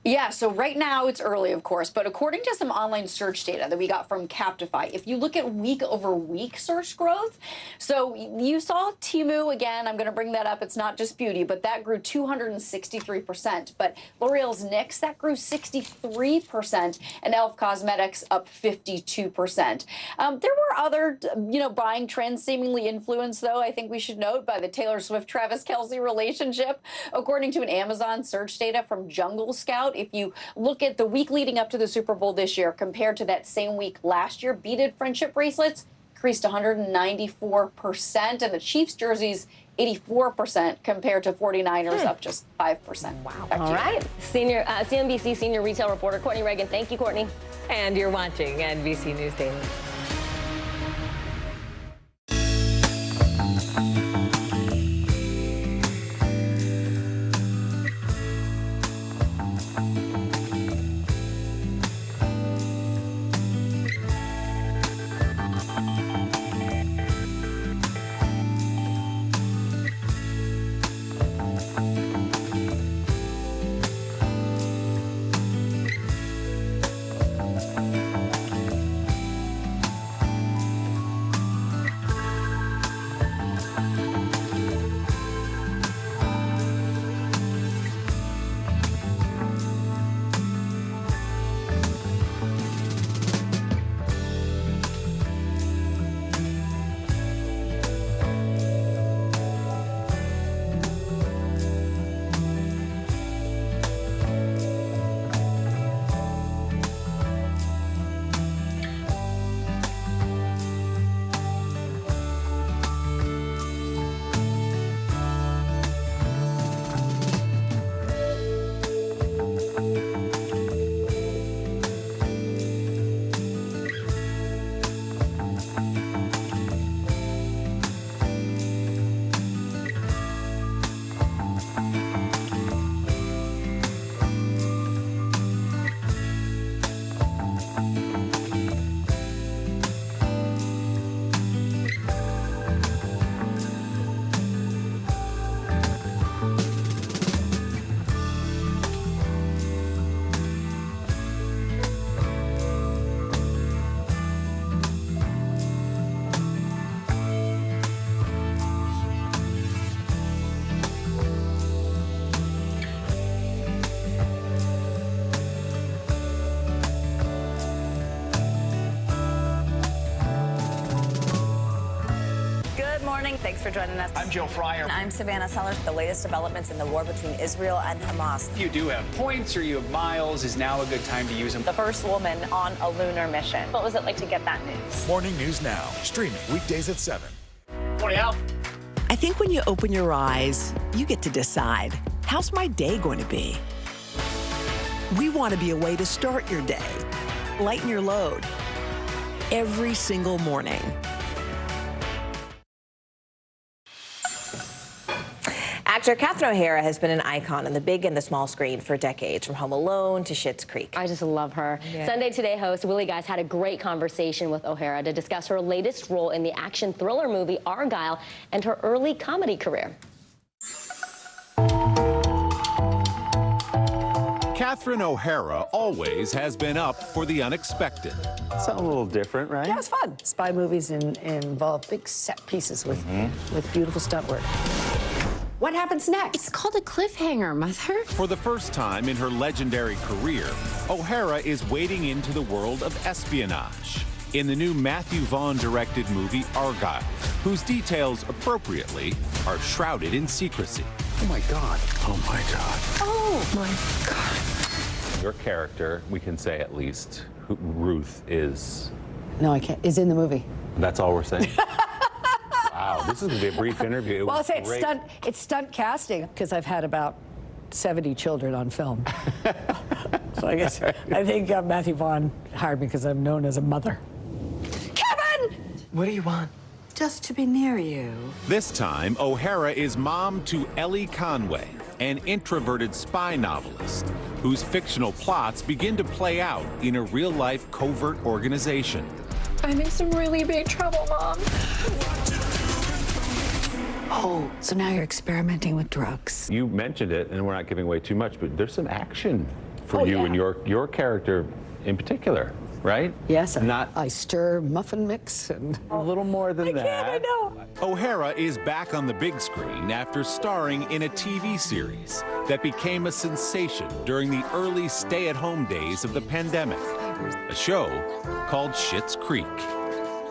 Yeah, so right now it's early, of course, but according to some online search data that we got from Captify, if you look at week-over-week search growth, so you saw Temu, again, I'm going to bring that up, it's not just beauty, but that grew 263%. But L'Oreal's NYX, that grew 63%, and Elf Cosmetics up 52%. There were other, buying trends seemingly influenced, though, I think we should note, by the Taylor Swift-Travis Kelce relationship. According to an Amazon search data from Jungle Scout, if you look at the week leading up to the Super Bowl this year compared to that same week last year, beaded friendship bracelets increased 194%, and the Chiefs jerseys 84% compared to 49ers, up just 5%. Wow. All right. CNBC senior retail reporter Courtney Reagan. Thank you, Courtney. And you're watching NBC News Daily. morning. Thanks for joining us. I'm Joe Fryer. I'm Savannah Sellers. The latest developments in the war between Israel and Hamas. If you do have points or you have miles, is now a good time to use them. The first woman on a lunar mission. What was it like to get that news? Morning News Now, streaming weekdays at 7. Morning, Al. I think when you open your eyes, you get to decide, how's my day going to be? We want to be a way to start your day, lighten your load, every single morning. Actor Catherine O'Hara has been an icon on the big and the small screen for decades, from Home Alone to Schitt's Creek. I just love her. Yeah. Sunday Today host Willie Geist had a great conversation with O'Hara to discuss her latest role in the action thriller movie Argylle and her early comedy career. Catherine O'Hara always has been up for the unexpected. Something a little different, right? Yeah, it's fun. Spy movies involve big set pieces with beautiful stunt work. What happens next? It's called a cliffhanger, Mother. For the first time in her legendary career, O'Hara is wading into the world of espionage in the new Matthew Vaughn-directed movie Argylle, whose details, appropriately, are shrouded in secrecy. Oh my God. Oh my God. Oh my God. Your character, we can say at least, Ruth is... No, I can't. Is in the movie. That's all we're saying? Wow, this is going to be a brief interview. Well, I'll say it's stunt casting, because I've had about 70 children on film. So I guess, I think Matthew Vaughn hired me because I'm known as a mother. Kevin! What do you want? Just to be near you. This time, O'Hara is mom to Ellie Conway, an introverted spy novelist whose fictional plots begin to play out in a real-life covert organization. I'm in some really big trouble, Mom. Oh, so now you're experimenting with drugs. You mentioned it, and we're not giving away too much, but there's some action for you and your character in particular, right? Yes, I stir muffin mix and a little more than that. I know. O'Hara is back on the big screen after starring in a TV series that became a sensation during the early stay-at-home days of the pandemic, a show called Schitt's Creek.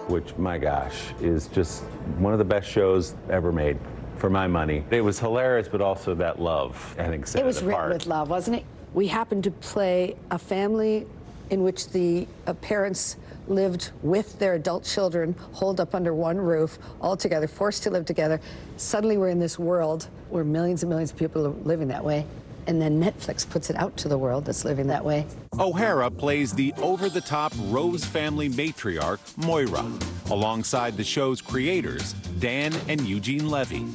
Which, my gosh, is just one of the best shows ever made, for my money. It was hilarious, but also that love, I think, set it was apart. written with love, wasn't it? We happened to play a family in which the parents lived with their adult children, holed up under one roof, all together, forced to live together. Suddenly we're in this world where millions and millions of people are living that way. And then Netflix puts it out to the world that's living that way. O'Hara plays the over-the-top Rose family matriarch, Moira, alongside the show's creators, Dan and Eugene Levy.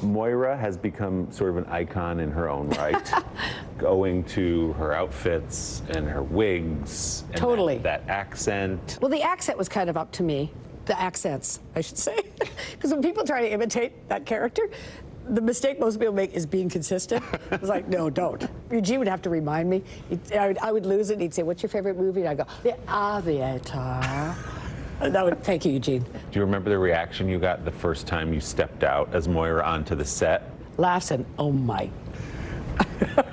Moira has become sort of an icon in her own right, owing to her outfits and her wigs. And totally. That accent. Well, the accent was kind of up to me. The accents, I should say. Because when people try to imitate that character, the mistake most people make is being consistent. I was like, no, don't. Eugene would have to remind me. I would lose it, and he'd say, what's your favorite movie? And I'd go, The Aviator. Thank you, Eugene. Do you remember the reaction you got the first time you stepped out as Moira onto the set? Laughs and, oh my.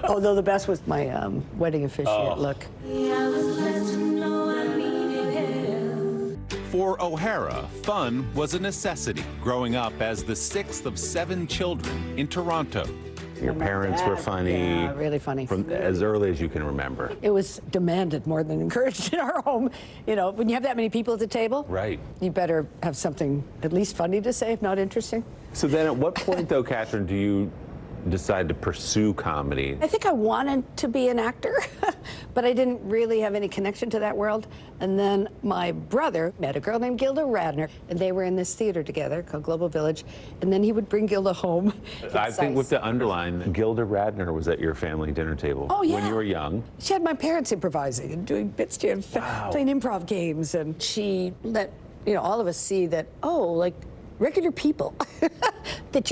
Although the best was my wedding officiant look. For O'Hara, fun was a necessity growing up as the sixth of 7 children in Toronto. Your parents were funny. Yeah, really funny. From as early as you can remember. It was demanded more than encouraged in our home. You know, when you have that many people at the table, right, you better have something at least funny to say, if not interesting. So then at what point, though, Catherine, do you decide to pursue comedy? I think I wanted to be an actor, but I didn't really have any connection to that world. And then my brother met a girl named Gilda Radner, and they were in this theater together called Global Village. And then he would bring Gilda home. I think with the underline, Gilda Radner was at your family dinner table when you were young. She had my parents improvising and doing bits, playing improv games. And she let all of us see that, like, regular people that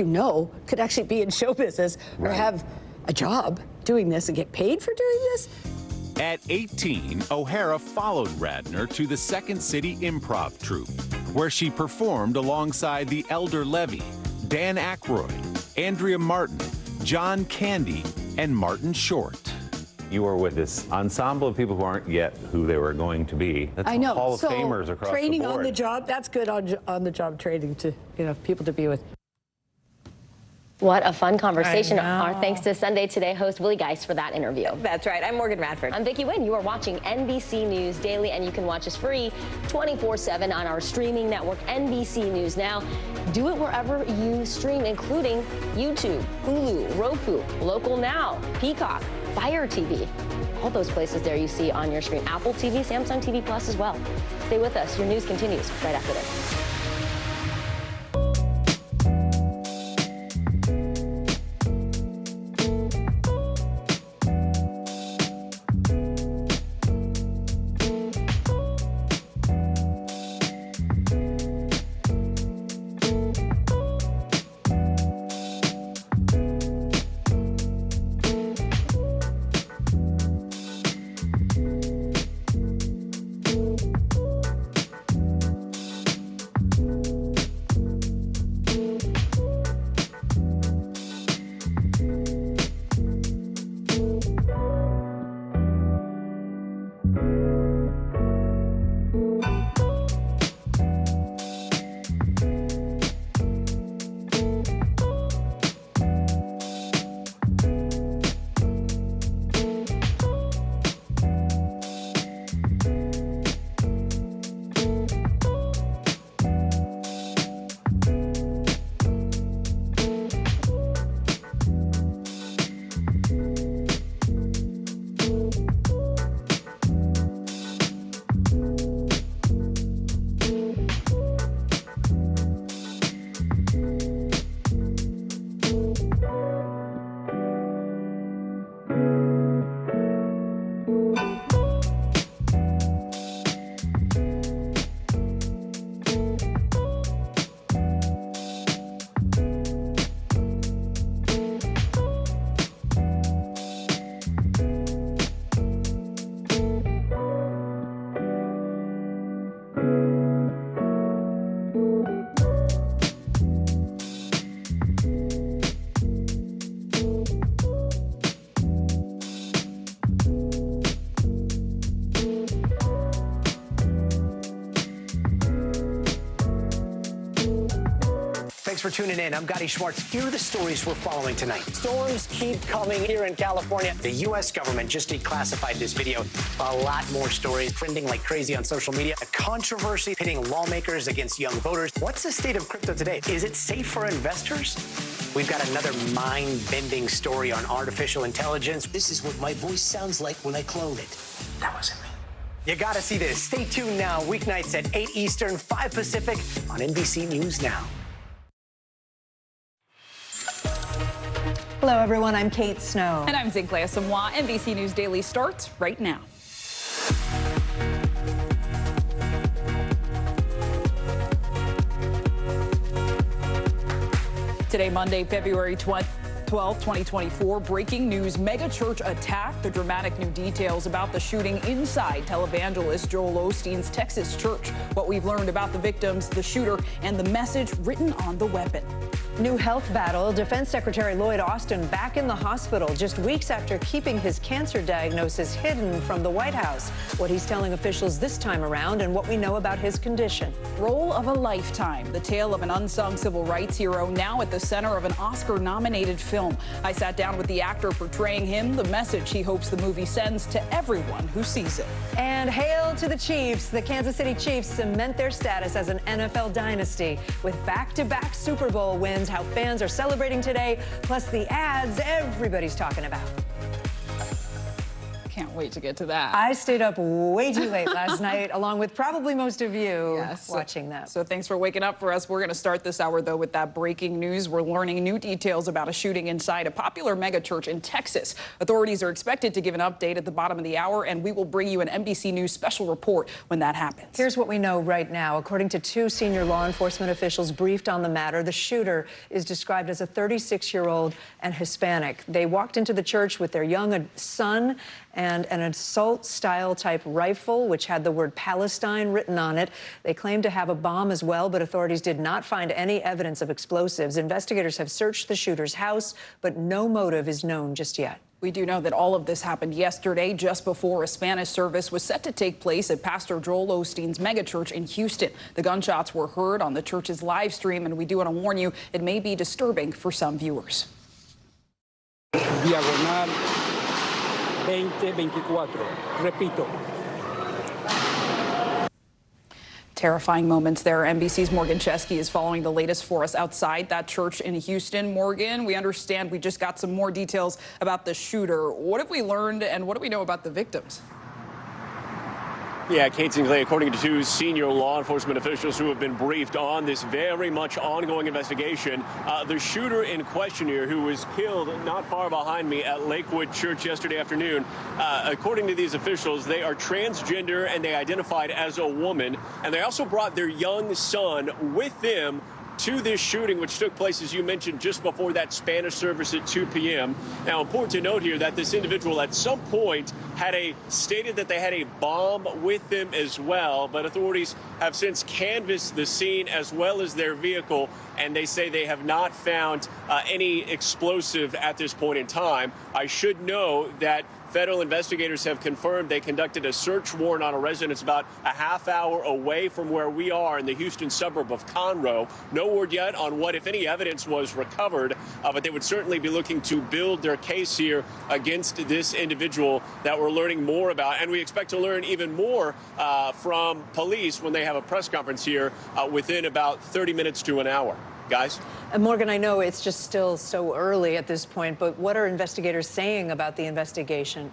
could actually be in show business or have a job doing this and get paid for doing this. At 18, O'Hara followed Radner to the Second City Improv Troupe, where she performed alongside the Elder Levy, Dan Aykroyd, Andrea Martin, John Candy, and Martin Short. You were with this ensemble of people who aren't yet who they were going to be. That's I know. Hall of so Famers across the training board. on the job, that's good on the job training to, people to be with. What a fun conversation. I know. Our thanks to Sunday Today host Willie Geist for that interview. That's right. I'm Morgan Radford. I'm Vicki Wynn. You are watching NBC News Daily, and you can watch us free 24/7 on our streaming network, NBC News Now. Do it wherever you stream, including YouTube, Hulu, Roku, Local Now, Peacock, Fire TV. All those places there you see on your screen. Apple TV, Samsung TV Plus as well. Stay with us. Your news continues right after this. Thanks for tuning in. I'm Gotti Schwartz. Here are the stories we're following tonight. Storms keep coming here in California. The U.S. government just declassified this video. A lot more stories trending like crazy on social media. A controversy pitting lawmakers against young voters. What's the state of crypto today? Is it safe for investors? We've got another mind-bending story on artificial intelligence. This is what my voice sounds like when I clone it. That wasn't me. You gotta see this. Stay tuned now. Weeknights at 8 Eastern, 5 Pacific on NBC News Now. Hello, everyone. I'm Kate Snow. And I'm Zinclair Samoa. NBC News Daily starts right now. Today, Monday, February 12th, 2024, breaking news, mega church attack. The dramatic new details about the shooting inside televangelist Joel Osteen's Texas church. What we've learned about the victims, the shooter, and the message written on the weapon. New health battle. Defense Secretary Lloyd Austin back in the hospital just weeks after keeping his cancer diagnosis hidden from the White House. What he's telling officials this time around and what we know about his condition. Role of a lifetime. The tale of an unsung civil rights hero now at the center of an Oscar-nominated film. I sat down with the actor portraying him, the message he hopes the movie sends to everyone who sees it. And hail to the Chiefs. The Kansas City Chiefs cement their status as an NFL dynasty with back-to-back Super Bowl wins. How fans are celebrating today, plus the ads everybody's talking about. Can't wait to get to that. I stayed up way too late last night, along with probably most of you watching that. So thanks for waking up for us. We're going to start this hour, though, with that breaking news. We're learning new details about a shooting inside a popular megachurch in Texas. Authorities are expected to give an update at the bottom of the hour, and we will bring you an NBC News special report when that happens. Here's what we know right now. According to 2 senior law enforcement officials briefed on the matter, the shooter is described as a 36-year-old and Hispanic. They walked into the church with their young son and an assault-style type rifle, which had the word Palestine written on it. They claimed to have a bomb as well, but authorities did not find any evidence of explosives. Investigators have searched the shooter's house, but no motive is known just yet. We do know that all of this happened yesterday, just before a Spanish service was set to take place at Pastor Joel Osteen's megachurch in Houston. The gunshots were heard on the church's live stream, and we do want to warn you, it may be disturbing for some viewers. Diagonal 2024. Repito. Terrifying moments there. NBC's Morgan Chesky is following the latest for us outside that church in Houston. Morgan, we understand we just got some more details about the shooter. What have we learned and what do we know about the victims? Yeah, Kate Sinclair, according to two senior law enforcement officials who have been briefed on this very much ongoing investigation, the shooter in question here, who was killed not far behind me at Lakewood Church yesterday afternoon, according to these officials, they are transgender and they identified as a woman, and they also brought their young son with them to this shooting, which took place, as you mentioned, just before that Spanish service at 2 p.m. Now, important to note here that this individual at some point stated that they had a bomb with them as well, but authorities have since canvassed the scene as well as their vehicle, and they say they have not found any explosive at this point in time. I should know that federal investigators have confirmed they conducted a search warrant on a residence about a half hour away from where we are in the Houston suburb of Conroe. No word yet on what, if any, evidence was recovered, but they would certainly be looking to build their case here against this individual that we're learning more about. And we expect to learn even more from police when they have a press conference here within about 30 minutes to an hour. Guys? Morgan, I know it's just still so early at this point, but what are investigators saying about the investigation?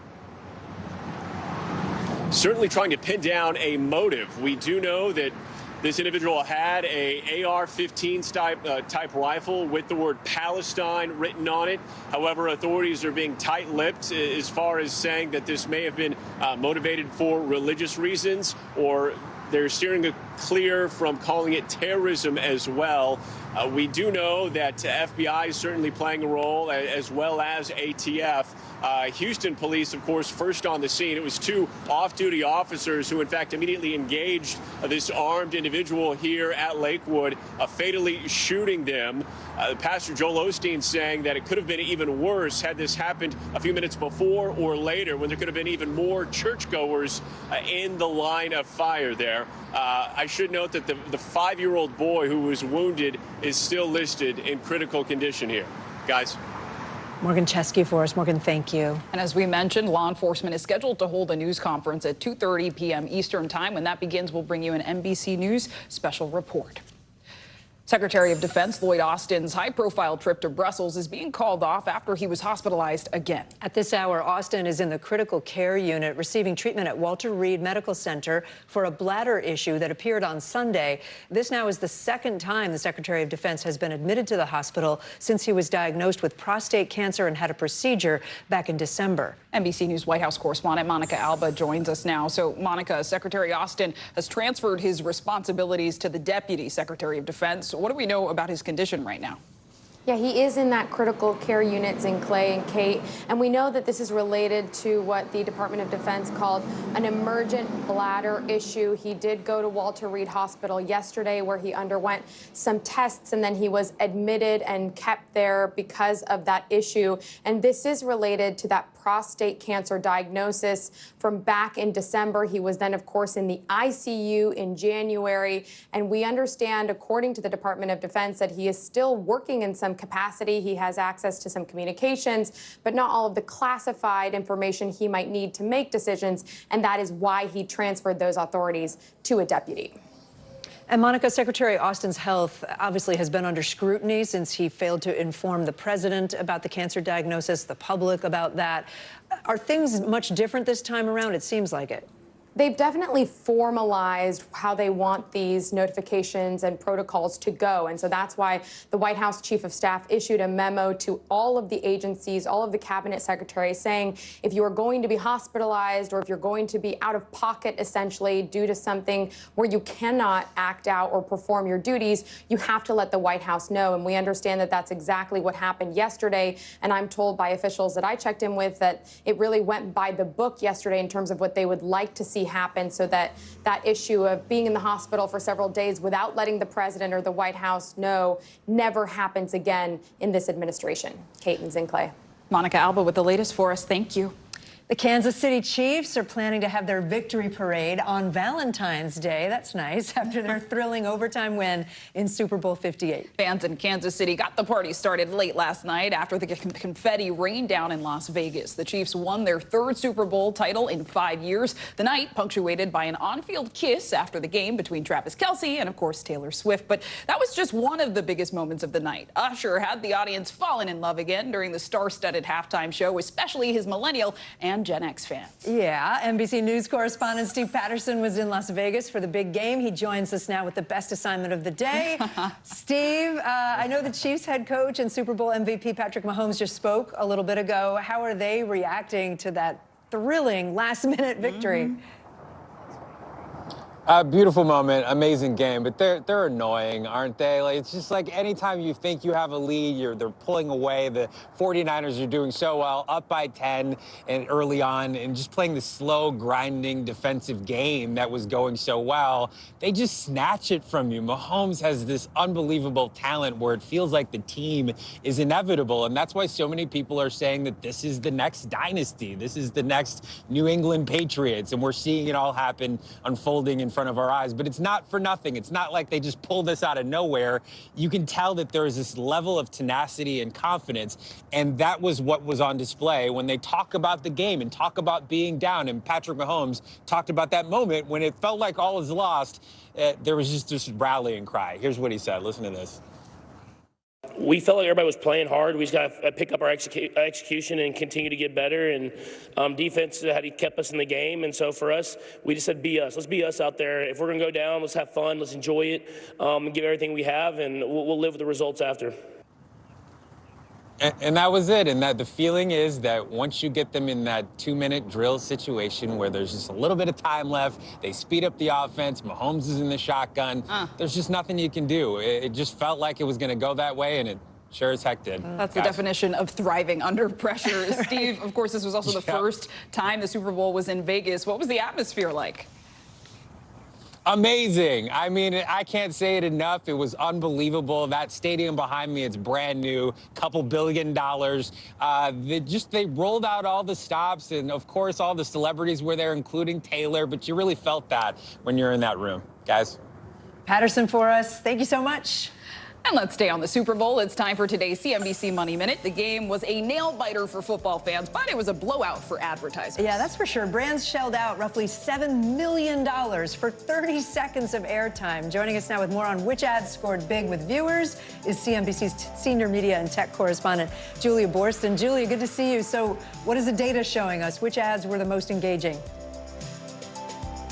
Certainly trying to pin down a motive. We do know that this individual had a AR-15 type rifle with the word Palestine written on it. However, authorities are being tight-lipped as far as saying that this may have been motivated for religious reasons, or they're steering clear from calling it terrorism as well. We do know that FBI is certainly playing a role, as well as ATF. Houston police, of course, first on the scene. It was two off-duty officers who, in fact, immediately engaged this armed individual here at Lakewood, fatally shooting them. Pastor Joel Osteen saying that it could have been even worse had this happened a few minutes before or later, when there could have been even more churchgoers in the line of fire there. I should note that the 5-year-old boy who was wounded is still listed in critical condition here. Guys? Morgan Chesky for us. Morgan, thank you. And as we mentioned, law enforcement is scheduled to hold a news conference at 2:30 p.m. Eastern time. When that begins, we'll bring you an NBC News special report. Secretary of Defense Lloyd Austin's high-profile trip to Brussels is being called off after he was hospitalized again. At this hour, Austin is in the critical care unit receiving treatment at Walter Reed Medical Center for a bladder issue that appeared on Sunday. This now is the second time the Secretary of Defense has been admitted to the hospital since he was diagnosed with prostate cancer and had a procedure back in December. NBC News White House correspondent Monica Alba joins us now. So, Monica, Secretary Austin has transferred his responsibilities to the Deputy Secretary of Defense. What do we know about his condition right now? Yeah, he is in that critical care unit, Zinclay and Kate, and we know that this is related to what the Department of Defense called an emergent bladder issue. He did go to Walter Reed Hospital yesterday where he underwent some tests, and then he was admitted and kept there because of that issue. And this is related to that prostate cancer diagnosis from back in December. He was then, of course, in the ICU in January, and we understand, according to the Department of Defense, that he is still working in some capacity. He has access to some communications, but not all of the classified information he might need to make decisions, and that is why he transferred those authorities to a deputy. And Monica, Secretary Austin's health obviously has been under scrutiny since he failed to inform the president about the cancer diagnosis, the public about that. Are things much different this time around? It seems like it. They've definitely formalized how they want these notifications and protocols to go. And so that's why the White House Chief of Staff issued a memo to all of the agencies, all of the cabinet secretaries, saying if you are going to be hospitalized or if you're going to be out of pocket, essentially, due to something where you cannot act out or perform your duties, you have to let the White House know. And we understand that that's exactly what happened yesterday. And I'm told by officials that I checked in with that it really went by the book yesterday in terms of what they would like to see happen, so that that issue of being in the hospital for several days without letting the president or the White House know never happens again in this administration. Kate and Zinclay. Monica Alba with the latest for us. Thank you. The Kansas City Chiefs are planning to have their victory parade on Valentine's Day. That's nice, after their thrilling overtime win in Super Bowl 58. Fans in Kansas City got the party started late last night after the confetti rained down in Las Vegas. The Chiefs won their third Super Bowl title in 5 years. The night punctuated by an on-field kiss after the game between Travis Kelce and, of course, Taylor Swift. But that was just one of the biggest moments of the night. Usher had the audience falling in love again during the star-studded halftime show, especially his millennial and Gen X fans. Yeah, NBC News correspondent Steve Patterson was in Las Vegas for the big game. He joins us now with the best assignment of the day. Steve, I know the Chiefs head coach and Super Bowl MVP Patrick Mahomes just spoke a little bit ago. How are they reacting to that thrilling last-minute victory? Beautiful moment, amazing game, but they're annoying, aren't they? Like, it's just like anytime you think you have a lead, they're pulling away. The 49ers are doing so well, up by 10 and early on, and just playing the slow, grinding defensive game that was going so well. They just snatch it from you. Mahomes has this unbelievable talent where it feels like the team is inevitable, and that's why so many people are saying that this is the next dynasty. This is the next New England Patriots, and we're seeing it all happen, unfolding in front of our eyes. But it's not for nothing. It's not like they just pulled this out of nowhere. You can tell that there is this level of tenacity and confidence, and that was what was on display when they talk about the game and talk about being down. And Patrick Mahomes talked about that moment when it felt like all is lost. There was just this rallying cry. Here's what he said. Listen to this. We felt like everybody was playing hard. We just got to pick up our execution and continue to get better. And defense had kept us in the game. And so for us, we just said, be us. Let's be us out there. If we're going to go down, let's have fun. Let's enjoy it and give everything we have. And we'll live with the results after. And that was it. And that the feeling is that once you get them in that 2-minute drill situation where there's just a little bit of time left, they speed up the offense, Mahomes is in the shotgun, there's just nothing you can do. It just felt like it was going to go that way, and it sure as heck did. That's the definition of thriving under pressure. Steve, of course, this was also the first time the Super Bowl was in Vegas. What was the atmosphere like? Amazing. I mean, I can't say it enough. It was unbelievable. That stadium behind me, it's brand new, couple $1 billion. They rolled out all the stops, and of course, all the celebrities were there, including Taylor, but you really felt that when you're in that room. Guys. Patterson for us. Thank you so much. And let's stay on the Super Bowl. It's time for today's CNBC Money Minute. The game was a nail-biter for football fans, but it was a blowout for advertisers. Yeah, that's for sure. Brands shelled out roughly $7 million for 30 seconds of airtime. Joining us now with more on which ads scored big with viewers is CNBC's senior media and tech correspondent, Julia Borston. Julia, good to see you. So what is the data showing us? Which ads were the most engaging?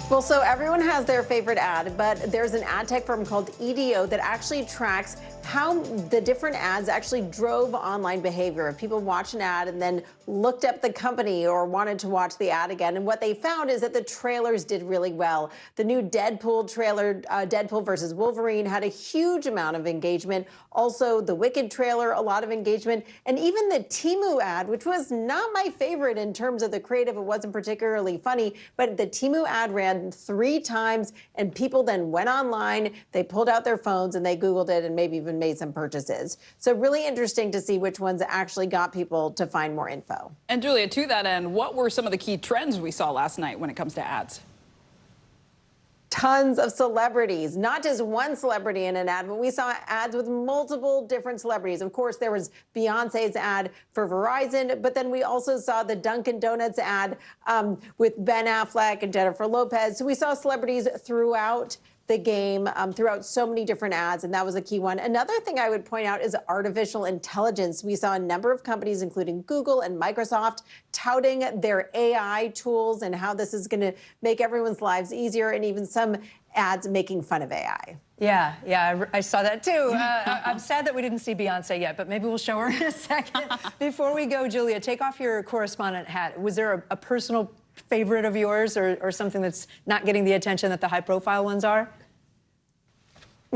Well, so everyone has their favorite ad, but there's an ad tech firm called EDO that actually tracks how the different ads actually drove online behavior. If people watch an ad and then looked up the company or wanted to watch the ad again. And what they found is that the trailers did really well. The new Deadpool trailer, Deadpool versus Wolverine, had a huge amount of engagement. Also, the Wicked trailer, a lot of engagement. And even the Temu ad, which was not my favorite in terms of the creative. It wasn't particularly funny, but the Temu ad ran 3 times, and people then went online, they pulled out their phones and they Googled it and maybe even made some purchases. So really interesting to see which ones actually got people to find more info. And Julia, to that end, what were some of the key trends we saw last night when it comes to ads? Tons of celebrities, not just one celebrity in an ad, but we saw ads with multiple different celebrities. Of course, there was Beyonce's ad for Verizon, but then we also saw the Dunkin' Donuts ad with Ben Affleck and Jennifer Lopez. So we saw celebrities throughout the game, throughout so many different ads, and that was a key one. Another thing I would point out is artificial intelligence. We saw a number of companies, including Google and Microsoft, touting their AI tools and how this is going to make everyone's lives easier, and even some ads making fun of AI. Yeah, I saw that too. I'm sad that we didn't see Beyonce yet, but maybe we'll show her in a second. Before we go, Julia, take off your correspondent hat. Was there a personal favorite of yours or something that's not getting the attention that the high-profile ones are?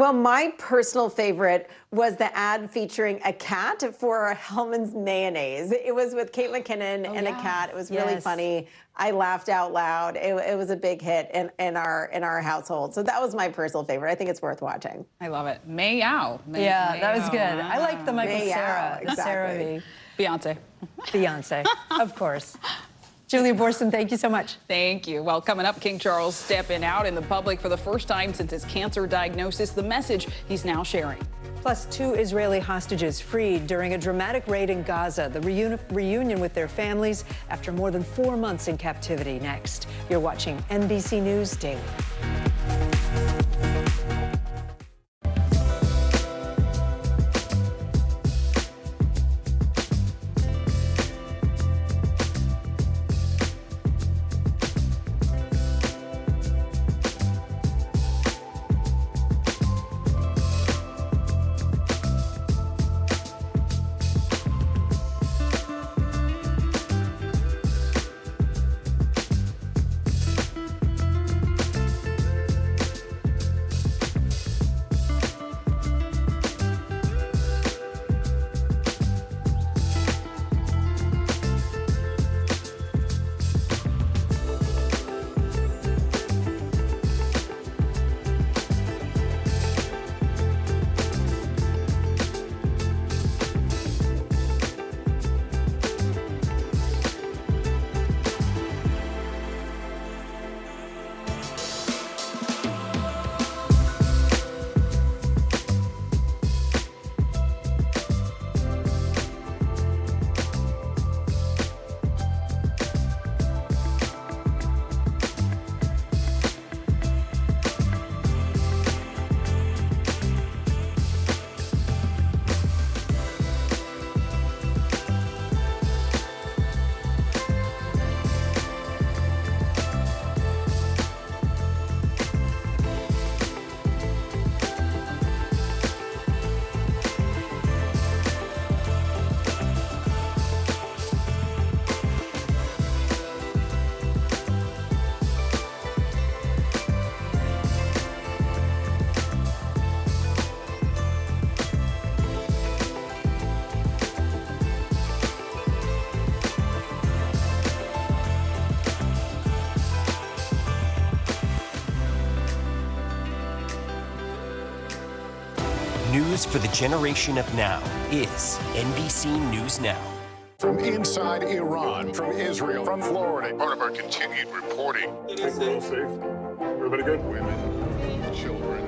Well, my personal favorite was the ad featuring a cat for Hellmann's mayonnaise. It was with Kate McKinnon and a cat. It was really funny. I laughed out loud. It was a big hit in our household. So that was my personal favorite. I think it's worth watching. I love it. Meow. Yeah, that was good. I like the Michael Cera. Exactly. Beyonce. Beyonce, of course. Julia Boorstin, thank you so much. Thank you. Well, coming up, King Charles stepping out in the public for the first time since his cancer diagnosis, the message he's now sharing. Plus, 2 Israeli hostages freed during a dramatic raid in Gaza. The reunion with their families after more than 4 months in captivity. Next, you're watching NBC News Daily. News for the generation of now is NBC News Now. From inside Iran, from Israel, from Florida. Part of our continued reporting. It we're all safe. Everybody good? Women, children,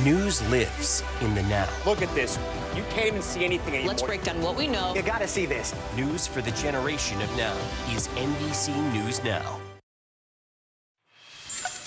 News lives in the now. Look at this. You can't even see anything anymore. Let's break down what we know. You gotta see this. News for the generation of now is NBC News Now.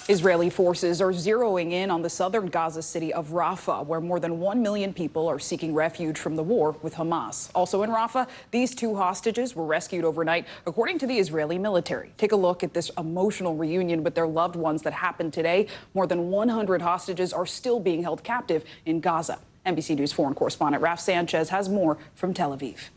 Israeli forces are zeroing in on the southern Gaza city of Rafah, where more than 1 million people are seeking refuge from the war with Hamas. Also in Rafah, these 2 hostages were rescued overnight, according to the Israeli military. Take a look at this emotional reunion with their loved ones that happened today. More than 100 hostages are still being held captive in Gaza. NBC News foreign correspondent Raf Sanchez has more from Tel Aviv.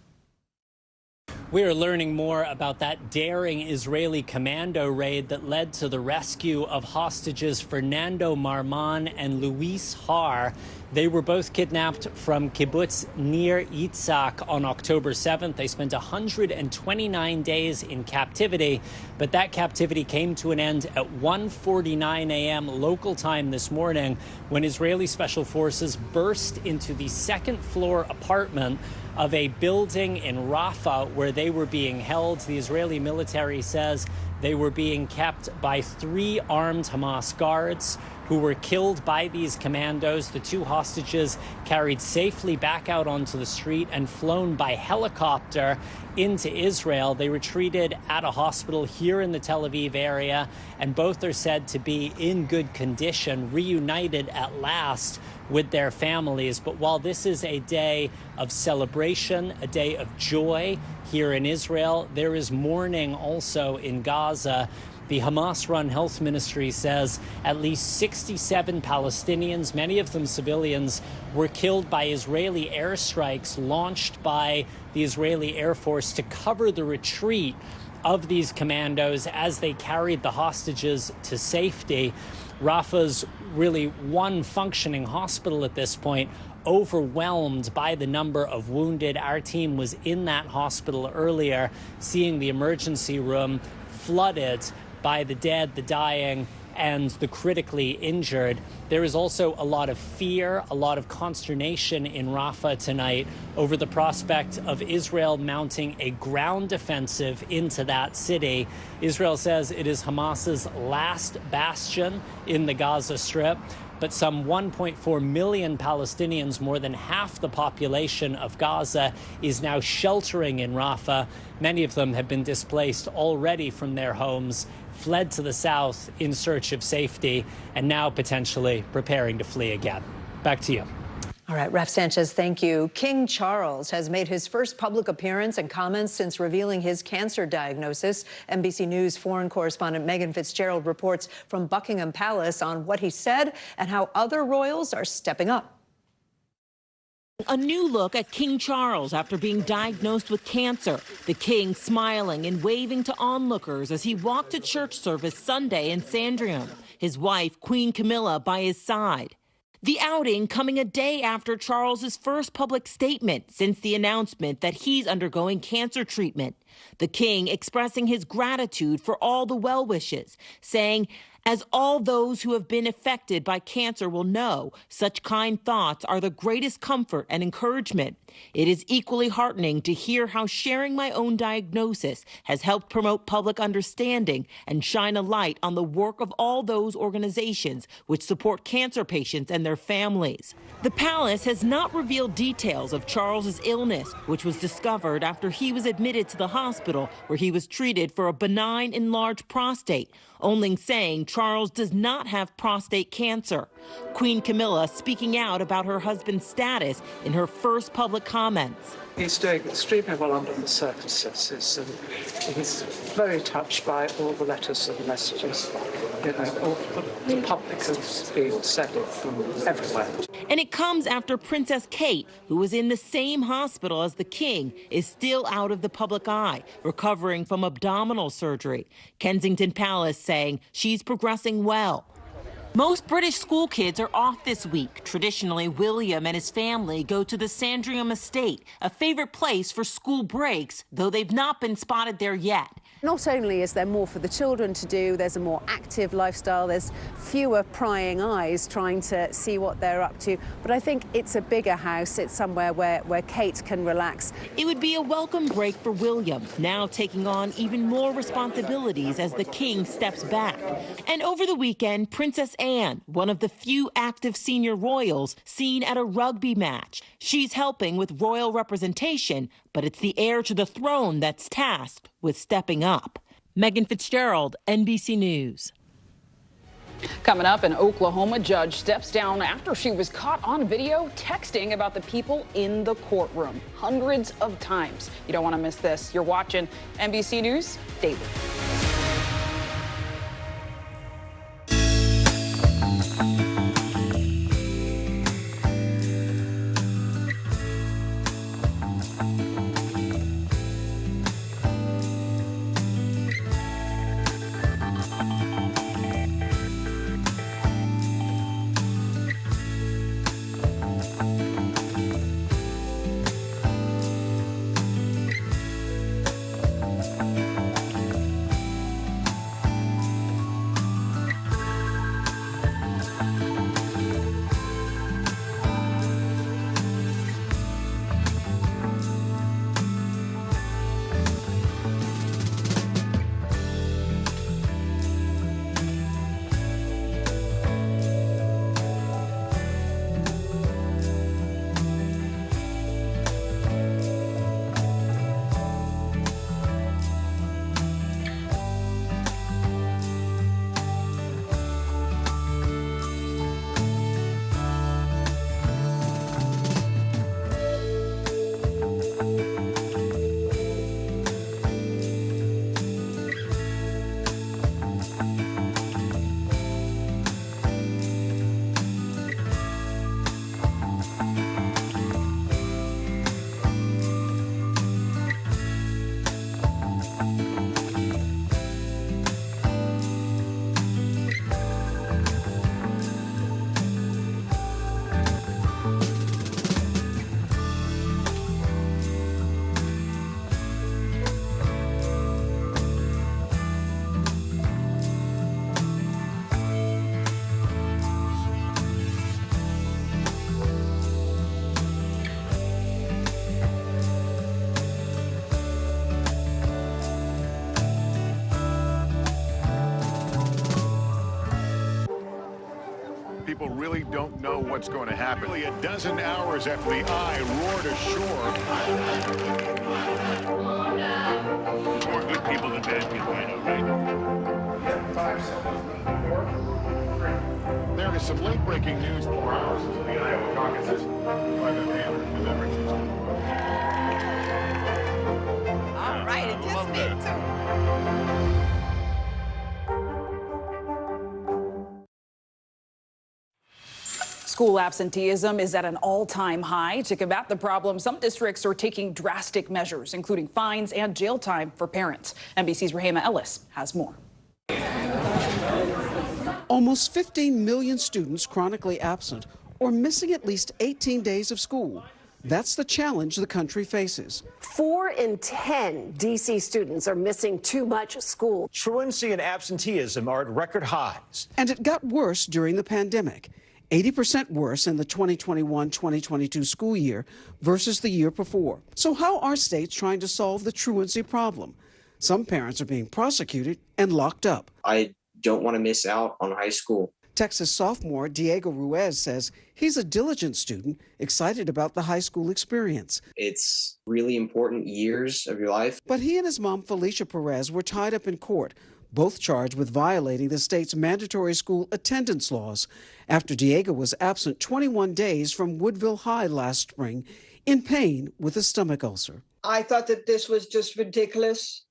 We are learning more about that daring Israeli commando raid that led to the rescue of hostages Fernando Marman and Luis Har. They were both kidnapped from kibbutz Nir Yitzhak on October 7th. They spent 129 days in captivity, but that captivity came to an end at 1:49 a.m. local time this morning when Israeli special forces burst into the second-floor apartment of a building in Rafah where they were being held. The Israeli military says they were being kept by 3 armed Hamas guards who were killed by these commandos. The 2 hostages carried safely back out onto the street and flown by helicopter into Israel. They were treated at a hospital here in the Tel Aviv area, and both are said to be in good condition, reunited at last with their families. But while this is a day of celebration, a day of joy here in Israel, there is mourning also in Gaza. The Hamas-run health ministry says at least 67 Palestinians, many of them civilians, were killed by Israeli airstrikes launched by the Israeli Air Force to cover the retreat of these commandos as they carried the hostages to safety. Rafah's really one functioning hospital at this point, overwhelmed by the number of wounded. Our team was in that hospital earlier, seeing the emergency room flooded by the dead, the dying, and the critically injured. There is also a lot of fear, a lot of consternation in Rafah tonight over the prospect of Israel mounting a ground offensive into that city. Israel says it is Hamas's last bastion in the Gaza Strip, but some 1.4 million Palestinians, more than half the population of Gaza, is now sheltering in Rafah. Many of them have been displaced already from their homes, fled to the south in search of safety, and now potentially preparing to flee again. Back to you. All right, Raf Sanchez, thank you. King Charles has made his first public appearance and comments since revealing his cancer diagnosis. NBC News foreign correspondent Megan Fitzgerald reports from Buckingham Palace on what he said and how other royals are stepping up. A new look at King Charles after being diagnosed with cancer. The king smiling and waving to onlookers as he walked to church service Sunday in Sandringham, his wife, Queen Camilla, by his side. The outing coming a day after Charles's first public statement since the announcement that he's undergoing cancer treatment. The king expressing his gratitude for all the well wishes, saying, "As all those who have been affected by cancer will know, such kind thoughts are the greatest comfort and encouragement. It is equally heartening to hear how sharing my own diagnosis has helped promote public understanding and shine a light on the work of all those organizations which support cancer patients and their families." The palace has not revealed details of Charles's illness, which was discovered after he was admitted to the hospital where he was treated for a benign enlarged prostate, only saying Charles does not have prostate cancer. Queen Camilla speaking out about her husband's status in her first public comments. He's doing extremely well under the circumstances, and he's very touched by all the letters and messages. You know, all the public has been sending from everywhere. And it comes after Princess Kate, who was in the same hospital as the king, is still out of the public eye, recovering from abdominal surgery. Kensington Palace saying she's progressing well. Most British school kids are off this week. Traditionally, William and his family go to the Sandringham estate, a favorite place for school breaks, though they've not been spotted there yet. Not only is there more for the children to do, there's a more active lifestyle, there's fewer prying eyes trying to see what they're up to, but I think it's a bigger house. It's somewhere where Kate can relax. It would be a welcome break for William, now taking on even more responsibilities as the king steps back. And over the weekend, Princess Anne, one of the few active senior royals, seen at a rugby match. She's helping with royal representation, but it's the heir to the throne that's tasked with stepping up. Megan Fitzgerald, NBC News. Coming up, an Oklahoma judge steps down after she was caught on video texting about the people in the courtroom hundreds of times. You don't want to miss this. You're watching NBC News Daily. people really don't know what's going to happen. Nearly a dozen hours after the eye roared ashore. More good people than bad people, I know, right? 5 seconds. 4, 3. There is some late-breaking news 4 hours into the Iowa caucuses. All right, it just me too. School absenteeism is at an all-time high. To combat the problem, some districts are taking drastic measures, including fines and jail time for parents. NBC's Rahema Ellis has more. Almost 15 million students chronically absent or missing at least 18 days of school. That's the challenge the country faces. 4 in 10 D.C. students are missing too much school. Truancy and absenteeism are at record highs. And it got worse during the pandemic. 80% worse in the 2021-2022 school year versus the year before. So how are states trying to solve the truancy problem? Some parents are being prosecuted and locked up. I don't want to miss out on high school. Texas sophomore Diego Ruiz says he's a diligent student, excited about the high school experience. It's really important years of your life. But he and his mom, Felicia Perez, were tied up in court, both charged with violating the state's mandatory school attendance laws after Diego was absent 21 days from Woodville High last spring in pain with a stomach ulcer. I thought that this was just ridiculous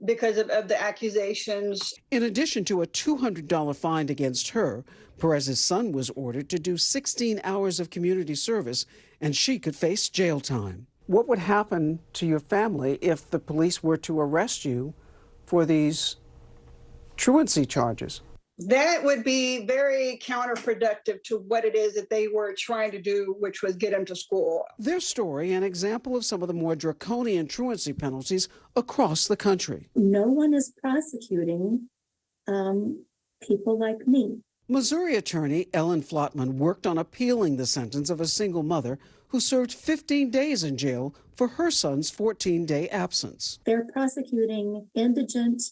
because of the accusations. In addition to a $200 fine against her, Perez's son was ordered to do 16 hours of community service, and she could face jail time. What would happen to your family if the police were to arrest you for these truancy charges? That would be very counterproductive to what it is that they were trying to do, which was get them to school. Their story, an example of some of the more draconian truancy penalties across the country. No one is prosecuting people like me. Missouri attorney Ellen Flotman worked on appealing the sentence of a single mother who served 15 days in jail for her son's 14-day absence. They're prosecuting indigent,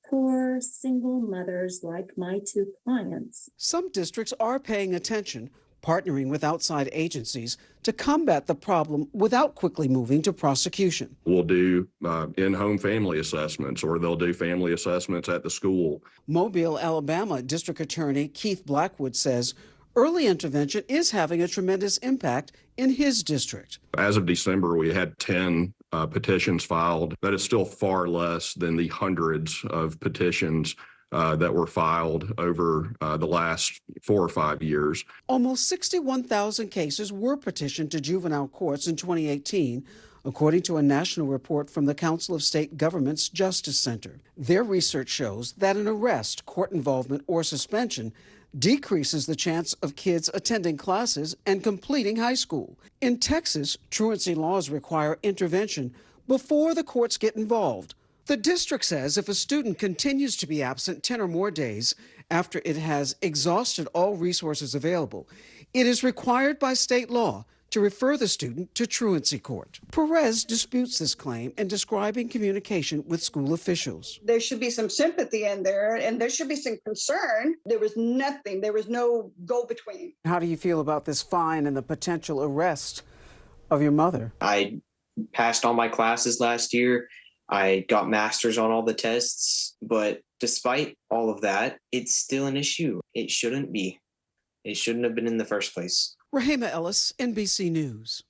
poor single mothers like my 2 clients. Some districts are paying attention, partnering with outside agencies to combat the problem without quickly moving to prosecution. We'll do in-home family assessments, or they'll do family assessments at the school. Mobile, Alabama District Attorney Keith Blackwood says early intervention is having a tremendous impact in his district. As of December, we had 10 petitions filed. That is still far less than the hundreds of petitions that were filed over the last 4 or 5 years. Almost 61,000 cases were petitioned to juvenile courts in 2018, according to a national report from the Council of State Governments Justice Center. Their research shows that an arrest, court involvement, or suspension decreases the chance of kids attending classes and completing high school. In Texas, truancy laws require intervention before the courts get involved. The district says if a student continues to be absent 10 or more days after it has exhausted all resources available, it is required by state law to refer the student to truancy court. Perez disputes this claim in describing communication with school officials. There should be some sympathy in there, and there should be some concern. There was nothing. There was no go-between. How do you feel about this fine and the potential arrest of your mother? I passed all my classes last year. I got masters on all the tests, but despite all of that, it's still an issue. It shouldn't be. It shouldn't have been in the first place. Rahema Ellis, NBC News.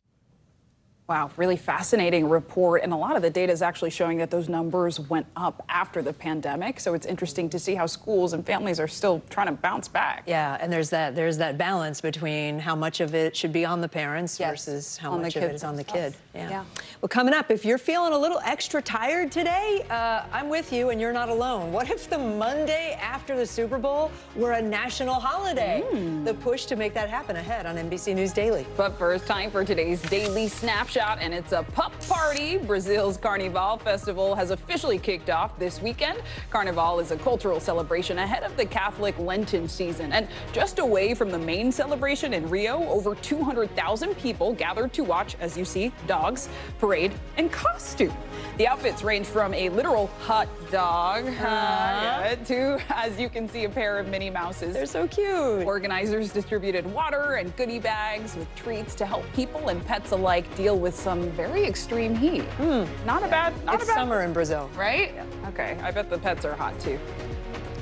Wow, really fascinating report. And a lot of the data is actually showing that those numbers went up after the pandemic. So it's interesting to see how schools and families are still trying to bounce back. Yeah, and there's that balance between how much of it should be on the parents versus how much of it is on the kid. Yeah. Well, coming up, if you're feeling a little extra tired today, I'm with you and you're not alone. What if the Monday after the Super Bowl were a national holiday? The push to make that happen ahead on NBC News Daily. But first, time for today's Daily Snapshot. shot, and it's a pup party. Brazil's Carnival Festival has officially kicked off this weekend. Carnival is a cultural celebration ahead of the Catholic Lenten season. And just away from the main celebration in Rio, over 200,000 people gathered to watch, as you see, dogs parade in costume. The outfits range from a literal hot dog to, as you can see, a pair of Minnie Mouses. They're so cute. Organizers distributed water and goodie bags with treats to help people and pets alike deal with some very extreme heat. Not a bad summer in Brazil, right? Yeah. Okay, I bet the pets are hot too.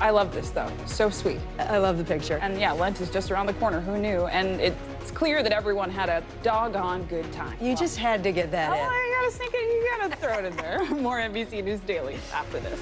I love this though, so sweet. I love the picture. And yeah, Lent is just around the corner, who knew? And it's clear that everyone had a doggone good time. You just had to get that in. You gotta sneak it, you gotta throw it in there. More NBC News Daily after this.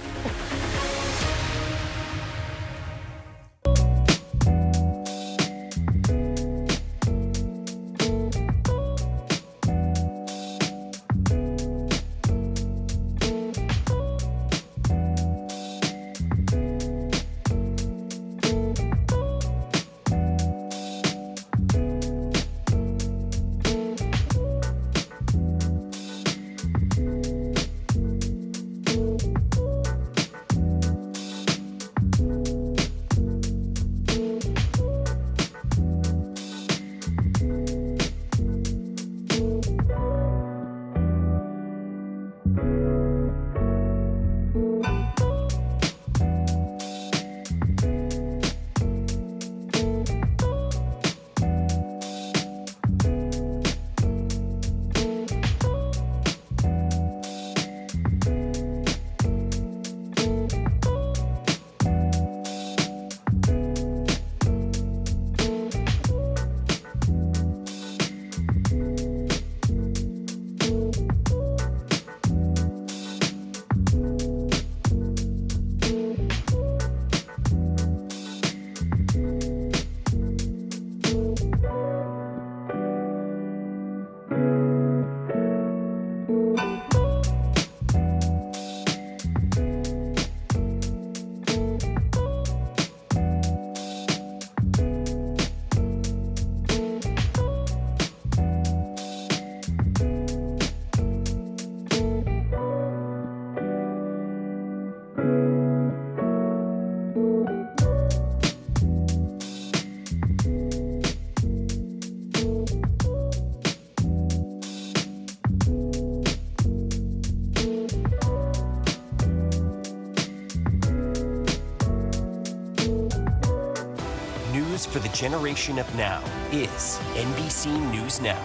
For the generation of now is NBC News Now.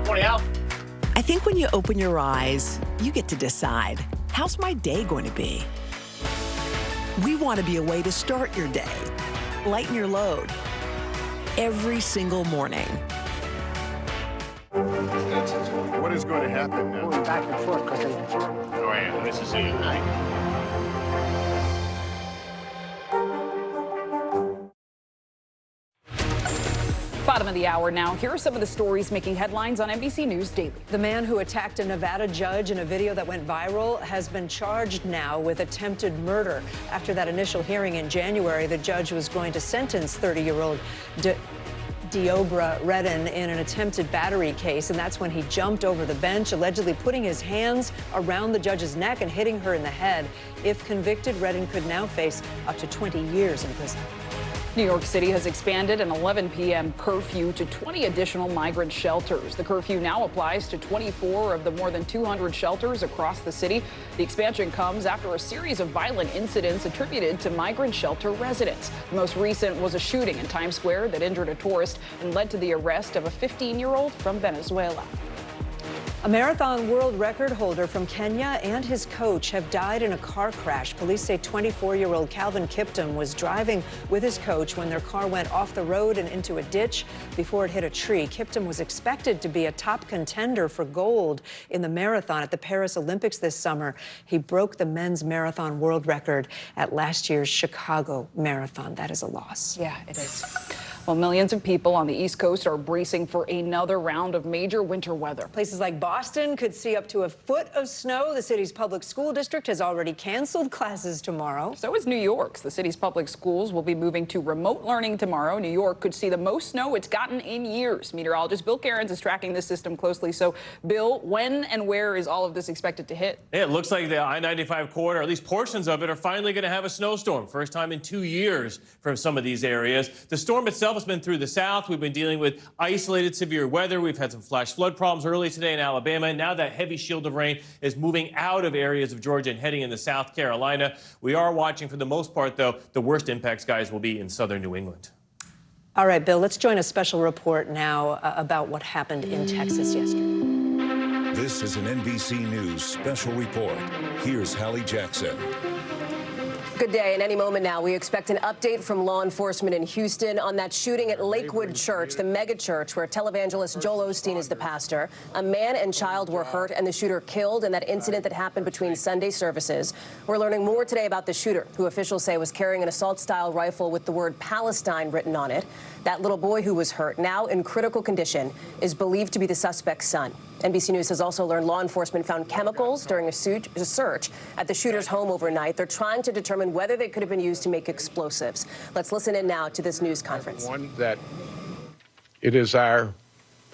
Morning, Al. I think when you open your eyes, you get to decide, how's my day going to be? We want to be a way to start your day, lighten your load, every single morning. What is going to happen now? Going back and forth because Oh, yeah, this is it, right? Bottom of the hour now. Here are some of the stories making headlines on NBC News Daily. The man who attacked a Nevada judge in a video that went viral has been charged now with attempted murder. After that initial hearing in January, the judge was going to sentence 30-year-old Deobra Redden in an attempted battery case, and that's when he jumped over the bench, allegedly putting his hands around the judge's neck and hitting her in the head. If convicted, Redden could now face up to 20 years in prison. New York City has expanded an 11 p.m. curfew to 20 additional migrant shelters. The curfew now applies to 24 of the more than 200 shelters across the city. The expansion comes after a series of violent incidents attributed to migrant shelter residents. The most recent was a shooting in Times Square that injured a tourist and led to the arrest of a 15-year-old from Venezuela. A marathon world record holder from Kenya and his coach have died in a car crash. Police say 24-year-old Calvin Kiptum was driving with his coach when their car went off the road and into a ditch before it hit a tree. Kiptum was expected to be a top contender for gold in the marathon at the Paris Olympics this summer. He broke the men's marathon world record at last year's Chicago Marathon. That is a loss. Yeah, it is. Well, millions of people on the East Coast are bracing for another round of major winter weather. Places like Boston could see up to a foot of snow. The city's public school district has already canceled classes tomorrow. So is New York's. The city's public schools will be moving to remote learning tomorrow. New York could see the most snow it's gotten in years. Meteorologist Bill Cairns is tracking this system closely. So, Bill, when and where is all of this expected to hit? It looks like the I-95 corridor, at least portions of it, are finally going to have a snowstorm. First time in 2 years from some of these areas. The storm itself has been through the south. We've been dealing with isolated severe weather. We've had some flash flood problems early today in Alabama. Now that heavy shield of rain is moving out of areas of Georgia and heading into South Carolina. We are watching, for the most part, though, the worst impacts, guys, will be in southern New England. All right, Bill, let's join a special report now about what happened in Texas yesterday. This is an NBC News special report. Here's Hallie Jackson. Good day. In any moment now, we expect an update from law enforcement in Houston on that shooting at Lakewood Church, the mega church where televangelist Joel Osteen is the pastor. A man and child were hurt and the shooter killed in that incident that happened between Sunday services. We're learning more today about the shooter, who officials say was carrying an assault-style rifle with the word Palestine written on it. That little boy who was hurt, now in critical condition, is believed to be the suspect's son. NBC News has also learned law enforcement found chemicals during a search at the shooter's home overnight. They're trying to determine whether they could have been used to make explosives. Let's listen in now to this news conference. One, that it is our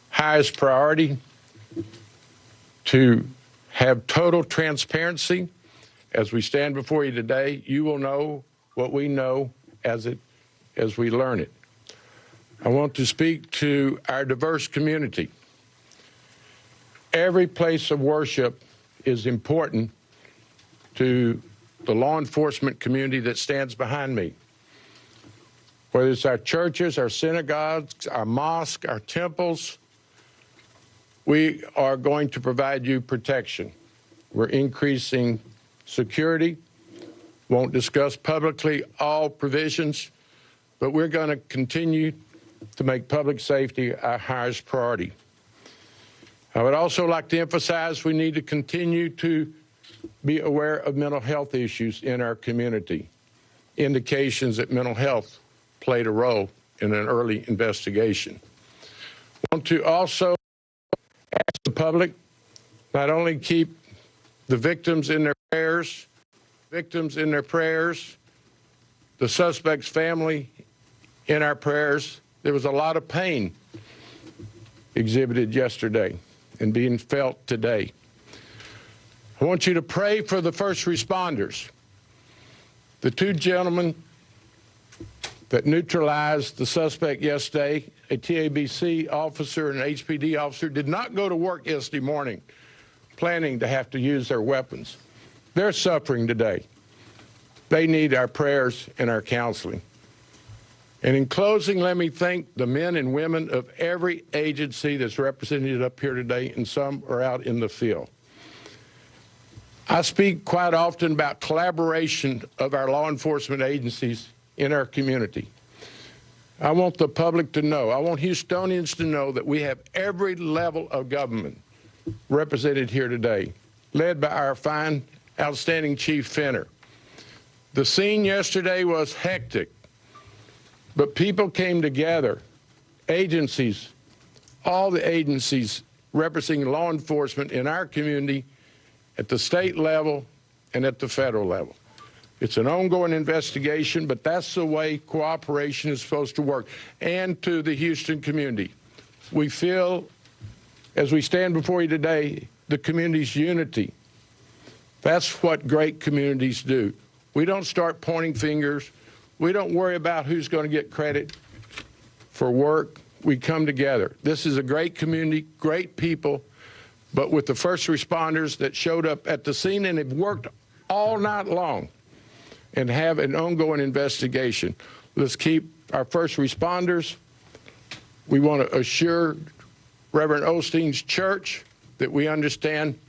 highest priority to have total transparency. As we stand before you today, you will know what we know as we learn it. I want to speak to our diverse community. Every place of worship is important to the law enforcement community that stands behind me. Whether it's our churches, our synagogues, our mosques, our temples, we are going to provide you protection. We're increasing security. Won't discuss publicly all provisions, but we're going to continue to make public safety our highest priority. I would also like to emphasize we need to continue to be aware of mental health issues in our community. Indications that mental health played a role in an early investigation. I want to also ask the public not only keep the victims in their prayers, the suspect's family in our prayers. There was a lot of pain exhibited yesterday and being felt today. I want you to pray for the first responders. The two gentlemen that neutralized the suspect yesterday, a TABC officer and an HPD officer, did not go to work yesterday morning planning to have to use their weapons. They're suffering today. They need our prayers and our counseling. And in closing, let me thank the men and women of every agency that's represented up here today, and some are out in the field. I speak quite often about collaboration of our law enforcement agencies in our community. I want the public to know, I want Houstonians to know that we have every level of government represented here today, led by our fine, outstanding Chief Fenner. The scene yesterday was hectic. But people came together, agencies, all the agencies representing law enforcement in our community at the state level and at the federal level. It's an ongoing investigation, but that's the way cooperation is supposed to work. And to the Houston community, we feel, as we stand before you today, the community's unity. That's what great communities do. We don't start pointing fingers. We don't worry about who's going to get credit for work. We come together. This is a great community, great people, but with the first responders that showed up at the scene and have worked all night long and have an ongoing investigation. Let's keep our first responders. We want to assure Reverend Osteen's church that we understand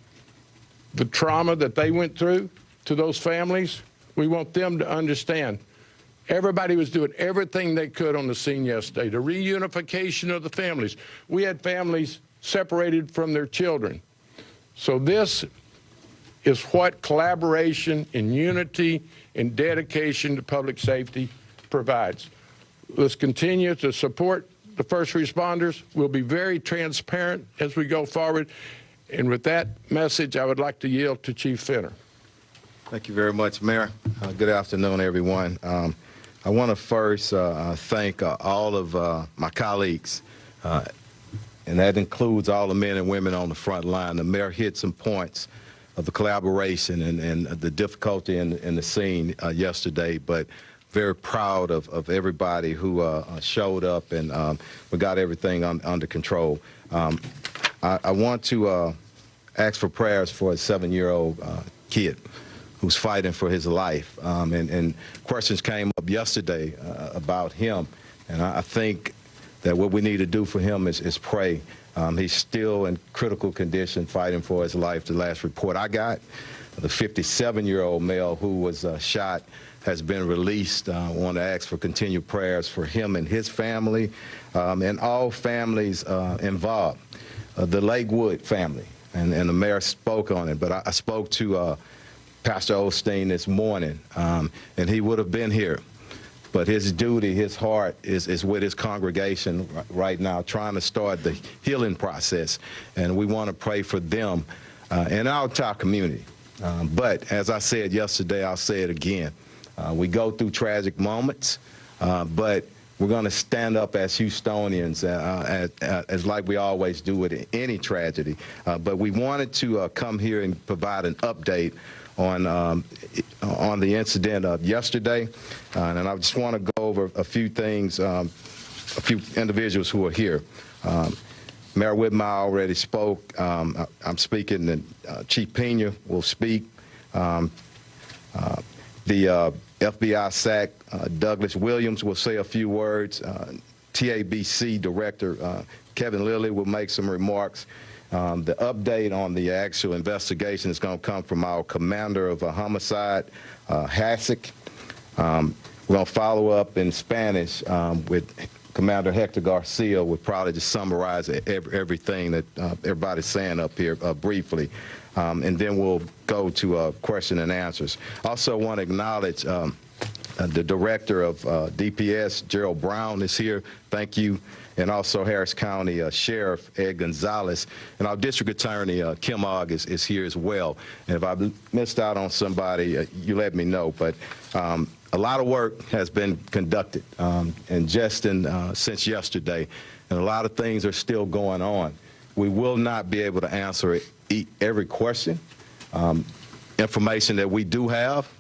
the trauma that they went through to those families. We want them to understand. Everybody was doing everything they could on the scene yesterday, the reunification of the families. We had families separated from their children. So this is what collaboration and unity and dedication to public safety provides. Let's continue to support the first responders. We'll be very transparent as we go forward. And with that message, I would like to yield to Chief Fenner. Thank you very much, Mayor. Good afternoon, everyone. I want to first thank all of my colleagues, and that includes all the men and women on the front line. The mayor hit some points of the collaboration and the difficulty in the scene yesterday, but very proud of everybody who showed up, and we got everything under control. I want to ask for prayers for a 7-year-old kid who's fighting for his life. And questions came up yesterday about him, and I think that what we need to do for him is pray. He's still in critical condition, fighting for his life. The last report I got, the 57-year-old male who was shot has been released. I want to ask for continued prayers for him and his family, and all families involved. The Lakewood family, and the mayor spoke on it, but I spoke to Pastor Osteen this morning, and he would have been here. But his duty, his heart is with his congregation right now, trying to start the healing process. And we want to pray for them and our entire community. But as I said yesterday, I'll say it again. We go through tragic moments, but we're going to stand up as Houstonians, as like we always do with any tragedy. But we wanted to come here and provide an update on the incident of yesterday, and I just want to go over a few things, a few individuals who are here. Mayor Whitmire already spoke. I'm speaking, and Chief Pena will speak. The FBI SAC, Douglas Williams, will say a few words. TABC Director Kevin Lilly will make some remarks. The update on the actual investigation is going to come from our commander of homicide, Hasek. We're going to follow up in Spanish with Commander Hector Garcia. We'll probably just summarize everything that everybody's saying up here briefly. And then we'll go to question and answers. Also want to acknowledge the director of DPS, Gerald Brown, is here. Thank you. And also Harris County Sheriff Ed Gonzalez, and our District Attorney Kim Ogg is here as well. And if I missed out on somebody, you let me know. But a lot of work has been conducted and just since yesterday, and a lot of things are still going on. We will not be able to answer every question. Information that we do have,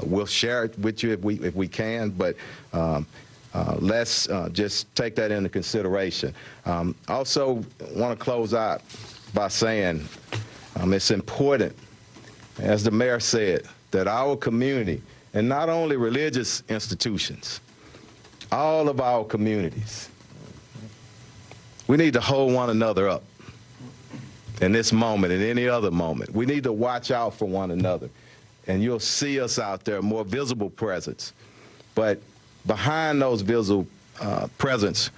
we'll share it with you if we can, but let's just take that into consideration. Also want to close out by saying it's important, as the mayor said, that our community, and not only religious institutions, all of our communities, we need to hold one another up in this moment and any other moment. We need to watch out for one another. And you'll see us out there, more visible presence. But behind those visible presence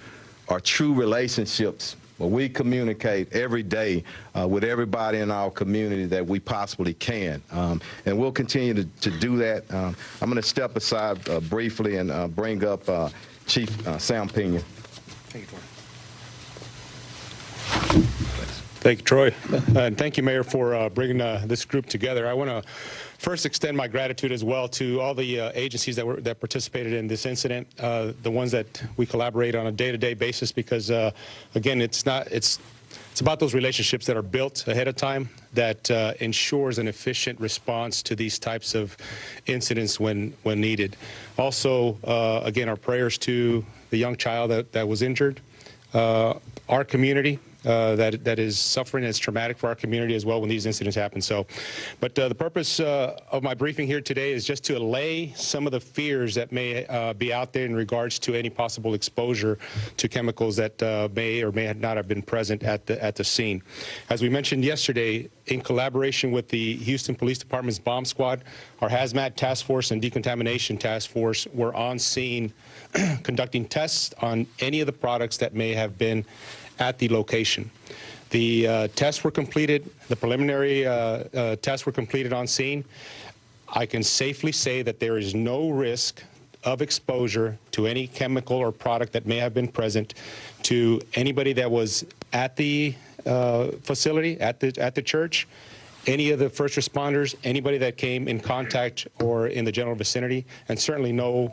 are true relationships where we communicate every day with everybody in our community that we possibly can. And we'll continue to do that. I'm going to step aside briefly and bring up Chief Sam Pena. Thank you, Troy. Thank you, Troy. And thank you, Mayor, for bringing this group together. I want to first extend my gratitude as well to all the agencies that participated in this incident, the ones that we collaborate on a day-to-day basis, because again, it's about those relationships that are built ahead of time that ensures an efficient response to these types of incidents when needed. Also, again, our prayers to the young child that was injured, our community. That is suffering. It's traumatic for our community as well when these incidents happen. So, but the purpose of my briefing here today is just to allay some of the fears that may be out there in regards to any possible exposure to chemicals that may or may not have been present at the scene. As we mentioned yesterday, in collaboration with the Houston Police Department's bomb squad, our hazmat task force and decontamination task force were on scene conducting tests on any of the products that may have been at the location. The tests were completed, the preliminary tests were completed on scene. I can safely say that there is no risk of exposure to any chemical or product that may have been present to anybody that was at the facility, at the church, any of the first responders, anybody that came in contact or in the general vicinity, and certainly no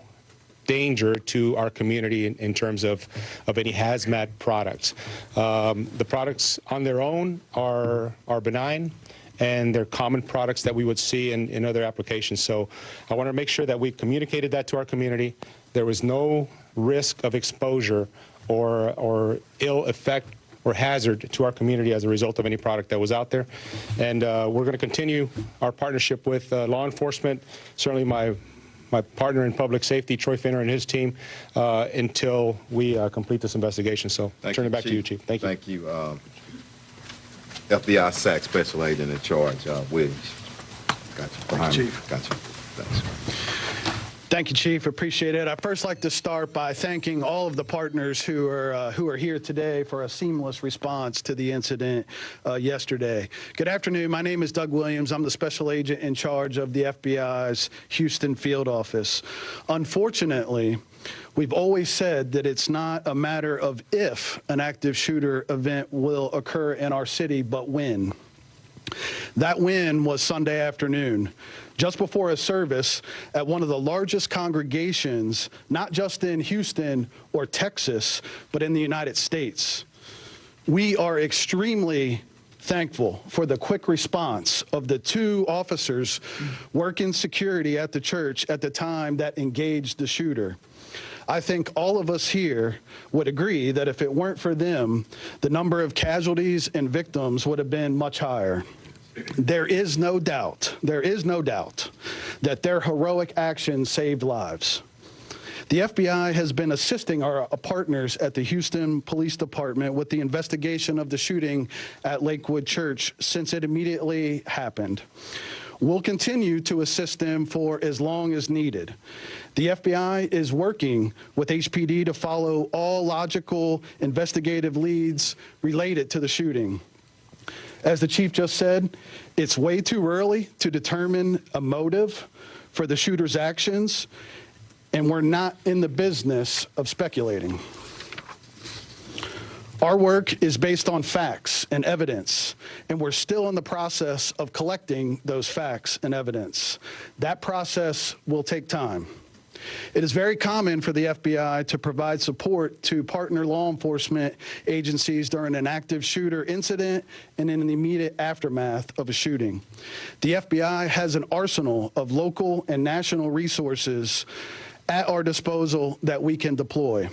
danger to our community in terms of any hazmat products. The products on their own are benign, and they're common products that we would see in other applications. So I want to make sure that we communicated that to our community. There was no risk of exposure or ill effect or hazard to our community as a result of any product that was out there. And we're going to continue our partnership with law enforcement, certainly my partner in public safety, Troy Finner, and his team, until we complete this investigation. So I'll turn it back to you, Chief. Thank you. Thank you. FBI SAC Special Agent in Charge, Williams. Gotcha. Thank you, Chief. Gotcha. Thanks. Thank you, Chief. Appreciate it. I'd first like to start by thanking all of the partners who are here today for a seamless response to the incident yesterday. Good afternoon. My name is Doug Williams. I'm the Special Agent in charge of the FBI's Houston Field Office. Unfortunately, we've always said that it's not a matter of if an active shooter event will occur in our city, but when. That when was Sunday afternoon, just before a service at one of the largest congregations, not just in Houston or Texas, but in the United States. We are extremely thankful for the quick response of the two officers working security at the church at the time that engaged the shooter. I think all of us here would agree that if it weren't for them, the number of casualties and victims would have been much higher. There is no doubt that their heroic actions saved lives. The FBI has been assisting our partners at the Houston Police Department with the investigation of the shooting at Lakewood Church since it immediately happened. We'll continue to assist them for as long as needed. The FBI is working with HPD to follow all logical investigative leads related to the shooting. As the Chief just said, it's way too early to determine a motive for the shooter's actions, and we're not in the business of speculating. Our work is based on facts and evidence, and we're still in the process of collecting those facts and evidence. That process will take time. It is very common for the FBI to provide support to partner law enforcement agencies during an active shooter incident and in the immediate aftermath of a shooting. The FBI has an arsenal of local and national resources at our disposal that we can deploy.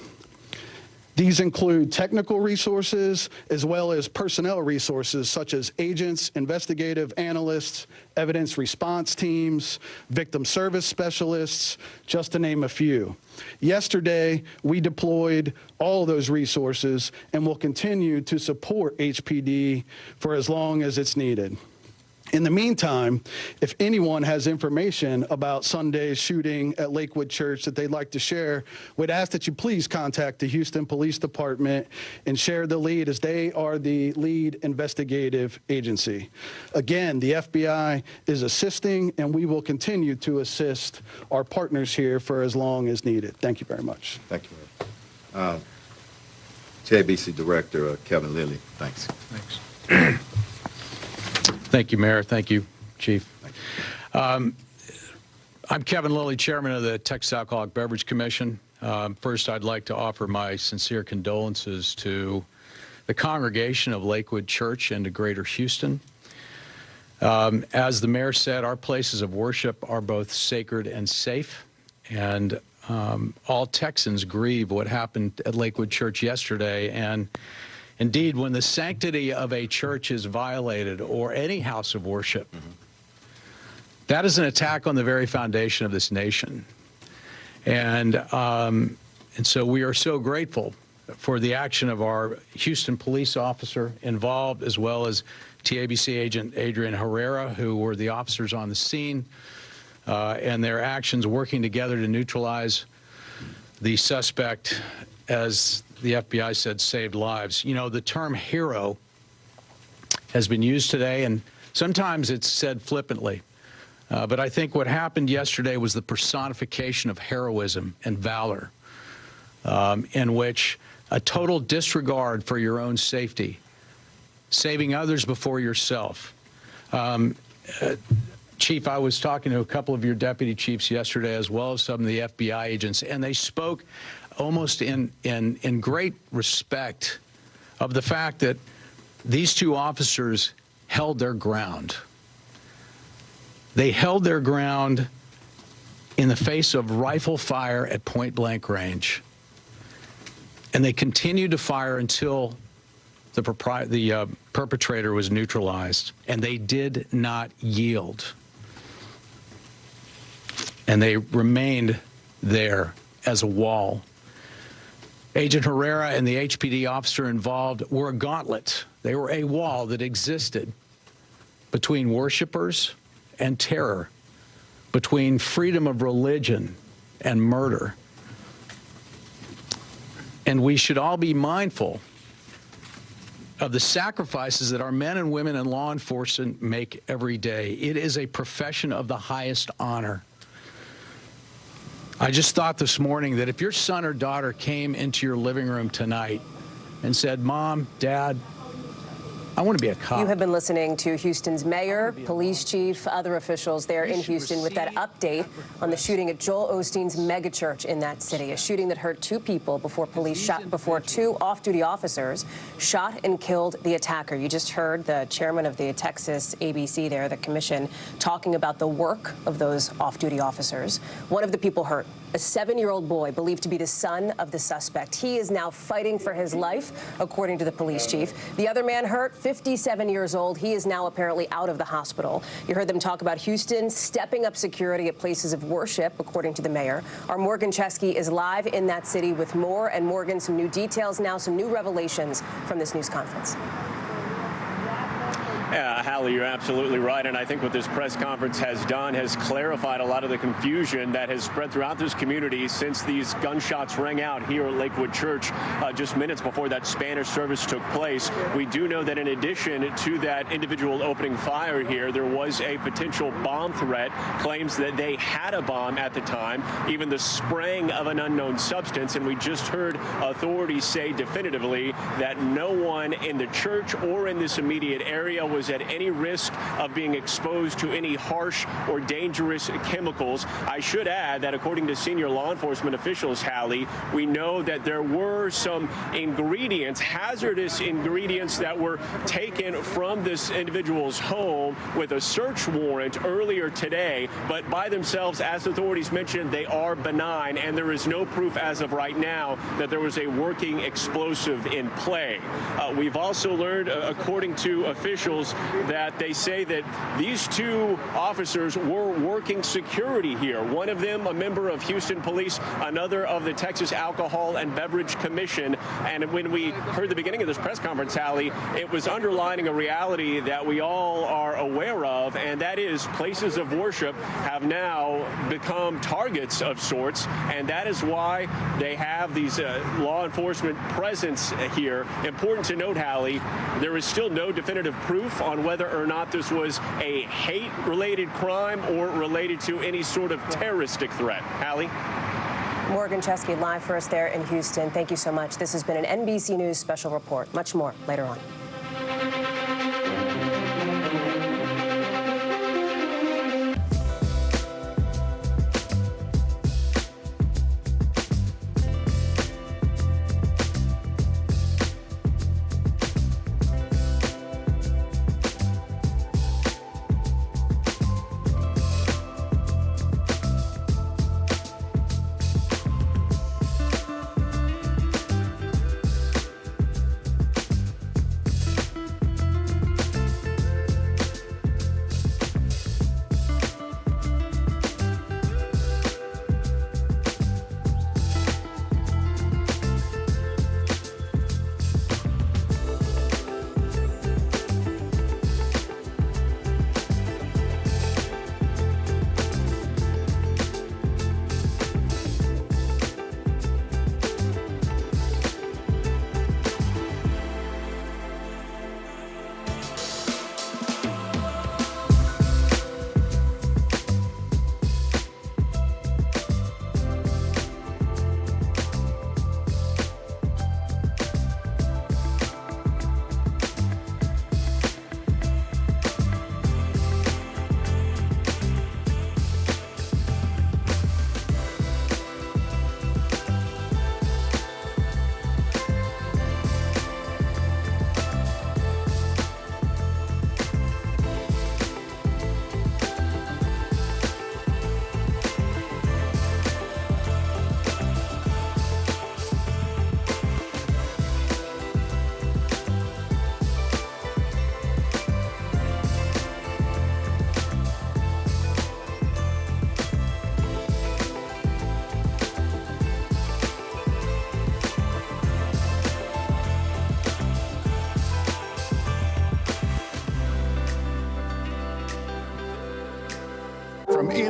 These include technical resources as well as personnel resources such as agents, investigative analysts, evidence response teams, victim service specialists, just to name a few. Yesterday, we deployed all of those resources and will continue to support HPD for as long as it's needed. In the meantime, if anyone has information about Sunday's shooting at Lakewood Church that they'd like to share, we'd ask that you please contact the Houston Police Department and share the lead, as they are the lead investigative agency. Again, the FBI is assisting, and we will continue to assist our partners here for as long as needed. Thank you very much. Thank you, Mayor. JBC Director Kevin Lilly, thanks. Thanks. Thank you, Mayor. Thank you, Chief. I'm Kevin Lilly, Chairman of the Texas Alcoholic Beverage Commission. First, I'd like to offer my sincere condolences to the congregation of Lakewood Church and to Greater Houston. As the Mayor said, our places of worship are both sacred and safe, and all Texans grieve what happened at Lakewood Church yesterday. And indeed, when the sanctity of a church is violated, or any house of worship, that is an attack on the very foundation of this nation. And so we are so grateful for the action of our Houston police officer involved, as well as TABC agent Adrian Herrera, who were the officers on the scene, and their actions working together to neutralize the suspect, as the FBI said, saved lives. You know, the term hero has been used today, and sometimes it's said flippantly. But I think what happened yesterday was the personification of heroism and valor, in which a total disregard for your own safety, saving others before yourself. Chief, I was talking to a couple of your deputy chiefs yesterday, as well as some of the FBI agents, and they spoke almost in great respect of the fact that these two officers held their ground. They held their ground in the face of rifle fire at point-blank range, and they continued to fire until the perpetrator was neutralized, and they did not yield. And they remained there as a wall. Agent Herrera and the HPD officer involved were a gauntlet. They were a wall that existed between worshipers and terror, between freedom of religion and murder. And we should all be mindful of the sacrifices that our men and women in law enforcement make every day. It is a profession of the highest honor. I just thought this morning that if your son or daughter came into your living room tonight and said, "Mom, Dad, I want to be a cop." You have been listening to Houston's mayor, police chief, other officials there in Houston with that update on the shooting at Joel Osteen's megachurch in that city, a shooting that hurt two people before two off-duty officers shot and killed the attacker. You just heard the chairman of the Texas ABC there, the commission, talking about the work of those off-duty officers. One of the people hurt, a 7-year-old boy believed to be the son of the suspect. He is now fighting for his life, according to the police chief. The other man hurt, 57 years old. He is now apparently out of the hospital. You heard them talk about Houston stepping up security at places of worship, according to the mayor. Our Morgan Chesky is live in that city with more. And Morgan, some new details now, some new revelations from this news conference. Yeah, Hallie, you're absolutely right. And I think what this press conference has done has clarified a lot of the confusion that has spread throughout this community since these gunshots rang out here at Lakewood Church just minutes before that Spanish service took place. We do know that in addition to that individual opening fire here, there was a potential bomb threat, claims that they had a bomb at the time, even the spraying of an unknown substance. And we just heard authorities say definitively that no one in the church or in this immediate area was at any risk of being exposed to any harsh or dangerous chemicals. I should add that according to senior law enforcement officials, Hallie, we know that there were some ingredients, hazardous ingredients, that were taken from this individual's home with a search warrant earlier today. But by themselves, as authorities mentioned, they are benign, and there is no proof as of right now that there was a working explosive in play. We've also learned, according to officials, that they say that these two officers were working security here. One of them a member of Houston Police, another of the Texas Alcohol and Beverage Commission. And when we heard the beginning of this press conference, Hallie, it was underlining a reality that we all are aware of, and that is places of worship have now become targets of sorts, and that is why they have these law enforcement presence here. Important to note, Hallie, there is still no definitive proof on whether or not this was a hate-related crime or related to any sort of terroristic threat. Hallie? Morgan Chesky live for us there in Houston. Thank you so much. This has been an NBC News special report. Much more later on.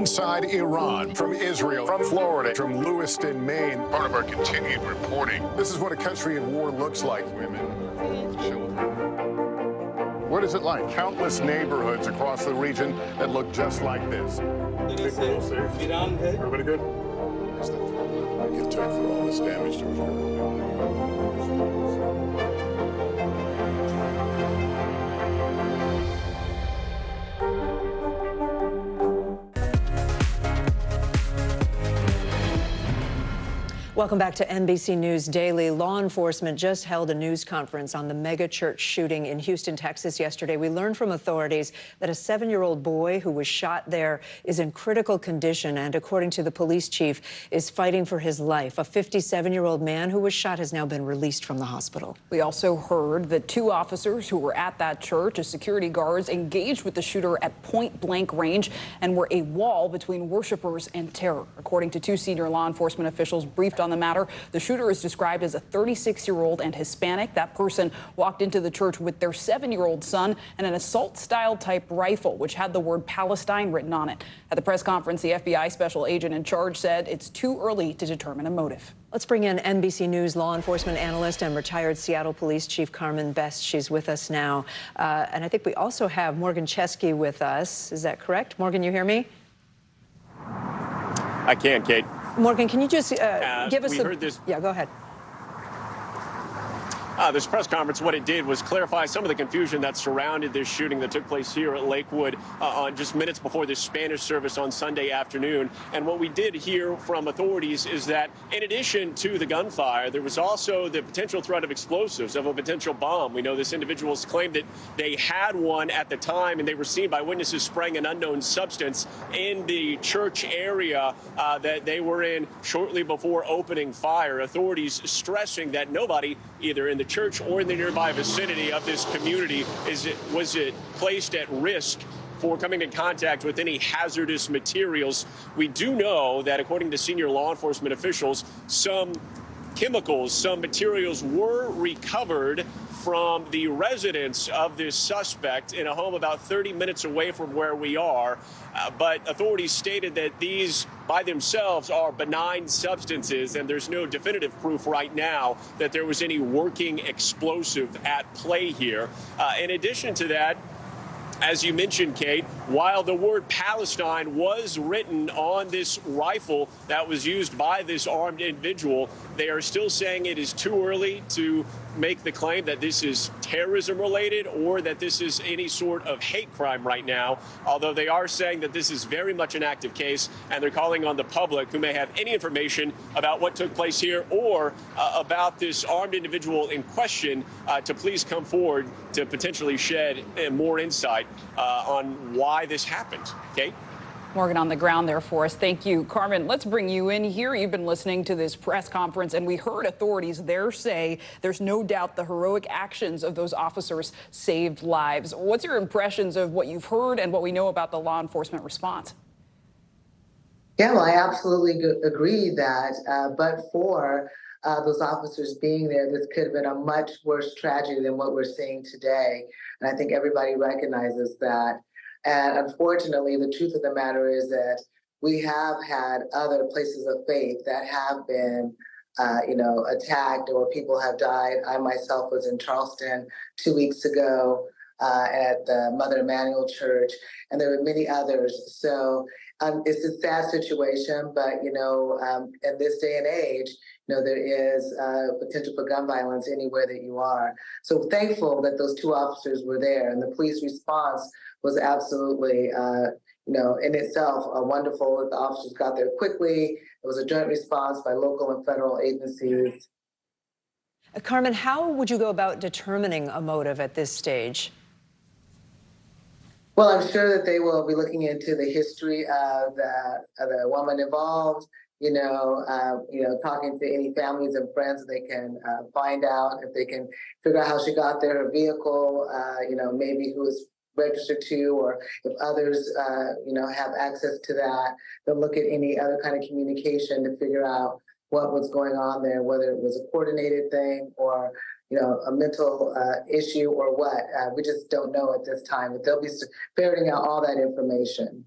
inside Iran, from Israel, from Florida, from Lewiston, Maine. Part of our continued reporting. This is what a country in war looks like. Women, children. What is it like? Countless neighborhoods across the region that look just like this. Everybody good? I get took for all this damage to Welcome back to NBC News Daily. Law enforcement just held a news conference on the mega church shooting in Houston, Texas yesterday. We learned from authorities that a 7-year-old boy who was shot there is in critical condition and, according to the police chief, is fighting for his life. A 57-year-old man who was shot has now been released from the hospital. We also heard that 2 officers who were at that church as security guards engaged with the shooter at point-blank range and were a wall between worshipers and terror. According to 2 senior law enforcement officials briefed on the matter, the shooter is described as a 36-year-old and Hispanic. That person walked into the church with their 7-year-old son and an assault-style type rifle, which had the word Palestine written on it. At the press conference, the FBI special agent in charge said it's too early to determine a motive. Let's bring in NBC News law enforcement analyst and retired Seattle Police Chief Carmen Best. She's with us now. And I think we also have Morgan Chesky with us. Is that correct? Morgan, you hear me? I can, Kate. Morgan, can you just give us Yeah, go ahead. This press conference, what it did was clarify some of the confusion that surrounded this shooting that took place here at Lakewood on just minutes before this Spanish service on Sunday afternoon. And what we did hear from authorities is that in addition to the gunfire, there was also the potential threat of explosives, of a potential bomb. We know this individuals claimed that they had one at the time, and they were seen by witnesses spraying an unknown substance in the church area that they were in shortly before opening fire. Authorities stressing that nobody, either in the church or in the nearby vicinity of this community, was it placed at risk for coming in contact with any hazardous materials. We do know that, according to senior law enforcement officials, some chemicals, some materials were recovered from the residence of this suspect in a home about 30 minutes away from where we are. But authorities stated that these by themselves are benign substances, and there's no definitive proof right now that there was any working explosive at play here. In addition to that, as you mentioned, Kate, while the word Palestine was written on this rifle that was used by this armed individual, they are still saying it is too early to make the claim that this is terrorism related or that this is any sort of hate crime right now, although they are saying that this is very much an active case, and they're calling on the public who may have any information about what took place here or about this armed individual in question to please come forward to potentially shed more insight on why this happened. Kate? Morgan on the ground there for us. Thank you. Carmen, let's bring you in here. You've been listening to this press conference, and we heard authorities there say there's no doubt the heroic actions of those officers saved lives. What's your impressions of what you've heard and what we know about the law enforcement response? Yeah, well, I absolutely agree that but for those officers being there, this could have been a much worse tragedy than what we're seeing today. And I think everybody recognizes that. And unfortunately, the truth of the matter is that we have had other places of faith that have been, attacked or people have died. I myself was in Charleston 2 weeks ago at the Mother Emanuel Church, and there were many others. So it's a sad situation, but, in this day and age, there is potential for gun violence anywhere that you are. So thankful that those 2 officers were there, and the police response was absolutely, in itself wonderful that the officers got there quickly. It was a joint response by local and federal agencies. Carmen, how would you go about determining a motive at this stage? Well, I'm sure that they will be looking into the history of the woman involved, talking to any families and friends they can find out, if they can figure out how she got there, her vehicle, maybe who was registered to, or if others, have access to that. They'll look at any other kind of communication to figure out what was going on there, whether it was a coordinated thing or, a mental issue or what. We just don't know at this time, but they'll be ferreting out all that information.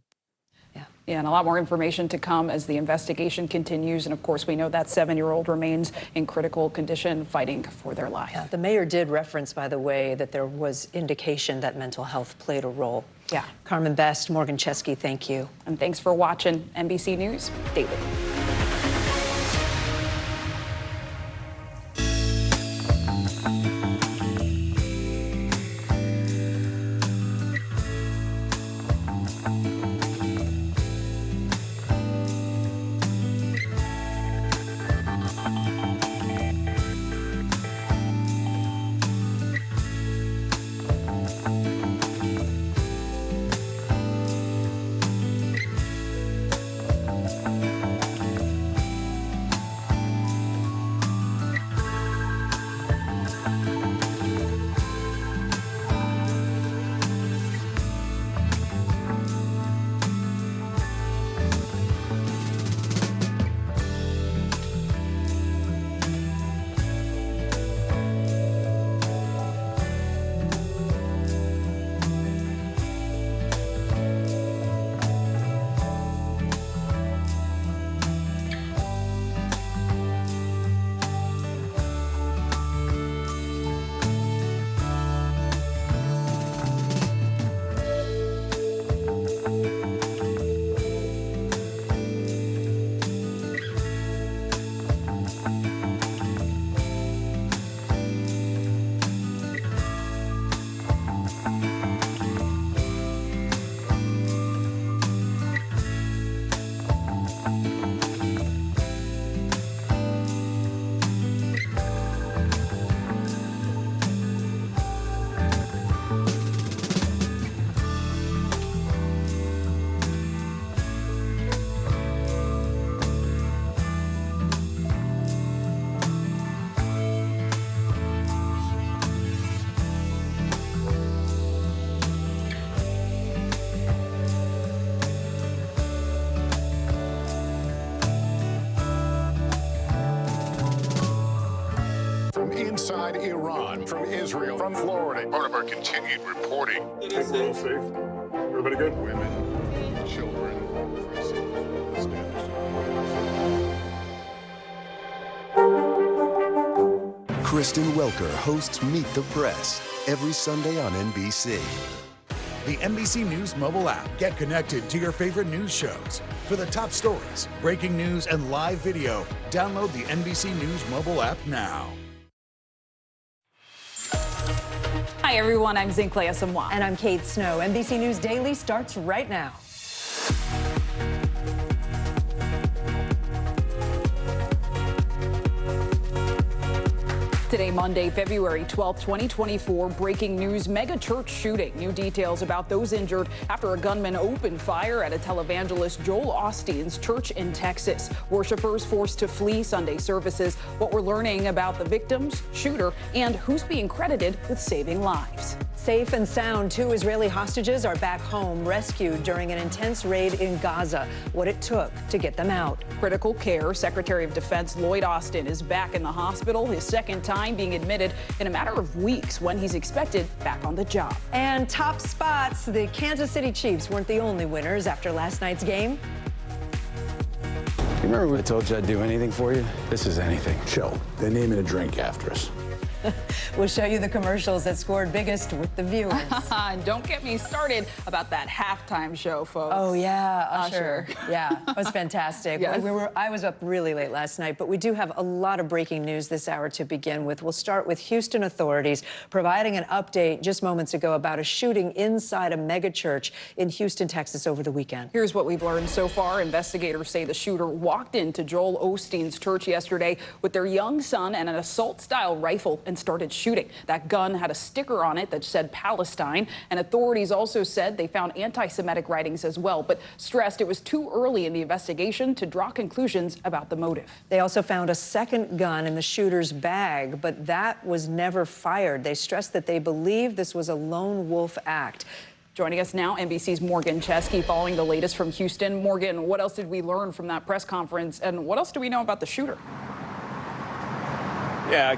Yeah. Yeah, and a lot more information to come as the investigation continues. And of course, we know that 7-year-old remains in critical condition, fighting for their life. Yeah, the mayor did reference, by the way, that there was indication that mental health played a role. Yeah. Carmen Best, Morgan Chesky, thank you. And thanks for watching NBC News Daily. Inside Iran, from Israel, from Florida. Part of our continued reporting. Hey, we're all safe. Everybody good? Women, children. Kristen Welker hosts Meet the Press every Sunday on NBC. The NBC News mobile app. Get connected to your favorite news shows. For the top stories, breaking news, and live video, download the NBC News mobile app now. Hi, everyone. I'm Zinklea Samwa. And I'm Kate Snow. NBC News Daily starts right now. Today, Monday, February 12, 2024, breaking news, mega church shooting. New details about those injured after a gunman opened fire at a televangelist Joel Osteen's church in Texas. Worshippers forced to flee Sunday services. What we're learning about the victims, shooter, and who's being credited with saving lives. Safe and sound, 2 Israeli hostages are back home, rescued during an intense raid in Gaza. What it took to get them out. Critical care. Secretary of Defense Lloyd Austin is back in the hospital, his second time being admitted in a matter of weeks when he's expected back on the job. And top spots, the Kansas City Chiefs weren't the only winners after last night's game. You remember when I told you I'd do anything for you? This is anything. Chill. They're naming a drink after us. We'll show you the commercials that scored biggest with the viewers. And don't get me started about that halftime show, folks. Oh, yeah, Usher. Yeah, it was fantastic. Yes. I was up really late last night, but we do have a lot of breaking news this hour to begin with. We'll start with Houston authorities providing an update just moments ago about a shooting inside a megachurch in Houston, Texas over the weekend. Here's what we've learned so far. Investigators say the shooter walked into Joel Osteen's church yesterday with their young son and an assault-style rifle and started shooting. That gun had a sticker on it that said Palestine, and authorities also said they found anti-Semitic writings as well, but stressed it was too early in the investigation to draw conclusions about the motive. They also found a second gun in the shooter's bag, but that was never fired. They stressed that they believe this was a lone wolf act. Joining us now, NBC's Morgan Chesky, following the latest from Houston. Morgan, what else did we learn from that press conference, and what else do we know about the shooter? Yeah,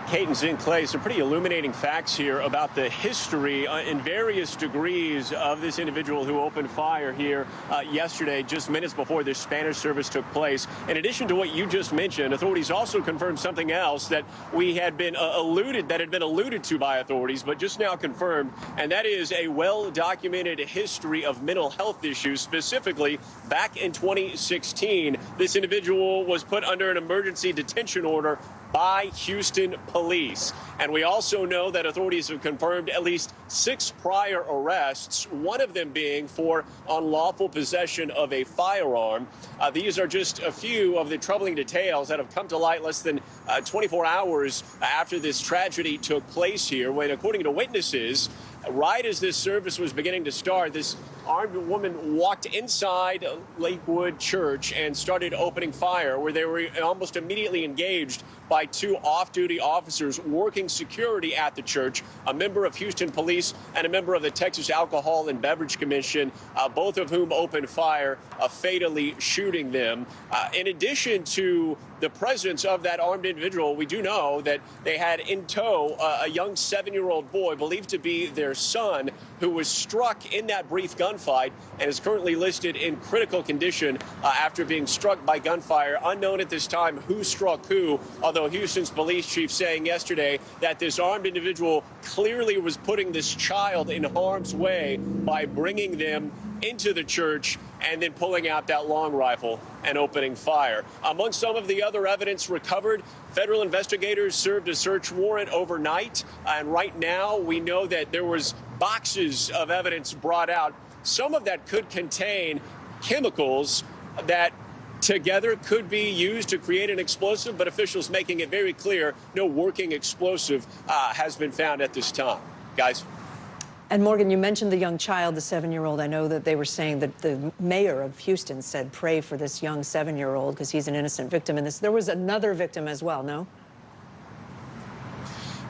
Kate and Zink Clay, some pretty illuminating facts here about the history in various degrees of this individual who opened fire here yesterday, just minutes before this Spanish service took place. In addition to what you just mentioned, authorities also confirmed something else that we had been alluded to by authorities, but just now confirmed, and that is a well-documented history of mental health issues. Specifically, back in 2016, this individual was put under an emergency detention order by Houston police. And we also know that authorities have confirmed at least 6 prior arrests, one of them being for unlawful possession of a firearm. These are just a few of the troubling details that have come to light less than 24 hours after this tragedy took place here, when, according to witnesses, right as this service was beginning to start, this armed woman walked inside Lakewood Church and started opening fire, where they were almost immediately engaged by 2 off-duty officers working security at the church, a member of Houston Police and a member of the Texas Alcohol and Beverage Commission, both of whom opened fire, fatally shooting them. In addition to the presence of that armed individual, we do know that they had in tow a young 7-year-old boy believed to be their son, who was struck in that brief gunfight and is currently listed in critical condition after being struck by gunfire. Unknown at this time who struck who, although Houston's police chief saying yesterday that this armed individual clearly was putting this child in harm's way by bringing them into the church and then pulling out that long rifle and opening fire. Among some of the other evidence recovered, federal investigators served a search warrant overnight, and right now we know that there was boxes of evidence brought out. Some of that could contain chemicals that together could be used to create an explosive, but officials making it very clear no working explosive has been found at this time. Guys? And Morgan, you mentioned the young child, the 7-year-old. I know that they were saying that the mayor of Houston said pray for this young 7-year-old because he's an innocent victim in this. There was another victim as well, no?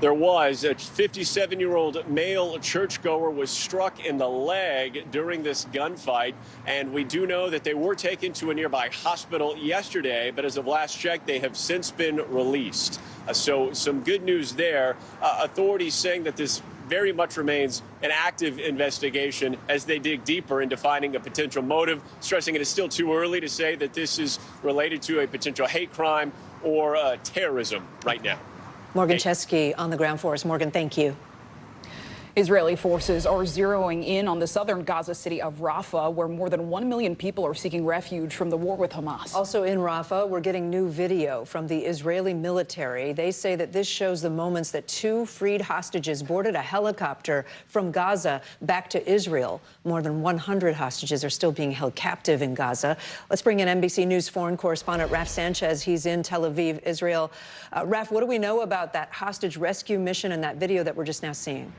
There was. A 57-year-old male churchgoer was struck in the leg during this gunfight, and we do know that they were taken to a nearby hospital yesterday, but as of last check, they have since been released. So some good news there. Authorities saying that this very much remains an active investigation as they dig deeper into finding a potential motive, stressing it is still too early to say that this is related to a potential hate crime or terrorism right now. Morgan Chesky on the ground for us. Morgan, thank you. Israeli forces are zeroing in on the southern Gaza city of Rafah, where more than 1 million people are seeking refuge from the war with Hamas. Also in Rafah, we're getting new video from the Israeli military. They say that this shows the moments that 2 freed hostages boarded a helicopter from Gaza back to Israel. More than 100 hostages are still being held captive in Gaza. Let's bring in NBC News foreign correspondent Raf Sanchez. He's in Tel Aviv, Israel. Raf, what do we know about that hostage rescue mission and that video that we're just now seeing?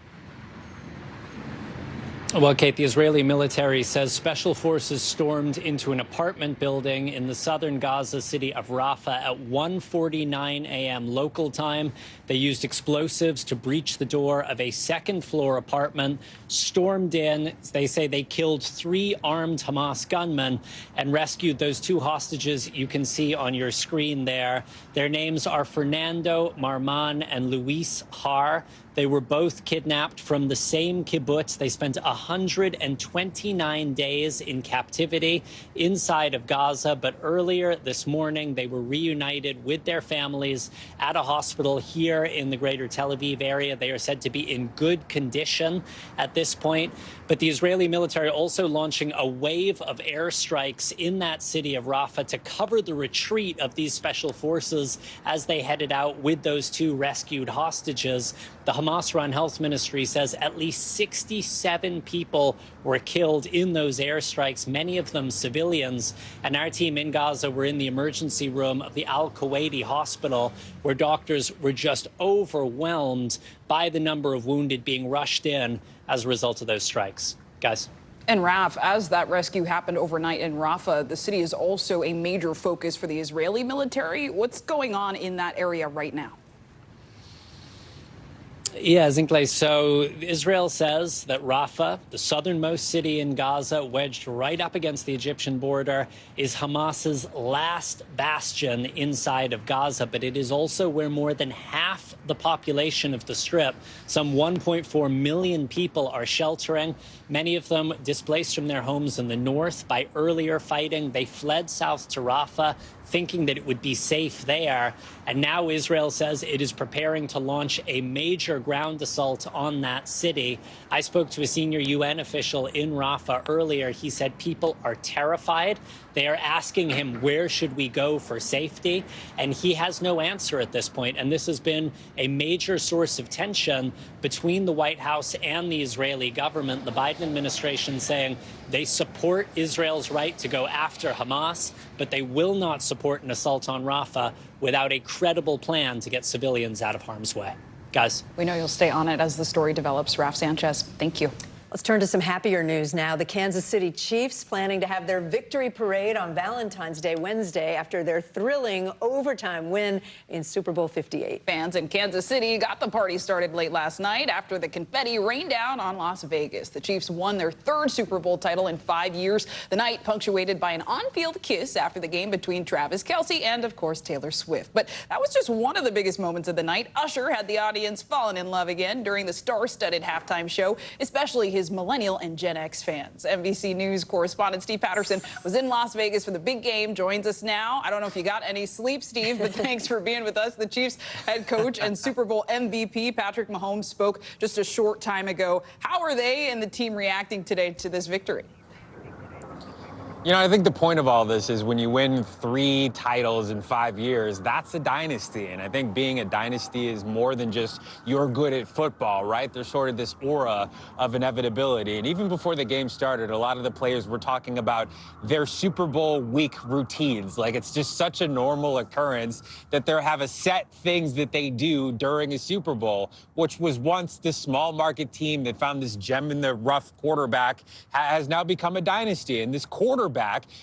Well, Kate, the Israeli military says special forces stormed into an apartment building in the southern Gaza city of Rafah at 1:49 a.m. local time. They used explosives to breach the door of a second-floor apartment, stormed in. They say they killed 3 armed Hamas gunmen and rescued those 2 hostages you can see on your screen there. Their names are Fernando Marman and Luis Har. They were both kidnapped from the same kibbutz. They spent 129 days in captivity inside of Gaza, but earlier this morning they were reunited with their families at a hospital here in the greater Tel Aviv area. They are said to be in good condition at this point, but the Israeli military also launching a wave of airstrikes in that city of Rafah to cover the retreat of these special forces as they headed out with those 2 rescued hostages. The Hamas-run health ministry says at least 67 people were killed in those airstrikes, many of them civilians. And our team in Gaza were in the emergency room of the Al-Kuwaiti hospital, where doctors were just overwhelmed by the number of wounded being rushed in as a result of those strikes. Guys. And Raf, as that rescue happened overnight in Rafah, the city is also a major focus for the Israeli military. What's going on in that area right now? Yeah, Zinkley. So Israel says that Rafah, the southernmost city in Gaza, wedged right up against the Egyptian border, is Hamas's last bastion inside of Gaza. But it is also where more than half the population of the Strip, some 1.4 million people, are sheltering. Many of them displaced from their homes in the north by earlier fighting. They fled south to Rafah, thinking that it would be safe there. And now Israel says it is preparing to launch a major ground assault on that city. I spoke to a senior UN official in Rafah earlier. He said people are terrified. They are asking him, where should we go for safety? And he has no answer at this point. And this has been a major source of tension between the White House and the Israeli government. The Biden administration saying they support Israel's right to go after Hamas, but they will not support an assault on Rafah without a credible plan to get civilians out of harm's way. Guys. We know you'll stay on it as the story develops. Raf Sanchez, thank you. Let's turn to some happier news now. The Kansas City Chiefs planning to have their victory parade on Valentine's Day Wednesday after their thrilling overtime win in Super Bowl 58. Fans in Kansas City got the party started late last night after the confetti rained down on Las Vegas. The Chiefs won their third Super Bowl title in 5 years. The night punctuated by an on-field kiss after the game between Travis Kelce and, of course, Taylor Swift. But that was just one of the biggest moments of the night. Usher had the audience falling in love again during the star-studded halftime show, especially his millennial and Gen X fans. NBC News correspondent Steve Patterson was in Las Vegas for the big game, joins us now. I don't know if you got any sleep, Steve, but thanks for being with us. The Chiefs head coach and Super Bowl MVP Patrick Mahomes spoke just a short time ago. How are they and the team reacting today to this victory? You know, I think the point of all this is when you win 3 titles in 5 years, that's a dynasty. And I think being a dynasty is more than just you're good at football, right? There's sort of this aura of inevitability. And even before the game started, a lot of the players were talking about their Super Bowl week routines. Like, it's just such a normal occurrence that they have a set things that they do during a Super Bowl, which was once this small market team that found this gem in the rough quarterback has now become a dynasty. And this quarterback,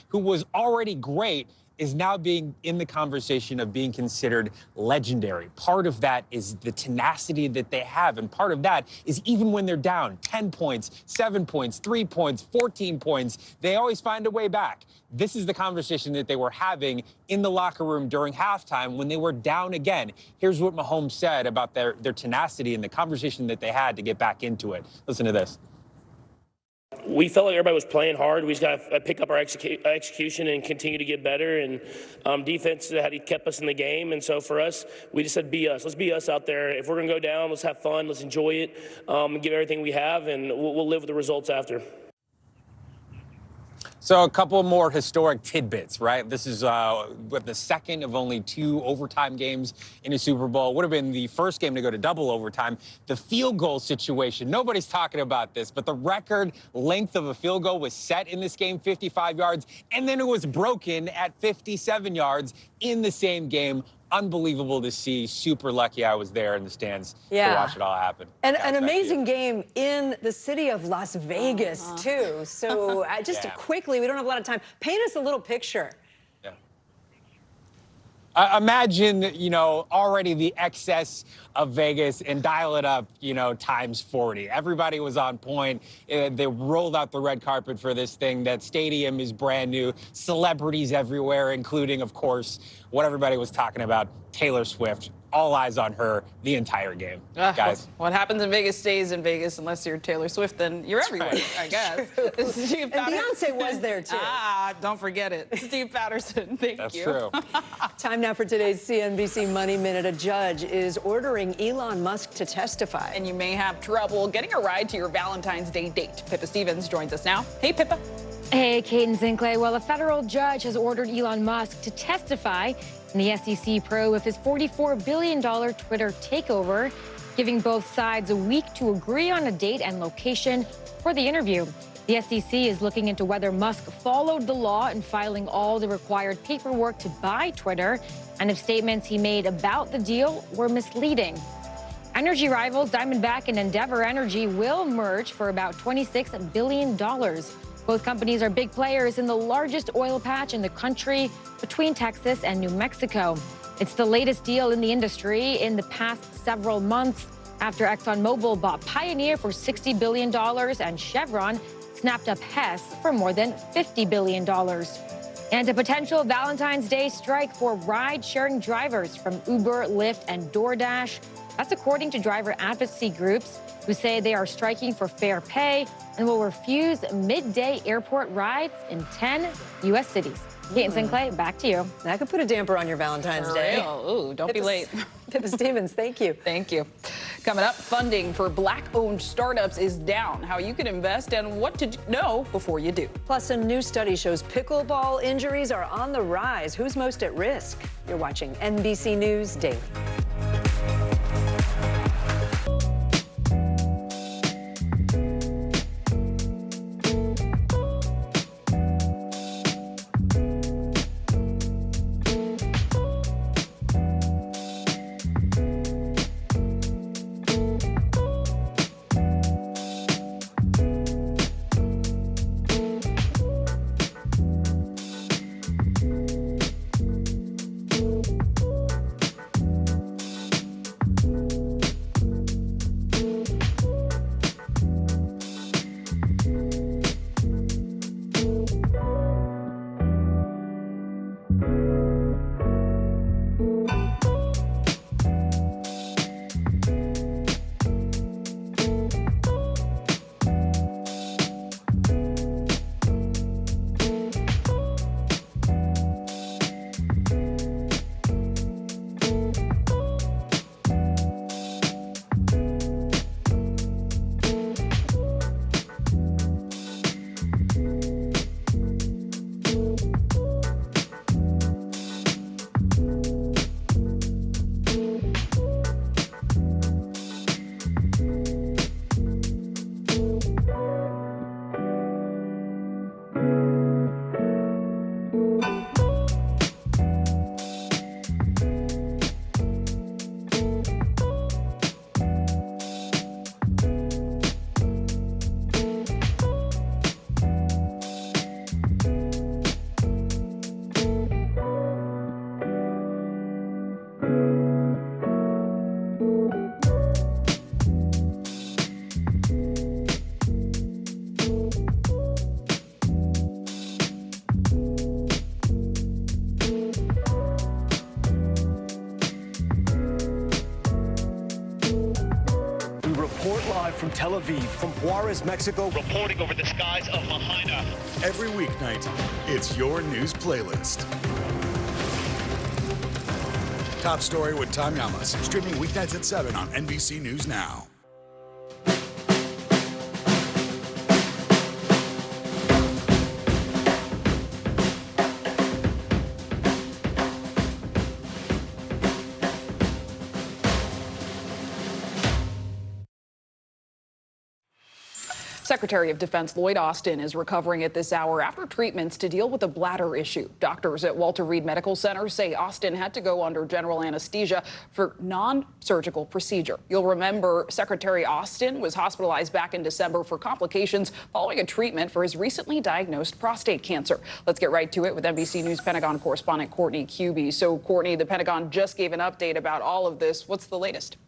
who was already great, is now being in the conversation of being considered legendary. Part of that is the tenacity that they have, and part of that is even when they're down 10 points, 7 points, 3 points, 14 points, they always find a way back. This is the conversation that they were having in the locker room during halftime when they were down again. Here's what Mahomes said about their tenacity and the conversation that they had to get back into it. Listen to this. We felt like everybody was playing hard. We just got to pick up our execution and continue to get better. And defense had kept us in the game. And so for us, we just said, be us. Let's be us out there. If we're going to go down, let's have fun. Let's enjoy it and give everything we have. And we'll live with the results after. So a couple more historic tidbits, right? This is the second of only 2 overtime games in a Super Bowl. Would have been the first game to go to double overtime. The field goal situation, nobody's talking about this, but the record length of a field goal was set in this game, 55 yards, and then it was broken at 57 yards in the same game. Unbelievable to see. Super lucky I was there in the stands to watch it all happen. And an amazing game in the city of Las Vegas, too. So just quickly, we don't have a lot of time. Paint us a little picture. Imagine, you know, already the excess of Vegas and dial it up, you know, times 40. Everybody was on point. They rolled out the red carpet for this thing. That stadium is brand new. Celebrities everywhere, including, of course, what everybody was talking about, Taylor Swift. All eyes on her the entire game. Guys. What happens in Vegas stays in Vegas unless you're Taylor Swift, then you're everywhere, I guess. This is Steve Patterson. And Beyonce was there, too. Don't forget it. Steve Patterson, thank you. That's true. Time now for today's CNBC Money Minute. A judge is ordering Elon Musk to testify. And you may have trouble getting a ride to your Valentine's Day date. Pippa Stevens joins us now. Hey, Pippa. Hey, Kate and Zinkley. Well, a federal judge has ordered Elon Musk to testify in the SEC probe of his $44 billion Twitter takeover, giving both sides a week to agree on a date and location for the interview. The SEC is looking into whether Musk followed the law in filing all the required paperwork to buy Twitter, and if statements he made about the deal were misleading. Energy rivals Diamondback and Endeavor Energy will merge for about $26 billion. Both companies are big players in the largest oil patch in the country between Texas and New Mexico. It's the latest deal in the industry in the past several months. after ExxonMobil bought Pioneer for $60 billion and Chevron snapped up Hess for more than $50 billion. And a potential Valentine's Day strike for ride-sharing drivers from Uber, Lyft, and DoorDash. That's according to driver advocacy groups who say they are striking for fair pay and will refuse midday airport rides in 10 U.S. cities. Kate and Sinclair, back to you. That could put a damper on your Valentine's Day. Ooh, don't be late. Pippa Stevens, thank you. Thank you. Coming up, funding for Black-owned startups is down. How you can invest and what to know before you do. Plus, a new study shows pickleball injuries are on the rise. Who's most at risk? You're watching NBC News Daily. From Tel Aviv, from Juarez, Mexico, reporting over the skies of Lahaina. Every weeknight, it's your news playlist. Top Story with Tom Yamas, streaming weeknights at 7 on NBC News Now. Secretary of Defense Lloyd Austin is recovering at this hour after treatments to deal with a bladder issue. Doctors at Walter Reed Medical Center say Austin had to go under general anesthesia for non-surgical procedure. You'll remember Secretary Austin was hospitalized back in December for complications following a treatment for his recently diagnosed prostate cancer. Let's get right to it with NBC News Pentagon correspondent Courtney Cubey. So, Courtney, the Pentagon just gave an update about all of this. What's the latest?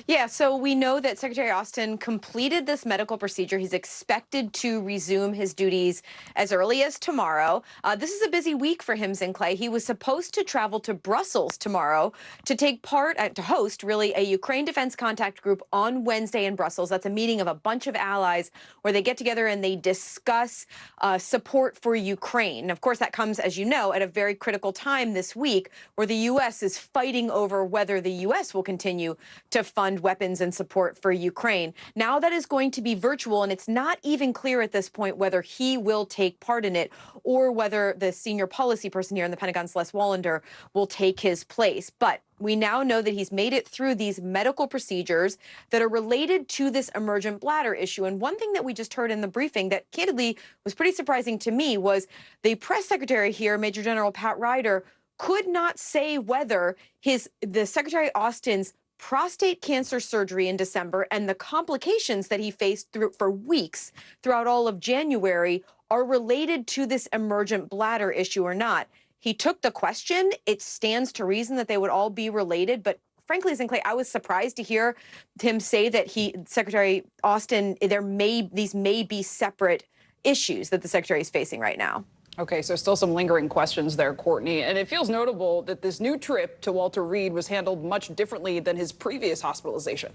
Yeah, so we know that Secretary Austin completed this medical procedure. He's expected to resume his duties as early as tomorrow. This is a busy week for him, Sinclair. He was supposed to travel to Brussels tomorrow to take part, to host, really, a Ukraine Defense Contact Group on Wednesday in Brussels. That's a meeting of a bunch of allies where they get together and they discuss support for Ukraine. Of course, that comes, as you know, at a very critical time this week where the U.S. is fighting over whether the U.S. will continue to fund weapons and support for Ukraine. Now that is going to be virtual, and it's not even clear at this point whether he will take part in it or whether the senior policy person here in the Pentagon, Celeste Wallander, will take his place. But we now know that he's made it through these medical procedures that are related to this emergent bladder issue. And one thing that we just heard in the briefing that candidly was pretty surprising to me was the press secretary here, Major General Pat Ryder, could not say whether the Secretary Austin's prostate cancer surgery in December and the complications that he faced for weeks throughout all of January are related to this emergent bladder issue or not. He took the question. It stands to reason that they would all be related, but frankly, Clay, I was surprised to hear him say that Secretary Austin, these may be separate issues that the secretary is facing right now. Okay, so still some lingering questions there, Courtney. And it feels notable that this new trip to Walter Reed was handled much differently than his previous hospitalization.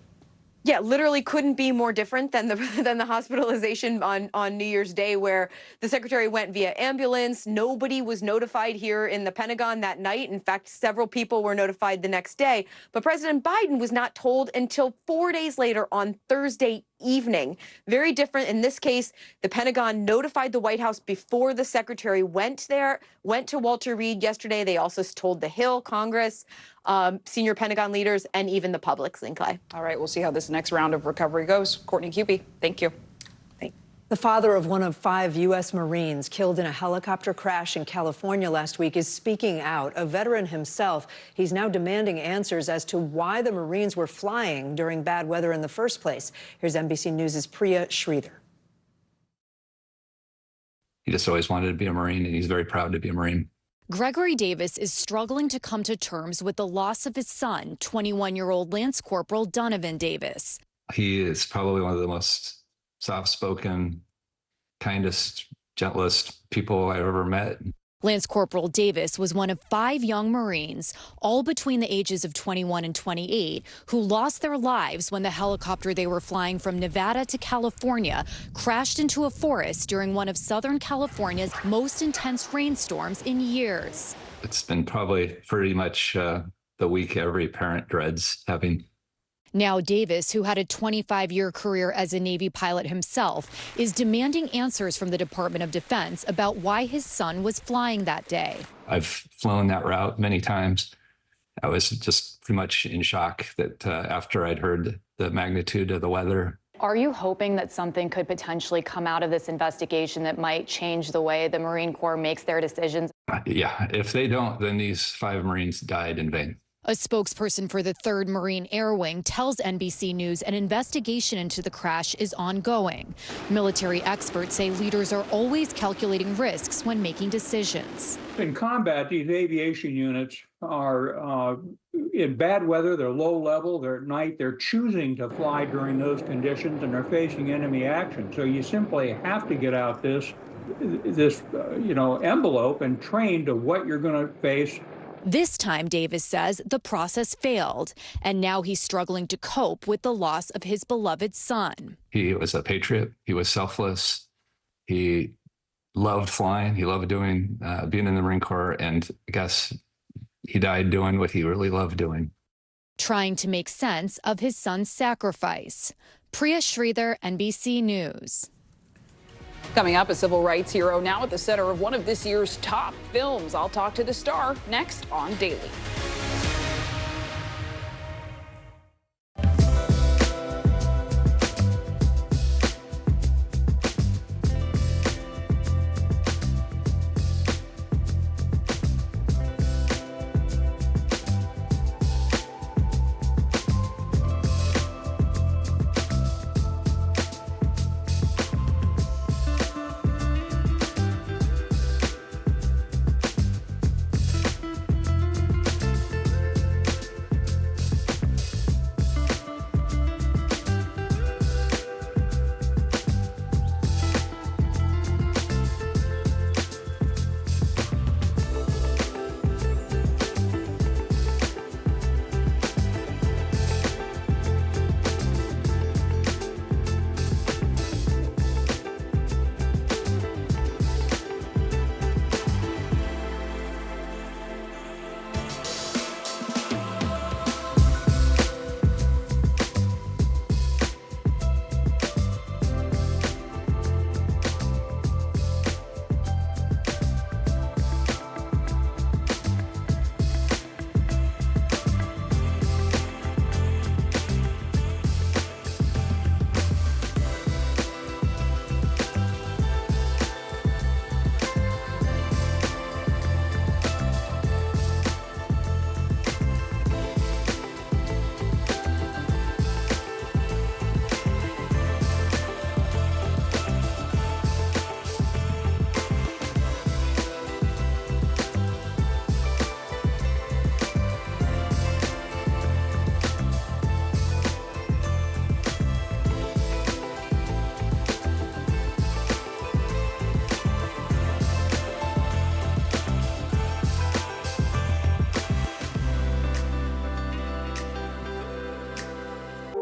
Yeah, literally couldn't be more different than the hospitalization on New Year's Day, where the secretary went via ambulance. Nobody was notified here in the Pentagon that night. In fact, several people were notified the next day. But President Biden was not told until 4 days later on Thursday evening. Very different. In this case, the Pentagon notified the White House before the secretary went to Walter Reed yesterday. They also told the Hill, Congress, senior Pentagon leaders, and even the public, Clay. All right, we'll see how this next round of recovery goes. Courtney Cupie, thank you. The father of one of 5 U.S. Marines killed in a helicopter crash in California last week is speaking out. A veteran himself, he's now demanding answers as to why the Marines were flying during bad weather in the first place. Here's NBC News' Priya Sridhar. He just always wanted to be a Marine, and he's very proud to be a Marine. Gregory Davis is struggling to come to terms with the loss of his son, 21-year-old Lance Corporal Donovan Davis. He is probably one of the most soft-spoken, kindest, gentlest people I've ever met. Lance Corporal Davis was one of 5 young Marines, all between the ages of 21 and 28, who lost their lives when the helicopter they were flying from Nevada to California crashed into a forest during one of Southern California's most intense rainstorms in years. It's been probably pretty much the week every parent dreads having. Now Davis, who had a 25-year career as a Navy pilot himself, is demanding answers from the Department of Defense about why his son was flying that day. I've flown that route many times. I was just pretty much in shock that after I'd heard the magnitude of the weather. Are you hoping that something could potentially come out of this investigation that might change the way the Marine Corps makes their decisions? Yeah, if they don't, then these 5 Marines died in vain. A spokesperson for the 3rd Marine Air Wing tells NBC News an investigation into the crash is ongoing. Military experts say leaders are always calculating risks when making decisions. In combat, these aviation units are in bad weather, they're low level, they're at night, they're choosing to fly during those conditions, and they're facing enemy action. So you simply have to get out this envelope and train to what you're going to face. This time, Davis says, the process failed, and now he's struggling to cope with the loss of his beloved son. He was a patriot. He was selfless. He loved flying. He loved doing being in the Marine Corps, and I guess he died doing what he really loved doing. Trying to make sense of his son's sacrifice. Priya Sridhar, NBC News. Coming up, a civil rights hero now at the center of one of this year's top films. I'll talk to the star next on Dateline.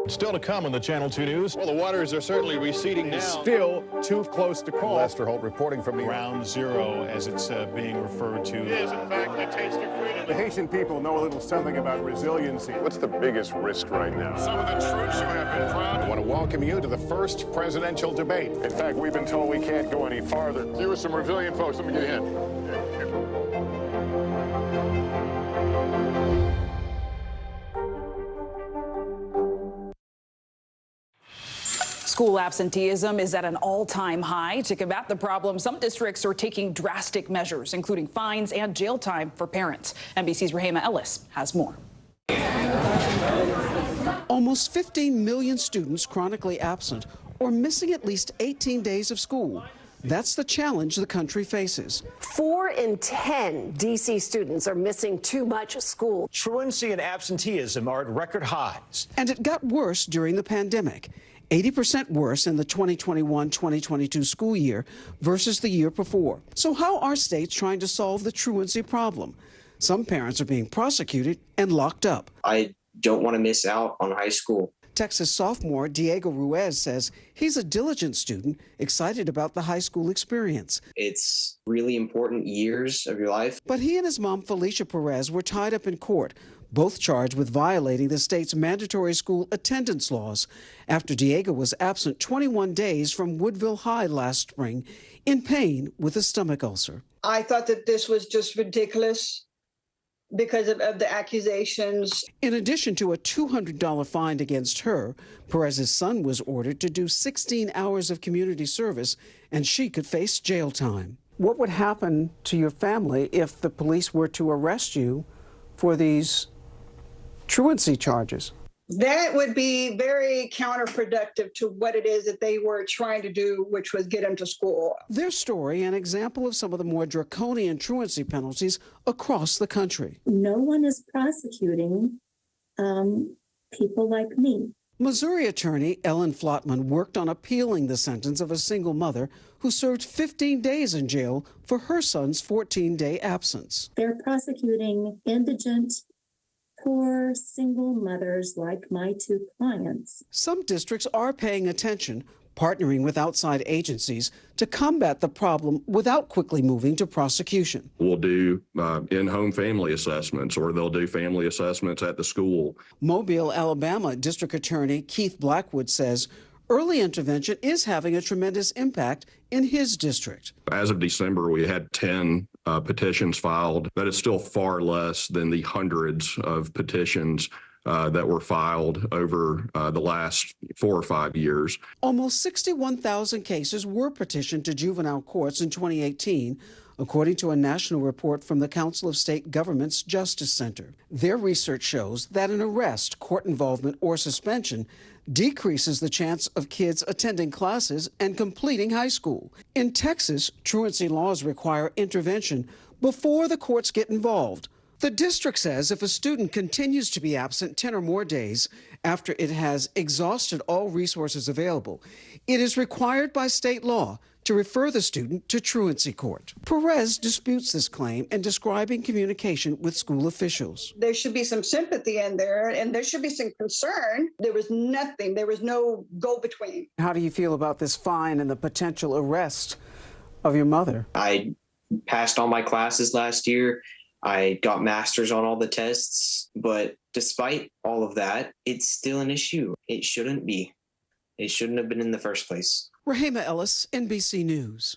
Still to come on the Channel 2 News. Well, the waters are certainly receding now. Still too close to call. Lester Holt reporting from the Ground Zero, as it's being referred to. It is, in fact, a taste of freedom. The Haitian people know a little something about resiliency. What's the biggest risk right now? Some of the troops who have been proud. I want to welcome you to the first presidential debate. In fact, we've been told we can't go any farther. You were some resilient folks. Let me get in. School absenteeism is at an all-time high. To combat the problem, some districts are taking drastic measures, including fines and jail time for parents. NBC's Rahima Ellis has more. Almost 15 million students chronically absent or missing at least 18 days of school. That's the challenge the country faces. 4 in 10 D.C. students are missing too much school. Truancy and absenteeism are at record highs. And it got worse during the pandemic. 80% worse in the 2021-2022 school year versus the year before. So how are states trying to solve the truancy problem? Some parents are being prosecuted and locked up. I don't want to miss out on high school. Texas sophomore Diego Ruiz says he's a diligent student, excited about the high school experience. It's really important years of your life. But he and his mom, Felicia Perez, were tied up in court, both charged with violating the state's mandatory school attendance laws after Diego was absent 21 days from Woodville High last spring in pain with a stomach ulcer. I thought that this was just ridiculous because of the accusations. In addition to a $200 fine against her, Perez's son was ordered to do 16 hours of community service, and she could face jail time. What would happen to your family if the police were to arrest you for these truancy charges? That would be very counterproductive to what it is that they were trying to do, which was get them to school. Their story, an example of some of the more draconian truancy penalties across the country. No one is prosecuting people like me. Missouri attorney Ellen Flotman worked on appealing the sentence of a single mother who served 15 days in jail for her son's 14-day absence. They're prosecuting indigent, poor single mothers like my 2 clients. Some districts are paying attention, partnering with outside agencies to combat the problem without quickly moving to prosecution. We'll do in-home family assessments, or they'll do family assessments at the school. Mobile, Alabama District Attorney Keith Blackwood says early intervention is having a tremendous impact in his district. As of December, we had 10 petitions filed. That is still far less than the hundreds of petitions that were filed over the last 4 or 5 years. Almost 61,000 cases were petitioned to juvenile courts in 2018, according to a national report from the Council of State Governments Justice Center. Their research shows that an arrest, court involvement, or suspension decreases the chance of kids attending classes and completing high school. In Texas, truancy laws require intervention before the courts get involved. The district says if a student continues to be absent 10 or more days after it has exhausted all resources available, it is required by state law to refer the student to truancy court. Perez disputes this claim in describing communication with school officials. There should be some sympathy in there, and there should be some concern. There was nothing. There was no go-between. How do you feel about this fine and the potential arrest of your mother? I passed all my classes last year. I got masters on all the tests, but despite all of that, it's still an issue. It shouldn't be. It shouldn't have been in the first place. Rahima Ellis, NBC News.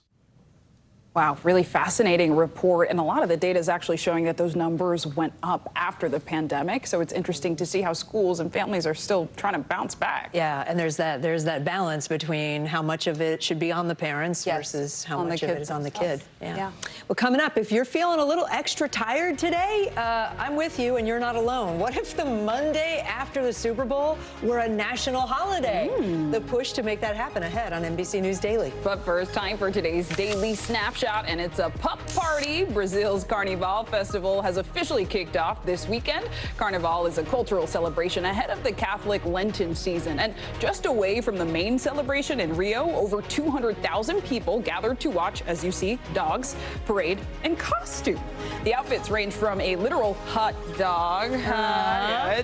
Wow, really fascinating report. And a lot of the data is actually showing that those numbers went up after the pandemic. So it's interesting to see how schools and families are still trying to bounce back. Yeah, and there's that balance between how much of it should be on the parents versus how much of it is on the kid. Yeah. Well, coming up, if you're feeling a little extra tired today, I'm with you and you're not alone. What if the Monday after the Super Bowl were a national holiday? The push to make that happen ahead on NBC News Daily. But first, time for today's Daily Snapshot. shot, and it's a pup party. Brazil's Carnival Festival has officially kicked off this weekend. Carnival is a cultural celebration ahead of the Catholic Lenten season. And just away from the main celebration in Rio, over 200,000 people gathered to watch, as you see, dogs parade in costume. The outfits range from a literal hot dog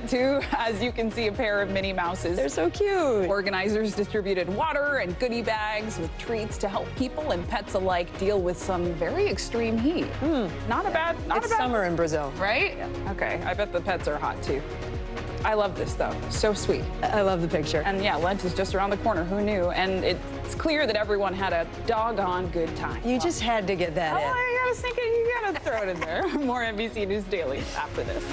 to, as you can see, a pair of Minnie Mouses. They're so cute. Organizers distributed water and goodie bags with treats to help people and pets alike deal with some very extreme heat. Not a bad. It's summer in Brazil, right? Yeah. Okay, I bet the pets are hot too. I love this though. So sweet. I love the picture. And yeah, Lent is just around the corner. Who knew? And it's clear that everyone had a doggone good time. You just had to get that in. I was thinking you gotta throw it in there. More NBC News Daily after this.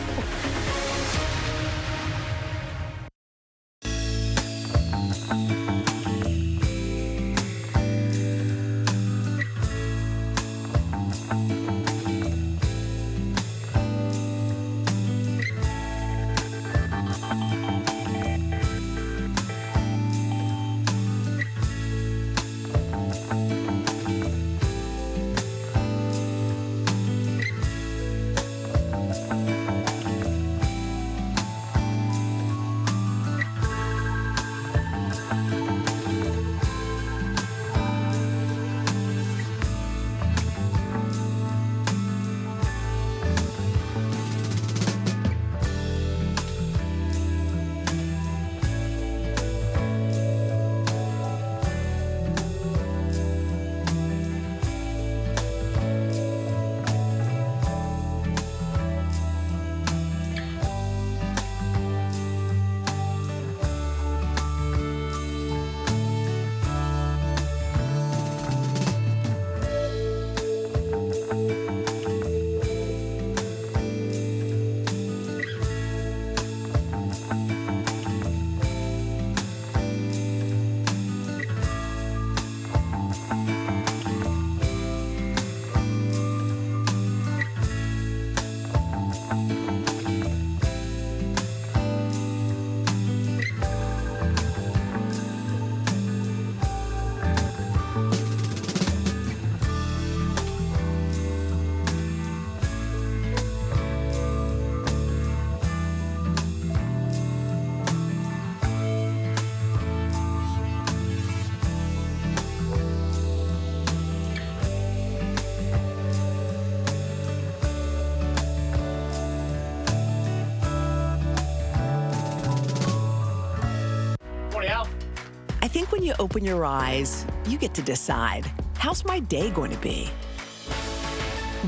I think when you open your eyes, you get to decide, how's my day going to be?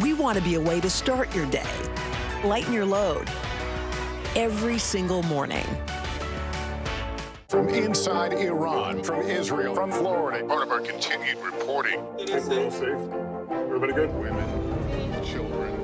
We want to be a way to start your day, lighten your load, every single morning. From inside Iran, from Israel, from Florida, part of our continued reporting. Everybody safe? Everybody good? Women, children,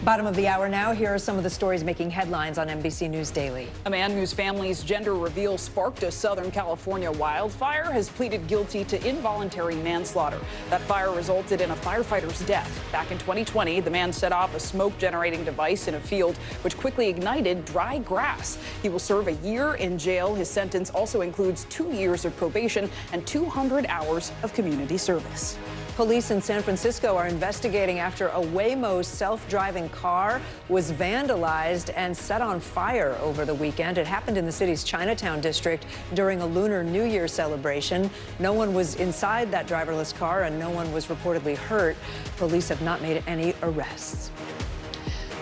Bottom of the hour now. Here are some of the stories making headlines on NBC News Daily. A man whose family's gender reveal sparked a Southern California wildfire has pleaded guilty to involuntary manslaughter. That fire resulted in a firefighter's death. Back in 2020, the man set off a smoke-generating device in a field, which quickly ignited dry grass. He will serve a year in jail. His sentence also includes 2 years of probation and 200 hours of community service. Police in San Francisco are investigating after a Waymo self-driving car was vandalized and set on fire over the weekend. It happened in the city's Chinatown district during a Lunar New Year celebration. No one was inside that driverless car and no one was reportedly hurt. Police have not made any arrests.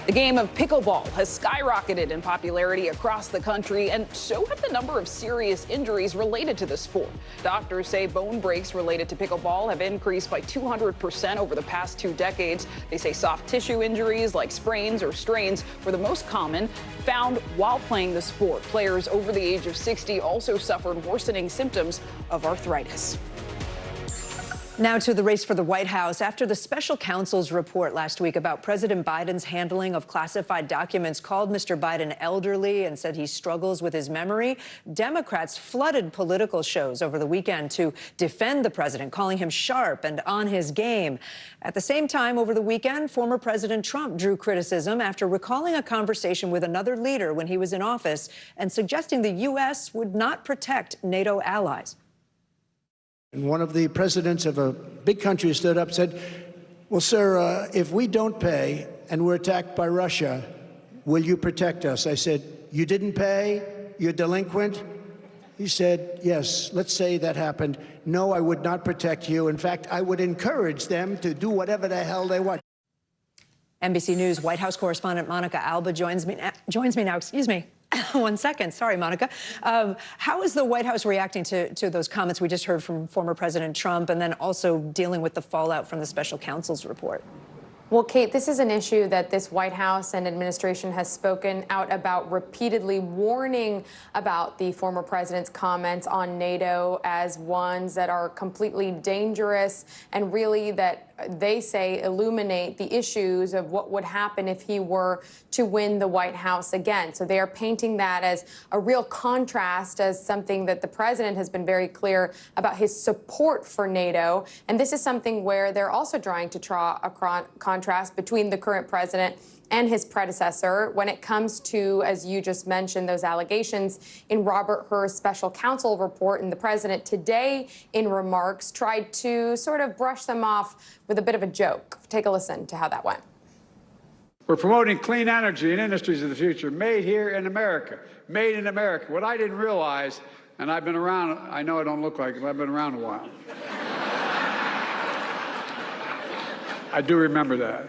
The game of pickleball has skyrocketed in popularity across the country, and so have the number of serious injuries related to the sport. Doctors say bone breaks related to pickleball have increased by 200% over the past 2 decades. They say soft tissue injuries like sprains or strains were the most common found while playing the sport. Players over the age of 60 also suffered worsening symptoms of arthritis. Now to the race for the White House. After the special counsel's report last week about President Biden's handling of classified documents called Mr. Biden elderly and said he struggles with his memory, Democrats flooded political shows over the weekend to defend the president, calling him sharp and on his game. At the same time, over the weekend, former President Trump drew criticism after recalling a conversation with another leader when he was in office and suggesting the U.S. would not protect NATO allies. And one of the presidents of a big country stood up and said, well, sir, if we don't pay and we're attacked by Russia, will you protect us? I said, you didn't pay? You're delinquent? He said, yes, let's say that happened. No, I would not protect you. In fact, I would encourage them to do whatever the hell they want. NBC News White House correspondent Monica Alba joins me now. Excuse me. 1 second. Sorry, Monica. How is the White House reacting to those comments we just heard from former President Trump, and then also dealing with the fallout from the special counsel's report? Well, Kate, this is an issue that this White House and administration has spoken out about repeatedly, warning about the former president's comments on NATO as ones that are completely dangerous and really that they say illuminate the issues of what would happen if he were to win the White House again. So they are painting that as a real contrast, as something that the president has been very clear about his support for NATO. And this is something where they're also trying to draw a contrast between the current president and his predecessor when it comes to, as you just mentioned, those allegations in Robert Hur's special counsel report. And the president today, in remarks, tried to sort of brush them off with a bit of a joke. Take a listen to how that went. We're promoting clean energy and industries of the future, made here in America, made in America. What I didn't realize, and I've been around, I know I don't look like it, but I've been around a while. I do remember that.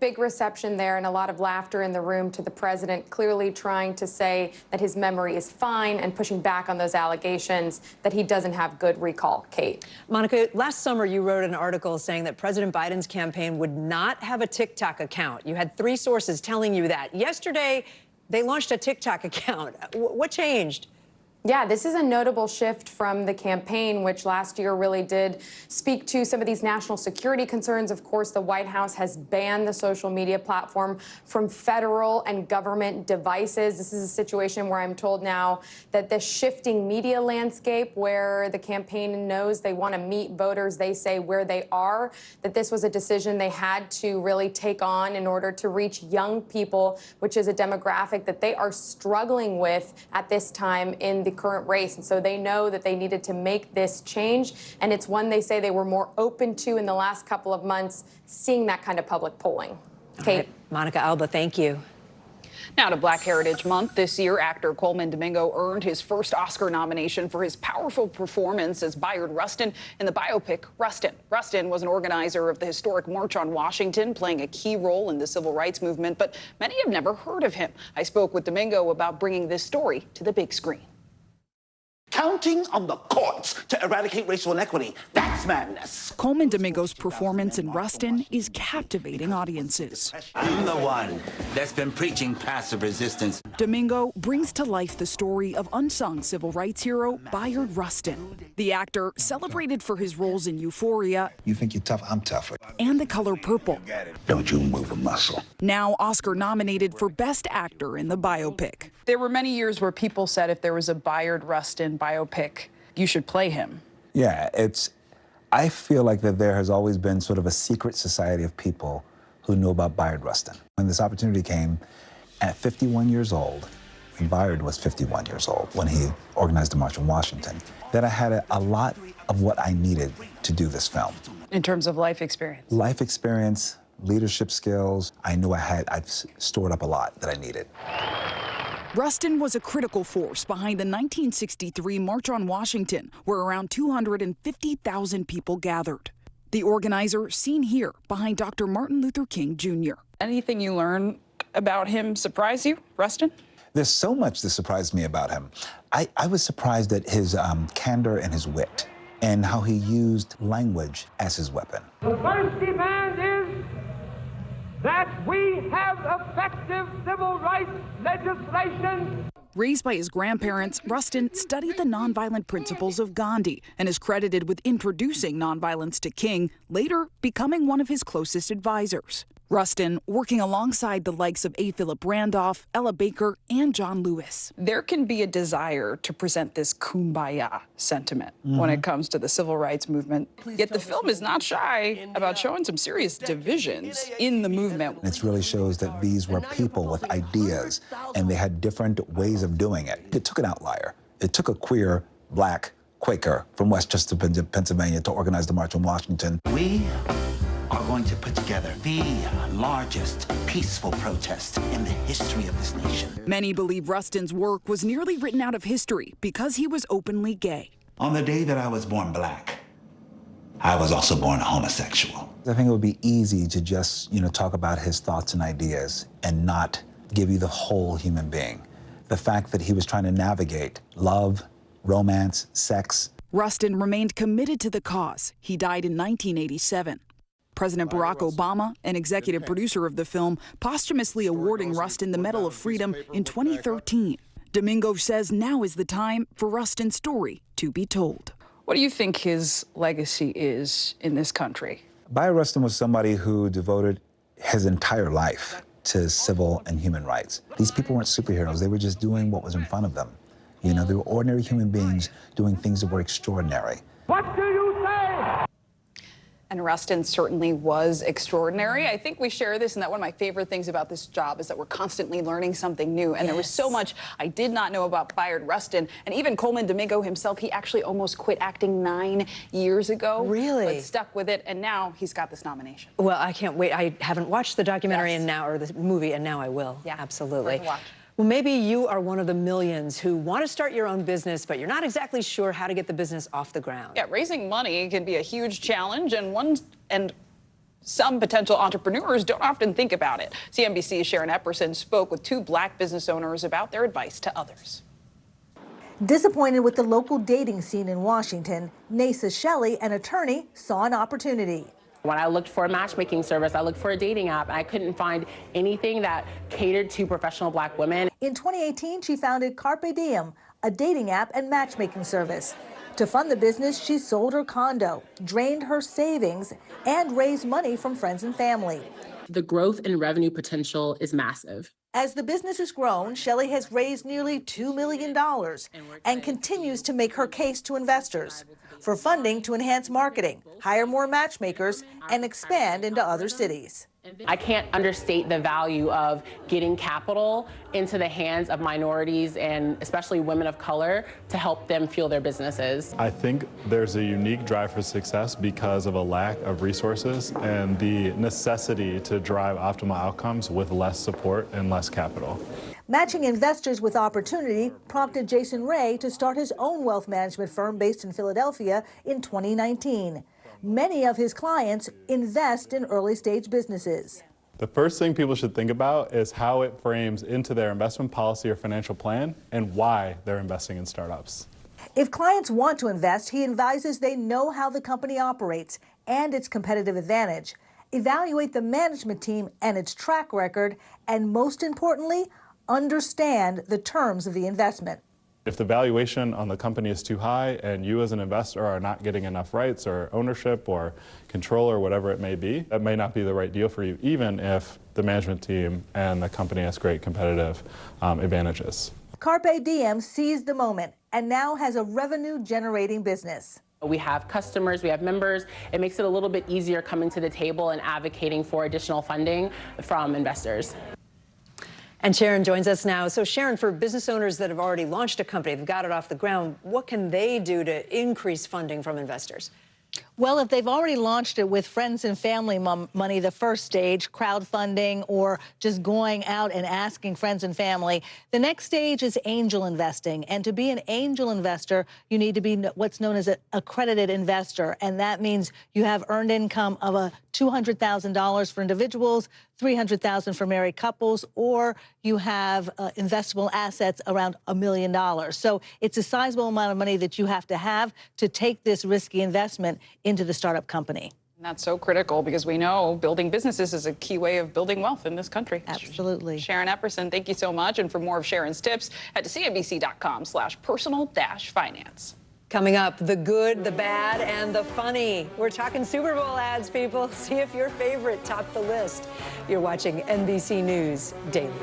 Big reception there and a lot of laughter in the room to the president, clearly trying to say that his memory is fine and pushing back on those allegations that he doesn't have good recall. Kate. Monica, last summer you wrote an article saying that President Biden's campaign would not have a TikTok account. You had 3 sources telling you that. Yesterday, they launched a TikTok account. What changed? Yeah, this is a notable shift from the campaign, which last year really did speak to some of these national security concerns. Of course, the White House has banned the social media platform from federal and government devices. This is a situation where I'm told now that the shifting media landscape, where the campaign knows they want to meet voters, they say where they are, that this was a decision they had to really take on in order to reach young people, which is a demographic that they are struggling with at this time in the current race. And so they know that they needed to make this change. And it's one they say they were more open to in the last couple of months, seeing that kind of public polling. Kate. Right. Monica Alba, thank you. Now to Black Heritage Month. This year, actor Coleman Domingo earned his first Oscar nomination for his powerful performance as Bayard Rustin in the biopic Rustin. Rustin was an organizer of the historic March on Washington, playing a key role in the civil rights movement, but many have never heard of him. I spoke with Domingo about bringing this story to the big screen. Counting on the courts to eradicate racial inequity, that's madness. Coleman Domingo's performance in Rustin is captivating audiences. I'm the one that's been preaching passive resistance. Domingo brings to life the story of unsung civil rights hero Bayard Rustin. The actor, celebrated for his roles in Euphoria. You think you're tough? I'm tougher. And The Color Purple. Don't you move a muscle. Now Oscar nominated for Best Actor in the biopic. There were many years where people said if there was a Bayard Rustin biopic, you should play him. Yeah, I feel like that there has always been sort of a secret society of people who knew about Bayard Rustin. When this opportunity came at 51 years old, and Bayard was 51 years old when he organized the March on Washington, that I had a lot of what I needed to do this film. In terms of life experience? Life experience, leadership skills. I knew I've stored up a lot that I needed. Rustin was a critical force behind the 1963 March on Washington, where around 250,000 people gathered. The organizer seen here behind Dr. Martin Luther King Jr. Anything you learn about him surprise you, Rustin? There's so much that surprised me about him. I was surprised at his candor and his wit and how he used language as his weapon. The first demand is that we have effective civil rights legislation. Raised by his grandparents, Rustin studied the nonviolent principles of Gandhi and is credited with introducing nonviolence to King, later becoming one of his closest advisors. Rustin working alongside the likes of A. Philip Randolph, Ella Baker, and John Lewis. There can be a desire to present this kumbaya sentiment when it comes to the civil rights movement. Yet the film is not shy about showing some serious divisions in the movement. It really shows that these were people with ideas, and they had different ways of doing it. It took an outlier. It took a queer, black Quaker from Westchester, Pennsylvania, to organize the March on Washington. We are going to put together the largest peaceful protest in the history of this nation. Many believe Rustin's work was nearly written out of history because he was openly gay. On the day that I was born black, I was also born a homosexual. I think it would be easy to just, talk about his thoughts and ideas and not give you the whole human being. The fact that he was trying to navigate love, romance, sex. Rustin remained committed to the cause. He died in 1987. President Barack Obama, an executive producer of the film, posthumously awarding Rustin the Medal of Freedom in 2013. Domingo says now is the time for Rustin's story to be told. What do you think his legacy is in this country? Bayard Rustin was somebody who devoted his entire life to civil and human rights. These people weren't superheroes. They were just doing what was in front of them. They were ordinary human beings doing things that were extraordinary. What do you say? And Rustin certainly was extraordinary. I think we share this, and that one of my favorite things about this job is that we're constantly learning something new. And there was so much I did not know about Bayard Rustin. And even Coleman Domingo himself, he actually almost quit acting 9 years ago. Really? But stuck with it, and now he's got this nomination. Well, I can't wait. I haven't watched the documentary and now, or the movie, and now I will. Yeah, absolutely. watch. Well, maybe you are one of the millions who want to start your own business, but you're not exactly sure how to get the business off the ground. Yeah, raising money can be a huge challenge, and some potential entrepreneurs don't often think about it. CNBC's Sharon Epperson spoke with 2 black business owners about their advice to others. Disappointed with the local dating scene in Washington, Nasa Shelley, an attorney, saw an opportunity. When I looked for a matchmaking service, I looked for a dating app, and I couldn't find anything that catered to professional black women. In 2018, she founded Carpe Diem, a dating app and matchmaking service. To fund the business, she sold her condo, drained her savings, and raised money from friends and family. The growth and revenue potential is massive. As the business has grown, Shelley has raised nearly $2 million and continues to make her case to investors for funding to enhance marketing, hire more matchmakers, and expand into other cities. I can't understate the value of getting capital into the hands of minorities and especially women of color to help them fuel their businesses. I think there's a unique drive for success because of a lack of resources and the necessity to drive optimal outcomes with less support and less capital. Matching investors with opportunity prompted Jason Ray to start his own wealth management firm based in Philadelphia in 2019. Many of his clients invest in early-stage businesses. The first thing people should think about is how it frames into their investment policy or financial plan and why they're investing in startups. If clients want to invest, he advises they know how the company operates and its competitive advantage, evaluate the management team and its track record, and most importantly, understand the terms of the investment. If the valuation on the company is too high and you as an investor are not getting enough rights or ownership or control or whatever it may be, that may not be the right deal for you, even if the management team and the company has great competitive advantages. Carpe Diem seized the moment and now has a revenue-generating business. We have customers, we have members. It makes it a little bit easier coming to the table and advocating for additional funding from investors. And Sharon joins us now. So Sharon, for business owners that have already launched a company, they've got it off the ground, what can they do to increase funding from investors? Well, if they've already launched it with friends and family money, the first stage, crowdfunding, or just going out and asking friends and family, the next stage is angel investing. And to be an angel investor, you need to be what's known as an accredited investor. And that means you have earned income of $200,000 for individuals, $300,000 for married couples, or you have investable assets around $1 million. So it's a sizable amount of money that you have to take this risky investment into the startup company. And that's so critical because we know building businesses is a key way of building wealth in this country. Absolutely. Sharon Epperson, thank you so much. And for more of Sharon's tips, head to cnbc.com/personal-finance. Coming up, the good, the bad, and the funny. We're talking Super Bowl ads, people. See if your favorite topped the list. You're watching NBC News Daily.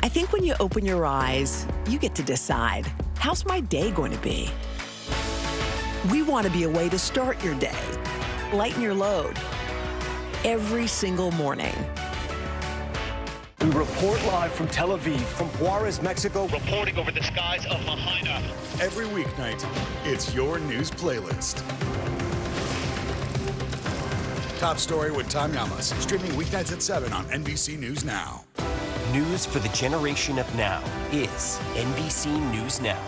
I think when you open your eyes, you get to decide, how's my day going to be? We want to be a way to start your day, lighten your load, every single morning. We report live from Tel Aviv, from Juarez, Mexico, reporting over the skies of Lahaina. Every weeknight, it's your news playlist. Top Story with Tom Llamas, streaming weeknights at 7 on NBC News Now. News for the generation of now is NBC News Now.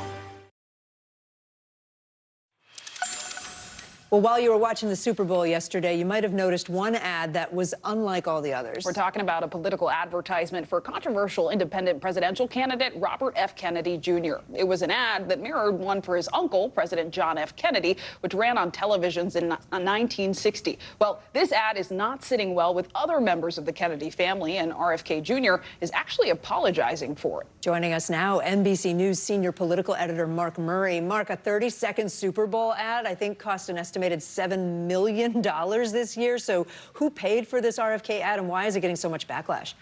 Well, while you were watching the Super Bowl yesterday, you might have noticed one ad that was unlike all the others. We're talking about a political advertisement for controversial independent presidential candidate Robert F. Kennedy Jr. It was an ad that mirrored one for his uncle, President John F. Kennedy, which ran on televisions in 1960. Well, this ad is not sitting well with other members of the Kennedy family, and RFK Jr. is actually apologizing for it. Joining us now, NBC News senior political editor Mark Murray. Mark, a 30-second Super Bowl ad, I think, cost an estimated $7 million this year. So who paid for this RFK ad, and why is it getting so much backlash?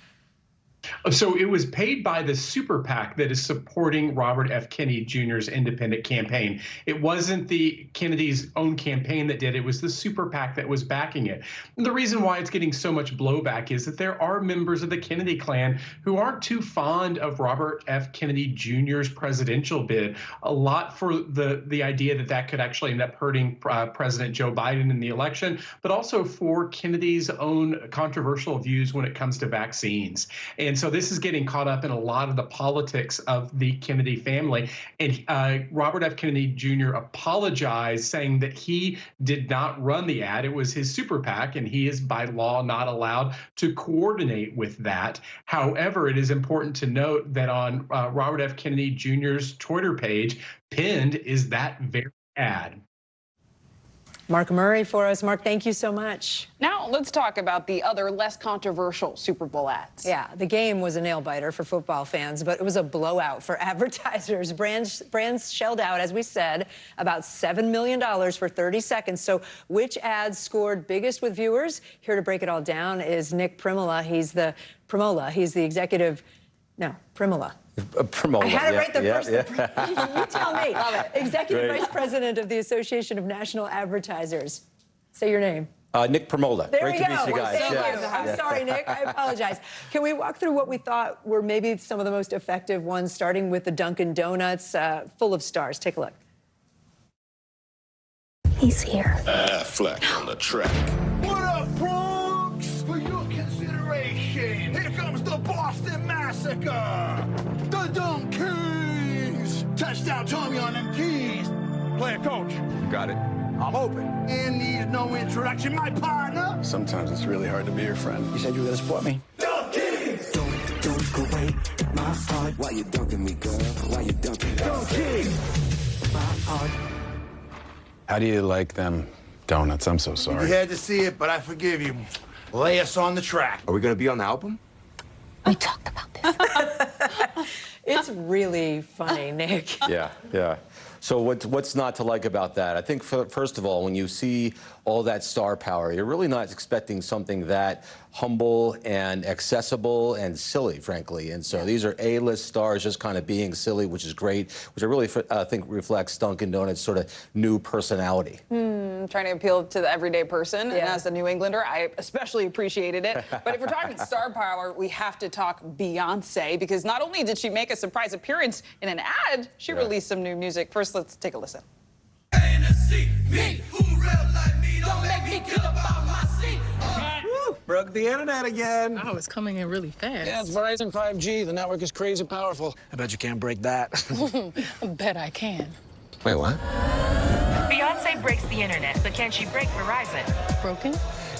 So it was paid by the super PAC that is supporting Robert F. Kennedy Jr.'s independent campaign. It wasn't the Kennedy's own campaign that did it. It was the super PAC that was backing it. And the reason why it's getting so much blowback is that there are members of the Kennedy clan who aren't too fond of Robert F. Kennedy Jr.'s presidential bid. A lot for the idea that that could actually end up hurting President Joe Biden in the election, but also for Kennedy's own controversial views when it comes to vaccines. And so this is getting caught up in a lot of the politics of the Kennedy family. And Robert F. Kennedy Jr. apologized, saying that he did not run the ad. It was his super PAC, and he is by law not allowed to coordinate with that. However, it is important to note that on Robert F. Kennedy Jr.'s Twitter page, pinned is that very ad. Mark Murray for us. Mark, thank you so much. Now let's talk about the other less controversial Super Bowl ads. Yeah, the game was a nail-biter for football fans, but it was a blowout for advertisers. Brands shelled out, as we said, about $7 million for 30 seconds. So which ads scored biggest with viewers? Here to break it all down is Nick Primola. He's the executive. No, Primola. Promola. I had it right the first yeah. You tell me. Love it. Executive Great. Vice President of the Association of National Advertisers. Say your name. Nick Promola. There Great we to go. meet you guys. Thank you. I'm sorry, Nick. I apologize. Can we walk through what we thought were maybe some of the most effective ones, starting with the Dunkin' Donuts, full of stars? Take a look. He's here. Fleck on the track. What up, Bronx? For your consideration, here comes the Boston Massacre. The Dumb Kings. Touchdown, Tommy on them keys. Player coach. Got it. I'm open. And needs no introduction, my partner. Sometimes it's really hard to be your friend. You said you were gonna support me. Dumb Kings. Don't go away. My heart. Why you dunking me, girl? Why you dunking? Dumb Kings. My heart. How do you like them donuts? I'm so sorry. You had to see it, but I forgive you. Lay us on the track. Are we gonna be on the album? We talked about this. It's really funny, Nick. Yeah. So what's not to like about that? I think, first of all, when you see all that star power, you're really not expecting something that humble and accessible and silly, frankly. And so these are A-list stars just kind of being silly, which is great, which I really think reflects Dunkin' Donuts' sort of new personality. Trying to appeal to the everyday person. And as a New Englander, I especially appreciated it. But if we're talking star power, we have to talk Beyonce, because not only did she make a surprise appearance in an ad, she released some new music. First, let's take a listen. Broke the internet again. Oh, it's coming in really fast. Yeah, it's Verizon 5G. The network is crazy powerful. I bet you can't break that. I bet I can. Wait, what? Beyonce breaks the internet, but can she break Verizon? Broken?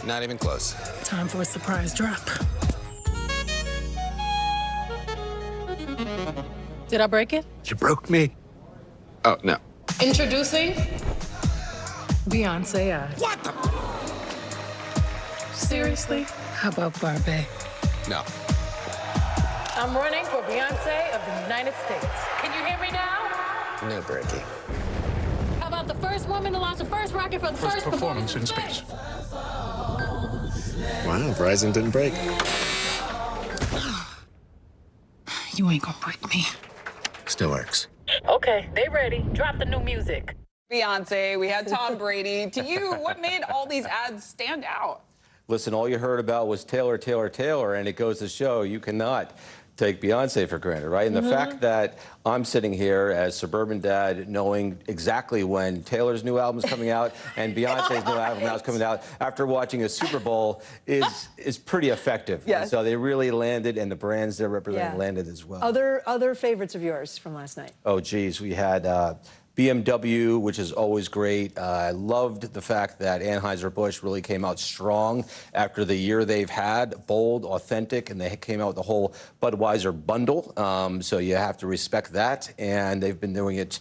Not even close. Time for a surprise drop. Did I break it? You broke me. Oh, no. Introducing Beyonce eyes. What the? Seriously? How about Barbie? No. I'm running for Beyonce of the United States. Can you hear me now? No breaking. How about the first woman to launch the first rocket for the first performance in space? Wow, Verizon didn't break. You ain't gonna break me. Still works. Okay, they ready. Drop the new music. Beyonce, we had Tom Brady. To you, what made all these ads stand out? Listen, all you heard about was Taylor, Taylor, Taylor, and it goes to show you cannot take Beyonce for granted, right? And the fact that I'm sitting here as suburban dad knowing exactly when Taylor's new album's coming out and Beyonce's new album is coming out after watching a Super Bowl is pretty effective. Yes. And so they really landed, and the brands they're representing landed as well. Other favorites of yours from last night? Oh, geez. We had BMW, which is always great. I loved the fact that Anheuser-Busch really came out strong after the year they've had, bold, authentic, and they came out with the whole Budweiser bundle. So you have to respect that, and they've been doing it,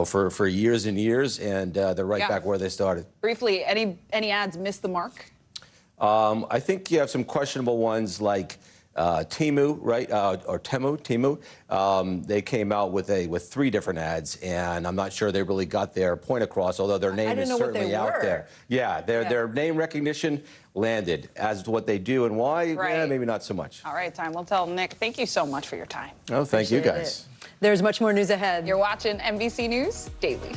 for years and years, and they're right back where they started. Briefly, any ads missed the mark? I think you have some questionable ones like Temu, right? Or Temu. They came out with 3 different ads, and I'm not sure they really got their point across, although their name is certainly out there. Yeah, their name recognition landed. As to what they do and why, maybe not so much. All right, time will tell. Nick, thank you so much for your time. Oh, thank you guys. There's much more news ahead. You're watching NBC News Daily.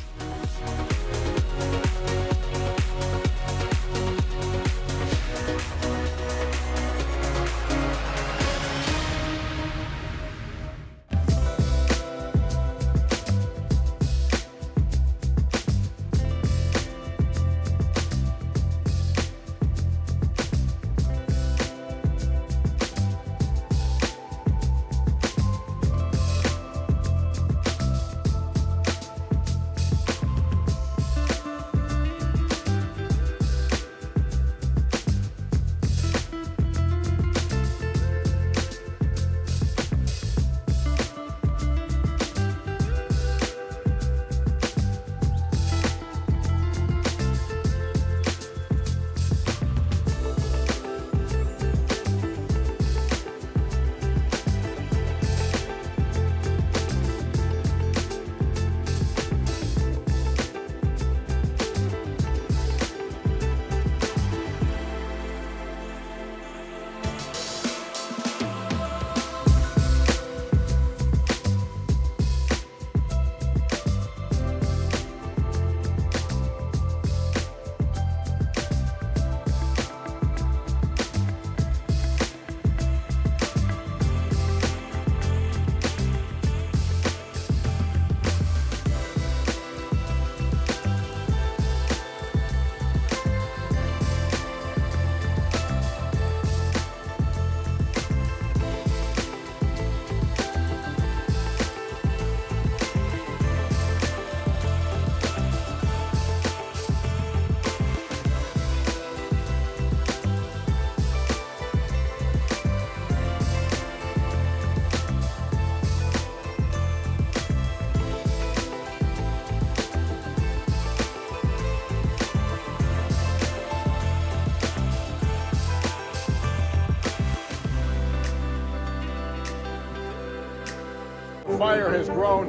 fire has grown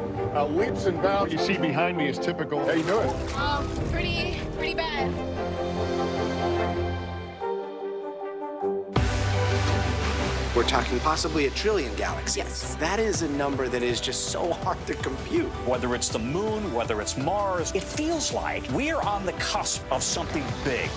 leaps and bounds. What you see behind me is typical. How you doing? Pretty bad. We're talking possibly a trillion galaxies. Yes. That is a number that is just so hard to compute. Whether it's the moon, whether it's Mars, it feels like we're on the cusp of something big.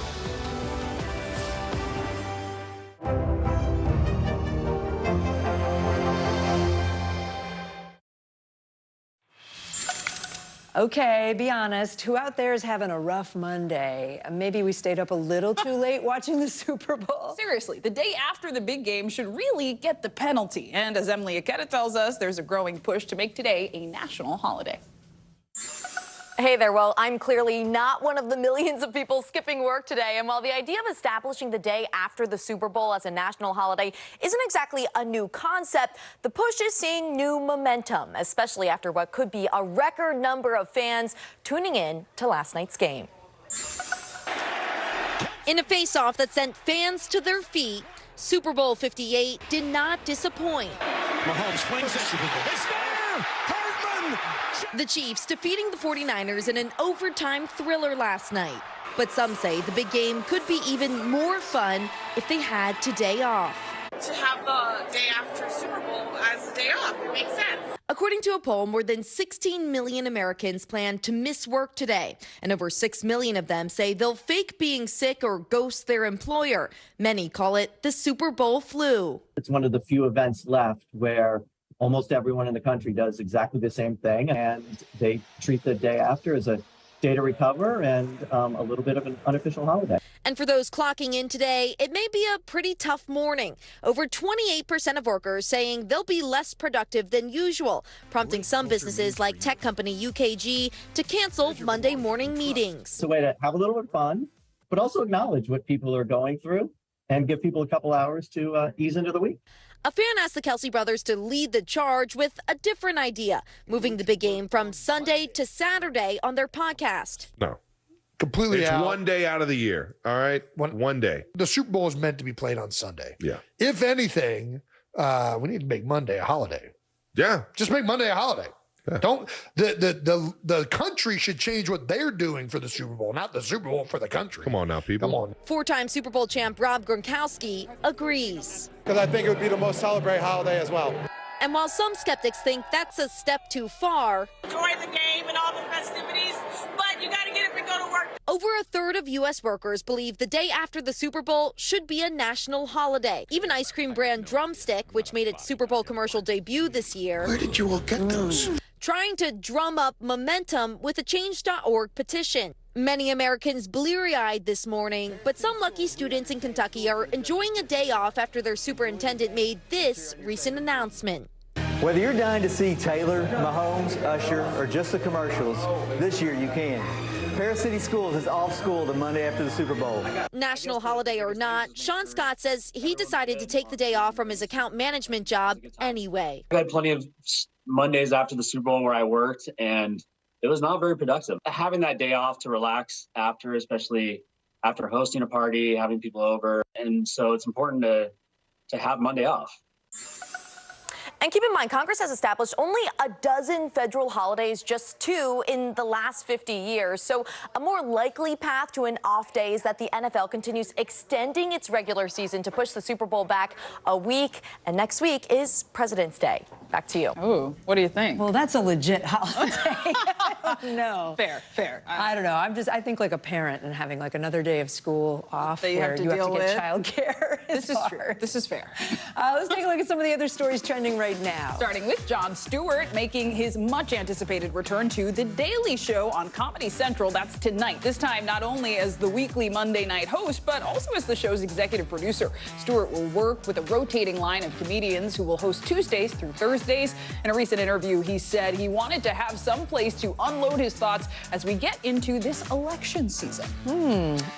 Okay, be honest. Who out there is having a rough Monday? Maybe we stayed up a little too late watching the Super Bowl. Seriously, the day after the big game should really get the penalty. And as Emily Aketa tells us, there's a growing push to make today a national holiday. Hey there. Well, I'm clearly not one of the millions of people skipping work today. And while the idea of establishing the day after the Super Bowl as a national holiday isn't exactly a new concept, the push is seeing new momentum, especially after what could be a record number of fans tuning in to last night's game. In a face-off that sent fans to their feet, Super Bowl 58 did not disappoint. Mahomes flings it. It's there! Hardman! The Chiefs defeating the 49ers in an overtime thriller last night. But some say the big game could be even more fun if they had today off. To have the day after Super Bowl as the day off, it makes sense. According to a poll, more than 16 million Americans plan to miss work today, and over 6 million of them say they'll fake being sick or ghost their employer. Many call it the Super Bowl flu. It's one of the few events left where almost everyone in the country does exactly the same thing, and they treat the day after as a day to recover and a little bit of an unofficial holiday. And for those clocking in today, it may be a pretty tough morning. Over 28% of workers saying they'll be less productive than usual, prompting some businesses like tech company UKG to cancel Monday morning meetings. It's a way to have a little bit of fun, but also acknowledge what people are going through and give people a couple hours to ease into the week. A fan asked the Kelsey brothers to lead the charge with a different idea, moving the big game from Sunday to Saturday on their podcast. No. Completely it's out. one day out of the year, all right? One day. The Super Bowl is meant to be played on Sunday. Yeah. If anything, we need to make Monday a holiday. Yeah. Just make Monday a holiday. Yeah. Don't the country should change what they're doing for the Super Bowl, not the Super Bowl for the country. Come on now, people. Come on. Four-time Super Bowl champ Rob Gronkowski agrees. Because I think it would be the most celebrated holiday as well. And while some skeptics think that's a step too far, Enjoy the game and all the festivities, but you got to get up and go to work. over a third of U.S. workers believe the day after the Super Bowl should be a national holiday. Even ice cream brand Drumstick, which made its Super Bowl commercial debut this year. Where did you all get those? Trying to drum up momentum with a Change.org petition. Many Americans bleary-eyed this morning, but some lucky students in Kentucky are enjoying a day off after their superintendent made this recent announcement. Whether you're dying to see Taylor, Mahomes, Usher, or just the commercials, this year you can. Paris City Schools is off school the Monday after the Super Bowl. National holiday or not, Sean Scott says he decided to take the day off from his account management job anyway. I had plenty of Mondays after the Super Bowl where I worked, and it was not very productive. Having that day off to relax after, especially after hosting a party, having people over, and so it's important to have Monday off. And keep in mind, Congress has established only a dozen federal holidays, just 2 in the last 50 years. So a more likely path to an off day is that the NFL continues extending its regular season to push the Super Bowl back a week. And next week is President's Day. Back to you. Ooh, what do you think? Well, that's a legit holiday. No. Fair. I don't know. I think like a parent and having like another day of school off that you where have to you have deal to get with. childcare. This is true. This is fair. Let's take a look at some of the other stories trending right now. Starting with Jon Stewart making his much-anticipated return to The Daily Show on Comedy Central. That's tonight. This time, not only as the weekly Monday night host, but also as the show's executive producer. Stewart will work with a rotating line of comedians who will host Tuesdays through Thursdays. In a recent interview, he said he wanted to have some place to unload unload his thoughts as we get into this election season.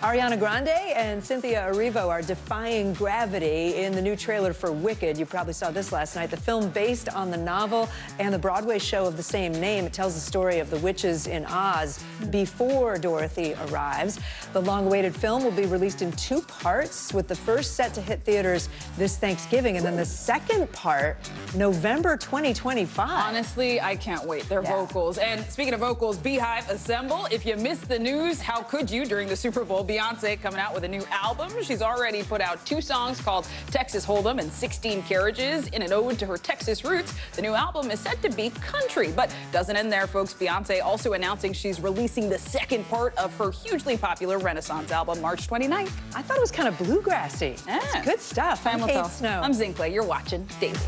Ariana Grande and Cynthia Erivo are defying gravity in the new trailer for Wicked. You probably saw this last night. The film based on the novel and the Broadway show of the same name. It tells the story of the witches in Oz before Dorothy arrives. The long-awaited film will be released in 2 parts, with the first set to hit theaters this Thanksgiving, and then the second part, November 2025. Honestly, I can't wait. Their vocals. And speaking of vocals, Beehive Assemble. If you missed the news, how could you during the Super Bowl? Beyonce coming out with a new album. She's already put out 2 songs called Texas Hold'em and 16 Carriages in an ode to her Texas roots. The new album is said to be country, but doesn't end there, folks. Beyonce also announcing she's releasing the second part of her hugely popular Renaissance album, March 29th. I thought it was kind of bluegrassy. It's good stuff. Time will tell. Snow. I'm Zinkley. You're watching Daily.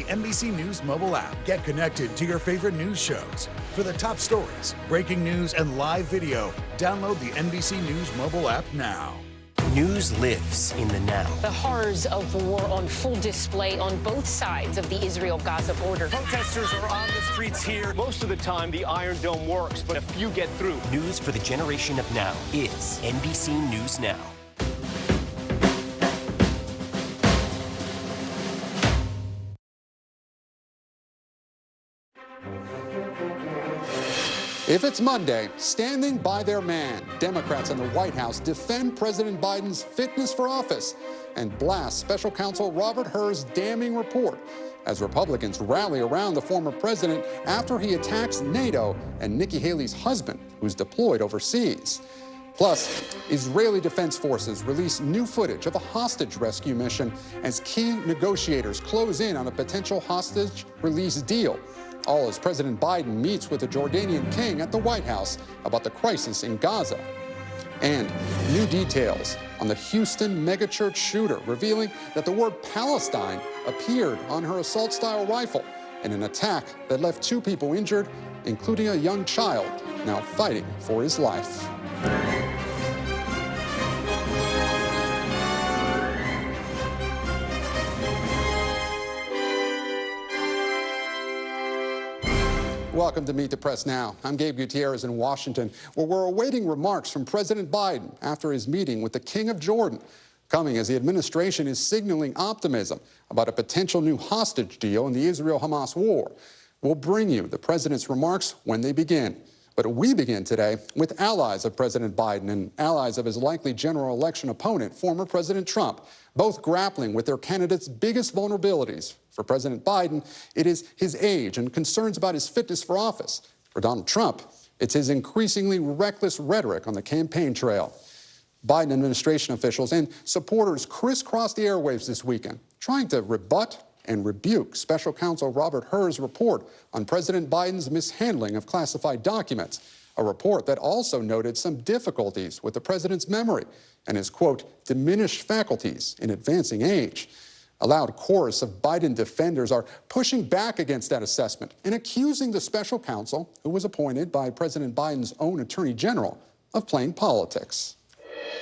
NBC News mobile app. Get connected to your favorite news shows. For the top stories, breaking news, and live video, download the NBC News mobile app now. News lives in the now. The horrors of war on full display on both sides of the Israel-Gaza border. Protesters are on the streets here. Most of the time, the Iron Dome works, but a few get through. News for the generation of now is NBC News Now. If it's Monday, standing by their man, Democrats in the White House defend President Biden's fitness for office and blast special counsel Robert Hur's damning report as Republicans rally around the former president after he attacks NATO and Nikki Haley's husband, who's deployed overseas. Plus, Israeli Defense Forces release new footage of a hostage rescue mission as key negotiators close in on a potential hostage release deal. All as President Biden meets with the Jordanian king at the White House about the crisis in Gaza. And new details on the Houston megachurch shooter, revealing that the word Palestine appeared on her assault-style rifle in an attack that left 2 people injured, including a young child now fighting for his life. Welcome to Meet the Press Now. I'm Gabe Gutierrez in Washington, where we're awaiting remarks from President Biden after his meeting with the King of Jordan, coming as the administration is signaling optimism about a potential new hostage deal in the Israel-Hamas war. We'll bring you the president's remarks when they begin. But we begin today with allies of President Biden and allies of his likely general election opponent, former President Trump, both grappling with their candidates' biggest vulnerabilities. For President Biden, it is his age and concerns about his fitness for office. For Donald Trump, it's his increasingly reckless rhetoric on the campaign trail. Biden administration officials and supporters crisscrossed the airwaves this weekend, trying to rebut and rebuke Special Counsel Robert Hur's report on President Biden's mishandling of classified documents, a report that also noted some difficulties with the president's memory and his, quote, diminished faculties in advancing age. A loud chorus of Biden defenders are pushing back against that assessment and accusing the special counsel, who was appointed by President Biden's own attorney general, of playing politics.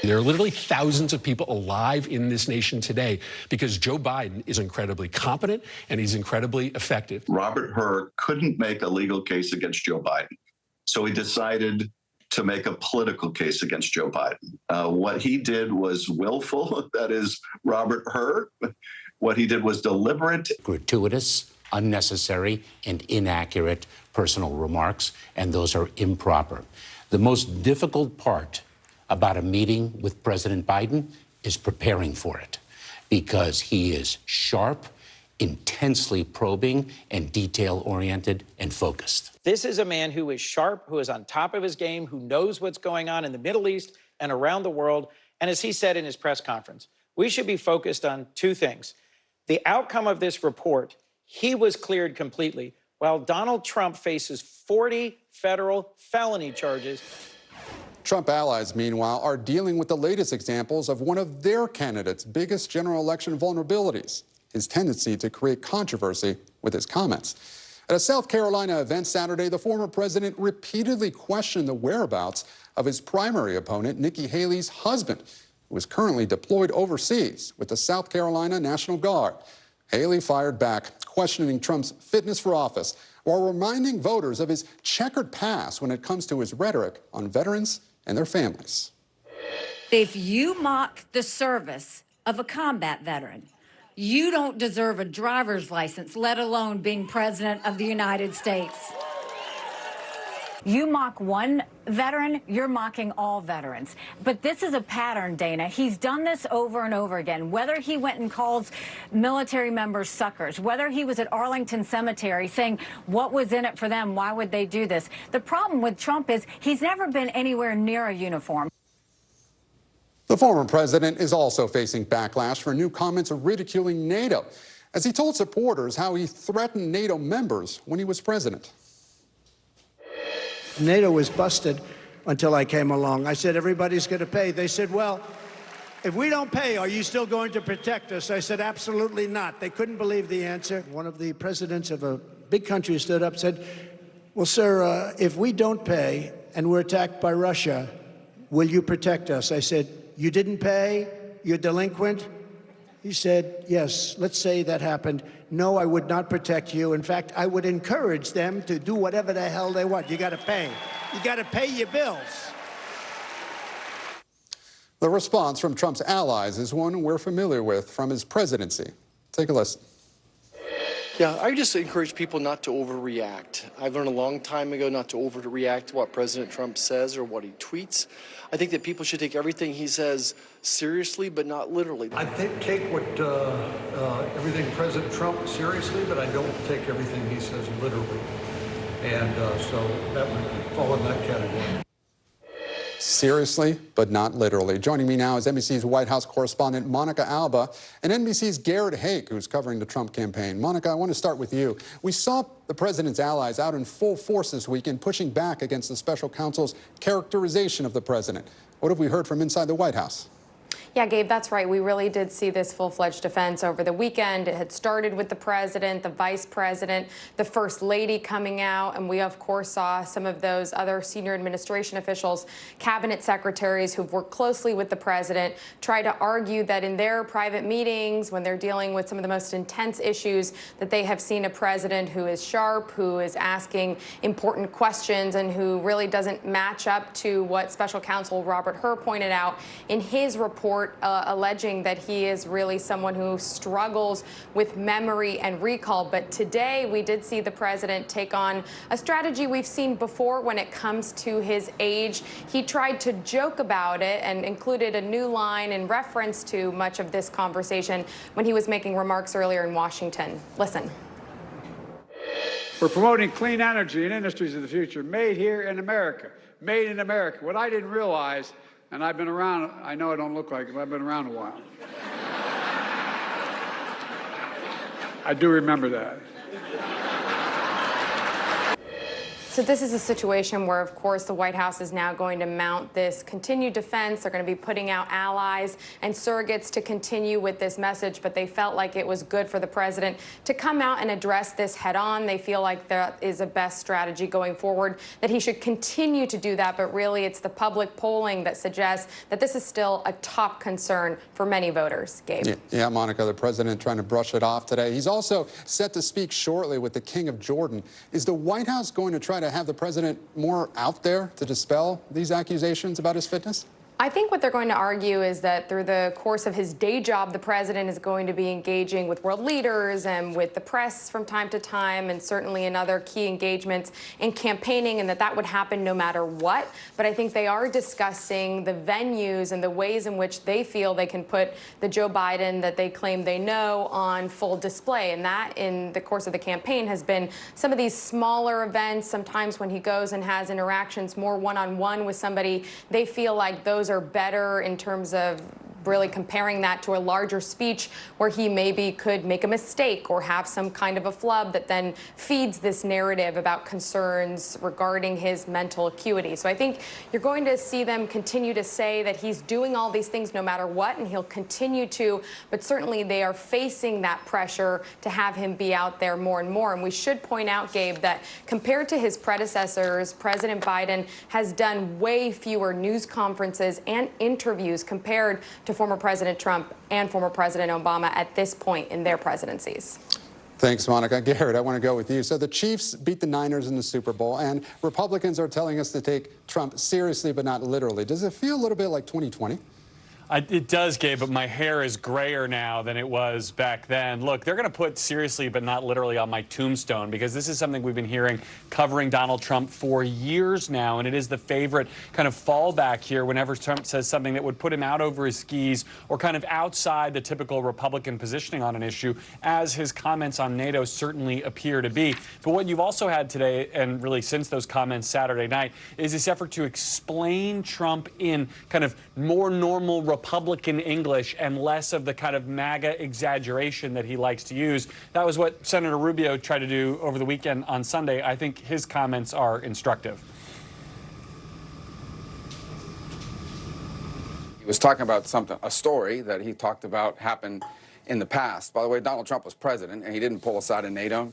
There are literally thousands of people alive in this nation today because Joe Biden is incredibly competent and he's incredibly effective. Robert Hur couldn't make a legal case against Joe Biden, so he decided to make a political case against Joe Biden. What he did was willful, that is Robert Hur. What he did was deliberate. Gratuitous, unnecessary, and inaccurate personal remarks, and those are improper. The most difficult part about a meeting with President Biden is preparing for it, because he is sharp, intensely probing, and detail-oriented and focused. This is a man who is sharp, who is on top of his game, who knows what's going on in the Middle East and around the world. And as he said in his press conference, we should be focused on two things. The outcome of this report, he was cleared completely, while Donald Trump faces 40 federal felony charges. Trump allies, meanwhile, are dealing with the latest examples of one of their candidates' biggest general election vulnerabilities, his tendency to create controversy with his comments. At a South Carolina event Saturday, the former president repeatedly questioned the whereabouts of his primary opponent, Nikki Haley's husband, who is currently deployed overseas with the South Carolina National Guard. Haley fired back, questioning Trump's fitness for office, while reminding voters of his checkered past when it comes to his rhetoric on veterans and their families. If you mock the service of a combat veteran, you don't deserve a driver's license, let alone being president of the United States. You mock one veteran, you're mocking all veterans. But this is a pattern, Dana. He's done this over and over again. Whether he went and calls military members suckers, whether he was at Arlington Cemetery saying what was in it for them, why would they do this? The problem with Trump is he's never been anywhere near a uniform. The former president is also facing backlash for new comments ridiculing NATO, as he told supporters how he threatened NATO members when he was president. NATO was busted until I came along. I said, everybody's going to pay. They said, well, if we don't pay, are you still going to protect us? I said, absolutely not. They couldn't believe the answer. One of the presidents of a big country stood up and said, well, sir, if we don't pay and we're attacked by Russia, will you protect us? I said, you didn't pay? You're delinquent? He said, yes, let's say that happened. No, I would not protect you. In fact, I would encourage them to do whatever the hell they want. You got to pay. You got to pay your bills. The response from Trump's allies is one we're familiar with from his presidency. Take a listen. Yeah, I just encourage people not to overreact. I've learned a long time ago not to overreact to what President Trump says or what he tweets. I think that people should take everything he says seriously, but not literally. I take everything President Trump seriously, but I don't take everything he says literally. And so that would fall in that category. Seriously, but not literally. Joining me now is NBC's White House correspondent Monica Alba and NBC's Garrett Haake, who's covering the Trump campaign. Monica, I want to start with you. We saw the president's allies out in full force this weekend pushing back against the special counsel's characterization of the president. What have we heard from inside the White House? Yeah, Gabe, that's right. We really did see this full-fledged defense over the weekend. It had started with the president, the vice president, the first lady coming out, and we, of course, saw some of those other senior administration officials, cabinet secretaries who've worked closely with the president, try to argue that in their private meetings, when they're dealing with some of the most intense issues, that they have seen a president who is sharp, who is asking important questions, and who really doesn't match up to what special counsel Robert Hur pointed out in his report court alleging that he is really someone who struggles with memory and recall. But today we did see the president take on a strategy we've seen before when it comes to his age. He tried to joke about it and included a new line in reference to much of this conversation when he was making remarks earlier in Washington. Listen. We're promoting clean energy and industries of the future, made here in America. Made in America. What I didn't realize, and I've been around, I know I don't look like it, but I've been around a while. I do remember that. So this is a situation where, of course, the White House is now going to mount this continued defense. They're going to be putting out allies and surrogates to continue with this message, but they felt like it was good for the president to come out and address this head on. They feel like that is a best strategy going forward, that he should continue to do that, but really it's the public polling that suggests that this is still a top concern for many voters. Gabe. Yeah, Monica, the president trying to brush it off today. He's also set to speak shortly with the King of Jordan. Is the White House going to try to have the president more out there to dispel these accusations about his fitness? I think what they're going to argue is that through the course of his day job, the president is going to be engaging with world leaders and with the press from time to time, and certainly in other key engagements in campaigning, and that would happen no matter what. But I think they are discussing the venues and the ways in which they feel they can put the Joe Biden that they claim they know on full display. And that, in the course of the campaign, has been some of these smaller events. Sometimes when he goes and has interactions more one-on-one with somebody, they feel like those are better in terms of really comparing that to a larger speech where he maybe could make a mistake or have some kind of a flub that then feeds this narrative about concerns regarding his mental acuity. So I think you're going to see them continue to say that he's doing all these things no matter what, and he'll continue to, but certainly they are facing that pressure to have him be out there more and more. And we should point out, Gabe, that compared to his predecessors, President Biden has done way fewer news conferences and interviews compared to former President Trump and former President Obama at this point in their presidencies. Thanks, Monica. Garrett, I want to go with you. So the Chiefs beat the Niners in the Super Bowl, and Republicans are telling us to take Trump seriously but not literally. Does it feel a little bit like 2020? It does, Gabe, but my hair is grayer now than it was back then. Look, they're going to put seriously but not literally on my tombstone, because this is something we've been hearing covering Donald Trump for years now, and it is the favorite kind of fallback here whenever Trump says something that would put him out over his skis or kind of outside the typical Republican positioning on an issue, as his comments on NATO certainly appear to be. But what you've also had today, and really since those comments Saturday night, is this effort to explain Trump in kind of more normal Republican English and less of the kind of MAGA exaggeration that he likes to use. That was what Senator Rubio tried to do over the weekend on Sunday. I think his comments are instructive. He was talking about a story that he talked about happened in the past. By the way, Donald Trump was president, and he didn't pull us out of NATO.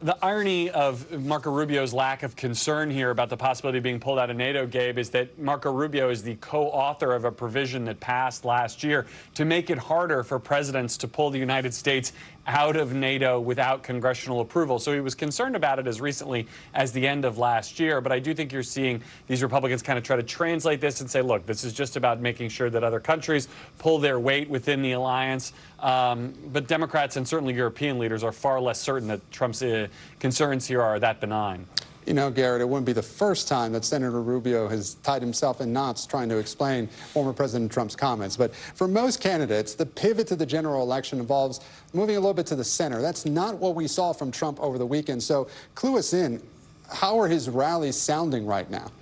The irony of Marco Rubio's lack of concern here about the possibility of being pulled out of NATO, Gabe, is that Marco Rubio is the co-author of a provision that passed last year to make it harder for presidents to pull the United States out of NATO without congressional approval. So he was concerned about it as recently as the end of last year. But I do think you're seeing these Republicans kind of try to translate this and say, look, this is just about making sure that other countries pull their weight within the alliance. But Democrats and certainly European leaders are far less certain that Trump's concerns here are that benign. You know, Garrett, it wouldn't be the first time that Senator Rubio has tied himself in knots trying to explain former President Trump's comments. But for most candidates, the pivot to the general election involves moving a little bit to the center. That's not what we saw from Trump over the weekend. So clue us in. How are his rallies sounding right now?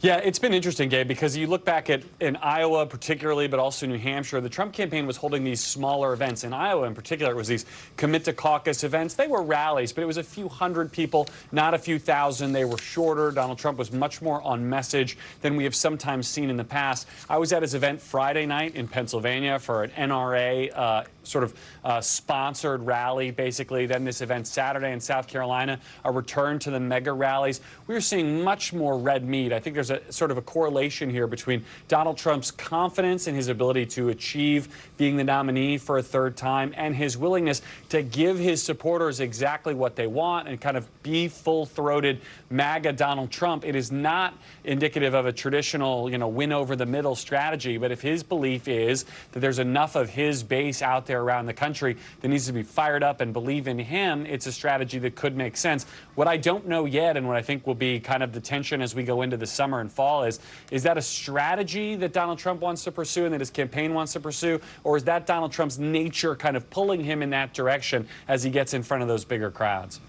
Yeah, it's been interesting, Gabe, because you look back at in Iowa particularly, but also New Hampshire, the Trump campaign was holding these smaller events. In Iowa in particular, it was these commit to caucus events. They were rallies, but it was a few hundred people, not a few thousand. They were shorter. Donald Trump was much more on message than we have sometimes seen in the past. I was at his event Friday night in Pennsylvania for an NRA sort of sponsored rally, basically. Then this event Saturday in South Carolina, a return to the mega rallies. We're seeing much more red meat. I think there's a sort of a correlation here between Donald Trump's confidence in his ability to achieve being the nominee for a third time and his willingness to give his supporters exactly what they want and kind of be full-throated MAGA Donald Trump. It is not indicative of a traditional, win over the middle strategy. But if his belief is that there's enough of his base out there around the country that needs to be fired up and believe in him, it's a strategy that could make sense. What I don't know yet, and what I think will be kind of the tension as we go into the summer and fall, is that a strategy that Donald Trump wants to pursue and that his campaign wants to pursue, or is that Donald Trump's nature kind of pulling him in that direction as he gets in front of those bigger crowds?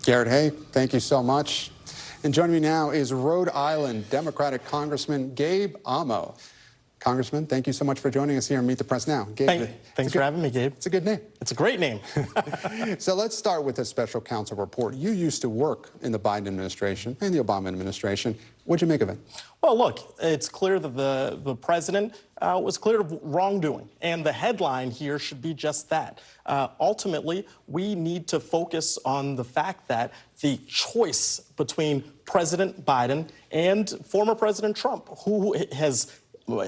Garrett Hay, thank you so much. And joining me now is Rhode Island Democratic Congressman Gabe Amo. Congressman, thank you so much for joining us here on Meet the Press Now. Gabe, thanks for having me, Gabe. It's a good name. It's a great name. So let's start with the special counsel report. You used to work in the Biden administration and the Obama administration. What'd you make of it? Well, look, it's clear that the president was cleared of wrongdoing, and the headline here should be just that. Ultimately, we need to focus on the fact that the choice between President Biden and former President Trump, who has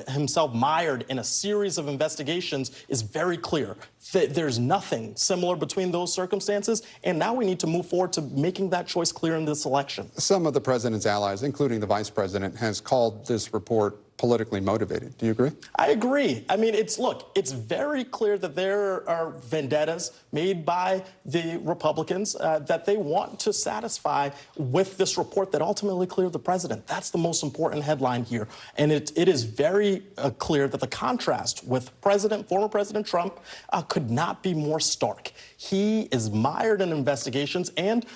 himself mired in a series of investigations, is very clear. There's nothing similar between those circumstances, and now we need to move forward to making that choice clear in this election. Some of the president's allies, including the vice president, has called this report politically motivated. Do you agree? I agree. I mean, it's very clear that there are vendettas made by the Republicans that they want to satisfy with this report that ultimately cleared the president. That's the most important headline here. And it is very clear that the contrast with former President Trump could not be more stark. He is mired in investigations, and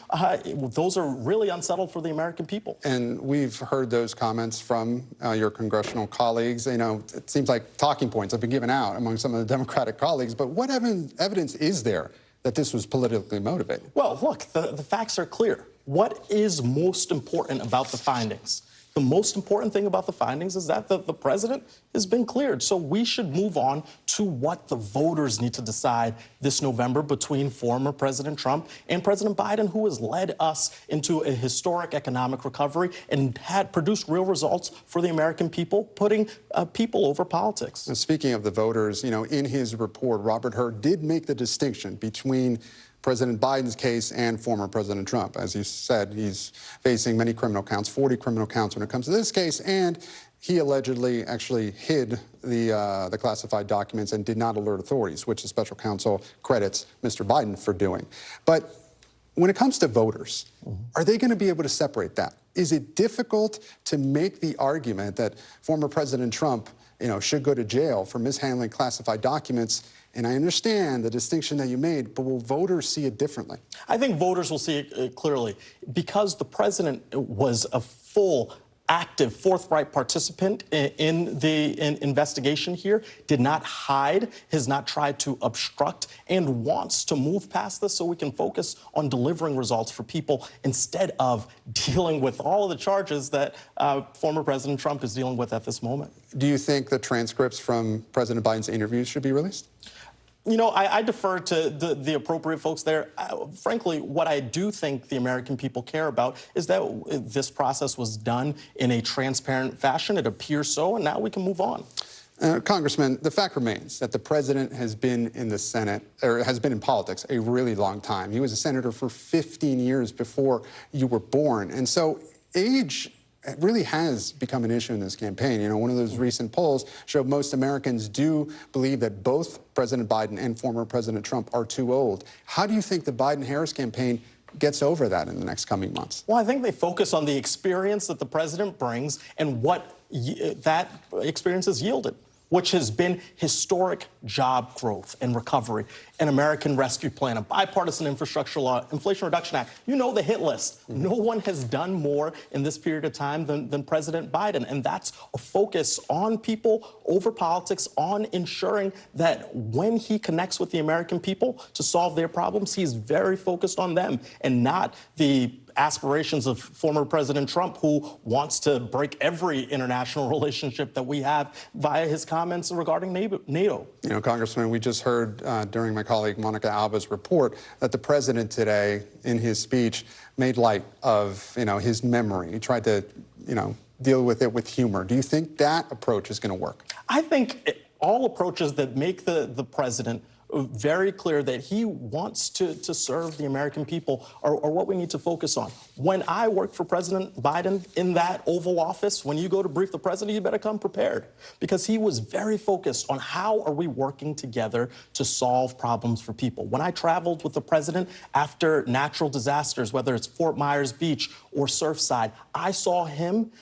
those are really unsettled for the American people. And we've heard those comments from your congressional colleagues. It seems like talking points have been given out among some of the Democratic colleagues, but what evidence is there that this was politically motivated? Well, look, the facts are clear. What is most important about the findings? The most important thing about the findings is that the president has been cleared. So we should move on to what the voters need to decide this November between former President Trump and President Biden, who has led us into a historic economic recovery and had produced real results for the American people, putting people over politics. And speaking of the voters, in his report, Robert Hur did make the distinction between President Biden's case and former President Trump. As you said, he's facing many criminal counts, 40 criminal counts when it comes to this case, and he allegedly actually hid the classified documents and did not alert authorities, which the special counsel credits Mr. Biden for doing. But when it comes to voters, are they going to be able to separate that? Is it difficult to make the argument that former President Trump, should go to jail for mishandling classified documents? And I understand the distinction that you made, but will voters see it differently? I think voters will see it clearly. Because the president was a full, active, forthright participant in the investigation here, did not hide, has not tried to obstruct, and wants to move past this so we can focus on delivering results for people instead of dealing with all of the charges that former President Trump is dealing with at this moment. Do you think the transcripts from President Biden's interviews should be released? I defer to the appropriate folks there. Frankly, what I do think the American people care about is that this process was done in a transparent fashion. It appears so, and now we can move on. Congressman, the fact remains that the president has been in the Senate, or has been in politics a really long time. He was a senator for 15 years before you were born. And so age really has become an issue in this campaign. One of those recent polls showed most Americans do believe that both President Biden and former President Trump are too old. How do you think the Biden-Harris campaign gets over that in the next coming months? Well, I think they focus on the experience that the president brings and what that experience has yielded, which has been historic job growth and recovery, an American Rescue Plan, a bipartisan infrastructure law, Inflation Reduction Act. The hit list. No one has done more in this period of time than President Biden. And that's a focus on people over politics, on ensuring that when he connects with the American people to solve their problems, he's very focused on them and not the aspirations of former President Trump, who wants to break every international relationship that we have via his comments regarding NATO. You know, Congressman, we just heard during my colleague Monica Alba's report that the president today, in his speech, made light of, you know, his memory. He tried to, you know, deal with it with humor. Do you think that approach is going to work? I think all approaches that make the president very clear that he wants to serve the American people are what we need to focus on. When I worked for President Biden in that Oval Office, when you go to brief the president, you better come prepared, because he was very focused on how are we working together to solve problems for people. When I traveled with the president after natural disasters, whether it's Fort Myers Beach or Surfside, I saw him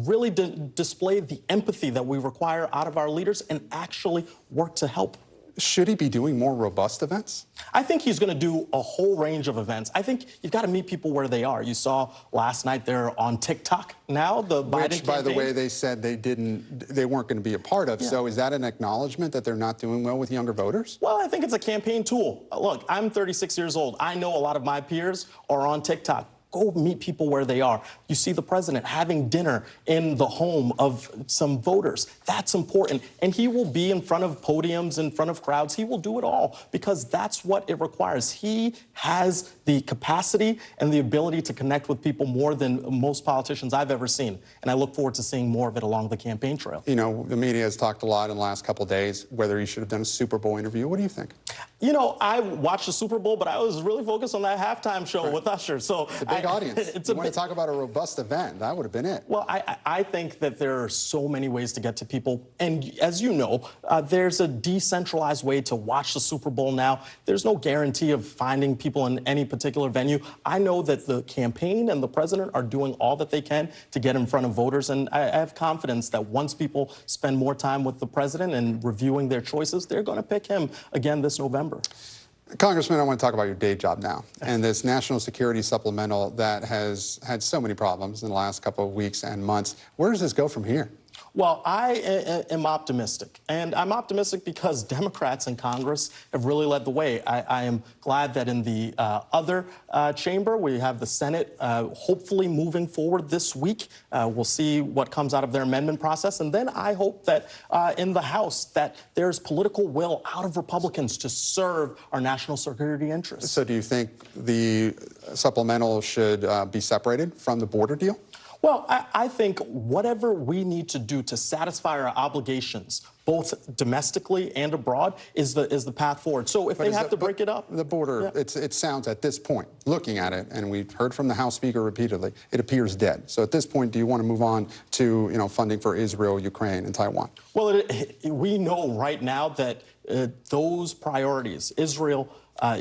really display the empathy that we require out of our leaders and actually work to help. Should he be doing more robust events? I think he's going to do a whole range of events. I think you've got to meet people where they are. You saw last night they're on TikTok now, the Biden campaign. Which, by the way, they said they weren't going to be a part of. Yeah. So is that an acknowledgement that they're not doing well with younger voters? Well, I think it's a campaign tool. Look, I'm 36 years old. I know a lot of my peers are on TikTok. Go meet people where they are. You see the president having dinner in the home of some voters. That's important. And he will be in front of podiums, in front of crowds. He will do it all because that's what it requires. He has the capacity and the ability to connect with people more than most politicians I've ever seen. And I look forward to seeing more of it along the campaign trail. You know, the media has talked a lot in the last couple of days whether he should have done a Super Bowl interview. What do you think? You know, I watched the Super Bowl, but I was really focused on that halftime show with Usher. So it's a big audience. You want to talk about a robust event, that would have been it. Well, I think that there are so many ways to get to people. And as you know, there's a decentralized way to watch the Super Bowl now. There's no guarantee of finding people in any particular venue. I know that the campaign and the president are doing all that they can to get in front of voters. And I have confidence that once people spend more time with the president and reviewing their choices, they're going to pick him again this November. Congressman, I want to talk about your day job now and this national security supplemental that has had so many problems in the last couple of weeks and months. Where does this go from here? Well, I am optimistic, and I'm optimistic because Democrats in Congress have really led the way. I am glad that in the other chamber, we have the Senate hopefully moving forward this week. We'll see what comes out of their amendment process, and then I hope that in the House that there's political will out of Republicans to serve our national security interests. So do you think the supplemental should be separated from the border deal? Well, I think whatever we need to do to satisfy our obligations, both domestically and abroad, is the path forward. So if they have to break it up. The border, yeah. It sounds at this point, looking at it, and we've heard from the House Speaker repeatedly, it appears dead. So at this point, do you want to move on to, you know, funding for Israel, Ukraine, and Taiwan? Well, we know right now that those priorities, Israel,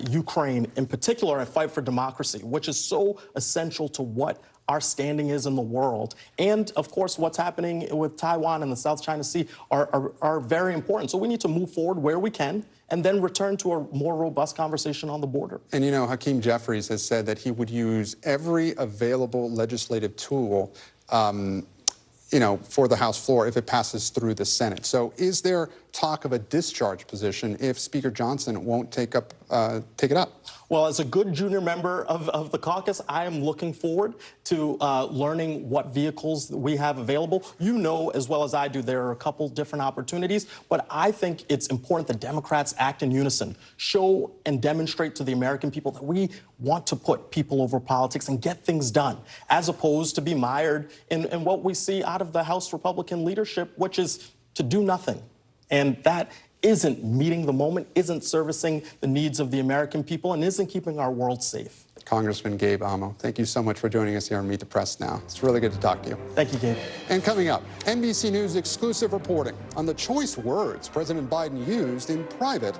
Ukraine, in particular, a fight for democracy, which is so essential to what our standing is in the world, and of course what's happening with Taiwan and the South China Sea are very important. So we need to move forward where we can and then return to a more robust conversation on the border. And you know, Hakeem Jeffries has said that he would use every available legislative tool you know, for the House floor if it passes through the Senate. So is there talk of a discharge position if Speaker Johnson won't take it up? Well, as a good junior member of the caucus, I am looking forward to learning what vehicles we have available. You know as well as I do there are a couple different opportunities, but I think it's important that Democrats act in unison, show and demonstrate to the American people that we want to put people over politics and get things done, as opposed to be mired in what we see out of the House Republican leadership, which is to do nothing. And that isn't meeting the moment, isn't servicing the needs of the American people, and isn't keeping our world safe. Congressman Gabe Amo, thank you so much for joining us here on Meet the Press Now. It's really good to talk to you. Thank you, Gabe. And coming up, NBC News exclusive reporting on the choice words President Biden used in private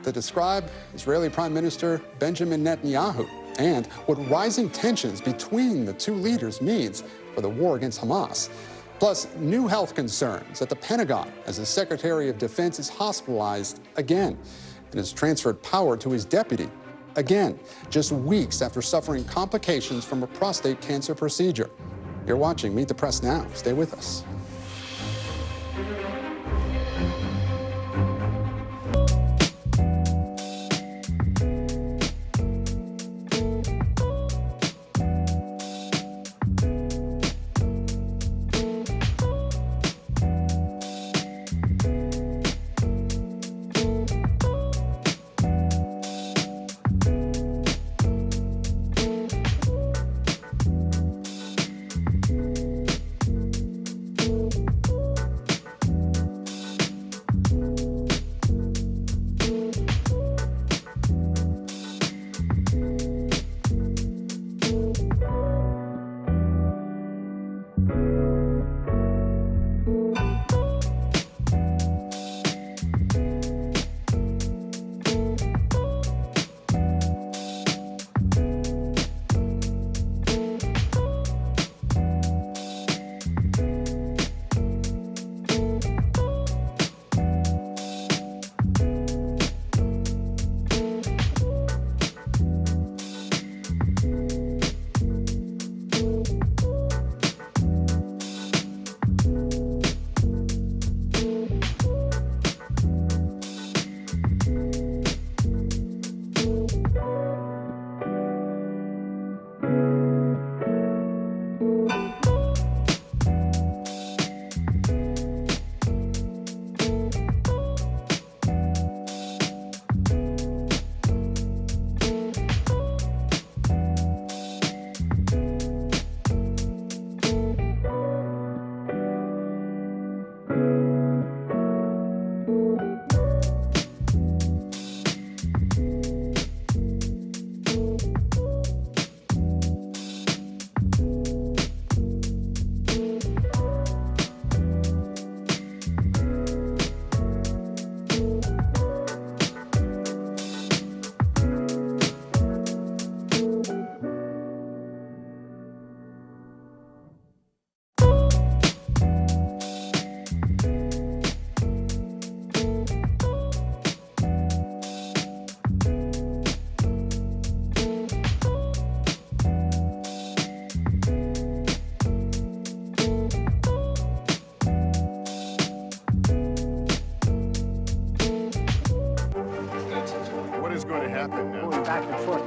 to describe Israeli Prime Minister Benjamin Netanyahu, and what rising tensions between the two leaders means for the war against Hamas. Plus, new health concerns at the Pentagon as the Secretary of Defense is hospitalized again and has transferred power to his deputy again, just weeks after suffering complications from a prostate cancer procedure. You're watching Meet the Press Now. Stay with us.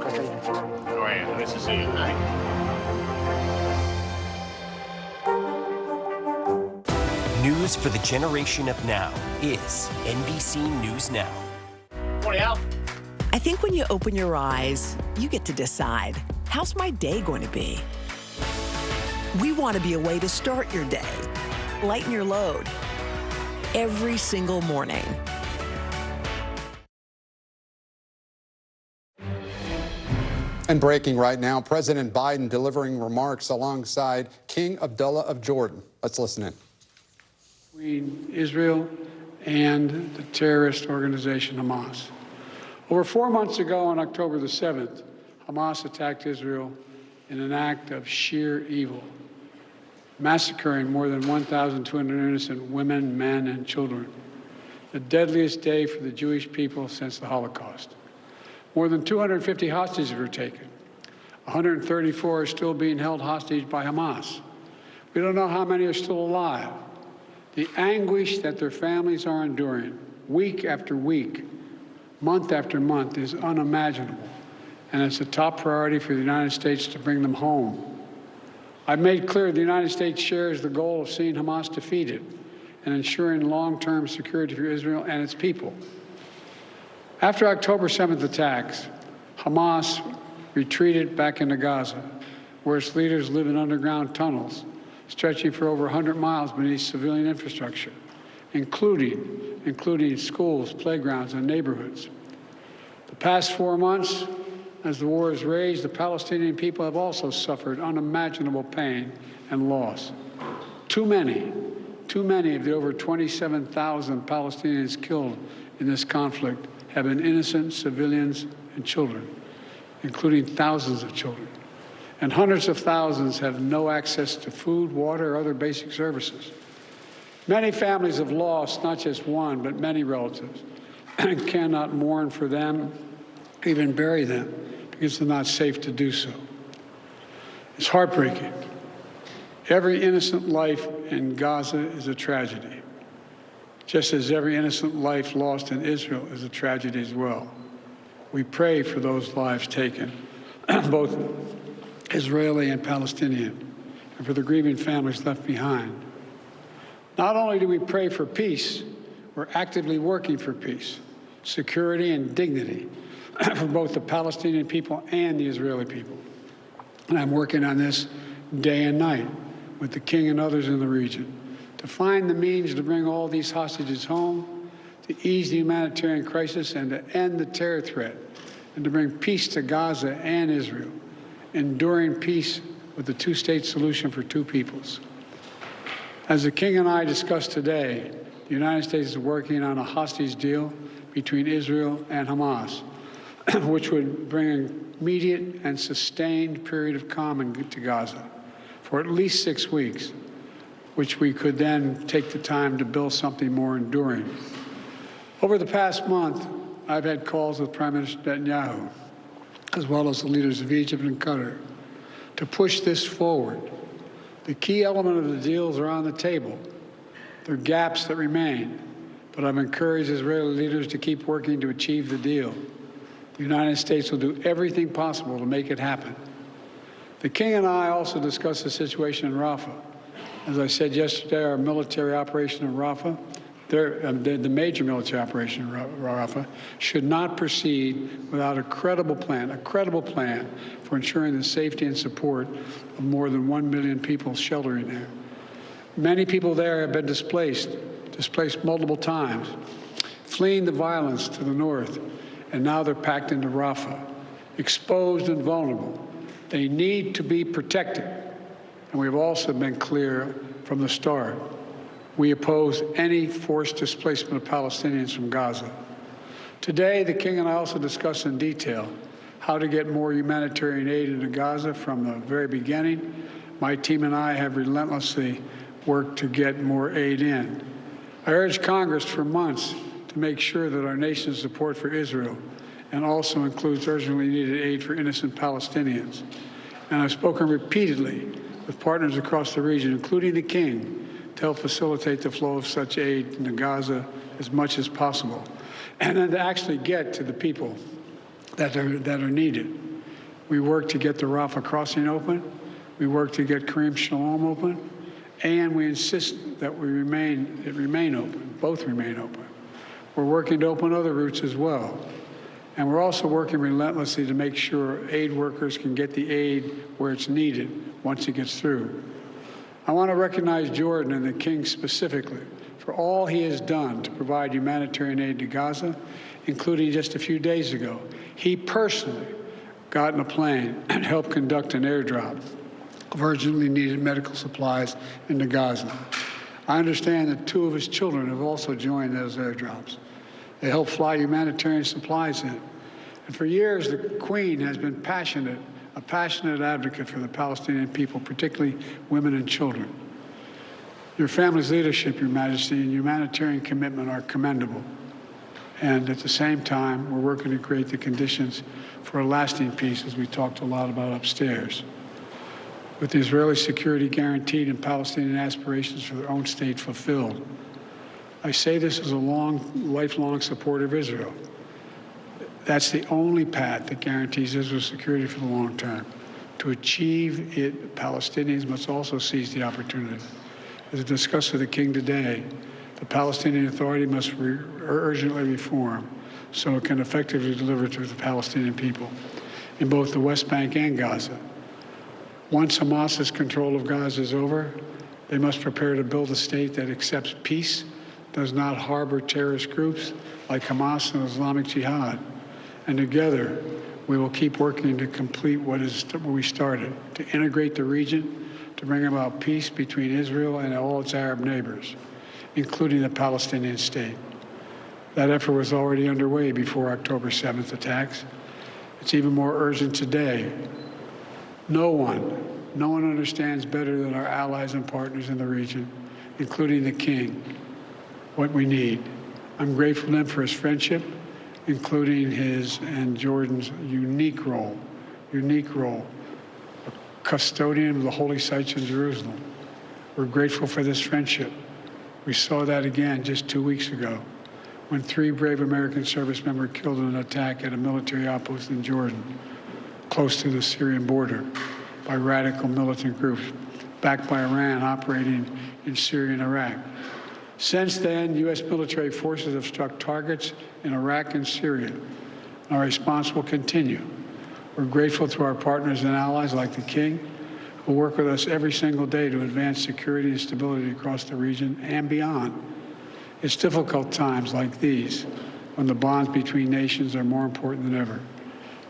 Oh, yeah, nice to see you. News for the generation of now is NBC News Now. Morning, Al. I think when you open your eyes, you get to decide, how's my day going to be? We want to be a way to start your day, lighten your load, every single morning. And breaking right now, President Biden delivering remarks alongside King Abdullah of Jordan. Let's listen in. Between Israel and the terrorist organization Hamas. Over 4 months ago, on October the 7th, Hamas attacked Israel in an act of sheer evil, massacring more than 1,200 innocent women, men, and children. The deadliest day for the Jewish people since the Holocaust. More than 250 hostages were taken. 134 are still being held hostage by Hamas. We don't know how many are still alive. The anguish that their families are enduring week after week, month after month is unimaginable, and it's a top priority for the United States to bring them home. I've made clear the United States shares the goal of seeing Hamas defeated and ensuring long-term security for Israel and its people. After October 7th attacks, Hamas retreated back into Gaza, where its leaders live in underground tunnels stretching for over 100 miles beneath civilian infrastructure, including schools, playgrounds, and neighborhoods. The past 4 months, as the war has raged, the Palestinian people have also suffered unimaginable pain and loss. Too many of the over 27,000 Palestinians killed in this conflict have been innocent civilians and children, including thousands of children. And hundreds of thousands have no access to food, water, or other basic services. Many families have lost not just one, but many relatives, and cannot mourn for them, even bury them, because it's not safe to do so. It's heartbreaking. Every innocent life in Gaza is a tragedy, just as every innocent life lost in Israel is a tragedy as well. We pray for those lives taken, both Israeli and Palestinian, and for the grieving families left behind. Not only do we pray for peace, we're actively working for peace, security, and dignity for both the Palestinian people and the Israeli people. And I'm working on this day and night with the King and others in the region to find the means to bring all these hostages home, to ease the humanitarian crisis, and to end the terror threat, and to bring peace to Gaza and Israel, enduring peace with the two-state solution for two peoples. As the King and I discussed today, the United States is working on a hostage deal between Israel and Hamas, which would bring an immediate and sustained period of calm to Gaza for at least 6 weeks, which we could then take the time to build something more enduring. Over the past month, I've had calls with Prime Minister Netanyahu, as well as the leaders of Egypt and Qatar, to push this forward. The key element of the deals are on the table. There are gaps that remain, but I've encouraged Israeli leaders to keep working to achieve the deal. The United States will do everything possible to make it happen. The King and I also discussed the situation in Rafah. As I said yesterday, our military operation in Rafah, the major military operation in Rafah, should not proceed without a credible plan for ensuring the safety and support of more than 1 million people sheltering there. Many people there have been displaced multiple times, fleeing the violence to the north, and now they're packed into Rafah, exposed and vulnerable. They need to be protected. And we've also been clear from the start. We oppose any forced displacement of Palestinians from Gaza. Today, the King and I also discussed in detail how to get more humanitarian aid into Gaza from the very beginning. My team and I have relentlessly worked to get more aid in. I urged Congress for months to make sure that our nation's support for Israel and also includes urgently needed aid for innocent Palestinians. And I've spoken repeatedly with partners across the region, including the King, to help facilitate the flow of such aid into Gaza as much as possible, and then to actually get to the people that are needed. We work to get the Rafah crossing open. We work to get Kareem Shalom open. And we insist that it remain open, both remain open. We're working to open other routes as well. And we're also working relentlessly to make sure aid workers can get the aid where it's needed once it gets through. I want to recognize Jordan and the King specifically for all he has done to provide humanitarian aid to Gaza, including just a few days ago. He personally got in a plane and helped conduct an airdrop of urgently needed medical supplies into Gaza. I understand that 2 of his children have also joined those airdrops. They help fly humanitarian supplies in. And for years, the Queen has been a passionate advocate for the Palestinian people, particularly women and children. Your family's leadership, Your Majesty, and humanitarian commitment are commendable. And at the same time, we're working to create the conditions for a lasting peace, as we talked a lot about upstairs. With the Israeli security guaranteed and Palestinian aspirations for their own state fulfilled. I say this as a lifelong supporter of Israel. That's the only path that guarantees Israel's security for the long term. To achieve it, Palestinians must also seize the opportunity. As discussed with the King today, the Palestinian Authority must urgently reform so it can effectively deliver to the Palestinian people in both the West Bank and Gaza. Once Hamas's control of Gaza is over, they must prepare to build a state that accepts peace, does not harbor terrorist groups like Hamas and Islamic Jihad. And together, we will keep working to complete what we started, to integrate the region, to bring about peace between Israel and all its Arab neighbors, including the Palestinian state. That effort was already underway before October 7th attacks. It's even more urgent today. No one understands better than our allies and partners in the region, including the King, what we need. I'm grateful to him for his friendship, including his and Jordan's unique role, a custodian of the holy sites in Jerusalem. We're grateful for this friendship. We saw that again just 2 weeks ago when 3 brave American service members killed in an attack at a military outpost in Jordan, close to the Syrian border, by radical militant groups backed by Iran operating in Syria and Iraq. Since then, U.S. military forces have struck targets in Iraq and Syria. Our response will continue. We're grateful to our partners and allies like the King, who work with us every single day to advance security and stability across the region and beyond. It's difficult times like these when the bonds between nations are more important than ever.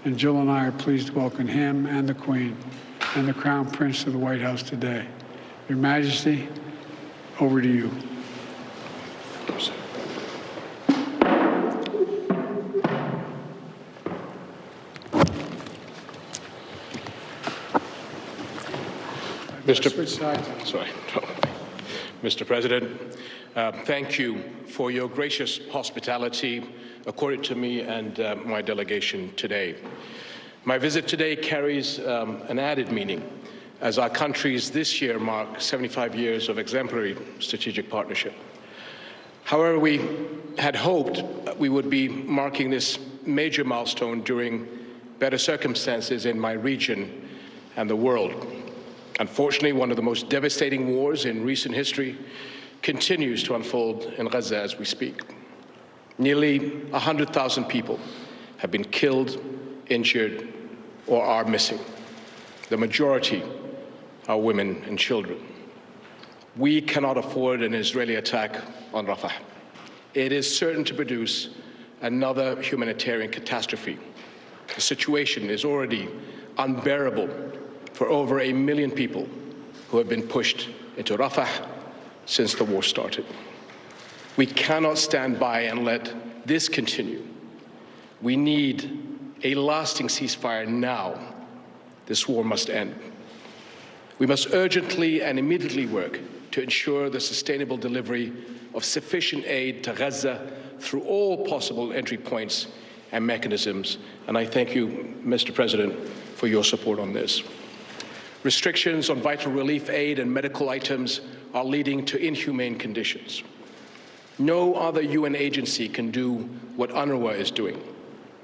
And Jill and I are pleased to welcome him and the Queen and the Crown Prince to the White House today. Your Majesty, over to you. Mr. President, thank you for your gracious hospitality accorded to me and my delegation today. My visit today carries an added meaning as our countries this year mark 75 years of exemplary strategic partnership. However, we had hoped we would be marking this major milestone during better circumstances in my region and the world. Unfortunately, one of the most devastating wars in recent history continues to unfold in Gaza as we speak. Nearly 100,000 people have been killed, injured, or are missing. The majority are women and children. We cannot afford an Israeli attack on Rafah. It is certain to produce another humanitarian catastrophe. The situation is already unbearable for over 1 million people who have been pushed into Rafah since the war started. We cannot stand by and let this continue. We need a lasting ceasefire now. This war must end. We must urgently and immediately work to ensure the sustainable delivery of sufficient aid to Gaza through all possible entry points and mechanisms. And I thank you, Mr. President, for your support on this. Restrictions on vital relief aid and medical items are leading to inhumane conditions. No other UN agency can do what UNRWA is doing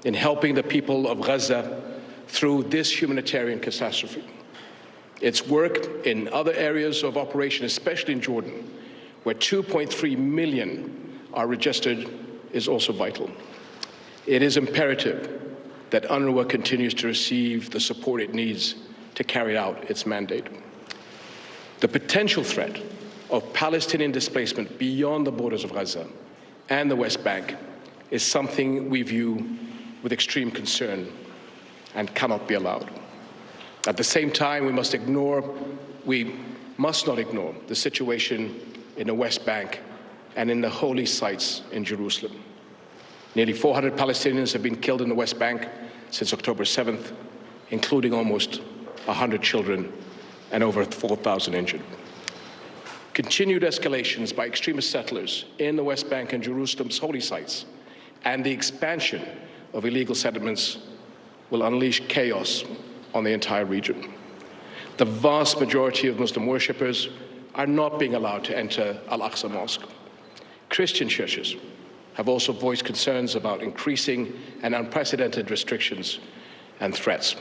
in helping the people of Gaza through this humanitarian catastrophe. Its work in other areas of operation, especially in Jordan, where 2.3 million are registered, is also vital. It is imperative that UNRWA continues to receive the support it needs to carry out its mandate. The potential threat of Palestinian displacement beyond the borders of Gaza and the West Bank is something we view with extreme concern and cannot be allowed. At the same time, we must not ignore the situation in the West Bank and in the holy sites in Jerusalem. Nearly 400 Palestinians have been killed in the West Bank since October 7th, including almost 100 children and over 4,000 injured. Continued escalations by extremist settlers in the West Bank and Jerusalem's holy sites and the expansion of illegal settlements will unleash chaos on the entire region. The vast majority of Muslim worshippers are not being allowed to enter Al-Aqsa Mosque. Christian churches have also voiced concerns about increasing and unprecedented restrictions and threats.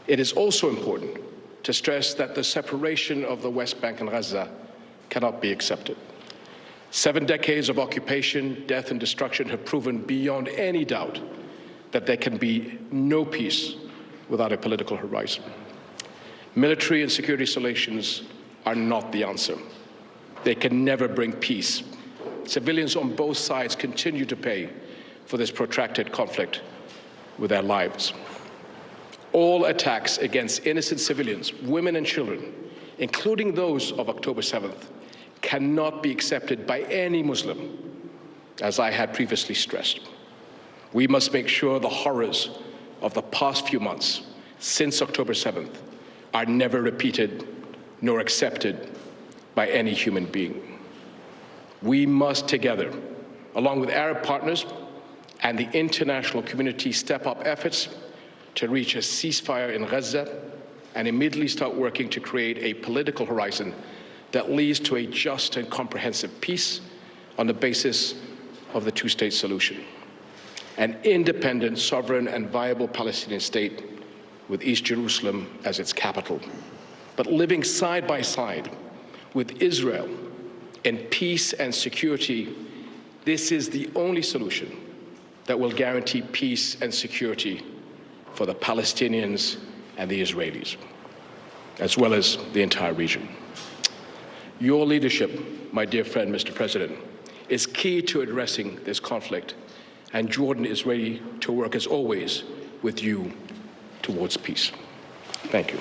It is also important to stress that the separation of the West Bank and Gaza cannot be accepted. 7 decades of occupation, death, and destruction have proven beyond any doubt that there can be no peace without a political horizon. Military and security solutions are not the answer. They can never bring peace. Civilians on both sides continue to pay for this protracted conflict with their lives. All attacks against innocent civilians, women and children, including those of October 7th, cannot be accepted by any Muslim, as I had previously stressed. We must make sure the horrors of the past few months, since October 7th, are never repeated nor accepted by any human being. We must together, along with Arab partners and the international community, step up efforts to reach a ceasefire in Gaza and immediately start working to create a political horizon that leads to a just and comprehensive peace on the basis of the two-state solution. An independent, sovereign, and viable Palestinian state with East Jerusalem as its capital, but living side by side with Israel in peace and security. This is the only solution that will guarantee peace and security for the Palestinians and the Israelis, as well as the entire region. Your leadership, my dear friend, Mr. President, is key to addressing this conflict, and Jordan is ready to work, as always, with you towards peace. Thank you.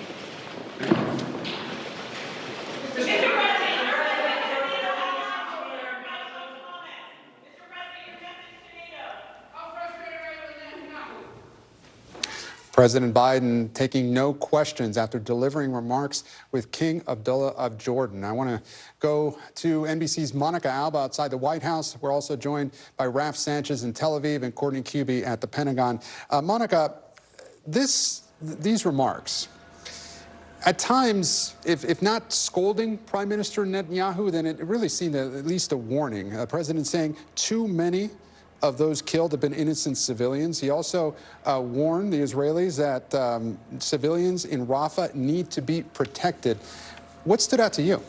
President Biden taking no questions after delivering remarks with King Abdullah of Jordan. I want to go to NBC's Monica Alba outside the White House. We're also joined by Raf Sanchez in Tel Aviv and Courtney Cuby at the Pentagon. Monica, these remarks, at times, if not scolding Prime Minister Netanyahu, then it really seemed at least a warning. The president saying too many of those killed have been innocent civilians. He also warned the Israelis that civilians in Rafah need to be protected. What stood out to you?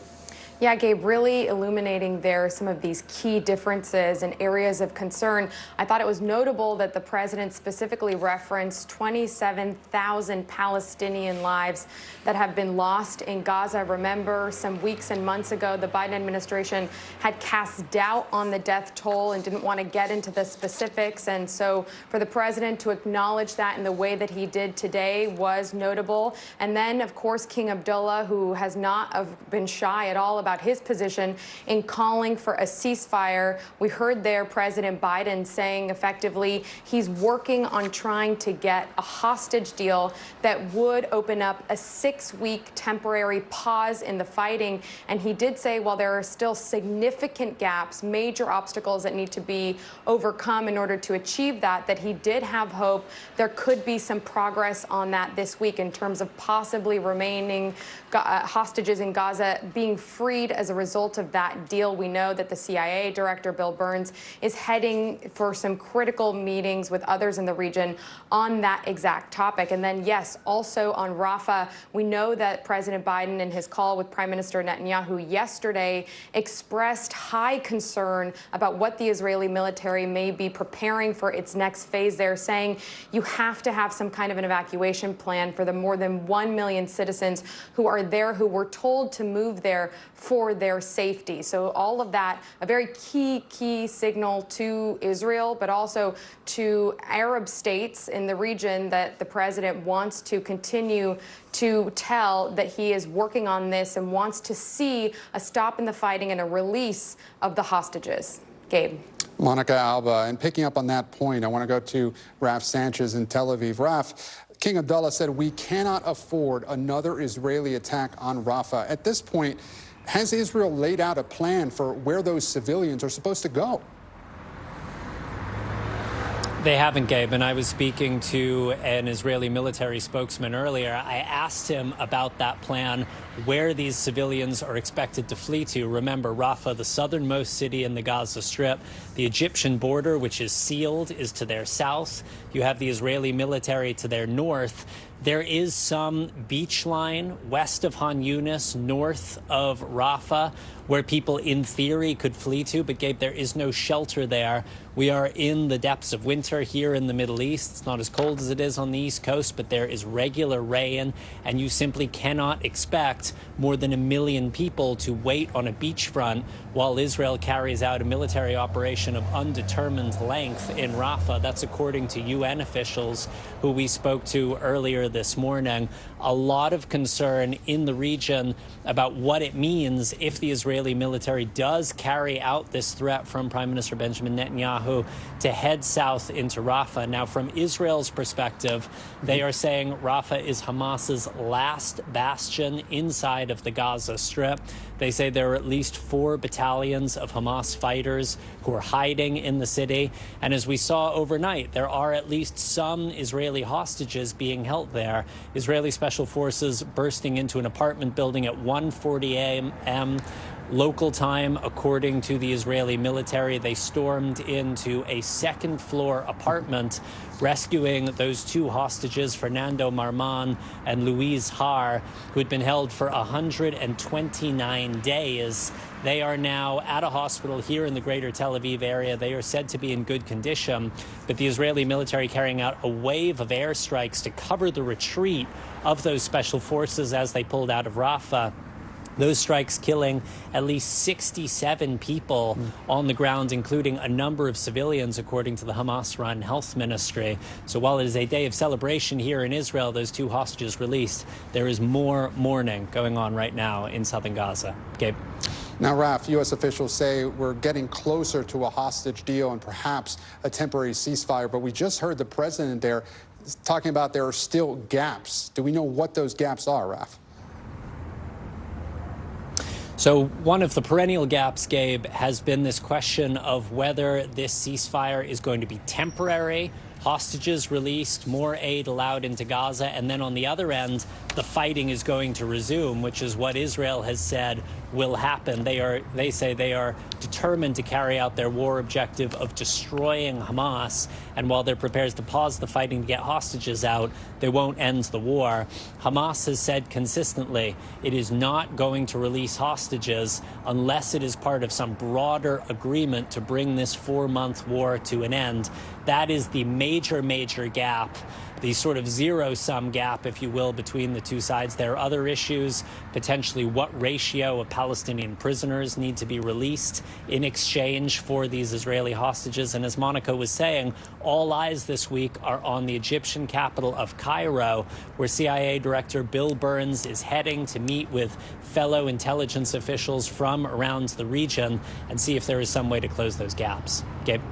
Yeah, Gabe, really illuminating there some of these key differences and areas of concern. I thought it was notable that the president specifically referenced 27,000 Palestinian lives that have been lost in Gaza. Remember, some weeks and months ago, the Biden administration had cast doubt on the death toll and didn't want to get into the specifics. And so for the president to acknowledge that in the way that he did today was notable. And then, of course, King Abdullah, who has not been shy at all about his position in calling for a ceasefire. We heard there President Biden saying effectively he's working on trying to get a hostage deal that would open up a 6-week temporary pause in the fighting. And he did say while there are still significant gaps, major obstacles that need to be overcome in order to achieve that, that he did have hope there could be some progress on that this week in terms of possibly remaining hostages in Gaza being free worried as a result of that deal. We know that the CIA director, Bill Burns, is heading for some critical meetings with others in the region on that exact topic. And then, yes, also on Rafah, we know that President Biden, in his call with Prime Minister Netanyahu yesterday, expressed high concern about what the Israeli military may be preparing for its next phase there, saying you have to have some kind of an evacuation plan for the more than 1 million citizens who are there, who were told to move there for their safety. So all of that, a very key signal to Israel, but also to Arab states in the region that the president wants to continue to tell that he is working on this and wants to see a stop in the fighting and a release of the hostages. Gabe. Monica Alba, and picking up on that point, I want to go to Raf Sanchez in Tel Aviv. Raf, King Abdullah said we cannot afford another Israeli attack on Rafah. At this point, has Israel laid out a plan for where those civilians are supposed to go? They haven't, Gabe, and I was speaking to an Israeli military spokesman earlier. I asked him about that plan, where these civilians are expected to flee to. Remember, Rafah, the southernmost city in the Gaza Strip. The Egyptian border, which is sealed, is to their south. You have the Israeli military to their north. There is some beach line west of Han Yunis, north of Rafah, where people in theory could flee to. But, Gabe, there is no shelter there. We are in the depths of winter here in the Middle East. It's not as cold as it is on the East Coast, but there is regular rain, and you simply cannot expect more than 1 million people to wait on a beachfront while Israel carries out a military operation of undetermined length in Rafah. That's according to UN officials who we spoke to earlier this morning. A lot of concern in the region about what it means if the Israeli military does carry out this threat from Prime Minister Benjamin Netanyahu to head south into Rafah. Now, from Israel's perspective, they are saying Rafah is Hamas's last bastion inside of the Gaza Strip. They say there are at least 4 battalions of Hamas fighters who are hiding in the city. And as we saw overnight, there are at least some Israeli hostages being held there. Israeli special forces bursting into an apartment building at 1:40 a.m. local time, according to the Israeli military. They stormed into a second-floor apartment, rescuing those 2 hostages, Fernando Marman and Louise Har, who had been held for 129 days. They are now at a hospital here in the greater Tel Aviv area. They are said to be in good condition, but the Israeli military carrying out a wave of airstrikes to cover the retreat of those special forces as they pulled out of Rafah. Those strikes killing at least 67 people on the ground, including a number of civilians, according to the Hamas-run health ministry. So while it is a day of celebration here in Israel, those 2 hostages released, there is more mourning going on right now in southern Gaza. Gabe. Now, Raf, U.S. officials say we're getting closer to a hostage deal and perhaps a temporary ceasefire, but we just heard the president there talking about there are still gaps. Do we know what those gaps are, Raf? So one of the perennial gaps, Gabe, has been this question of whether this ceasefire is going to be temporary, hostages released, more aid allowed into Gaza, and then on the other end, the fighting is going to resume, which is what Israel has said will happen. They say they are determined to carry out their war objective of destroying Hamas, and while they're prepared to pause the fighting to get hostages out, they won't end the war. Hamas has said consistently it is not going to release hostages unless it is part of some broader agreement to bring this 4-month war to an end. That is the major gap, the sort of zero-sum gap, if you will, between the two sides. There are other issues, potentially what ratio of Palestinian prisoners need to be released in exchange for these Israeli hostages. And as Monica was saying, all eyes this week are on the Egyptian capital of Cairo, where CIA Director Bill Burns is heading to meet with fellow intelligence officials from around the region and see if there is some way to close those gaps. Gabe?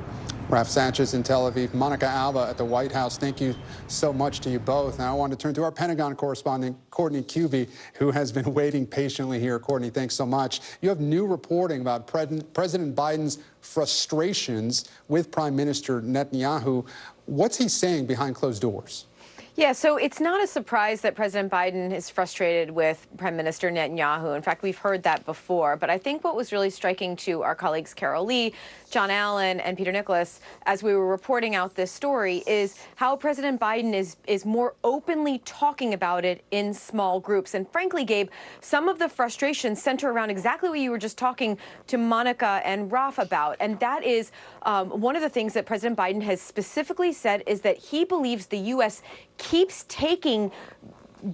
Raf Sanchez in Tel Aviv, Monica Alba at the White House. Thank you so much to you both. Now I want to turn to our Pentagon correspondent, Courtney Cuby, who has been waiting patiently here. Courtney, thanks so much. You have new reporting about President Biden's frustrations with Prime Minister Netanyahu. What's he saying behind closed doors? Yeah, so it's not a surprise that President Biden is frustrated with Prime Minister Netanyahu. In fact, we've heard that before. But I think what was really striking to our colleagues Carol Lee, John Allen, and Peter Nicholas, as we were reporting out this story, is how President Biden is more openly talking about it in small groups. And frankly, Gabe, some of the frustrations center around exactly what you were just talking to Monica and Raf about. And that is one of the things that President Biden has specifically said is that he believes the U.S. keeps taking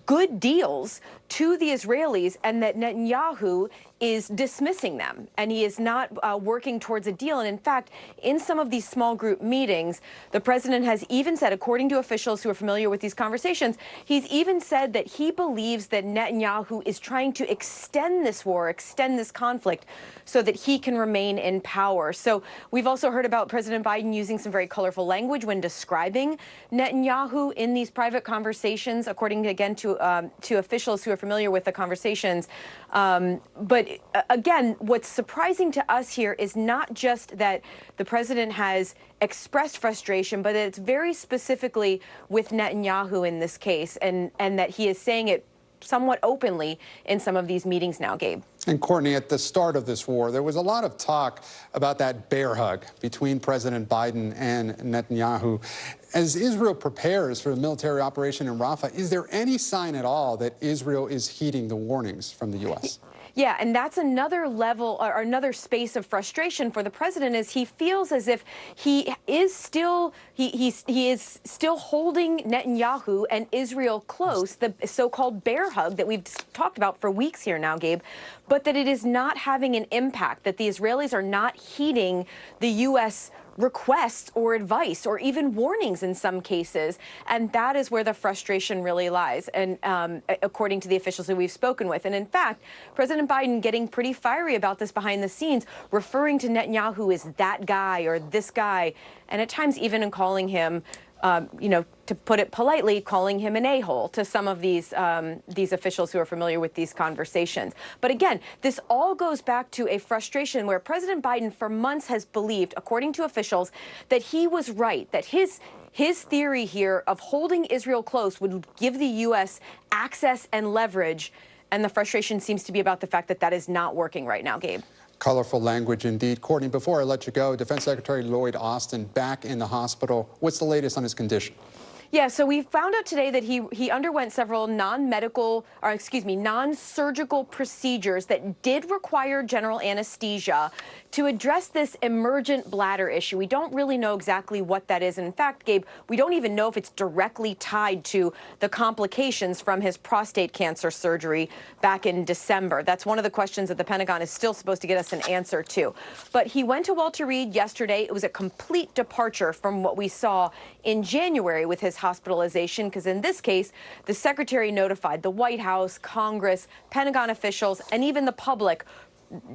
good deals to the Israelis and that Netanyahu is dismissing them and he is not working towards a deal. And in fact, in some of these small group meetings, the president has even said, according to officials who are familiar with these conversations, he's even said that he believes that Netanyahu is trying to extend this war, extend this conflict so that he can remain in power. So we've also heard about President Biden using some very colorful language when describing Netanyahu in these private conversations, according again to officials who are familiar with the conversations. But again, what's surprising to us here is not just that the president has expressed frustration, but that it's very specifically with Netanyahu in this case, and that he is saying it somewhat openly in some of these meetings now, Gabe. And Courtney, at the start of this war, there was a lot of talk about that bear hug between President Biden and Netanyahu. As Israel prepares for the military operation in Rafah, is there any sign at all that Israel is heeding the warnings from the U.S.? Yeah, and that's another level or another space of frustration for the president, is he feels as if he is still holding Netanyahu and Israel close, the so-called bear hug that we've talked about for weeks here now, Gabe, but that it is not having an impact, that the Israelis are not heeding the U.S. requests or advice or even warnings in some cases. And that is where the frustration really lies, and according to the officials that we've spoken with. And in fact, President Biden getting pretty fiery about this behind the scenes, referring to Netanyahu as that guy or this guy, and at times even in calling him, to put it politely, calling him an a-hole to some of these officials who are familiar with these conversations. But again, this all goes back to a frustration where President Biden for months has believed, according to officials, that he was right, that his theory here of holding Israel close would give the U.S. access and leverage. And the frustration seems to be about the fact that that is not working right now, Gabe. Colorful language indeed. Courtney, before I let you go, Defense Secretary Lloyd Austin back in the hospital. What's the latest on his condition? Yeah, so we found out today that he underwent several non-surgical procedures that did require general anesthesia to address this emergent bladder issue. We don't really know exactly what that is. And in fact, Gabe, we don't even know if it's directly tied to the complications from his prostate cancer surgery back in December. That's one of the questions that the Pentagon is still supposed to get us an answer to. But he went to Walter Reed yesterday. It was a complete departure from what we saw in January with his hospitalization, because in this case, the secretary notified the White House, Congress, Pentagon officials, and even the public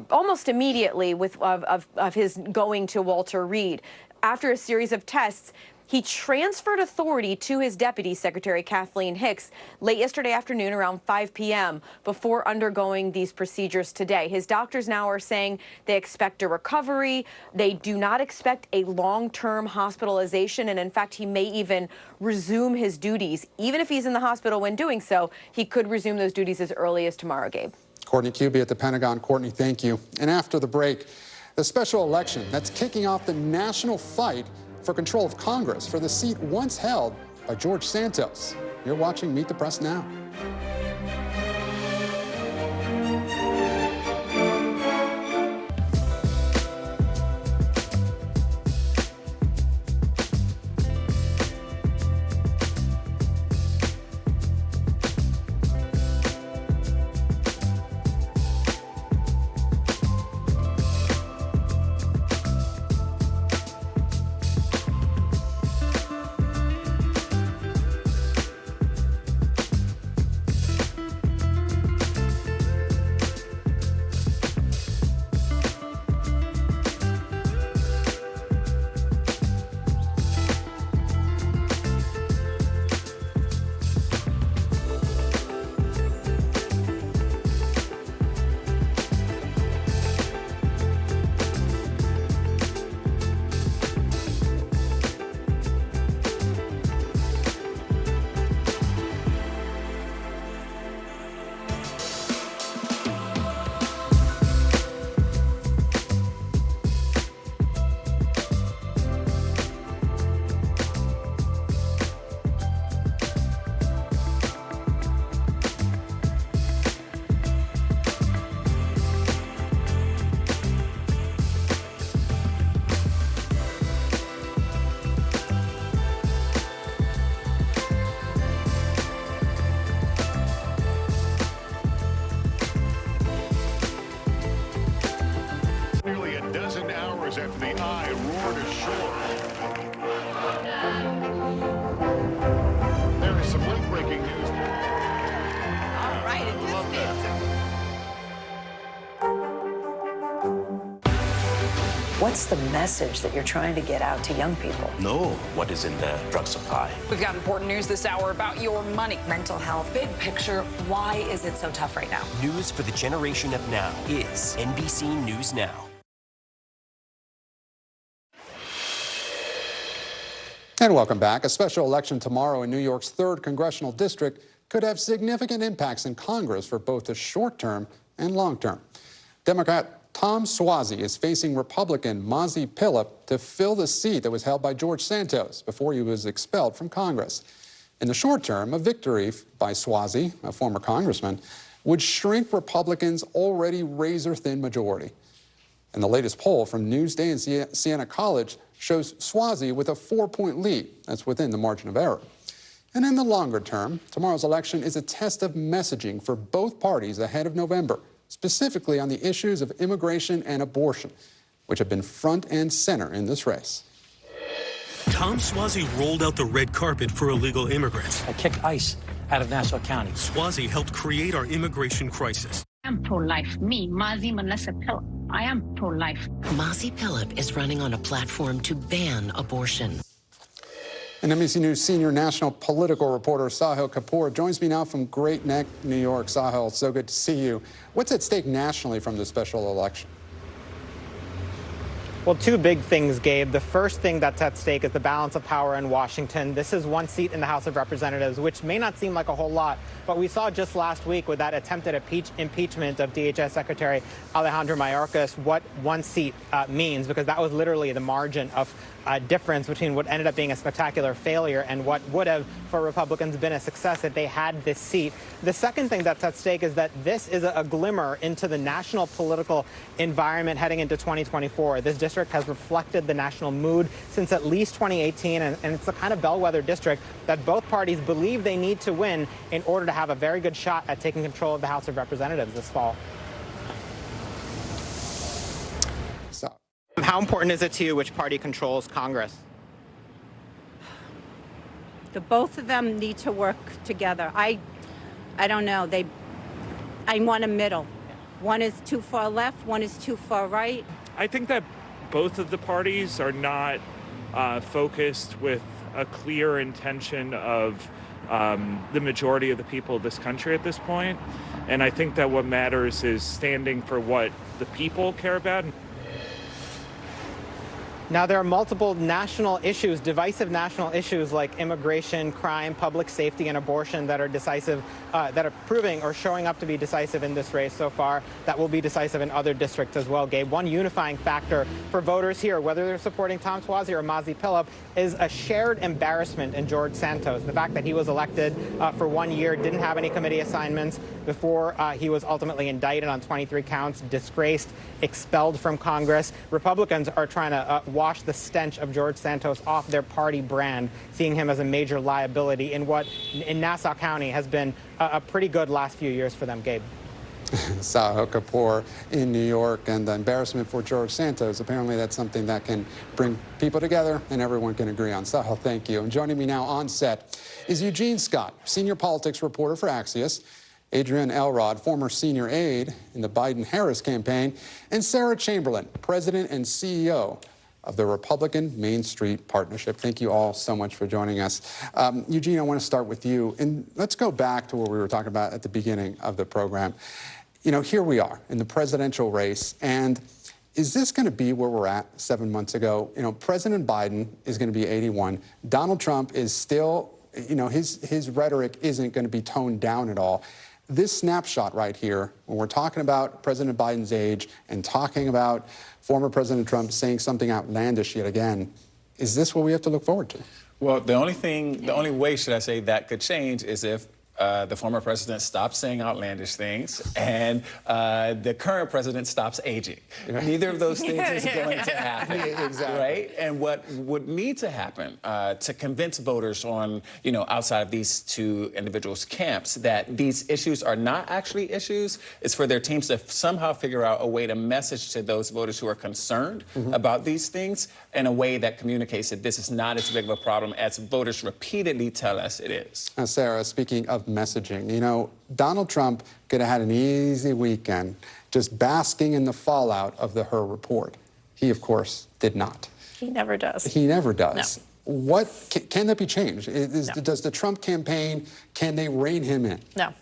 almost immediately of his going to Walter Reed. After a series of tests, he transferred authority to his deputy secretary, Kathleen Hicks, late yesterday afternoon around 5 p.m. before undergoing these procedures today. His doctors now are saying they expect a recovery. They do not expect a long-term hospitalization. And in fact, he may even resume his duties. Even if he's in the hospital when doing so, he could resume those duties as early as tomorrow, Gabe. Courtney Kube at the Pentagon. Courtney, thank you. And after the break, the special election that's kicking off the national fight for control of Congress for the seat once held by George Santos. You're watching Meet the Press Now. after the eye roared ashore. There is some late-breaking news. All right, What's the message that you're trying to get out to young people? Know what is in the drug supply. We've got important news this hour about your money. Mental health, big picture, why is it so tough right now? News for the generation of now is NBC News Now. And welcome back. A special election tomorrow in New York's 3rd congressional district could have significant impacts in Congress for both the short term and long term. Democrat Tom Suozzi is facing Republican Mazi Pilip to fill the seat that was held by George Santos before he was expelled from Congress. In the short term, a victory by Suozzi, a former congressman, would shrink Republicans' already razor-thin majority. And the latest poll from Newsday and Siena College shows Suozzi with a 4-point lead. That's within the margin of error. And in the longer term, tomorrow's election is a test of messaging for both parties ahead of November, specifically on the issues of immigration and abortion, which have been front and center in this race. Tom Suozzi rolled out the red carpet for illegal immigrants. I kicked ICE out of Nassau County. Suozzi helped create our immigration crisis. I'm pro-life. Me, Mazi Manasa Pilip. I am pro-life. Mazi Pilip is running on a platform to ban abortion. And NBC News senior national political reporter Sahil Kapoor joins me now from Great Neck, New York. Sahil, so good to see you. What's at stake nationally from this special election? Well, two big things, Gabe. The first thing that's at stake is the balance of power in Washington. This is one seat in the House of Representatives, which may not seem like a whole lot, but we saw just last week with that attempted impeachment of DHS Secretary Alejandro Mayorkas what one seat means, because that was literally the margin of difference between what ended up being a spectacular failure and what would have, for Republicans, been a success if they had this seat. The second thing that's at stake is that this is a glimmer into the national political environment heading into 2024. This district has reflected the national mood since at least 2018, and it's the kind of bellwether district that both parties believe they need to win in order to have a very good shot at taking control of the House of Representatives this fall. How important is it to you which party controls Congress? The both of them need to work together. I don't know. I want a middle. One is too far left, one is too far right. I think that both of the parties are not focused with a clear intention of the majority of the people of this country at this point. And I think that what matters is standing for what the people care about. Now, there are multiple national issues, divisive national issues like immigration, crime, public safety, and abortion that are decisive, that are proving or showing up to be decisive in this race so far, that will be decisive in other districts as well, Gabe. One unifying factor for voters here, whether they're supporting Tom Suozzi or Mazi Pilip, is a shared embarrassment in George Santos. The fact that he was elected for 1 year, didn't have any committee assignments before he was ultimately indicted on 23 counts, disgraced, expelled from Congress. Republicans are trying to wash the stench of George Santos off their party brand, seeing him as a major liability in what in Nassau County has been a pretty good last few years for them, Gabe. Sahil Kapoor in New York, and the embarrassment for George Santos. Apparently that's something that can bring people together and everyone can agree on. Sahil, thank you. And joining me now on set is Eugene Scott, senior politics reporter for Axios, Adrienne Elrod, former senior aide in the Biden-Harris campaign, and Sarah Chamberlain, president and CEO of the Republican Main Street Partnership. Thank you all so much for joining us. Eugene, I want to start with you, and let's go back to what we were talking about at the beginning of the program. You know, here we are in the presidential race, and is this going to be where we're at 7 months ago? You know, President Biden is going to be 81. Donald Trump is still, you know, his rhetoric isn't going to be toned down at all. This snapshot right here, when we're talking about President Biden's age and talking about former President Trump saying something outlandish yet again, is this what we have to look forward to? Well, the only way, should I say, that could change is if the former president stops saying outlandish things, and the current president stops aging. Neither of those things is going to happen. Exactly. Right? And what would need to happen to convince voters on, outside of these two individuals' camps that these issues are not actually issues is for their teams to somehow figure out a way to message to those voters who are concerned about these things in a way that communicates that this is not as big of a problem as voters repeatedly tell us it is. Now, Sarah, speaking of messaging, Donald Trump could have had an easy weekend just basking in the fallout of the Hur report. He, of course, did not. He never does. He never does. No. What can that be changed? Does the Trump campaign, can they rein him in? No.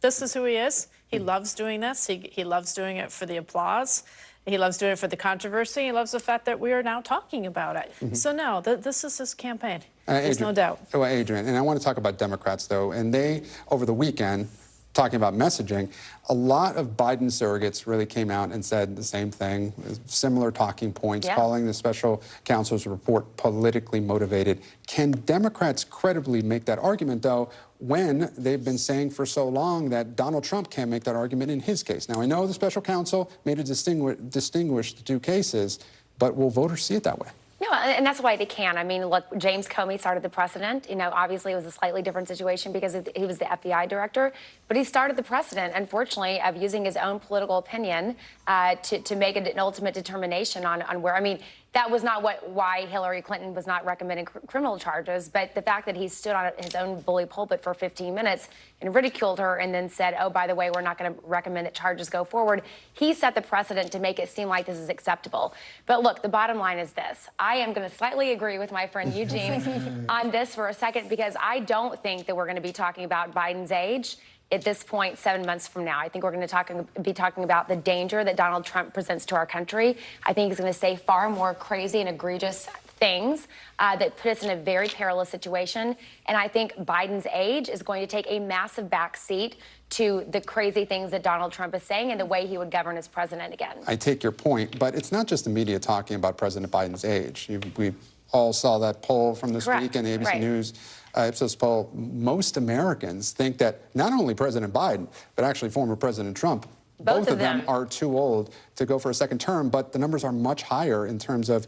This is who he is. He loves doing this. He loves doing it for the applause. He loves doing it for the controversy. He loves the fact that we are now talking about it. So no, this is his campaign. There's no doubt. Well, Adrian, and I want to talk about Democrats, though, and they, over the weekend, talking about messaging, a lot of Biden surrogates really came out and said the same thing, similar talking points, calling the special counsel's report politically motivated. Can Democrats credibly make that argument, though, when they've been saying for so long that Donald Trump can't make that argument in his case? Now, I know the special counsel made a distinguish the two cases, but will voters see it that way? No, and that's why they can. I mean, look, James Comey started the precedent. Obviously it was a slightly different situation because he was the FBI director, but he started the precedent, unfortunately, of using his own political opinion to make an ultimate determination on where, I mean, that was not why Hillary Clinton was not recommending criminal charges, but the fact that he stood on his own bully pulpit for 15 minutes and ridiculed her and then said, oh, by the way, we're not going to recommend that charges go forward. He set the precedent to make it seem like this is acceptable. But look, the bottom line is this. I am going to slightly agree with my friend Eugene on this for a second, because I don't think that we're going to be talking about Biden's age at this point 7 months from now. I think we're going to be talking about the danger that Donald Trump presents to our country. I think he's going to say far more crazy and egregious things that put us in a very perilous situation. And I think Biden's age is going to take a massive backseat to the crazy things that Donald Trump is saying and the way he would govern as president again. I take your point, but it's not just the media talking about President Biden's age. We all saw that poll from this week in the ABC News Ipsos poll. Most Americans think that not only President Biden, but actually former President Trump, both of them are too old to go for a second term, but the numbers are much higher in terms of,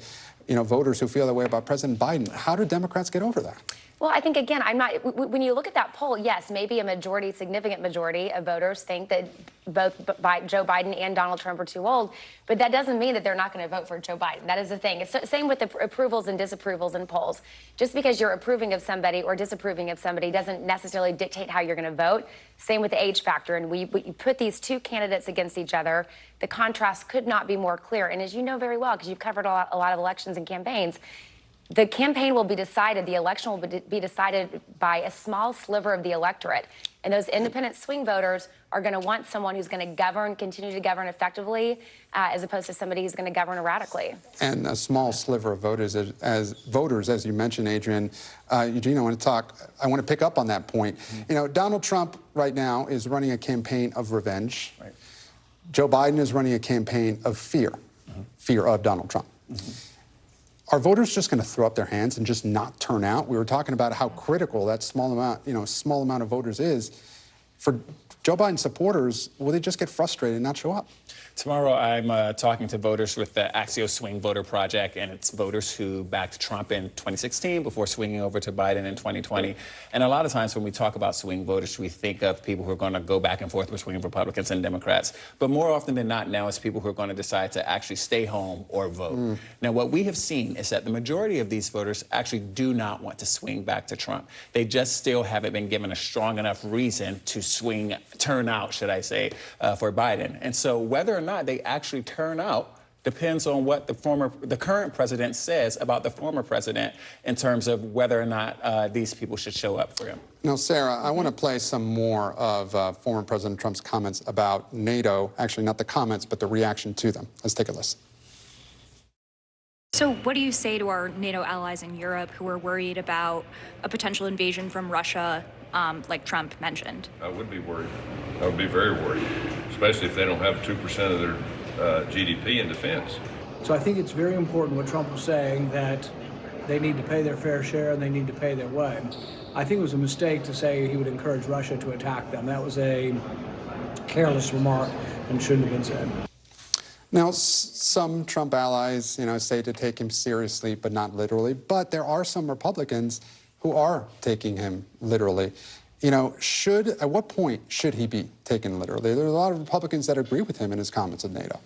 voters who feel that way about President Biden. How do Democrats get over that? Well, I think, again, when you look at that poll, yes, maybe a significant majority of voters think that both Joe Biden and Donald Trump are too old, but that doesn't mean that they're not going to vote for Joe Biden. That is the thing. It's the same with the approvals and disapprovals in polls. Just because you're approving of somebody or disapproving of somebody doesn't necessarily dictate how you're going to vote. Same with the age factor. And you put these two candidates against each other, the contrast could not be more clear. And as you know very well, because you've covered a lot of elections and campaigns, the campaign will be decided, the election will be decided by a small sliver of the electorate. And those independent swing voters are going to want someone who's going to continue to govern effectively, as opposed to somebody who's going to govern erratically. And a small sliver of voters, as you mentioned, Adrian. Eugene, I want to pick up on that point. Donald Trump right now is running a campaign of revenge. Right. Joe Biden is running a campaign of fear, fear of Donald Trump. Are voters just going to throw up their hands and just not turn out? We were talking about how critical that small amount of voters is. For Joe Biden supporters, will they just get frustrated and not show up? Tomorrow, I'm talking to voters with the Axios Swing Voter Project, and it's voters who backed Trump in 2016 before swinging over to Biden in 2020. And a lot of times when we talk about swing voters, we think of people who are going to go back and forth between Republicans and Democrats. But more often than not now, it's people who are going to decide to actually stay home or vote. Now, what we have seen is that the majority of these voters actually do not want to swing back to Trump. They just still haven't been given a strong enough reason to turn out, should I say, for Biden. And so whether or not they actually turn out depends on what the current president says about the former president in terms of whether or not these people should show up for him. Now, Sarah, I want to play some more of former President Trump's comments about NATO. Actually, not the comments, but the reaction to them. Let's take a listen. So what do you say to our NATO allies in Europe who are worried about a potential invasion from Russia, like Trump mentioned? I would be worried. I would be very worried, especially if they don't have 2% of their GDP in defense. So I think it's very important what Trump was saying, that they need to pay their fair share and they need to pay their way. I think it was a mistake to say he would encourage Russia to attack them. That was a careless remark and shouldn't have been said. Now, some Trump allies, say to take him seriously, but not literally. But there are some Republicans who are taking him literally. At what point should he be taken literally? There are a lot of Republicans that agree with him in his comments on NATO.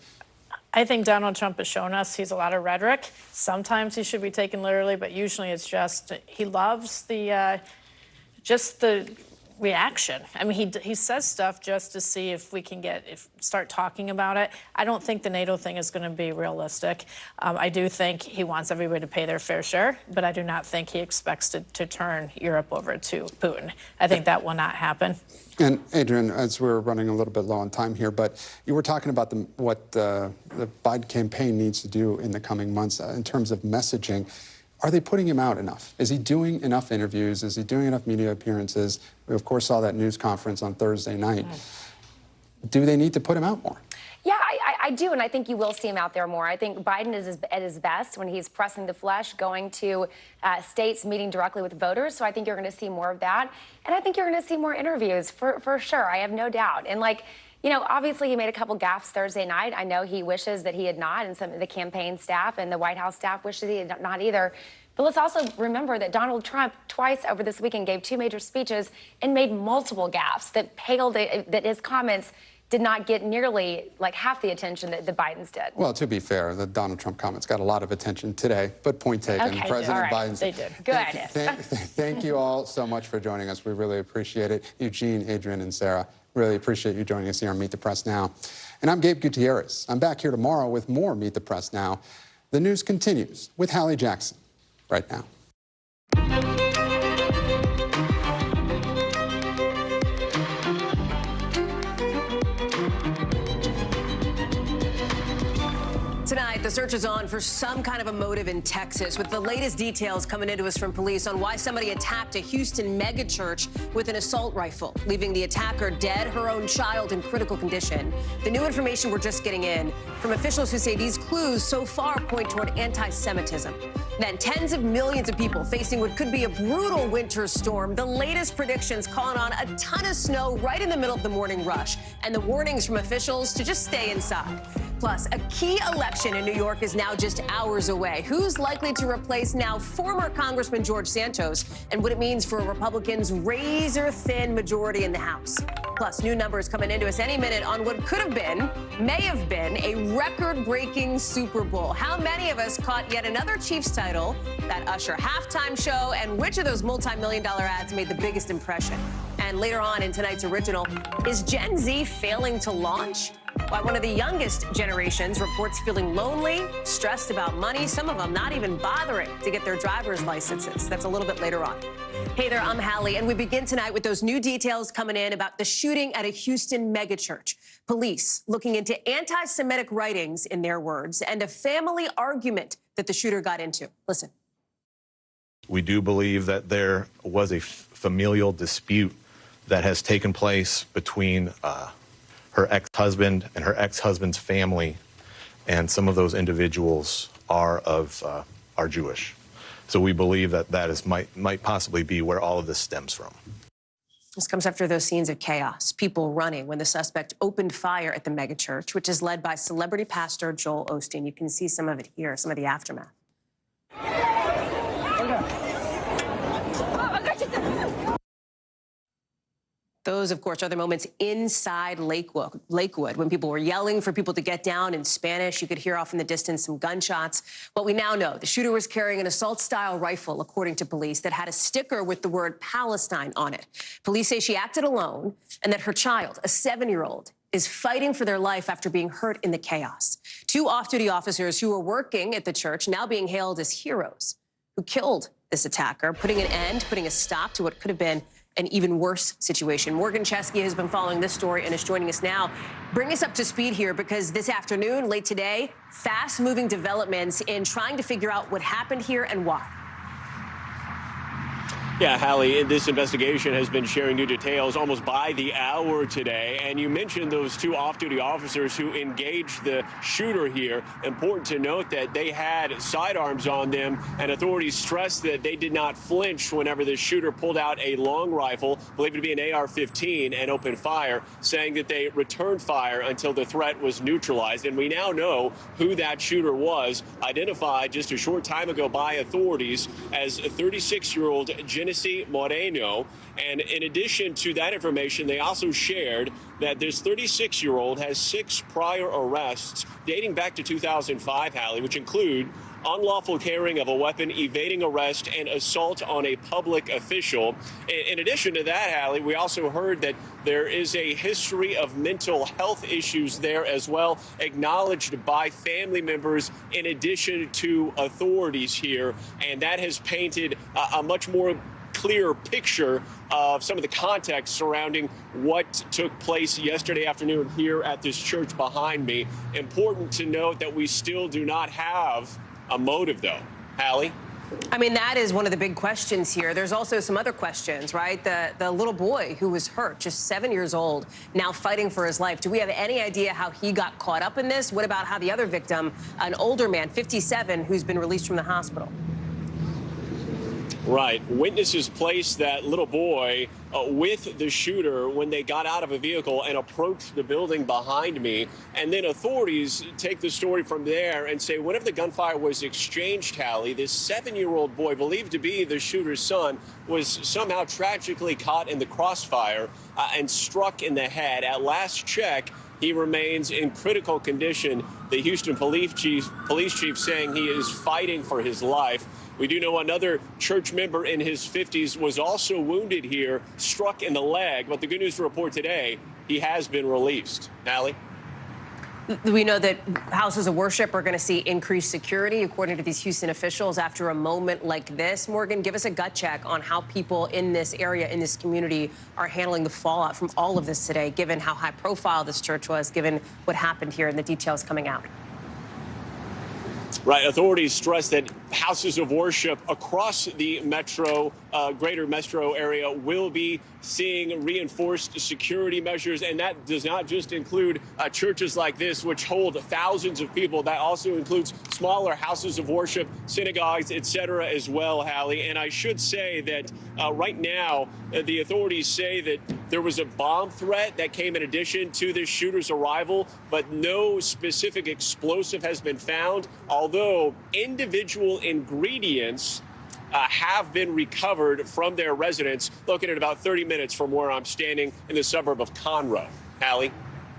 I think Donald Trump has shown us he's a lot of rhetoric. Sometimes he should be taken literally, but usually it's just he loves the reaction. I mean, he says stuff just to see if we can start talking about it. I don't think the NATO thing is going to be realistic. I do think he wants everybody to pay their fair share, but I do not think he expects to turn Europe over to Putin. I think that will not happen. And Adrian, as we're running a little bit low on time here, but you were talking about what the Biden campaign needs to do in the coming months in terms of messaging. Are they putting him out enough? Is he doing enough interviews? Is he doing enough media appearances? We, of course, saw that news conference on Thursday night. Do they need to put him out more? Yeah, I do, and I think you will see him out there more. I think Biden is at his best when he's pressing the flesh, going to states, meeting directly with voters. So I think you're going to see more of that. And I think you're going to see more interviews, for sure. I have no doubt. And, obviously he made a couple gaffes Thursday night. I know he wishes that he had not, and some of the campaign staff and the White House staff wishes he had not either. But let's also remember that Donald Trump twice over this weekend gave 2 major speeches and made multiple gaffes that his comments did not get nearly half the attention that the Bidens did. Well, to be fair, the Donald Trump comments got a lot of attention today, but point taken. Okay, President right. Biden's. They did. Good. Thank you all so much for joining us. We really appreciate it. Eugene, Adrian, and Sarah, really appreciate you joining us here on Meet the Press Now. And I'm Gabe Gutierrez. I'm back here tomorrow with more Meet the Press Now. The news continues with Hallie Jackson right now. Tonight, the search is on for some kind of a motive in Texas, with the latest details coming into us from police on why somebody attacked a Houston megachurch with an assault rifle, leaving the attacker dead, her own child in critical condition. The new information we're just getting in from officials who say these clues so far point toward anti-Semitism. Then tens of millions of people facing what could be a brutal winter storm. The latest predictions calling on a ton of snow right in the middle of the morning rush, and the warnings from officials to just stay inside. Plus, a key election in New York is now just hours away. Who's likely to replace now former Congressman George Santos, and what it means for a Republicans' razor-thin majority in the House. Plus, new numbers coming into us any minute on what could have been, may have been, a record-breaking Super Bowl. How many of us caught yet another Chiefs title, that Usher halftime show, and which of those multi-million-dollar ads made the biggest impression? And later on in tonight's original, is Gen Z failing to launch? Why one of the youngest generations reports feeling lonely, stressed about money, some of them not even bothering to get their driver's licenses. That's a little bit later on. Hey there, I'm Hallie, and we begin tonight with those new details coming in about the shooting at a Houston megachurch. Police looking into anti-Semitic writings, in their words, and a family argument that the shooter got into. Listen. We do believe that there was a familial dispute that has taken place between her ex-husband and her ex-husband's family, and some of those individuals are Jewish. So we believe that might possibly be where all of this stems from. This comes after those scenes of chaos, people running when the suspect opened fire at the megachurch, which is led by celebrity pastor Joel Osteen. You can see some of it here, some of the aftermath. Those, of course, are the moments inside Lakewood, when people were yelling for people to get down in Spanish. You could hear off in the distance some gunshots. But we now know the shooter was carrying an assault-style rifle, according to police, that had a sticker with the word Palestine on it. Police say she acted alone and that her child, a 7-year-old, is fighting for their life after being hurt in the chaos. 2 off-duty officers who were working at the church now being hailed as heroes who killed this attacker, putting a stop to what could have been an even worse situation. Morgan Chesky has been following this story and is joining us now. Bring us up to speed here, because this afternoon, late today, fast-moving developments in trying to figure out what happened here and why. Yeah, Hallie, this investigation has been sharing new details almost by the hour today. And you mentioned those two off-duty officers who engaged the shooter here. Important to note that they had sidearms on them, and authorities stressed that they did not flinch whenever the shooter pulled out a long rifle, believed to be an AR-15, and opened fire, saying that they returned fire until the threat was neutralized. And we now know who that shooter was, identified just a short time ago by authorities as a 36-year-old Genesee Moreno. And in addition to that information, they also shared that this 36-year-old has 6 prior arrests dating back to 2005, Hallie, which include unlawful carrying of a weapon, evading arrest, and assault on a public official. In addition to that, Hallie, we also heard that there is a history of mental health issues there as well, acknowledged by family members in addition to authorities here. And that has painted a much more clear picture of some of the context surrounding what took place yesterday afternoon here at this church behind me. Important to note that we still do not have a motive, though. Hallie? I mean, that is one of the big questions here. There's also some other questions, right? The little boy who was hurt, just 7 years old, now fighting for his life. Do we have any idea how he got caught up in this? What about how the other victim, an older man, 57, who's been released from the hospital? Right. Witnesses placed that little boy with the shooter when they got out of a vehicle and approached the building behind me. And then authorities take the story from there and say whenever the gunfire was exchanged, Hallie, this 7-year-old boy, believed to be the shooter's son, was somehow tragically caught in the crossfire and struck in the head. At last check, he remains in critical condition. The Houston police chief saying he is fighting for his life. We do know another church member in his 50s was also wounded here, struck in the leg. But the good news to report today, he has been released. Hallie? We know that houses of worship are going to see increased security, according to these Houston officials, after a moment like this. Morgan, give us a gut check on how people in this area, in this community, are handling the fallout from all of this today, given how high profile this church was, given what happened here and the details coming out. Right. Authorities stress that houses of worship across the greater metro area will be seeing reinforced security measures. And that does not just include churches like this, which hold thousands of people. That also includes smaller houses of worship, synagogues, etc. as well, Hallie. And I should say that right now, the authorities say that there was a bomb threat that came in addition to the shooter's arrival, but no specific explosive has been found, although individual ingredients have been recovered from their residence, located about 30 minutes from where I'm standing in the suburb of Conroe. Hallie?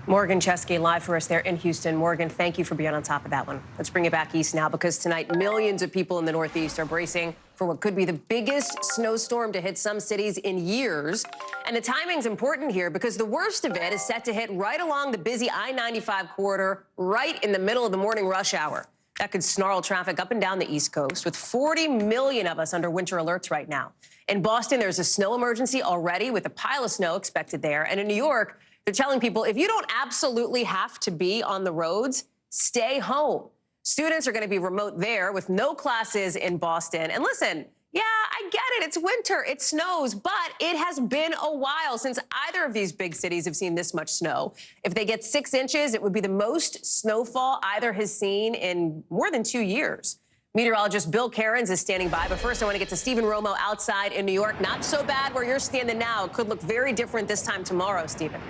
Morgan Chesky live for us there in Houston. Morgan, thank you for being on top of that one. Let's bring it back east now, because tonight millions of people in the Northeast are bracing for what could be the biggest snowstorm to hit some cities in years. And the timing's important here because the worst of it is set to hit right along the busy I-95 corridor, right in the middle of the morning rush hour. That could snarl traffic up and down the East Coast, with 40 million of us under winter alerts right now. In Boston, there's a snow emergency already, with a pile of snow expected there. And in New York, they're telling people, if you don't absolutely have to be on the roads, stay home. Students are going to be remote there with no classes in Boston. And listen, yeah, I get it. It's winter. It snows. But it has been a while since either of these big cities have seen this much snow. If they get 6 inches, it would be the most snowfall either has seen in more than 2 years. Meteorologist Bill Cairns is standing by. But first, I want to get to Stephen Romo outside in New York. Not so bad where you're standing now. It could look very different this time tomorrow, Stephen.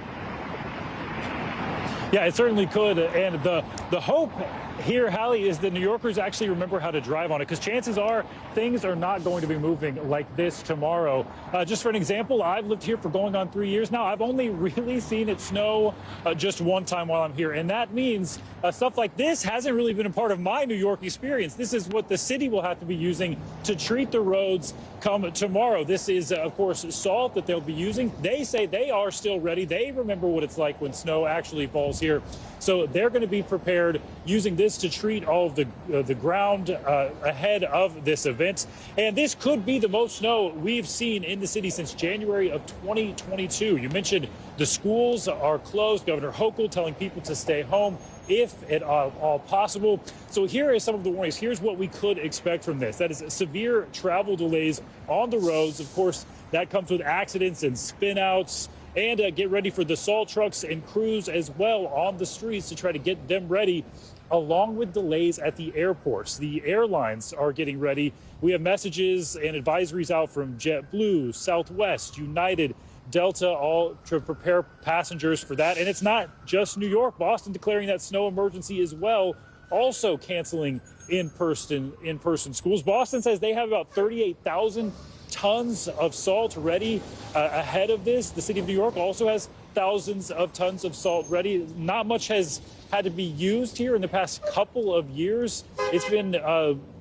Yeah, it certainly could. And the hope here, Hallie, is that New Yorkers actually remember how to drive on it, because chances are things are not going to be moving like this tomorrow. Just for an example, I've lived here for going on 3 years now. I've only really seen it snow just one time while I'm here. And that means stuff like this hasn't really been a part of my New York experience. This is what the city will have to be using to treat the roads come tomorrow. This is, of course, salt that they'll be using. They say they are still ready. They remember what it's like when snow actually falls here. So they're going to be prepared using this this to treat all of the ground ahead of this event. And this could be the most snow we've seen in the city since January of 2022. You mentioned the schools are closed. Governor Hochul telling people to stay home if at all possible. So here are some of the warnings. Here's what we could expect from this. That is severe travel delays on the roads. Of course, that comes with accidents and spin-outs. And get ready for the salt trucks and crews as well on the streets to try to get them ready, along with delays at the airports. The airlines are getting ready. We have messages and advisories out from JetBlue, Southwest, United, Delta, all to prepare passengers for that. And it's not just New York. Boston declaring that snow emergency as well, also canceling in-person schools. Boston says they have about 38,000 tons of salt ready ahead of this. The city of New York also has thousands of tons of salt ready. Not much has had to be used here in the past couple of years. It's been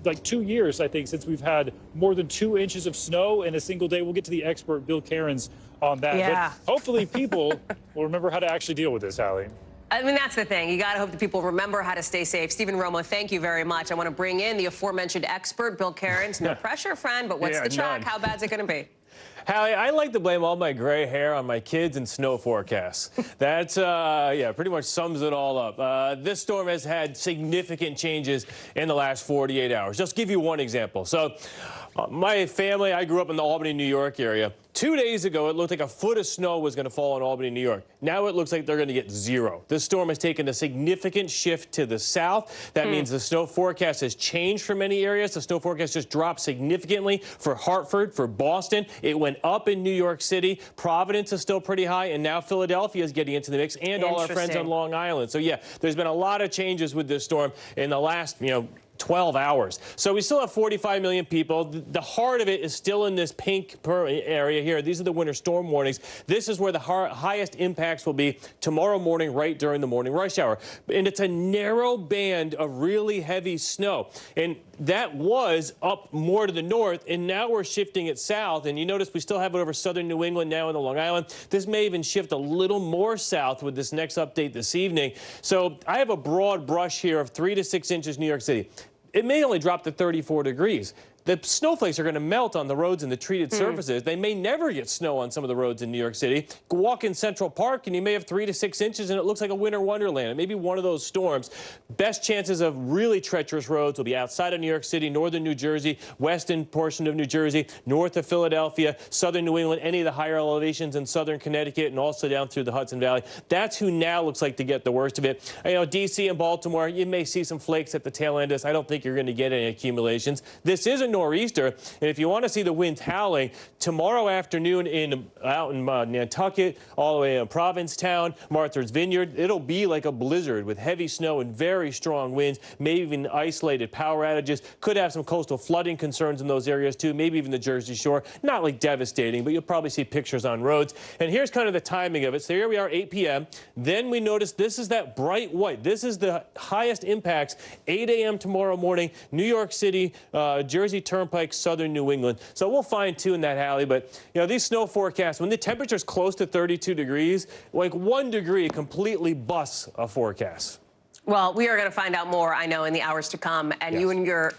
like 2 years, I think, since we've had more than 2 inches of snow in a single day. We'll get to the expert, Bill Cairns, on that. Yeah. But hopefully people will remember how to actually deal with this, Hallie. I mean, that's the thing. You got to hope that people remember how to stay safe. Stephen Romo, thank you very much. I want to bring in the aforementioned expert, Bill Cairns. No pressure, friend, but what's the track? How bad is it going to be? Hallie, I like to blame all my gray hair on my kids and snow forecasts. That's, yeah, pretty much sums it all up. This storm has had significant changes in the last 48 hours. Just give you one example. So my family, I grew up in the Albany, New York area. 2 days ago, it looked like a foot of snow was going to fall in Albany, New York. Now it looks like they're going to get 0. This storm has taken a significant shift to the south. That means the snow forecast has changed for many areas. The snow forecast just dropped significantly for Hartford, for Boston. It went up in New York City. Providence is still pretty high, and now Philadelphia is getting into the mix, and all our friends on Long Island. So, yeah, there's been a lot of changes with this storm in the last, 12 hours. So we still have 45 million people. The heart of it is still in this pink area here. These are the winter storm warnings. This is where the highest impacts will be tomorrow morning, right during the morning rush hour. And it's a narrow band of really heavy snow. And that was up more to the north, and now we're shifting it south. And you notice we still have it over southern New England now in the Long Island. This may even shift a little more south with this next update this evening. So I have a broad brush here of 3 to 6 inches New York City. It may only drop to 34 degrees. The snowflakes are going to melt on the roads and the treated surfaces. They may never get snow on some of the roads in New York City. Go walk in Central Park, and you may have 3 to 6 inches, and it looks like a winter wonderland. It may be one of those storms. Best chances of really treacherous roads will be outside of New York City, northern New Jersey, western portion of New Jersey, north of Philadelphia, southern New England, any of the higher elevations in southern Connecticut, and also down through the Hudson Valley. That's who now looks like to get the worst of it. D.C. and Baltimore, you may see some flakes at the tail end of this. I don't think you're going to get any accumulations. This is a nor'easter, and if you want to see the winds howling, tomorrow afternoon out in Nantucket, all the way in Provincetown, Martha's Vineyard, it'll be like a blizzard with heavy snow and very strong winds, maybe even isolated power outages. Could have some coastal flooding concerns in those areas too, maybe even the Jersey Shore. Not like devastating, but you'll probably see pictures on roads. And here's kind of the timing of it. So here we are, 8 p.m. Then we notice this is that bright white. This is the highest impacts, 8 a.m. tomorrow morning, New York City, Jersey Turnpike, southern New England. So we'll fine-tune that, Hallie. But, these snow forecasts, when the temperature's close to 32 degrees, like 1 degree completely busts a forecast. Well, we are going to find out more, I know, in the hours to come. And you and your,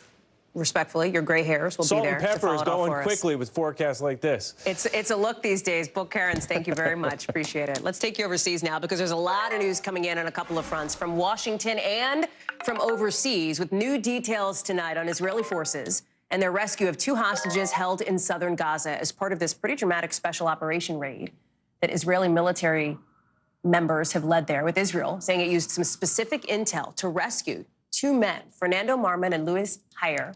respectfully, your gray hairs will be there. Salt and pepper is going quickly with forecasts like this. It's a look these days. Bill Cairns, thank you very much. Appreciate it. Let's take you overseas now, because there's a lot of news coming in on a couple of fronts from Washington and from overseas, with new details tonight on Israeli forces and their rescue of 2 hostages held in southern Gaza as part of this pretty dramatic special operation raid that Israeli military members have led there, with Israel saying it used some specific intel to rescue 2 men, Fernando Marman and Louis Hayer,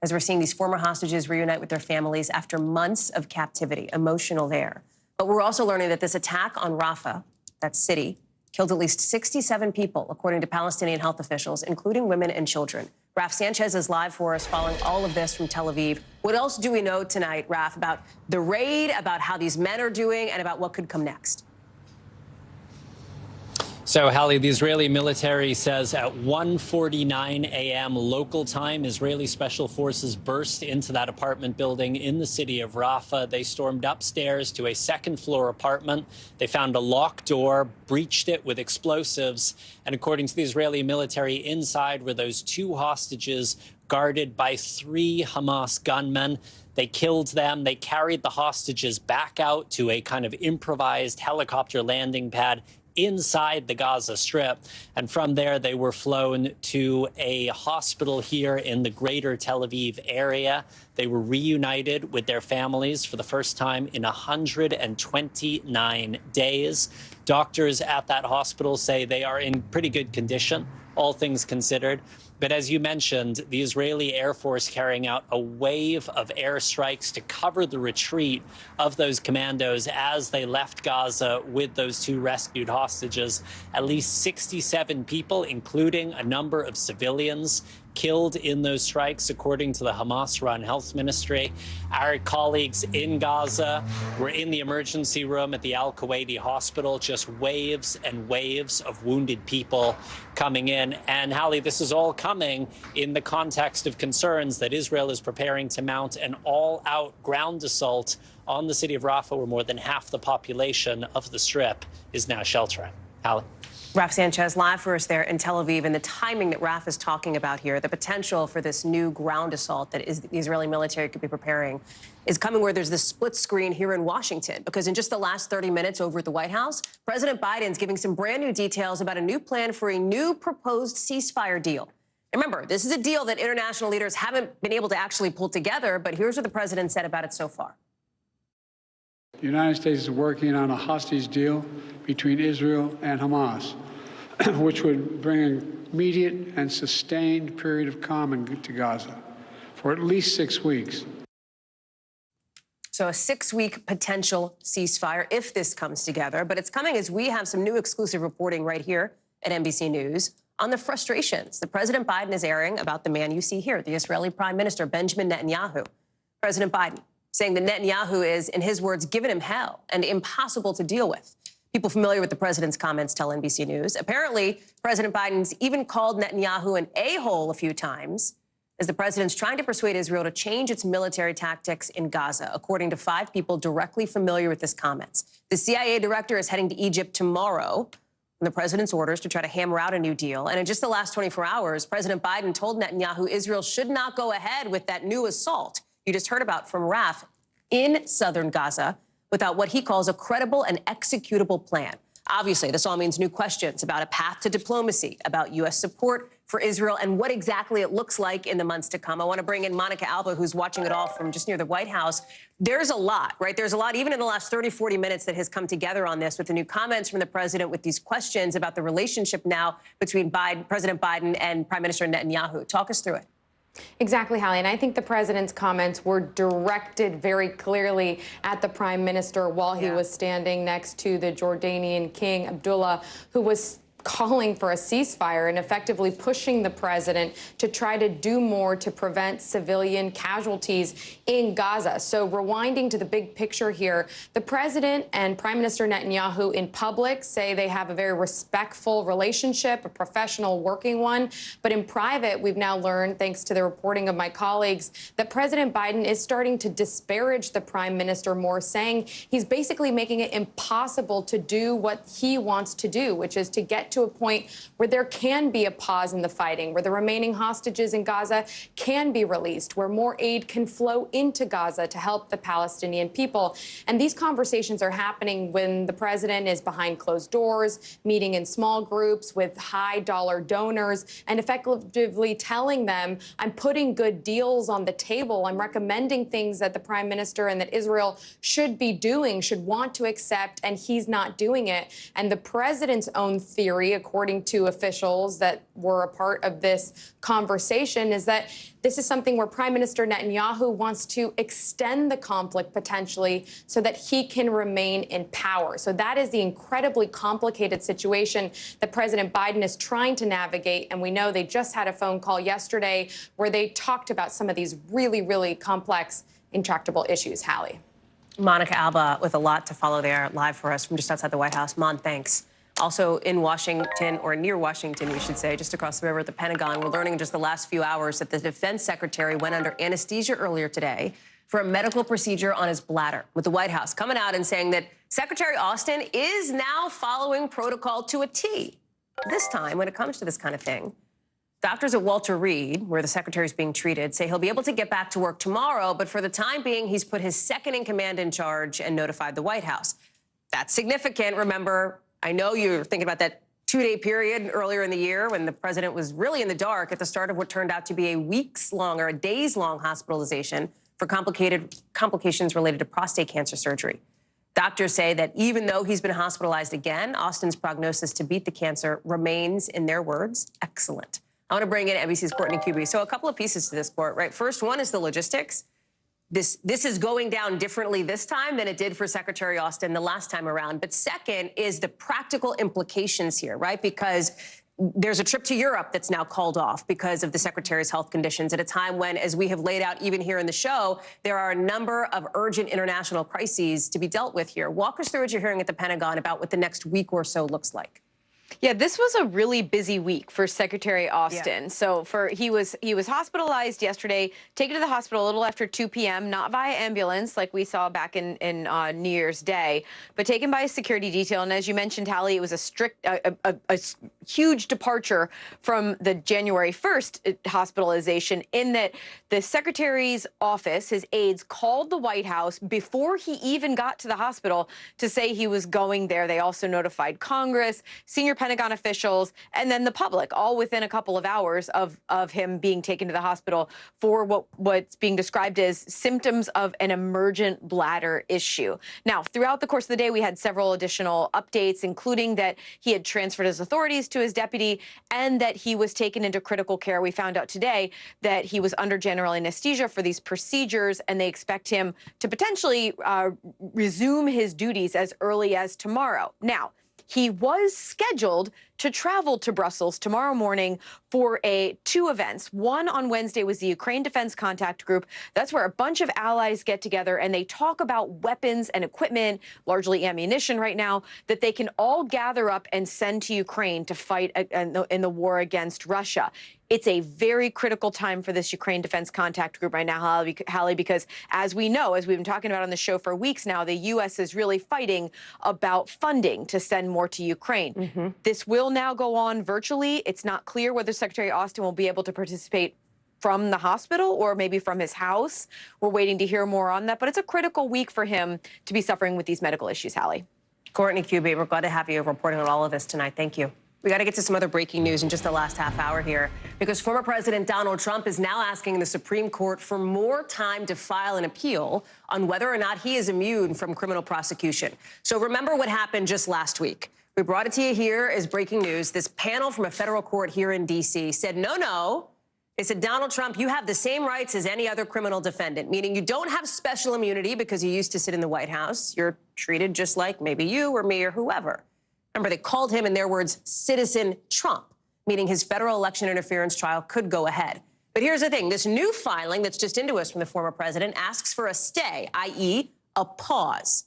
as we're seeing these former hostages reunite with their families after months of captivity. Emotional there. But we're also learning that this attack on Rafah, that city, killed at least 67 people, according to Palestinian health officials, including women and children. Raf Sanchez is live for us following all of this from Tel Aviv. What else do we know tonight, Raf, about the raid, about how these men are doing, and about what could come next? So, Hallie, the Israeli military says at 1:49 a.m. local time, Israeli special forces burst into that apartment building in the city of Rafah. They stormed upstairs to a second-floor apartment. They found a locked door, breached it with explosives. And according to the Israeli military, inside were those 2 hostages guarded by 3 Hamas gunmen. They killed them. They carried the hostages back out to a kind of improvised helicopter landing pad inside the Gaza Strip. And from there, they were flown to a hospital here in the greater Tel Aviv area. They were reunited with their families for the first time in 129 days. Doctors at that hospital say they are in pretty good condition, all things considered. But as you mentioned, the Israeli Air Force carrying out a wave of airstrikes to cover the retreat of those commandos as they left Gaza with those 2 rescued hostages. At least 67 people, including a number of civilians, killed in those strikes, according to the Hamas-run health ministry. Our colleagues in Gaza were in the emergency room at the Al-Kuwaiti hospital, just waves and waves of wounded people coming in. And Hallie, this is all coming in the context of concerns that Israel is preparing to mount an all-out ground assault on the city of Rafah, where more than half the population of the Strip is now sheltering. Hallie. Raf Sanchez live for us there in Tel Aviv, and the timing that Raf is talking about here, the potential for this new ground assault that the Israeli military could be preparing, is coming where there's this split screen here in Washington, because in just the last 30 minutes over at the White House, President Biden's giving some brand new details about a new plan for a new proposed ceasefire deal. And remember, this is a deal that international leaders haven't been able to actually pull together, but here's what the president said about it so far. The United States is working on a hostage deal between Israel and Hamas, which would bring an immediate and sustained period of calm to Gaza for at least 6 weeks. So a 6-week potential ceasefire if this comes together. But it's coming as we have some new exclusive reporting right here at NBC News on the frustrations that President Biden is airing about the man you see here, the Israeli Prime Minister Benjamin Netanyahu. President Biden saying that Netanyahu is, in his words, giving him hell and impossible to deal with. People familiar with the president's comments tell NBC News. Apparently, President Biden's even called Netanyahu an a-hole a few times as the president's trying to persuade Israel to change its military tactics in Gaza, according to 5 people directly familiar with his comments. The CIA director is heading to Egypt tomorrow on the president's orders to try to hammer out a new deal. And in just the last 24 hours, President Biden told Netanyahu Israel should not go ahead with that new assault you just heard about from Raf in southern Gaza without what he calls a credible and executable plan. Obviously, this all means new questions about a path to diplomacy, about U.S. support for Israel, and what exactly it looks like in the months to come. I want to bring in Monica Alba, who's watching it all from just near the White House. There's a lot, right? There's a lot, even in the last 30, 40 minutes that has come together on this with the new comments from the president with these questions about the relationship now between President Biden and Prime Minister Netanyahu. Talk us through it. Exactly, Hallie. And I think the president's comments were directed very clearly at the prime minister while he was standing next to the Jordanian king, Abdullah, who was calling for a ceasefire and effectively pushing the president to try to do more to prevent civilian casualties in Gaza. So rewinding to the big picture here, the president and Prime Minister Netanyahu in public say they have a very respectful relationship, a professional working one. But in private, we've now learned, thanks to the reporting of my colleagues, that President Biden is starting to disparage the prime minister more, saying he's basically making it impossible to do what he wants to do, which is to get to a point where there can be a pause in the fighting, where the remaining hostages in Gaza can be released, where more aid can flow into Gaza to help the Palestinian people. And these conversations are happening when the president is behind closed doors, meeting in small groups with high-dollar donors, and effectively telling them, I'm putting good deals on the table. I'm recommending things that the prime minister and that Israel should be doing, should want to accept, and he's not doing it. And the president's own theory, according to officials that were a part of this conversation, is that this is something where Prime Minister Netanyahu wants to extend the conflict potentially so that he can remain in power. So that is the incredibly complicated situation that President Biden is trying to navigate. And we know they just had a phone call yesterday where they talked about some of these really, really complex, intractable issues. Hallie. Monica Alba with a lot to follow there live for us from just outside the White House. Mon, thanks. Also in Washington, or near Washington, we should say, just across the river at the Pentagon, we're learning in just the last few hours that the defense secretary went under anesthesia earlier today for a medical procedure on his bladder, with the White House coming out and saying that Secretary Austin is now following protocol to a T. This time, when it comes to this kind of thing, doctors at Walter Reed, where the secretary is being treated, say he'll be able to get back to work tomorrow, but for the time being, he's put his second-in-command in charge and notified the White House. That's significant. Remember, I know you're thinking about that two-day period earlier in the year when the president was really in the dark at the start of what turned out to be a weeks-long or a days-long hospitalization for complications related to prostate cancer surgery. Doctors say that even though he's been hospitalized again, Austin's prognosis to beat the cancer remains, in their words, excellent. I want to bring in NBC's Courtney Kube. So a couple of pieces to this, Court, right? First one is the logistics. This is going down differently this time than it did for Secretary Austin the last time around. But second is the practical implications here, right? Because there's a trip to Europe that's now called off because of the secretary's health conditions at a time when, as we have laid out even here in the show, there are a number of urgent international crises to be dealt with here. Walk us through what you're hearing at the Pentagon about what the next week or so looks like. Yeah, this was a really busy week for Secretary Austin. Yeah. So he was hospitalized yesterday, taken to the hospital a little after 2 p.m., not via ambulance like we saw back in New Year's Day, but taken by a security detail. And as you mentioned, Hallie, it was a huge departure from the January 1st hospitalization, in that the secretary's office, his aides, called the White House before he even got to the hospital to say he was going there. They also notified Congress, senior Pentagon officials, and then the public, all within a couple of hours of him being taken to the hospital for what's being described as symptoms of an emergent bladder issue. Now, throughout the course of the day, we had several additional updates, including that he had transferred his authorities to his deputy and that he was taken into critical care. We found out today that he was under general anesthesia for these procedures, and they expect him to potentially resume his duties as early as tomorrow. Now, he was scheduled to travel to Brussels tomorrow morning for two events. One on Wednesday was the Ukraine Defense Contact Group. That's where a bunch of allies get together and they talk about weapons and equipment, largely ammunition right now, that they can all gather up and send to Ukraine to fight in the war against Russia. It's a very critical time for this Ukraine Defense Contact Group right now, Hallie, because as we know, as we've been talking about on the show for weeks now, the U.S. is really fighting about funding to send more to Ukraine. Mm-hmm. This will now go on virtually. It's not clear whether Secretary Austin will be able to participate from the hospital or maybe from his house. We're waiting to hear more on that, but it's a critical week for him to be suffering with these medical issues, Hallie. Courtney Kube, we're glad to have you reporting on all of this tonight. Thank you. We got to get to some other breaking news in just the last half hour here, because former President Donald Trump is now asking the Supreme Court for more time to file an appeal on whether or not he is immune from criminal prosecution. So remember what happened just last week. We brought it to you here as breaking news. This panel from a federal court here in D.C. said, no. They said, Donald Trump, you have the same rights as any other criminal defendant, meaning you don't have special immunity because you used to sit in the White House. You're treated just like maybe you or me or whoever. Remember, they called him, in their words, Citizen Trump, meaning his federal election interference trial could go ahead. But here's the thing. This new filing that's just into us from the former president asks for a stay, i.e. a pause,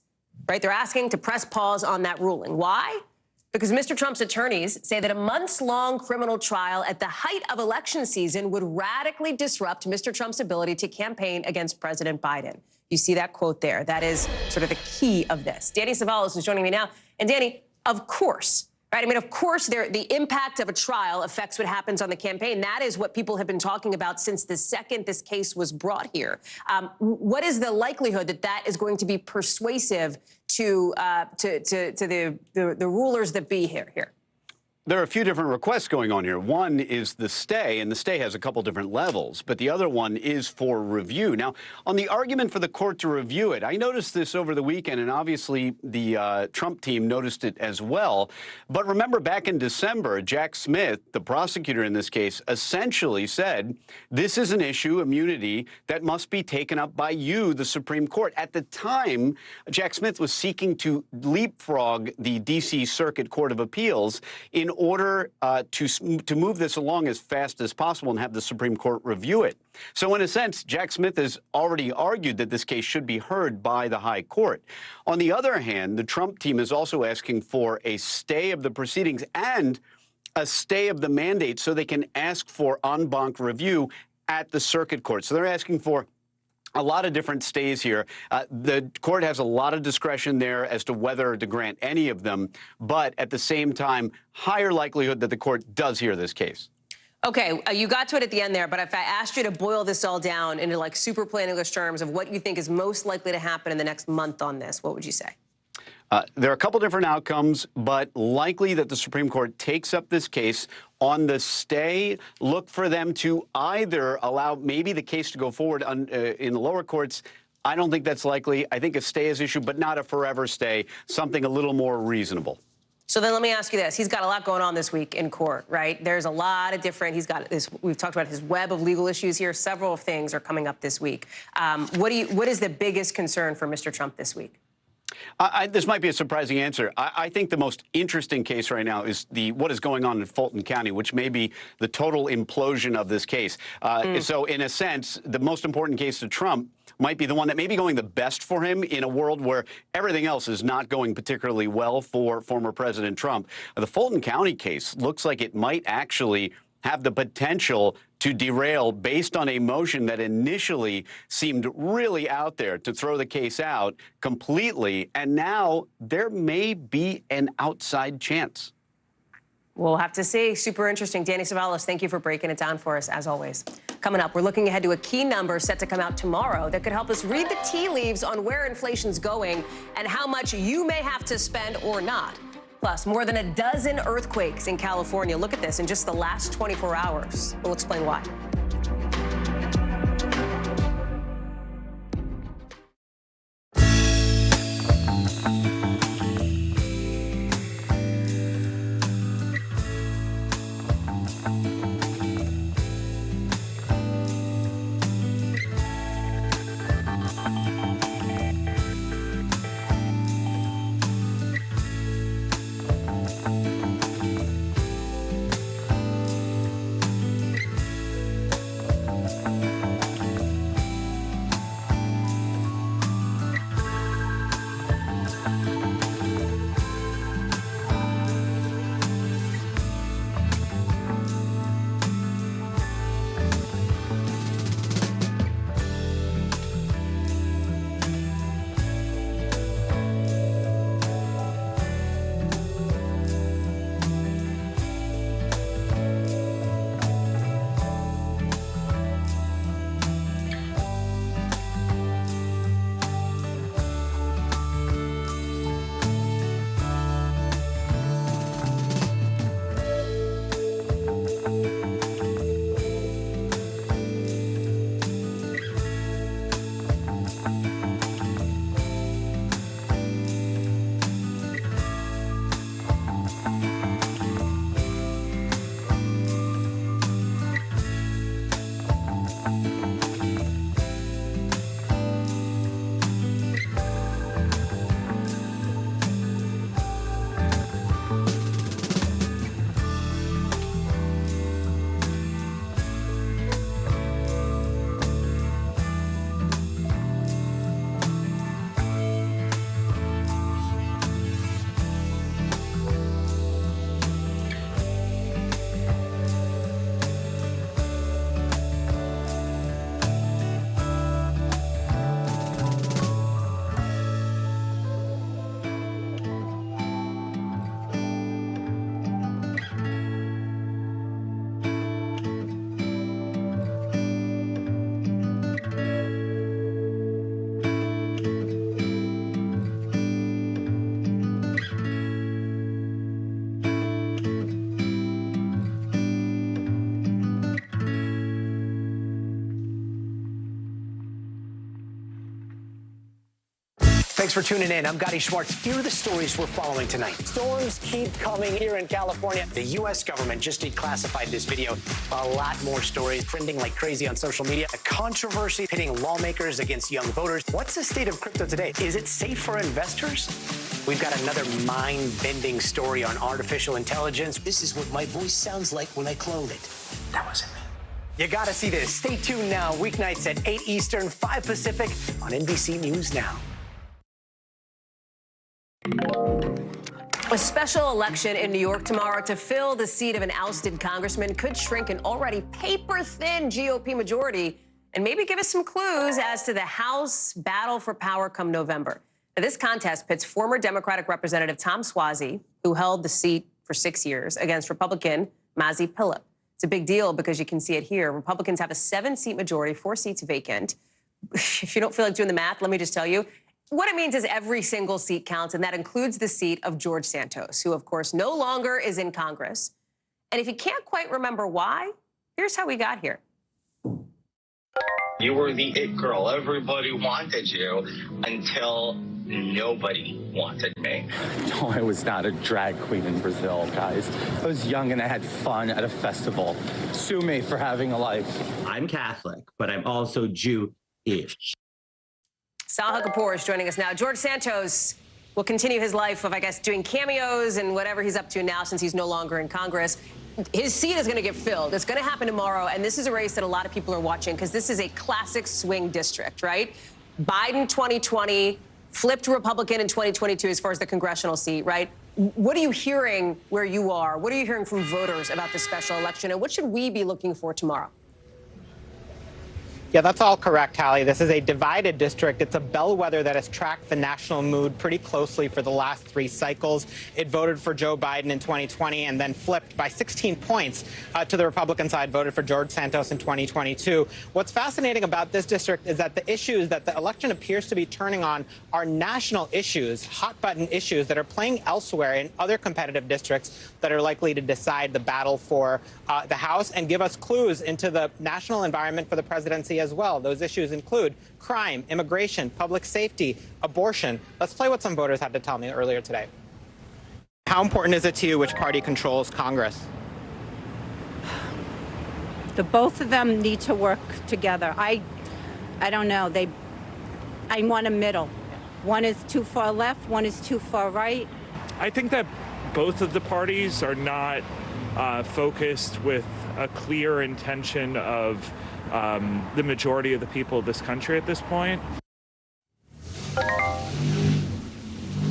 right? They're asking to press pause on that ruling. Why? Because Mr. Trump's attorneys say that a months-long criminal trial at the height of election season would radically disrupt Mr. Trump's ability to campaign against President Biden. You see that quote there. That is sort of the key of this. Danny Savalas is joining me now. And Danny, of course, right? I mean, of course, the impact of a trial affects what happens on the campaign. That is what people have been talking about since the second this case was brought here. What is the likelihood that that is going to be persuasive to the rulers that be here? There are a few different requests going on here. One is the stay, and the stay has a couple different levels, but the other one is for review. Now, on the argument for the court to review it, I noticed this over the weekend, and obviously the Trump team noticed it as well. But remember, back in December, Jack Smith, the prosecutor in this case, essentially said, this is an issue, immunity, that must be taken up by you, the Supreme Court. At the time, Jack Smith was seeking to leapfrog the D.C. Circuit Court of Appeals in order to move this along as fast as possible and have the Supreme Court review it. So in a sense, Jack Smith has already argued that this case should be heard by the High Court. On the other hand, the Trump team is also asking for a stay of the proceedings and a stay of the mandate so they can ask for en banc review at the circuit court. So they're asking for a lot of different stays here. The court has a lot of discretion there as to whether to grant any of them, but at the same time, higher likelihood that the court does hear this case. Okay, you got to it at the end there, but if I asked you to boil this all down into like super plain English terms of what you think is most likely to happen in the next month on this, what would you say? There are a couple different outcomes, but likely that the Supreme Court takes up this case. On the stay, look for them to either allow maybe the case to go forward in the lower courts. I don't think that's likely. I think a stay is issued, but not a forever stay, something a little more reasonable. So then let me ask you this. He's got a lot going on this week in court, right? There's a lot of different, he's got this, we've talked about his web of legal issues here. Several things are coming up this week. What is the biggest concern for Mr. Trump this week? This might be a surprising answer. I think the most interesting case right now is what is going on in Fulton County, which may be the total implosion of this case. So in a sense, the most important case to Trump might be the one that may be going the best for him in a world where everything else is not going particularly well for former President Trump. The Fulton County case looks like it might actually have the potential to derail based on a motion that initially seemed really out there to throw the case out completely. And now there may be an outside chance. We'll have to see. Super interesting. Danny Savalos, thank you for breaking it down for us, as always. Coming up, we're looking ahead to a key number set to come out tomorrow that could help us read the tea leaves on where inflation's going and how much you may have to spend or not. Plus, more than a dozen earthquakes in California. Look at this in just the last 24 hours. We'll explain why. Thanks for tuning in. I'm Gotti Schwartz. Here are the stories we're following tonight. Storms keep coming here in California. The U.S. government just declassified this video. A lot more stories trending like crazy on social media. A controversy pitting lawmakers against young voters. What's the state of crypto today? Is it safe for investors? We've got another mind-bending story on artificial intelligence. This is what my voice sounds like when I clone it. That wasn't me. You gotta see this. Stay tuned now, weeknights at 8 Eastern, 5 Pacific on NBC News Now. A special election in New York tomorrow to fill the seat of an ousted congressman could shrink an already paper-thin GOP majority and maybe give us some clues as to the House battle for power come November. Now, this contest pits former Democratic Representative Tom Suozzi, who held the seat for 6 years, against Republican Mazi Pilip. It's a big deal because you can see it here. Republicans have a 7-seat majority, 4 seats vacant. If you don't feel like doing the math, let me just tell you. What it means is every single seat counts, and that includes the seat of George Santos, who, of course, no longer is in Congress. And if you can't quite remember why, here's how we got here. You were the it girl. Everybody wanted you until nobody wanted me. No, I was not a drag queen in Brazil, guys. I was young and I had fun at a festival. Sue me for having a life. I'm Catholic, but I'm also Jew-ish. Sahil Kapoor is joining us now. George Santos will continue his life of, I guess, doing cameos and whatever he's up to now since he's no longer in Congress. His seat is going to get filled. It's going to happen tomorrow, and this is a race that a lot of people are watching because this is a classic swing district, right? Biden 2020, flipped Republican in 2022 as far as the congressional seat, right? What are you hearing where you are? What are you hearing from voters about this special election, and what should we be looking for tomorrow? Yeah, that's all correct, Hallie. This is a divided district. It's a bellwether that has tracked the national mood pretty closely for the last 3 cycles. It voted for Joe Biden in 2020 and then flipped by 16 points to the Republican side, voted for George Santos in 2022. What's fascinating about this district is that the issues that the election appears to be turning on are national issues, hot-button issues that are playing elsewhere in other competitive districts that are likely to decide the battle for the House and give us clues into the national environment for the presidency as well. Those issues include crime, immigration, public safety, abortion. Let's play what some voters had to tell me earlier today. How important is it to you which party controls Congress? The both of them need to work together. I don't know. I want a middle. One is too far left, one is too far right. I think that both of the parties are not focused with a clear intention of the majority of the people of this country at this point.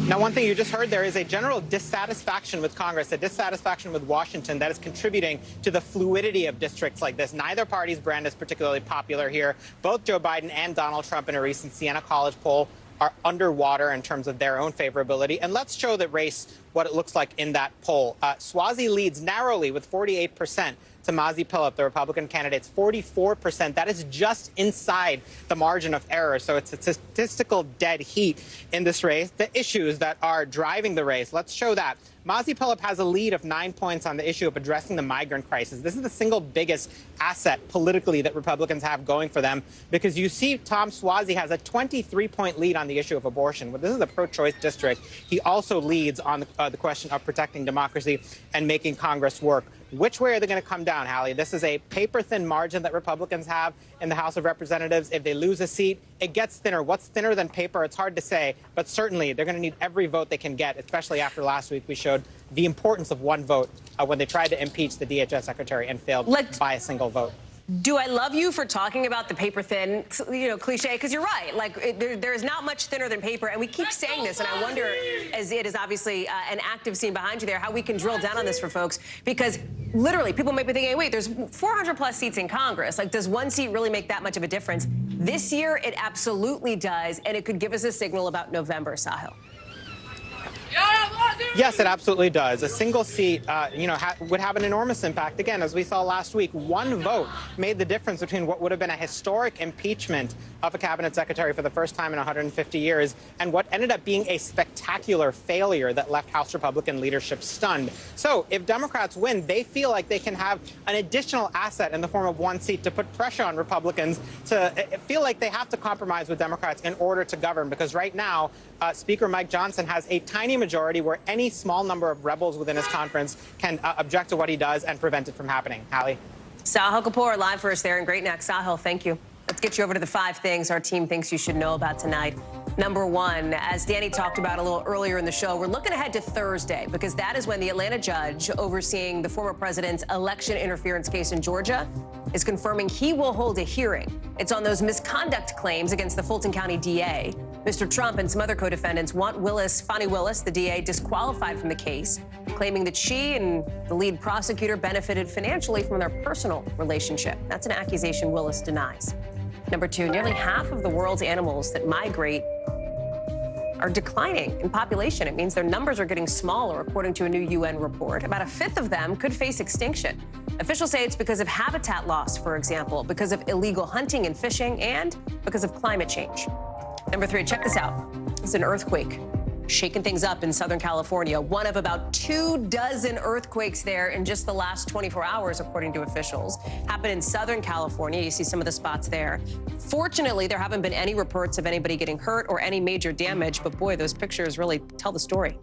Now, one thing you just heard there is a general dissatisfaction with Congress, a dissatisfaction with Washington that is contributing to the fluidity of districts like this. Neither party's brand is particularly popular here. Both Joe Biden and Donald Trump in a recent Siena College poll are underwater in terms of their own favorability. And let's show the race what it looks like in that poll. Suozzi leads narrowly with 48%. To Mazi Pilip, the Republican candidate's 44%. That is just inside the margin of error. So it's a statistical dead heat in this race. The issues that are driving the race, let's show that. Mazi Pilip has a lead of 9 points on the issue of addressing the migrant crisis. This is the single biggest asset politically that Republicans have going for them because you see Tom Suozzi has a 23-point lead on the issue of abortion. Well, this is a pro-choice district. He also leads on the question of protecting democracy and making Congress work. Which way are they going to come down, Hallie? This is a paper-thin margin that Republicans have in the House of Representatives. If they lose a seat, it gets thinner. What's thinner than paper? It's hard to say, but certainly they're going to need every vote they can get, especially after last week we showed the importance of one vote when they tried to impeach the DHS secretary and failed by a single vote. Do I love you for talking about the paper thin, cliche? Because you're right. Like, there is not much thinner than paper, and we keep saying this, and I wonder, as it is obviously an active scene behind you there, how we can drill down on this for folks. Because literally, people might be thinking, wait, there's 400+ seats in Congress. Like, does one seat really make that much of a difference? This year, it absolutely does, and it could give us a signal about November, Sahil. Yes, it absolutely does. A single seat, would have an enormous impact. Again, as we saw last week, one vote made the difference between what would have been a historic impeachment of a cabinet secretary for the first time in 150 years and what ended up being a spectacular failure that left House Republican leadership stunned. So if Democrats win, they feel like they can have an additional asset in the form of one seat to put pressure on Republicans to feel like they have to compromise with Democrats in order to govern, because right now, Speaker Mike Johnson has a tiny majority where any small number of rebels within his conference can object to what he does and prevent it from happening. Hallie? Sahil Kapoor live for us there in Great Neck. Sahil, thank you. Let's get you over to the 5 things our team thinks you should know about tonight. Number one, as Danny talked about a little earlier in the show, we're looking ahead to Thursday because that is when the Atlanta judge overseeing the former president's election interference case in Georgia is confirming he will hold a hearing. It's on those misconduct claims against the Fulton County DA. Mr. Trump and some other co-defendants want Fani Willis, the DA, disqualified from the case, claiming that she and the lead prosecutor benefited financially from their personal relationship. That's an accusation Willis denies. Number two, nearly half of the world's animals that migrate are declining in population. It means their numbers are getting smaller, according to a new UN report. About a fifth of them could face extinction. Officials say it's because of habitat loss, for example, because of illegal hunting and fishing, and because of climate change. Number three, check this out. It's an earthquake shaking things up in Southern California. One of about 24 earthquakes there in just the last 24 hours, according to officials. Happened in Southern California. You see some of the spots there. Fortunately, there haven't been any reports of anybody getting hurt or any major damage, but boy, those pictures really tell the story.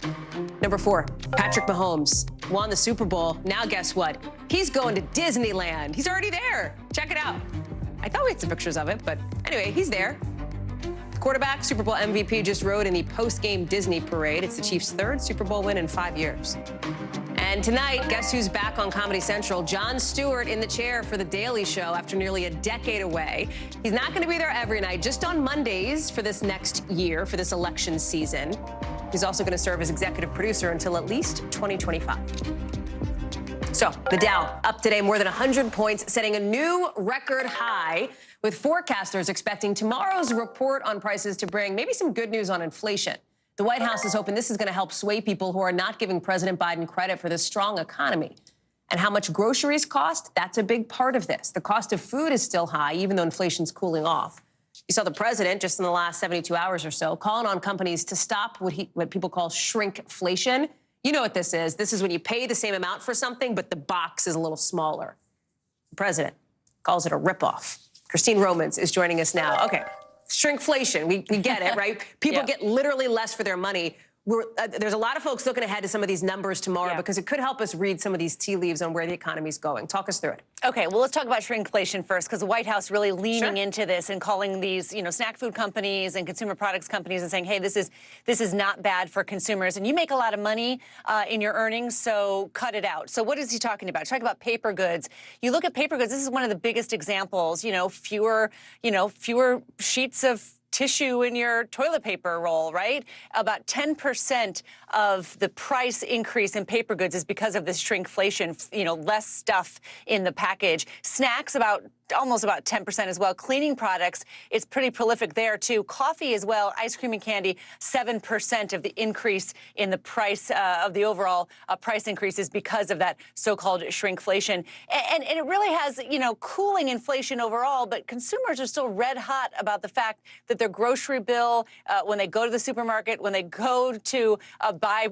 Number four, Patrick Mahomes won the Super Bowl. Now guess what? He's going to Disneyland. He's already there. Check it out. I thought we had some pictures of it, but anyway, he's there. Quarterback, Super Bowl MVP, just rode in the post-game Disney parade. It's the Chiefs' third Super Bowl win in 5 years. And tonight, guess who's back on Comedy Central? Jon Stewart in the chair for The Daily Show after nearly a decade away. He's not going to be there every night, just on Mondays for this next year, for this election season. He's also going to serve as executive producer until at least 2025. So the Dow up today more than 100 points, setting a new record high, with forecasters expecting tomorrow's report on prices to bring maybe some good news on inflation. The White House is hoping this is going to help sway people who are not giving President Biden credit for this strong economy. And how much groceries cost, that's a big part of this. The cost of food is still high, even though inflation's cooling off. You saw the president just in the last 72 hours or so calling on companies to stop what people call shrinkflation. You know what this is. This is when you pay the same amount for something, but the box is a little smaller. The president calls it a ripoff. Christine Romans is joining us now. Okay, shrinkflation, we get it, right? People get literally less for their money. There's a lot of folks looking ahead to some of these numbers tomorrow because it could help us read some of these tea leaves on where the economy's going. Talk us through it. Okay, well, let's talk about shrinkflation first, because the White House really leaning into this and calling these, snack food companies and consumer products companies and saying, hey, this is not bad for consumers. And you make a lot of money in your earnings, so cut it out. So what is he talking about? He's talking about paper goods. You look at paper goods, this is one of the biggest examples, fewer sheets of tissue in your toilet paper roll, right? About 10% of the price increase in paper goods is because of this shrinkflation, less stuff in the package. Snacks, almost about 10% as well. Cleaning products, it's pretty prolific there too. Coffee as well, ice cream and candy, 7% of the increase in the price of the overall price increases because of that so-called shrinkflation. And it really has, cooling inflation overall, but consumers are still red hot about the fact that their grocery bill, when they go to the supermarket, when they go to buy,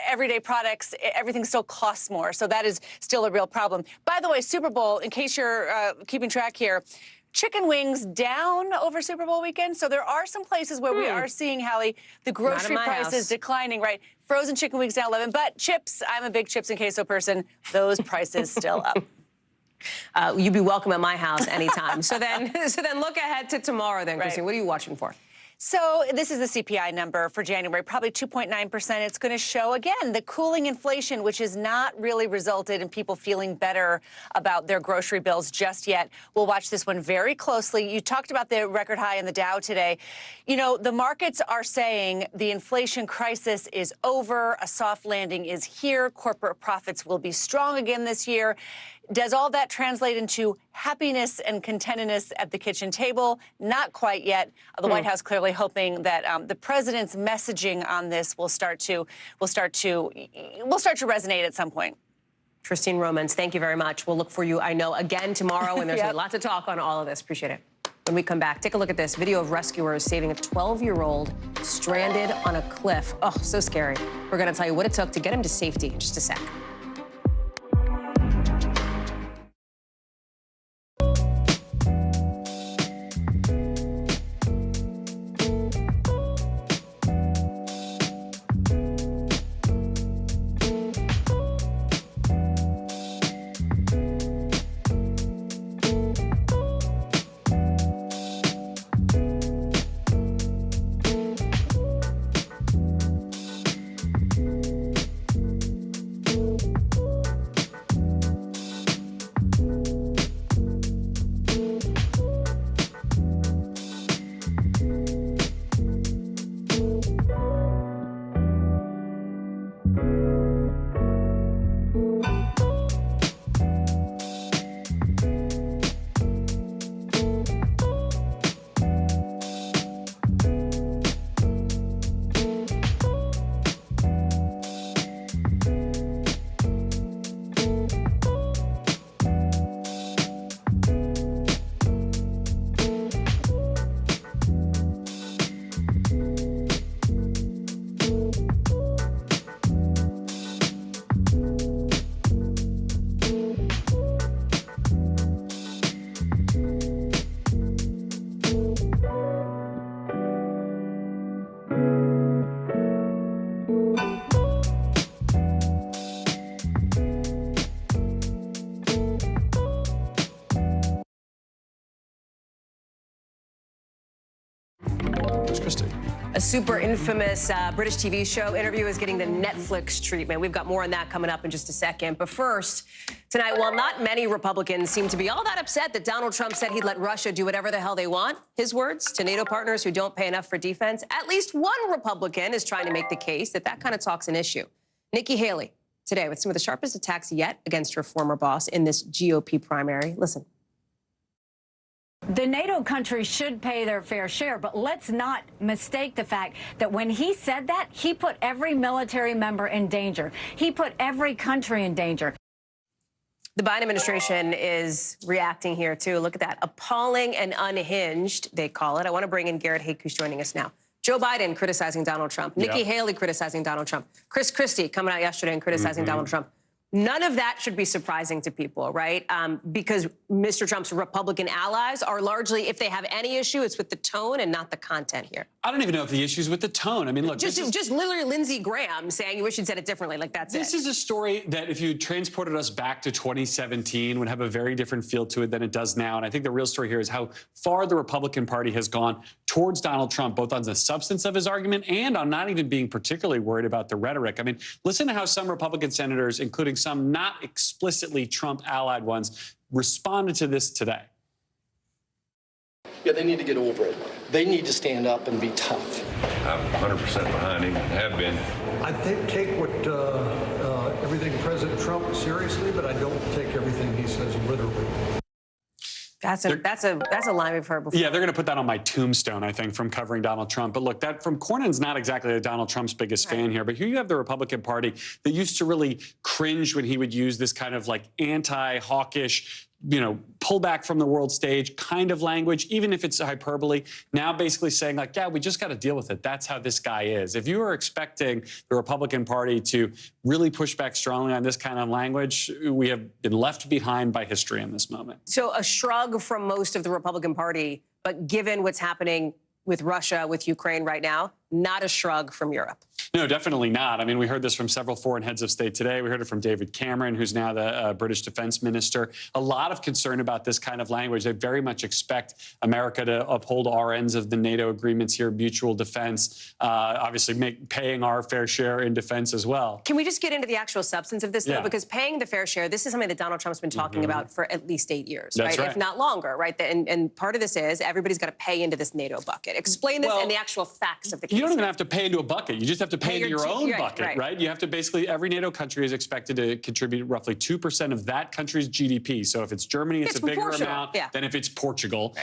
everyday products, everything still costs more. So that is still a real problem. By the way, Super Bowl, in case you're keeping track here, chicken wings down over Super Bowl weekend. So there are some places where we are seeing, Hallie, the grocery prices declining, right? Frozen chicken wings down 11, but chips, I'm a big chips and queso person, those prices still up. You'd be welcome at my house anytime. So then look ahead to tomorrow then, Christine. What are you watching for? So this is the CPI number for January, probably 2.9%. It's going to show, again, the cooling inflation, which has not really resulted in people feeling better about their grocery bills just yet. We'll watch this one very closely. You talked about the record high in the Dow today. The markets are saying the inflation crisis is over. A soft landing is here. Corporate profits will be strong again this year. Does all that translate into happiness and contentedness at the kitchen table? Not quite yet. The White House clearly hoping that the president's messaging on this will start to resonate at some point. Christine Romans, thank you very much. We'll look for you, I know, again tomorrow, and there's a lot to talk on all of this. Appreciate it. When we come back, take a look at this video of rescuers saving a 12-year-old stranded on a cliff. Oh, so scary. We're going to tell you what it took to get him to safety in just a sec. A super infamous British TV show interview is getting the Netflix treatment. We've got more on that coming up in just a second. But first, tonight, while not many Republicans seem to be all that upset that Donald Trump said he'd let Russia do whatever the hell they want, his words to NATO partners who don't pay enough for defense, at least one Republican is trying to make the case that that kind of talk's an issue. Nikki Haley, today, with some of the sharpest attacks yet against her former boss in this GOP primary. Listen. The NATO countries should pay their fair share, but let's not mistake the fact that when he said that, he put every military member in danger. He put every country in danger. The Biden administration is reacting here, too. Look at that. Appalling and unhinged, they call it. I want to bring in Garrett Haake, who's joining us now. Joe Biden criticizing Donald Trump. Nikki Haley criticizing Donald Trump. Chris Christie coming out yesterday and criticizing Donald Trump. None of that should be surprising to people, right? Because Mr. Trump's Republican allies are largely, if they have any issue, it's with the tone and not the content here. I don't even know if the issue is with the tone. I mean, look, just literally Lindsey Graham saying you wish you'd said it differently, like that's This is a story that if you transported us back to 2017 would have a very different feel to it than it does now. And I think the real story here is how far the Republican Party has gone towards Donald Trump, both on the substance of his argument and on not even being particularly worried about the rhetoric. I mean, listen to how some Republican senators, including some not explicitly Trump-allied ones, responded to this today. Yeah, they need to get over it. They need to stand up and be tough. I'm 100% behind him, have been. I take everything President Trump seriously, but I don't take everything he says literally. That's a line we've heard before. Yeah, they're going to put that on my tombstone, I think, from covering Donald Trump. But look, that from Cornyn's not exactly Donald Trump's biggest fan here. But here you have the Republican Party that used to really cringe when he would use this kind of like anti-hawkish, you know, pull back from the world stage kind of language, even if it's hyperbole. Now basically saying like, yeah, we just got to deal with it. That's how this guy is. If you are expecting the Republican Party to really push back strongly on this kind of language, we have been left behind by history in this moment. So a shrug from most of the Republican Party, but given what's happening with Russia, with Ukraine right now, not a shrug from Europe. No, definitely not. I mean, we heard this from several foreign heads of state today. We heard it from David Cameron, who's now the British defense minister. A lot of concern about this kind of language. They very much expect America to uphold our ends of the NATO agreements here, mutual defense, obviously paying our fair share in defense as well. Can we just get into the actual substance of this, though? Because paying the fair share, this is something that Donald Trump's been talking about for at least 8 years, right? If not longer, right? And part of this is everybody's got to pay into this NATO bucket. Explain this and the actual facts of the case. You don't even have to pay into a bucket. You just have to pay into your own bucket, right? You have to basically, every NATO country is expected to contribute roughly 2% of that country's GDP. So if it's Germany, it's a bigger amount than if it's Portugal,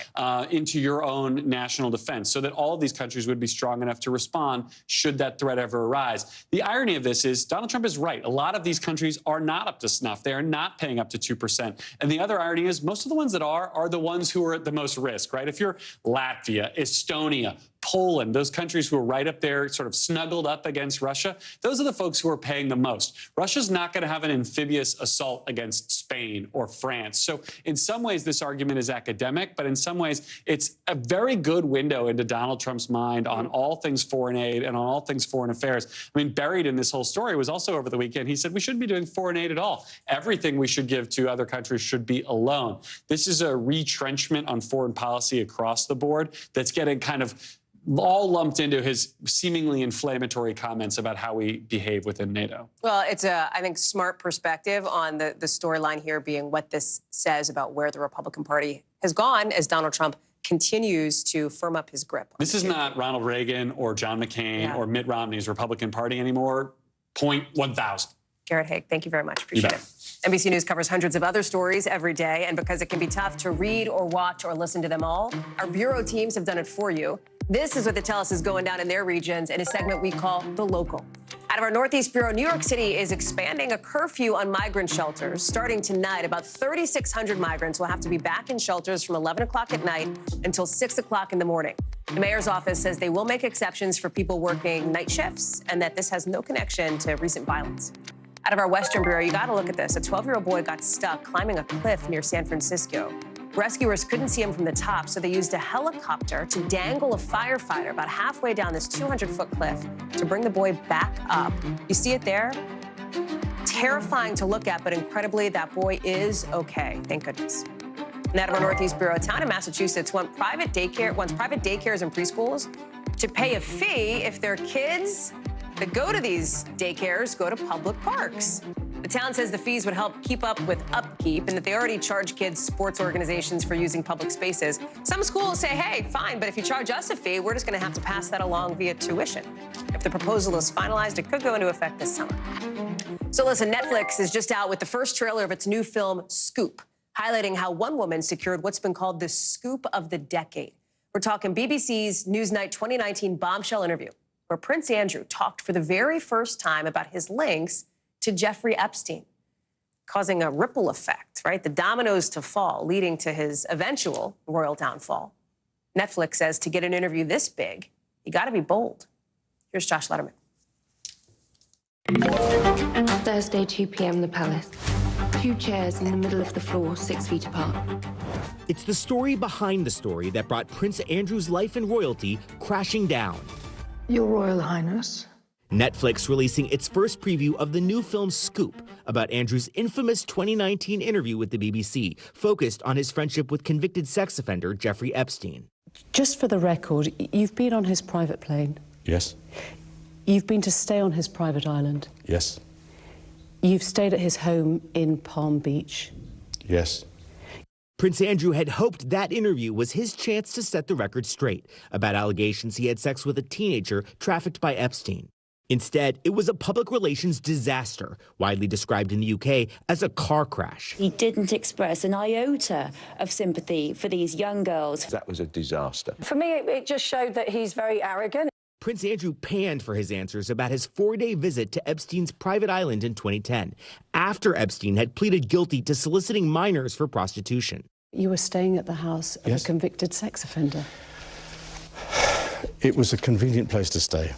into your own national defense, so that all of these countries would be strong enough to respond should that threat ever arise. The irony of this is Donald Trump is right. A lot of these countries are not up to snuff. They are not paying up to 2%. And the other irony is most of the ones that are the ones who are at the most risk, right? If you're Latvia, Estonia, Poland, those countries who are right up there sort of snuggled up against Russia, those are the folks who are paying the most. Russia's not going to have an amphibious assault against Spain or France. So in some ways, this argument is academic, but in some ways, it's a very good window into Donald Trump's mind on all things foreign aid and on all things foreign affairs. I mean, buried in this whole story was also over the weekend, he said we shouldn't be doing foreign aid at all. Everything we should give to other countries should be a loan. This is a retrenchment on foreign policy across the board that's getting kind of all lumped into his seemingly inflammatory comments about how we behave within NATO. Well, it's a, I think, smart perspective on the storyline here being what this says about where the Republican Party has gone as Donald Trump continues to firm up his grip. This is not Ronald Reagan or John McCain or Mitt Romney's Republican Party anymore. 0.1000. Garrett Haake, thank you very much. Appreciate it. NBC News covers hundreds of other stories every day, and because it can be tough to read or watch or listen to them all, our bureau teams have done it for you. This is what they tell us is going down in their regions in a segment we call The Local. Out of our Northeast Bureau, New York City is expanding a curfew on migrant shelters. Starting tonight, about 3,600 migrants will have to be back in shelters from 11 o'clock at night until 6 o'clock in the morning. The mayor's office says they will make exceptions for people working night shifts and that this has no connection to recent violence. Out of our Western Bureau, you got to look at this. A 12-year-old boy got stuck climbing a cliff near San Francisco. Rescuers couldn't see him from the top, so they used a helicopter to dangle a firefighter about halfway down this 200-foot cliff to bring the boy back up. You see it there? Terrifying to look at, but incredibly, that boy is okay. Thank goodness. And out of our Northeast Bureau, a town in Massachusetts wants private daycares and preschools to pay a fee if their kids that go to these daycares go to public parks. The town says the fees would help keep up with upkeep and that they already charge kids' sports organizations for using public spaces. Some schools say, hey, fine, but if you charge us a fee, we're just going to have to pass that along via tuition. If the proposal is finalized, it could go into effect this summer. So listen, Netflix is just out with the first trailer of its new film, Scoop, highlighting how one woman secured what's been called the scoop of the decade. We're talking BBC's Newsnight 2019 bombshell interview, where Prince Andrew talked for the very first time about his links to Jeffrey Epstein, causing a ripple effect, right? The dominoes to fall, leading to his eventual royal downfall. Netflix says to get an interview this big, you got to be bold. Here's Josh Letterman. Thursday, 2 p.m., the Palace. 2 chairs in the middle of the floor, 6 feet apart. It's the story behind the story that brought Prince Andrew's life and royalty crashing down. Your Royal Highness. Netflix releasing its first preview of the new film Scoop about Andrew's infamous 2019 interview with the BBC, focused on his friendship with convicted sex offender Jeffrey Epstein. Just for the record, you've been on his private plane. Yes. You've been to stay on his private island. Yes. You've stayed at his home in Palm Beach. Yes. Prince Andrew had hoped that interview was his chance to set the record straight about allegations he had sex with a teenager trafficked by Epstein. Instead, it was a public relations disaster, widely described in the UK as a car crash. He didn't express an iota of sympathy for these young girls. That was a disaster. For me, it just showed that he's very arrogant. Prince Andrew panned for his answers about his 4-day visit to Epstein's private island in 2010, after Epstein had pleaded guilty to soliciting minors for prostitution. You were staying at the house of a convicted sex offender. It was a convenient place to stay.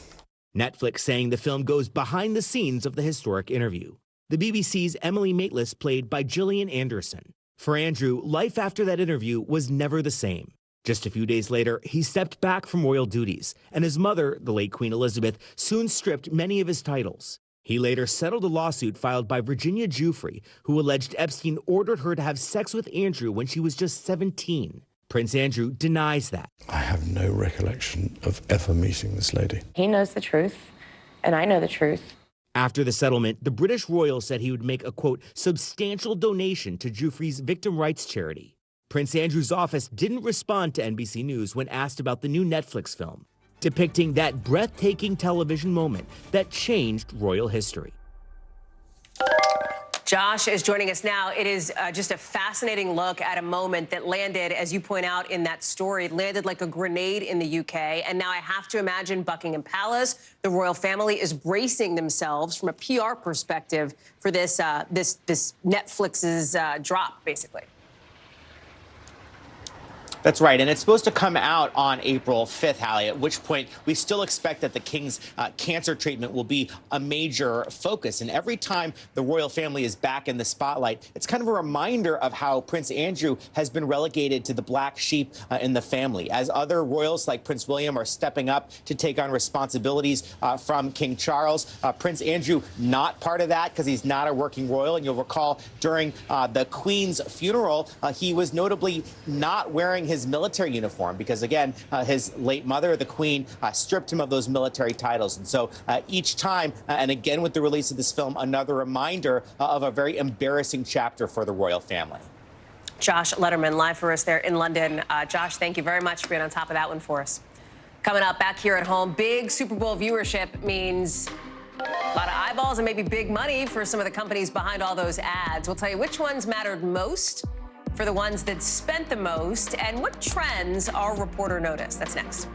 Netflix saying the film goes behind the scenes of the historic interview. The BBC's Emily Maitlis, played by Gillian Anderson. For Andrew, life after that interview was never the same. Just a few days later, he stepped back from royal duties, and his mother, the late Queen Elizabeth, soon stripped many of his titles. He later settled a lawsuit filed by Virginia Giuffre, who alleged Epstein ordered her to have sex with Andrew when she was just 17. Prince Andrew denies that. I have no recollection of ever meeting this lady. He knows the truth, and I know the truth. After the settlement, the British royal said he would make a, quote, substantial donation to Giuffre's victim rights charity. Prince Andrew's office didn't respond to NBC News when asked about the new Netflix film, depicting that breathtaking television moment that changed royal history. Josh is joining us now. It is just a fascinating look at a moment that landed, as you point out in that story, landed like a grenade in the UK. And now I have to imagine Buckingham Palace, the royal family, is bracing themselves from a PR perspective for this Netflix's drop, basically. That's right, and it's supposed to come out on April 5th, Hallie, at which point we still expect that the king's cancer treatment will be a major focus. And every time the royal family is back in the spotlight, it's kind of a reminder of how Prince Andrew has been relegated to the black sheep in the family. As other royals like Prince William are stepping up to take on responsibilities from King Charles, Prince Andrew not part of that because he's not a working royal. And you'll recall during the Queen's funeral, he was notably not wearing his military uniform because, again, his late mother, the Queen, stripped him of those military titles. And so each time, and again with the release of this film, another reminder of a very embarrassing chapter for the royal family. Josh Letterman, live for us there in London. Josh, thank you very much for being on top of that one for us. Coming up back here at home, big Super Bowl viewership means a lot of eyeballs and maybe big money for some of the companies behind all those ads. We'll tell you which ones mattered most for the ones that spent the most, and what trends our reporter noticed. That's next.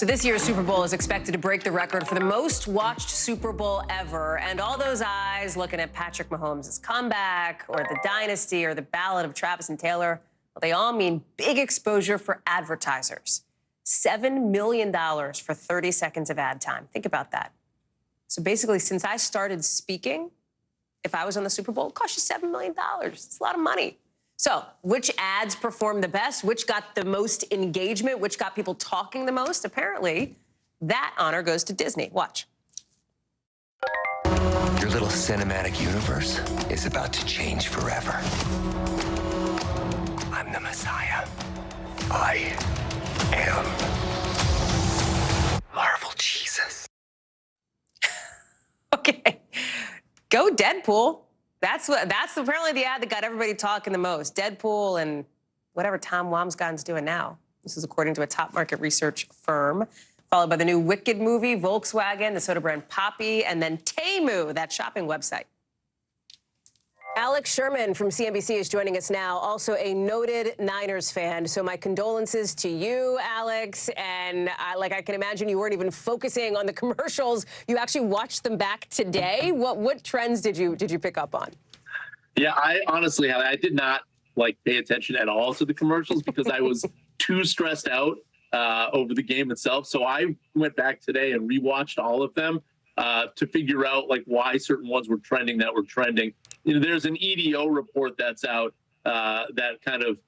So this year's Super Bowl is expected to break the record for the most watched Super Bowl ever. And all those eyes looking at Patrick Mahomes' comeback or the dynasty or the ballad of Travis and Taylor, well, they all mean big exposure for advertisers. $7 million for 30 seconds of ad time. Think about that. So basically, since I started speaking, if I was on the Super Bowl, it cost you $7 million. It's a lot of money. So which ads performed the best? Which got the most engagement? Which got people talking the most? Apparently, that honor goes to Disney. Watch. Your little cinematic universe is about to change forever. I'm the Messiah. I am Marvel Jesus. Okay. Go Deadpool. That's apparently the ad that got everybody talking the most. Deadpool and whatever Tom Wamsgot's doing now. This is according to a top market research firm. Followed by the new Wicked movie, Volkswagen, the soda brand Poppy, and then Temu, that shopping website. Alex Sherman from CNBC is joining us now, also a noted Niners fan. So my condolences to you, Alex. And I can imagine you weren't even focusing on the commercials. You actually watched them back today. What trends did you pick up on? Yeah, I honestly, I did not pay attention at all to the commercials because I was too stressed out over the game itself. So I went back today and rewatched all of them to figure out why certain ones were trending that were trending. There's an EDO report that's out that kind of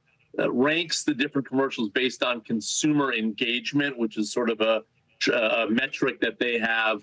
ranks the different commercials based on consumer engagement, which is sort of a metric that they have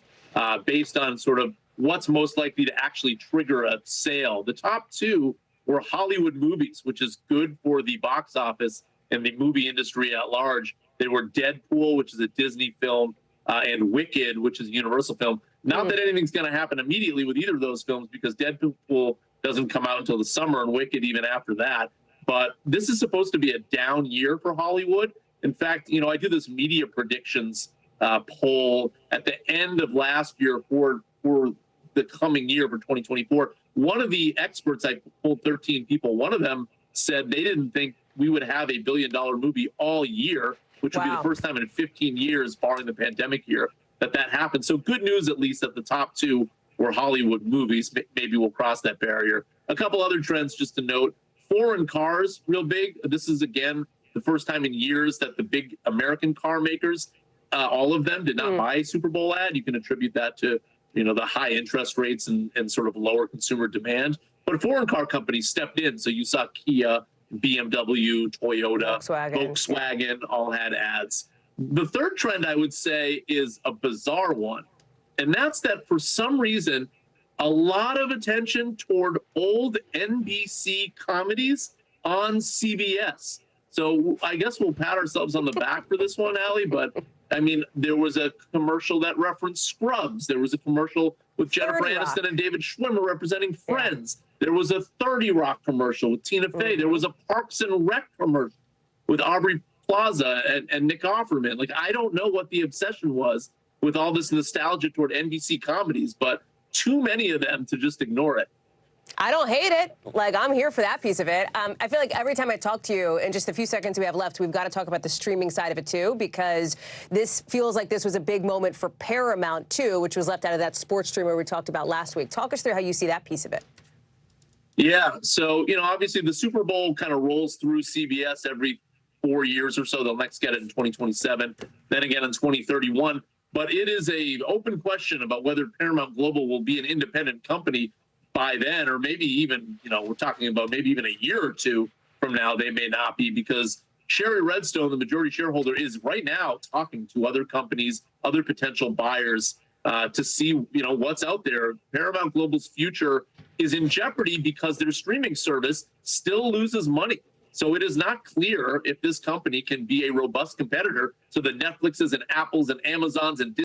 based on sort of what's most likely to actually trigger a sale. The top two were Hollywood movies, which is good for the box office and the movie industry at large. They were Deadpool, which is a Disney film, and Wicked, which is a Universal film. Not that anything's going to happen immediately with either of those films because Deadpool doesn't come out until the summer and Wicked even after that. But this is supposed to be a down year for Hollywood. In fact, I do this media predictions poll at the end of last year for the coming year for 2024. One of the experts, I polled 13 people, one of them said they didn't think we would have $1 billion movie all year, which would be the first time in 15 years, barring the pandemic year, that happened. So good news, at least, that the top two were Hollywood movies. Maybe we'll cross that barrier. A couple other trends just to note. Foreign cars, real big. This is, again, the first time in years that the big American car makers, all of them did not buy a Super Bowl ad. You can attribute that to, the high interest rates and sort of lower consumer demand. But foreign car companies stepped in. So you saw Kia, BMW, Toyota, Volkswagen all had ads. The third trend I would say is a bizarre one. And that's that for some reason, a lot of attention toward old NBC comedies on CBS. So I guess we'll pat ourselves on the back for this one, Allie. But I mean, there was a commercial that referenced Scrubs. There was a commercial with Jennifer Aniston and David Schwimmer representing Friends. There was a 30 Rock commercial with Tina Fey. There was a Parks and Rec commercial with Aubrey Plaza and Nick Offerman. I don't know what the obsession was with all this nostalgia toward NBC comedies, but too many of them to just ignore it. I don't hate it. I'm here for that piece of it. I feel like every time I talk to you, in just the few seconds we have left, we've got to talk about the streaming side of it, too, because this feels like this was a big moment for Paramount, too, which was left out of that sports streamer we talked about last week. Talk us through how you see that piece of it. Yeah, so, obviously the Super Bowl kind of rolls through CBS every 4 years or so. They'll next get it in 2027, then again in 2031. But it is an open question about whether Paramount Global will be an independent company by then, or maybe even, we're talking about maybe even a year or two from now, they may not be, because Sherry Redstone, the majority shareholder, is right now talking to other companies, other potential buyers to see, what's out there. Paramount Global's future is in jeopardy because their streaming service still loses money. So it is not clear if this company can be a robust competitor to the Netflixes and Apples and Amazons and